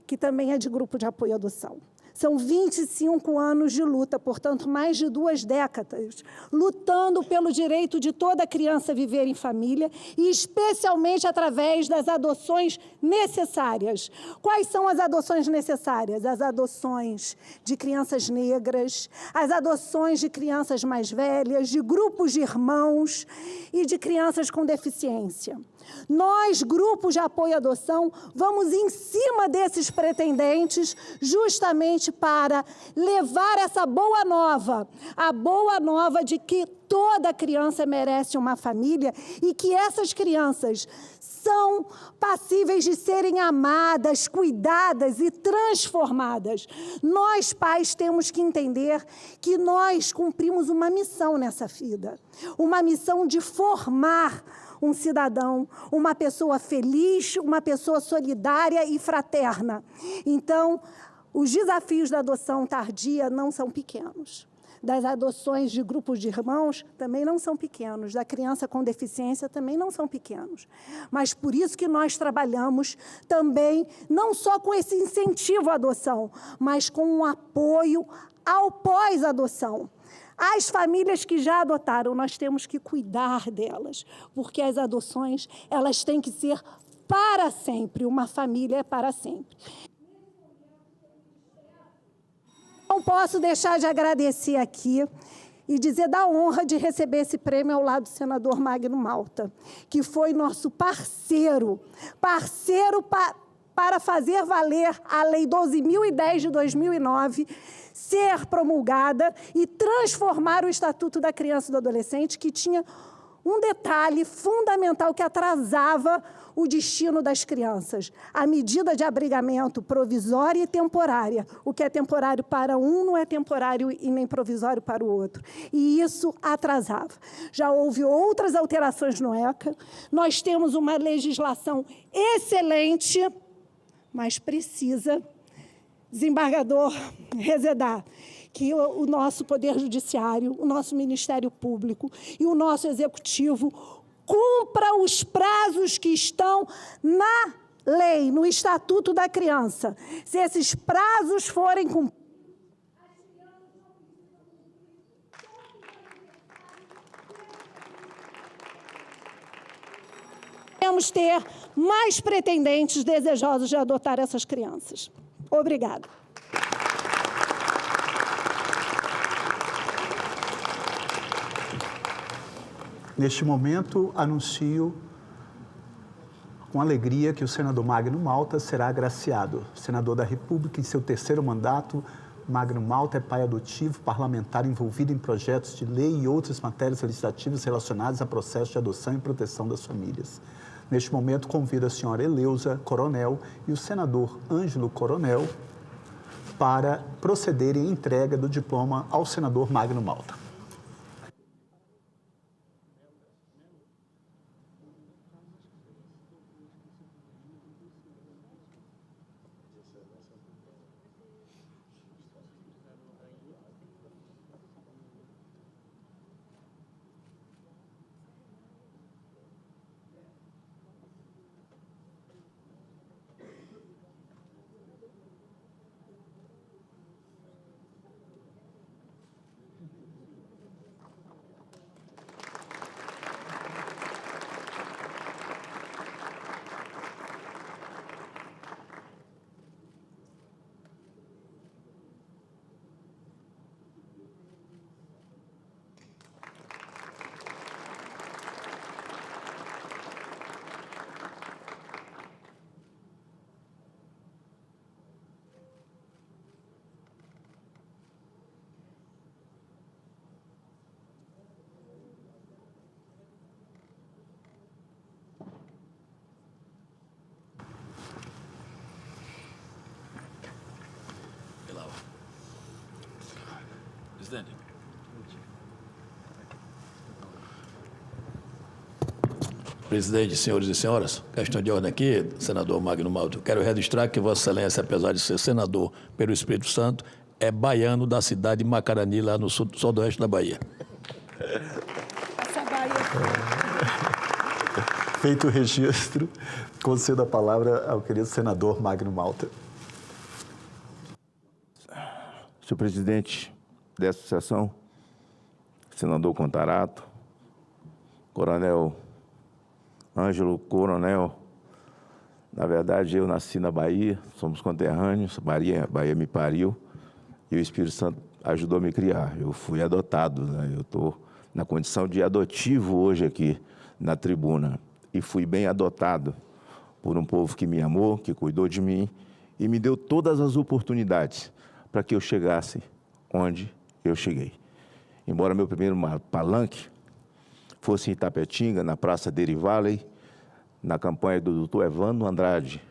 que também é de grupo de apoio à adoção. São 25 anos de luta, portanto, mais de 2 décadas, lutando pelo direito de toda criança viver em família e especialmente através das adoções necessárias. Quais são as adoções necessárias? As adoções de crianças negras, as adoções de crianças mais velhas, de grupos de irmãos e de crianças com deficiência. Nós, grupos de apoio à adoção, vamos em cima desses pretendentes justamente para levar essa boa nova, a boa nova de que toda criança merece uma família e que essas crianças são passíveis de serem amadas, cuidadas e transformadas. Nós, pais, temos que entender que nós cumprimos uma missão nessa vida, uma missão de formar um cidadão, uma pessoa feliz, uma pessoa solidária e fraterna. Então, os desafios da adoção tardia não são pequenos. Das adoções de grupos de irmãos também não são pequenos. Da criança com deficiência também não são pequenos. Mas por isso que nós trabalhamos também, não só com esse incentivo à adoção, mas com um apoio ao pós-adoção. As famílias que já adotaram, nós temos que cuidar delas, porque as adoções, elas têm que ser para sempre. Uma família é para sempre. Não posso deixar de agradecer aqui e dizer da honra de receber esse prêmio ao lado do senador Magno Malta, que foi nosso parceiro para fazer valer a Lei 12.010 de 2009, ser promulgada e transformar o Estatuto da Criança e do Adolescente, que tinha um detalhe fundamental que atrasava o destino das crianças. A medida de abrigamento provisória e temporária. O que é temporário para um não é temporário e nem provisório para o outro. E isso atrasava. Já houve outras alterações no ECA. Nós temos uma legislação excelente, mas precisa, desembargador Rezedá, que o nosso Poder Judiciário, o nosso Ministério Público e o nosso Executivo cumpra os prazos que estão na lei, no Estatuto da Criança. Se esses prazos forem cumpridos, podemos ter mais pretendentes desejosos de adotar essas crianças. Obrigada. Neste momento, anuncio com alegria que o senador Magno Malta será agraciado. Senador da República, em seu 3º mandato, Magno Malta é pai adotivo, parlamentar envolvido em projetos de lei e outras matérias legislativas relacionadas a processos de adoção e proteção das famílias. Neste momento, convido a senhora Eleusa Coronel e o senador Ângelo Coronel para procederem à entrega do diploma ao senador Magno Malta. Presidente, senhores e senhoras, questão de ordem aqui, senador Magno Malta. Quero registrar que Vossa Excelência, apesar de ser senador pelo Espírito Santo, é baiano da cidade de Macarani, lá no sudoeste da Bahia. Essa Bahia. Feito o registro, concedo a palavra ao querido senador Magno Malta. senhor presidente dessa sessão, senador Contarato, coronel Ângelo Coronel. Na verdade, eu nasci na Bahia, somos conterrâneos, Bahia me pariu e o Espírito Santo ajudou a me criar. Eu fui adotado, né? Eu estou na condição de adotivo hoje aqui na tribuna e fui bem adotado por um povo que me amou, que cuidou de mim e me deu todas as oportunidades para que eu chegasse onde eu cheguei. Embora meu primeiro palanque fosse em Itapetinga, na Praça Deri Valley, na campanha do doutor Evandro Andrade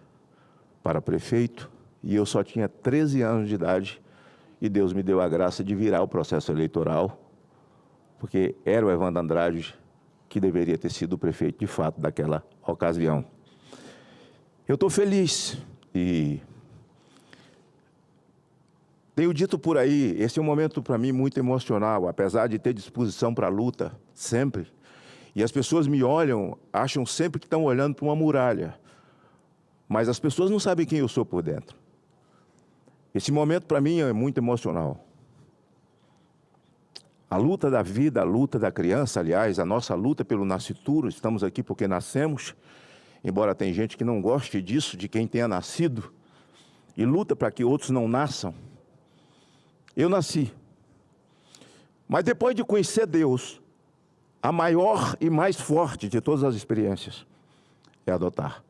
para prefeito, e eu só tinha 13 anos de idade, e Deus me deu a graça de virar o processo eleitoral, porque era o Evandro Andrade que deveria ter sido o prefeito de fato daquela ocasião. Eu estou feliz e tenho dito por aí, esse é um momento para mim muito emocional, apesar de ter disposição para a luta, sempre. E as pessoas me olham, acham sempre que estão olhando para uma muralha. Mas as pessoas não sabem quem eu sou por dentro. Esse momento para mim é muito emocional. A luta da vida, a luta da criança, aliás, a nossa luta pelo nascituro, estamos aqui porque nascemos, embora tem gente que não goste disso, de quem tenha nascido, e luta para que outros não nasçam. Eu nasci. Mas depois de conhecer Deus, a maior e mais forte de todas as experiências é adotar.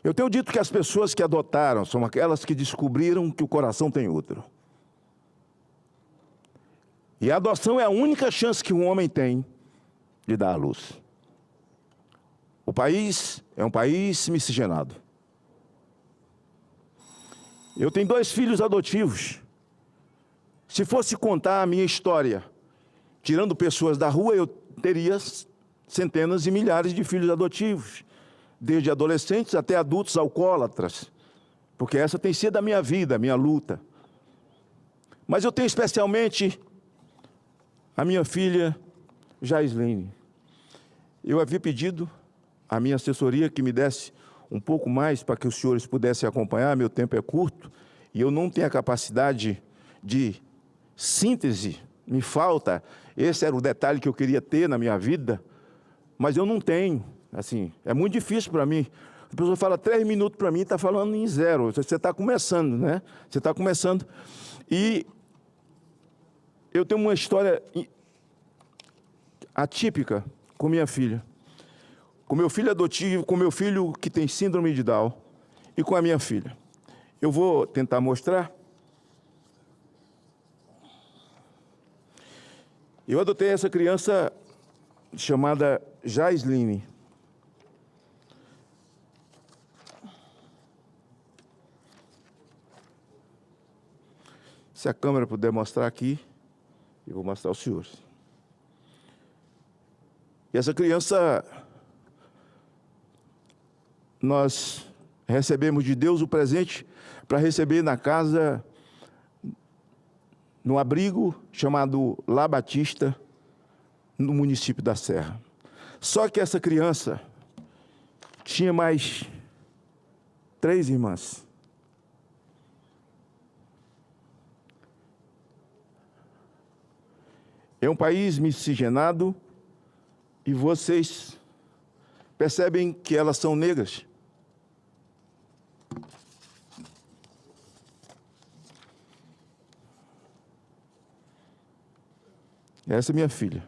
Eu tenho dito que as pessoas que adotaram são aquelas que descobriram que o coração tem útero. E a adoção é a única chance que um homem tem de dar à luz. O país é um país miscigenado. Eu tenho 2 filhos adotivos. Se fosse contar a minha história, tirando pessoas da rua, eu teria centenas e milhares de filhos adotivos, desde adolescentes até adultos alcoólatras, porque essa tem sido a minha vida, a minha luta. Mas eu tenho especialmente a minha filha, Jaisline. Eu havia pedido à minha assessoria que me desse um pouco mais para que os senhores pudessem acompanhar, meu tempo é curto, e eu não tenho a capacidade de síntese, me falta. Esse era o detalhe que eu queria ter na minha vida, mas eu não tenho. Assim, é muito difícil para mim. A pessoa fala 3 minutos para mim e está falando em 0. Você está começando, né? Você está começando. E eu tenho uma história atípica com minha filha. Com meu filho adotivo, com meu filho que tem síndrome de Down e com a minha filha. Eu vou tentar mostrar. Eu adotei essa criança chamada Jaisline. Se a câmera puder mostrar aqui, eu vou mostrar aos senhores. E essa criança, nós recebemos de Deus o presente para receber na casa, no abrigo chamado La Batista, no município da Serra. Só que essa criança tinha mais 3 irmãs. É um país miscigenado e vocês percebem que elas são negras. Essa é minha filha.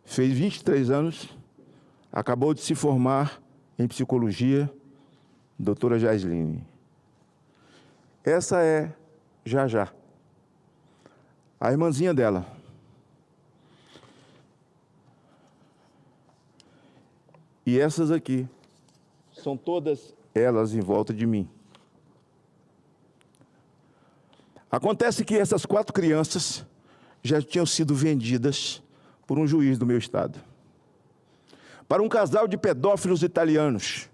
Fez 23 anos, acabou de se formar em psicologia, doutora Jaisline. Essa é Jajá, a irmãzinha dela. E essas aqui são todas elas em volta de mim. Acontece que essas 4 crianças já tinham sido vendidas por um juiz do meu estado para um casal de pedófilos italianos.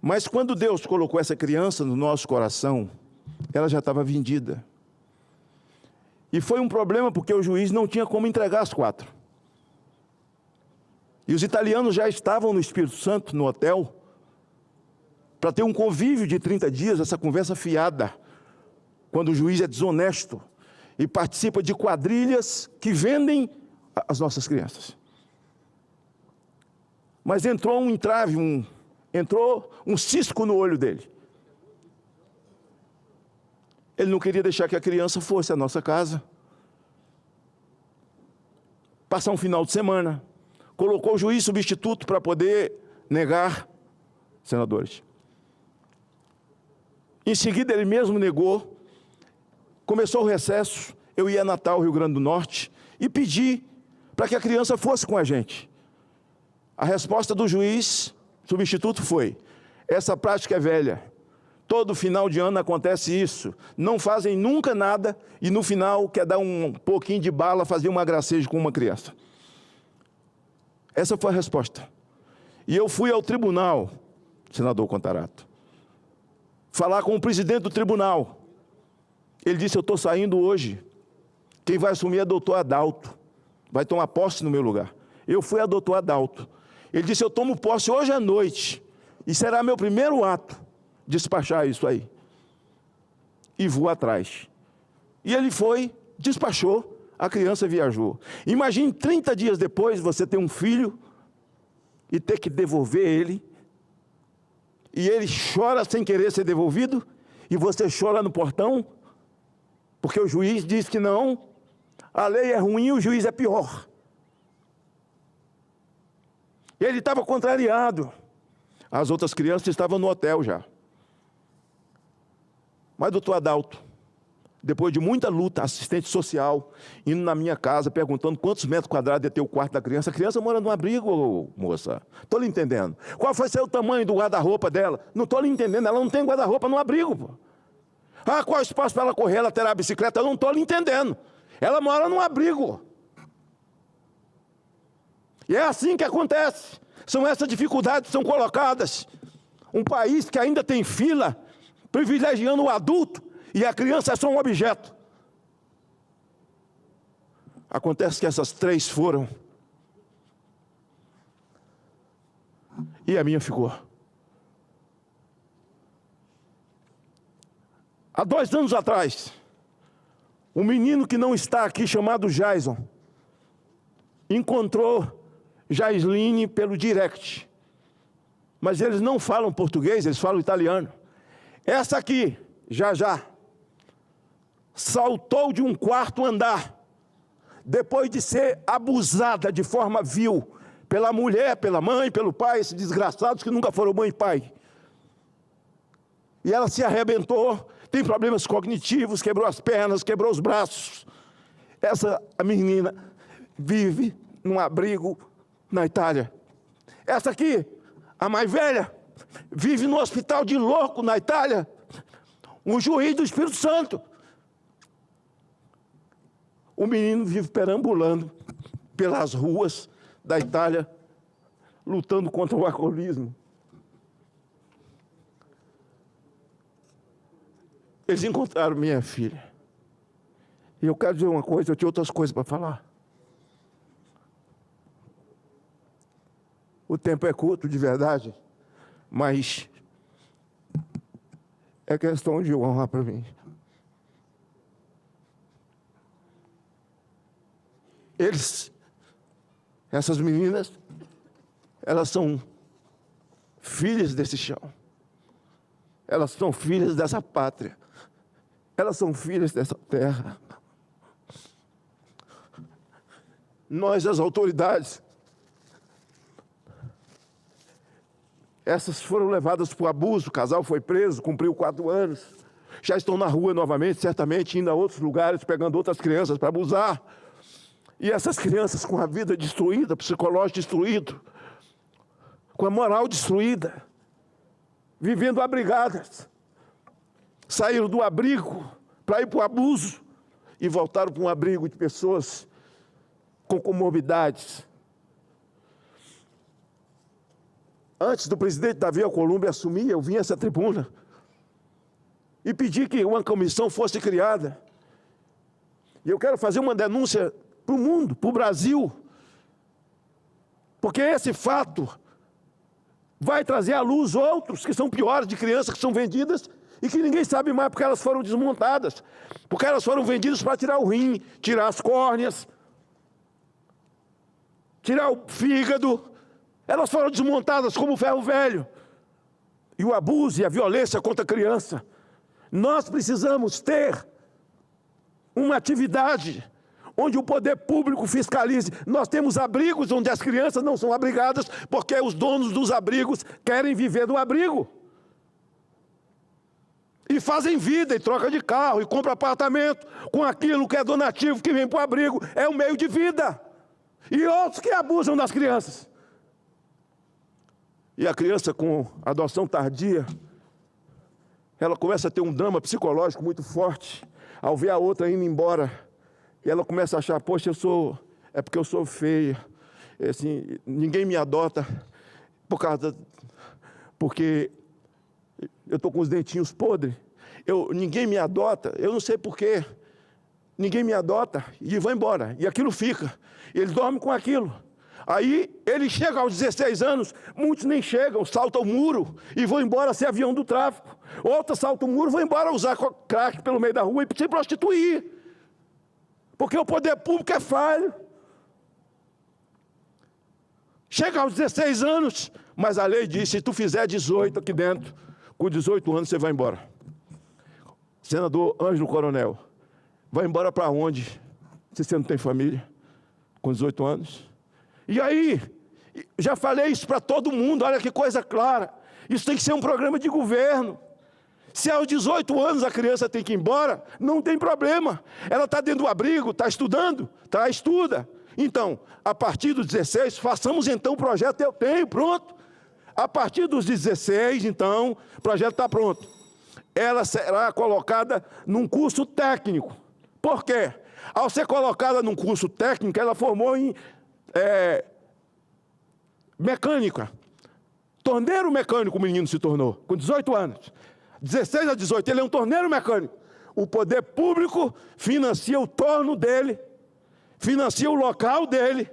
Mas quando Deus colocou essa criança no nosso coração, ela já estava vendida. E foi um problema porque o juiz não tinha como entregar as 4. E os italianos já estavam no Espírito Santo, no hotel, para ter um convívio de 30 dias, essa conversa fiada, quando o juiz é desonesto e participa de quadrilhas que vendem as nossas crianças. Mas entrou um entrave, entrou um cisco no olho dele. Ele não queria deixar que a criança fosse à nossa casa, passar um final de semana. Colocou o juiz substituto para poder negar, senadores. Em seguida, ele mesmo negou. Começou o recesso, eu ia a Natal, Rio Grande do Norte, e pedi para que a criança fosse com a gente. A resposta do juiz substituto foi: essa prática é velha. Todo final de ano acontece isso. Não fazem nunca nada e no final quer dar um pouquinho de bala, fazer uma gracejo com uma criança. Essa foi a resposta. E eu fui ao tribunal, senador Contarato, falar com o presidente do tribunal. Ele disse: eu estou saindo hoje. Quem vai assumir é o doutor Adalto. Vai tomar posse no meu lugar. Eu fui a doutor Adalto. Ele disse: eu tomo posse hoje à noite. E será meu primeiro ato despachar isso aí. E vou atrás. E ele foi, despachou, a criança viajou. Imagine 30 dias depois você ter um filho e ter que devolver ele. E ele chora sem querer ser devolvido. E você chora no portão. Porque o juiz diz que não. A lei é ruim, o juiz é pior. Ele estava contrariado. As outras crianças estavam no hotel já. Mas, doutor Adalto, depois de muita luta, assistente social, indo na minha casa, perguntando quantos metros quadrados ia ter o quarto da criança. A criança mora num abrigo, moça. Estou lhe entendendo. Qual vai ser o tamanho do guarda-roupa dela? Não estou lhe entendendo. Ela não tem guarda-roupa no abrigo, pô. Ah, qual espaço para ela correr, ela terá a bicicleta? Eu não estou lhe entendendo. Ela mora num abrigo. E é assim que acontece. São essas dificuldades que são colocadas. Um país que ainda tem fila, privilegiando o adulto, e a criança é só um objeto. Acontece que essas 3 foram. E a minha ficou. Há 2 anos atrás, um menino que não está aqui, chamado Jason, encontrou Jaisline pelo direct. Mas eles não falam português, eles falam italiano. Essa aqui, já, saltou de um 4º andar, depois de ser abusada de forma vil, pela mulher, pela mãe, pelo pai, esses desgraçados que nunca foram mãe e pai. E ela se arrebentou, tem problemas cognitivos, quebrou as pernas, quebrou os braços. A menina vive num abrigo na Itália. Essa aqui, a mais velha, vive no hospital de louco na Itália. Um juiz do Espírito Santo. O menino vive perambulando pelas ruas da Itália, lutando contra o alcoolismo. Eles encontraram minha filha. E eu quero dizer uma coisa, eu tinha outras coisas para falar. O tempo é curto, de verdade, mas é questão de honra para mim. Essas meninas, elas são filhas desse chão. Elas são filhas dessa pátria. Elas são filhas dessa terra. Nós, as autoridades, essas foram levadas por abuso, o casal foi preso, cumpriu 4 anos. Já estão na rua novamente, certamente indo a outros lugares, pegando outras crianças para abusar. E essas crianças com a vida destruída, psicológico destruído, com a moral destruída, vivendo abrigadas. Saíram do abrigo para ir para o abuso e voltaram para um abrigo de pessoas com comorbidades. Antes do presidente Davi Alcolumbre assumir, eu vim a essa tribuna e pedi que uma comissão fosse criada. E eu quero fazer uma denúncia para o mundo, para o Brasil, porque esse fato vai trazer à luz outros que são piores, de crianças que são vendidas e que ninguém sabe mais porque elas foram desmontadas, porque elas foram vendidas para tirar o rim, tirar as córneas, tirar o fígado. Elas foram desmontadas como o ferro velho. E o abuso e a violência contra a criança. Nós precisamos ter uma atividade onde o poder público fiscalize. Nós temos abrigos onde as crianças não são abrigadas porque os donos dos abrigos querem viver do abrigo. E fazem vida, e troca de carro, e compra apartamento com aquilo que é donativo, que vem para o abrigo. É o meio de vida. E outros que abusam das crianças. E a criança com adoção tardia, ela começa a ter um drama psicológico muito forte, ao ver a outra indo embora. E ela começa a achar, poxa, é porque eu sou feia. Assim, ninguém me adota porque eu estou com os dentinhos podres. Ninguém me adota, eu não sei porquê. Ninguém me adota e vai embora. E aquilo fica. Ele dorme com aquilo. Aí ele chega aos 16 anos, muitos nem chegam, saltam o muro e vão embora ser avião do tráfico. Outros saltam o muro e vão embora usar crack pelo meio da rua e se prostituir. Porque o poder público é falho. Chega aos 16 anos, mas a lei diz, se tu fizer 18 aqui dentro, com 18 anos você vai embora. Senador Ângelo Coronel, vai embora para onde? Se você não tem família, com 18 anos? E aí, já falei isso para todo mundo, olha que coisa clara. Isso tem que ser um programa de governo. Se aos 18 anos a criança tem que ir embora, não tem problema. Ela está dentro do abrigo, está estudando, estuda. Então, a partir dos 16, façamos então o projeto, eu tenho, pronto. A partir dos 16, então, o projeto está pronto. Ela será colocada num curso técnico. Por quê? Ao ser colocada num curso técnico, ela formou em mecânica. Torneiro mecânico o menino se tornou, com 18 anos. 16 a 18, ele é um torneiro mecânico. O poder público financia o torno dele, financia o local dele,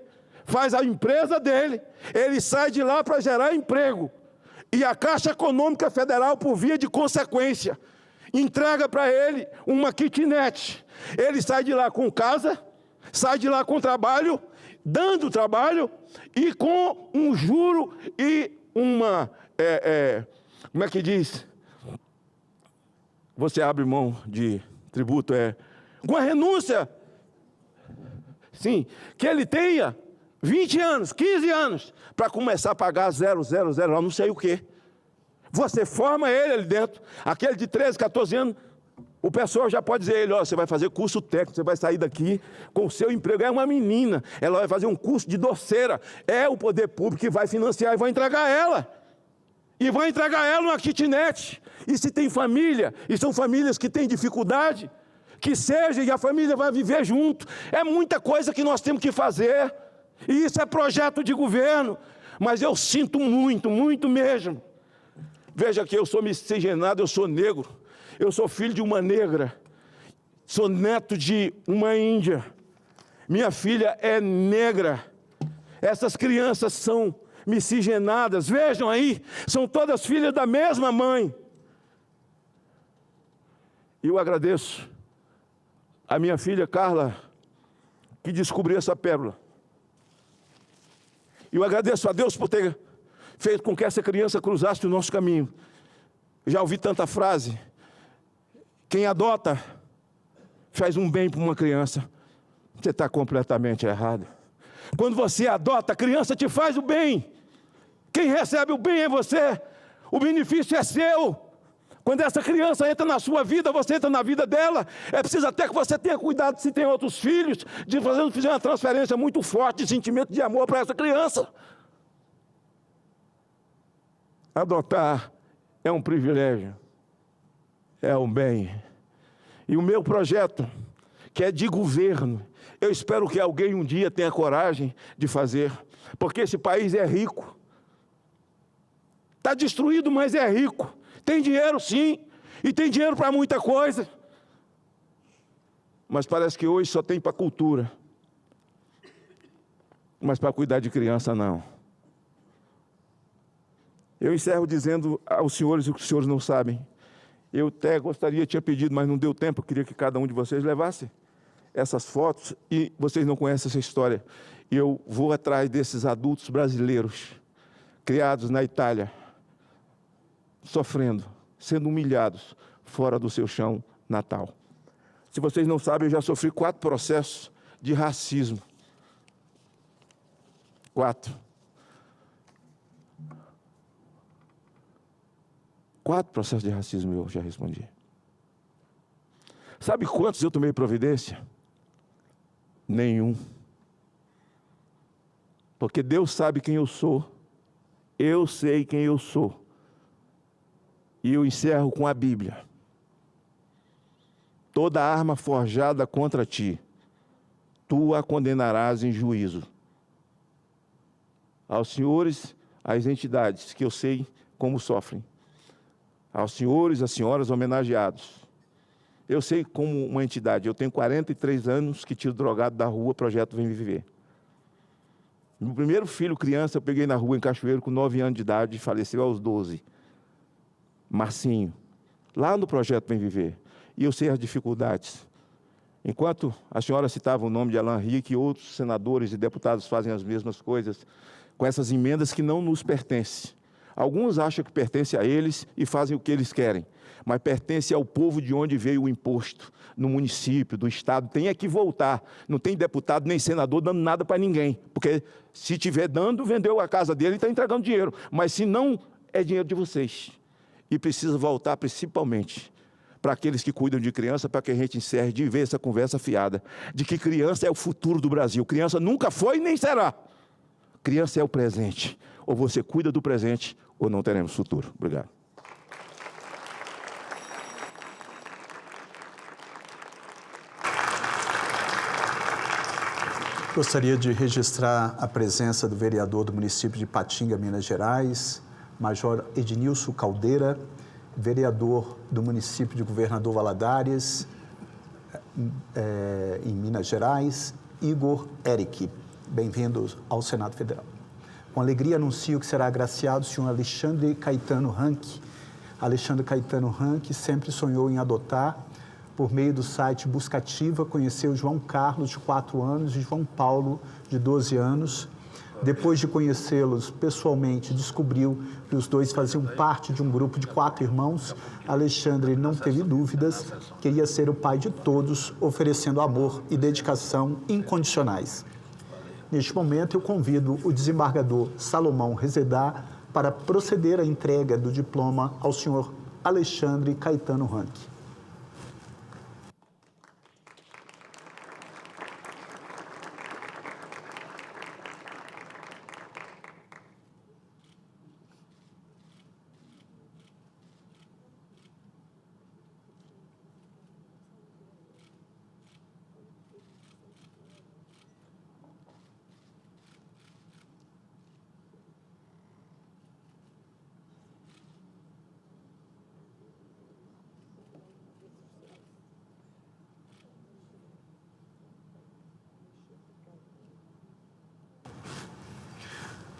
faz a empresa dele, ele sai de lá para gerar emprego. E a Caixa Econômica Federal, por via de consequência, entrega para ele uma kitnet. Ele sai de lá com casa, sai de lá com trabalho, dando trabalho e com um juro e uma... como é que diz? Você abre mão de tributo, com a renúncia, sim, que ele tenha 20 anos, 15 anos, para começar a pagar 0, não sei o quê. Você forma ele ali dentro, aquele de 13, 14 anos, o pessoal já pode dizer a ele, ó, você vai fazer curso técnico, você vai sair daqui com o seu emprego. É uma menina, ela vai fazer um curso de doceira. É o poder público que vai financiar e vai entregar ela. E vai entregar ela uma kitnet. E se tem família, e são famílias que têm dificuldade, que seja, e a família vai viver junto. É muita coisa que nós temos que fazer. E isso é projeto de governo. Mas eu sinto muito, muito mesmo. Veja que eu sou miscigenado, eu sou negro. Eu sou filho de uma negra. Sou neto de uma índia. Minha filha é negra. Essas crianças são miscigenadas. Vejam aí, são todas filhas da mesma mãe. E eu agradeço a minha filha Carla, que descobriu essa pérola. E eu agradeço a Deus por ter feito com que essa criança cruzasse o nosso caminho. Já ouvi tanta frase. Quem adota faz um bem para uma criança. Você está completamente errado. Quando você adota, a criança te faz o bem. Quem recebe o bem é você. O benefício é seu. Quando essa criança entra na sua vida, você entra na vida dela. É preciso até que você tenha cuidado, se tem outros filhos, de fazer uma transferência muito forte de sentimento de amor para essa criança. Adotar é um privilégio. É um bem. E o meu projeto, que é de governo, eu espero que alguém um dia tenha coragem de fazer, porque esse país é rico. Está destruído, mas é rico. Tem dinheiro, sim, e tem dinheiro para muita coisa. Mas parece que hoje só tem para cultura. Mas para cuidar de criança, não. Eu encerro dizendo aos senhores o que os senhores não sabem. Eu até gostaria, tinha pedido, mas não deu tempo, eu queria que cada um de vocês levasse essas fotos, e vocês não conhecem essa história. Eu vou atrás desses adultos brasileiros, criados na Itália, sofrendo, sendo humilhados, fora do seu chão natal. Se vocês não sabem, eu já sofri 4 processos de racismo. 4. 4 processos de racismo eu já respondi. Sabe quantos eu tomei providência? Nenhum. Porque Deus sabe quem eu sou. Eu sei quem eu sou. E eu encerro com a Bíblia. Toda arma forjada contra ti, tu a condenarás em juízo. Aos senhores, às entidades que eu sei como sofrem. Aos senhores, às senhoras homenageados. Eu sei como uma entidade. Eu tenho 43 anos que tiro drogado da rua, projeto Vem Viver. Meu primeiro filho, criança, eu peguei na rua em Cachoeiro com 9 anos de idade e faleceu aos 12. Marcinho. Lá no projeto Vem Viver. E eu sei as dificuldades. Enquanto a senhora citava o nome de Alan Rick, e outros senadores e deputados fazem as mesmas coisas, com essas emendas que não nos pertencem. Alguns acham que pertence a eles e fazem o que eles querem, mas pertence ao povo de onde veio o imposto, no município, do estado. Tem é que voltar. Não tem deputado nem senador dando nada para ninguém, porque se tiver dando, vendeu a casa dele e está entregando dinheiro. Mas se não, é dinheiro de vocês. E precisa voltar principalmente para aqueles que cuidam de criança, para que a gente encerre de ver essa conversa fiada, de que criança é o futuro do Brasil. Criança nunca foi nem será. Criança é o presente. Ou você cuida do presente, ou não teremos futuro. Obrigado. Gostaria de registrar a presença do vereador do município de Patinga, Minas Gerais, Major Ednilson Caldeira, vereador do município de Governador Valadares, em Minas Gerais, Igor Eric. Bem-vindos ao Senado Federal. Com alegria anuncio que será agraciado o senhor Alexandre Caetano Ranque. Alexandre Caetano Ranque sempre sonhou em adotar. Por meio do site Buscativa, conheceu João Carlos, de 4 anos, e João Paulo, de 12 anos. Depois de conhecê-los pessoalmente, descobriu que os dois faziam parte de um grupo de 4 irmãos. Alexandre não teve dúvidas, queria ser o pai de todos, oferecendo amor e dedicação incondicionais. Neste momento, eu convido o desembargador Salomão Rezedá para proceder à entrega do diploma ao senhor Alexandre Caetano Ranque.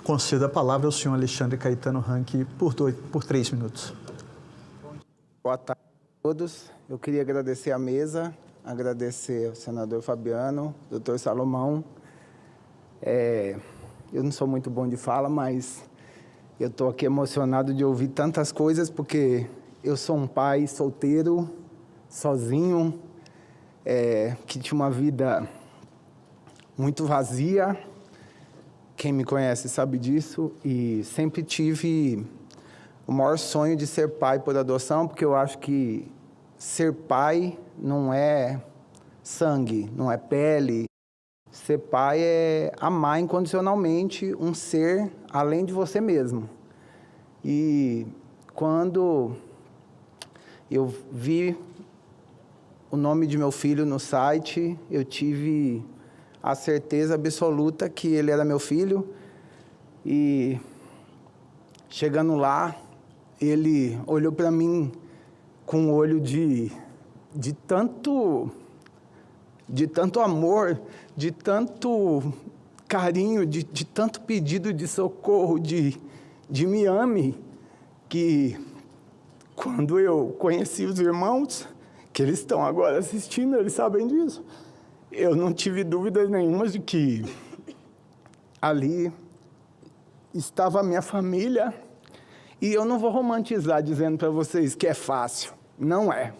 Concedo a palavra ao senhor Alexandre Caetano Ranque por 3 minutos. Boa tarde a todos. Eu queria agradecer a mesa, agradecer ao senador Fabiano, doutor Salomão. Eu não sou muito bom de fala, mas eu estou aqui emocionado de ouvir tantas coisas, porque eu sou um pai solteiro, sozinho, que tinha uma vida muito vazia. Quem me conhece sabe disso, e sempre tive o maior sonho de ser pai por adoção, porque eu acho que ser pai não é sangue, não é pele. Ser pai é amar incondicionalmente um ser além de você mesmo. E quando eu vi o nome de meu filho no site, eu tive a certeza absoluta que ele era meu filho. E chegando lá, ele olhou para mim com um olho de tanto amor, de tanto carinho, de tanto pedido de socorro, de me ame. que quando eu conheci os irmãos, que eles estão agora assistindo, eles sabem disso, eu não tive dúvida nenhuma de que ali estava a minha família, e eu não vou romantizar dizendo para vocês que é fácil, não é.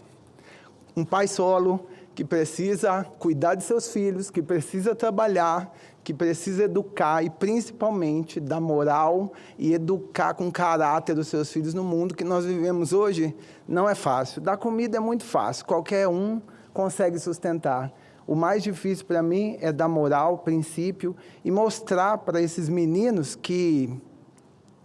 Um pai solo que precisa cuidar de seus filhos, que precisa trabalhar, que precisa educar e principalmente dar moral e educar com caráter os seus filhos no mundo que nós vivemos hoje, não é fácil. Dar comida é muito fácil, qualquer um consegue sustentar. O mais difícil para mim é dar moral, princípio e mostrar para esses meninos que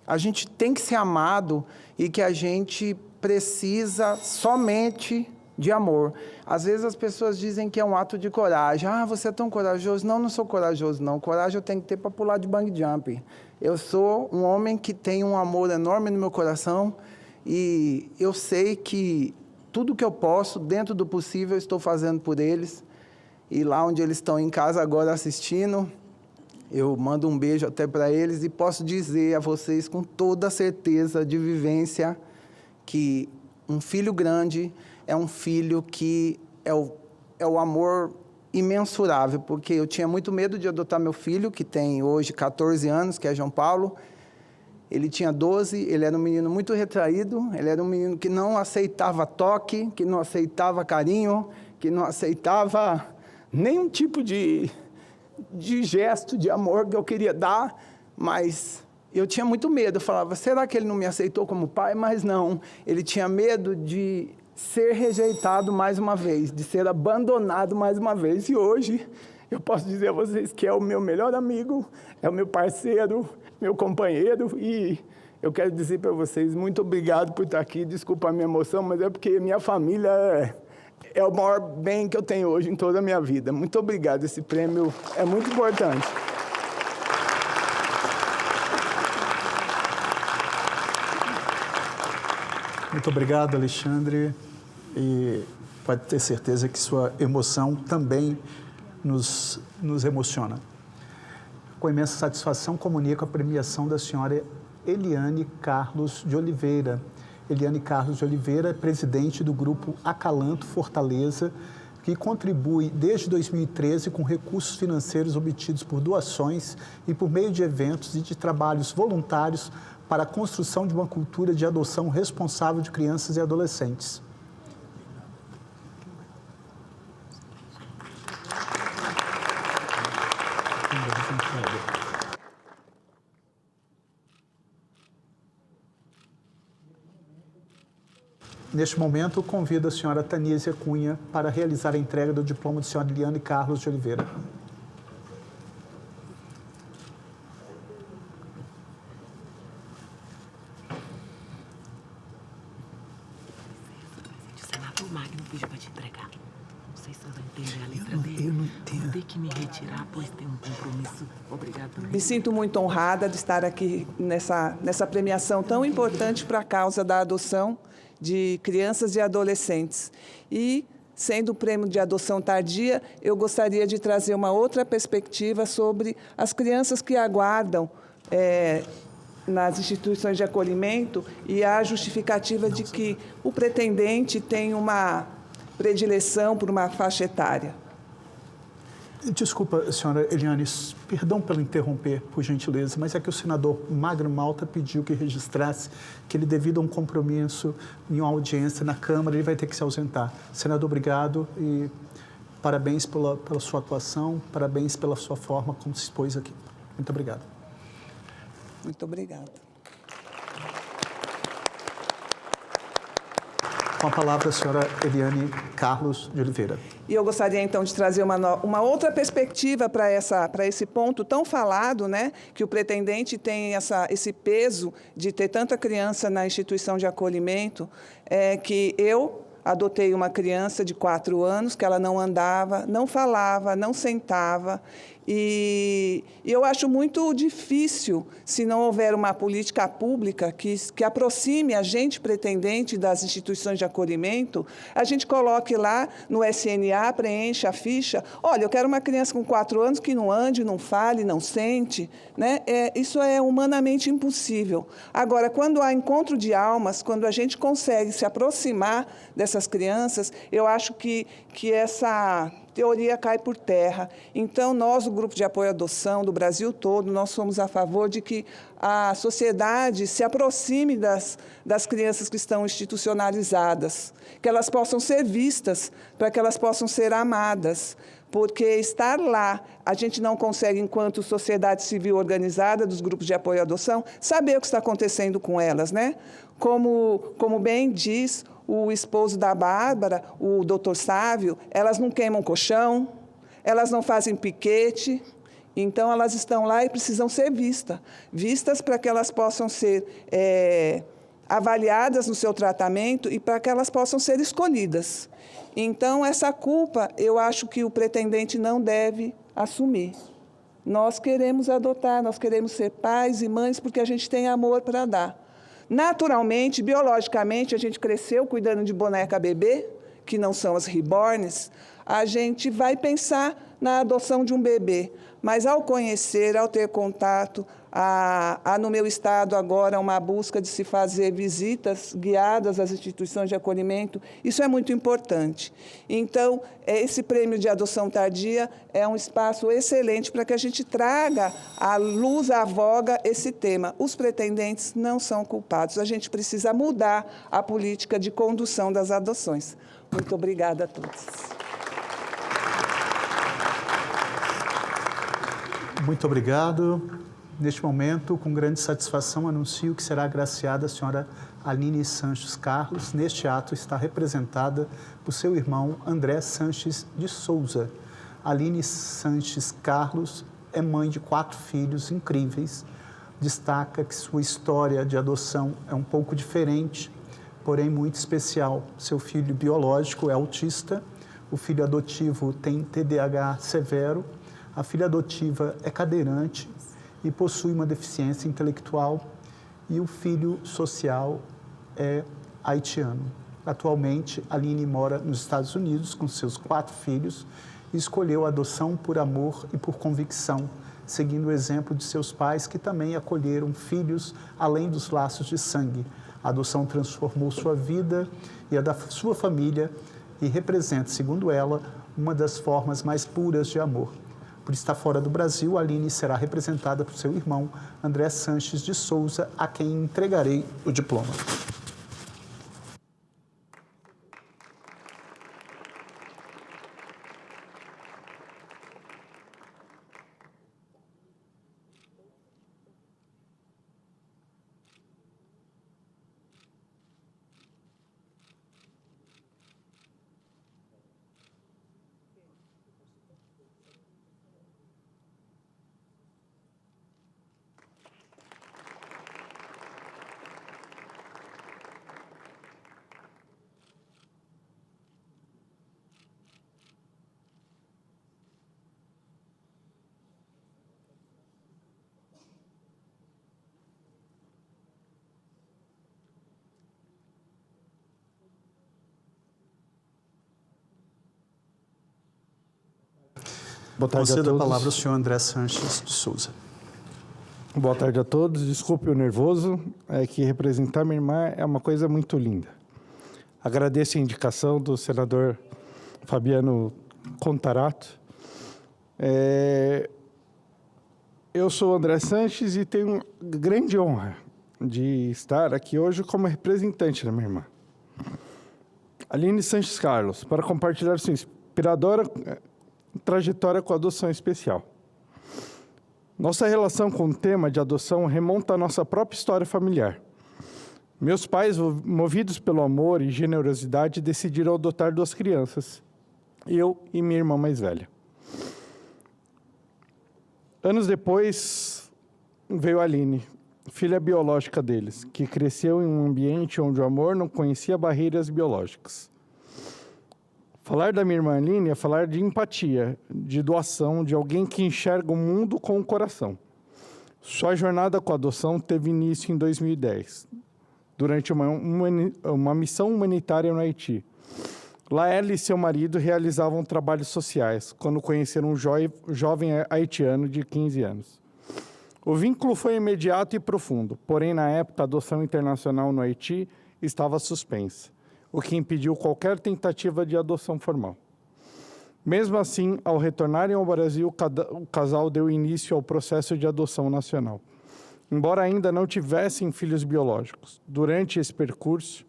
a gente tem que ser amado e que a gente precisa somente de amor. Às vezes as pessoas dizem que é um ato de coragem. Ah, você é tão corajoso. Não, não sou corajoso, não. Coragem eu tenho que ter para pular de bungee jump. Eu sou um homem que tem um amor enorme no meu coração e eu sei que tudo que eu posso, dentro do possível, eu estou fazendo por eles. E lá onde eles estão em casa agora assistindo, eu mando um beijo até para eles e posso dizer a vocês com toda a certeza de vivência que um filho grande é um filho que é o amor imensurável, porque eu tinha muito medo de adotar meu filho, que tem hoje 14 anos, que é João Paulo. Ele tinha 12, ele era um menino muito retraído, ele era um menino que não aceitava toque, que não aceitava carinho, que não aceitava nenhum tipo de gesto de amor que eu queria dar, mas eu tinha muito medo. Eu falava, será que ele não me aceitou como pai? Mas não, ele tinha medo de ser rejeitado mais uma vez, de ser abandonado mais uma vez. E hoje eu posso dizer a vocês que é o meu melhor amigo, é o meu parceiro, meu companheiro, e eu quero dizer para vocês, muito obrigado por estar aqui. Desculpa a minha emoção, mas é porque minha família é o maior bem que eu tenho hoje em toda a minha vida. Muito obrigado, esse prêmio é muito importante. Muito obrigado, Alexandre, e pode ter certeza que sua emoção também nos emociona. Com imensa satisfação, comunico a premiação da senhora Eliane Carlos de Oliveira. Eliane Carlos de Oliveira é presidente do Grupo Acalanto Fortaleza, que contribui desde 2013 com recursos financeiros obtidos por doações e por meio de eventos e de trabalhos voluntários para a construção de uma cultura de adoção responsável de crianças e adolescentes. Neste momento, convido a senhora Tanísia Cunha para realizar a entrega do diploma da senhora Eliane Carlos de Oliveira. O senador Magno pediu para te entregar. Não sei se você vai entender a letra dele. Eu não entendo. Vou ter que me retirar, pois tem um compromisso. Obrigada. Me sinto muito honrada de estar aqui nessa premiação tão importante para a causa da adoção de crianças e adolescentes. E, sendo o prêmio de adoção tardia, eu gostaria de trazer uma outra perspectiva sobre as crianças que aguardam nas instituições de acolhimento e a justificativa de que o pretendente tem uma predileção por uma faixa etária. Desculpa, senhora Eliane, perdão pelo interromper, por gentileza, mas é que o senador Magno Malta pediu que registrasse que ele, devido a um compromisso em uma audiência na Câmara, ele vai ter que se ausentar. Senador, obrigado e parabéns pela sua atuação, parabéns pela sua forma como se expôs aqui. Muito obrigado. Muito obrigada. Com a palavra, a senhora Eliane Carlos de Oliveira. E eu gostaria, então, de trazer uma outra perspectiva para esse ponto tão falado, né, que o pretendente tem esse peso de ter tanta criança na instituição de acolhimento, que eu adotei uma criança de 4 anos, que ela não andava, não falava, não sentava, E eu acho muito difícil, se não houver uma política pública que aproxime a gente pretendente das instituições de acolhimento, a gente coloque lá no SNA, preencha a ficha, olha, eu quero uma criança com 4 anos que não ande, não fale, não sente, né? Isso é humanamente impossível. Agora, quando há encontro de almas, quando a gente consegue se aproximar dessas crianças, eu acho que essa teoria cai por terra. Então, nós, o Grupo de Apoio à Adoção do Brasil todo, nós somos a favor de que a sociedade se aproxime das crianças que estão institucionalizadas, que elas possam ser vistas, para que elas possam ser amadas, porque estar lá, a gente não consegue, enquanto sociedade civil organizada dos grupos de apoio à adoção, saber o que está acontecendo com elas, né? Como bem diz o esposo da Bárbara, o doutor Sávio, elas não queimam colchão, elas não fazem piquete, então elas estão lá e precisam ser vistas para que elas possam ser avaliadas no seu tratamento e para que elas possam ser escolhidas. Então, essa culpa, eu acho que o pretendente não deve assumir. Nós queremos adotar, nós queremos ser pais e mães porque a gente tem amor para dar. Naturalmente, biologicamente, a gente cresceu cuidando de boneca bebê, que não são as reborns, a gente vai pensar na adoção de um bebê. Mas ao conhecer, ao ter contato, há no meu estado agora uma busca de se fazer visitas guiadas às instituições de acolhimento, isso é muito importante. Então, esse prêmio de adoção tardia é um espaço excelente para que a gente traga à luz, à voga, esse tema. Os pretendentes não são culpados, a gente precisa mudar a política de condução das adoções. Muito obrigada a todos. Muito obrigado. Neste momento, com grande satisfação, anuncio que será agraciada a senhora Aline Sanches Carlos. Neste ato está representada por seu irmão André Sanches de Souza. Aline Sanches Carlos é mãe de 4 filhos incríveis. Destaca que sua história de adoção é um pouco diferente, porém muito especial. Seu filho biológico é autista, o filho adotivo tem TDAH severo, a filha adotiva é cadeirante e possui uma deficiência intelectual e o filho social é haitiano. Atualmente, Aline mora nos Estados Unidos com seus 4 filhos e escolheu a adoção por amor e por convicção, seguindo o exemplo de seus pais que também acolheram filhos além dos laços de sangue. A adoção transformou sua vida e a da sua família e representa, segundo ela, uma das formas mais puras de amor. Por estar fora do Brasil, a Aline será representada por seu irmão, André Sanches de Souza, a quem entregarei o diploma. Boa tarde a todos. Concedo a palavra ao senhor André Sanches de Souza. Boa tarde a todos. Desculpe o nervoso, é que representar minha irmã é uma coisa muito linda. Agradeço a indicação do senador Fabiano Contarato. Eu sou André Sanches e tenho grande honra de estar aqui hoje como representante da minha irmã, Aline Sanches Carlos, para compartilhar sua inspiradora trajetória com a adoção especial. Nossa relação com o tema de adoção remonta à nossa própria história familiar. Meus pais, movidos pelo amor e generosidade, decidiram adotar 2 crianças, eu e minha irmã mais velha. Anos depois, veio a Aline, filha biológica deles, que cresceu em um ambiente onde o amor não conhecia barreiras biológicas. Falar da minha irmã Aline é falar de empatia, de doação, de alguém que enxerga o mundo com o coração. Sua jornada com a adoção teve início em 2010, durante uma missão humanitária no Haiti. Lá ela e seu marido realizavam trabalhos sociais, quando conheceram um jovem haitiano de 15 anos. O vínculo foi imediato e profundo, porém, na época, a adoção internacional no Haiti estava suspensa, o que impediu qualquer tentativa de adoção formal. Mesmo assim, ao retornarem ao Brasil, o casal deu início ao processo de adoção nacional. Embora ainda não tivessem filhos biológicos, durante esse percurso,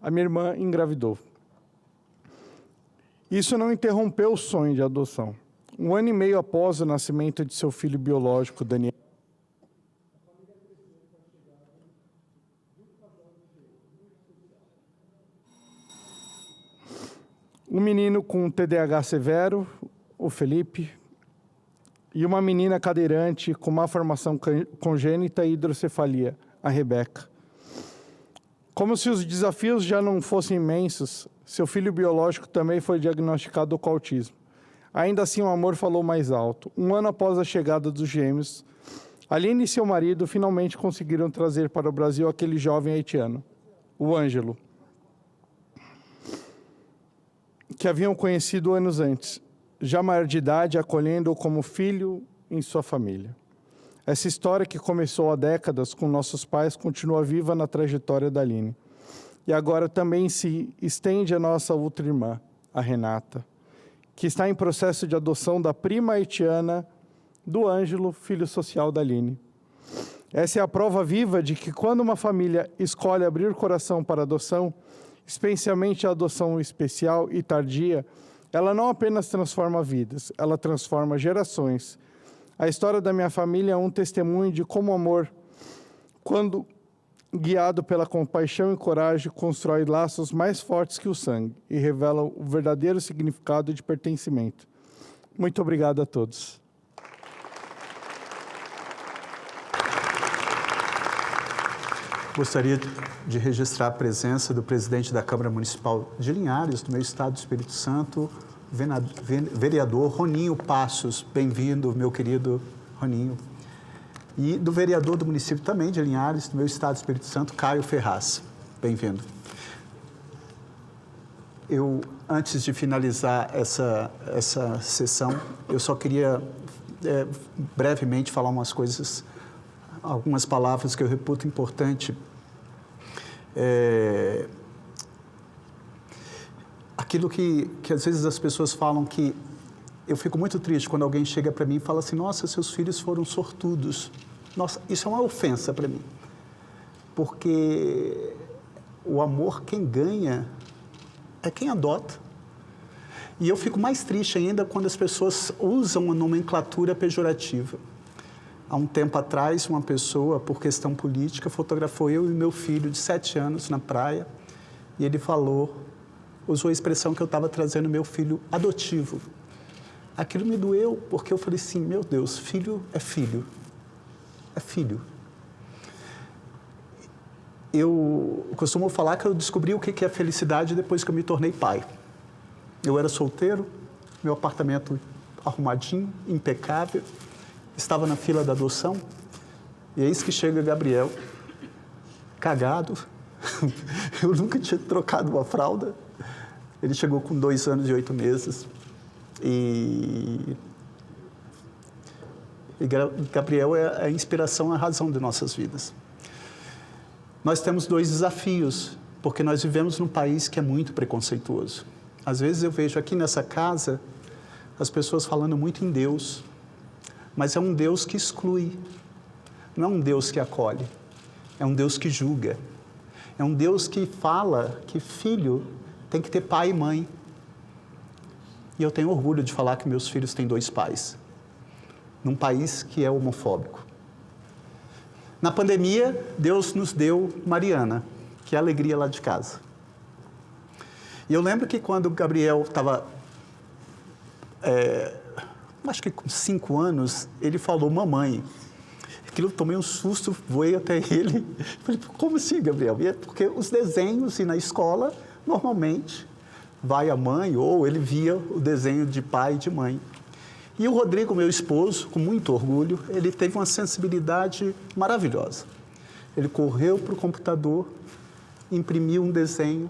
a minha irmã engravidou. Isso não interrompeu o sonho de adoção. 1 ano e meio após o nascimento de seu filho biológico, Daniel, um menino com TDAH severo, o Felipe, e uma menina cadeirante com má formação congênita e hidrocefalia, a Rebeca. Como se os desafios já não fossem imensos, seu filho biológico também foi diagnosticado com autismo. Ainda assim, o amor falou mais alto. 1 ano após a chegada dos gêmeos, Aline e seu marido finalmente conseguiram trazer para o Brasil aquele jovem haitiano, o Ângelo, que haviam conhecido anos antes, já maior de idade, acolhendo-o como filho em sua família. Essa história que começou há décadas com nossos pais continua viva na trajetória da Aline. E agora também se estende a nossa outra irmã, a Renata, que está em processo de adoção da prima haitiana do Ângelo, filho social da Aline. Essa é a prova viva de que quando uma família escolhe abrir o coração para adoção, especialmente a adoção especial e tardia, ela não apenas transforma vidas, ela transforma gerações. A história da minha família é um testemunho de como o amor, quando guiado pela compaixão e coragem, constrói laços mais fortes que o sangue e revela o verdadeiro significado de pertencimento. Muito obrigado a todos. Gostaria de registrar a presença do presidente da Câmara Municipal de Linhares, do meu estado do Espírito Santo, vereador Roninho Passos. Bem-vindo, meu querido Roninho. E do vereador do município também de Linhares, do meu estado do Espírito Santo, Caio Ferraz. Bem-vindo. Eu, antes de finalizar essa sessão, eu só queria brevemente falar umas coisas, algumas palavras que eu reputo importante. Aquilo que às vezes as pessoas falam que eu fico muito triste quando alguém chega para mim e fala assim, nossa, seus filhos foram sortudos. Nossa, isso é uma ofensa para mim. Porque o amor, quem ganha, é quem adota. E eu fico mais triste ainda quando as pessoas usam a nomenclatura pejorativa. Há um tempo atrás, uma pessoa, por questão política, fotografou eu e meu filho de 7 anos na praia e ele usou a expressão que eu estava trazendo meu filho adotivo. Aquilo me doeu, porque eu falei assim, meu Deus, filho é filho. É filho. Eu costumo falar que eu descobri o que é felicidade depois que eu me tornei pai. Eu era solteiro, meu apartamento arrumadinho, impecável, estava na fila da adoção, e eis que chega Gabriel, cagado, eu nunca tinha trocado uma fralda, ele chegou com 2 anos e 8 meses, e Gabriel é a inspiração, a razão de nossas vidas. Nós temos 2 desafios, porque nós vivemos num país que é muito preconceituoso. Às vezes eu vejo aqui nessa casa as pessoas falando muito em Deus, mas é um Deus que exclui, não é um Deus que acolhe, é um Deus que julga, é um Deus que fala que filho tem que ter pai e mãe. E eu tenho orgulho de falar que meus filhos têm 2 pais, num país que é homofóbico. Na pandemia, Deus nos deu Mariana, que é a alegria lá de casa. E eu lembro que quando o Gabriel estava, acho que com 5 anos, ele falou, mamãe. Aquilo, eu tomei um susto, voei até ele. Falei, como assim, Gabriel? E é porque os desenhos, e na escola, normalmente, vai a mãe, ou ele via o desenho de pai e de mãe. E o Rodrigo, meu esposo, com muito orgulho, ele teve uma sensibilidade maravilhosa. Ele correu para o computador, imprimiu um desenho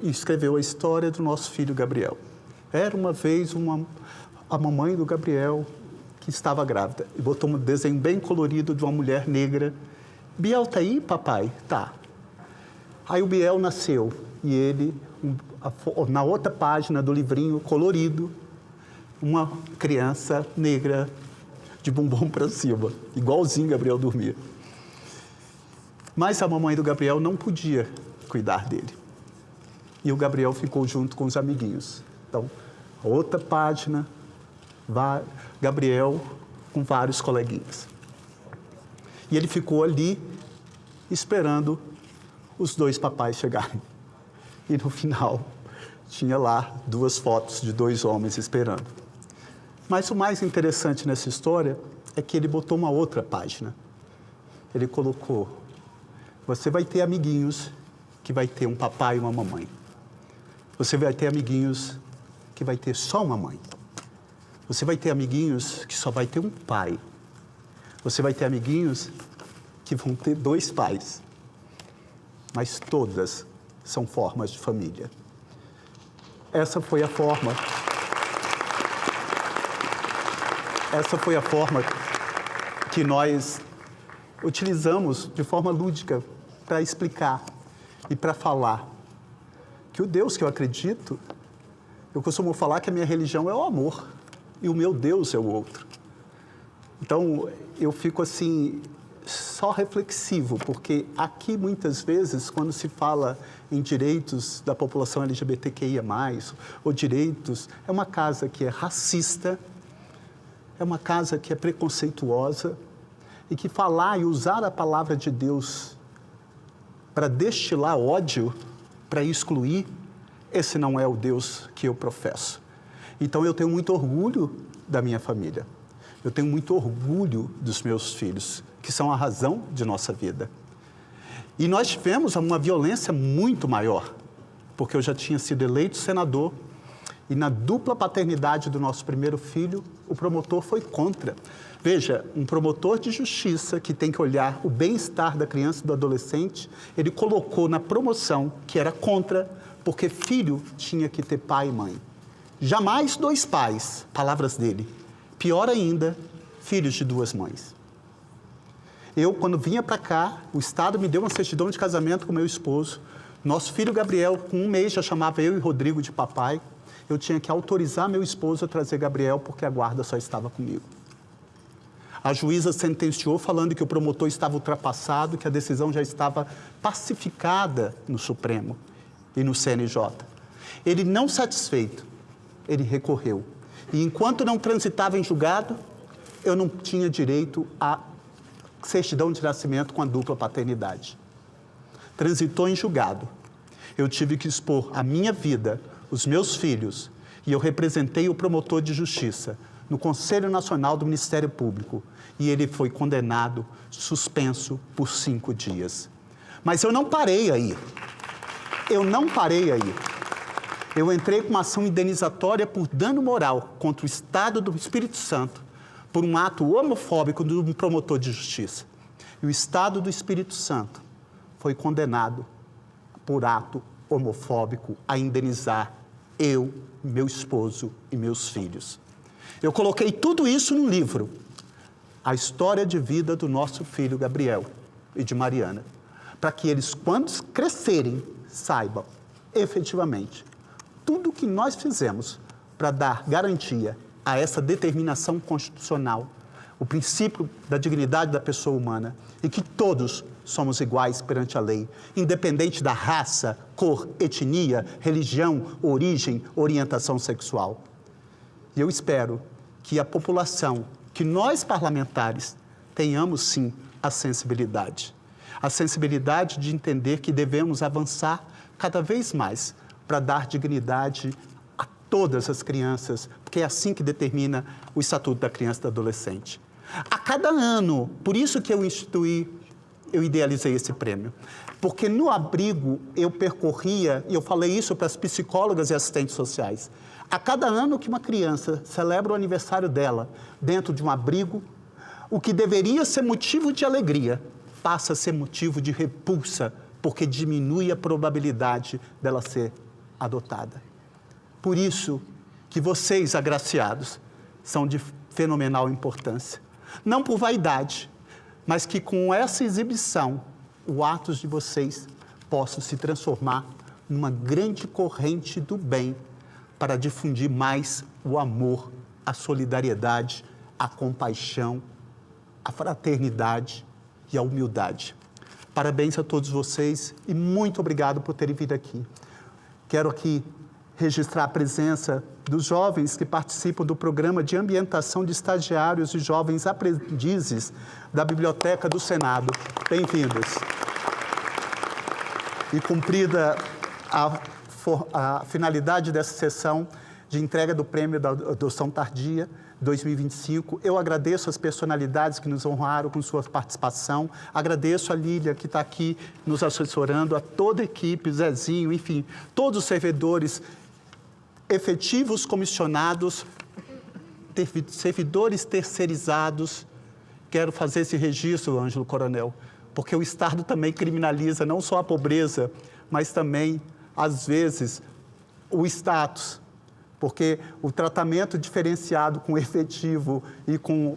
e escreveu a história do nosso filho Gabriel. Era uma vez a mamãe do Gabriel que estava grávida e botou um desenho bem colorido de uma mulher negra. Biel tá aí, papai? Tá. Aí o Biel nasceu e ele, na outra página do livrinho colorido, uma criança negra de bumbum para cima, igualzinho Gabriel dormia. Mas a mamãe do Gabriel não podia cuidar dele. E o Gabriel ficou junto com os amiguinhos. Então, a outra página, Gabriel com vários coleguinhas. E ele ficou ali esperando os dois papais chegarem. E no final, tinha lá 2 fotos de 2 homens esperando. Mas o mais interessante nessa história é que ele botou uma outra página. Ele colocou: você vai ter amiguinhos que vai ter um papai e uma mamãe. Você vai ter amiguinhos que vai ter só uma mãe. Você vai ter amiguinhos que só vai ter um pai. Você vai ter amiguinhos que vão ter 2 pais. Mas todas são formas de família. Essa foi a forma que nós utilizamos de forma lúdica para explicar e para falar que o Deus que eu acredito, eu costumo falar que a minha religião é o amor e o meu Deus é o outro. Então, eu fico assim, só reflexivo, porque aqui muitas vezes, quando se fala em direitos da população LGBTQIA+, ou direitos, é uma casa que é racista, é uma casa que é preconceituosa, e que falar e usar a palavra de Deus para destilar ódio, para excluir, esse não é o Deus que eu professo. Então, eu tenho muito orgulho da minha família. Eu tenho muito orgulho dos meus filhos, que são a razão de nossa vida. E nós tivemos uma violência muito maior, porque eu já tinha sido eleito senador e na dupla paternidade do nosso primeiro filho, o promotor foi contra. Veja, um promotor de justiça que tem que olhar o bem-estar da criança e do adolescente, ele colocou na promoção que era contra, porque filho tinha que ter pai e mãe. Jamais 2 pais, palavras dele. Pior ainda, filhos de 2 mães. Eu, quando vinha para cá, o Estado me deu uma certidão de casamento com meu esposo. Nosso filho Gabriel, com 1 mês, já chamava eu e Rodrigo de papai. Eu tinha que autorizar meu esposo a trazer Gabriel, porque a guarda só estava comigo. A juíza sentenciou falando que o promotor estava ultrapassado, que a decisão já estava pacificada no Supremo e no CNJ. Ele, não satisfeito, ele recorreu. E enquanto não transitava em julgado, eu não tinha direito a certidão de nascimento com a dupla paternidade. Transitou em julgado. Eu tive que expor a minha vida, os meus filhos, e eu representei o promotor de justiça no Conselho Nacional do Ministério Público, e ele foi condenado, suspenso por 5 dias. Mas eu não parei aí. Eu entrei com uma ação indenizatória por dano moral contra o Estado do Espírito Santo, por um ato homofóbico de um promotor de justiça. E o Estado do Espírito Santo foi condenado por ato homofóbico a indenizar eu, meu esposo e meus filhos. Eu coloquei tudo isso num livro, a história de vida do nosso filho Gabriel e de Mariana, para que eles, quando crescerem, saibam, efetivamente, tudo o que nós fizemos para dar garantia a essa determinação constitucional, o princípio da dignidade da pessoa humana, e que todos somos iguais perante a lei, independente da raça, cor, etnia, religião, origem, orientação sexual. E eu espero que a população, que nós parlamentares, tenhamos sim a sensibilidade de entender que devemos avançar cada vez mais para dar dignidade a todas as crianças, porque é assim que determina o Estatuto da Criança e do Adolescente. A cada ano, por isso que eu instituí eu idealizei esse prêmio? Porque no abrigo eu percorria, e eu falei isso para as psicólogas e assistentes sociais, a cada ano que uma criança celebra o aniversário dela dentro de um abrigo, o que deveria ser motivo de alegria passa a ser motivo de repulsa, porque diminui a probabilidade dela ser adotada. Por isso que vocês, agraciados, são de fenomenal importância. Não por vaidade, mas que com essa exibição, os atos de vocês possam se transformar numa grande corrente do bem para difundir mais o amor, a solidariedade, a compaixão, a fraternidade e a humildade. Parabéns a todos vocês e muito obrigado por terem vindo aqui. Quero aqui registrar a presença dos jovens que participam do programa de ambientação de estagiários e jovens aprendizes da Biblioteca do Senado. Bem-vindos. E cumprida a finalidade dessa sessão de entrega do Prêmio da Adoção Tardia 2025, eu agradeço as personalidades que nos honraram com sua participação, agradeço a Lília que está aqui nos assessorando, a toda a equipe, Zezinho, enfim, todos os servidores efetivos comissionados, servidores terceirizados. Quero fazer esse registro, Ângelo Coronel, porque o Estado também criminaliza não só a pobreza, mas também, às vezes, o status, porque o tratamento diferenciado com efetivo e com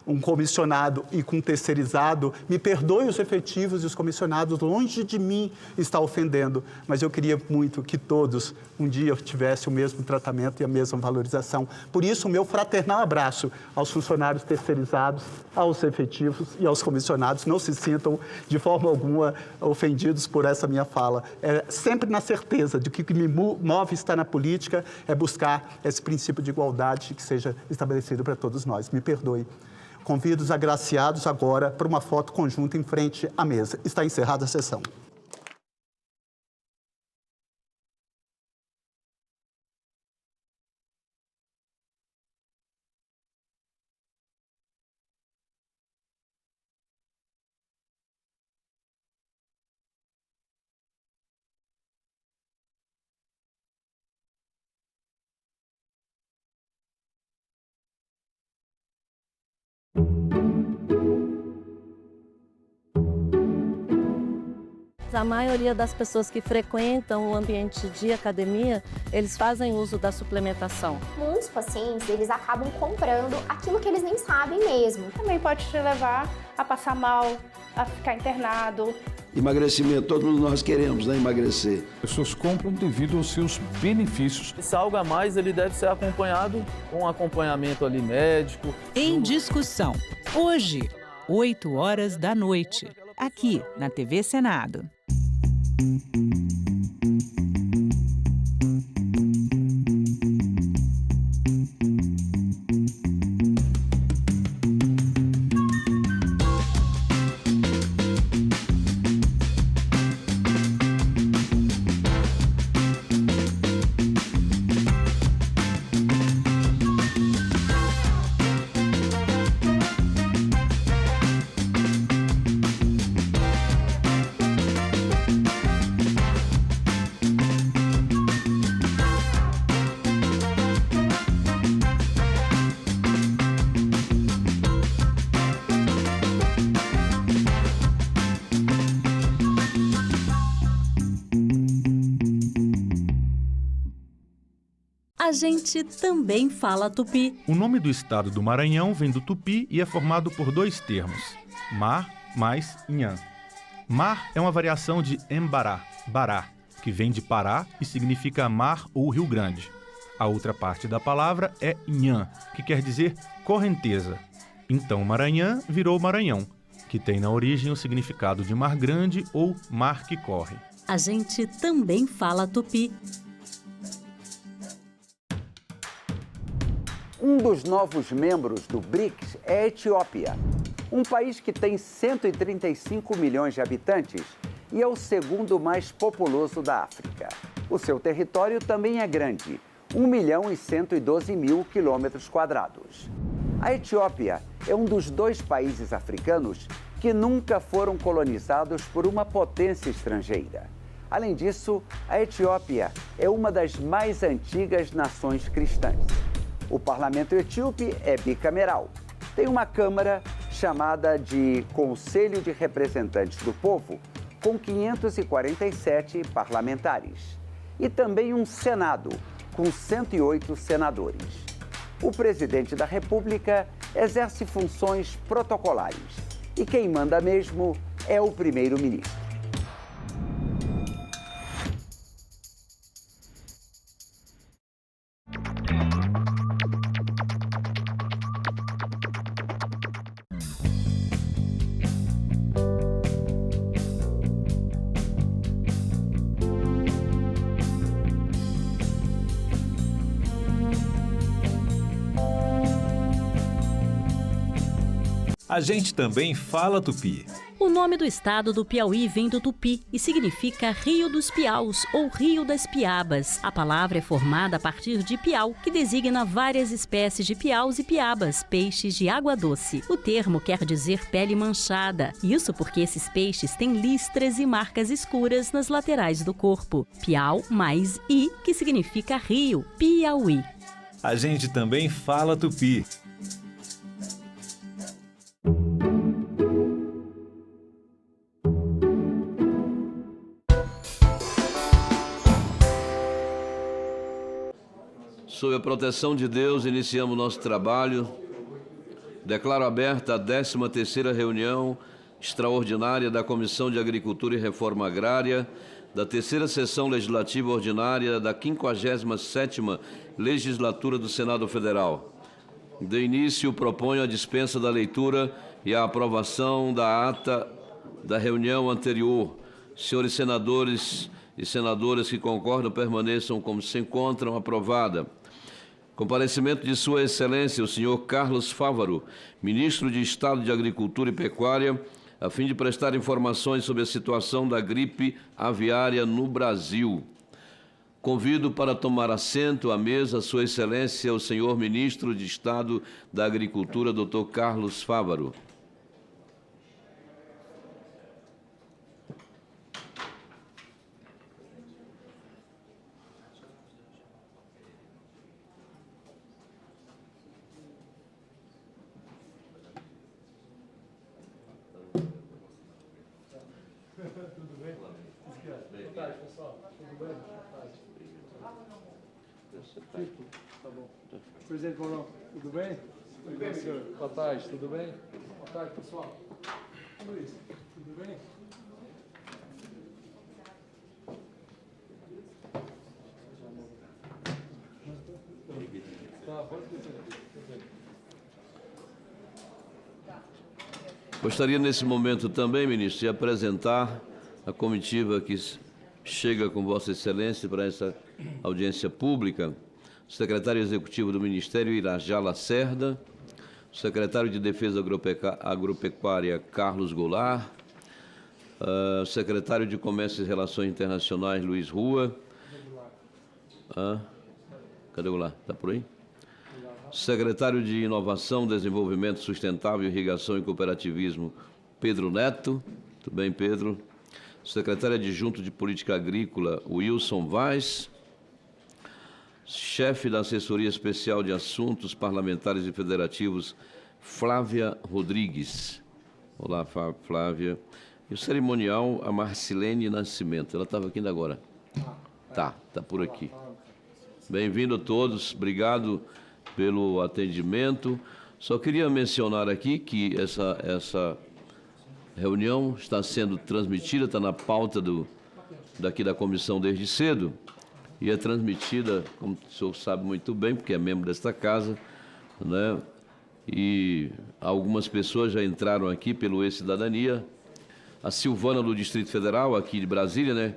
um comissionado e com terceirizado, me perdoe os efetivos e os comissionados, longe de mim está ofendendo, mas eu queria muito que todos um dia tivessem o mesmo tratamento e a mesma valorização. Por isso, o meu fraternal abraço aos funcionários terceirizados, aos efetivos e aos comissionados. Não se sintam de forma alguma ofendidos por essa minha fala. Sempre na certeza de que o que me move estar na política é buscar esse princípio de igualdade que seja estabelecido para todos nós. Me perdoe. Convido os agraciados agora para uma foto conjunta em frente à mesa. Está encerrada a sessão. A maioria das pessoas que frequentam o ambiente de academia, eles fazem uso da suplementação. Muitos pacientes, eles acabam comprando aquilo que eles nem sabem mesmo. Também pode te levar a passar mal, a ficar internado. Emagrecimento, todos nós queremos, né, emagrecer. As pessoas compram devido aos seus benefícios. Esse algo a mais, ele deve ser acompanhado com acompanhamento ali médico. Em discussão, hoje, 20h, aqui na TV Senado. A gente também fala tupi. O nome do estado do Maranhão vem do tupi e é formado por dois termos, mar mais nhan. Mar é uma variação de embará, bará, que vem de Pará e significa mar ou Rio Grande. A outra parte da palavra é nhan, que quer dizer correnteza. Então Maranhão virou Maranhão, que tem na origem o significado de mar grande ou mar que corre. A gente também fala tupi. Um dos novos membros do BRICS é a Etiópia, um país que tem 135 milhões de habitantes e é o segundo mais populoso da África. O seu território também é grande, 1.112.000 quilômetros quadrados. A Etiópia é um dos dois países africanos que nunca foram colonizados por uma potência estrangeira. Além disso, a Etiópia é uma das mais antigas nações cristãs. O parlamento etíope é bicameral. Tem uma Câmara chamada de Conselho de Representantes do Povo, com 547 parlamentares. E também um Senado, com 108 senadores. O presidente da República exerce funções protocolares e quem manda mesmo é o primeiro-ministro. A gente também fala tupi. O nome do estado do Piauí vem do tupi e significa Rio dos Piaus ou Rio das Piabas. A palavra é formada a partir de piau, que designa várias espécies de piaus e piabas, peixes de água doce. O termo quer dizer pele manchada, isso porque esses peixes têm listras e marcas escuras nas laterais do corpo. Piau mais I, que significa rio, Piauí. A gente também fala tupi. Sob a proteção de Deus, iniciamos nosso trabalho. Declaro aberta a 13ª reunião extraordinária da Comissão de Agricultura e Reforma Agrária, da 3ª Sessão Legislativa Ordinária da 57ª Legislatura do Senado Federal. De início, proponho a dispensa da leitura e a aprovação da ata da reunião anterior. Senhores senadores e senadoras que concordam, permaneçam como se encontram. Aprovada. Comparecimento de Sua Excelência, o senhor Carlos Fávaro, Ministro de Estado de Agricultura e Pecuária, a fim de prestar informações sobre a situação da gripe aviária no Brasil. Convido para tomar assento à mesa Sua Excelência, o senhor Ministro de Estado da Agricultura, Dr. Carlos Fávaro. Tudo bem? Boa tarde, pessoal. Tudo bem? Boa tarde. Tá bom. Presidente Mourão, tudo bem? Tudo bem, senhor? Boa tarde, tudo bem? Boa tarde, pessoal. Luiz, tudo bem? Tá, pode ter. Gostaria, nesse momento também, ministro, de apresentar a comitiva que chega com Vossa Excelência para essa audiência pública. O secretário executivo do Ministério, Irajá Lacerda, o secretário de Defesa Agropecuária, Carlos Goulart, o secretário de Comércio e Relações Internacionais, Luiz Rua. Cadê o Goulart? Está por aí? Secretário de Inovação, Desenvolvimento Sustentável, Irrigação e Cooperativismo, Pedro Neto. Tudo bem, Pedro? Secretário Adjunto de Política Agrícola, Wilson Vaz. Chefe da Assessoria Especial de Assuntos Parlamentares e Federativos, Flávia Rodrigues. Olá, Flávia. E o cerimonial, a Marcilene Nascimento. Ela estava aqui ainda agora. Está por aqui. Bem-vindo a todos. Obrigado pelo atendimento. Só queria mencionar aqui que essa reunião está sendo transmitida, está na pauta daqui da comissão desde cedo, e é transmitida, como o senhor sabe muito bem, porque é membro desta casa, né? E algumas pessoas já entraram aqui pelo E-Cidadania. A Silvana, do Distrito Federal, aqui de Brasília, né,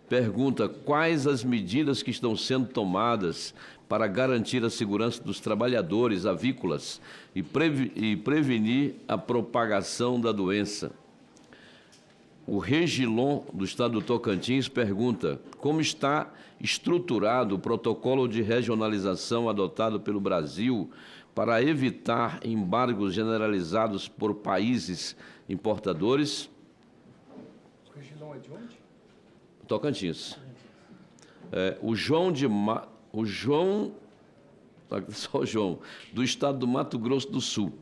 pergunta quais as medidas que estão sendo tomadas para garantir a segurança dos trabalhadores avícolas e prevenir a propagação da doença. O Regilon, do estado do Tocantins, pergunta: como está estruturado o protocolo de regionalização adotado pelo Brasil para evitar embargos generalizados por países importadores? O Regilon é de onde? Tocantins. O João, do estado do Mato Grosso do Sul.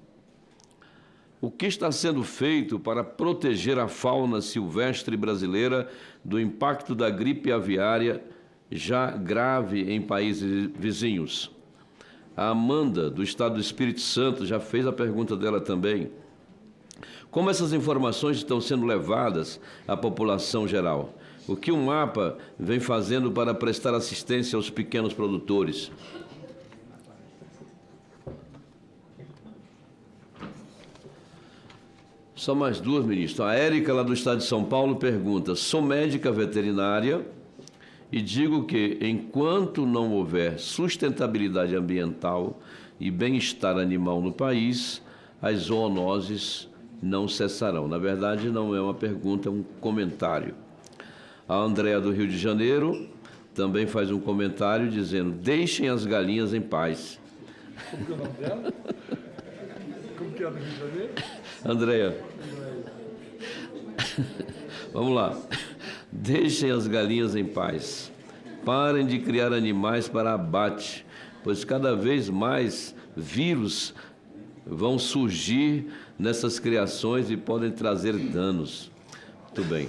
O que está sendo feito para proteger a fauna silvestre brasileira do impacto da gripe aviária já grave em países vizinhos? A Amanda, do estado do Espírito Santo, já fez a pergunta dela também. Como essas informações estão sendo levadas à população geral? O que o MAPA vem fazendo para prestar assistência aos pequenos produtores? Só mais duas, ministro. A Érica, lá do estado de São Paulo, pergunta: sou médica veterinária e digo que, enquanto não houver sustentabilidade ambiental e bem-estar animal no país, as zoonoses não cessarão. Na verdade, não é uma pergunta, é um comentário. A Andréa, do Rio de Janeiro, também faz um comentário dizendo: deixem as galinhas em paz. Como que é o nome dela? Como que é do Rio de Janeiro? Andréa. Vamos lá. Deixem as galinhas em paz. Parem de criar animais para abate, pois cada vez mais vírus vão surgir nessas criações e podem trazer danos. Muito bem.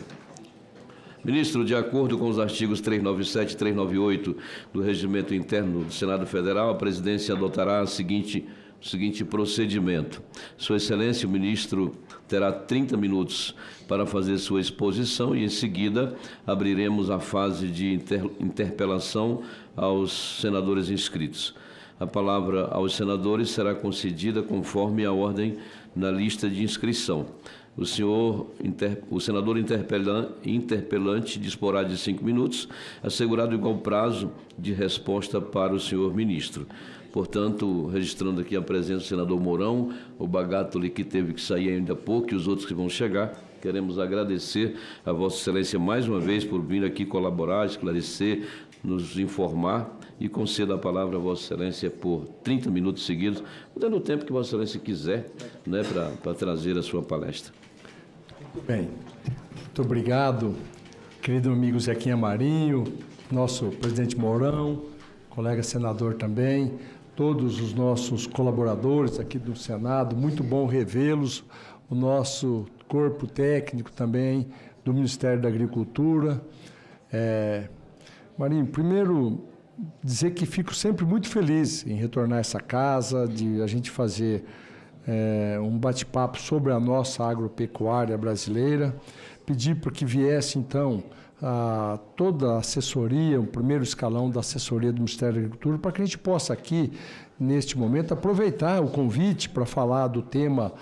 Ministro, de acordo com os artigos 397 e 398 do Regimento Interno do Senado Federal, a presidência adotará o seguinte procedimento. Sua Excelência, o ministro terá 30 minutos para fazer sua exposição e, em seguida, abriremos a fase de interpelação aos senadores inscritos. A palavra aos senadores será concedida conforme a ordem na lista de inscrição. O senador interpelante disporá de 5 minutos, assegurado igual prazo de resposta para o senhor ministro. Portanto, registrando aqui a presença do senador Mourão, o Bagatoli, que teve que sair ainda há pouco, e os outros que vão chegar, queremos agradecer a Vossa Excelência mais uma vez por vir aqui colaborar, esclarecer, nos informar, e conceda a palavra a Vossa Excelência por 30 minutos seguidos, dando o tempo que Vossa Excelência quiser, né, para trazer a sua palestra. Muito bem. Muito obrigado, querido amigo Zequinha Marinho, nosso presidente Mourão, colega senador também, todos os nossos colaboradores aqui do Senado, muito bom revê-los, o nosso corpo técnico também do Ministério da Agricultura. Marinho, primeiro dizer que fico sempre muito feliz em retornar a essa casa, de a gente fazer um bate-papo sobre a nossa agropecuária brasileira, pedir para que viesse, então, toda a assessoria, o primeiro escalão da assessoria do Ministério da Agricultura, para que a gente possa aqui, neste momento, aproveitar o convite para falar do tema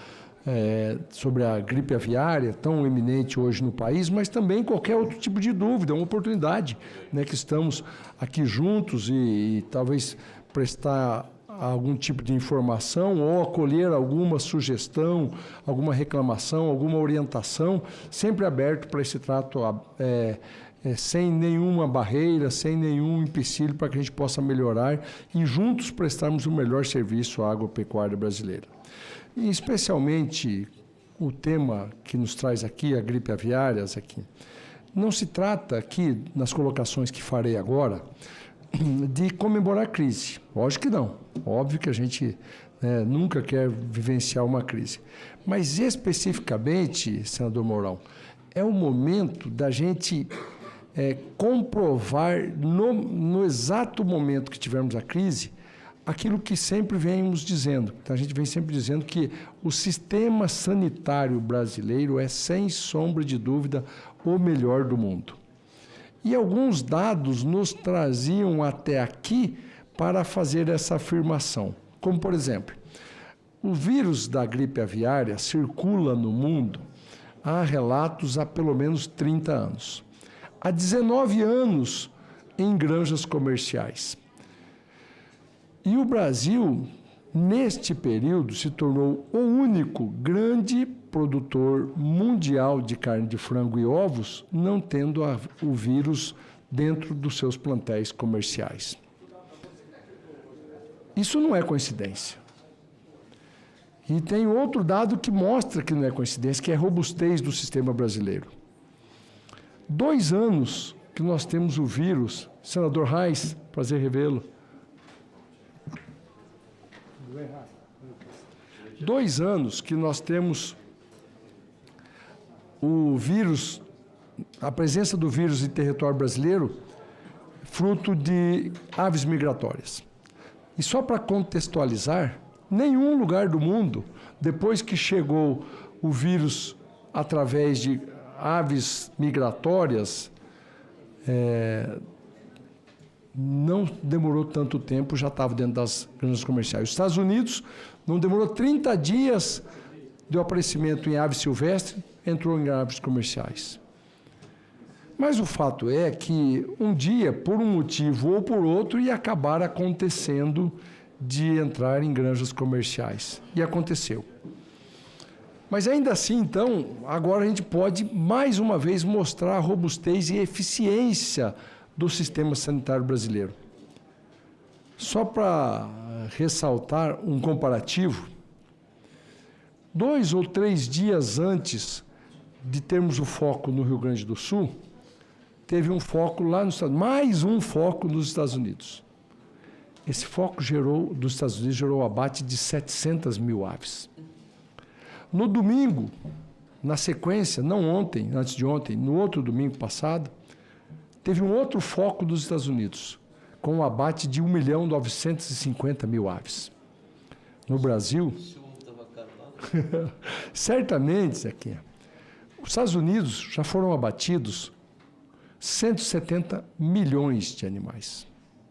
sobre a gripe aviária, tão eminente hoje no país, mas também qualquer outro tipo de dúvida, uma oportunidade, né, que estamos aqui juntos e talvez prestar algum tipo de informação ou acolher alguma sugestão, alguma reclamação, alguma orientação, sempre aberto para esse trato sem nenhuma barreira, sem nenhum empecilho, para que a gente possa melhorar e juntos prestarmos o melhor serviço à agropecuária brasileira. E especialmente o tema que nos traz aqui, a gripe aviária, aqui. Não se trata aqui, nas colocações que farei agora, de comemorar a crise. Lógico que não. Óbvio que a gente nunca quer vivenciar uma crise. Mas especificamente, senador Mourão, é o momento da gente comprovar no exato momento que tivermos a crise, aquilo que sempre vemos dizendo. Então, a gente vem sempre dizendo que o sistema sanitário brasileiro é, sem sombra de dúvida, o melhor do mundo. E alguns dados nos traziam até aqui para fazer essa afirmação. Como, por exemplo, o vírus da gripe aviária circula no mundo, há relatos há pelo menos 30 anos. Há 19 anos em granjas comerciais. E o Brasil, neste período, se tornou o único grande produtor mundial de carne de frango e ovos não tendo o vírus dentro dos seus plantéis comerciais. Isso não é coincidência. E tem outro dado que mostra que não é coincidência, que é a robustez do sistema brasileiro. 2 anos que nós temos o vírus, senador Reis, prazer revê-lo. 2 anos que nós temos o vírus, a presença do vírus em território brasileiro, fruto de aves migratórias. E só para contextualizar, nenhum lugar do mundo, depois que chegou o vírus através de aves migratórias, não demorou tanto tempo, já estava dentro das granjas comerciais. Os Estados Unidos não demorou 30 dias do aparecimento em ave silvestre, entrou em aves comerciais. Mas o fato é que um dia, por um motivo ou por outro, ia acabar acontecendo de entrar em granjas comerciais. E aconteceu. Mas ainda assim, então, agora a gente pode, mais uma vez, mostrar a robustez e eficiência do sistema sanitário brasileiro. Só para ressaltar um comparativo, 2 ou 3 dias antes de termos o foco no Rio Grande do Sul, teve um foco lá nos Estados Unidos, mais um foco nos Estados Unidos. Esse foco dos Estados Unidos gerou o abate de 700 mil aves. No domingo, na sequência, não ontem, antes de ontem, no outro domingo passado, teve um outro foco dos Estados Unidos, com um abate de 1.950.000 aves. No Brasil, certamente, Zequinha, os Estados Unidos já foram abatidos 170 milhões de animais.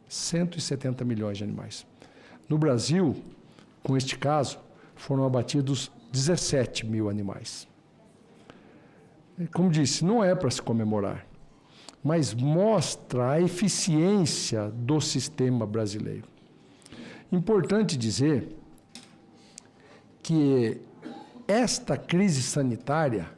170 milhões de animais. No Brasil, com este caso, foram abatidos 17 mil animais. Como disse, não é para se comemorar, mas mostra a eficiência do sistema brasileiro. Importante dizer que esta crise sanitária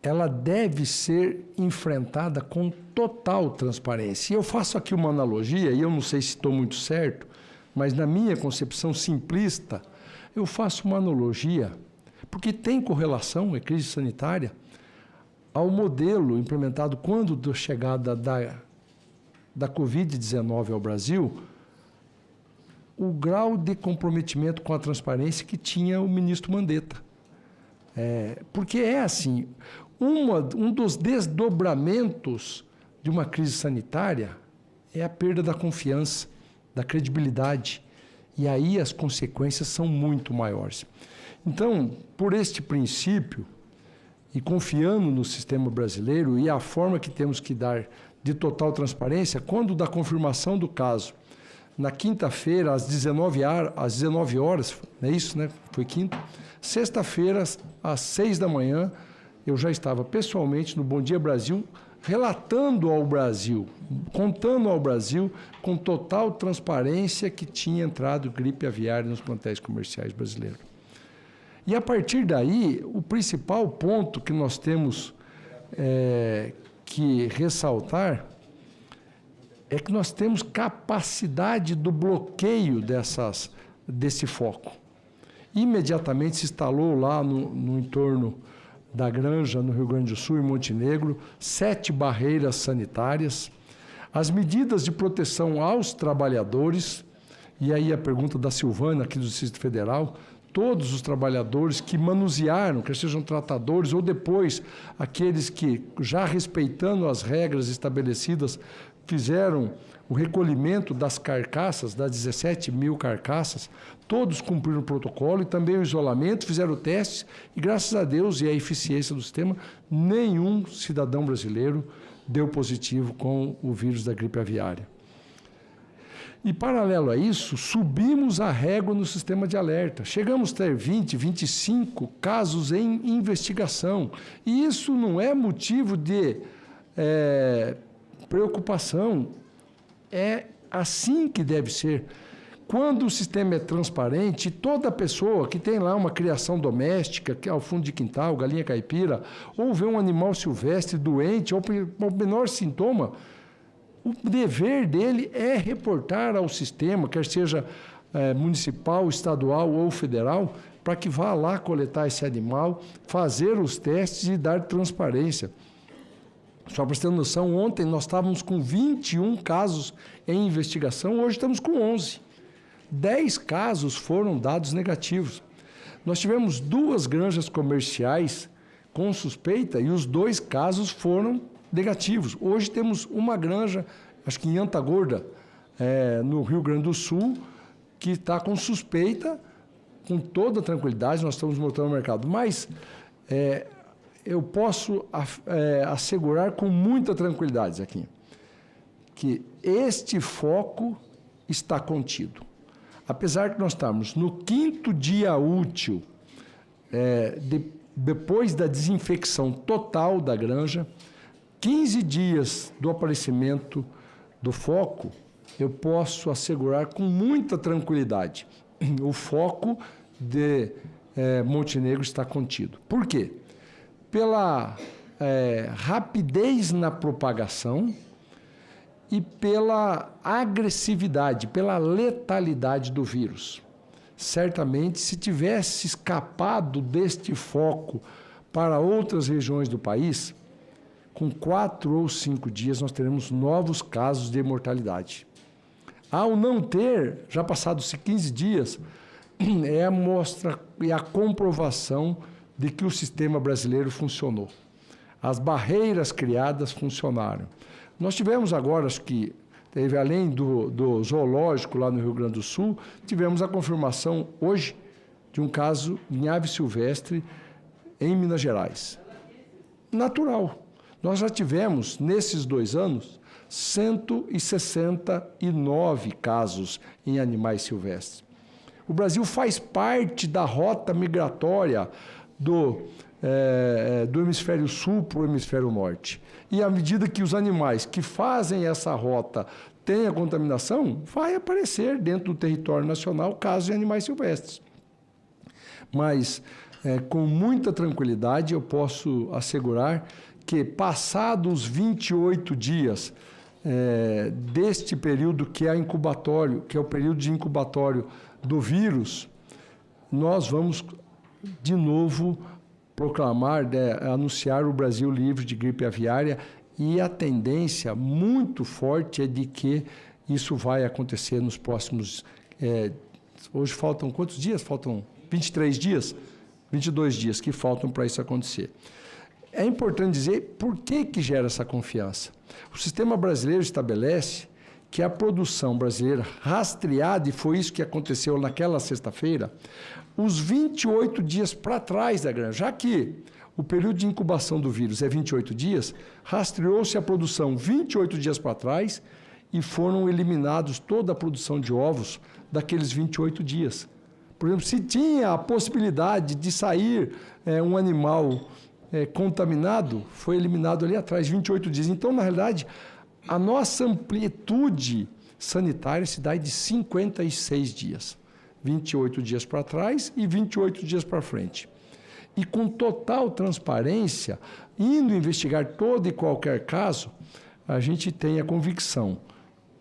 ela deve ser enfrentada com total transparência. E eu faço aqui uma analogia, e eu não sei se estou muito certo, mas na minha concepção simplista, eu faço uma analogia, porque tem correlação, é crise sanitária, ao modelo implementado quando da chegada da Covid-19 ao Brasil, o grau de comprometimento com a transparência que tinha o ministro Mandetta. Porque é assim, um dos desdobramentos de uma crise sanitária é a perda da confiança, da credibilidade, e aí as consequências são muito maiores. Então, por este princípio, e confiando no sistema brasileiro e a forma que temos que dar de total transparência, quando da confirmação do caso, na quinta-feira, às 19 horas, é isso, né? Foi quinta. Sexta-feira, às 6 da manhã, eu já estava pessoalmente no Bom Dia Brasil, relatando ao Brasil, contando ao Brasil, com total transparência, que tinha entrado gripe aviária nos plantéis comerciais brasileiros. E, a partir daí, o principal ponto que nós temos que ressaltar é que nós temos capacidade do bloqueio desse foco. Imediatamente se instalou lá no entorno da Granja, no Rio Grande do Sul e Montenegro, 7 barreiras sanitárias, as medidas de proteção aos trabalhadores, e aí a pergunta da Silvana, aqui do Distrito Federal, todos os trabalhadores que manusearam, quer sejam tratadores ou depois aqueles que, já respeitando as regras estabelecidas, fizeram o recolhimento das carcaças, das 17 mil carcaças, todos cumpriram o protocolo e também o isolamento, fizeram testes e, graças a Deus e a eficiência do sistema, nenhum cidadão brasileiro deu positivo com o vírus da gripe aviária. E, paralelo a isso, subimos a régua no sistema de alerta. Chegamos a ter 20, 25 casos em investigação. E isso não é motivo de preocupação. É assim que deve ser. Quando o sistema é transparente, toda pessoa que tem lá uma criação doméstica, que é ao fundo de quintal, galinha caipira, ou vê um animal silvestre doente, ou o menor sintoma, o dever dele é reportar ao sistema, quer seja municipal, estadual ou federal, para que vá lá coletar esse animal, fazer os testes e dar transparência. Só para você ter noção, ontem nós estávamos com 21 casos em investigação, hoje estamos com 11. 10 casos foram dados negativos. Nós tivemos 2 granjas comerciais com suspeita e os 2 casos foram negativos. Hoje temos uma granja, acho que em Antagorda, no Rio Grande do Sul, que está com suspeita, com toda tranquilidade, nós estamos mostrando no mercado. Mas eu posso assegurar com muita tranquilidade aqui que este foco está contido. Apesar que nós estamos no 5º dia útil, depois da desinfecção total da granja, 15 dias do aparecimento do foco, eu posso assegurar com muita tranquilidade, o foco de Montenegro está contido. Por quê? Pela rapidez na propagação e pela agressividade, pela letalidade do vírus. Certamente, se tivesse escapado deste foco para outras regiões do país, com 4 ou 5 dias nós teremos novos casos de mortalidade. Ao não ter, já passados 15 dias, é a mostra e a comprovação de que o sistema brasileiro funcionou. As barreiras criadas funcionaram. Nós tivemos agora, acho que teve além do zoológico lá no Rio Grande do Sul, tivemos a confirmação hoje de um caso em ave silvestre em Minas Gerais. Natural. Nós já tivemos, nesses 2 anos, 169 casos em animais silvestres. O Brasil faz parte da rota migratória do hemisfério sul para o hemisfério norte. E à medida que os animais que fazem essa rota têm a contaminação, vai aparecer dentro do território nacional casos de animais silvestres. Mas, com muita tranquilidade, eu posso assegurar que, passados 28 dias deste período que é incubatório, que é o período de incubatório do vírus, nós vamos, de novo, proclamar, anunciar o Brasil livre de gripe aviária, e a tendência muito forte é de que isso vai acontecer nos próximos... hoje faltam quantos dias? Faltam 23 dias? 22 dias que faltam para isso acontecer. É importante dizer por que gera essa confiança. O sistema brasileiro estabelece que a produção brasileira rastreada, e foi isso que aconteceu naquela sexta-feira, os 28 dias para trás da granja, já que o período de incubação do vírus é 28 dias, rastreou-se a produção 28 dias para trás e foram eliminados toda a produção de ovos daqueles 28 dias. Por exemplo, se tinha a possibilidade de sair um animal contaminado, foi eliminado ali atrás, 28 dias. Então, na realidade, a nossa amplitude sanitária se dá de 56 dias. 28 dias para trás e 28 dias para frente. E com total transparência, indo investigar todo e qualquer caso, a gente tem a convicção,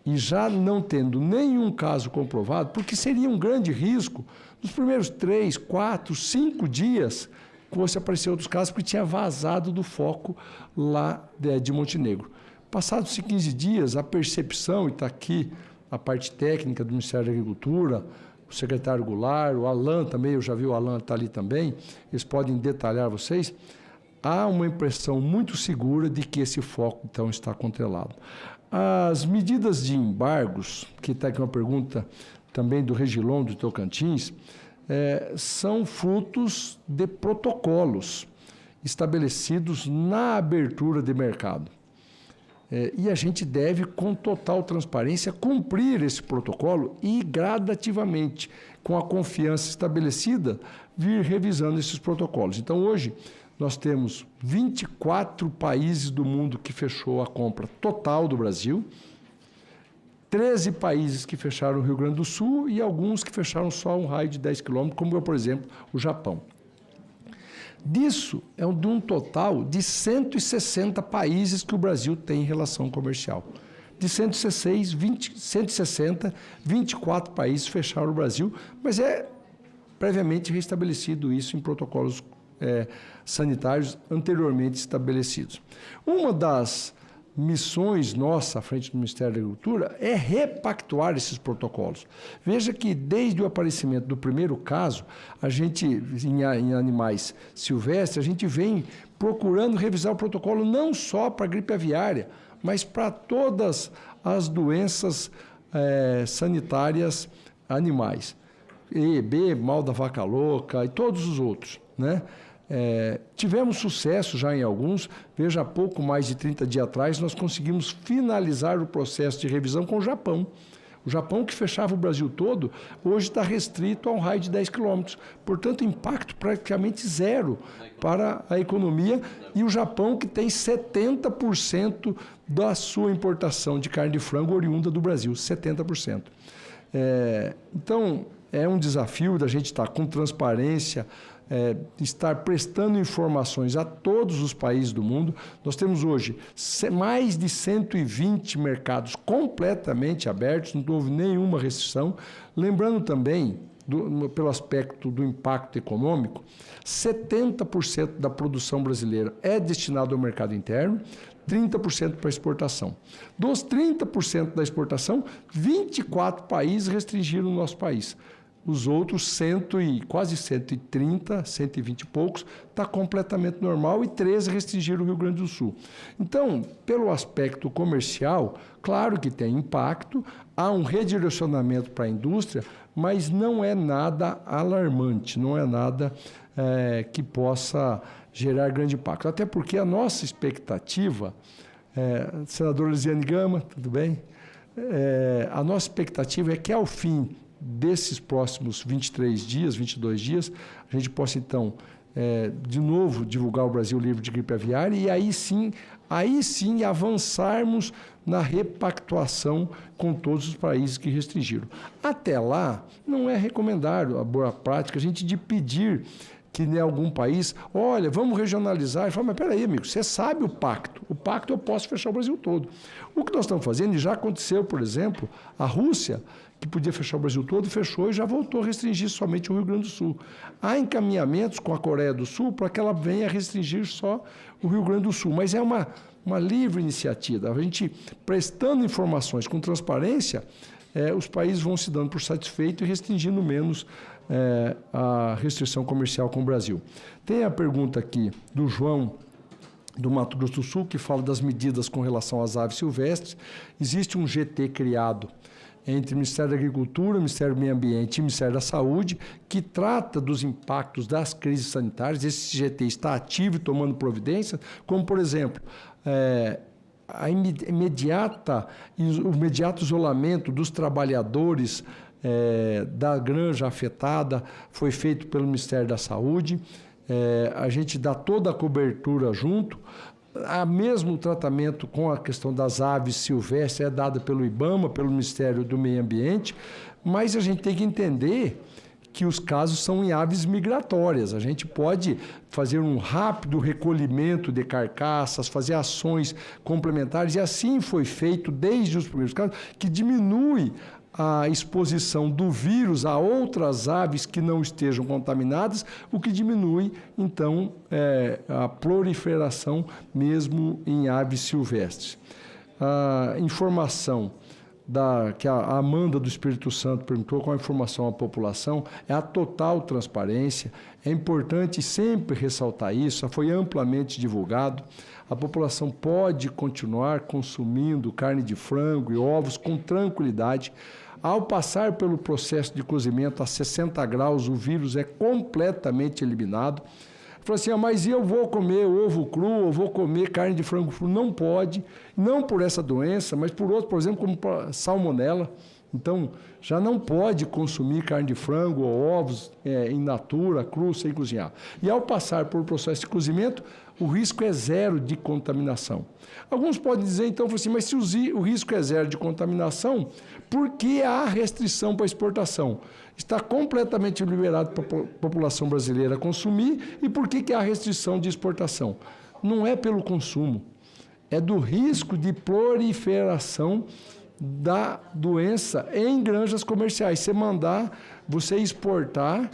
e já não tendo nenhum caso comprovado, porque seria um grande risco, nos primeiros 3, 4, 5 dias, fosse aparecer outros casos, porque tinha vazado do foco lá de Montenegro. Passados 15 dias, a percepção, e está aqui a parte técnica do Ministério da Agricultura, o secretário Goulart, o Alan também, eu já vi o Alan está ali também, eles podem detalhar vocês, há uma impressão muito segura de que esse foco, então, está controlado. As medidas de embargos, que está aqui uma pergunta também do Regilon, do Tocantins, são frutos de protocolos estabelecidos na abertura de mercado. E a gente deve, com total transparência, cumprir esse protocolo e, gradativamente, com a confiança estabelecida, vir revisando esses protocolos. Então, hoje, nós temos 24 países do mundo que fechou a compra total do Brasil. 13 países que fecharam o Rio Grande do Sul e alguns que fecharam só um raio de 10 quilômetros, como, por exemplo, o Japão. Disso, é de um total de 160 países que o Brasil tem em relação comercial. De 160, 24 países fecharam o Brasil, mas é previamente restabelecido isso em protocolos sanitários anteriormente estabelecidos. Uma das missões nossa à frente do Ministério da Agricultura é repactuar esses protocolos. Veja que desde o aparecimento do primeiro caso, a gente, em animais silvestres, a gente vem procurando revisar o protocolo não só para a gripe aviária, mas para todas as doenças sanitárias animais. E, B, mal da vaca louca e todos os outros, né? Tivemos sucesso já em alguns. Veja, há pouco mais de 30 dias atrás, nós conseguimos finalizar o processo de revisão com o Japão. O Japão, que fechava o Brasil todo, hoje está restrito a um raio de 10 quilômetros. Portanto, impacto praticamente zero para a economia. E o Japão, que tem 70% da sua importação de carne de frango oriunda do Brasil, 70%. Então, é um desafio da gente estar com transparência, estar prestando informações a todos os países do mundo. Nós temos hoje mais de 120 mercados completamente abertos, não houve nenhuma restrição. Lembrando também, pelo aspecto do impacto econômico, 70% da produção brasileira é destinada ao mercado interno, 30% para exportação. Dos 30% da exportação, 24 países restringiram o nosso país. Os outros quase 130, 120 e poucos, está completamente normal e 13 restringiram o Rio Grande do Sul. Então, pelo aspecto comercial, claro que tem impacto, há um redirecionamento para a indústria, mas não é nada alarmante, não é nada que possa gerar grande impacto. Até porque a nossa expectativa, senadora Lisiane Gama, tudo bem? A nossa expectativa é que ao fim desses próximos 23 dias, 22 dias, a gente possa, então, de novo, divulgar o Brasil livre de gripe aviária e aí sim avançarmos na repactuação com todos os países que restringiram. Até lá, não é recomendável a boa prática a gente de pedir que em algum país, olha, vamos regionalizar. E fala, mas peraí, amigo, você sabe o pacto eu posso fechar o Brasil todo. O que nós estamos fazendo, e já aconteceu, por exemplo, a Rússia, que podia fechar o Brasil todo, fechou e já voltou a restringir somente o Rio Grande do Sul. Há encaminhamentos com a Coreia do Sul para que ela venha a restringir só o Rio Grande do Sul, mas é uma livre iniciativa. A gente, prestando informações com transparência, os países vão se dando por satisfeitos e restringindo menos a restrição comercial com o Brasil. Tem a pergunta aqui do João, do Mato Grosso do Sul, que fala das medidas com relação às aves silvestres. Existe um GT criado entre o Ministério da Agricultura, o Ministério do Meio Ambiente e o Ministério da Saúde, que trata dos impactos das crises sanitárias. Esse GT está ativo e tomando providências, como, por exemplo, o imediato isolamento dos trabalhadores da granja afetada foi feito pelo Ministério da Saúde. A gente dá toda a cobertura junto. Há mesmo tratamento com a questão das aves silvestres, é dada pelo IBAMA, pelo Ministério do Meio Ambiente, mas a gente tem que entender que os casos são em aves migratórias. A gente pode fazer um rápido recolhimento de carcaças, fazer ações complementares, e assim foi feito desde os primeiros casos, que diminui a exposição do vírus a outras aves que não estejam contaminadas, o que diminui, então, a proliferação mesmo em aves silvestres. A informação que a Amanda do Espírito Santo perguntou, qual a informação à população, é a total transparência. É importante sempre ressaltar isso, foi amplamente divulgado. A população pode continuar consumindo carne de frango e ovos com tranquilidade. Ao passar pelo processo de cozimento a 60 graus, o vírus é completamente eliminado. Falou assim, mas eu vou comer ovo cru, eu vou comer carne de frango cru? Não pode, não por essa doença, mas por outro, por exemplo, como salmonela, Então, já não pode consumir carne de frango ou ovos in natura, cru, sem cozinhar. E ao passar por processo de cozimento, o risco é zero de contaminação. Alguns podem dizer, então, assim, mas se o risco é zero de contaminação, por que há restrição para exportação? Está completamente liberado para a população brasileira consumir, e por que há restrição de exportação? Não é pelo consumo, é do risco de proliferação da doença em granjas comerciais. Você exportar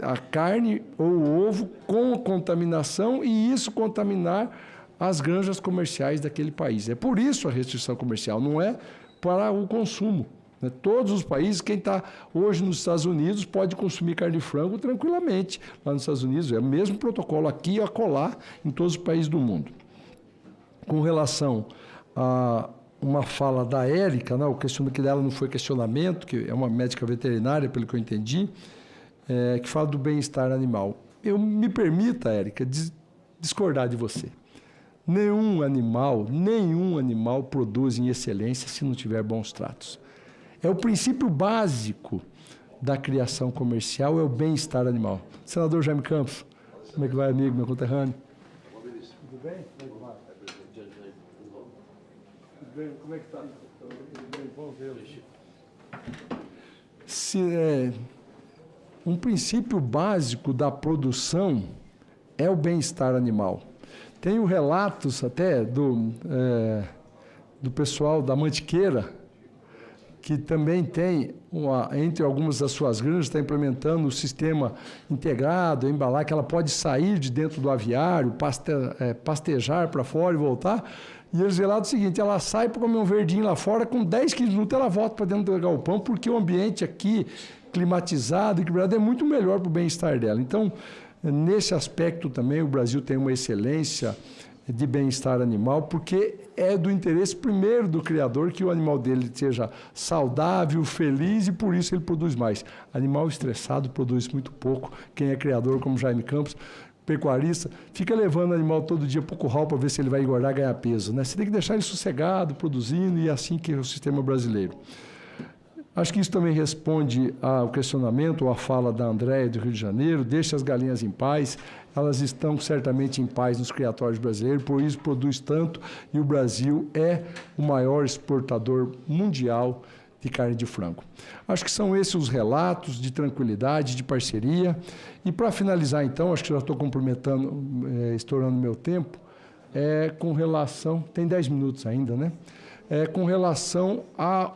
a carne ou o ovo com contaminação e isso contaminar as granjas comerciais daquele país. É por isso a restrição comercial, não é para o consumo. Todos os países, quem está hoje nos Estados Unidos pode consumir carne de frango tranquilamente. Lá nos Estados Unidos é o mesmo protocolo aqui e acolá em todos os países do mundo. Com relação a uma fala da Érica, né, o questionamento dela não foi questionamento, que é uma médica veterinária, pelo que eu entendi, que fala do bem-estar animal. Eu me permita, Érica, discordar de você. Nenhum animal produz em excelência se não tiver bons tratos. É o princípio básico da criação comercial, é o bem-estar animal. Senador Jaime Campos, como é que vai, amigo, meu conterrâneo? Tudo bem? Como é que está? Bom vê-lo. Um princípio básico da produção é o bem-estar animal. Tenho relatos até do pessoal da Mantiqueira, que também tem, entre algumas das suas granjas, está implementando o sistema integrado, embalar, que ela pode sair de dentro do aviário, pastejar para fora e voltar. E eles relatam o seguinte, ela sai para comer um verdinho lá fora, com 10, 15 minutos ela volta para dentro do galpão, porque o ambiente aqui, climatizado, equilibrado, é muito melhor para o bem-estar dela. Então, nesse aspecto também, o Brasil tem uma excelência de bem-estar animal, porque é do interesse primeiro do criador que o animal dele seja saudável, feliz, e por isso ele produz mais. Animal estressado produz muito pouco. Quem é criador, como Jaime Campos, pecuarista, fica levando o animal todo dia para o curral para ver se ele vai engordar, ganhar peso, né? Você tem que deixar ele sossegado, produzindo, e é assim que é o sistema brasileiro. Acho que isso também responde ao questionamento ou à fala da Andréia do Rio de Janeiro, deixa as galinhas em paz, elas estão certamente em paz nos criatórios brasileiros, por isso produz tanto, e o Brasil é o maior exportador mundial de carne de frango. Acho que são esses os relatos de tranquilidade, de parceria. E para finalizar, então, acho que já estou estourando meu tempo, com relação... Tem 10 minutos ainda, né? Com relação a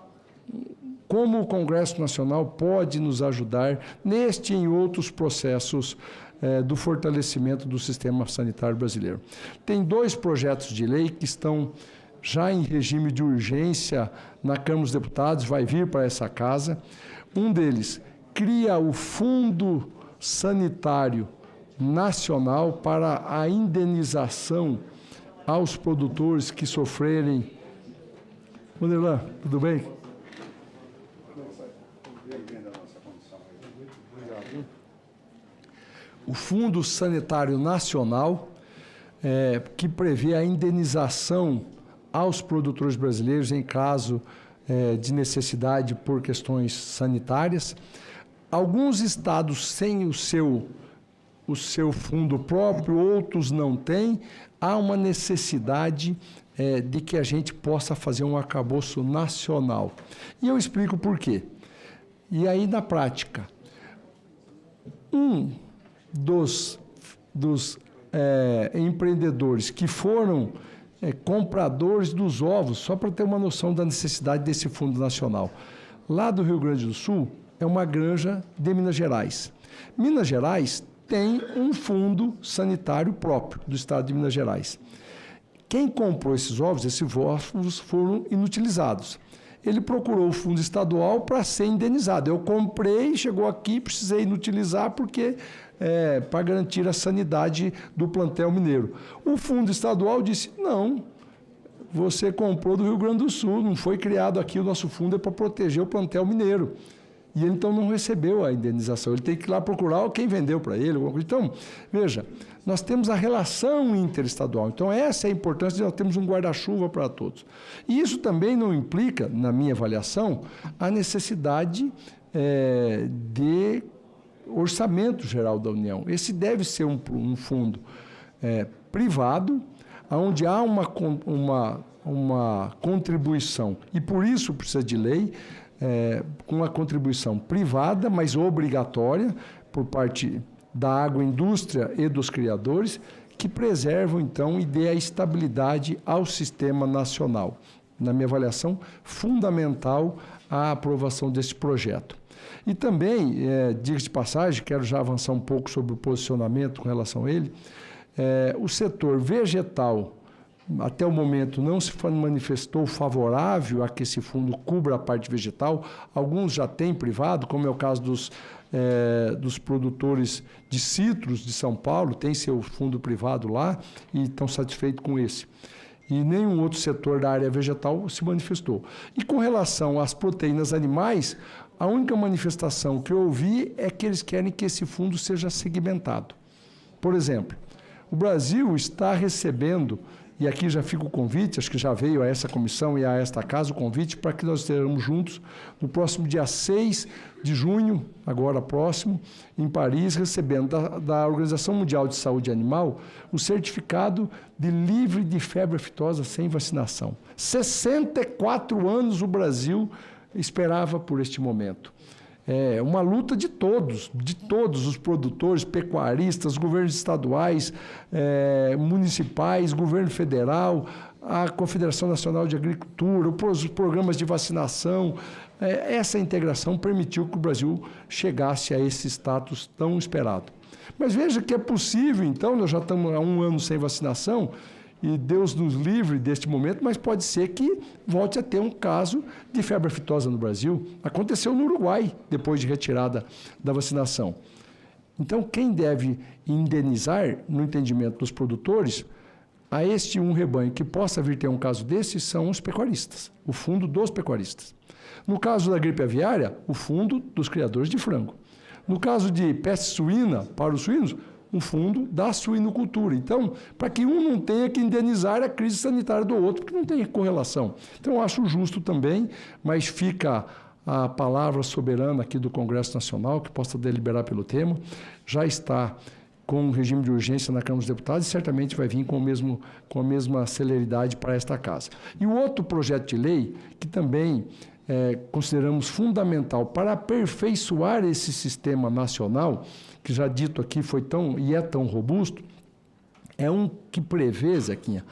como o Congresso Nacional pode nos ajudar neste e em outros processos do fortalecimento do sistema sanitário brasileiro. Tem 2 projetos de lei que estão já em regime de urgência na Câmara dos Deputados, vai vir para essa casa. Um deles cria o Fundo Sanitário Nacional para a indenização aos produtores que sofrerem... Wanderlan, tudo bem? O Fundo Sanitário Nacional, que prevê a indenização aos produtores brasileiros em caso de necessidade por questões sanitárias. Alguns estados têm o seu fundo próprio, outros não têm. Há uma necessidade de que a gente possa fazer um arcabouço nacional. E eu explico por quê. E aí, na prática, dos empreendedores que foram compradores dos ovos, só para ter uma noção da necessidade desse fundo nacional. Lá do Rio Grande do Sul, é uma granja de Minas Gerais. Minas Gerais tem um fundo sanitário próprio do estado de Minas Gerais. Quem comprou esses ovos foram inutilizados. Ele procurou o fundo estadual para ser indenizado. Eu comprei, chegou aqui, precisei inutilizar porque para garantir a sanidade do plantel mineiro. O fundo estadual disse, não, você comprou do Rio Grande do Sul, não foi criado aqui, o nosso fundo é para proteger o plantel mineiro. e ele então não recebeu a indenização. Ele tem que ir lá procurar quem vendeu para ele. Então, veja, nós temos a relação interestadual. Então, essa é a importância de nós termos um guarda-chuva para todos. E isso também não implica, na minha avaliação, a necessidade de orçamento geral da União. Esse deve ser um fundo privado, onde há uma contribuição, e por isso precisa de lei, com uma contribuição privada, mas obrigatória, por parte da agroindústria e dos criadores, que preservam, então, e dê a estabilidade ao sistema nacional. Na minha avaliação, fundamental a aprovação desse projeto. E também, diga-se de passagem, quero já avançar um pouco sobre o posicionamento com relação a ele, o setor vegetal, até o momento, não se manifestou favorável a que esse fundo cubra a parte vegetal. Alguns já têm privado, como é o caso dos produtores de citros de São Paulo, tem seu fundo privado lá e estão satisfeitos com esse. E nenhum outro setor da área vegetal se manifestou. E com relação às proteínas animais, a única manifestação que eu ouvi é que eles querem que esse fundo seja segmentado. Por exemplo, o Brasil está recebendo, e aqui já fica o convite, acho que já veio a essa comissão e a esta casa o convite para que nós estejamos juntos no próximo dia 6 de junho, agora próximo, em Paris, recebendo da Organização Mundial de Saúde Animal o certificado de livre de febre aftosa sem vacinação. 64 anos o Brasil esperava por este momento. É uma luta de todos os produtores, pecuaristas, governos estaduais, municipais, governo federal, a Confederação Nacional de Agricultura, os programas de vacinação. Essa integração permitiu que o Brasil chegasse a esse status tão esperado. Mas veja que é possível, então, nós já estamos há 1 ano sem vacinação, e Deus nos livre deste momento, mas pode ser que volte a ter um caso de febre aftosa no Brasil. Aconteceu no Uruguai, depois de retirada da vacinação. Então, quem deve indenizar, no entendimento dos produtores, a este rebanho que possa vir ter um caso desse, são os pecuaristas, o fundo dos pecuaristas. No caso da gripe aviária, o fundo dos criadores de frango. No caso de peste suína para os suínos, um fundo da suinocultura. Então, para que um não tenha que indenizar a crise sanitária do outro, porque não tem correlação. Então, eu acho justo também, mas fica a palavra soberana aqui do Congresso Nacional, que possa deliberar pelo tema, já está com um regime de urgência na Câmara dos Deputados e certamente vai vir com a mesma celeridade para esta casa. E o outro projeto de lei, que também consideramos fundamental para aperfeiçoar esse sistema nacional, que já dito aqui foi tão robusto, é um que prevê, Zequinha,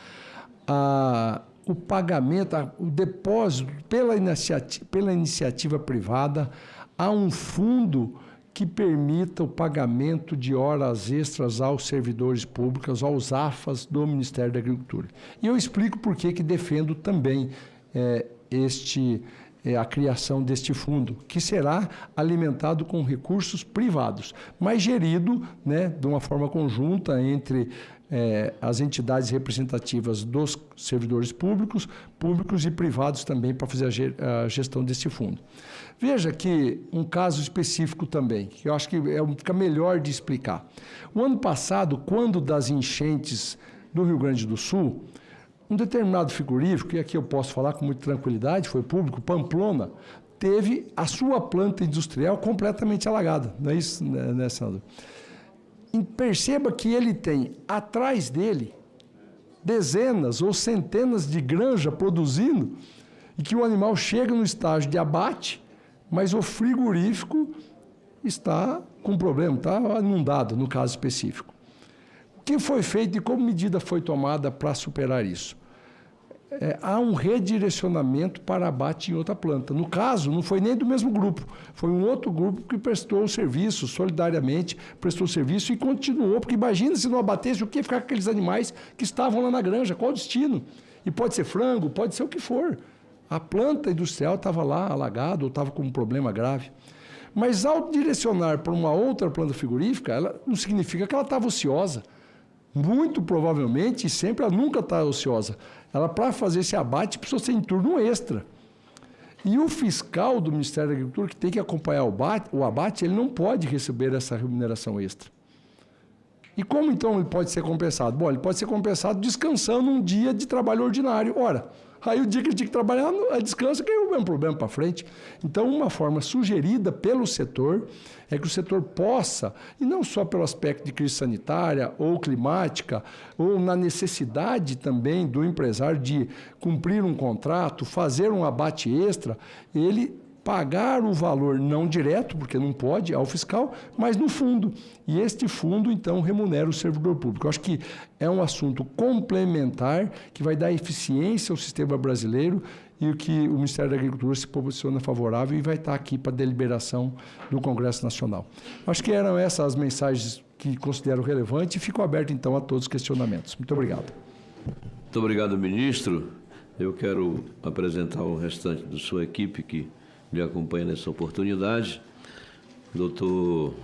o pagamento, o depósito pela iniciativa privada a um fundo que permita o pagamento de horas extras aos servidores públicos, aos AFAs do Ministério da Agricultura. E eu explico por que defendo também a criação deste fundo, que será alimentado com recursos privados, mas gerido, de uma forma conjunta entre as entidades representativas dos servidores públicos e privados também para fazer a gestão desse fundo. Veja que um caso específico também, que eu acho que fica melhor de explicar. O ano passado, quando das enchentes do Rio Grande do Sul, um determinado frigorífico, e aqui eu posso falar com muita tranquilidade, foi público, Pamplona, teve a sua planta industrial completamente alagada. Não é isso, né, Sandro? E perceba que ele tem atrás dele dezenas ou centenas de granjas produzindo e que o animal chega no estágio de abate, mas o frigorífico está com problema, está inundado no caso específico. O que foi feito e como medida foi tomada para superar isso? Há um redirecionamento para abate em outra planta. No caso, não foi nem do mesmo grupo, foi um outro grupo que prestou o serviço, solidariamente prestou o serviço e continuou, porque imagina se não abatesse, o que ia ficar com aqueles animais que estavam lá na granja, qual o destino? E pode ser frango, pode ser o que for. A planta industrial estava lá alagada ou estava com um problema grave. Mas ao direcionar para uma outra planta frigorífica, ela não significa que ela estava ociosa. Muito provavelmente, e sempre ela nunca está ociosa. Ela, para fazer esse abate, precisou ser em turno extra. E o fiscal do Ministério da Agricultura, que tem que acompanhar o abate, ele não pode receber essa remuneração extra. E como então ele pode ser compensado? Bom, ele pode ser compensado descansando um dia de trabalho ordinário. Ora, aí o dia que ele tinha que trabalhar, a descansa, que é o mesmo problema para frente. Então, uma forma sugerida pelo setor é que o setor possa, e não só pelo aspecto de crise sanitária ou climática, ou na necessidade também do empresário de cumprir um contrato, fazer um abate extra, ele pagar o valor não direto, porque não pode, ao fiscal, mas no fundo. E este fundo, então, remunera o servidor público. Eu acho que é um assunto complementar que vai dar eficiência ao sistema brasileiro e o que o Ministério da Agricultura se posiciona favorável e vai estar aqui para deliberação do Congresso Nacional. Acho que eram essas as mensagens que considero relevantes e fico aberto, então, a todos os questionamentos. Muito obrigado. Muito obrigado, ministro. Eu quero apresentar o restante da sua equipe que lhe acompanha nessa oportunidade. Doutor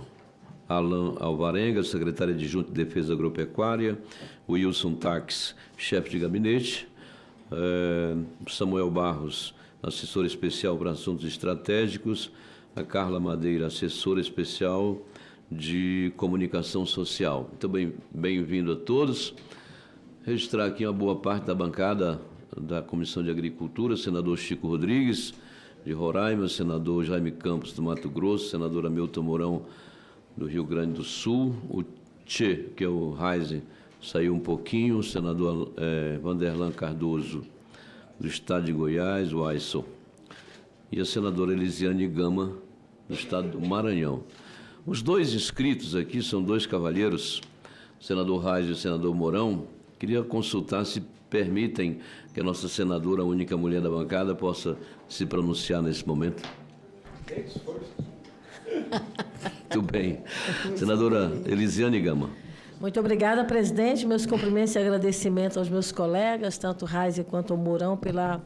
Alain Alvarenga, secretário adjunto de Defesa Agropecuária, Wilson Tax, chefe de gabinete, Samuel Barros, assessor especial para assuntos estratégicos, a Carla Madeira, assessora especial de comunicação social. Muito bem-vindo a todos. Registrar aqui uma boa parte da bancada da Comissão de Agricultura, senador Chico Rodrigues, de Roraima, senador Jaime Campos, do Mato Grosso, senador Hamilton Mourão, do Rio Grande do Sul, o Tchê, que é o Reise, saiu um pouquinho, o senador Vanderlan Cardoso, do estado de Goiás, o Aisson, e a senadora Elisiane Gama, do estado do Maranhão. Os dois inscritos aqui são dois cavalheiros, o senador Reise e o senador Mourão. Queria consultar se permitem que a nossa senadora, a única mulher da bancada, possa se pronunciar nesse momento. Muito bem. Senadora Elisiane Gama. Muito obrigada, presidente. Meus cumprimentos e agradecimentos aos meus colegas, tanto o Reise quanto o Mourão, pela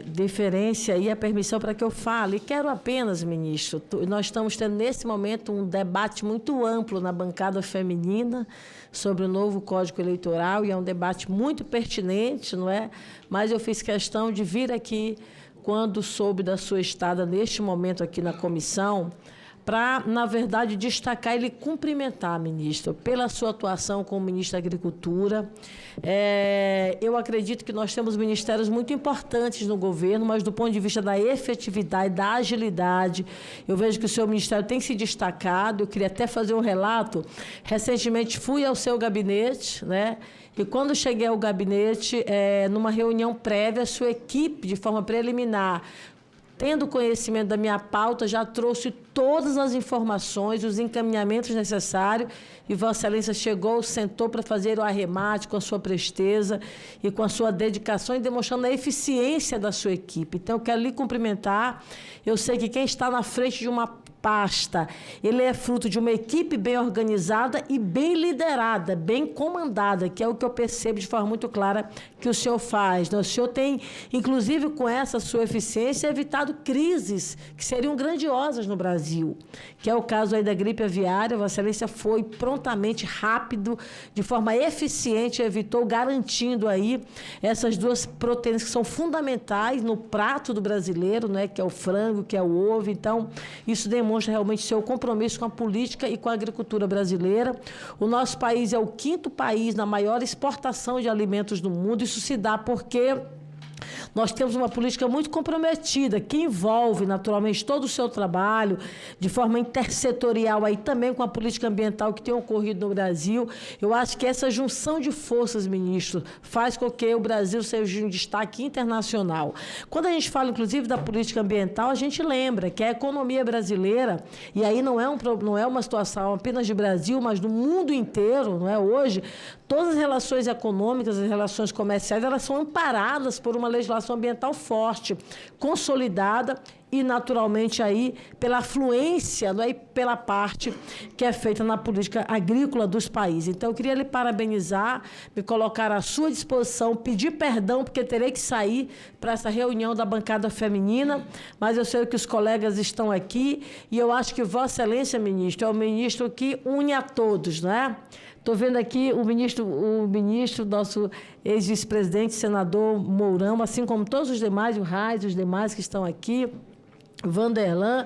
deferência e a permissão para que eu fale. E quero apenas, ministro, nós estamos tendo nesse momento um debate muito amplo na bancada feminina sobre o novo Código Eleitoral, e é um debate muito pertinente, não é? Mas eu fiz questão de vir aqui, quando soube da sua estada neste momento aqui na comissão, para, na verdade, destacar e lhe cumprimentar, ministro, pela sua atuação como ministro da Agricultura. Eu acredito que nós temos ministérios muito importantes no governo, mas do ponto de vista da efetividade, da agilidade, eu vejo que o seu ministério tem se destacado. Eu queria até fazer um relato. Recentemente fui ao seu gabinete, né? E quando cheguei ao gabinete, numa reunião prévia, a sua equipe, de forma preliminar, tendo conhecimento da minha pauta, já trouxe todas as informações, os encaminhamentos necessários, e Vossa Excelência chegou, sentou para fazer o arremate com a sua presteza e com a sua dedicação, e demonstrando a eficiência da sua equipe. Então, eu quero lhe cumprimentar. Eu sei que quem está na frente de uma pasta, ele é fruto de uma equipe bem organizada e bem liderada, bem comandada, que é o que eu percebo de forma muito clara que o senhor faz. O senhor tem, inclusive com essa sua eficiência, evitado crises que seriam grandiosas no Brasil, que é o caso aí da gripe aviária. Vossa Excelência foi prontamente, rápido, de forma eficiente, evitou, garantindo aí essas duas proteínas que são fundamentais no prato do brasileiro, né, que é o frango, que é o ovo. Então, isso demonstra realmente seu compromisso com a política e com a agricultura brasileira. O nosso país é o 5º país na maior exportação de alimentos do mundo. Isso se dá porque nós temos uma política muito comprometida, que envolve, naturalmente, todo o seu trabalho, de forma intersetorial, aí também com a política ambiental que tem ocorrido no Brasil. Eu acho que essa junção de forças, ministro, faz com que o Brasil seja um destaque internacional. Quando a gente fala, inclusive, da política ambiental, a gente lembra que a economia brasileira, e aí não é uma situação apenas de Brasil, mas do mundo inteiro, não é? Hoje, todas as relações econômicas, as relações comerciais, elas são amparadas por uma legislação ambiental forte, consolidada e, naturalmente, aí pela afluência, não é? E pela parte que é feita na política agrícola dos países. Então, eu queria lhe parabenizar, me colocar à sua disposição, pedir perdão, porque terei que sair para essa reunião da bancada feminina, mas eu sei que os colegas estão aqui, e eu acho que Vossa Excelência, ministro, é o ministro que une a todos, não é? Estou vendo aqui o ministro, nosso ex-vice-presidente, senador Mourão, assim como todos os demais, o Reis, os demais que estão aqui, Vanderlan.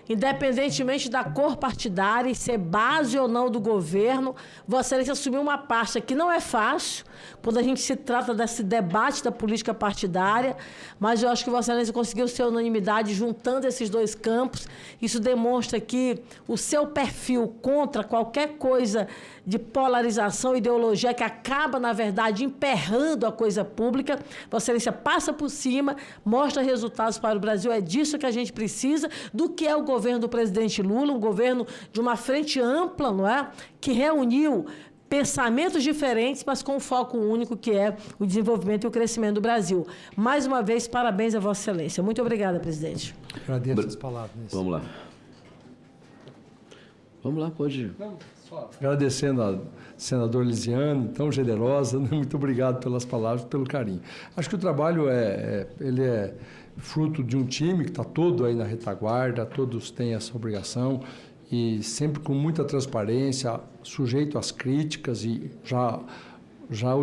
Independentemente da cor partidária e ser base ou não do governo, Vossa Excelência assumiu uma pasta que não é fácil, quando a gente se trata desse debate da política partidária, mas eu acho que Vossa Excelência conseguiu ser unanimidade juntando esses dois campos. Isso demonstra que o seu perfil contra qualquer coisa de polarização, ideologia, que acaba, na verdade, emperrando a coisa pública. Vossa Excelência passa por cima, mostra resultados para o Brasil. É disso que a gente precisa, do que é o governo do presidente Lula, um governo de uma frente ampla, não é? Que reuniu pensamentos diferentes, mas com um foco único, que é o desenvolvimento e o crescimento do Brasil. Mais uma vez, parabéns a Vossa Excelência. Muito obrigada, presidente. Agradeço as palavras. Vamos lá. Vamos lá, pode ir. Agradecendo a senadora Lisiane, tão generosa, né? Muito obrigado pelas palavras, pelo carinho. Acho que o trabalho ele é fruto de um time que está todo aí na retaguarda, todos têm essa obrigação e sempre com muita transparência, sujeito às críticas, e já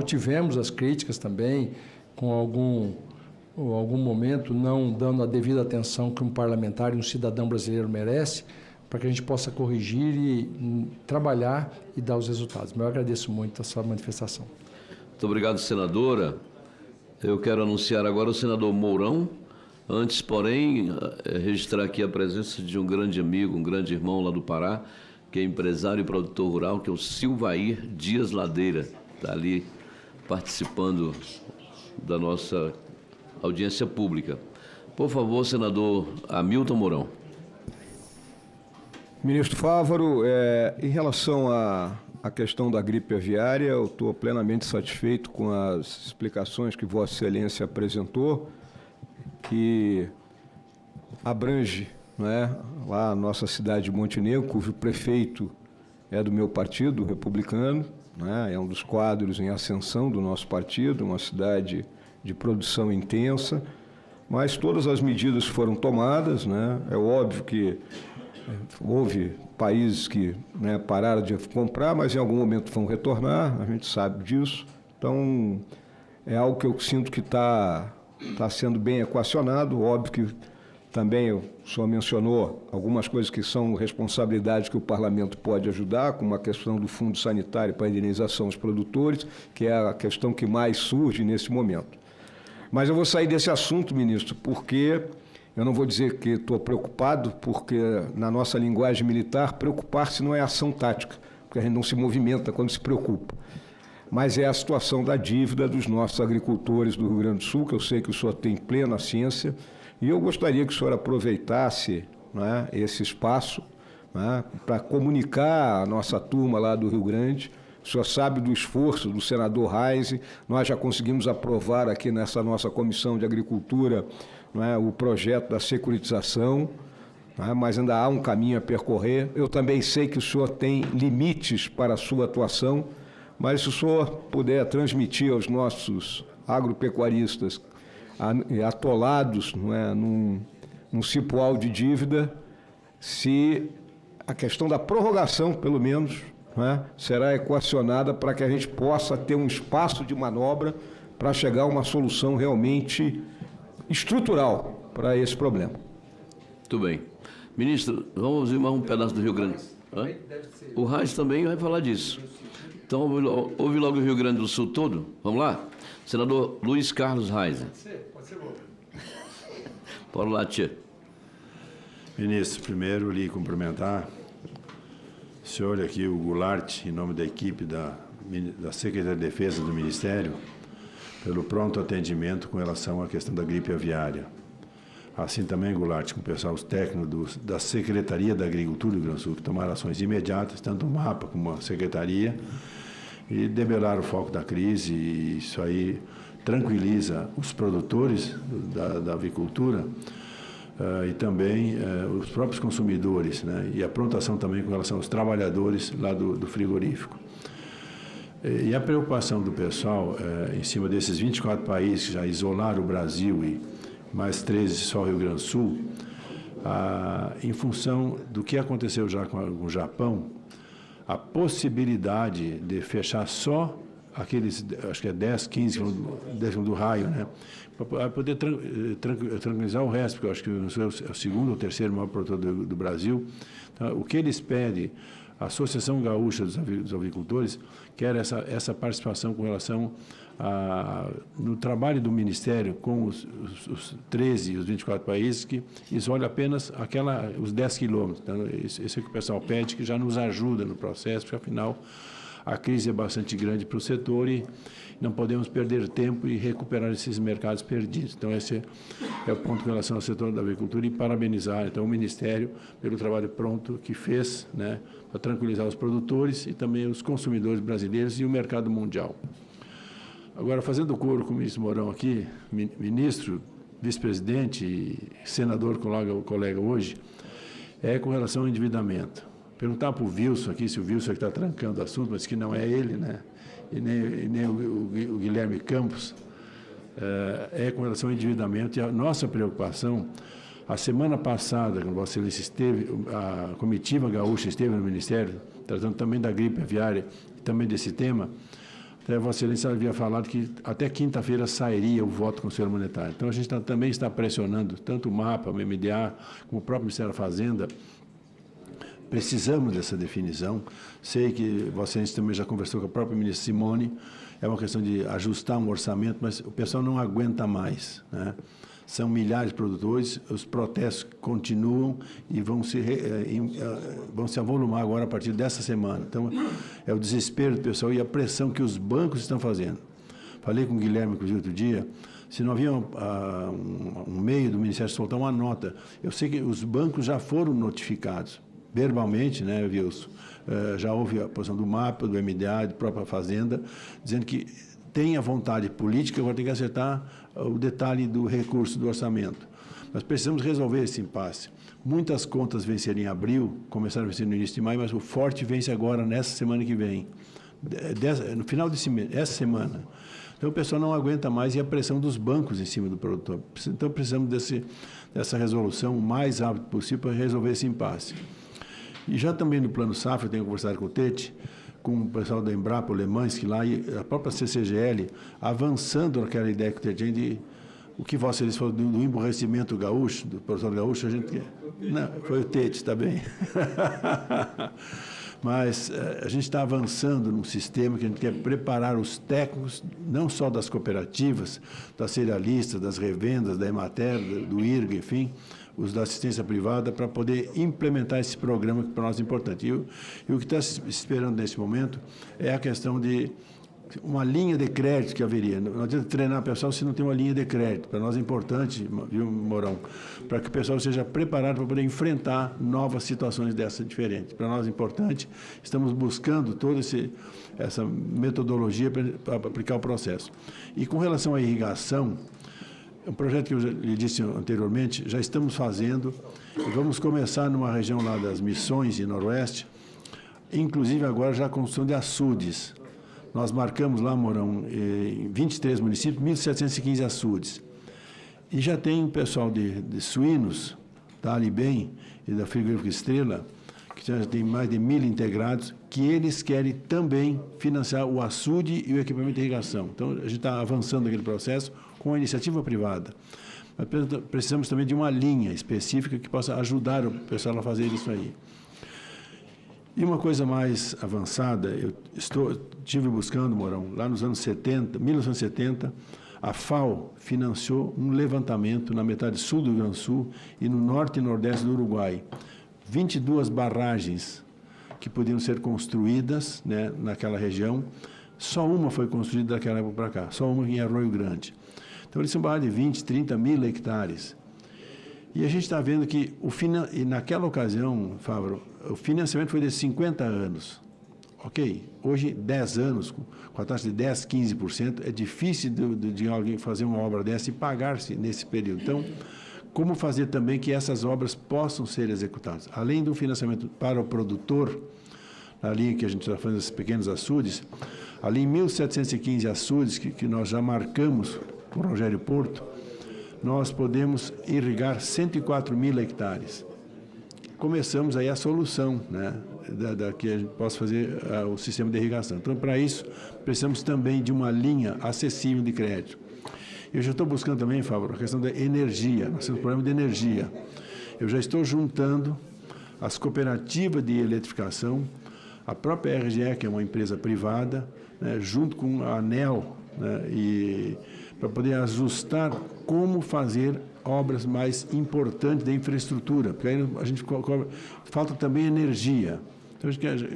tivemos as críticas também, com algum momento não dando a devida atenção que um parlamentar e um cidadão brasileiro merece, para que a gente possa corrigir e trabalhar e dar os resultados. Mas eu agradeço muito a sua manifestação. Muito obrigado, senadora. Eu quero anunciar agora o senador Mourão. Antes, porém, registrar aqui a presença de um grande amigo, um grande irmão lá do Pará, que é empresário e produtor rural, que é o Silvair Dias Ladeira. Está ali participando da nossa audiência pública. Por favor, senador Hamilton Mourão. Ministro Fávaro, em relação à questão da gripe aviária, eu estou plenamente satisfeito com as explicações que Vossa Excelência apresentou, que abrange, lá a nossa cidade de Montenegro, cujo prefeito é do meu partido, republicano, é um dos quadros em ascensão do nosso partido, uma cidade de produção intensa, mas todas as medidas foram tomadas, é óbvio que houve países que pararam de comprar, mas em algum momento vão retornar, a gente sabe disso. Então, é algo que eu sinto que está sendo bem equacionado. Óbvio que também o senhor mencionou algumas coisas que são responsabilidades que o parlamento pode ajudar, como a questão do fundo sanitário para a indenização dos produtores, que é a questão que mais surge nesse momento. Mas eu vou sair desse assunto, ministro, porque eu não vou dizer que estou preocupado, porque na nossa linguagem militar, preocupar-se não é ação tática, porque a gente não se movimenta quando se preocupa. Mas é a situação da dívida dos nossos agricultores do Rio Grande do Sul, que eu sei que o senhor tem plena ciência, e eu gostaria que o senhor aproveitasse esse espaço para comunicar a nossa turma lá do Rio Grande. O senhor sabe do esforço do senador Reis, nós já conseguimos aprovar aqui nessa nossa Comissão de Agricultura o projeto da securitização, mas ainda há um caminho a percorrer. Eu também sei que o senhor tem limites para a sua atuação, mas se o senhor puder transmitir aos nossos agropecuaristas atolados num cipoal de dívida, se a questão da prorrogação, pelo menos, será equacionada para que a gente possa ter um espaço de manobra para chegar a uma solução realmente estrutural para esse problema. Muito bem. Ministro, vamos ouvir mais um pedaço do Rio Grande. O Reis também vai falar disso. Então, ouve logo o Rio Grande do Sul todo. Vamos lá? Senador Luiz Carlos Reis. Pode ser bom. Pode lá, tia. Ministro, primeiro lhe cumprimentar. O senhor aqui, o Goulart, em nome da equipe da Secretaria de Defesa do Ministério, pelo pronto atendimento com relação à questão da gripe aviária. Assim também, Goulart, com o pessoal, os técnicos da Secretaria da Agricultura do Rio Grande do Sul, que tomaram ações imediatas, tanto o MAPA como a Secretaria, e debelaram o foco da crise, e isso aí tranquiliza os produtores da avicultura e também os próprios consumidores, e a prontação também com relação aos trabalhadores lá do frigorífico. E a preocupação do pessoal em cima desses 24 países que já isolaram o Brasil e mais 13 só o Rio Grande do Sul, em função do que aconteceu já com o Japão, a possibilidade de fechar só aqueles, acho que é 10, 15 do raio, né? Para poder tranquilizar o resto, porque eu acho que é o segundo ou terceiro maior produtor do Brasil. Então, o que eles pedem, a Associação Gaúcha dos Avicultores quer essa participação com relação no trabalho do Ministério com os 13 e os 24 países, que eles olham apenas os 10 quilômetros. Então, esse é o que o pessoal pede, que já nos ajuda no processo, porque, afinal, a crise é bastante grande para o setor e não podemos perder tempo e recuperar esses mercados perdidos. Então, esse é o ponto com relação ao setor da avicultura, e parabenizar, então, o Ministério pelo trabalho pronto que fez, né, para tranquilizar os produtores e também os consumidores brasileiros e o mercado mundial. Agora, fazendo coro com o ministro Mourão aqui, ministro, vice-presidente e senador, colega hoje, é com relação ao endividamento. Perguntar para o Wilson aqui, se o Wilson está trancando o assunto, mas que não é ele, né? E nem o Guilherme Campos, é com relação ao endividamento. E a nossa preocupação, a semana passada, quando Vossa Excelência esteve, a comitiva gaúcha esteve no Ministério, tratando também da gripe aviária e também desse tema, até Vossa Excelência havia falado que até quinta-feira sairia o voto do Conselho Monetário. Então, a gente também está pressionando, tanto o MAPA, o MMDA, como o próprio Ministério da Fazenda. Precisamos dessa definição. Sei que Vossa Excelência também já conversou com a própria ministra Simone. É uma questão de ajustar um orçamento, mas o pessoal não aguenta mais, né? São milhares de produtores, os protestos continuam e vão se avolumar agora a partir dessa semana. Então, é o desespero do pessoal e a pressão que os bancos estão fazendo. Falei com o Guilherme, inclusive, outro dia, se não havia um meio do Ministério soltar uma nota. Eu sei que os bancos já foram notificados, verbalmente, né, Wilson? Já houve a posição do MAPA, do MDA, da própria Fazenda, dizendo que tem a vontade política, agora tem que acertar o detalhe do recurso do orçamento. Nós precisamos resolver esse impasse. Muitas contas vencerem em abril, começaram a vencer no início de maio, mas o forte vence agora, nessa semana que vem. No final essa semana. Então, o pessoal não aguenta mais e a pressão dos bancos em cima do produtor. Então, precisamos dessa resolução o mais rápido possível para resolver esse impasse. E já também no Plano Safra, eu tenho conversado com o Tete, com o pessoal da Embrapa, o Lemansky lá, e a própria CCGL, avançando naquela ideia que o Tete tem de o que Vossa Excelência falou do emburrecimento gaúcho, do produtor gaúcho, a gente... Não, foi o Tete, está bem. Mas a gente está avançando num sistema que a gente quer preparar os técnicos, não só das cooperativas, das cerealistas, das revendas, da Emater, do IRG, enfim, os da assistência privada, para poder implementar esse programa que para nós é importante. E o que está se esperando nesse momento é a questão de uma linha de crédito que haveria. Não adianta treinar o pessoal se não tem uma linha de crédito. Para nós é importante, viu, Mourão, para que o pessoal seja preparado para poder enfrentar novas situações dessas diferentes. Para nós é importante, estamos buscando toda essa metodologia para aplicar o processo. E com relação à irrigação, um projeto que eu já lhe disse anteriormente, já estamos fazendo, e vamos começar numa região lá das Missões e Noroeste, inclusive agora já a construção de açudes. Nós marcamos lá, Mourão, em 23 municípios, 1.715 açudes. E já tem o pessoal de suínos, da Alibem e da Frigorífica Estrela, que já tem mais de 1.000 integrados, que eles querem também financiar o açude e o equipamento de irrigação. Então, a gente está avançando naquele processo com a iniciativa privada. Mas precisamos também de uma linha específica que possa ajudar o pessoal a fazer isso aí. E uma coisa mais avançada, eu estive buscando, Mourão, lá nos anos 70, 1970, a FAO financiou um levantamento na metade sul do Rio Grande do Sul e no norte e nordeste do Uruguai. 22 barragens que podiam ser construídas, né, naquela região. Só uma foi construída daquela época para cá, só uma em Arroio Grande. Então, eles são barragens de 20, 30 mil hectares. E a gente está vendo que, e naquela ocasião, Fábio, o financiamento foi de 50 anos. Ok? Hoje, 10 anos, com a taxa de 10%, 15%, é difícil de alguém fazer uma obra dessa e pagar-se nesse período. Então, como fazer também que essas obras possam ser executadas? Além do financiamento para o produtor, na linha que a gente está fazendo esses pequenos açudes, ali em 1.715 açudes que nós já marcamos com o Rogério Porto, nós podemos irrigar 104 mil hectares. Começamos aí a solução, né? que a gente possa fazer o sistema de irrigação. Então, para isso, precisamos também de uma linha acessível de crédito. Eu já estou buscando também, Fábio, a questão da energia. Nós temos um problema de energia. Eu já estou juntando as cooperativas de eletrificação, a própria RGE, que é uma empresa privada, né, junto com a ANEEL, né, e para poder ajustar como fazer obras mais importantes da infraestrutura, porque aí a gente falta também energia. Então,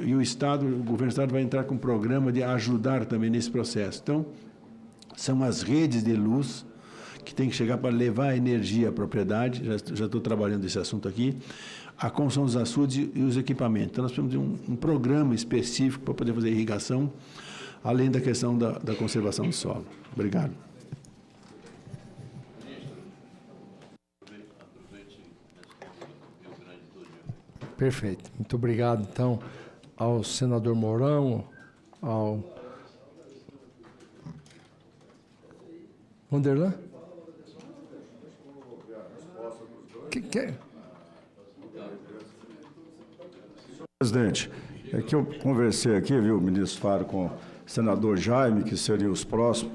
e o Estado, o governo do Estado vai entrar com um programa de ajudar também nesse processo. Então, são as redes de luz que tem que chegar para levar a energia à propriedade, já estou trabalhando esse assunto aqui, a construção dos açudes e os equipamentos. Então, nós temos um programa específico para poder fazer irrigação, além da questão da conservação do solo. Obrigado. Perfeito. Muito obrigado, então, ao senador Mourão, ao Vanderlan. Que? Presidente, é que eu conversei aqui, viu, ministro Faro, com o senador Jaime, que seria os próximos,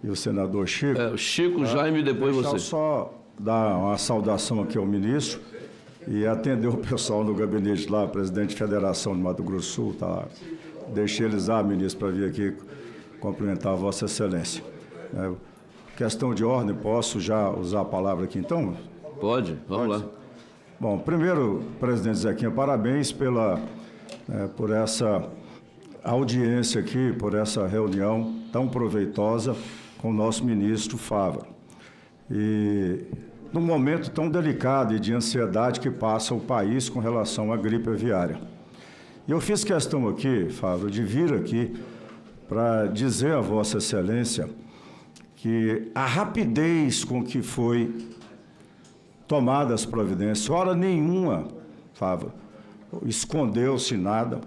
e o senador Chico. O Chico, Jaime e depois você. Só dar uma saudação aqui ao ministro e atender o pessoal no gabinete lá, presidente da Federação de Mato Grosso do Sul, tá? Deixei eles lá, ministro, para vir aqui cumprimentar a Vossa Excelência. Questão de ordem, posso já usar a palavra aqui, então? Pode, vamos lá. Bom, primeiro, presidente Zequinha, parabéns por essa audiência aqui, por essa reunião tão proveitosa com o nosso ministro Fávaro. E num momento tão delicado e de ansiedade que passa o país com relação à gripe aviária. E eu fiz questão aqui, Fávaro, de vir aqui para dizer a Vossa Excelência que a rapidez com que foi tomadas as providências, hora nenhuma, Fávaro, escondeu-se nada.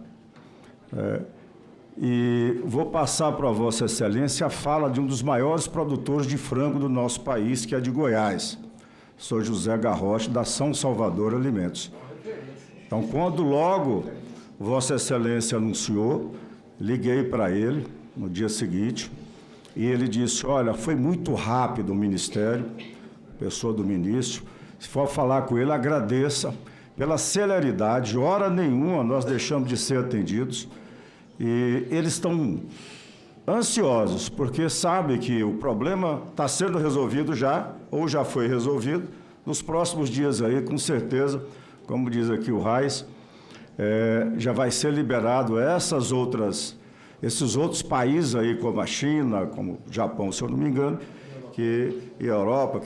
E vou passar para a Vossa Excelência a fala de um dos maiores produtores de frango do nosso país, que é de Goiás. Sou José Garrote, da São Salvador Alimentos. Então, quando logo Vossa Excelência anunciou, liguei para ele no dia seguinte, e ele disse, olha, foi muito rápido o Ministério, pessoa do ministro, se for falar com ele, agradeça pela celeridade, hora nenhuma nós deixamos de ser atendidos, e eles estão ansiosos, porque sabem que o problema está sendo resolvido já, ou já foi resolvido, nos próximos dias aí, com certeza, como diz aqui o Reis, já vai ser liberado esses outros países aí, como a China, como o Japão, se eu não me engano, e a Europa,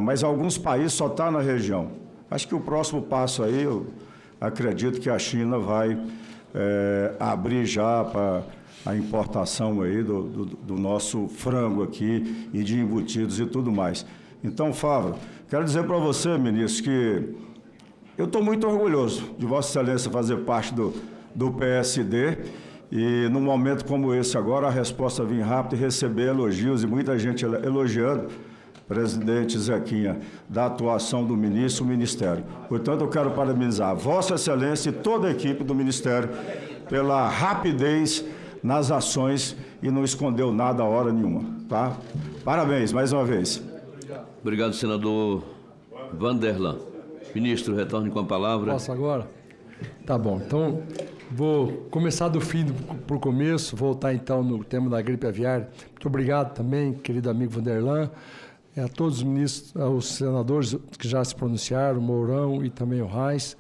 mas alguns países só estão na região. Acho que o próximo passo aí, eu acredito que a China vai abrir já para a importação aí do nosso frango aqui e de embutidos e tudo mais. Então, Fávaro, quero dizer para você, ministro, que eu estou muito orgulhoso de Vossa Excelência fazer parte do PSD e, num momento como esse agora, a resposta vir rápido e receber elogios e muita gente elogiando, presidente Zequinha, da atuação do ministro e o Ministério. Portanto, eu quero parabenizar Vossa Excelência e toda a equipe do Ministério pela rapidez nas ações e não escondeu nada a hora nenhuma, tá? Parabéns, mais uma vez. Obrigado, senador Vanderlan. Ministro, retorne com a palavra. Posso agora? Tá bom, então vou começar do fim para o começo, voltar então no tema da gripe aviária. Muito obrigado também, querido amigo Vanderlan, a todos os ministros, os senadores que já se pronunciaram, o Mourão e também o Reis,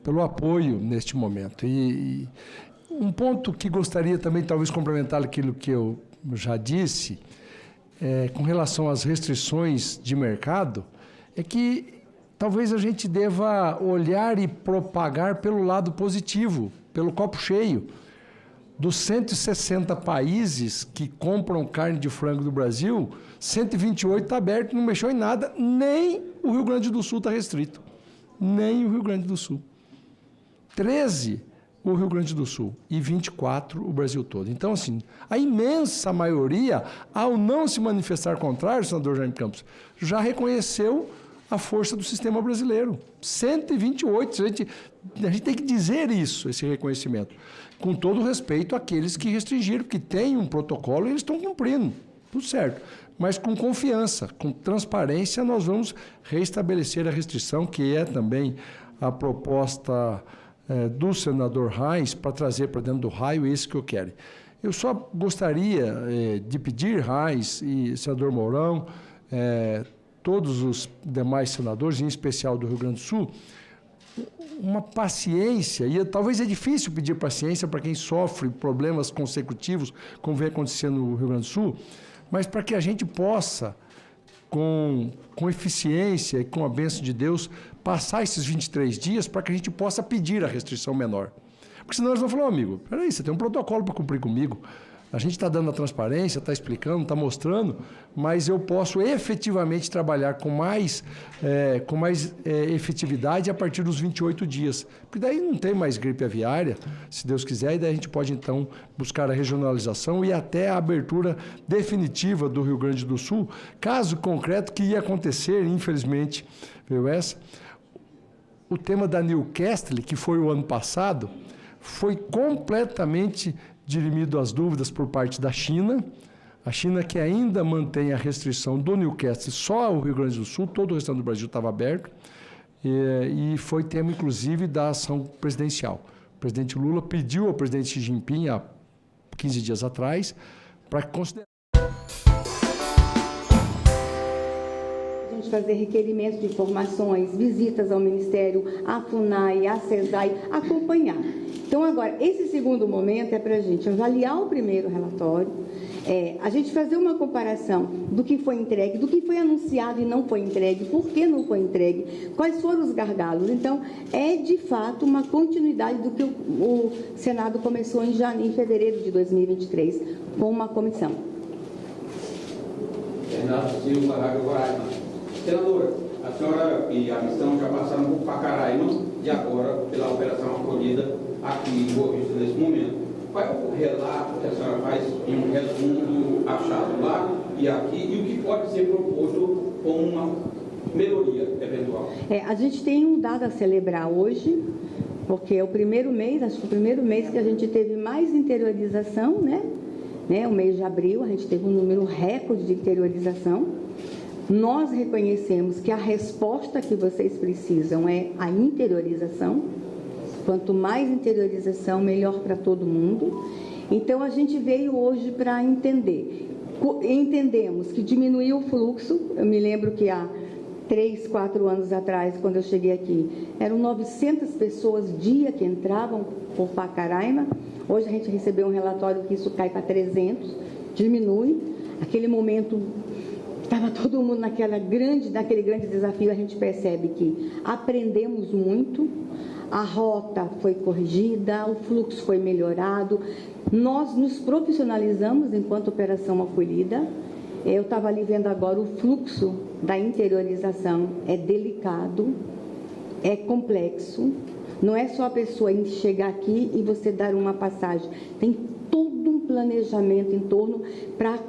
pelo apoio neste momento. E um ponto que gostaria também, talvez, complementar aquilo que eu já disse, com relação às restrições de mercado, é que talvez a gente deva olhar e propagar pelo lado positivo, pelo copo cheio. Dos 160 países que compram carne de frango do Brasil, 128 está aberto, não mexeu em nada, nem o Rio Grande do Sul está restrito. Nem o Rio Grande do Sul. 13 o Rio Grande do Sul e 24 o Brasil todo. Então, assim, a imensa maioria, ao não se manifestar contrário, senador Jaime Campos, já reconheceu a força do sistema brasileiro. 128, a gente tem que dizer isso, esse reconhecimento. Com todo respeito àqueles que restringiram, porque tem um protocolo e eles estão cumprindo, tudo certo. Mas com confiança, com transparência, nós vamos restabelecer a restrição, que é também a proposta do senador Reis, para trazer para dentro do raio isso que eu quero. Eu só gostaria de pedir, Reis e senador Mourão, todos os demais senadores, em especial do Rio Grande do Sul, uma paciência, e talvez é difícil pedir paciência para quem sofre problemas consecutivos, como vem acontecendo no Rio Grande do Sul, mas para que a gente possa, com eficiência e com a bênção de Deus, passar esses 23 dias para que a gente possa pedir a restrição menor. Porque senão eles vão falar, amigo, peraí, você tem um protocolo para cumprir comigo, a gente está dando a transparência, está explicando, está mostrando, mas eu posso efetivamente trabalhar com mais efetividade a partir dos 28 dias. Porque daí não tem mais gripe aviária, se Deus quiser, e daí a gente pode, então, buscar a regionalização e até a abertura definitiva do Rio Grande do Sul. Caso concreto que ia acontecer, infelizmente, viu essa? O tema da Newcastle, que foi o ano passado, foi completamente dirimido às dúvidas por parte da China. A China que ainda mantém a restrição do Newcastle só ao Rio Grande do Sul, todo o restante do Brasil estava aberto, e foi tema, inclusive, da ação presidencial. O presidente Lula pediu ao presidente Xi Jinping, há 15 dias atrás, para considerar... A gente fazer requerimentos de informações, visitas ao Ministério, à FUNAI, à CESAI, acompanhar. Então, agora, esse segundo momento é para a gente avaliar o primeiro relatório, a gente fazer uma comparação do que foi entregue, do que foi anunciado e não foi entregue, por que não foi entregue, quais foram os gargalos. Então, é de fato uma continuidade do que o Senado começou em fevereiro de 2023, com uma comissão. Renato Silva, Rádio Roraima. Senadora, a senhora e a missão já passaram por Pacaraima e agora pela Operação Acolhida aqui em Boa Vista nesse momento. Qual é o relato que a senhora faz em um resumo achado lá e aqui e o que pode ser proposto como uma melhoria eventual? A gente tem um dado a celebrar hoje, porque é o primeiro mês, acho que o primeiro mês que a gente teve mais interiorização, né? O mês de abril, a gente teve um número recorde de interiorização. Nós reconhecemos que a resposta que vocês precisam é a interiorização. Quanto mais interiorização, melhor para todo mundo. Então, a gente veio hoje para entender. Entendemos que diminuiu o fluxo. Eu me lembro que há 3, 4 anos atrás, quando eu cheguei aqui, eram 900 pessoas dia que entravam por Pacaraima. Hoje a gente recebeu um relatório que isso cai para 300, diminui. Aquele momento, estava todo mundo naquele grande desafio, a gente percebe que aprendemos muito. A rota foi corrigida, o fluxo foi melhorado, nós nos profissionalizamos enquanto operação acolhida. Eu estava ali vendo agora o fluxo da interiorização, é delicado, é complexo, não é só a pessoa chegar aqui e você dar uma passagem, tem todo um planejamento em torno para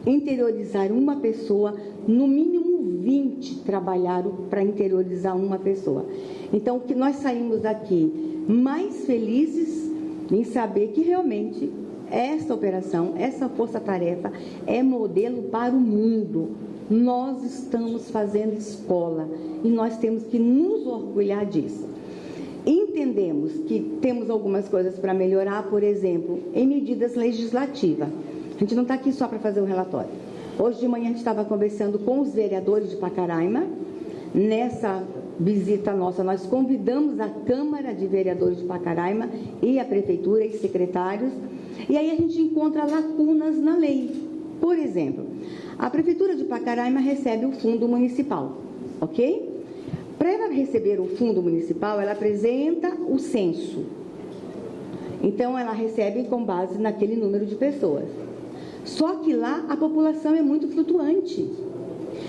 interiorizar uma pessoa, no mínimo 20 trabalharam para interiorizar uma pessoa. Então, que nós saímos daqui mais felizes em saber que realmente essa operação, essa força-tarefa é modelo para o mundo. Nós estamos fazendo escola e nós temos que nos orgulhar disso. Entendemos que temos algumas coisas para melhorar, por exemplo, em medidas legislativas. A gente não está aqui só para fazer um relatório. Hoje de manhã a gente estava conversando com os vereadores de Pacaraima. Nessa visita nossa, nós convidamos a Câmara de Vereadores de Pacaraima e a Prefeitura e secretários. E aí a gente encontra lacunas na lei. Por exemplo, a Prefeitura de Pacaraima recebe o fundo municipal, ok? Para ela receber o fundo municipal, ela apresenta o censo. Então, ela recebe com base naquele número de pessoas. Só que lá a população é muito flutuante.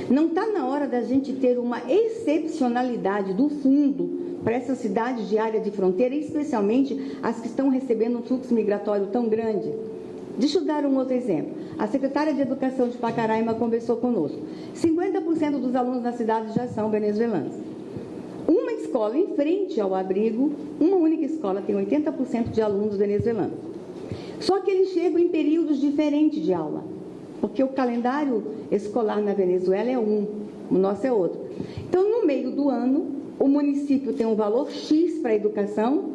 Não está na hora da gente ter uma excepcionalidade do fundo para essas cidades de área de fronteira, especialmente as que estão recebendo um fluxo migratório tão grande. Deixa eu dar um outro exemplo. A secretária de Educação de Pacaraima conversou conosco. 50% 80% dos alunos na cidade já são venezuelanos. Uma escola em frente ao abrigo, uma única escola tem 80% de alunos venezuelanos. Só que eles chegam em períodos diferentes de aula, porque o calendário escolar na Venezuela é um, o nosso é outro. Então, no meio do ano, o município tem um valor X para a educação,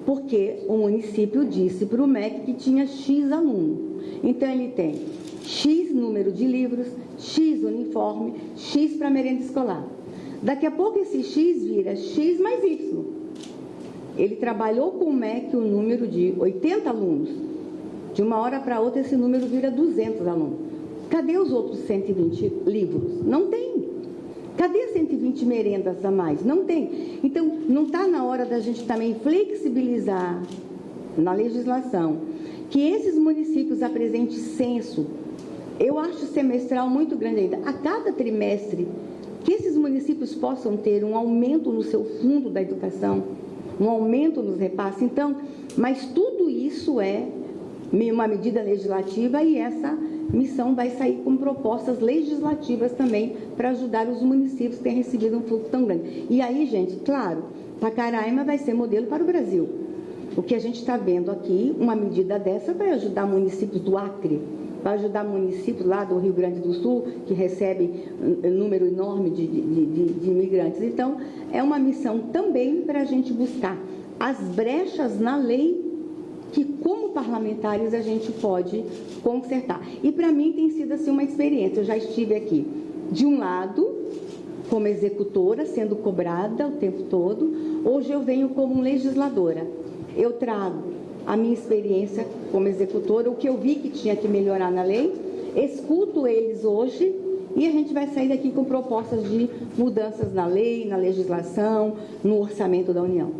porque o município disse para o MEC que tinha X aluno. Então, ele tem X número de livros, X uniforme, X para merenda escolar. Daqui a pouco esse X vira X mais Y. Ele trabalhou com o MEC um número de 80 alunos. De uma hora para outra esse número vira 200 alunos. Cadê os outros 120 livros? Não tem. Cadê 120 merendas a mais? Não tem. Então, não está na hora da gente também flexibilizar na legislação que esses municípios apresentem censo. Eu acho semestral muito grande ainda. A cada trimestre, que esses municípios possam ter um aumento no seu fundo da educação, um aumento nos repasses. Então, mas tudo isso é uma medida legislativa e essa missão vai sair com propostas legislativas também para ajudar os municípios que têm recebido um fluxo tão grande. E aí, gente, claro, Pacaraima vai ser modelo para o Brasil. O que a gente está vendo aqui, uma medida dessa vai ajudar municípios do Acre, vai ajudar municípios lá do Rio Grande do Sul, que recebe um número enorme de imigrantes. Então, é uma missão também para a gente buscar as brechas na lei que, como parlamentares, a gente pode consertar. E, para mim, tem sido assim uma experiência. Eu já estive aqui, de um lado, como executora, sendo cobrada o tempo todo. Hoje eu venho como legisladora. Eu trago a minha experiência como executora, o que eu vi que tinha que melhorar na lei, escuto eles hoje e a gente vai sair daqui com propostas de mudanças na lei, na legislação, no orçamento da União.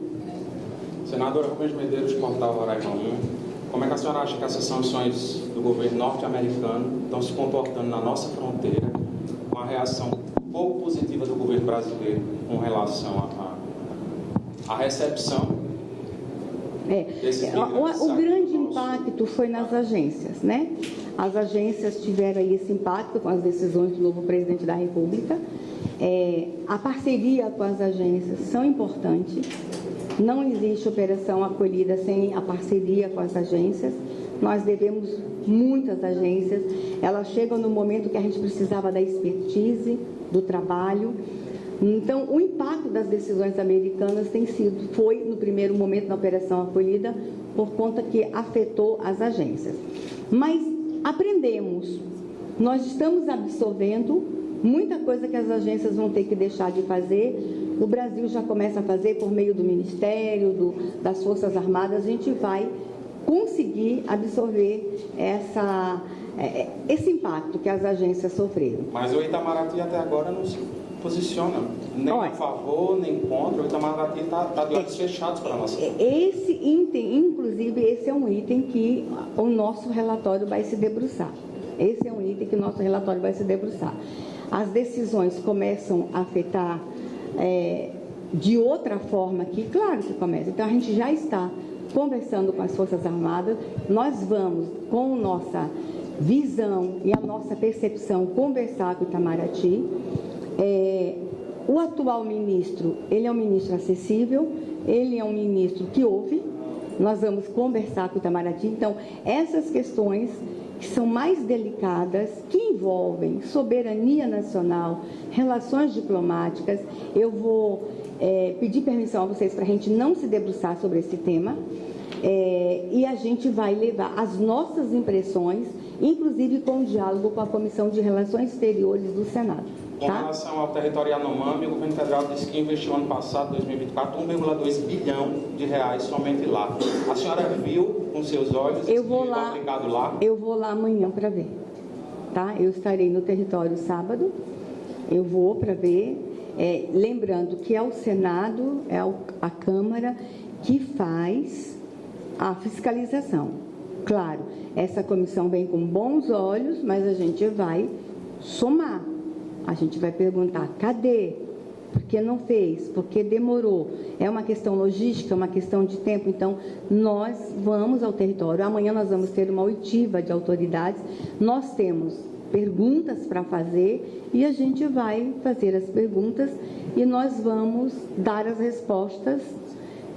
Senadora Rubens Medeiros, portal Roraima 1, como é que a senhora acha que essas sanções do governo norte-americano estão se comportando na nossa fronteira, com a reação pouco positiva do governo brasileiro com relação à recepção? O grande impacto foi nas agências, né? As agências tiveram aí esse impacto com as decisões do novo presidente da República. A parceria com as agências são importantes. Não existe operação acolhida sem a parceria com as agências. Nós devemos muitas agências. Elas chegam no momento que a gente precisava da expertise, do trabalho. Então, o impacto das decisões americanas foi, no primeiro momento, na operação acolhida, por conta que afetou as agências. Mas aprendemos, nós estamos absorvendo muita coisa que as agências vão ter que deixar de fazer. O Brasil já começa a fazer por meio do Ministério, das Forças Armadas. A gente vai conseguir absorver esse impacto que as agências sofreram. Mas o Itamaraty até agora não se posiciona nem a favor, nem contra. O Itamaraty está de olhos fechados para nós. Esse item, inclusive, esse é um item que o nosso relatório vai se debruçar. Esse é um item que o nosso relatório vai se debruçar. As decisões começam a afetar de outra forma aqui, claro que começa. Então, a gente já está conversando com as Forças Armadas. Nós vamos, com nossa visão e a nossa percepção, conversar com o Itamaraty. O atual ministro, ele é um ministro acessível, ele é um ministro que ouve. Nós vamos conversar com o Itamaraty. Então, essas questões que são mais delicadas, que envolvem soberania nacional, relações diplomáticas, eu vou pedir permissão a vocês para a gente não se debruçar sobre esse tema, e a gente vai levar as nossas impressões, inclusive com o diálogo com a Comissão de Relações Exteriores do Senado. Com relação ao território Yanomami, o governo federal disse que investiu ano passado, 2024, 1,2 bilhão de reais somente lá. A senhora viu com seus olhos esse dinheiro aplicado lá? Eu vou lá amanhã para ver. Tá? Eu estarei no território sábado, eu vou para ver. Lembrando que é o Senado, é a Câmara que faz a fiscalização. Claro, essa comissão vem com bons olhos, mas a gente vai somar. A gente vai perguntar, cadê? Por que não fez? Por que demorou? É uma questão logística, uma questão de tempo. Então, nós vamos ao território. Amanhã nós vamos ter uma oitiva de autoridades. Nós temos perguntas para fazer e a gente vai fazer as perguntas e nós vamos dar as respostas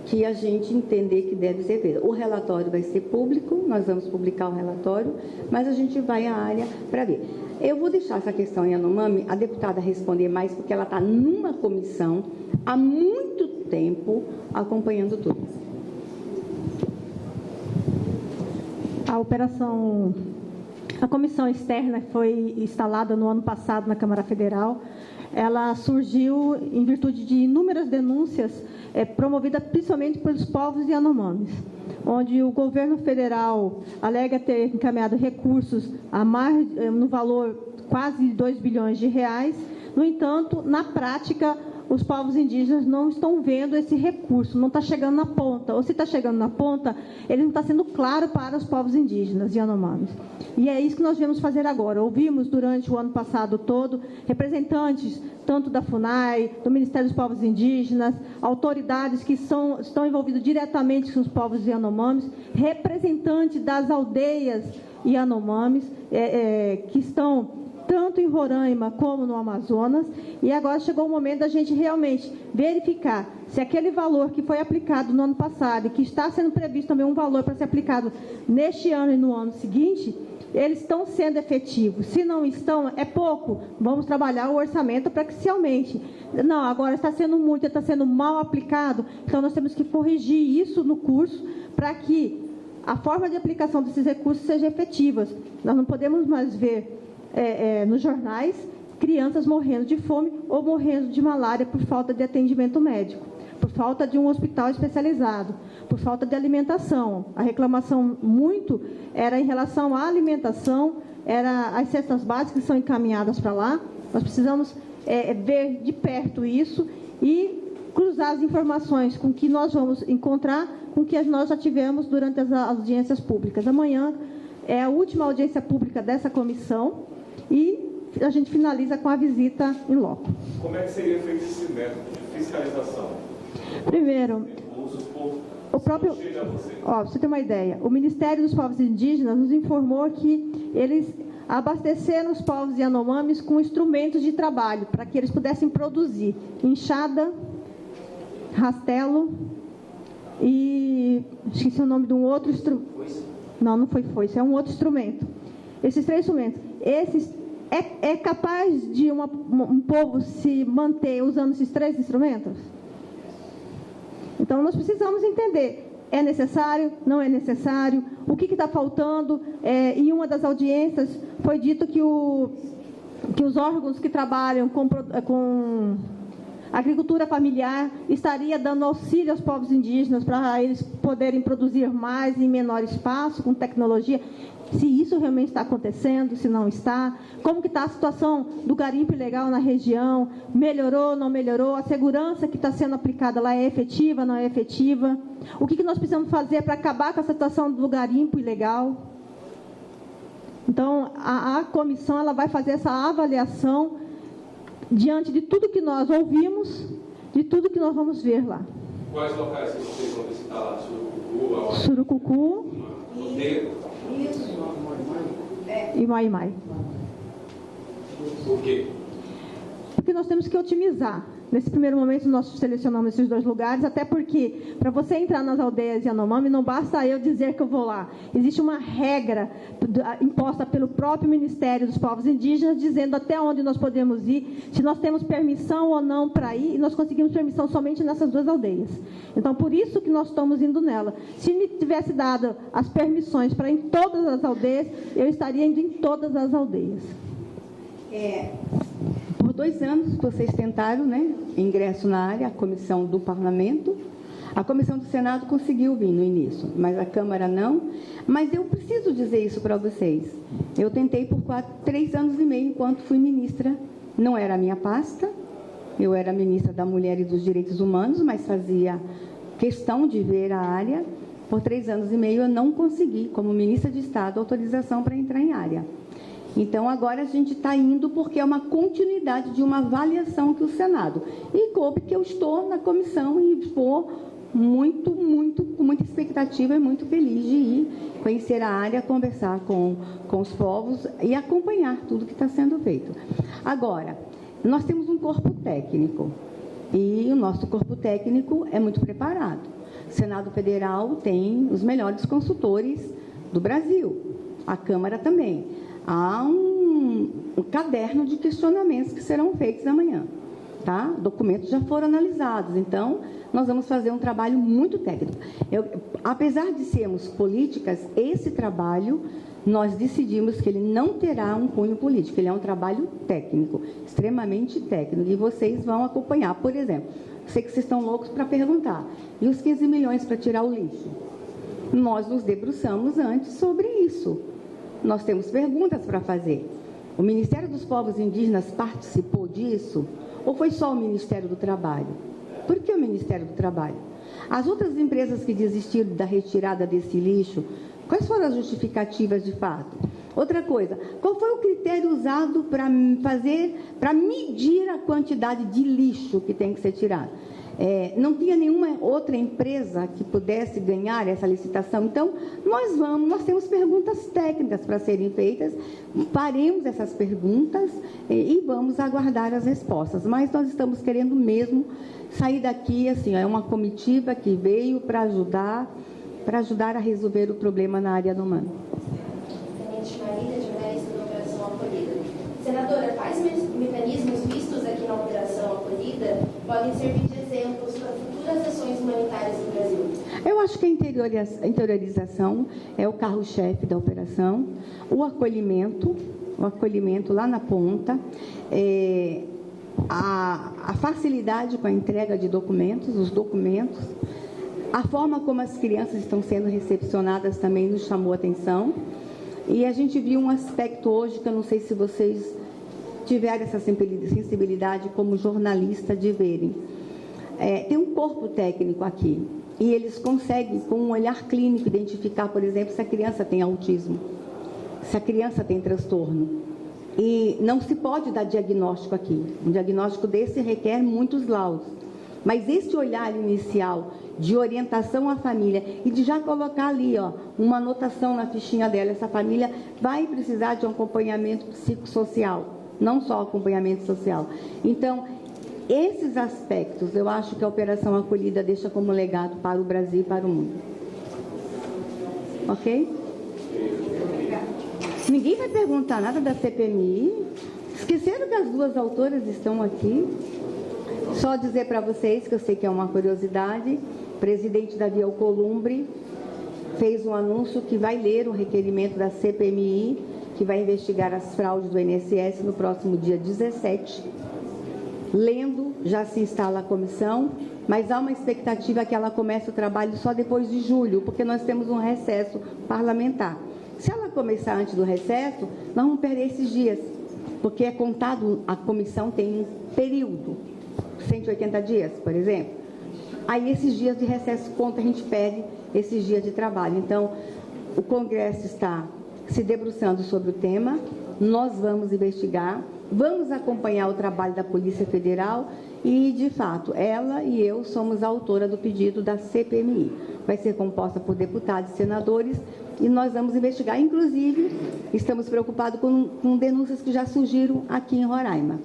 que a gente entender que deve ser feita. O relatório vai ser público, nós vamos publicar o relatório, mas a gente vai à área para ver. Eu vou deixar essa questão Yanomami, a deputada responder mais, porque ela está numa comissão há muito tempo acompanhando tudo. A comissão externa foi instalada no ano passado na Câmara Federal. Ela surgiu em virtude de inúmeras denúncias promovidas principalmente pelos povos Yanomamis, onde o governo federal alega ter encaminhado recursos no valor quase de 2 bilhões de reais. No entanto, na prática, os povos indígenas não estão vendo esse recurso, não está chegando na ponta. Ou se está chegando na ponta, ele não está sendo claro para os povos indígenas Yanomamis. E é isso que nós viemos fazer agora. Ouvimos durante o ano passado todo representantes tanto da FUNAI, do Ministério dos Povos Indígenas, autoridades que estão envolvidas diretamente com os povos Yanomamis, representantes das aldeias Yanomamis, que estão tanto em Roraima como no Amazonas, e agora chegou o momento da gente realmente verificar se aquele valor que foi aplicado no ano passado e que está sendo previsto também um valor para ser aplicado neste ano e no ano seguinte, eles estão sendo efetivos. Se não estão, é pouco, vamos trabalhar o orçamento para que se aumente. Não, agora está sendo muito, está sendo mal aplicado, então nós temos que corrigir isso no curso para que a forma de aplicação desses recursos seja efetiva. Nós não podemos mais ver nos jornais crianças morrendo de fome ou morrendo de malária por falta de atendimento médico, por falta de um hospital especializado, por falta de alimentação. A reclamação muito era em relação à alimentação, era as cestas básicas que são encaminhadas para lá. Nós precisamos ver de perto isso e cruzar as informações com que nós vamos encontrar com o que nós já tivemos durante as audiências públicas. Amanhã é a última audiência pública dessa comissão e a gente finaliza com a visita em loco. Como é que seria feito esse método de fiscalização? Primeiro, o próprio... você tem uma ideia. O Ministério dos Povos Indígenas nos informou que eles abasteceram os povos Yanomamis com instrumentos de trabalho para que eles pudessem produzir enxada, rastelo e... esqueci o nome de um outro instrumento. Não foi foice, é um outro instrumento. Esses 3 instrumentos. É capaz de um povo se manter usando esses 3 instrumentos? Então, nós precisamos entender, é necessário, não é necessário, o que está faltando. Em uma das audiências, foi dito que os órgãos que trabalham com agricultura familiar estaria dando auxílio aos povos indígenas para eles poderem produzir mais em menor espaço, com tecnologia. Se isso realmente está acontecendo, se não está, como que está a situação do garimpo ilegal na região, melhorou, não melhorou, a segurança que está sendo aplicada lá é efetiva, não é efetiva, o que nós precisamos fazer para acabar com essa situação do garimpo ilegal. Então, a comissão ela vai fazer essa avaliação diante de tudo que nós ouvimos, de tudo que nós vamos ver lá. Quais locais que vocês vão visitar lá? Surucucu? Surucucu. E Maimai. Por quê? Porque nós temos que otimizar. Nesse primeiro momento, nós selecionamos esses 2 lugares, até porque, para você entrar nas aldeias Yanomami, não basta eu dizer que eu vou lá. Existe uma regra imposta pelo próprio Ministério dos Povos Indígenas, dizendo até onde nós podemos ir, se nós temos permissão ou não para ir, e nós conseguimos permissão somente nessas 2 aldeias. Então, por isso que nós estamos indo nela. Se me tivesse dado as permissões para ir em todas as aldeias, eu estaria indo em todas as aldeias. Por 2 anos, vocês tentaram, ingresso na área, a comissão do Parlamento. A comissão do Senado conseguiu vir no início, mas a Câmara não. Mas eu preciso dizer isso para vocês. Eu tentei por 3 anos e meio, enquanto fui ministra. Não era a minha pasta, eu era ministra da Mulher e dos Direitos Humanos, mas fazia questão de ver a área. Por 3 anos e meio, eu não consegui, como ministra de Estado, autorização para entrar em área. Então, agora a gente está indo porque é uma continuidade de uma avaliação que o Senado. E coube que eu estou na comissão e vou com muita expectativa e muito feliz de ir conhecer a área, conversar com os povos e acompanhar tudo que está sendo feito. Agora, nós temos um corpo técnico e o nosso corpo técnico é muito preparado. O Senado Federal tem os melhores consultores do Brasil, a Câmara também. Há um caderno de questionamentos que serão feitos amanhã. Tá? Documentos já foram analisados, então nós vamos fazer um trabalho muito técnico. Apesar de sermos políticas, esse trabalho nós decidimos que ele não terá um cunho político, ele é um trabalho técnico, extremamente técnico, e vocês vão acompanhar. Por exemplo, sei que vocês estão loucos para perguntar, e os 15 milhões para tirar o lixo? Nós nos debruçamos antes sobre isso. Nós temos perguntas para fazer. O Ministério dos Povos Indígenas participou disso? Ou foi só o Ministério do Trabalho? Por que o Ministério do Trabalho? As outras empresas que desistiram da retirada desse lixo, quais foram as justificativas de fato? Outra coisa, qual foi o critério usado para medir a quantidade de lixo que tem que ser tirado? Não tinha nenhuma outra empresa que pudesse ganhar essa licitação. Então, nós temos perguntas técnicas para serem feitas, faremos essas perguntas e vamos aguardar as respostas. Mas nós estamos querendo mesmo sair daqui, assim, é uma comitiva que veio para ajudar a resolver o problema na área do humano. Tenente Marília, jornalista da Operação Acolhida. Senadora, quais mecanismos vistos aqui na Operação Acolhida podem servir de exemplos para futuras ações humanitárias no Brasil? Eu acho que a interiorização é o carro-chefe da operação, o acolhimento lá na ponta, a facilidade com a entrega de documentos, os documentos, a forma como as crianças estão sendo recepcionadas também nos chamou a atenção. E a gente viu um aspecto hoje que eu não sei se vocês tiveram essa sensibilidade como jornalista de verem. Tem um corpo técnico aqui e eles conseguem, com um olhar clínico, identificar, por exemplo, se a criança tem autismo, se a criança tem transtorno. E não se pode dar diagnóstico aqui. Um diagnóstico desse requer muitos laudos. Mas esse olhar inicial de orientação à família e de já colocar ali, uma anotação na fichinha dela, essa família vai precisar de um acompanhamento psicossocial, não só acompanhamento social. Então, esses aspectos, eu acho que a Operação Acolhida deixa como legado para o Brasil e para o mundo. Ok? Ninguém vai perguntar nada da CPMI. Esqueceram que as duas autoras estão aqui? Só dizer para vocês, que eu sei que é uma curiosidade, o presidente Davi Alcolumbre fez um anúncio que vai ler o requerimento da CPMI, que vai investigar as fraudes do INSS no próximo dia 17. Lendo, já se instala a comissão, mas há uma expectativa que ela comece o trabalho só depois de julho, porque nós temos um recesso parlamentar. Se ela começar antes do recesso, nós vamos perder esses dias, porque é contado, a comissão tem um período, 180 dias, por exemplo. Aí esses dias de recesso conta, a gente perde esses dias de trabalho. Então, o Congresso está se debruçando sobre o tema, nós vamos investigar, vamos acompanhar o trabalho da Polícia Federal e, de fato, ela e eu somos a autora do pedido da CPMI. Vai ser composta por deputados e senadores e nós vamos investigar. Inclusive, estamos preocupados com denúncias que já surgiram aqui em Roraima,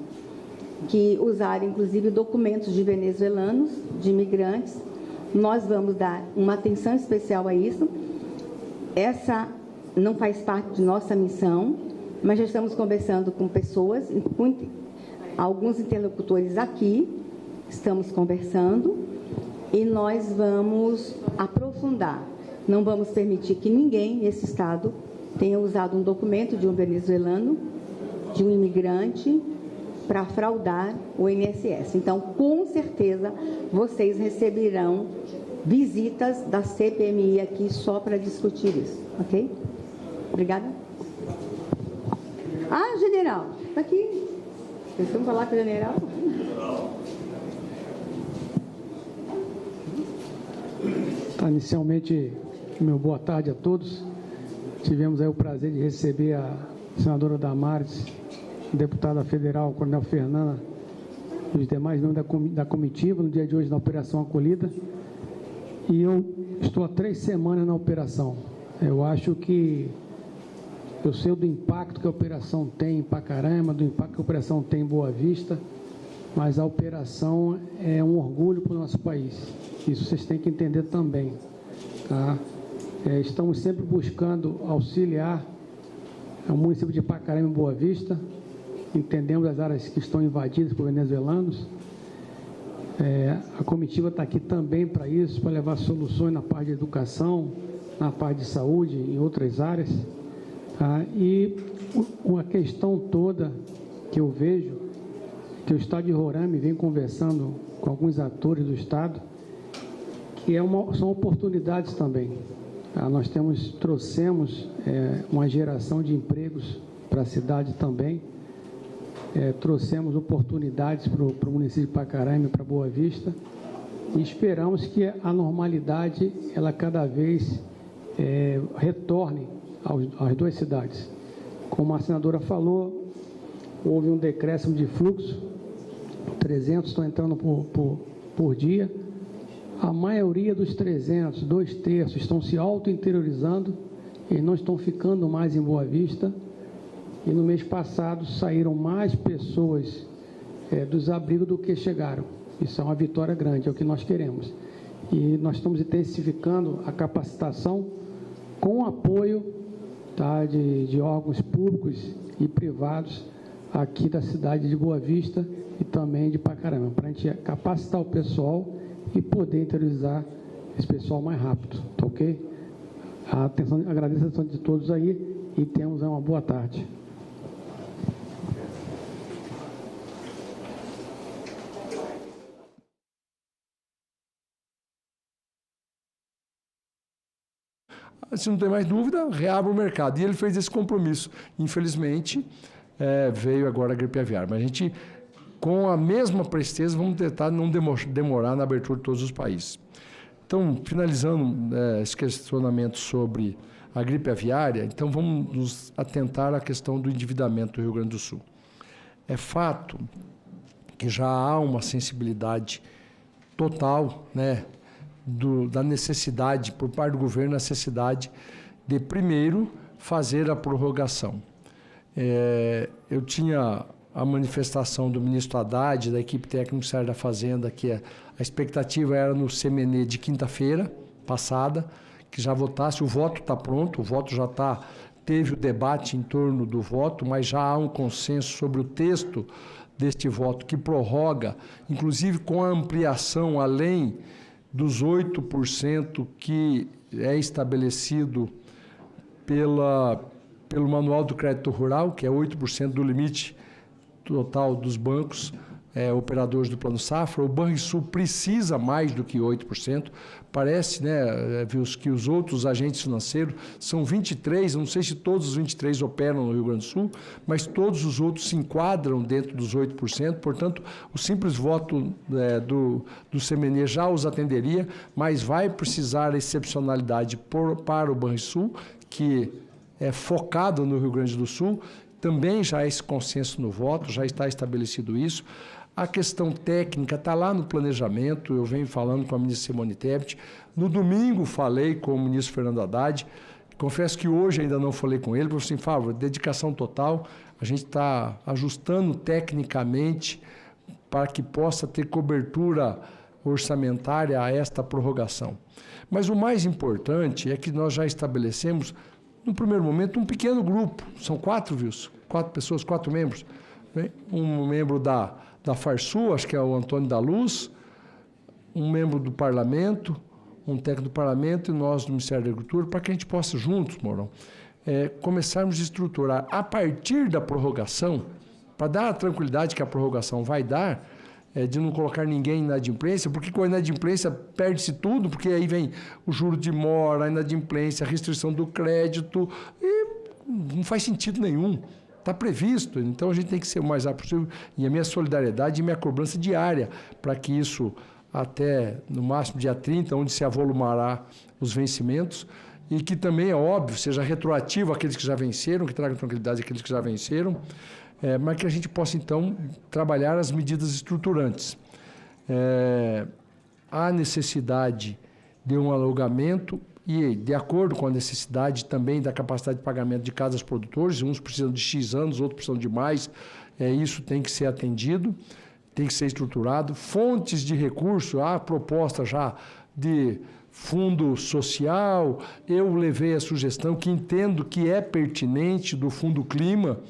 que usaram, inclusive, documentos de venezuelanos, de imigrantes. Nós vamos dar uma atenção especial a isso. Essa não faz parte de nossa missão, mas já estamos conversando com pessoas, com alguns interlocutores aqui, estamos conversando, e nós vamos aprofundar. Não vamos permitir que ninguém nesse Estado tenha usado um documento de um venezuelano, de um imigrante, para fraudar o INSS. Então, com certeza, vocês receberão visitas da CPMI aqui só para discutir isso, ok? Obrigada. Ah, general, está aqui. Vocês vão falar com o general? Tá, inicialmente, meu boa tarde a todos. Tivemos aí o prazer de receber a senadora Damares, deputada federal, Coronel Fernanda, e os demais membros da comitiva, no dia de hoje, na Operação Acolhida. E eu estou há 3 semanas na operação. Eu acho que eu sei do impacto que a operação tem em Pacaraima, do impacto que a operação tem em Boa Vista, mas a operação é um orgulho para o nosso país. Isso vocês têm que entender também. Tá? Estamos sempre buscando auxiliar o município de Pacaraima e Boa Vista. Entendemos as áreas que estão invadidas por venezuelanos. A comitiva está aqui também para isso, para levar soluções na parte de educação, na parte de saúde, em outras áreas. Tá? E a questão toda que eu vejo, que o Estado de Roraima vem conversando com alguns atores do Estado, que são oportunidades também. Tá? Nós trouxemos uma geração de empregos para a cidade também. Trouxemos oportunidades para o município de Pacaraima e para Boa Vista e esperamos que a normalidade ela cada vez retorne às 2 cidades. Como a senadora falou, houve um decréscimo de fluxo, 300 estão entrando por dia. A maioria dos 300, 2/3, estão se auto-interiorizando e não estão ficando mais em Boa Vista. E no mês passado saíram mais pessoas dos abrigos do que chegaram. Isso é uma vitória grande, é o que nós queremos. E nós estamos intensificando a capacitação com apoio, tá, de órgãos públicos e privados aqui da cidade de Boa Vista e também de Pacaraima, para a gente capacitar o pessoal e poder interiorizar esse pessoal mais rápido, tá ok? Agradeço a atenção de todos aí e temos uma boa tarde. Se não tem mais dúvida, reabre o mercado. E ele fez esse compromisso. Infelizmente, veio agora a gripe aviária. Mas a gente, com a mesma presteza, vamos tentar não demorar na abertura de todos os países. Então, finalizando esse questionamento sobre a gripe aviária, então vamos nos atentar à questão do endividamento do Rio Grande do Sul. É fato que já há uma sensibilidade total, né, da necessidade, por parte do governo, necessidade de, primeiro, fazer a prorrogação. Eu tinha a manifestação do ministro Haddad, da equipe técnica do Ministério da Fazenda, que a expectativa era no CMN de quinta-feira passada, que já votasse. O voto está pronto, o voto já está... Teve o debate em torno do voto, mas já há um consenso sobre o texto deste voto, que prorroga, inclusive com a ampliação além dos 8% que é estabelecido pelo Manual do Crédito Rural, que é 8% do limite total dos bancos operadores do Plano Safra. O Banrisul precisa mais do que 8%. Parece, né, que os outros agentes financeiros são 23, não sei se todos os 23 operam no Rio Grande do Sul, mas todos os outros se enquadram dentro dos 8%, portanto, o simples voto do CMN já os atenderia, mas vai precisar excepcionalidade para o Banrisul, que é focado no Rio Grande do Sul. Também já há esse consenso no voto, já está estabelecido isso. A questão técnica está lá no planejamento, eu venho falando com a ministra Simone Tebet. No domingo falei com o ministro Fernando Haddad, confesso que hoje ainda não falei com ele, porque assim, por favor, dedicação total, a gente está ajustando tecnicamente para que possa ter cobertura orçamentária a esta prorrogação. Mas o mais importante é que nós já estabelecemos, no primeiro momento, um pequeno grupo, são 4 pessoas, 4 membros, né? Um membro da Farsul, acho que é o Antônio da Luz, um membro do Parlamento, um técnico do Parlamento e nós do Ministério da Agricultura, para que a gente possa juntos, Mourão, começarmos a estruturar a partir da prorrogação, para dar a tranquilidade que a prorrogação vai dar, de não colocar ninguém em inadimplência, porque com a inadimplência perde-se tudo, porque aí vem o juro de mora, a inadimplência, a restrição do crédito, e não faz sentido nenhum. Está previsto, então a gente tem que ser o mais rápido possível, e a minha solidariedade e minha cobrança diária para que isso, até no máximo dia 30, onde se avolumará os vencimentos, e que também é óbvio, seja retroativo àqueles que já venceram, que tragam tranquilidade àqueles que já venceram, mas que a gente possa, então, trabalhar as medidas estruturantes. Há necessidade de um alugamento e, de acordo com a necessidade também da capacidade de pagamento de cada produtores, uns precisam de X anos, outros precisam de mais, isso tem que ser atendido, tem que ser estruturado. Fontes de recurso, há proposta já de fundo social, eu levei a sugestão que entendo que é pertinente do Fundo Clima,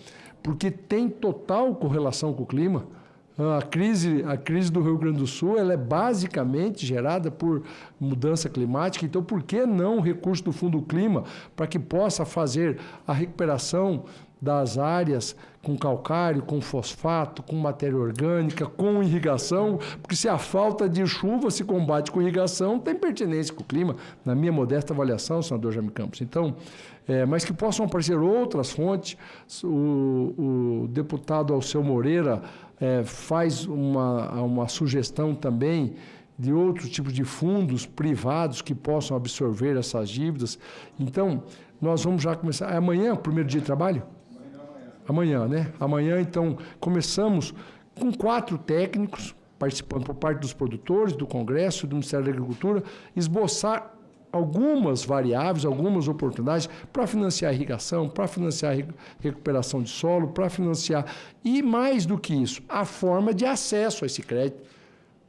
porque tem total correlação com o clima. A crise do Rio Grande do Sul ela é basicamente gerada por mudança climática, então por que não o recurso do Fundo Clima para que possa fazer a recuperação das áreas com calcário, com fosfato, com matéria orgânica, com irrigação, porque se a falta de chuva se combate com irrigação, tem pertinência com o clima, na minha modesta avaliação, senador Jaime Campos. Então, mas que possam aparecer outras fontes. O deputado Alceu Moreira faz uma sugestão também de outros tipos de fundos privados que possam absorver essas dívidas. Então, nós vamos já começar. Amanhã, o primeiro dia de trabalho? Amanhã, né? Amanhã, então, começamos com 4 técnicos participando por parte dos produtores, do Congresso, do Ministério da Agricultura, esboçar algumas variáveis, algumas oportunidades para financiar a irrigação, para financiar a recuperação de solo, para financiar, e mais do que isso, a forma de acesso a esse crédito.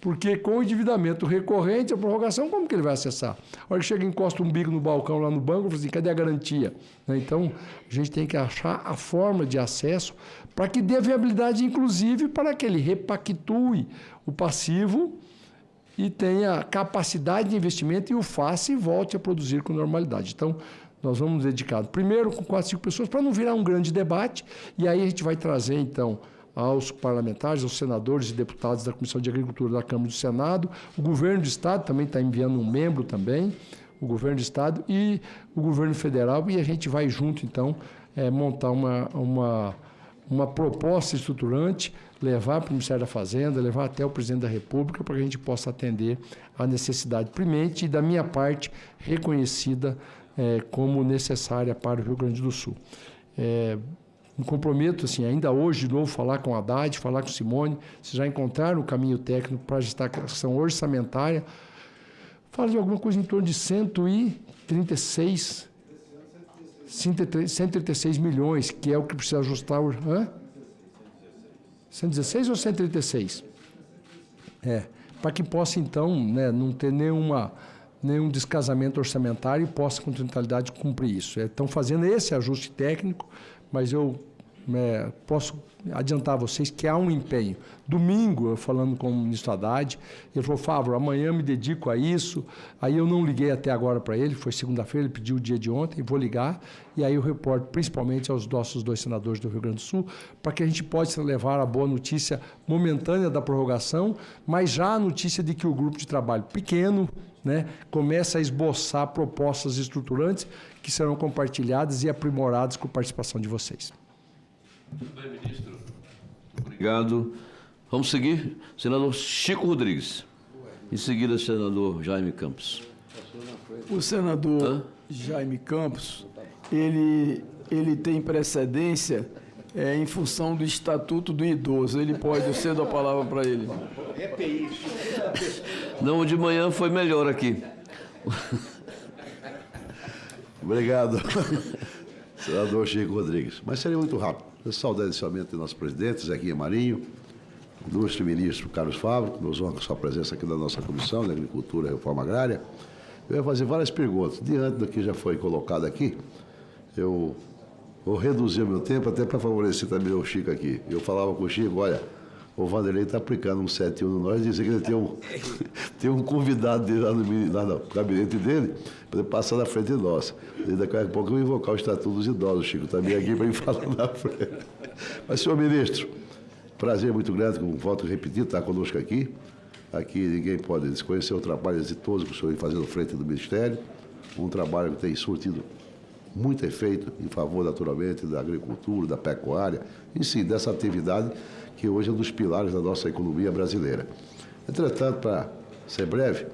Porque com o endividamento recorrente, a prorrogação, como que ele vai acessar? A hora que chega e encosta um bico no balcão lá no banco, eu falo assim, cadê a garantia? Então, a gente tem que achar a forma de acesso para que dê viabilidade, inclusive, para que ele repactue o passivo e tenha capacidade de investimento e o faça e volte a produzir com normalidade. Então, nós vamos dedicar primeiro com 4, 5 pessoas para não virar um grande debate, e aí a gente vai trazer, então, aos parlamentares, aos senadores e deputados da Comissão de Agricultura da Câmara e do Senado. O governo do Estado também está enviando um membro também, o governo do Estado e o governo federal, e a gente vai junto, então, montar uma proposta estruturante, levar para o Ministério da Fazenda, levar até o Presidente da República, para que a gente possa atender a necessidade premente e, da minha parte, reconhecida como necessária para o Rio Grande do Sul. Me comprometo, assim, ainda hoje, de novo, falar com a Haddad, falar com o Simone, se já encontraram o caminho técnico para a gestão orçamentária. Fala de alguma coisa em torno de 136 milhões, que é o que precisa ajustar. 116 ou 136? Para que possa, então, não ter nenhum descasamento orçamentário e possa, com totalidade, cumprir isso. Estão fazendo esse ajuste técnico, mas eu posso adiantar a vocês que há um empenho. Domingo, eu falando com o ministro Haddad, ele falou, Fávaro, amanhã me dedico a isso. Aí eu não liguei até agora para ele, foi segunda-feira, ele pediu o dia de ontem, vou ligar, e aí eu reporto principalmente aos nossos 2 senadores do Rio Grande do Sul, para que a gente possa levar a boa notícia momentânea da prorrogação, mas já a notícia de que o grupo de trabalho pequeno, começa a esboçar propostas estruturantes que serão compartilhadas e aprimoradas com a participação de vocês. Muito bem, ministro. Obrigado. Vamos seguir. Senador Chico Rodrigues. Em seguida, senador Jaime Campos. O senador Jaime Campos, ele tem precedência em função do Estatuto do Idoso. Ele pode, eu cedo a palavra para ele. Não, de manhã foi melhor aqui. Obrigado, senador Chico Rodrigues. Mas seria muito rápido. Eu saudar inicialmente o nosso presidente, Zequinha Marinho, o ilustre ministro Carlos Fávaro, que nos honra com sua presença aqui na nossa Comissão de Agricultura e Reforma Agrária. Eu ia fazer várias perguntas. Diante do que já foi colocado aqui, eu vou reduzir o meu tempo até para favorecer também o Chico aqui. Eu falava com o Chico, olha, o Vanderlei está aplicando um 7-1 no nós, dizia que ele tem um convidado dele lá no gabinete dele, para ele passar na frente de nós. E daqui a pouco eu vou invocar o Estatuto dos Idosos, Chico, também aqui para ele falar na frente. Mas, senhor ministro, prazer muito grande, com voto repetido, estar conosco aqui. Aqui ninguém pode desconhecer o trabalho exitoso que o senhor vem fazendo frente do Ministério, um trabalho que tem surtido muito efeito em favor, naturalmente, da agricultura, da pecuária, em si, dessa atividade que hoje é um dos pilares da nossa economia brasileira. Entretanto, para ser breve,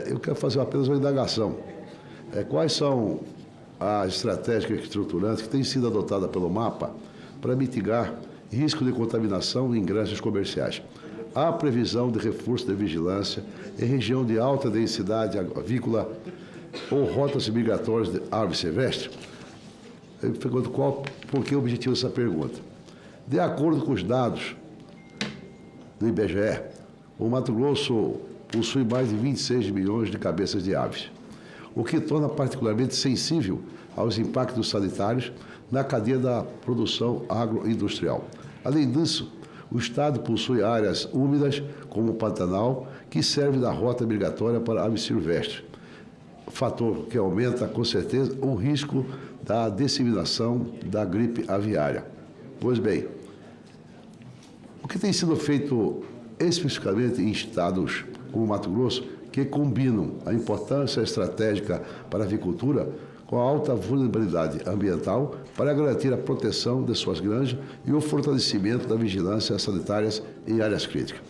eu quero fazer apenas uma indagação. Quais são as estratégias estruturantes que têm sido adotadas pelo MAPA para mitigar risco de contaminação em granjas comerciais? há previsão de reforço de vigilância em região de alta densidade avícola ou rotas migratórias de ave silvestre? Eu pergunto por que o objetivo dessa pergunta. De acordo com os dados do IBGE, o Mato Grosso possui mais de 26 milhões de cabeças de aves, o que torna particularmente sensível aos impactos sanitários na cadeia da produção agroindustrial. Além disso, o Estado possui áreas úmidas, como o Pantanal, que serve da rota migratória para aves silvestres, fator que aumenta, com certeza, o risco da disseminação da gripe aviária. Pois bem, o que tem sido feito especificamente em estados como Mato Grosso, que combinam a importância estratégica para a avicultura com a alta vulnerabilidade ambiental para garantir a proteção de suas granjas e o fortalecimento da vigilância sanitárias em áreas críticas.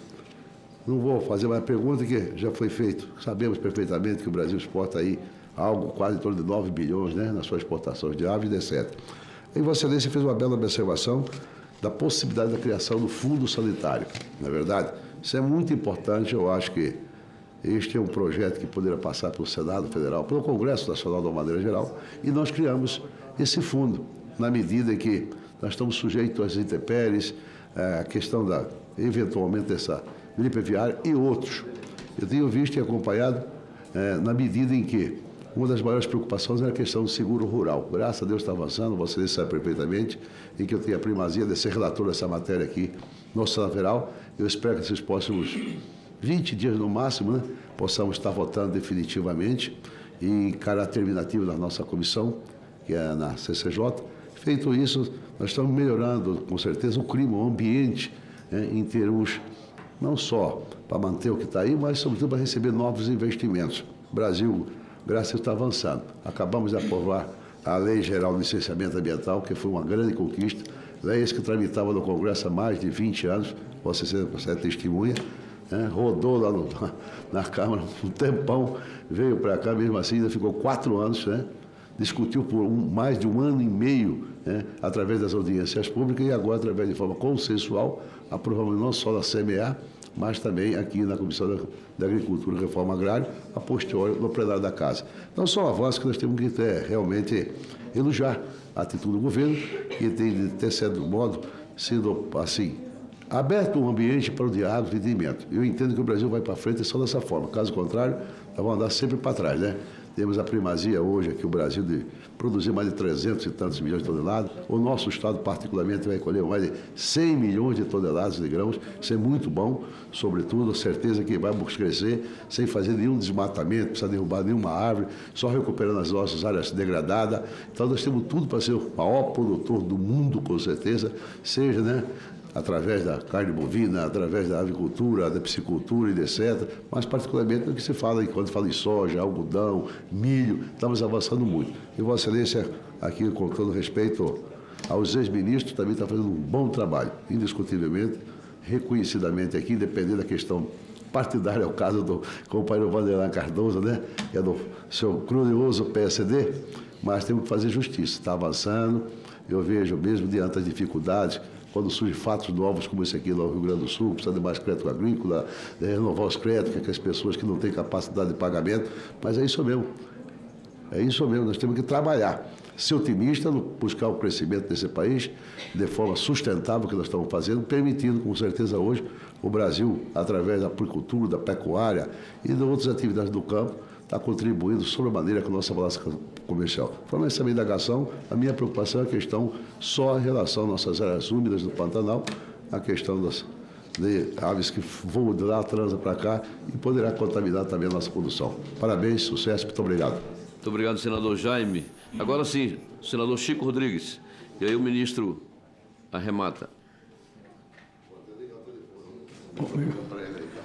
Não vou fazer mais pergunta que já foi feito. Sabemos perfeitamente que o Brasil exporta aí algo quase em torno de 9 bilhões, né, nas suas exportações de aves, etc. E Vossa Excelência fez uma bela observação da possibilidade da criação do fundo sanitário. Na é verdade, isso é muito importante. Eu acho que este é um projeto que poderia passar pelo Senado Federal, pelo Congresso Nacional de uma maneira geral, e nós criamos esse fundo, na medida em que nós estamos sujeitos às intempéries, a questão da, eventualmente, dessa gripe aviária e outros. Eu tenho visto e acompanhado, na medida em que uma das maiores preocupações era a questão do seguro rural. Graças a Deus está avançando, você sabe perfeitamente, em que eu tenho a primazia de ser relator dessa matéria aqui no Senado Federal. Eu espero que esses próximos 20 dias no máximo, né, possamos estar votando definitivamente e em caráter terminativo da nossa comissão, que é na CCJ. Feito isso, nós estamos melhorando, com certeza, o clima, o ambiente, em termos não só para manter o que está aí, mas, sobretudo, para receber novos investimentos. O Brasil, graças a Deus, está avançando. Acabamos de aprovar a Lei Geral de Licenciamento Ambiental, que foi uma grande conquista. Lei essa que tramitava no Congresso há mais de 20 anos, você é testemunha. Rodou lá na Câmara um tempão, veio para cá, mesmo assim, ainda ficou 4 anos, né? Discutiu por mais de 1 ano e meio, né? Através das audiências públicas e agora, através de forma consensual, aprovamos não só na CMA, mas também aqui na Comissão da Agricultura e Reforma Agrária, a posteriori no plenário da Casa. Então, são avanços que nós temos que realmente elogiar a atitude do governo, que tem, de certo modo, sido assim, aberto um ambiente para o diálogo e entendimento. Eu entendo que o Brasil vai para frente só dessa forma. Caso contrário, nós vamos andar sempre para trás, né? Temos a primazia hoje aqui, o Brasil, de produzir mais de 300 e tantos milhões de toneladas. O nosso Estado, particularmente, vai colher mais de 100 milhões de toneladas de grãos. Isso é muito bom, sobretudo, a certeza que vamos crescer sem fazer nenhum desmatamento, precisa derrubar nenhuma árvore, só recuperando as nossas áreas degradadas. Então, nós temos tudo para ser o maior produtor do mundo, com certeza, seja, né, através da carne bovina, através da avicultura, da piscicultura e etc. Mas, particularmente, no que se fala, quando fala em soja, algodão, milho, estamos avançando muito. E Vossa Excelência, aqui, com todo respeito aos ex-ministros, também está fazendo um bom trabalho, indiscutivelmente, reconhecidamente aqui, independente da questão partidária, é o caso do companheiro Vanderlan Cardoso, né? Que é do seu glorioso PSD, mas temos que fazer justiça, está avançando. Eu vejo, mesmo diante das dificuldades, quando surgem fatos novos como esse aqui no Rio Grande do Sul, precisa de mais crédito agrícola, renovar os créditos, que as pessoas que não têm capacidade de pagamento, mas é isso mesmo. É isso mesmo, nós temos que trabalhar, ser otimista, buscar o crescimento desse país de forma sustentável, que nós estamos fazendo, permitindo, com certeza, hoje, o Brasil, através da agricultura, da pecuária e de outras atividades do campo, está contribuindo sobremaneira com a nossa balança comercial. Falando nessa indagação, a minha preocupação é a questão só em relação às nossas áreas úmidas do Pantanal, a questão das de aves que voam de lá, transam para cá e poderá contaminar também a nossa produção. Parabéns, sucesso, muito obrigado. Muito obrigado, senador Jaime. Agora sim, senador Chico Rodrigues. E aí o ministro arremata.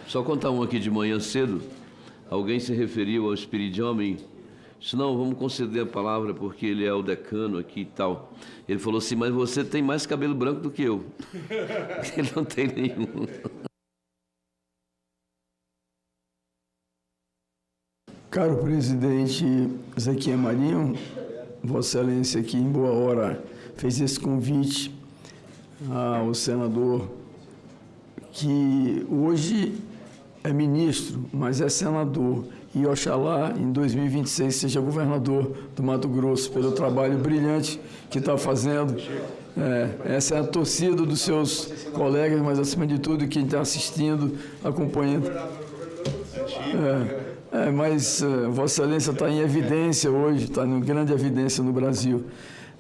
Só contar um aqui de manhã cedo. Alguém se referiu ao Espiridiomem. Disse, não, vamos conceder a palavra porque ele é o decano aqui e tal. Ele falou assim, mas você tem mais cabelo branco do que eu. Ele não tem nenhum. Caro presidente Zequinha Marinho, Vossa Excelência aqui em boa hora fez esse convite ao senador que hoje é ministro, mas é senador, e oxalá em 2026 seja governador do Mato Grosso, pelo trabalho brilhante que está fazendo. Essa é a torcida dos seus colegas, mas acima de tudo quem está assistindo, acompanhando. Mas Vossa Excelência está em evidência hoje, está em grande evidência no Brasil.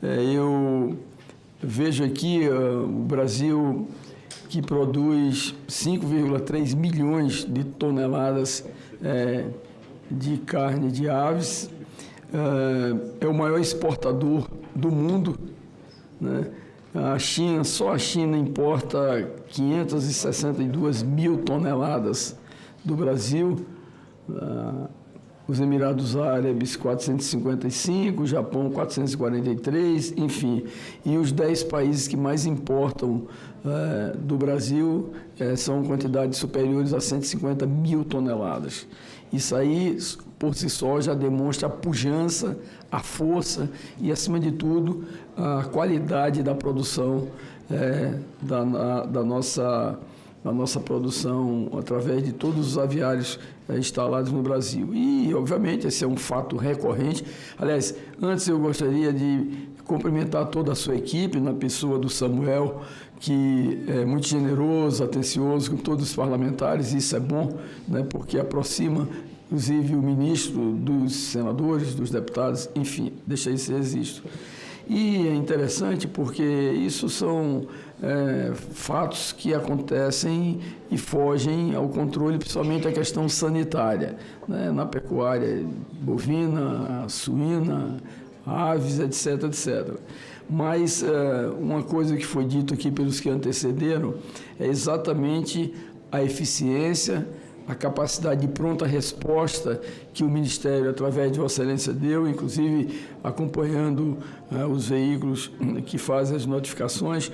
Eu vejo aqui o Brasil que produz 5,3 milhões de toneladas de carne de aves, é o maior exportador do mundo, né? A China, só a China importa 562 mil toneladas do Brasil, os Emirados Árabes 455, o Japão 443, enfim. E os 10 países que mais importam do Brasil são quantidades superiores a 150 mil toneladas. Isso aí, por si só, já demonstra a pujança, a força e, acima de tudo, a qualidade da produção da nossa produção através de todos os aviários instalados no Brasil. E, obviamente, esse é um fato recorrente. Aliás, antes eu gostaria de cumprimentar toda a sua equipe, na pessoa do Samuel, que é muito generoso, atencioso com todos os parlamentares, e isso é bom, né, porque aproxima, inclusive, o ministro dos senadores, dos deputados, enfim, deixa isso registro. E é interessante porque isso são fatos que acontecem e fogem ao controle, principalmente a questão sanitária, né, na pecuária bovina, suína, aves, etc., etc. Mas uma coisa que foi dito aqui pelos que antecederam é exatamente a eficiência, a capacidade de pronta resposta que o Ministério, através de Vossa Excelência, deu, inclusive acompanhando os veículos que fazem as notificações.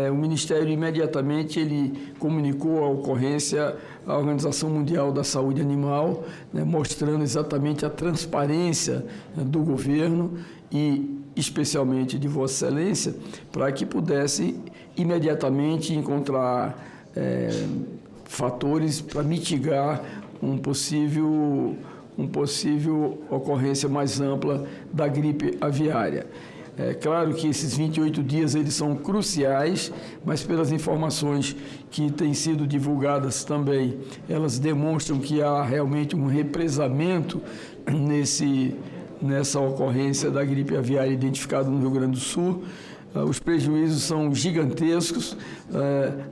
O Ministério imediatamente ele comunicou a ocorrência à Organização Mundial da Saúde Animal, né, mostrando exatamente a transparência do governo e especialmente de Vossa Excelência, para que pudesse imediatamente encontrar fatores para mitigar uma possível ocorrência mais ampla da gripe aviária. É claro que esses 28 dias eles são cruciais, mas pelas informações que têm sido divulgadas também, elas demonstram que há realmente um represamento nessa ocorrência da gripe aviária identificada no Rio Grande do Sul. Os prejuízos são gigantescos.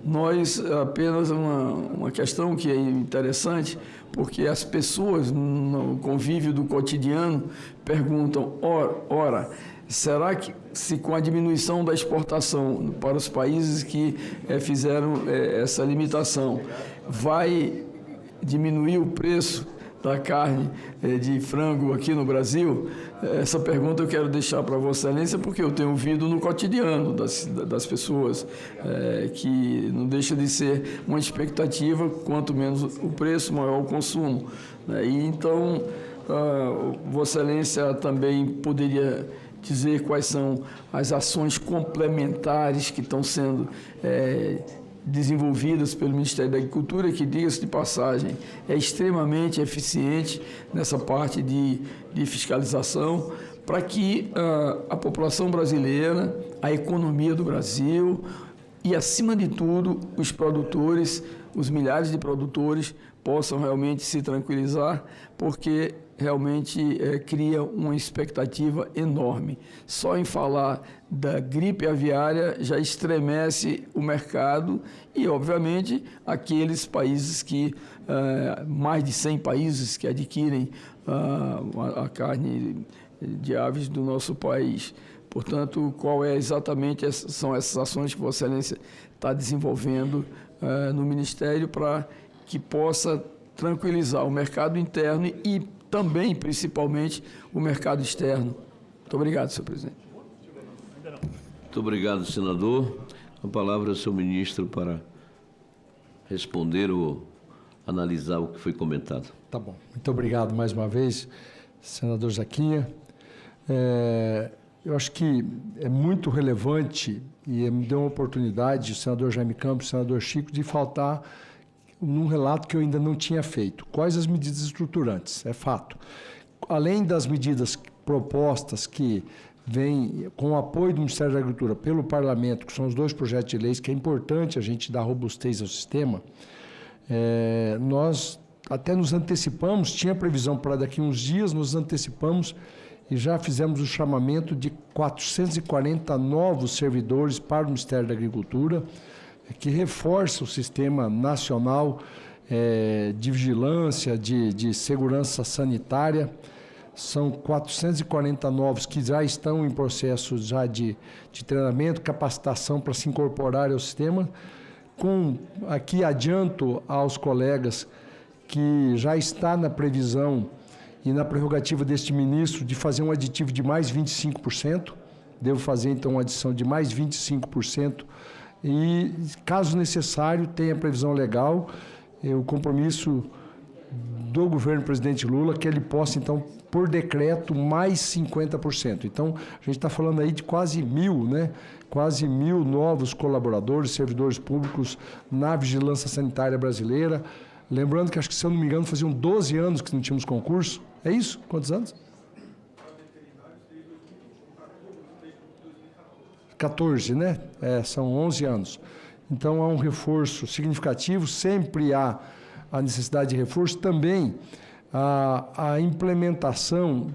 Nós, apenas uma questão que é interessante, porque as pessoas no convívio do cotidiano perguntam, ora, será que se com a diminuição da exportação para os países que fizeram essa limitação, vai diminuir o preço da carne de frango aqui no Brasil? Essa pergunta eu quero deixar para Vossa Excelência, porque eu tenho ouvido no cotidiano das pessoas, que não deixa de ser uma expectativa, quanto menos o preço, maior o consumo. E então, Vossa Excelência também poderia dizer quais são as ações complementares que estão sendo desenvolvidas pelo Ministério da Agricultura, que, diga-se de passagem, é extremamente eficiente nessa parte de fiscalização, para que a população brasileira, a economia do Brasil e, acima de tudo, os produtores, os milhares de produtores, possam realmente se tranquilizar, porque realmente cria uma expectativa enorme. Só em falar da gripe aviária já estremece o mercado e, obviamente, aqueles países que, mais de 100 países que adquirem a carne de aves do nosso país. Portanto, qual é exatamente são essas ações que Vossa Excelência está desenvolvendo no Ministério para que possa tranquilizar o mercado interno e também, principalmente, o mercado externo. Muito obrigado, senhor presidente. Muito obrigado, senador. A palavra é ao senhor ministro para responder ou analisar o que foi comentado. Tá bom. Muito obrigado mais uma vez, senador Zaquinha. eu acho que é muito relevante e me deu uma oportunidade, o senador Jaime Campos, o senador Chico, de faltar num relato que eu ainda não tinha feito. Quais as medidas estruturantes? É fato. Além das medidas propostas que vêm com o apoio do Ministério da Agricultura pelo Parlamento, que são os 2 projetos de leis, que é importante a gente dar robustez ao sistema, nós até nos antecipamos, tinha previsão para daqui a uns dias, nos antecipamos e já fizemos o chamamento de 440 novos servidores para o Ministério da Agricultura, que reforça o sistema nacional de vigilância, de segurança sanitária. São 440 novos que já estão em processo já de treinamento, capacitação para se incorporar ao sistema. Aqui adianto aos colegas que já está na previsão e na prerrogativa deste ministro de fazer um aditivo de mais 25%. Devo fazer, então, uma adição de mais 25%. E, caso necessário, tem a previsão legal, o compromisso do governo do presidente Lula, que ele possa, então, por decreto, mais 50%. Então, a gente está falando aí de quase 1.000, né? Quase 1.000 novos colaboradores, servidores públicos na vigilância sanitária brasileira. Lembrando que, acho que, se eu não me engano, faziam 12 anos que não tínhamos concurso. É isso? Quantos anos? 14, né? São 11 anos. Então, há um reforço significativo, sempre há a necessidade de reforço. Também a implementação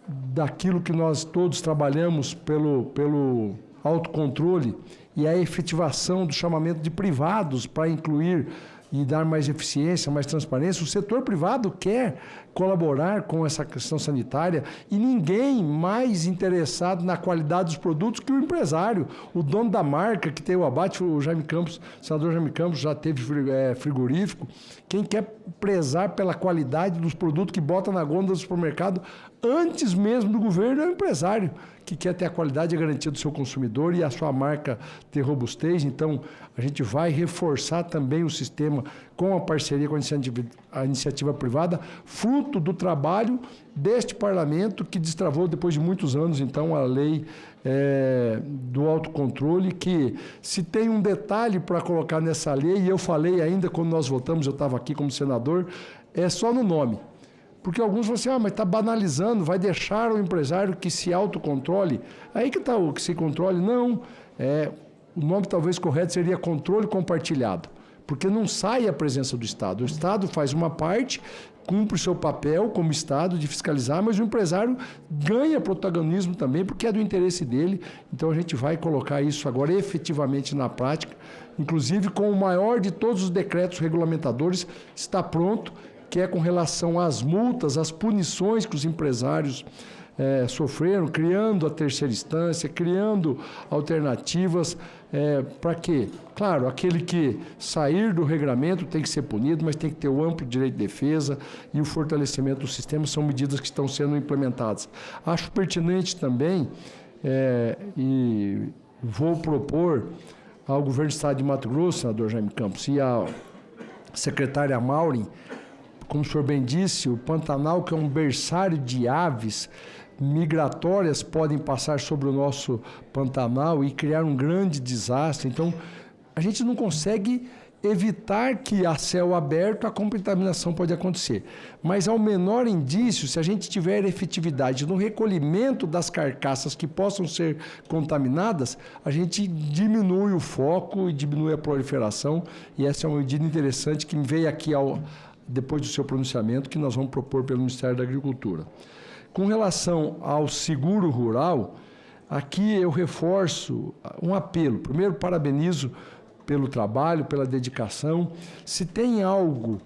daquilo que nós todos trabalhamos pelo autocontrole e a efetivação do chamamento de privados para incluir e dar mais eficiência, mais transparência. O setor privado quer colaborar com essa questão sanitária e ninguém mais interessado na qualidade dos produtos que o empresário, o dono da marca que tem o abate, o Jaime Campos, o senador Jaime Campos já teve frigorífico. Quem quer prezar pela qualidade dos produtos que bota na gôndola do supermercado antes mesmo do governo é o empresário, que quer ter a qualidade e a garantia do seu consumidor e a sua marca ter robustez. Então, a gente vai reforçar também o sistema com a parceria com a iniciativa privada, fruto do trabalho deste parlamento que destravou depois de muitos anos, então, a lei do autocontrole, que se tem um detalhe para colocar nessa lei, e eu falei ainda quando nós votamos, eu estava aqui como senador, é só no nome. Porque alguns falam assim, mas está banalizando, vai deixar o empresário que se autocontrole. Aí que está o que se controle. Não, o nome talvez correto seria controle compartilhado, porque não sai a presença do Estado. O Estado faz uma parte, cumpre o seu papel como Estado de fiscalizar, mas o empresário ganha protagonismo também, porque é do interesse dele. Então a gente vai colocar isso agora efetivamente na prática, inclusive com o maior de todos os decretos regulamentadores, está pronto, que é com relação às multas, às punições que os empresários sofreram, criando a terceira instância, criando alternativas para quê? Claro, aquele que sair do regramento tem que ser punido, mas tem que ter o amplo direito de defesa e o fortalecimento do sistema, são medidas que estão sendo implementadas. Acho pertinente também, e vou propor ao governo do Estado de Mato Grosso, senador Jaime Campos, e à secretária Maureen, como o senhor bem disse, o Pantanal, que é um berçário de aves migratórias, podem passar sobre o nosso Pantanal e criar um grande desastre. Então, a gente não consegue evitar que a céu aberto a contaminação pode acontecer. Mas, ao menor indício, se a gente tiver efetividade no recolhimento das carcaças que possam ser contaminadas, a gente diminui o foco e diminui a proliferação. E essa é uma medida interessante que veio aqui depois do seu pronunciamento, que nós vamos propor pelo Ministério da Agricultura. Com relação ao seguro rural, aqui eu reforço um apelo. Primeiro, parabenizo pelo trabalho, pela dedicação. Se tem algo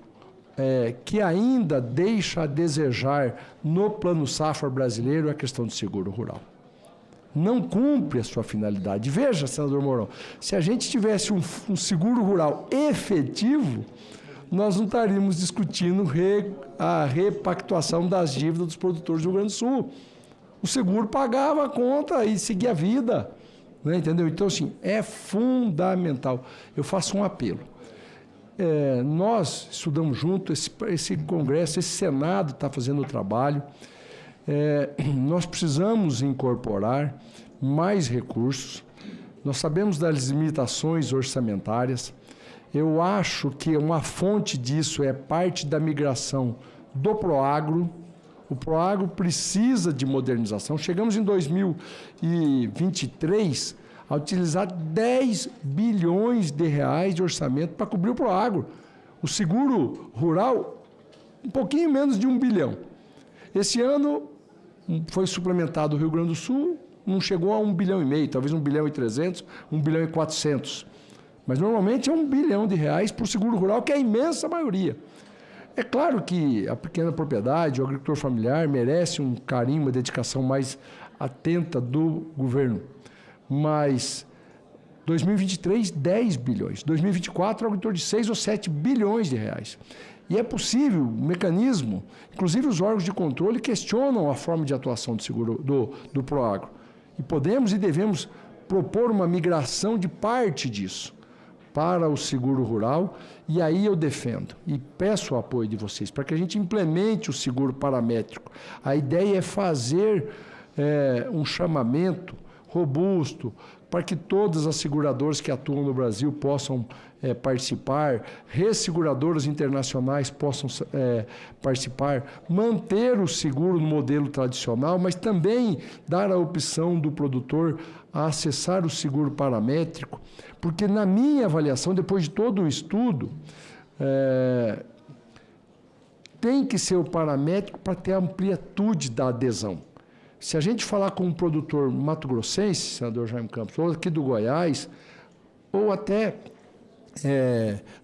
que ainda deixa a desejar no Plano Safra brasileiro, é a questão do seguro rural. Não cumpre a sua finalidade. Veja, senador Mourão, se a gente tivesse um seguro rural efetivo, nós não estaríamos discutindo a repactuação das dívidas dos produtores do Rio Grande do Sul. O seguro pagava a conta e seguia a vida, né? Entendeu? Então, assim, é fundamental. Eu faço um apelo. Nós estudamos junto, esse Congresso, esse Senado está fazendo o trabalho. Nós precisamos incorporar mais recursos. Nós sabemos das limitações orçamentárias. Eu acho que uma fonte disso é parte da migração do Proagro. O Proagro precisa de modernização. Chegamos em 2023 a utilizar 10 bilhões de reais de orçamento para cobrir o Proagro. O seguro rural, um pouquinho menos de 1 bilhão. Esse ano foi suplementado o Rio Grande do Sul, não chegou a 1,5 bilhão, talvez 1,3 bilhão, 1,4 bilhão. Mas normalmente é 1 bilhão de reais para o seguro rural, que é a imensa maioria. É claro que a pequena propriedade, o agricultor familiar, merece um carinho, uma dedicação mais atenta do governo. Mas 2023, 10 bilhões. 2024, algo em torno de 6 ou 7 bilhões de reais. E é possível, o mecanismo, inclusive os órgãos de controle questionam a forma de atuação do seguro do Proagro. E podemos e devemos propor uma migração de parte disso para o seguro rural, e aí eu defendo e peço o apoio de vocês para que a gente implemente o seguro paramétrico. A ideia é fazer um chamamento robusto para que todas as seguradoras que atuam no Brasil possam participar, resseguradoras internacionais possam participar, manter o seguro no modelo tradicional, mas também dar a opção do produtor a acessar o seguro paramétrico, porque na minha avaliação, depois de todo o estudo, tem que ser o paramétrico para ter a amplitude da adesão. Se a gente falar com um produtor mato-grossense, senador Jaime Campos, ou aqui do Goiás, ou até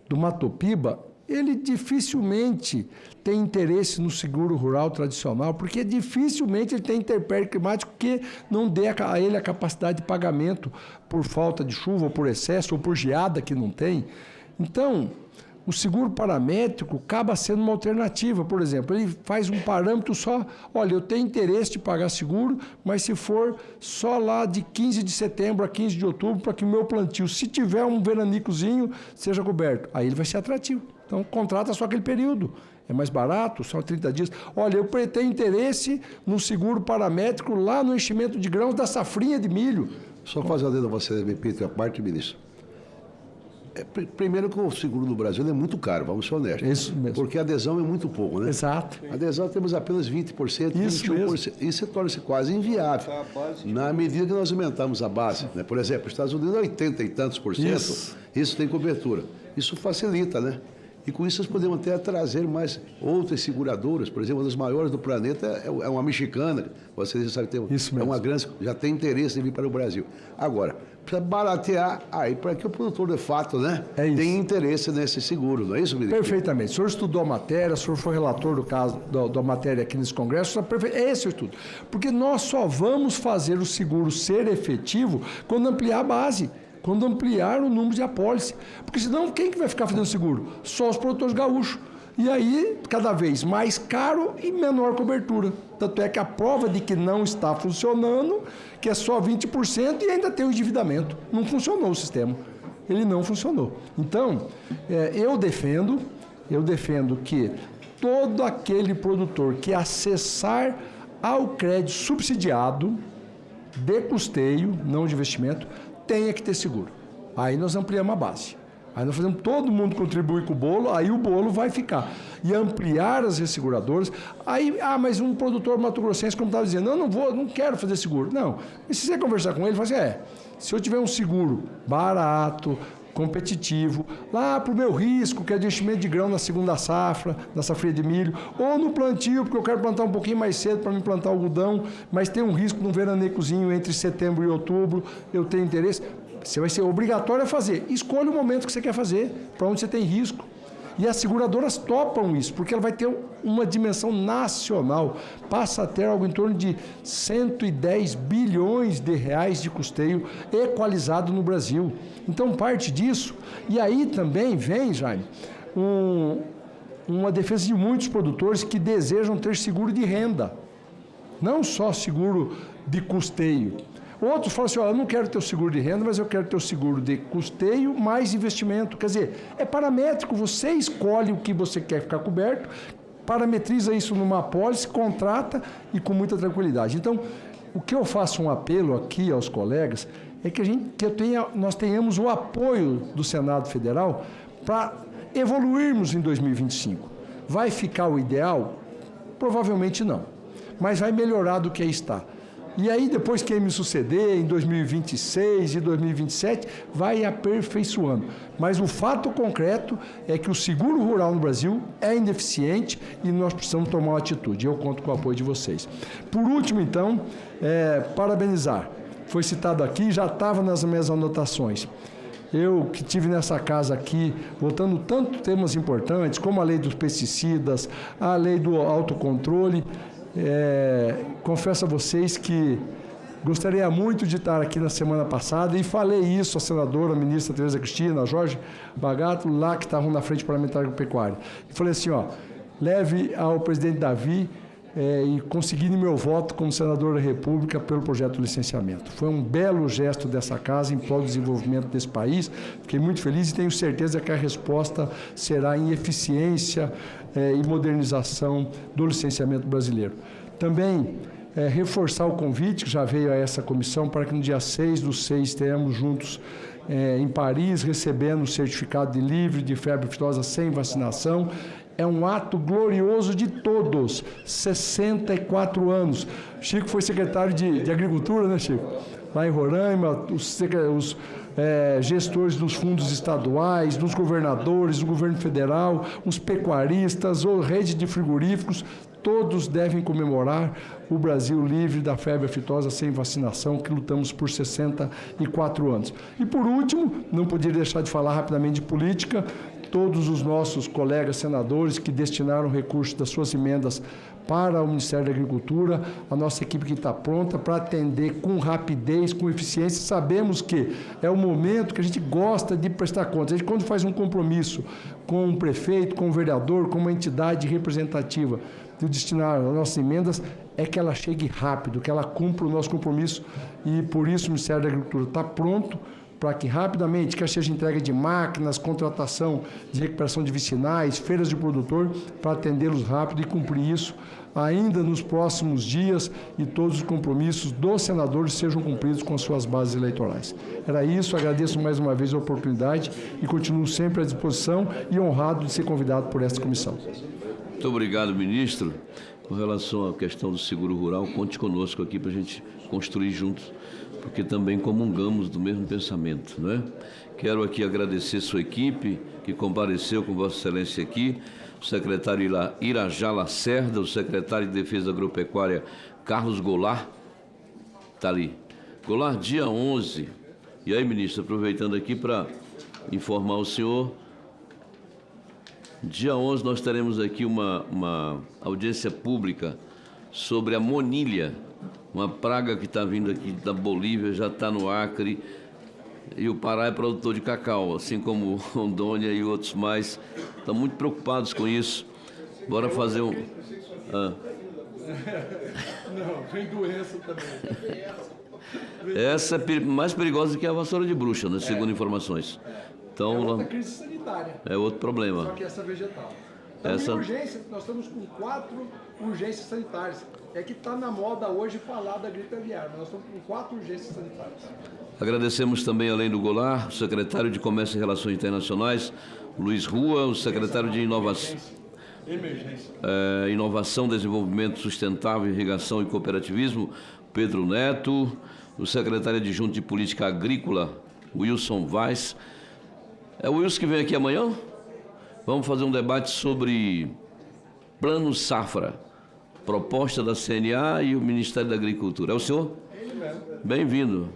do Mato Piba, ele dificilmente tem interesse no seguro rural tradicional, porque dificilmente ele tem intempérie climático que não dê a ele a capacidade de pagamento por falta de chuva, ou por excesso, ou por geada que não tem. Então, o seguro paramétrico acaba sendo uma alternativa. Por exemplo, ele faz um parâmetro só, olha, eu tenho interesse de pagar seguro, mas se for só lá de 15 de setembro a 15 de outubro, para que o meu plantio, se tiver um veranicozinho, seja coberto. Aí ele vai ser atrativo. Então, contrata só aquele período. É mais barato, só 30 dias. Olha, eu tenho interesse no seguro paramétrico lá no enchimento de grãos da safrinha de milho. Só fazer adendo a você, me permite a parte, ministro. Primeiro que o seguro no Brasil é muito caro, vamos ser honestos. Isso mesmo. Porque a adesão é muito pouco, né? Exato. A adesão temos apenas 20%, isso 21%. Mesmo. Isso torna-se quase inviável. Na medida que nós aumentamos a base. Né? Por exemplo, os Estados Unidos, 80 e tantos %, isso tem cobertura. Isso facilita, né? E com isso nós podemos até trazer mais outras seguradoras. Por exemplo, uma das maiores do planeta é uma mexicana. Você já sabe, é uma grande, já tem interesse em vir para o Brasil. Agora, precisa baratear aí para que o produtor, de fato, né, tenha interesse nesse seguro, não é isso, ministro? Perfeitamente. O senhor estudou a matéria, o senhor foi relator do caso da matéria aqui nesse congresso, é esse o estudo. Porque nós só vamos fazer o seguro ser efetivo quando ampliar a base, quando ampliar o número de apólice. Porque senão, quem que vai ficar fazendo seguro? Só os produtores gaúchos. E aí, cada vez mais caro e menor cobertura. Tanto é que a prova de que não está funcionando, que é só 20% e ainda tem o endividamento. Não funcionou o sistema. Ele não funcionou. Então, eu defendo que todo aquele produtor que acessar ao crédito subsidiado de custeio, não de investimento, tenha que ter seguro. Aí nós ampliamos a base. Aí nós fazemos todo mundo contribuir com o bolo, aí o bolo vai ficar. E ampliar as resseguradoras. Aí, mas um produtor mato-grossense, como estava dizendo, não quero fazer seguro. Não. E se você conversar com ele, fala assim, se eu tiver um seguro barato, competitivo, lá para o meu risco, que é de enchimento de grão na segunda safra, na safra de milho, ou no plantio, porque eu quero plantar um pouquinho mais cedo para me plantar algodão, mas tem um risco no veranecozinho entre setembro e outubro, eu tenho interesse. Você vai ser obrigatório a fazer. Escolha o momento que você quer fazer, para onde você tem risco. E as seguradoras topam isso, porque ela vai ter uma dimensão nacional. Passa a ter algo em torno de 110 bilhões de reais de custeio equalizado no Brasil. Então, parte disso. E aí também vem, Jaime, uma defesa de muitos produtores que desejam ter seguro de renda. Não só seguro de custeio. Outros falam assim, eu não quero ter o seguro de renda, mas eu quero ter o seguro de custeio mais investimento. Quer dizer, é paramétrico, você escolhe o que você quer ficar coberto, parametriza isso numa apólice, contrata e com muita tranquilidade. Então, o que eu faço um apelo aqui aos colegas é que nós tenhamos o apoio do Senado Federal para evoluirmos em 2025. Vai ficar o ideal? Provavelmente não, mas vai melhorar do que aí está. E aí, depois quem me suceder, em 2026 e 2027, vai aperfeiçoando. Mas o fato concreto é que o seguro rural no Brasil é ineficiente e nós precisamos tomar uma atitude. Eu conto com o apoio de vocês. Por último, então, parabenizar. Foi citado aqui, já estava nas minhas anotações. Eu que estive nessa casa aqui, votando tanto temas importantes, como a lei dos pesticidas, a lei do autocontrole, confesso a vocês que gostaria muito de estar aqui na semana passada e falei isso à senadora, a ministra Tereza Cristina, a Jorge Bagato, lá que estavam na frente parlamentar agropecuária. Falei assim, leve ao presidente Davi e consegui meu voto como senador da República pelo projeto de licenciamento. Foi um belo gesto dessa casa em prol do desenvolvimento desse país. Fiquei muito feliz e tenho certeza que a resposta será em eficiência e modernização do licenciamento brasileiro. Também reforçar o convite que já veio a essa comissão para que no dia 6/6 estejamos juntos em Paris, recebendo o certificado de livre de febre aftosa sem vacinação. É um ato glorioso de todos, 64 anos. Chico foi secretário de Agricultura, né, Chico? Lá em Roraima, os gestores dos fundos estaduais, dos governadores, do governo federal, os pecuaristas, ou rede de frigoríficos, todos devem comemorar o Brasil livre da febre aftosa sem vacinação, que lutamos por 64 anos. E, por último, não poderia deixar de falar rapidamente de política. Todos os nossos colegas senadores que destinaram recursos das suas emendas para o Ministério da Agricultura, a nossa equipe que está pronta para atender com rapidez, com eficiência. Sabemos que é o momento que a gente gosta de prestar contas. A gente, quando faz um compromisso com um prefeito, com um vereador, com uma entidade representativa de destinar as nossas emendas, é que ela chegue rápido, que ela cumpra o nosso compromisso, e por isso o Ministério da Agricultura está pronto para que rapidamente, quer seja entrega de máquinas, contratação de recuperação de vicinais, feiras de produtor, para atendê-los rápido e cumprir isso ainda nos próximos dias e todos os compromissos dos senadores sejam cumpridos com as suas bases eleitorais. Era isso, agradeço mais uma vez a oportunidade e continuo sempre à disposição e honrado de ser convidado por esta comissão. Muito obrigado, ministro. Com relação à questão do seguro rural, conte conosco aqui para a gente construir juntos, porque também comungamos do mesmo pensamento, não é? Quero aqui agradecer sua equipe que compareceu com Vossa Excelência aqui, o secretário Irajá Lacerda, o secretário de Defesa Agropecuária Carlos Goulart, está ali. Goulart, dia 11, e aí, ministro, aproveitando aqui para informar o senhor, dia 11 nós teremos aqui uma audiência pública sobre a monilha, uma praga que está vindo aqui da Bolívia, já está no Acre, e o Pará é produtor de cacau, assim como Rondônia e outros mais. Estão muito preocupados com isso. Bora fazer um... Não, vem doença também. Essa é mais perigosa do que a vassoura de bruxa, né, segundo informações. Então, é outra crise sanitária. É outro problema. Só que essa vegetal. Então, urgência, nós estamos com 4 urgências sanitárias. É que está na moda hoje falar da gripe aviária, mas nós estamos com 4 urgências sanitárias. Agradecemos também, além do Goulart, o secretário de Comércio e Relações Internacionais, Luiz Rua, o secretário de Inovação, Desenvolvimento Sustentável, Irrigação e Cooperativismo, Pedro Neto, o secretário adjunto de Política Agrícola, Wilson Vaz. É o Wilson que vem aqui amanhã? Vamos fazer um debate sobre Plano Safra, proposta da CNA e o Ministério da Agricultura. É o senhor? Ele mesmo. Bem-vindo.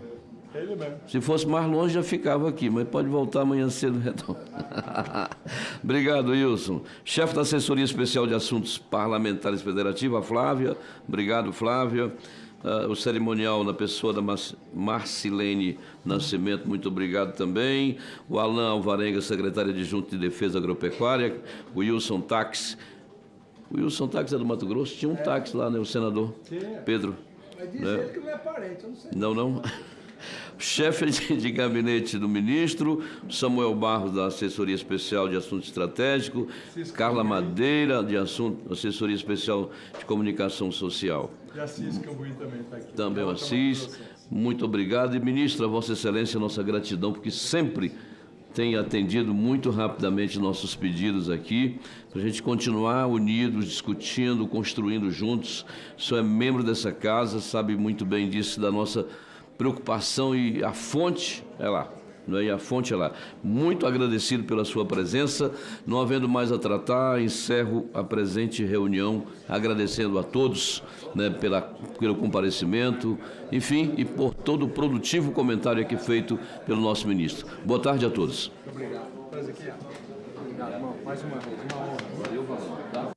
Ele mesmo. Se fosse mais longe, já ficava aqui, mas pode voltar amanhã cedo. Obrigado, Wilson. Chefe da Assessoria Especial de Assuntos Parlamentares Federativa, Flávia. Obrigado, Flávia. O cerimonial na pessoa da Marcilene Nascimento, muito obrigado também. O Alain Alvarenga, secretário adjunto de Defesa Agropecuária. O Wilson Táxi. O Wilson Táxi é do Mato Grosso? Tinha um táxi lá, né? O senador Pedro. Mas diz ele que não é parente, eu não sei. Não. chefe de gabinete do ministro, Samuel Barros, da Assessoria Especial de Assuntos Estratégicos, Carla Madeira, de Assessoria Especial de Comunicação Social. E Assis Cambuí também está aqui. Também o Assis, muito obrigado. E, ministra, Vossa Excelência, nossa gratidão, porque sempre tem atendido muito rapidamente nossos pedidos aqui, para a gente continuar unidos, discutindo, construindo juntos. O senhor é membro dessa casa, sabe muito bem disso, da nossa preocupação, e a fonte é lá. E a fonte é lá. Muito agradecido pela sua presença. Não havendo mais a tratar, encerro a presente reunião, agradecendo a todos, né, pelo comparecimento, enfim, e por todo o produtivo comentário aqui feito pelo nosso ministro. Boa tarde a todos. Obrigado. Obrigado, irmão. Mais uma vez, uma honra. Valeu, valeu. Tá?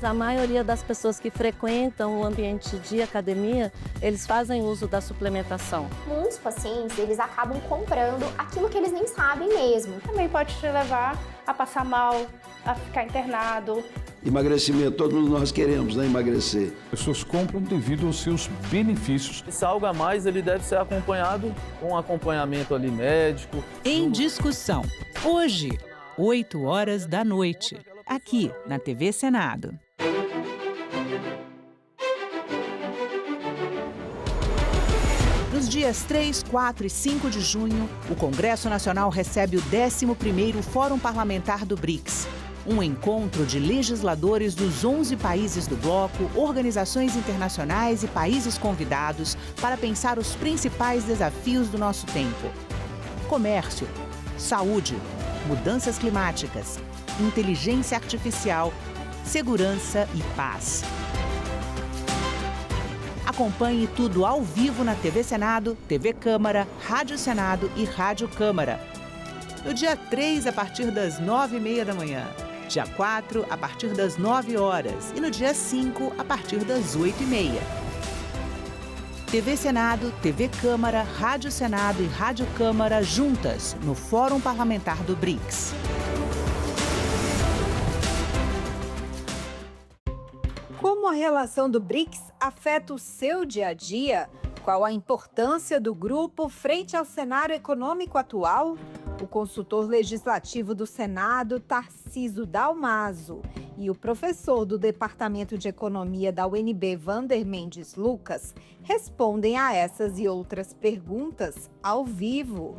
A maioria das pessoas que frequentam o ambiente de academia, eles fazem uso da suplementação. Muitos pacientes, eles acabam comprando aquilo que eles nem sabem mesmo. Também pode te levar a passar mal, a ficar internado. Emagrecimento, todos nós queremos, né, emagrecer. As pessoas compram devido aos seus benefícios. Se algo a mais, ele deve ser acompanhado com um acompanhamento ali médico. Em discussão, hoje, 20h, aqui na TV Senado. Nos dias 3, 4 e 5 de junho, o Congresso Nacional recebe o 11º Fórum Parlamentar do BRICS, um encontro de legisladores dos 11 países do bloco, organizações internacionais e países convidados para pensar os principais desafios do nosso tempo: comércio, saúde, mudanças climáticas, inteligência artificial, segurança e paz. Acompanhe tudo ao vivo na TV Senado, TV Câmara, Rádio Senado e Rádio Câmara. No dia 3, a partir das 9h30 da manhã. Dia 4, a partir das 9h. E no dia 5, a partir das 8h30. TV Senado, TV Câmara, Rádio Senado e Rádio Câmara juntas no Fórum Parlamentar do BRICS. Como a relação do BRICS afeta o seu dia a dia? Qual a importância do grupo frente ao cenário econômico atual? O consultor legislativo do Senado, Tarcísio Dalmaso, e o professor do Departamento de Economia da UNB, Vander Mendes Lucas, respondem a essas e outras perguntas ao vivo.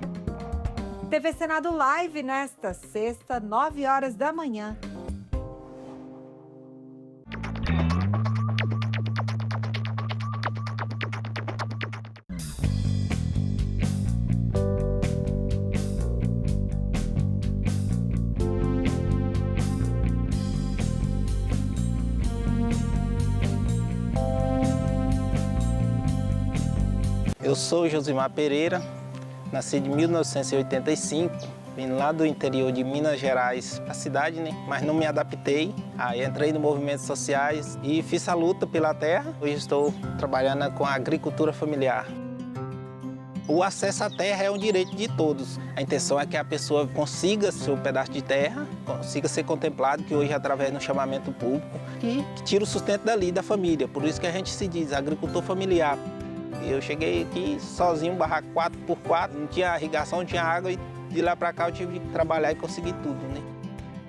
TV Senado Live nesta sexta, 9h. Eu sou Josimar Pereira, nasci em 1985, vim lá do interior de Minas Gerais, a cidade, né? Mas não me adaptei. Aí entrei no movimentos sociais e fiz a luta pela terra. Hoje estou trabalhando com a agricultura familiar. O acesso à terra é um direito de todos. A intenção é que a pessoa consiga seu pedaço de terra, consiga ser contemplado, que hoje é através do chamamento público, que tira o sustento dali, da família. Por isso que a gente se diz agricultor familiar. Eu cheguei aqui sozinho, barraco 4x4, não tinha irrigação, não tinha água, e de lá para cá eu tive que trabalhar e conseguir tudo, né?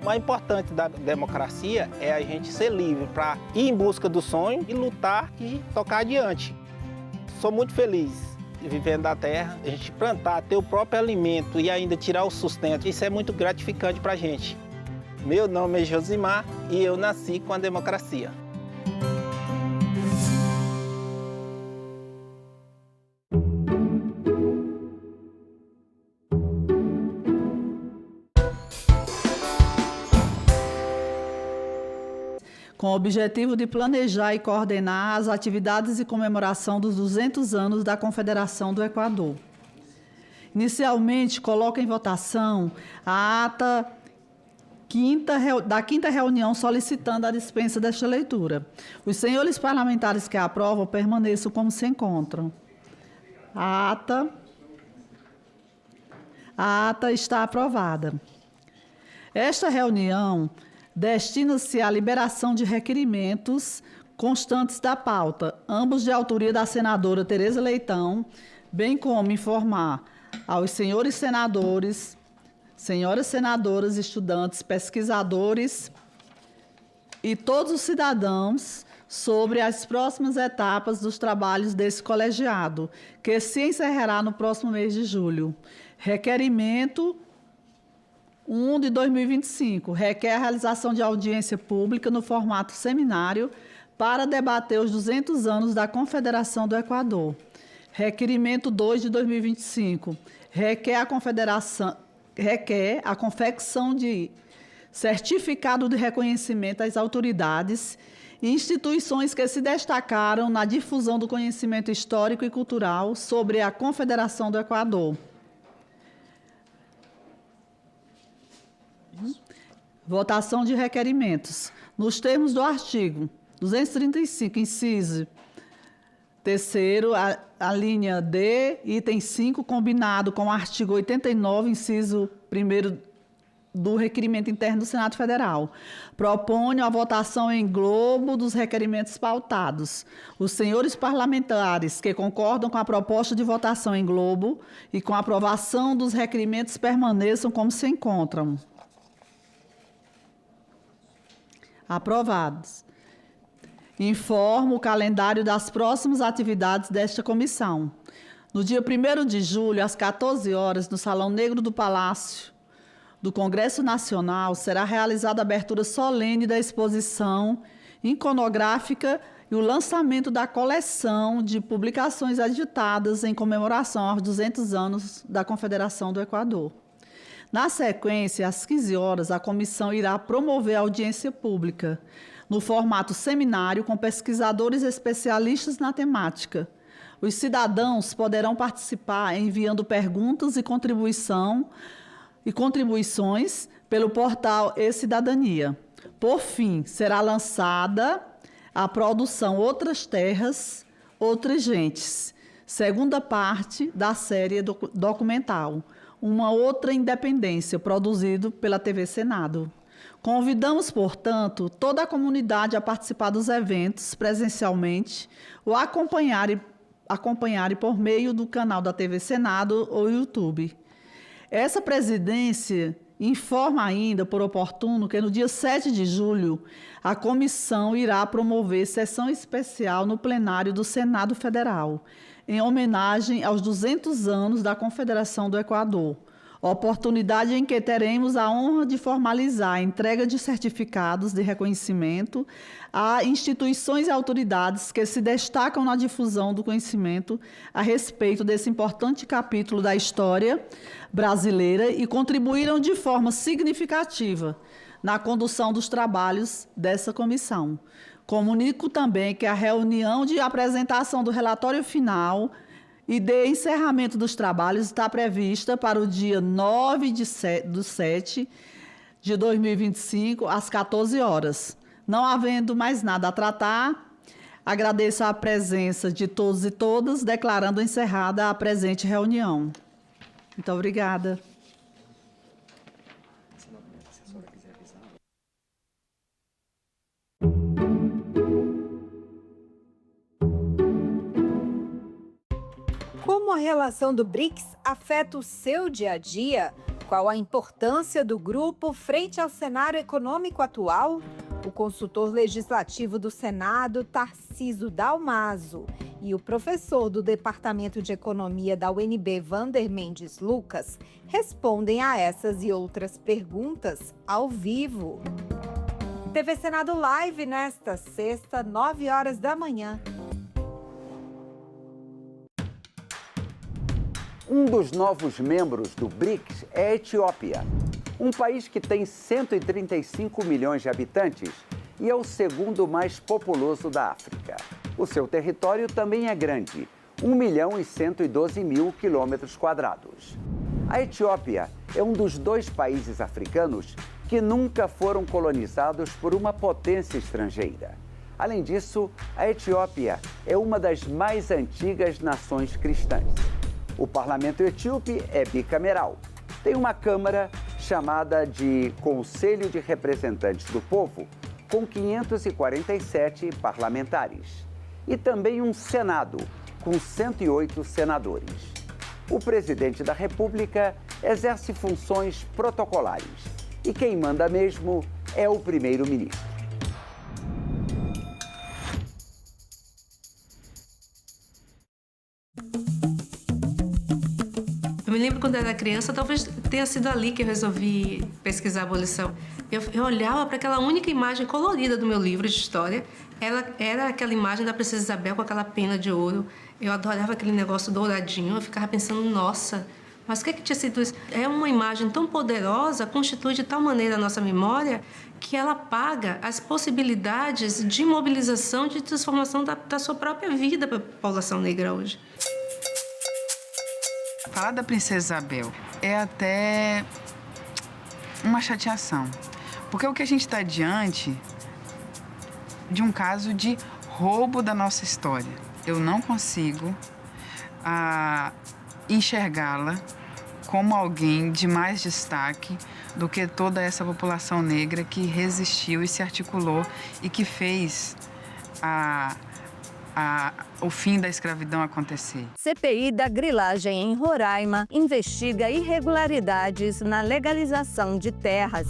O mais importante da democracia é a gente ser livre para ir em busca do sonho e lutar e tocar adiante. Sou muito feliz vivendo da terra, a gente plantar, ter o próprio alimento e ainda tirar o sustento, isso é muito gratificante para a gente. Meu nome é Josimar e eu nasci com a democracia. Com o objetivo de planejar e coordenar as atividades de comemoração dos 200 anos da Confederação do Equador. Inicialmente, coloco em votação a ata da quinta reunião solicitando a dispensa desta leitura. Os senhores parlamentares que a aprovam permaneçam como se encontram. A ata está aprovada. Esta reunião destina-se à liberação de requerimentos constantes da pauta, ambos de autoria da senadora Tereza Leitão, bem como informar aos senhores senadores, senhoras senadoras, estudantes, pesquisadores e todos os cidadãos sobre as próximas etapas dos trabalhos desse colegiado, que se encerrará no próximo mês de julho. Requerimento 1 de 2025 requer a realização de audiência pública no formato seminário para debater os 200 anos da Confederação do Equador. Requerimento 2 de 2025 requer a confecção de certificado de reconhecimento às autoridades e instituições que se destacaram na difusão do conhecimento histórico e cultural sobre a Confederação do Equador. Votação de requerimentos. Nos termos do artigo 235, inciso 3º, a linha D, item 5, combinado com o artigo 89, inciso 1º do requerimento interno do Senado Federal. Proponho a votação em globo dos requerimentos pautados. Os senhores parlamentares que concordam com a proposta de votação em globo e com a aprovação dos requerimentos permaneçam como se encontram. Aprovados. Informo o calendário das próximas atividades desta comissão. No dia 1º de julho, às 14 horas, no Salão Negro do Palácio do Congresso Nacional, será realizada a abertura solene da exposição iconográfica e o lançamento da coleção de publicações editadas em comemoração aos 200 anos da Confederação do Equador. Na sequência, às 15 horas, a comissão irá promover a audiência pública, no formato seminário, com pesquisadores especialistas na temática. Os cidadãos poderão participar enviando perguntas e contribuições pelo portal E-Cidadania. Por fim, será lançada a produção Outras Terras, Outras Gentes, segunda parte da série documental, Uma Outra Independência, produzido pela TV Senado. Convidamos, portanto, toda a comunidade a participar dos eventos presencialmente ou acompanharem por meio do canal da TV Senado ou YouTube. Essa presidência informa ainda, por oportuno, que no dia 7 de julho, a comissão irá promover sessão especial no plenário do Senado Federal, em homenagem aos 200 anos da Confederação do Equador, oportunidade em que teremos a honra de formalizar a entrega de certificados de reconhecimento a instituições e autoridades que se destacam na difusão do conhecimento a respeito desse importante capítulo da história brasileira e contribuíram de forma significativa na condução dos trabalhos dessa comissão. Comunico também que a reunião de apresentação do relatório final e de encerramento dos trabalhos está prevista para o dia 9 de 7 de 2025, às 14 horas. Não havendo mais nada a tratar, agradeço a presença de todos e todas, declarando encerrada a presente reunião. Muito obrigada. Como a relação do BRICS afeta o seu dia a dia? Qual a importância do grupo frente ao cenário econômico atual? O consultor legislativo do Senado, Tarcísio Dalmaso, e o professor do Departamento de Economia da UNB, Vander Mendes Lucas, respondem a essas e outras perguntas ao vivo. TV Senado Live nesta sexta, 9 horas da manhã. Um dos novos membros do BRICS é a Etiópia, um país que tem 135 milhões de habitantes e é o segundo mais populoso da África. O seu território também é grande, 1.112.000 quilômetros quadrados. A Etiópia é um dos 2 países africanos que nunca foram colonizados por uma potência estrangeira. Além disso, a Etiópia é uma das mais antigas nações cristãs. O parlamento etíope é bicameral. Tem uma Câmara chamada de Conselho de Representantes do Povo, com 547 parlamentares. E também um Senado, com 108 senadores. O presidente da República exerce funções protocolares e quem manda mesmo é o primeiro-ministro. Eu me lembro quando eu era criança, talvez tenha sido ali que eu resolvi pesquisar a abolição. Eu olhava para aquela única imagem colorida do meu livro de história. Era aquela imagem da Princesa Isabel com aquela pena de ouro. Eu adorava aquele negócio douradinho. Eu ficava pensando, nossa, mas o que tinha sido isso? É uma imagem tão poderosa, constitui de tal maneira a nossa memória, que ela apaga as possibilidades de mobilização, de transformação da sua própria vida para a população negra hoje. Falar da Princesa Isabel é até uma chateação, porque o que a gente está diante de um caso de roubo da nossa história. Eu não consigo enxergá-la como alguém de mais destaque do que toda essa população negra que resistiu e se articulou e que fez o fim da escravidão acontecer. CPI da grilagem em Roraima investiga irregularidades na legalização de terras.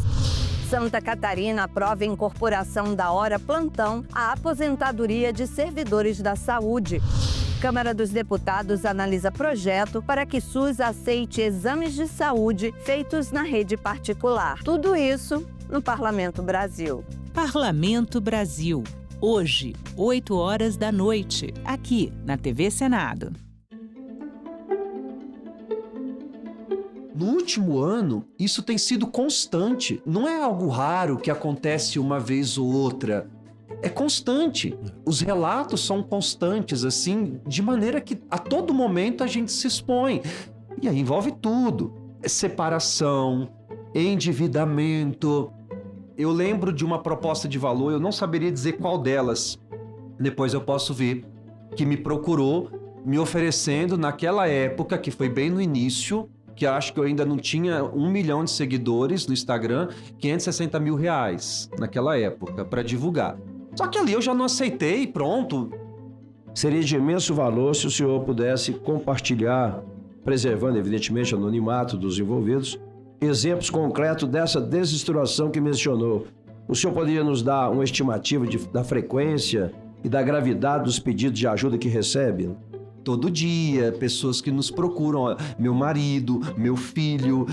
Santa Catarina aprova a incorporação da hora plantão à aposentadoria de servidores da saúde. Câmara dos Deputados analisa projeto para que SUS aceite exames de saúde feitos na rede particular. Tudo isso no Parlamento Brasil. Parlamento Brasil. Hoje, 20h, aqui na TV Senado. No último ano, isso tem sido constante. Não é algo raro que acontece uma vez ou outra. É constante. Os relatos são constantes, assim, de maneira que a todo momento a gente se expõe. E aí envolve tudo. Separação, endividamento. Eu lembro de uma proposta de valor, eu não saberia dizer qual delas. Depois eu posso ver, que me procurou, me oferecendo naquela época, que foi bem no início, que acho que eu ainda não tinha 1 milhão de seguidores no Instagram, R$560 mil naquela época, para divulgar. Só que ali eu já não aceitei, pronto. Seria de imenso valor se o senhor pudesse compartilhar, preservando evidentemente o anonimato dos envolvidos, exemplos concretos dessa desestruturação que mencionou. O senhor poderia nos dar uma estimativa da frequência e da gravidade dos pedidos de ajuda que recebe? Todo dia, pessoas que nos procuram, meu marido, meu filho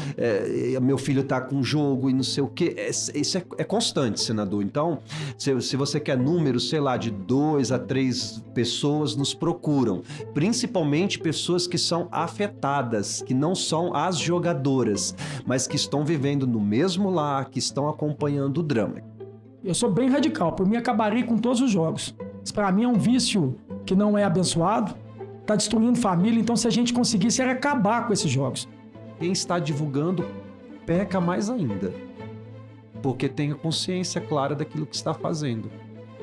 tá com jogo e não sei o quê. Isso é constante, senador. Então, se você quer números, sei lá, de 2 a 3 pessoas nos procuram. Principalmente pessoas que são afetadas, que não são as jogadoras, mas que estão vivendo no mesmo lar, que estão acompanhando o drama. Eu sou bem radical, por mim acabarei com todos os jogos. Isso para mim é um vício que não é abençoado. Está destruindo família, então se a gente conseguisse era acabar com esses jogos. Quem está divulgando peca mais ainda, porque tem a consciência clara daquilo que está fazendo.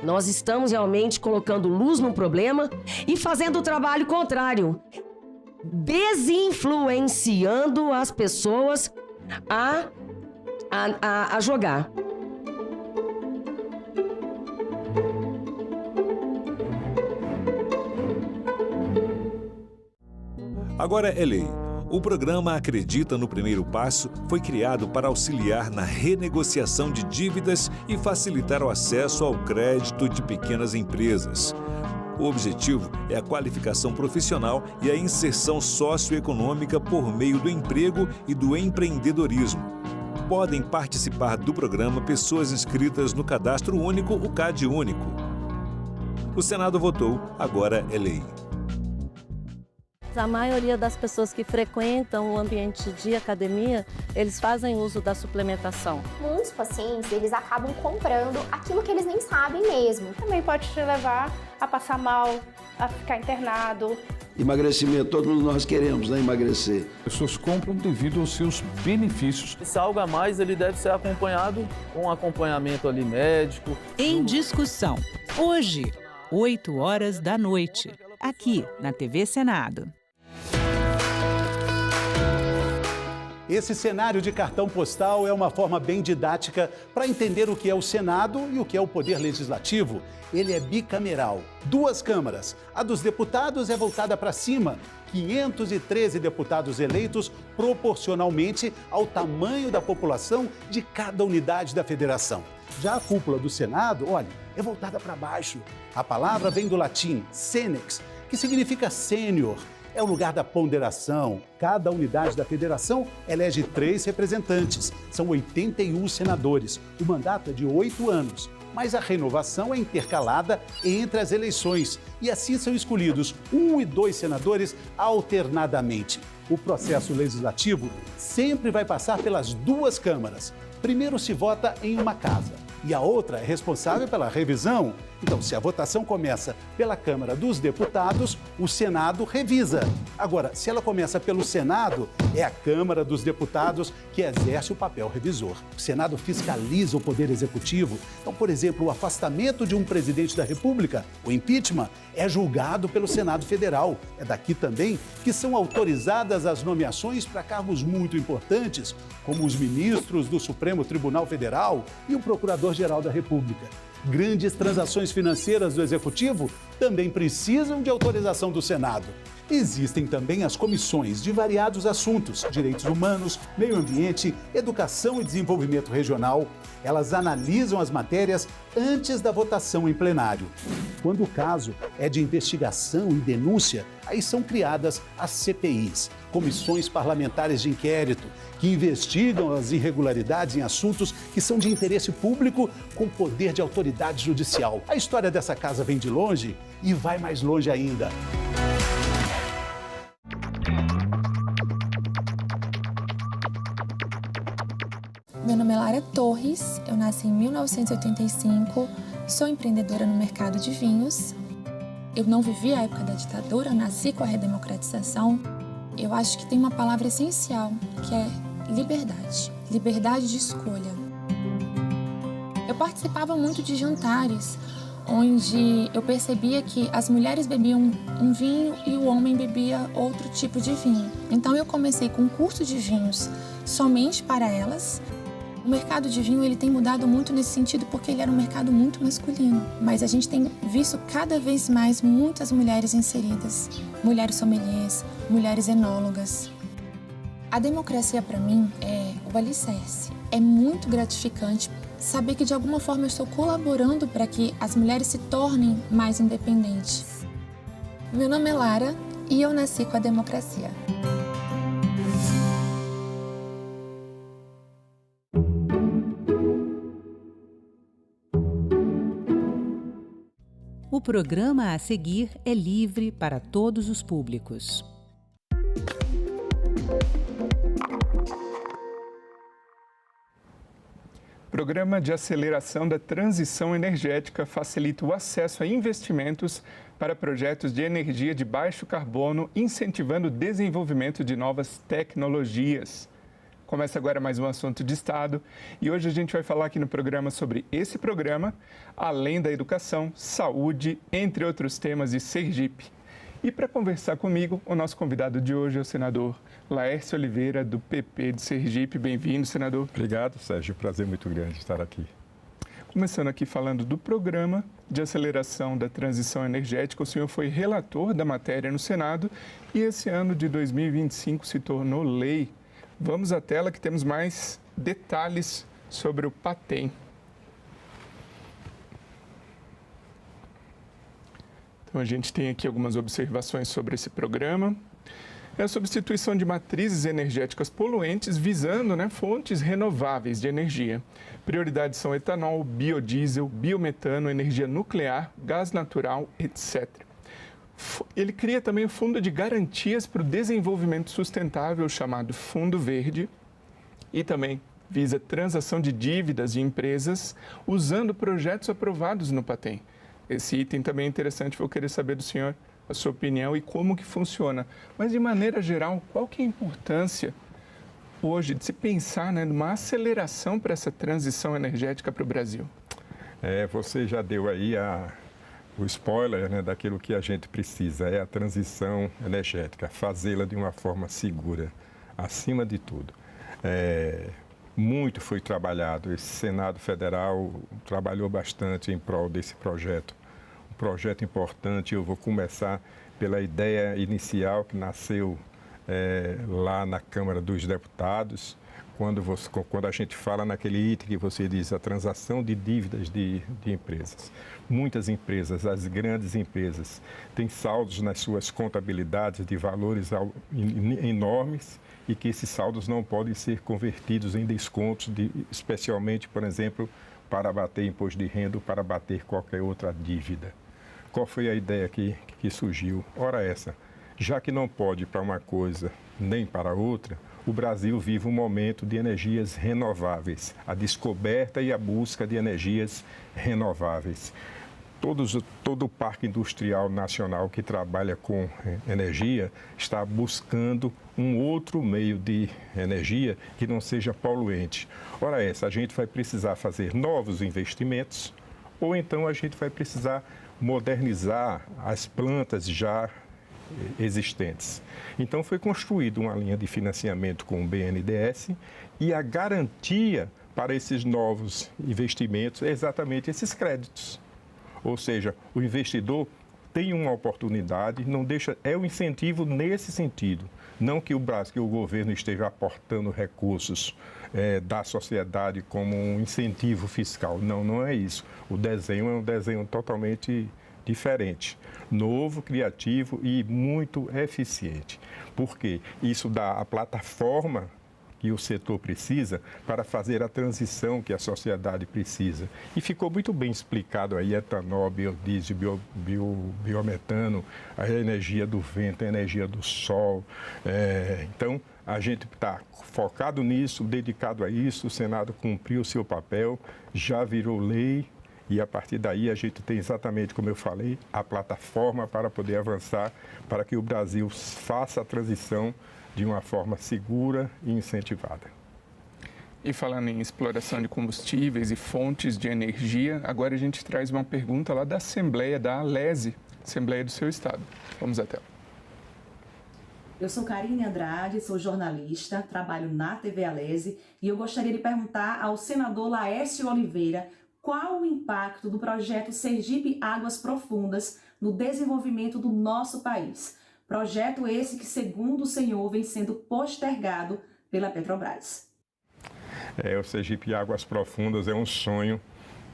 Nós estamos realmente colocando luz no problema e fazendo o trabalho contrário, desinfluenciando as pessoas a jogar. Agora é lei. O programa Acredita no Primeiro Passo foi criado para auxiliar na renegociação de dívidas e facilitar o acesso ao crédito de pequenas empresas. O objetivo é a qualificação profissional e a inserção socioeconômica por meio do emprego e do empreendedorismo. Podem participar do programa pessoas inscritas no Cadastro Único, o CAD Único. O Senado votou, agora é lei. A maioria das pessoas que frequentam o ambiente de academia, eles fazem uso da suplementação. Muitos pacientes, eles acabam comprando aquilo que eles nem sabem mesmo. Também pode te levar a passar mal, a ficar internado. Emagrecimento, todos nós queremos, né, emagrecer. Pessoas compram devido aos seus benefícios. Esse algo a mais, ele deve ser acompanhado com acompanhamento ali médico. Em discussão, hoje, 20h, aqui na TV Senado. Esse cenário de cartão postal é uma forma bem didática para entender o que é o Senado e o que é o Poder Legislativo. Ele é bicameral, 2 câmaras. A dos deputados é voltada para cima, 513 deputados eleitos proporcionalmente ao tamanho da população de cada unidade da federação. Já a cúpula do Senado, olha, é voltada para baixo. A palavra vem do latim senex, que significa sênior. É o lugar da ponderação. Cada unidade da federação elege 3 representantes. São 81 senadores. O mandato é de 8 anos. Mas a renovação é intercalada entre as eleições. E assim são escolhidos 1 e 2 senadores alternadamente. O processo legislativo sempre vai passar pelas 2 câmaras. Primeiro se vota em uma casa e a outra é responsável pela revisão. Então, se a votação começa pela Câmara dos Deputados, o Senado revisa. Agora, se ela começa pelo Senado, é a Câmara dos Deputados que exerce o papel revisor. O Senado fiscaliza o Poder Executivo. Então, por exemplo, o afastamento de um presidente da República, o impeachment, é julgado pelo Senado Federal. É daqui também que são autorizadas as nomeações para cargos muito importantes, como os ministros do Supremo Tribunal Federal e o Procurador-Geral da República. Grandes transações financeiras do Executivo também precisam de autorização do Senado. Existem também as comissões de variados assuntos, direitos humanos, meio ambiente, educação e desenvolvimento regional. Elas analisam as matérias antes da votação em plenário. Quando o caso é de investigação e denúncia, aí são criadas as CPIs, comissões parlamentares de inquérito, que investigam as irregularidades em assuntos que são de interesse público com poder de autoridade judicial. A história dessa casa vem de longe e vai mais longe ainda. Meu nome é Lara Torres, eu nasci em 1985, sou empreendedora no mercado de vinhos. Eu não vivi a época da ditadura, eu nasci com a redemocratização. Eu acho que tem uma palavra essencial, que é liberdade. Liberdade de escolha. Eu participava muito de jantares, onde eu percebia que as mulheres bebiam um vinho e o homem bebia outro tipo de vinho. Então eu comecei com um curso de vinhos somente para elas. O mercado de vinho ele tem mudado muito nesse sentido porque ele era um mercado muito masculino. Mas a gente tem visto cada vez mais muitas mulheres inseridas. Mulheres sommeliers, mulheres enólogas. A democracia para mim é o alicerce. É muito gratificante saber que de alguma forma eu estou colaborando para que as mulheres se tornem mais independentes. Meu nome é Lara e eu nasci com a democracia. O programa a seguir é livre para todos os públicos. Programa de aceleração da transição energética facilita o acesso a investimentos para projetos de energia de baixo carbono, incentivando o desenvolvimento de novas tecnologias. Começa agora mais um assunto de Estado e hoje a gente vai falar aqui no programa sobre esse programa, além da educação, saúde, entre outros temas de Sergipe. E para conversar comigo, o nosso convidado de hoje é o senador Laércio Oliveira, do PP de Sergipe. Bem-vindo, senador. Obrigado, Sérgio. Prazer muito grande estar aqui. Começando aqui falando do programa de aceleração da transição energética, o senhor foi relator da matéria no Senado e esse ano de 2025 se tornou lei. Vamos à tela que temos mais detalhes sobre o PATEM. Então, a gente tem aqui algumas observações sobre esse programa. É a substituição de matrizes energéticas poluentes visando fontes renováveis de energia. Prioridades são etanol, biodiesel, biometano, energia nuclear, gás natural, etc. Ele cria também o Fundo de Garantias para o Desenvolvimento Sustentável, chamado Fundo Verde, e também visa transação de dívidas de empresas usando projetos aprovados no PATEM. Esse item também é interessante, vou querer saber do senhor a sua opinião e como que funciona. Mas, de maneira geral, qual que é a importância hoje de se pensar numa aceleração para essa transição energética para o Brasil? Você já deu aí o spoiler daquilo que a gente precisa, é a transição energética, fazê-la de uma forma segura, acima de tudo. Muito foi trabalhado. Esse Senado Federal trabalhou bastante em prol desse projeto. Um projeto importante. Eu vou começar pela ideia inicial que nasceu lá na Câmara dos Deputados, quando a gente fala naquele item que você diz, a transação de dívidas de empresas. Muitas empresas, as grandes empresas, têm saldos nas suas contabilidades de valores enormes e que esses saldos não podem ser convertidos em descontos, especialmente, por exemplo, para abater imposto de renda ou para abater qualquer outra dívida. Qual foi a ideia que surgiu? Ora essa, já que não pode para uma coisa nem para outra, o Brasil vive um momento de energias renováveis, a descoberta e a busca de energias renováveis. Todo o Parque Industrial Nacional que trabalha com energia está buscando um outro meio de energia que não seja poluente. Ora essa, a gente vai precisar fazer novos investimentos ou então a gente vai precisar modernizar as plantas já existentes. Então foi construída uma linha de financiamento com o BNDES e a garantia para esses novos investimentos é exatamente esses créditos. Ou seja, o investidor tem uma oportunidade, não deixa, é um incentivo nesse sentido. Não que o governo esteja aportando recursos da sociedade como um incentivo fiscal. Não, não é isso. O desenho é um desenho totalmente diferente, novo, criativo e muito eficiente. Por quê? Isso dá a plataforma que o setor precisa para fazer a transição que a sociedade precisa. E ficou muito bem explicado aí, etanol, biodiesel, biometano, a energia do vento, a energia do sol. Então, a gente está focado nisso, dedicado a isso, o Senado cumpriu o seu papel, já virou lei, e a partir daí a gente tem exatamente, como eu falei, a plataforma para poder avançar, para que o Brasil faça a transição de uma forma segura e incentivada. E falando em exploração de combustíveis e fontes de energia, agora a gente traz uma pergunta lá da Assembleia da Alese, Assembleia do seu estado. Vamos à tela. Eu sou Karine Andrade, sou jornalista, trabalho na TV Alese e eu gostaria de perguntar ao senador Laércio Oliveira qual o impacto do projeto Sergipe Águas Profundas no desenvolvimento do nosso país. Projeto esse que, segundo o senhor, vem sendo postergado pela Petrobras. O Sergipe Águas Profundas é um sonho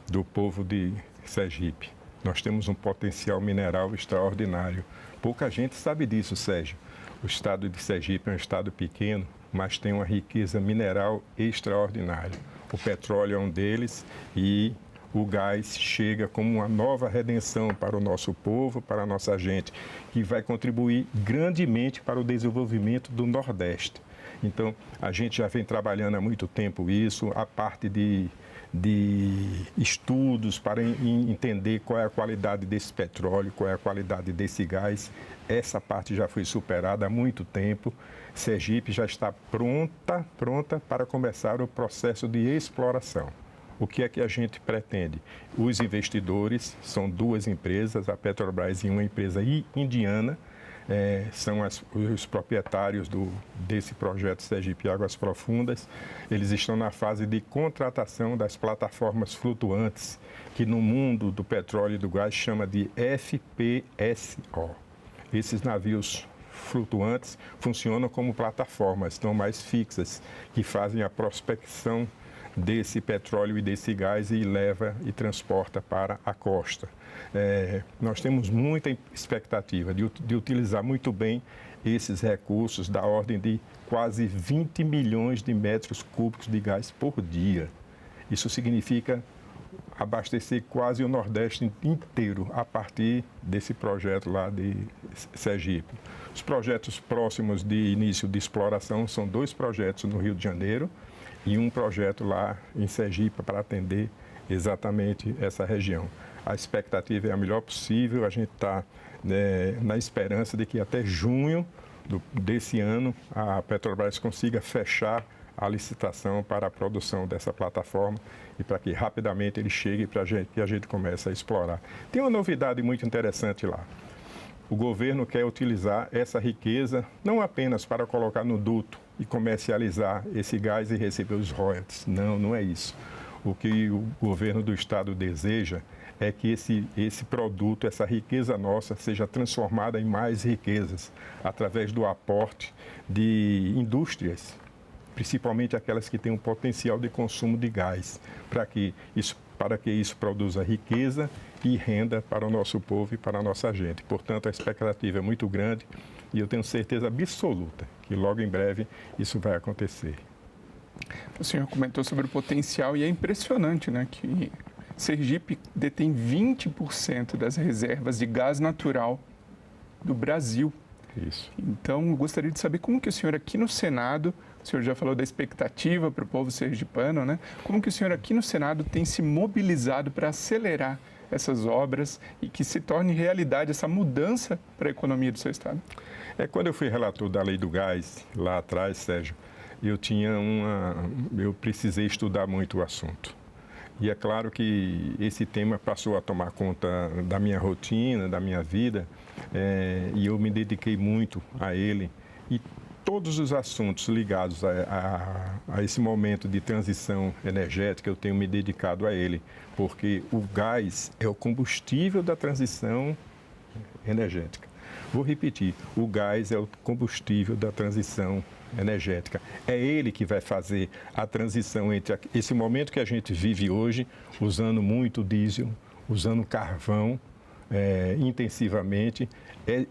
do povo de Sergipe. Nós temos um potencial mineral extraordinário. Pouca gente sabe disso, Sérgio. O estado de Sergipe é um estado pequeno, mas tem uma riqueza mineral extraordinária. O petróleo é um deles e o gás chega como uma nova redenção para o nosso povo, para a nossa gente, que vai contribuir grandemente para o desenvolvimento do Nordeste. Então, a gente já vem trabalhando há muito tempo isso, a parte de estudos para entender qual é a qualidade desse petróleo, qual é a qualidade desse gás. Essa parte já foi superada há muito tempo. Sergipe já está pronta para começar o processo de exploração. O que é que a gente pretende? Os investidores, são duas empresas, a Petrobras e uma empresa indiana, são os proprietários desse projeto Sergipe Águas Profundas. Eles estão na fase de contratação das plataformas flutuantes, que no mundo do petróleo e do gás chama de FPSO. Esses navios flutuantes funcionam como plataformas, estão mais fixas, que fazem a prospecção desse petróleo e desse gás e leva e transporta para a costa. Nós temos muita expectativa de utilizar muito bem esses recursos da ordem de quase 20 milhões de metros cúbicos de gás por dia. Isso significa abastecer quase o Nordeste inteiro a partir desse projeto lá de Sergipe. Os projetos próximos de início de exploração são 2 projetos no Rio de Janeiro e um projeto lá em Sergipe para atender exatamente essa região. A expectativa é a melhor possível, a gente está na esperança de que até junho desse ano a Petrobras consiga fechar a licitação para a produção dessa plataforma e para que rapidamente ele chegue para que a gente comece a explorar. Tem uma novidade muito interessante lá. O governo quer utilizar essa riqueza não apenas para colocar no duto, e comercializar esse gás e receber os royalties. Não, não é isso. O que o governo do estado deseja é que esse produto, essa riqueza nossa, seja transformada em mais riquezas, através do aporte de indústrias, principalmente aquelas que têm um potencial de consumo de gás, para que isso produza riqueza e renda para o nosso povo e para a nossa gente. Portanto, a expectativa é muito grande e eu tenho certeza absoluta que logo em breve isso vai acontecer. O senhor comentou sobre o potencial e é impressionante, né, que Sergipe detém 20% das reservas de gás natural do Brasil. Isso. Então, eu gostaria de saber como que o senhor aqui no Senado, o senhor já falou da expectativa para o povo sergipano, né? Como que o senhor aqui no Senado tem se mobilizado para acelerar essas obras e que se torne realidade essa mudança para a economia do seu estado? Quando eu fui relator da Lei do Gás, lá atrás, Sérgio, eu precisei estudar muito o assunto. E é claro que esse tema passou a tomar conta da minha rotina, da minha vida, e eu me dediquei muito a ele. E todos os assuntos ligados a esse momento de transição energética, eu tenho me dedicado a ele, porque o gás é o combustível da transição energética. Vou repetir, o gás é o combustível da transição energética. É ele que vai fazer a transição entre esse momento que a gente vive hoje, usando muito diesel, usando carvão intensivamente,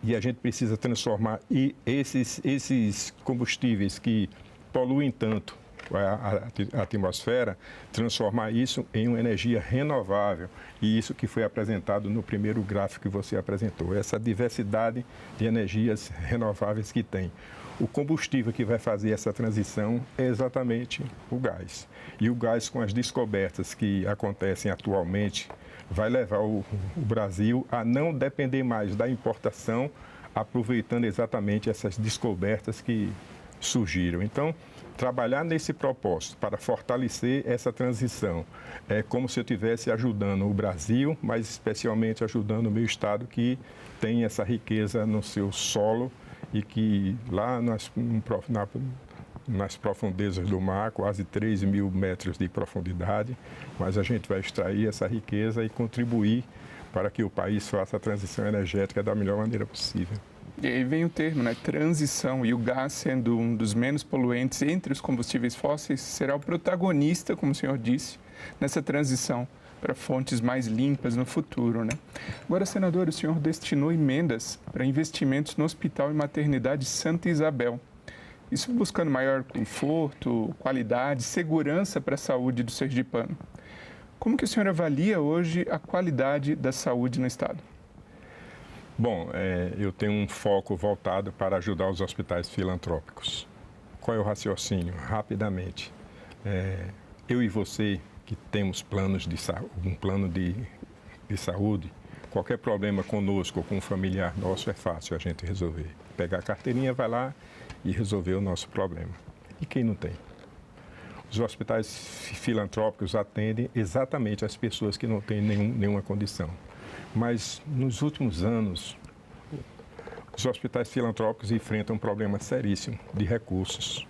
e a gente precisa transformar esses combustíveis que poluem tanto a atmosfera, transformar isso em uma energia renovável. E isso que foi apresentado no primeiro gráfico que você apresentou, essa diversidade de energias renováveis que tem. O combustível que vai fazer essa transição é exatamente o gás. E o gás, com as descobertas que acontecem atualmente, vai levar o Brasil a não depender mais da importação, aproveitando exatamente essas descobertas que surgiram. Então, trabalhar nesse propósito para fortalecer essa transição é como se eu estivesse ajudando o Brasil, mas especialmente ajudando o meu estado, que tem essa riqueza no seu solo e que lá nas profundezas do mar, quase 3.000 metros de profundidade, mas a gente vai extrair essa riqueza e contribuir para que o país faça a transição energética da melhor maneira possível. E aí vem o termo, né? Transição, e o gás, sendo um dos menos poluentes entre os combustíveis fósseis, será o protagonista, como o senhor disse, nessa transição para fontes mais limpas no futuro, né? Agora, senador, o senhor destinou emendas para investimentos no Hospital e Maternidade Santa Isabel. Isso buscando maior conforto, qualidade, segurança para a saúde do sergipano. Como que o senhor avalia hoje a qualidade da saúde no estado? Bom, eu tenho um foco voltado para ajudar os hospitais filantrópicos. Qual é o raciocínio? Rapidamente. Eu e você, que temos um plano de saúde, qualquer problema conosco ou com um familiar nosso é fácil a gente resolver. Pegar a carteirinha, vai lá e resolver o nosso problema. E quem não tem? Os hospitais filantrópicos atendem exatamente as pessoas que não têm nenhuma condição. Mas nos últimos anos, os hospitais filantrópicos enfrentam um problema seríssimo de recursos.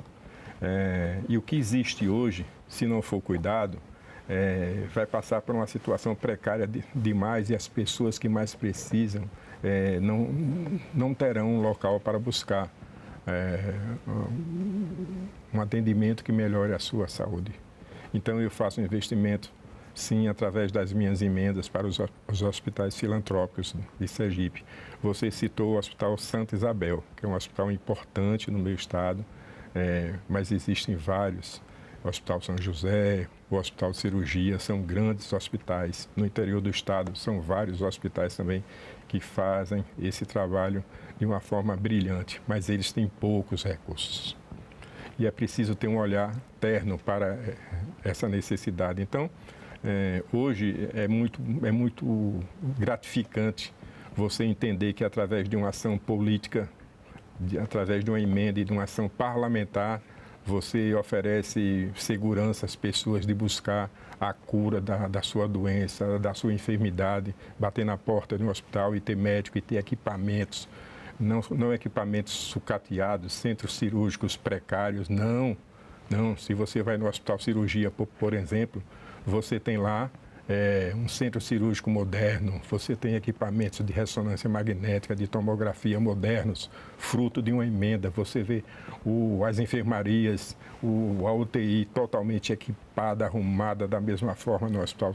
E o que existe hoje, se não for cuidado, vai passar por uma situação precária demais, e as pessoas que mais precisam não terão um local para buscar um atendimento que melhore a sua saúde. Então eu faço um investimento, sim, através das minhas emendas para os hospitais filantrópicos de Sergipe. Você citou o Hospital Santa Isabel, que é um hospital importante no meu estado, mas existem vários. O Hospital São José, o Hospital Cirurgia, são grandes hospitais. No interior do estado, são vários hospitais também que fazem esse trabalho de uma forma brilhante, mas eles têm poucos recursos. E é preciso ter um olhar terno para essa necessidade. Então, hoje é muito gratificante você entender que através de uma ação política, através de uma emenda e de uma ação parlamentar, você oferece segurança às pessoas de buscar a cura da sua doença, da sua enfermidade, bater na porta de um hospital e ter médico e ter equipamentos não equipamentos sucateados, centros cirúrgicos precários, não. Se você vai no Hospital Cirurgia, por exemplo, você tem lá um centro cirúrgico moderno, você tem equipamentos de ressonância magnética, de tomografia modernos, fruto de uma emenda. Você vê as enfermarias, a UTI totalmente equipada, arrumada da mesma forma no Hospital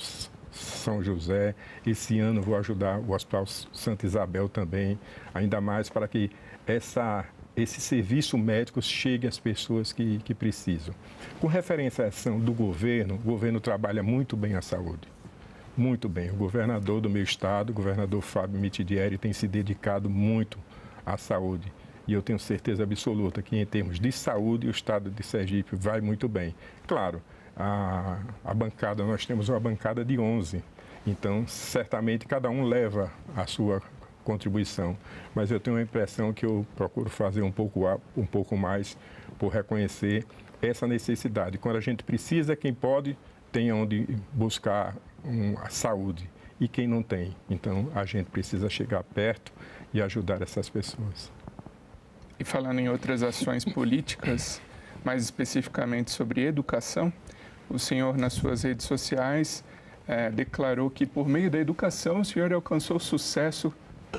São José. Esse ano vou ajudar o Hospital Santa Isabel também, ainda mais para que esse serviço médico chegue às pessoas que precisam. Com referência à ação do governo, o governo trabalha muito bem a saúde. Muito bem. O governador do meu estado, o governador Fábio Mitidieri, tem se dedicado muito à saúde. E eu tenho certeza absoluta que, em termos de saúde, o estado de Sergipe vai muito bem. Claro, a bancada, nós temos uma bancada de 11. Então, certamente, cada um leva a sua contribuição. Mas eu tenho a impressão que eu procuro fazer um pouco mais por reconhecer essa necessidade. Quando a gente precisa, quem pode tem onde buscar a saúde e quem não tem. Então, a gente precisa chegar perto e ajudar essas pessoas. E falando em outras ações políticas, mais especificamente sobre educação, o senhor, nas suas redes sociais, declarou que, por meio da educação, o senhor alcançou sucesso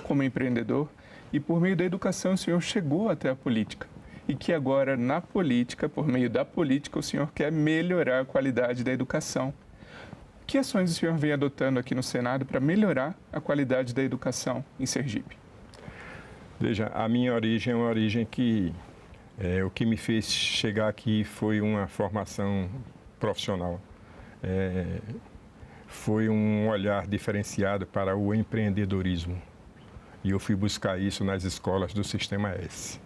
como empreendedor e, por meio da educação, o senhor chegou até a política. E que agora, na política, por meio da política, o senhor quer melhorar a qualidade da educação. Que ações o senhor vem adotando aqui no Senado para melhorar a qualidade da educação em Sergipe? Veja, a minha origem é uma origem que o que me fez chegar aqui foi uma formação profissional. Foi um olhar diferenciado para o empreendedorismo. E eu fui buscar isso nas escolas do Sistema S.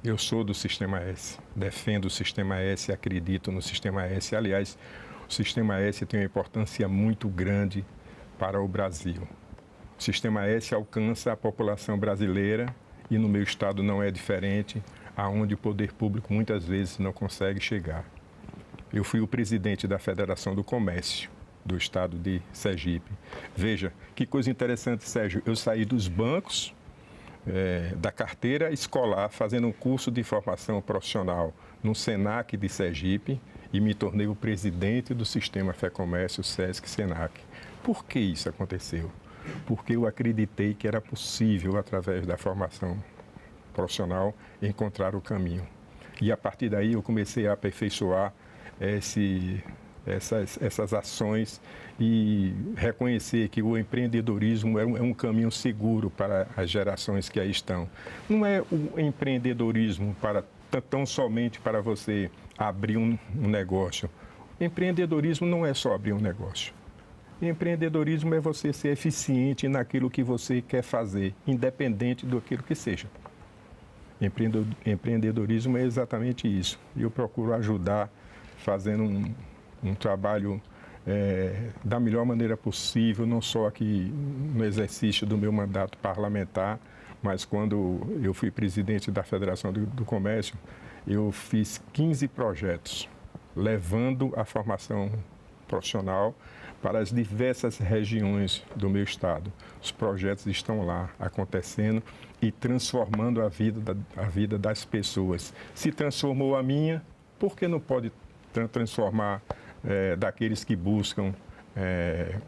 Eu sou do Sistema S, defendo o Sistema S, acredito no Sistema S. Aliás, o Sistema S tem uma importância muito grande para o Brasil. O Sistema S alcança a população brasileira e no meu estado não é diferente, aonde o poder público muitas vezes não consegue chegar. Eu fui o presidente da Federação do Comércio do estado de Sergipe. Veja, que coisa interessante, Sérgio. Eu saí dos bancos, da carteira escolar, fazendo um curso de formação profissional no Senac de Sergipe e me tornei o presidente do Sistema Fé Comércio, Sesc Senac. Por que isso aconteceu? Porque eu acreditei que era possível, através da formação profissional, encontrar o caminho. E a partir daí eu comecei a aperfeiçoar essas ações e reconhecer que o empreendedorismo é um caminho seguro para as gerações que aí estão. Não é o empreendedorismo tão somente para você abrir um negócio. Empreendedorismo não é só abrir um negócio. Empreendedorismo é você ser eficiente naquilo que você quer fazer, independente daquilo que seja. Empreendedorismo é exatamente isso. E eu procuro ajudar fazendo um trabalho da melhor maneira possível, não só aqui no exercício do meu mandato parlamentar, mas quando eu fui presidente da Federação do Comércio, eu fiz 15 projetos, levando a formação profissional para as diversas regiões do meu estado. Os projetos estão lá, acontecendo e transformando a vida das pessoas. Se transformou a minha, por que não pode transformar daqueles que buscam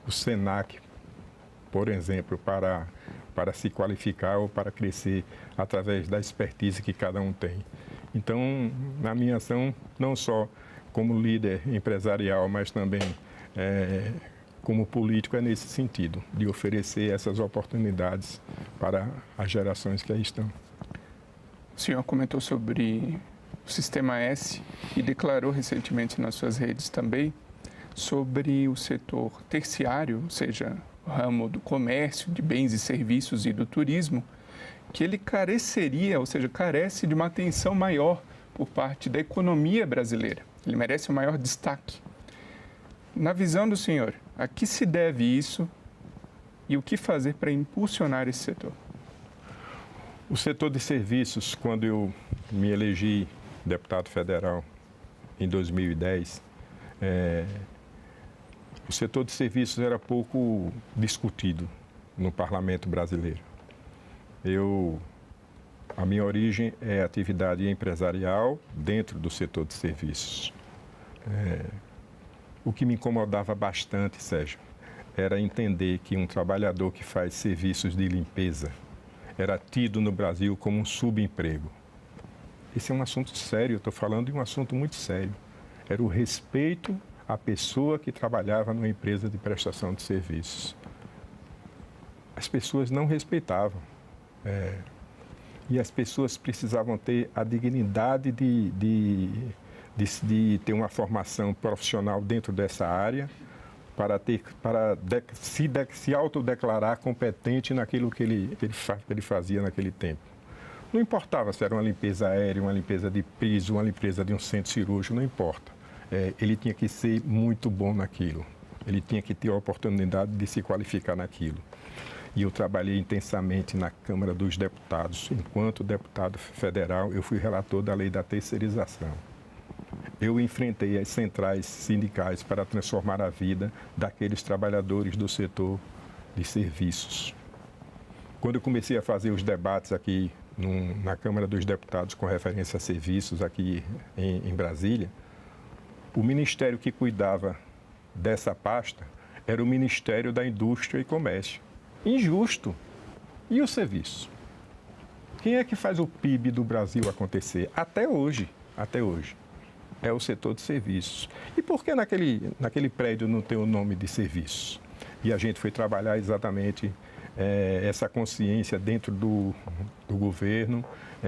o Senac, por exemplo, para se qualificar ou para crescer através da expertise que cada um tem. Então, na minha ação, não só como líder empresarial, mas também como político, é nesse sentido, de oferecer essas oportunidades para as gerações que aí estão. O senhor comentou sobre o Sistema S e declarou recentemente nas suas redes também sobre o setor terciário, ou seja, o ramo do comércio, de bens e serviços e do turismo, que ele careceria, ou seja, carece de uma atenção maior por parte da economia brasileira. Ele merece um maior destaque. Na visão do senhor, a que se deve isso e o que fazer para impulsionar esse setor? O setor de serviços, quando eu me elegi deputado federal em 2010, o setor de serviços era pouco discutido no parlamento brasileiro. A minha origem é atividade empresarial dentro do setor de serviços. O que me incomodava bastante, Sérgio, era entender que um trabalhador que faz serviços de limpeza era tido no Brasil como um subemprego. Esse é um assunto sério, eu estou falando de um assunto muito sério. Era o respeito à pessoa que trabalhava numa empresa de prestação de serviços. As pessoas não respeitavam. E as pessoas precisavam ter a dignidade de ter uma formação profissional dentro dessa área para se autodeclarar competente naquilo que ele fazia naquele tempo. Não importava se era uma limpeza aérea, uma limpeza de piso, uma limpeza de um centro cirúrgico, não importa. Ele tinha que ser muito bom naquilo. Ele tinha que ter a oportunidade de se qualificar naquilo. E eu trabalhei intensamente na Câmara dos Deputados. Enquanto deputado federal, eu fui relator da lei da terceirização. Eu enfrentei as centrais sindicais para transformar a vida daqueles trabalhadores do setor de serviços. Quando eu comecei a fazer os debates aqui na Câmara dos Deputados com referência a serviços aqui em Brasília, o ministério que cuidava dessa pasta era o Ministério da Indústria e Comércio. Injusto. E o serviço? Quem é que faz o PIB do Brasil acontecer? Até hoje. É o setor de serviços. E por que naquele prédio não tem o nome de serviços? E a gente foi trabalhar exatamente essa consciência dentro do governo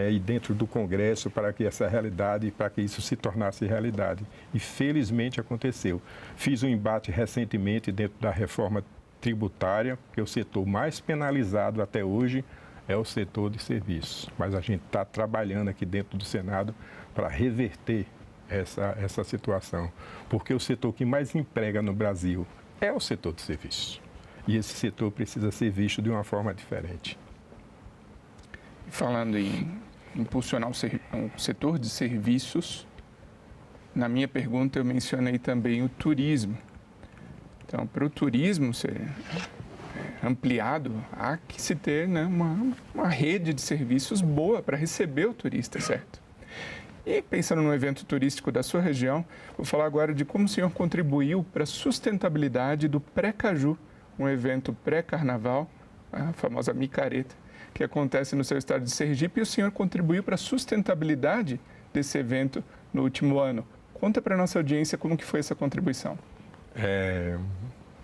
e dentro do Congresso para que essa realidade, para que isso se tornasse realidade. E felizmente aconteceu. Fiz um embate recentemente dentro da reforma tributária, porque o setor mais penalizado até hoje é o setor de serviços. Mas a gente está trabalhando aqui dentro do Senado para reverter essa situação, porque o setor que mais emprega no Brasil é o setor de serviços. E esse setor precisa ser visto de uma forma diferente. Falando em impulsionar o setor de serviços, na minha pergunta eu mencionei também o turismo. Então, para o turismo ser ampliado, há que se ter, né, uma rede de serviços boa para receber o turista, certo? E pensando no evento turístico da sua região, vou falar agora de como o senhor contribuiu para a sustentabilidade do Pré-Caju, um evento pré-carnaval, a famosa micareta, que acontece no seu estado de Sergipe, e o senhor contribuiu para a sustentabilidade desse evento no último ano. Conta para a nossa audiência como que foi essa contribuição.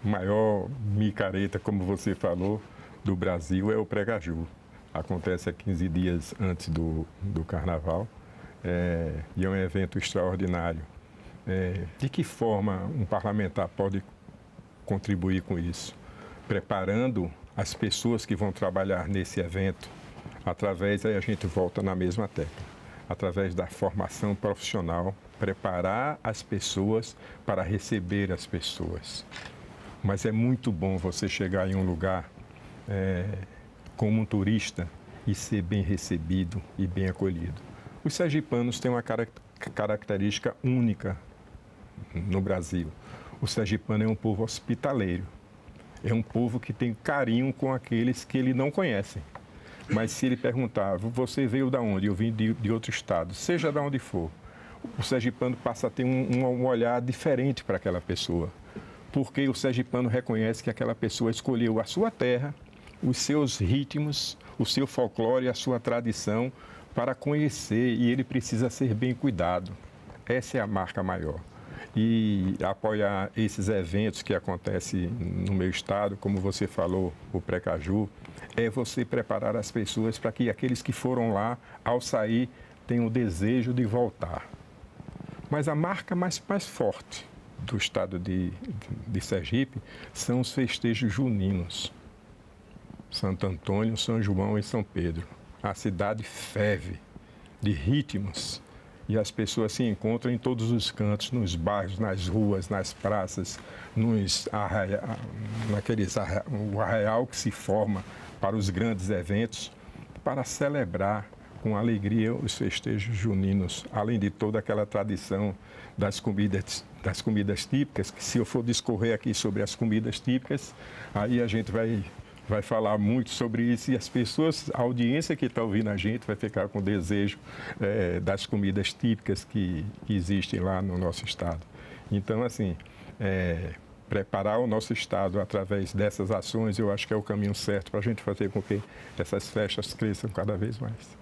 Maior micareta, como você falou, do Brasil é o Pré-Caju. Acontece a 15 dias antes do Carnaval. E é um evento extraordinário. De que forma um parlamentar pode contribuir com isso? Preparando as pessoas que vão trabalhar nesse evento, aí a gente volta na mesma tecla, através da formação profissional, preparar as pessoas para receber as pessoas. Mas é muito bom você chegar em um lugar como um turista e ser bem recebido e bem acolhido. Os sergipanos têm uma característica única no Brasil. O sergipano é um povo hospitaleiro. É um povo que tem carinho com aqueles que ele não conhece. Mas se ele perguntar, você veio de onde? Eu vim de outro estado, seja de onde for. O sergipano passa a ter um olhar diferente para aquela pessoa. Porque o sergipano reconhece que aquela pessoa escolheu a sua terra, os seus ritmos, o seu folclore, a sua tradição, para conhecer, e ele precisa ser bem cuidado. Essa é a marca maior. E apoiar esses eventos que acontecem no meu estado, como você falou, o Pré-Caju, é você preparar as pessoas para que aqueles que foram lá, ao sair, tenham o desejo de voltar. Mas a marca mais forte do estado de Sergipe são os festejos juninos. Santo Antônio, São João e São Pedro. A cidade ferve de ritmos e as pessoas se encontram em todos os cantos, nos bairros, nas ruas, nas praças, o arraial que se forma para os grandes eventos, para celebrar com alegria os festejos juninos, além de toda aquela tradição das comidas típicas, que se eu for discorrer aqui sobre as comidas típicas, aí a gente vai vai falar muito sobre isso e as pessoas, a audiência que está ouvindo a gente vai ficar com desejo das comidas típicas que existem lá no nosso estado. Então, assim, preparar o nosso estado através dessas ações, eu acho que é o caminho certo para a gente fazer com que essas festas cresçam cada vez mais.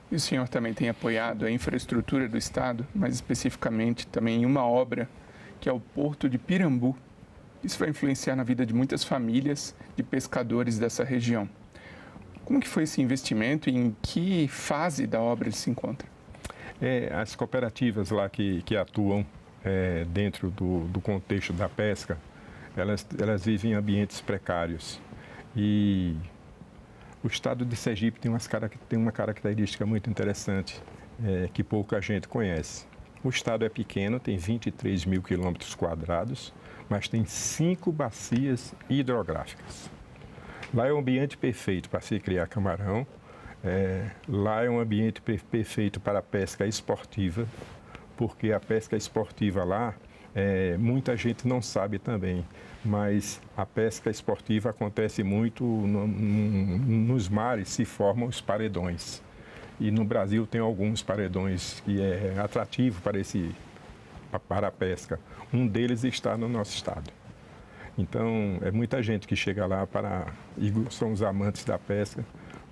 E o senhor também tem apoiado a infraestrutura do estado, mais especificamente também em uma obra que é o Porto de Pirambu. Isso vai influenciar na vida de muitas famílias de pescadores dessa região. Como que foi esse investimento e em que fase da obra ele se encontra? As cooperativas lá que atuam dentro do contexto da pesca, elas vivem em ambientes precários. E o estado de Sergipe tem uma característica muito interessante, que pouca gente conhece. O estado é pequeno, tem 23 mil quilômetros quadrados, mas tem 5 bacias hidrográficas. Lá é um ambiente perfeito para se criar camarão, lá é um ambiente perfeito para a pesca esportiva, porque a pesca esportiva lá, muita gente não sabe também, mas a pesca esportiva acontece muito nos mares, se formam os paredões. E no Brasil tem alguns paredões que é atrativo para a pesca. Um deles está no nosso estado. Então, é muita gente que chega lá e são os amantes da pesca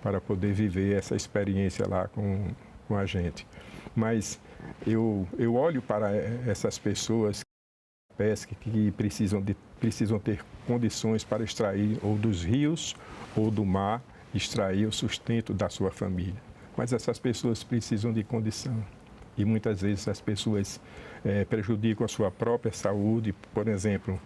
para poder viver essa experiência lá com a gente. Mas eu olho para essas pessoas da pesca que precisam ter condições para extrair ou dos rios ou do mar, extrair o sustento da sua família. Mas essas pessoas precisam de condição. E muitas vezes as pessoas prejudicam a sua própria saúde. Por exemplo,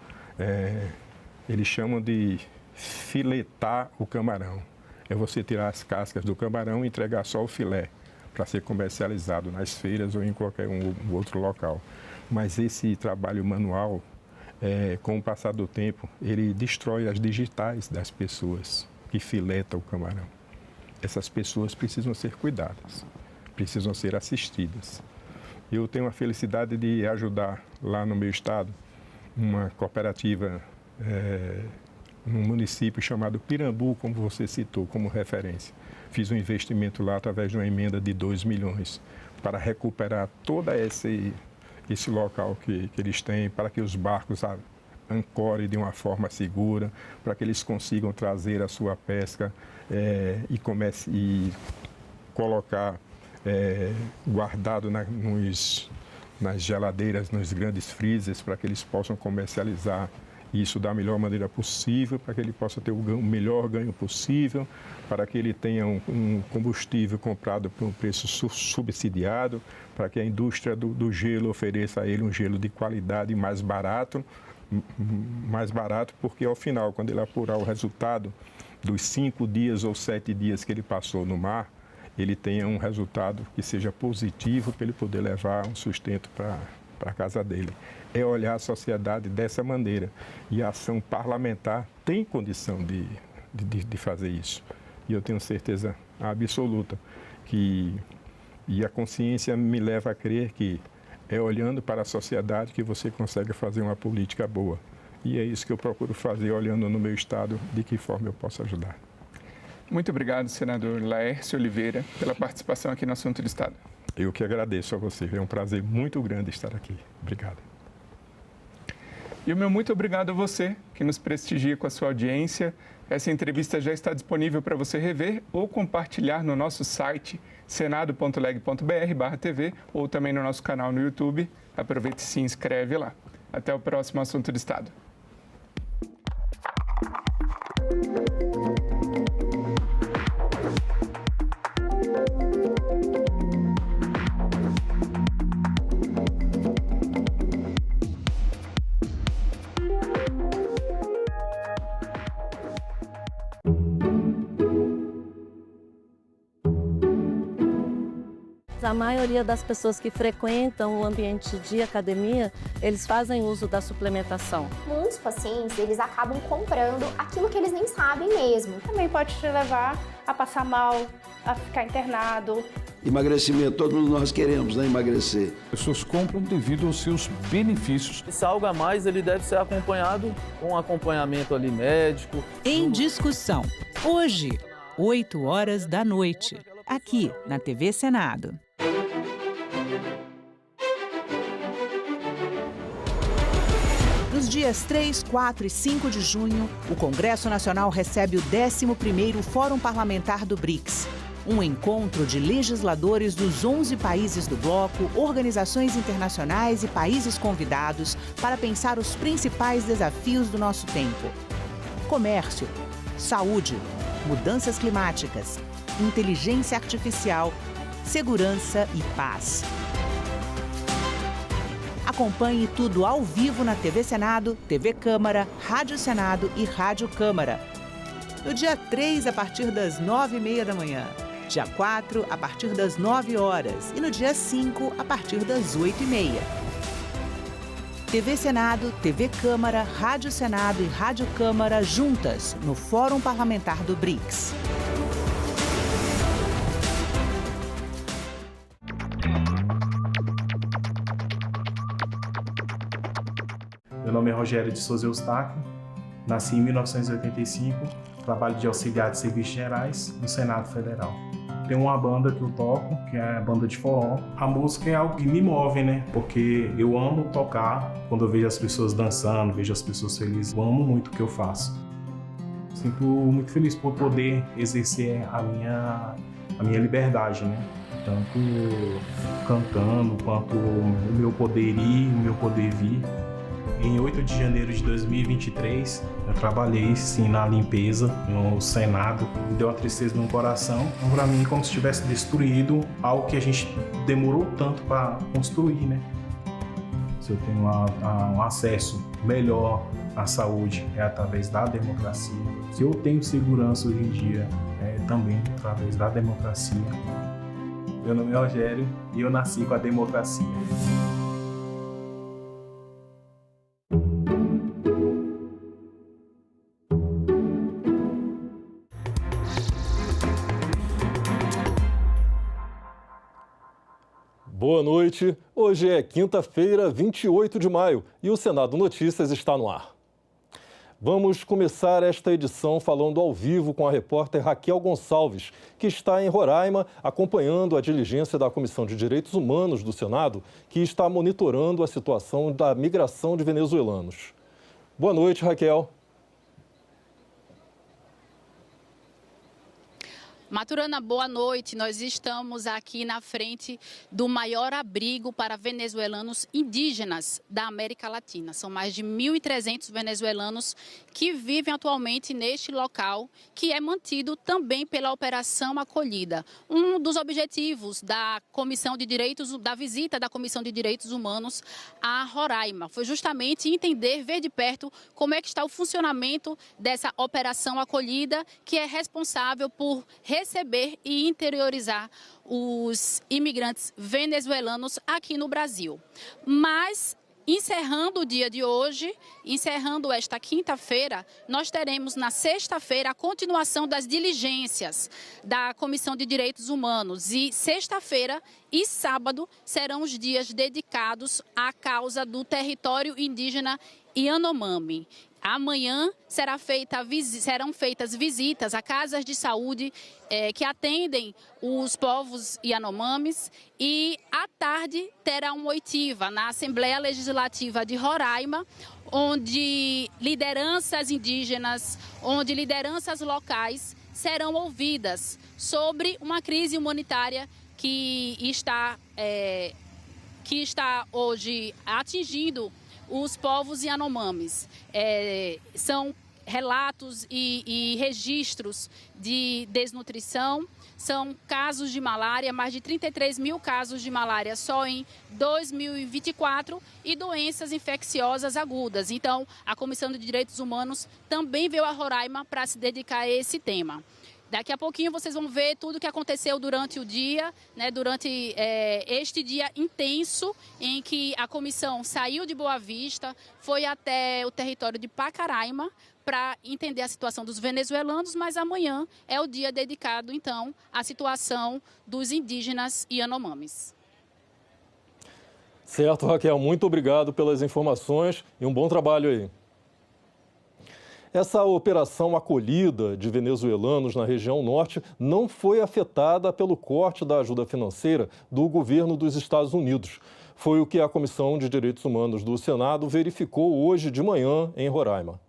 eles chamam de filetar o camarão. É você tirar as cascas do camarão e entregar só o filé para ser comercializado nas feiras ou em qualquer outro local. Mas esse trabalho manual, com o passar do tempo, ele destrói as digitais das pessoas que filetam o camarão. Essas pessoas precisam ser cuidadas, precisam ser assistidas. Eu tenho a felicidade de ajudar lá no meu estado uma cooperativa num município chamado Pirambu, como você citou, como referência. Fiz um investimento lá através de uma emenda de 2 milhões para recuperar todo esse local que eles têm, para que os barcos ancorem de uma forma segura, para que eles consigam trazer a sua pesca e colocar guardado nas geladeiras, nos grandes freezers, para que eles possam comercializar isso da melhor maneira possível, para que ele possa ter o melhor ganho possível, para que ele tenha um combustível comprado por um preço subsidiado, para que a indústria do gelo ofereça a ele um gelo de qualidade mais barato, porque ao final, quando ele apurar o resultado dos 5 dias ou 7 dias que ele passou no mar, ele tenha um resultado que seja positivo para ele poder levar um sustento para a casa dele. É olhar a sociedade dessa maneira. E a ação parlamentar tem condição de fazer isso. E eu tenho certeza absoluta e a consciência me leva a crer que é olhando para a sociedade que você consegue fazer uma política boa. E é isso que eu procuro fazer, olhando no meu estado, de que forma eu posso ajudar. Muito obrigado, senador Laércio Oliveira, pela participação aqui no Assunto do Estado. Eu que agradeço a você. É um prazer muito grande estar aqui. Obrigado. E o meu muito obrigado a você, que nos prestigia com a sua audiência. Essa entrevista já está disponível para você rever ou compartilhar no nosso site senado.leg.br/tv ou também no nosso canal no YouTube. Aproveite e se inscreve lá. Até o próximo Assunto do Estado. A maioria das pessoas que frequentam o ambiente de academia, eles fazem uso da suplementação. Muitos pacientes, eles acabam comprando aquilo que eles nem sabem mesmo. Também pode te levar a passar mal, a ficar internado. Emagrecimento, todos nós queremos, né? Emagrecer. As pessoas compram devido aos seus benefícios. Esse algo a mais, ele deve ser acompanhado com um acompanhamento ali médico. Em discussão, hoje, 8 horas da noite, aqui na TV Senado. Nos dias 3, 4 e 5 de junho, o Congresso Nacional recebe o 11º Fórum Parlamentar do BRICS. Um encontro de legisladores dos 11 países do bloco, organizações internacionais e países convidados para pensar os principais desafios do nosso tempo. Comércio, saúde, mudanças climáticas, inteligência artificial, segurança e paz. Acompanhe tudo ao vivo na TV Senado, TV Câmara, Rádio Senado e Rádio Câmara. No dia 3, a partir das 9h30 da manhã. Dia 4, a partir das 9 horas. E no dia 5, a partir das 8h30. TV Senado, TV Câmara, Rádio Senado e Rádio Câmara juntas no Fórum Parlamentar do BRICS. Meu nome é Rogério de Souza Eustáquio, nasci em 1985, trabalho de auxiliar de serviços gerais no Senado Federal. Tenho uma banda que eu toco, que é a banda de forró. A música é algo que me move, né? Porque eu amo tocar, quando eu vejo as pessoas dançando, vejo as pessoas felizes, eu amo muito o que eu faço. Sinto muito feliz por poder exercer a minha liberdade, né? Tanto cantando, quanto o meu poder ir, o meu poder vir. Em 8 de janeiro de 2023, eu trabalhei sim na limpeza no Senado. Me deu uma tristeza no coração. Então, para mim, como se tivesse destruído algo que a gente demorou tanto para construir, né? Se eu tenho um acesso melhor à saúde, é através da democracia. Se eu tenho segurança hoje em dia, é também através da democracia. Meu nome é Rogério e eu nasci com a democracia. Boa noite. Hoje é quinta-feira, 28 de maio, e o Senado Notícias está no ar. Vamos começar esta edição falando ao vivo com a repórter Raquel Gonçalves, que está em Roraima acompanhando a diligência da Comissão de Direitos Humanos do Senado, que está monitorando a situação da migração de venezuelanos. Boa noite, Raquel. Maturana, boa noite. Nós estamos aqui na frente do maior abrigo para venezuelanos indígenas da América Latina. São mais de 1.300 venezuelanos que vivem atualmente neste local, que é mantido também pela Operação Acolhida. Um dos objetivos da visita da Comissão de Direitos Humanos a Roraima foi justamente entender, ver de perto como é que está o funcionamento dessa Operação Acolhida, que é responsável por receber e interiorizar os imigrantes venezuelanos aqui no Brasil. Mas, encerrando o dia de hoje, encerrando esta quinta-feira, nós teremos na sexta-feira a continuação das diligências da Comissão de Direitos Humanos. E sexta-feira e sábado serão os dias dedicados à causa do território indígena Yanomami. Amanhã serão feitas visitas a casas de saúde que atendem os povos Yanomamis e à tarde terá uma oitiva na Assembleia Legislativa de Roraima, onde lideranças indígenas, onde lideranças locais serão ouvidas sobre uma crise humanitária que está hoje atingindo os povos Yanomamis. São relatos e registros de desnutrição, são casos de malária, mais de 33 mil casos de malária só em 2024 e doenças infecciosas agudas. Então, a Comissão de Direitos Humanos também veio a Roraima para se dedicar a esse tema. Daqui a pouquinho vocês vão ver tudo o que aconteceu durante o dia, né, durante este dia intenso em que a comissão saiu de Boa Vista, foi até o território de Pacaraima para entender a situação dos venezuelanos, mas amanhã é o dia dedicado, então, à situação dos indígenas Yanomamis. Certo, Raquel, muito obrigado pelas informações e um bom trabalho aí. Essa operação acolhida de venezuelanos na região norte não foi afetada pelo corte da ajuda financeira do governo dos Estados Unidos. Foi o que a Comissão de Direitos Humanos do Senado verificou hoje de manhã em Roraima.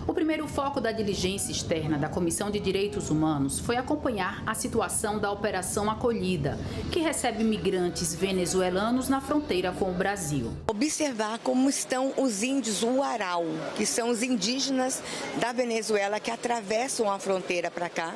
O primeiro foco da diligência externa da Comissão de Direitos Humanos foi acompanhar a situação da Operação Acolhida, que recebe migrantes venezuelanos na fronteira com o Brasil. Observar como estão os índios Uarau, que são os indígenas da Venezuela que atravessam a fronteira para cá.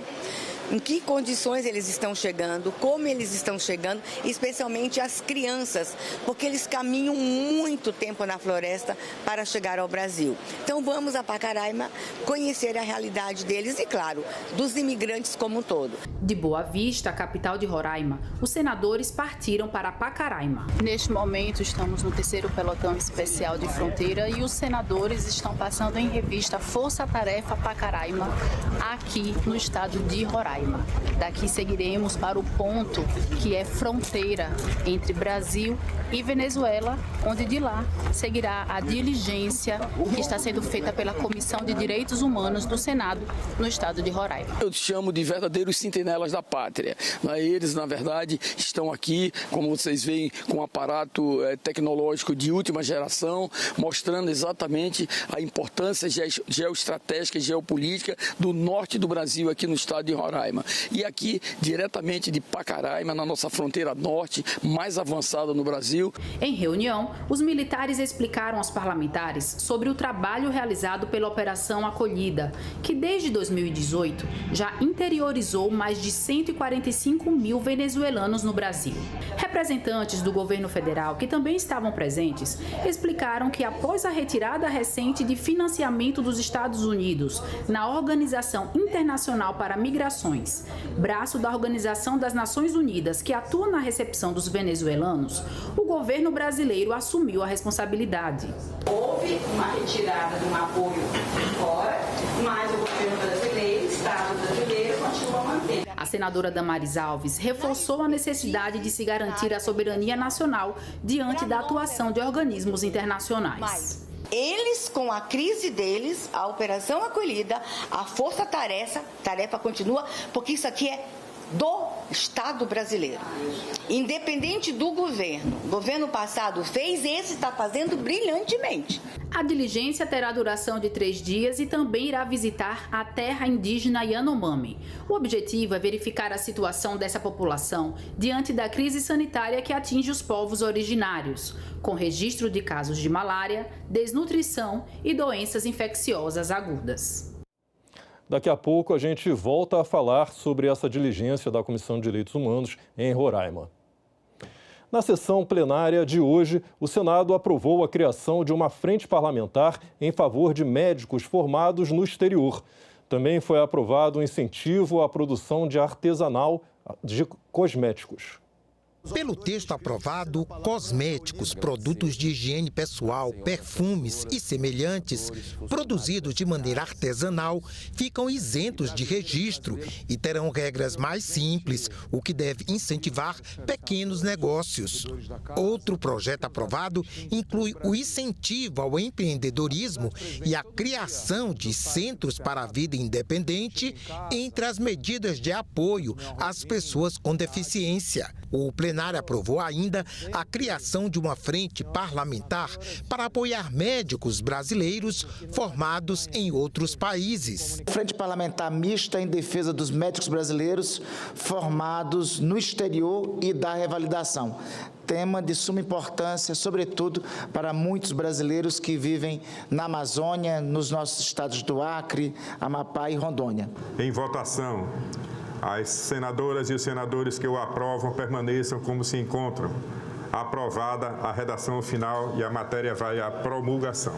Em que condições eles estão chegando, como eles estão chegando, especialmente as crianças, porque eles caminham muito tempo na floresta para chegar ao Brasil. Então vamos a Pacaraima conhecer a realidade deles e, claro, dos imigrantes como um todo. De Boa Vista, a capital de Roraima, os senadores partiram para Pacaraima. Neste momento estamos no 3º Pelotão Especial de Fronteira e os senadores estão passando em revista a Força Tarefa Pacaraima aqui no estado de Roraima. Daqui seguiremos para o ponto que é fronteira entre Brasil e Venezuela, onde de lá seguirá a diligência que está sendo feita pela Comissão de Direitos Humanos do Senado no estado de Roraima. Eu chamo de verdadeiros sentinelas da pátria. Eles, na verdade, estão aqui, como vocês veem, com um aparato tecnológico de última geração, mostrando exatamente a importância geoestratégica e geopolítica do norte do Brasil aqui no estado de Roraima. E aqui, diretamente de Pacaraima, na nossa fronteira norte, mais avançada no Brasil. Em reunião, os militares explicaram aos parlamentares sobre o trabalho realizado pela Operação Acolhida, que desde 2018 já interiorizou mais de 145 mil venezuelanos no Brasil. Representantes do governo federal, que também estavam presentes, explicaram que após a retirada recente de financiamento dos Estados Unidos na Organização Internacional para Migrações, braço da Organização das Nações Unidas que atua na recepção dos venezuelanos, o governo brasileiro assumiu a responsabilidade. Houve uma retirada de um apoio fora, mas o governo brasileiro, o Estado brasileiro, continua mantendo. A senadora Damares Alves reforçou a necessidade de se garantir a soberania nacional diante da atuação de organismos internacionais. Eles, com a crise deles, a Operação Acolhida, a Força Tarefa continua, porque isso aqui é do Estado brasileiro. Independente do governo. O governo passado fez, esse está fazendo brilhantemente. A diligência terá duração de 3 dias e também irá visitar a terra indígena Yanomami. O objetivo é verificar a situação dessa população diante da crise sanitária que atinge os povos originários, com registro de casos de malária, desnutrição e doenças infecciosas agudas. Daqui a pouco a gente volta a falar sobre essa diligência da Comissão de Direitos Humanos em Roraima. Na sessão plenária de hoje, o Senado aprovou a criação de uma frente parlamentar em favor de médicos formados no exterior. Também foi aprovado um incentivo à produção de artesanal de cosméticos. Pelo texto aprovado, cosméticos, produtos de higiene pessoal, perfumes e semelhantes, produzidos de maneira artesanal, ficam isentos de registro e terão regras mais simples, o que deve incentivar pequenos negócios. Outro projeto aprovado inclui o incentivo ao empreendedorismo e a criação de centros para a vida independente entre as medidas de apoio às pessoas com deficiência. O plenário aprovou ainda a criação de uma frente parlamentar para apoiar médicos brasileiros formados em outros países. Frente parlamentar mista em defesa dos médicos brasileiros formados no exterior e da revalidação. Tema de suma importância, sobretudo para muitos brasileiros que vivem na Amazônia, nos nossos estados do Acre, Amapá e Rondônia. Em votação. As senadoras e os senadores que o aprovam permaneçam como se encontram. Aprovada a redação final e a matéria vai à promulgação.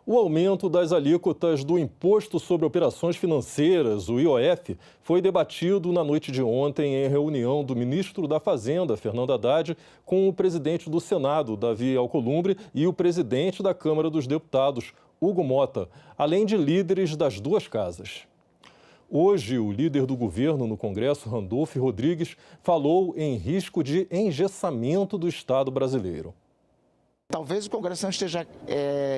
O aumento das alíquotas do Imposto sobre Operações Financeiras, o IOF, foi debatido na noite de ontem em reunião do ministro da Fazenda, Fernando Haddad, com o presidente do Senado, Davi Alcolumbre, e o presidente da Câmara dos Deputados, Hugo Mota, além de líderes das duas casas. Hoje, o líder do governo no Congresso, Randolfo Rodrigues, falou em risco de engessamento do Estado brasileiro. Talvez o Congresso não esteja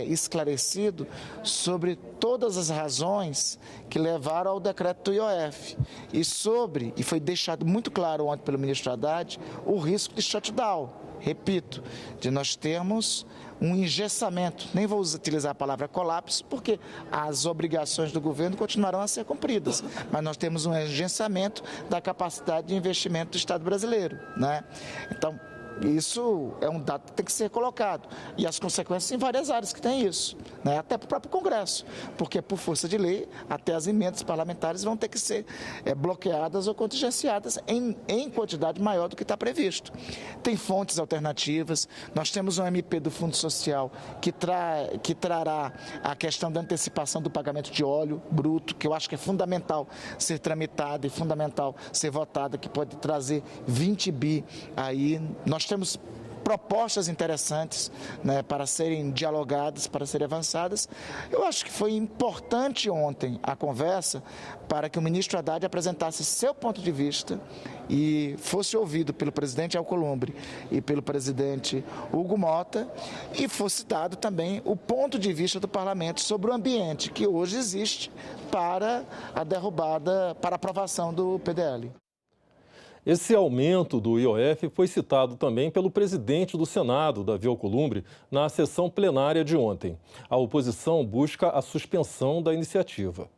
esclarecido sobre todas as razões que levaram ao decreto do IOF e foi deixado muito claro ontem pelo ministro Haddad o risco de shutdown, repito, de nós termos um engessamento, nem vou utilizar a palavra colapso, porque as obrigações do governo continuarão a ser cumpridas, mas nós temos um engessamento da capacidade de investimento do Estado brasileiro, né? Então, isso é um dado que tem que ser colocado. E as consequências em várias áreas que tem isso, né? Até para o próprio Congresso, porque por força de lei, até as emendas parlamentares vão ter que ser bloqueadas ou contingenciadas em quantidade maior do que está previsto. Tem fontes alternativas, nós temos um MP do Fundo Social que trará a questão da antecipação do pagamento de óleo bruto, que eu acho que é fundamental ser tramitado e fundamental ser votado, que pode trazer 20 bi aí. Nós temos propostas interessantes, né, para serem dialogadas, para serem avançadas. Eu acho que foi importante ontem a conversa para que o ministro Haddad apresentasse seu ponto de vista e fosse ouvido pelo presidente Alcolumbre e pelo presidente Hugo Mota e fosse dado também o ponto de vista do parlamento sobre o ambiente que hoje existe para a derrubada, para a aprovação do PDL. Esse aumento do IOF foi citado também pelo presidente do Senado, Davi Alcolumbre, na sessão plenária de ontem. A oposição busca a suspensão da iniciativa.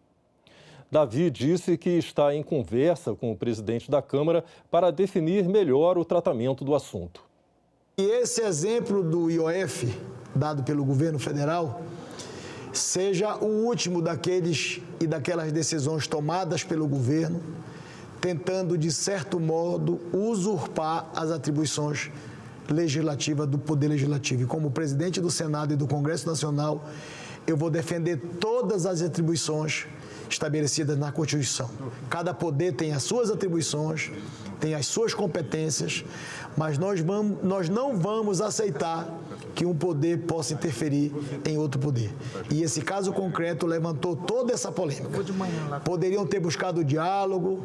Davi disse que está em conversa com o presidente da Câmara para definir melhor o tratamento do assunto. E esse exemplo do IOF, dado pelo governo federal, seja o último daqueles e daquelas decisões tomadas pelo governo, tentando, de certo modo, usurpar as atribuições legislativas do Poder Legislativo. E como presidente do Senado e do Congresso Nacional, eu vou defender todas as atribuições estabelecidas na Constituição. Cada poder tem as suas atribuições, tem as suas competências, mas nós não vamos aceitar que um poder possa interferir em outro poder. E esse caso concreto levantou toda essa polêmica. Poderiam ter buscado o diálogo,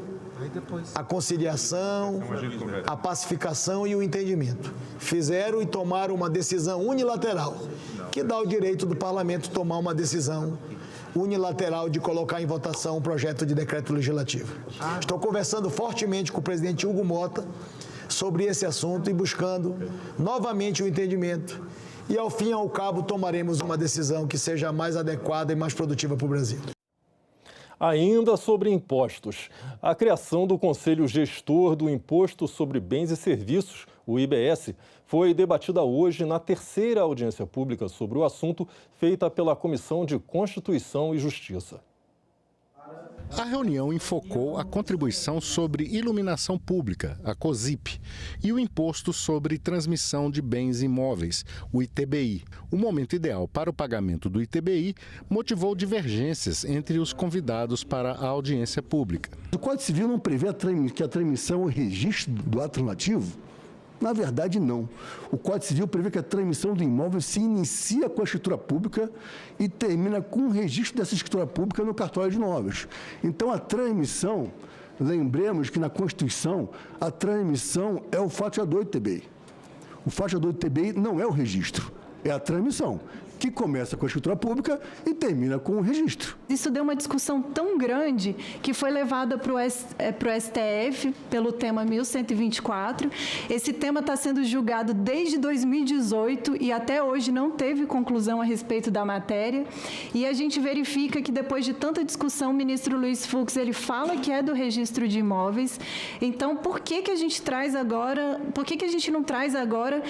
a conciliação, a pacificação e o entendimento. Fizeram e tomaram uma decisão unilateral, que dá o direito do parlamento tomar uma decisão unilateral de colocar em votação um projeto de decreto legislativo. Estou conversando fortemente com o presidente Hugo Mota sobre esse assunto e buscando novamente o entendimento. E, ao fim e ao cabo, tomaremos uma decisão que seja mais adequada e mais produtiva para o Brasil. Ainda sobre impostos, a criação do Conselho Gestor do Imposto sobre Bens e Serviços, o IBS, foi debatida hoje na terceira audiência pública sobre o assunto, feita pela Comissão de Constituição e Justiça. A reunião enfocou a contribuição sobre iluminação pública, a COSIP, e o imposto sobre transmissão de bens imóveis, o ITBI. O momento ideal para o pagamento do ITBI motivou divergências entre os convidados para a audiência pública. O Código Civil não prevê que a transmissão e registro do ato normativo? Na verdade, não. O Código Civil prevê que a transmissão do imóvel se inicia com a escritura pública e termina com o registro dessa escritura pública no cartório de imóveis. Então, a transmissão, lembremos que na Constituição, a transmissão é o fatiador do ITBI. O fatiador do ITBI não é o registro, é a transmissão, que começa com a escritura pública e termina com o registro. Isso deu uma discussão tão grande que foi levada para o STF pelo tema 1124. Esse tema está sendo julgado desde 2018 e até hoje não teve conclusão a respeito da matéria. E a gente verifica que depois de tanta discussão, o ministro Luiz Fux, ele fala que é do registro de imóveis. Então, por que a gente traz agora, por que a gente não traz agora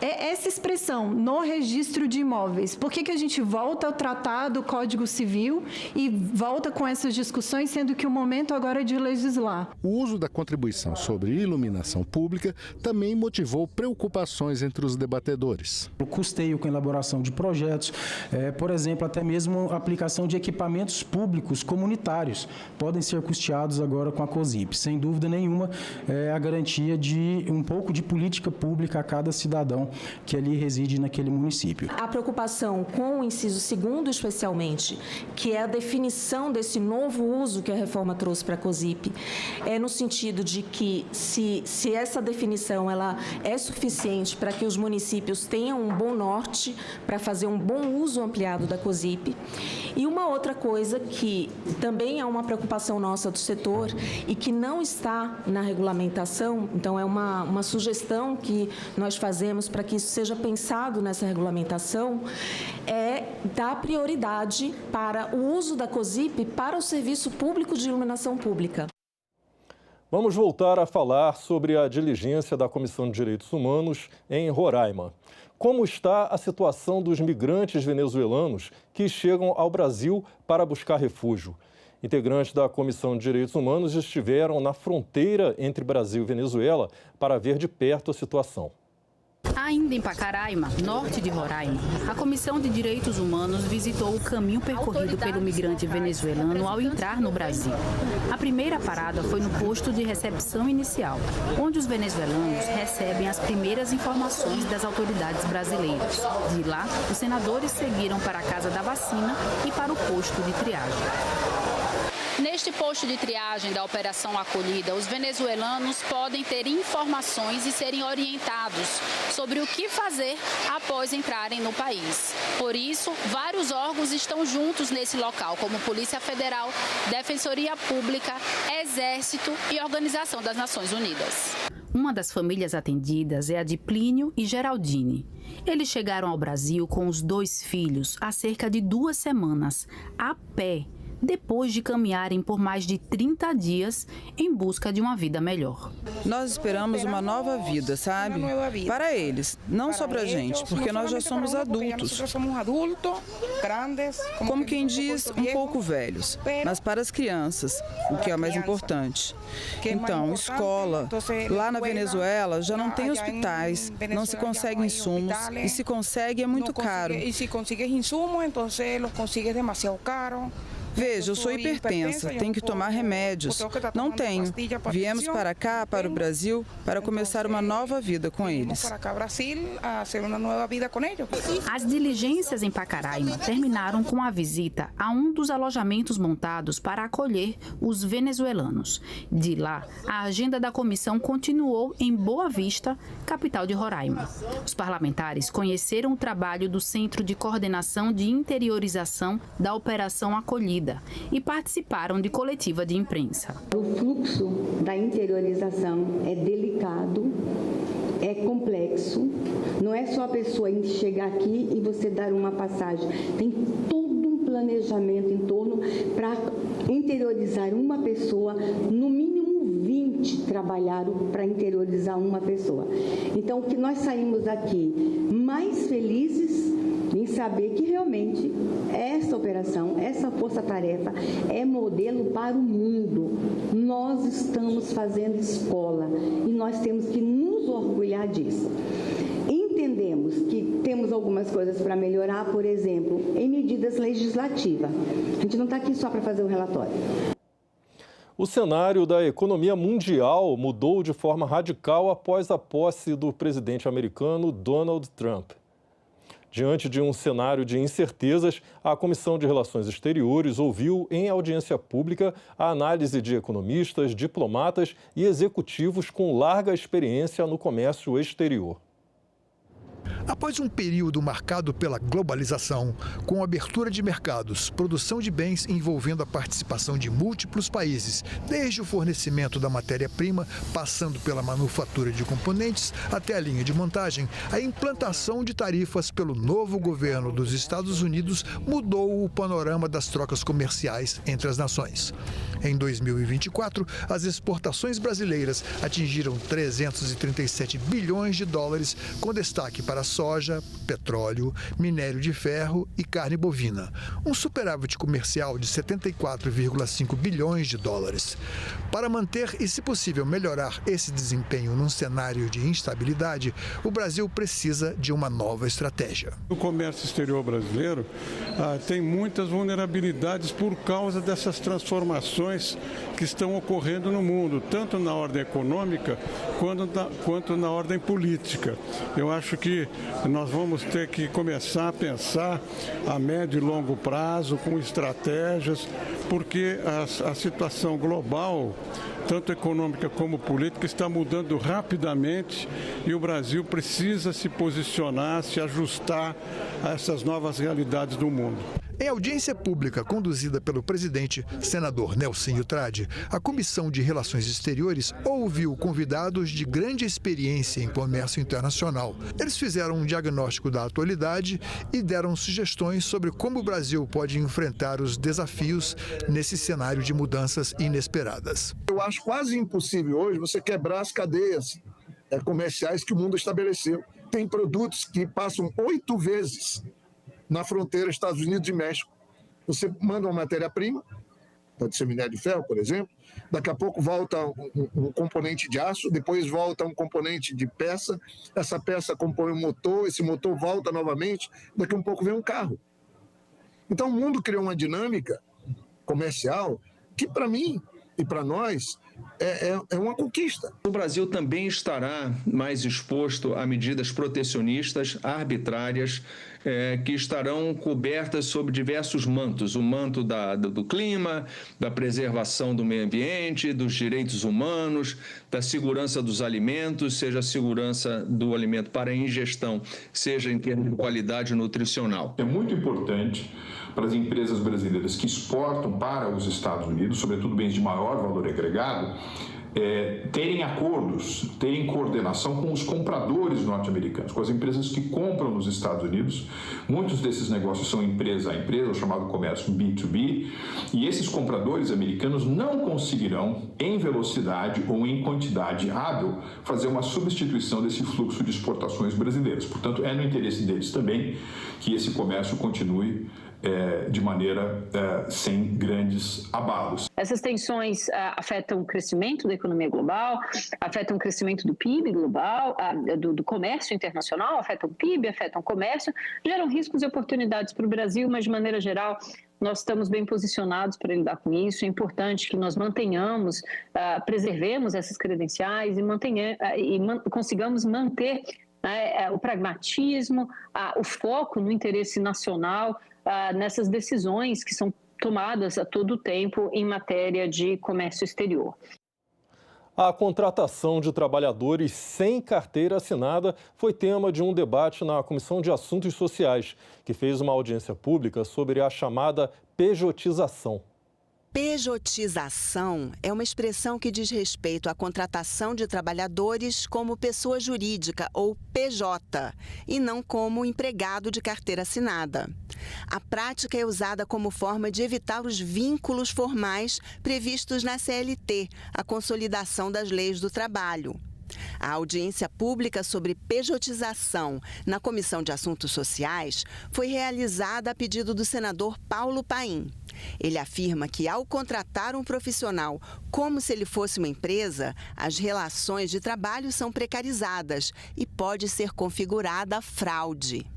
essa expressão, no registro de imóveis. Por que a gente volta ao Tratado, Código Civil e volta com essas discussões, sendo que o momento agora é de legislar? O uso da contribuição sobre iluminação pública também motivou preocupações entre os debatedores. O custeio com a elaboração de projetos, por exemplo, até mesmo a aplicação de equipamentos públicos comunitários podem ser custeados agora com a COSIP. Sem dúvida nenhuma, é a garantia de um pouco de política pública a cada cidadão que ali reside naquele município. A preocupação com o inciso 2º, especialmente, que é a definição desse novo uso que a reforma trouxe para a COSIP, é no sentido de que se essa definição ela é suficiente para que os municípios tenham um bom norte para fazer um bom uso ampliado da COSIP. E uma outra coisa que também é uma preocupação nossa do setor e que não está na regulamentação, então é uma sugestão que nós fazemos para que isso seja pensado nessa regulamentação, é dar prioridade para o uso da COSIP para o serviço público de iluminação pública. Vamos voltar a falar sobre a diligência da Comissão de Direitos Humanos em Roraima. Como está a situação dos migrantes venezuelanos que chegam ao Brasil para buscar refúgio? Integrantes da Comissão de Direitos Humanos estiveram na fronteira entre Brasil e Venezuela para ver de perto a situação. Ainda em Pacaraima, norte de Roraima, a Comissão de Direitos Humanos visitou o caminho percorrido pelo migrante venezuelano ao entrar no Brasil. A primeira parada foi no posto de recepção inicial, onde os venezuelanos recebem as primeiras informações das autoridades brasileiras. De lá, os senadores seguiram para a Casa da Vacina e para o posto de triagem. Neste posto de triagem da Operação Acolhida, os venezuelanos podem ter informações e serem orientados sobre o que fazer após entrarem no país. Por isso, vários órgãos estão juntos nesse local, como Polícia Federal, Defensoria Pública, Exército e Organização das Nações Unidas. Uma das famílias atendidas é a de Plínio e Geraldine. Eles chegaram ao Brasil com os 2 filhos há cerca de 2 semanas, a pé, depois de caminharem por mais de 30 dias em busca de uma vida melhor. Nós esperamos uma nova vida, sabe? Para eles, não só para a gente, porque nós já somos adultos. Como quem diz, um pouco velhos, mas para as crianças, o que é mais importante. Então, escola. Lá na Venezuela já não tem hospitais, não se conseguem insumos, e se consegue é muito caro. E se consegues insumos, então los consigues demasiado caro. Veja, eu sou hipertensa, tenho que tomar remédios. Não tenho. Viemos para cá, para o Brasil, para começar uma nova vida com eles. As diligências em Pacaraima terminaram com a visita a um dos alojamentos montados para acolher os venezuelanos. De lá, a agenda da comissão continuou em Boa Vista, capital de Roraima. Os parlamentares conheceram o trabalho do Centro de Coordenação de Interiorização da Operação Acolhida e participaram de coletiva de imprensa. O fluxo da interiorização é delicado, é complexo, não é só a pessoa chegar aqui e você dar uma passagem, tem todo um planejamento em torno para interiorizar uma pessoa, no mínimo 20 trabalharam para interiorizar uma pessoa. Então, o que nós saímos daqui mais felizes em saber que realmente essa operação, essa força-tarefa é modelo para o mundo. Nós estamos fazendo escola e nós temos que nos orgulhar disso. Entendemos que temos algumas coisas para melhorar, por exemplo, em medidas legislativas. A gente não está aqui só para fazer um relatório. O cenário da economia mundial mudou de forma radical após a posse do presidente americano Donald Trump. Diante de um cenário de incertezas, a Comissão de Relações Exteriores ouviu em audiência pública a análise de economistas, diplomatas e executivos com larga experiência no comércio exterior. Após um período marcado pela globalização, com abertura de mercados, produção de bens envolvendo a participação de múltiplos países, desde o fornecimento da matéria-prima, passando pela manufatura de componentes até a linha de montagem, a implantação de tarifas pelo novo governo dos Estados Unidos mudou o panorama das trocas comerciais entre as nações. Em 2024, as exportações brasileiras atingiram 337 bilhões de dólares, com destaque para soja, petróleo, minério de ferro e carne bovina. Um superávit comercial de 74,5 bilhões de dólares. Para manter e, se possível, melhorar esse desempenho num cenário de instabilidade, o Brasil precisa de uma nova estratégia. O comércio exterior brasileiro tem muitas vulnerabilidades por causa dessas transformações que estão ocorrendo no mundo, tanto na ordem econômica quanto na ordem política. Eu acho que nós vamos ter que começar a pensar a médio e longo prazo, com estratégias, porque a situação global, tanto econômica como política, está mudando rapidamente e o Brasil precisa se posicionar, se ajustar a essas novas realidades do mundo. Em audiência pública conduzida pelo presidente, senador Nelsinho Trade, a Comissão de Relações Exteriores ouviu convidados de grande experiência em comércio internacional. Eles fizeram um diagnóstico da atualidade e deram sugestões sobre como o Brasil pode enfrentar os desafios nesse cenário de mudanças inesperadas. Eu acho quase impossível hoje você quebrar as cadeias comerciais que o mundo estabeleceu. Tem produtos que passam 8 vezes na fronteira Estados Unidos e México. Você manda uma matéria-prima, pode ser minério de ferro, por exemplo, daqui a pouco volta um componente de aço, depois volta um componente de peça, essa peça compõe um motor, esse motor volta novamente, daqui a um pouco vem um carro. Então o mundo criou uma dinâmica comercial que, para mim e para nós, é uma conquista. O Brasil também estará mais exposto a medidas protecionistas arbitrárias que estarão cobertas sob diversos mantos. O manto do clima, da preservação do meio ambiente, dos direitos humanos, da segurança dos alimentos, seja a segurança do alimento para ingestão, seja em termos de qualidade nutricional. É muito importante para as empresas brasileiras que exportam para os Estados Unidos, sobretudo bens de maior valor agregado, terem acordos, terem coordenação com os compradores norte-americanos, com as empresas que compram nos Estados Unidos. Muitos desses negócios são empresa a empresa, o chamado comércio B2B, e esses compradores americanos não conseguirão, em velocidade ou em quantidade hábil, fazer uma substituição desse fluxo de exportações brasileiras. Portanto, é no interesse deles também que esse comércio continue de maneira sem grandes abalos. Essas tensões afetam o crescimento da economia global, afetam o crescimento do PIB global, do comércio internacional, afetam o PIB, afetam o comércio, geram riscos e oportunidades para o Brasil, mas de maneira geral nós estamos bem posicionados para lidar com isso. É importante que nós mantenhamos, preservemos essas credenciais e consigamos manter o pragmatismo, o foco no interesse nacional, nessas decisões que são tomadas a todo tempo em matéria de comércio exterior. A contratação de trabalhadores sem carteira assinada foi tema de um debate na Comissão de Assuntos Sociais, que fez uma audiência pública sobre a chamada pejotização. Pejotização é uma expressão que diz respeito à contratação de trabalhadores como pessoa jurídica ou PJ e não como empregado de carteira assinada. A prática é usada como forma de evitar os vínculos formais previstos na CLT, a Consolidação das Leis do Trabalho. A audiência pública sobre pejotização na Comissão de Assuntos Sociais foi realizada a pedido do senador Paulo Paim. Ele afirma que, ao contratar um profissional como se ele fosse uma empresa, as relações de trabalho são precarizadas e pode ser configurada fraude.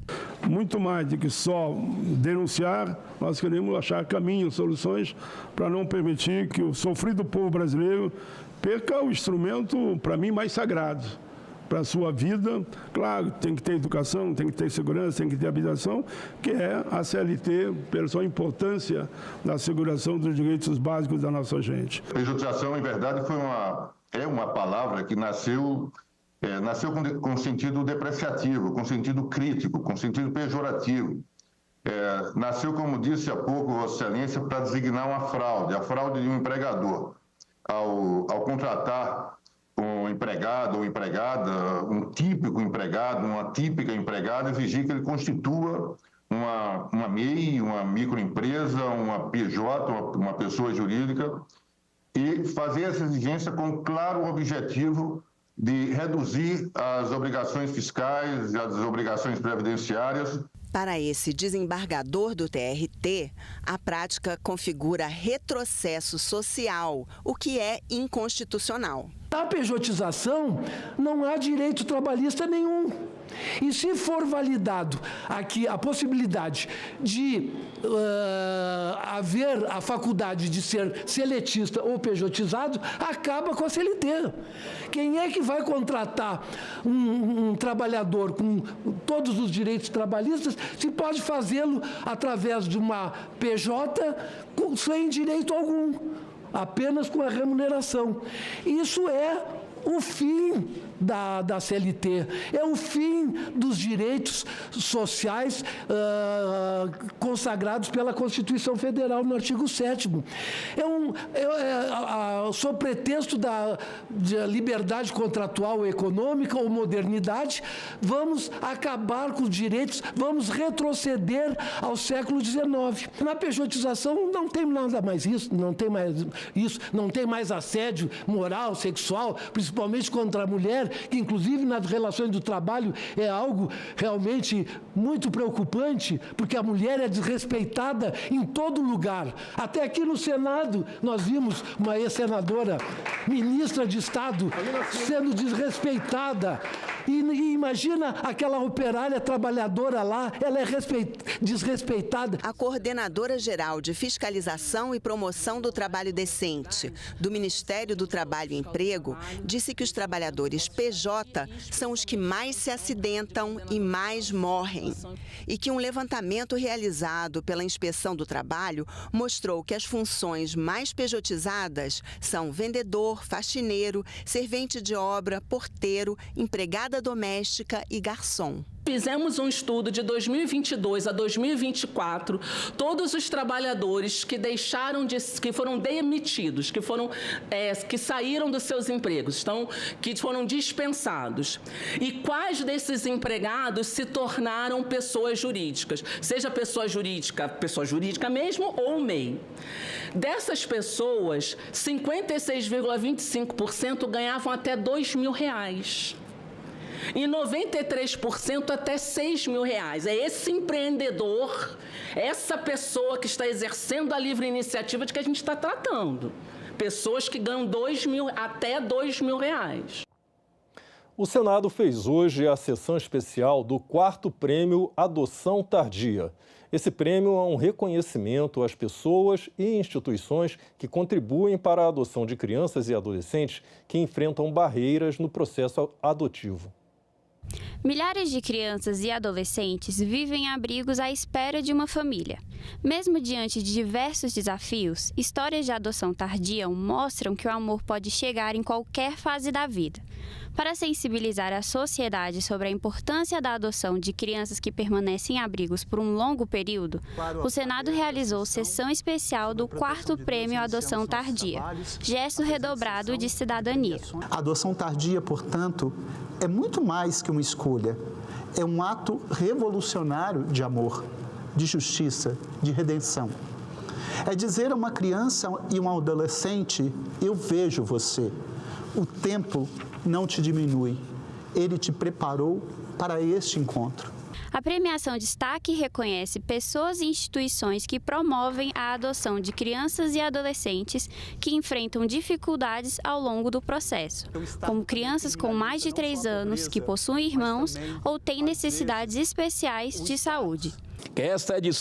Muito mais do que só denunciar, nós queremos achar caminhos, soluções para não permitir que o sofrido povo brasileiro perca o instrumento, para mim, mais sagrado para a sua vida. Claro, tem que ter educação, tem que ter segurança, tem que ter habitação, que é a CLT, pela sua importância na asseguração dos direitos básicos da nossa gente. Pejotização, em verdade, é uma palavra que nasceu nasceu com sentido depreciativo, com sentido crítico, com sentido pejorativo. Nasceu, como disse há pouco, Vossa Excelência, para designar uma fraude, a fraude de um empregador. Ao contratar um empregado ou empregada, um típico empregado, uma típica empregada, exigir que ele constitua uma MEI, uma microempresa, uma PJ, uma pessoa jurídica, e fazer essa exigência com um claro objetivo de reduzir as obrigações fiscais e as obrigações previdenciárias. Para esse desembargador do TRT, a prática configura retrocesso social, o que é inconstitucional. Na pejotização, não há direito trabalhista nenhum. E se for validado aqui a possibilidade de haver a faculdade de ser seletista ou pejotizado, acaba com a CLT. Quem é que vai contratar um trabalhador com todos os direitos trabalhistas se pode fazê-lo através de uma PJ sem direito algum, apenas com a remuneração? Isso é o fim da CLT, é o fim dos direitos sociais consagrados pela Constituição Federal no artigo 7º. Sob pretexto de liberdade contratual econômica ou modernidade, vamos acabar com os direitos, vamos retroceder ao século XIX. Na pejotização não tem nada mais isso, não tem mais assédio moral, sexual, principalmente contra a mulher, que inclusive nas relações do trabalho é algo realmente muito preocupante, porque a mulher é desrespeitada em todo lugar. Até aqui no Senado nós vimos uma ex-senadora, ministra de Estado, sendo desrespeitada. E imagina aquela operária trabalhadora lá, ela é desrespeitada. A coordenadora geral de Fiscalização e Promoção do Trabalho Decente do Ministério do Trabalho e Emprego disse que os trabalhadores PJ são os que mais se acidentam e mais morrem. E que um levantamento realizado pela Inspeção do Trabalho mostrou que as funções mais pejotizadas são vendedor, faxineiro, servente de obra, porteiro, empregada doméstica e garçom. Fizemos um estudo de 2022 a 2024, todos os trabalhadores que que foram demitidos, que saíram dos seus empregos, que foram dispensados. E quais desses empregados se tornaram pessoas jurídicas, seja pessoa jurídica mesmo ou MEI. Dessas pessoas, 56,25% ganhavam até R$2.000. E 93% até R$6.000. É esse empreendedor, essa pessoa que está exercendo a livre iniciativa de que a gente está tratando. Pessoas que ganham até R$2.000. O Senado fez hoje a sessão especial do 4º Prêmio Adoção Tardia. Esse prêmio é um reconhecimento às pessoas e instituições que contribuem para a adoção de crianças e adolescentes que enfrentam barreiras no processo adotivo. Milhares de crianças e adolescentes vivem em abrigos à espera de uma família. Mesmo diante de diversos desafios, histórias de adoção tardia mostram que o amor pode chegar em qualquer fase da vida. Para sensibilizar a sociedade sobre a importância da adoção de crianças que permanecem em abrigos por um longo período, o Senado realizou sessão especial do 4º Prêmio Adoção Tardia, gesto redobrado de cidadania. A adoção tardia, portanto, é muito mais que uma escolha. É um ato revolucionário de amor, de justiça, de redenção. É dizer a uma criança e um adolescente: eu vejo você. O tempo não te diminui. Ele te preparou para este encontro. A premiação destaca e reconhece pessoas e instituições que promovem a adoção de crianças e adolescentes que enfrentam dificuldades ao longo do processo, como crianças com mais de 3 anos que possuem irmãos ou têm necessidades especiais de saúde. Esta edição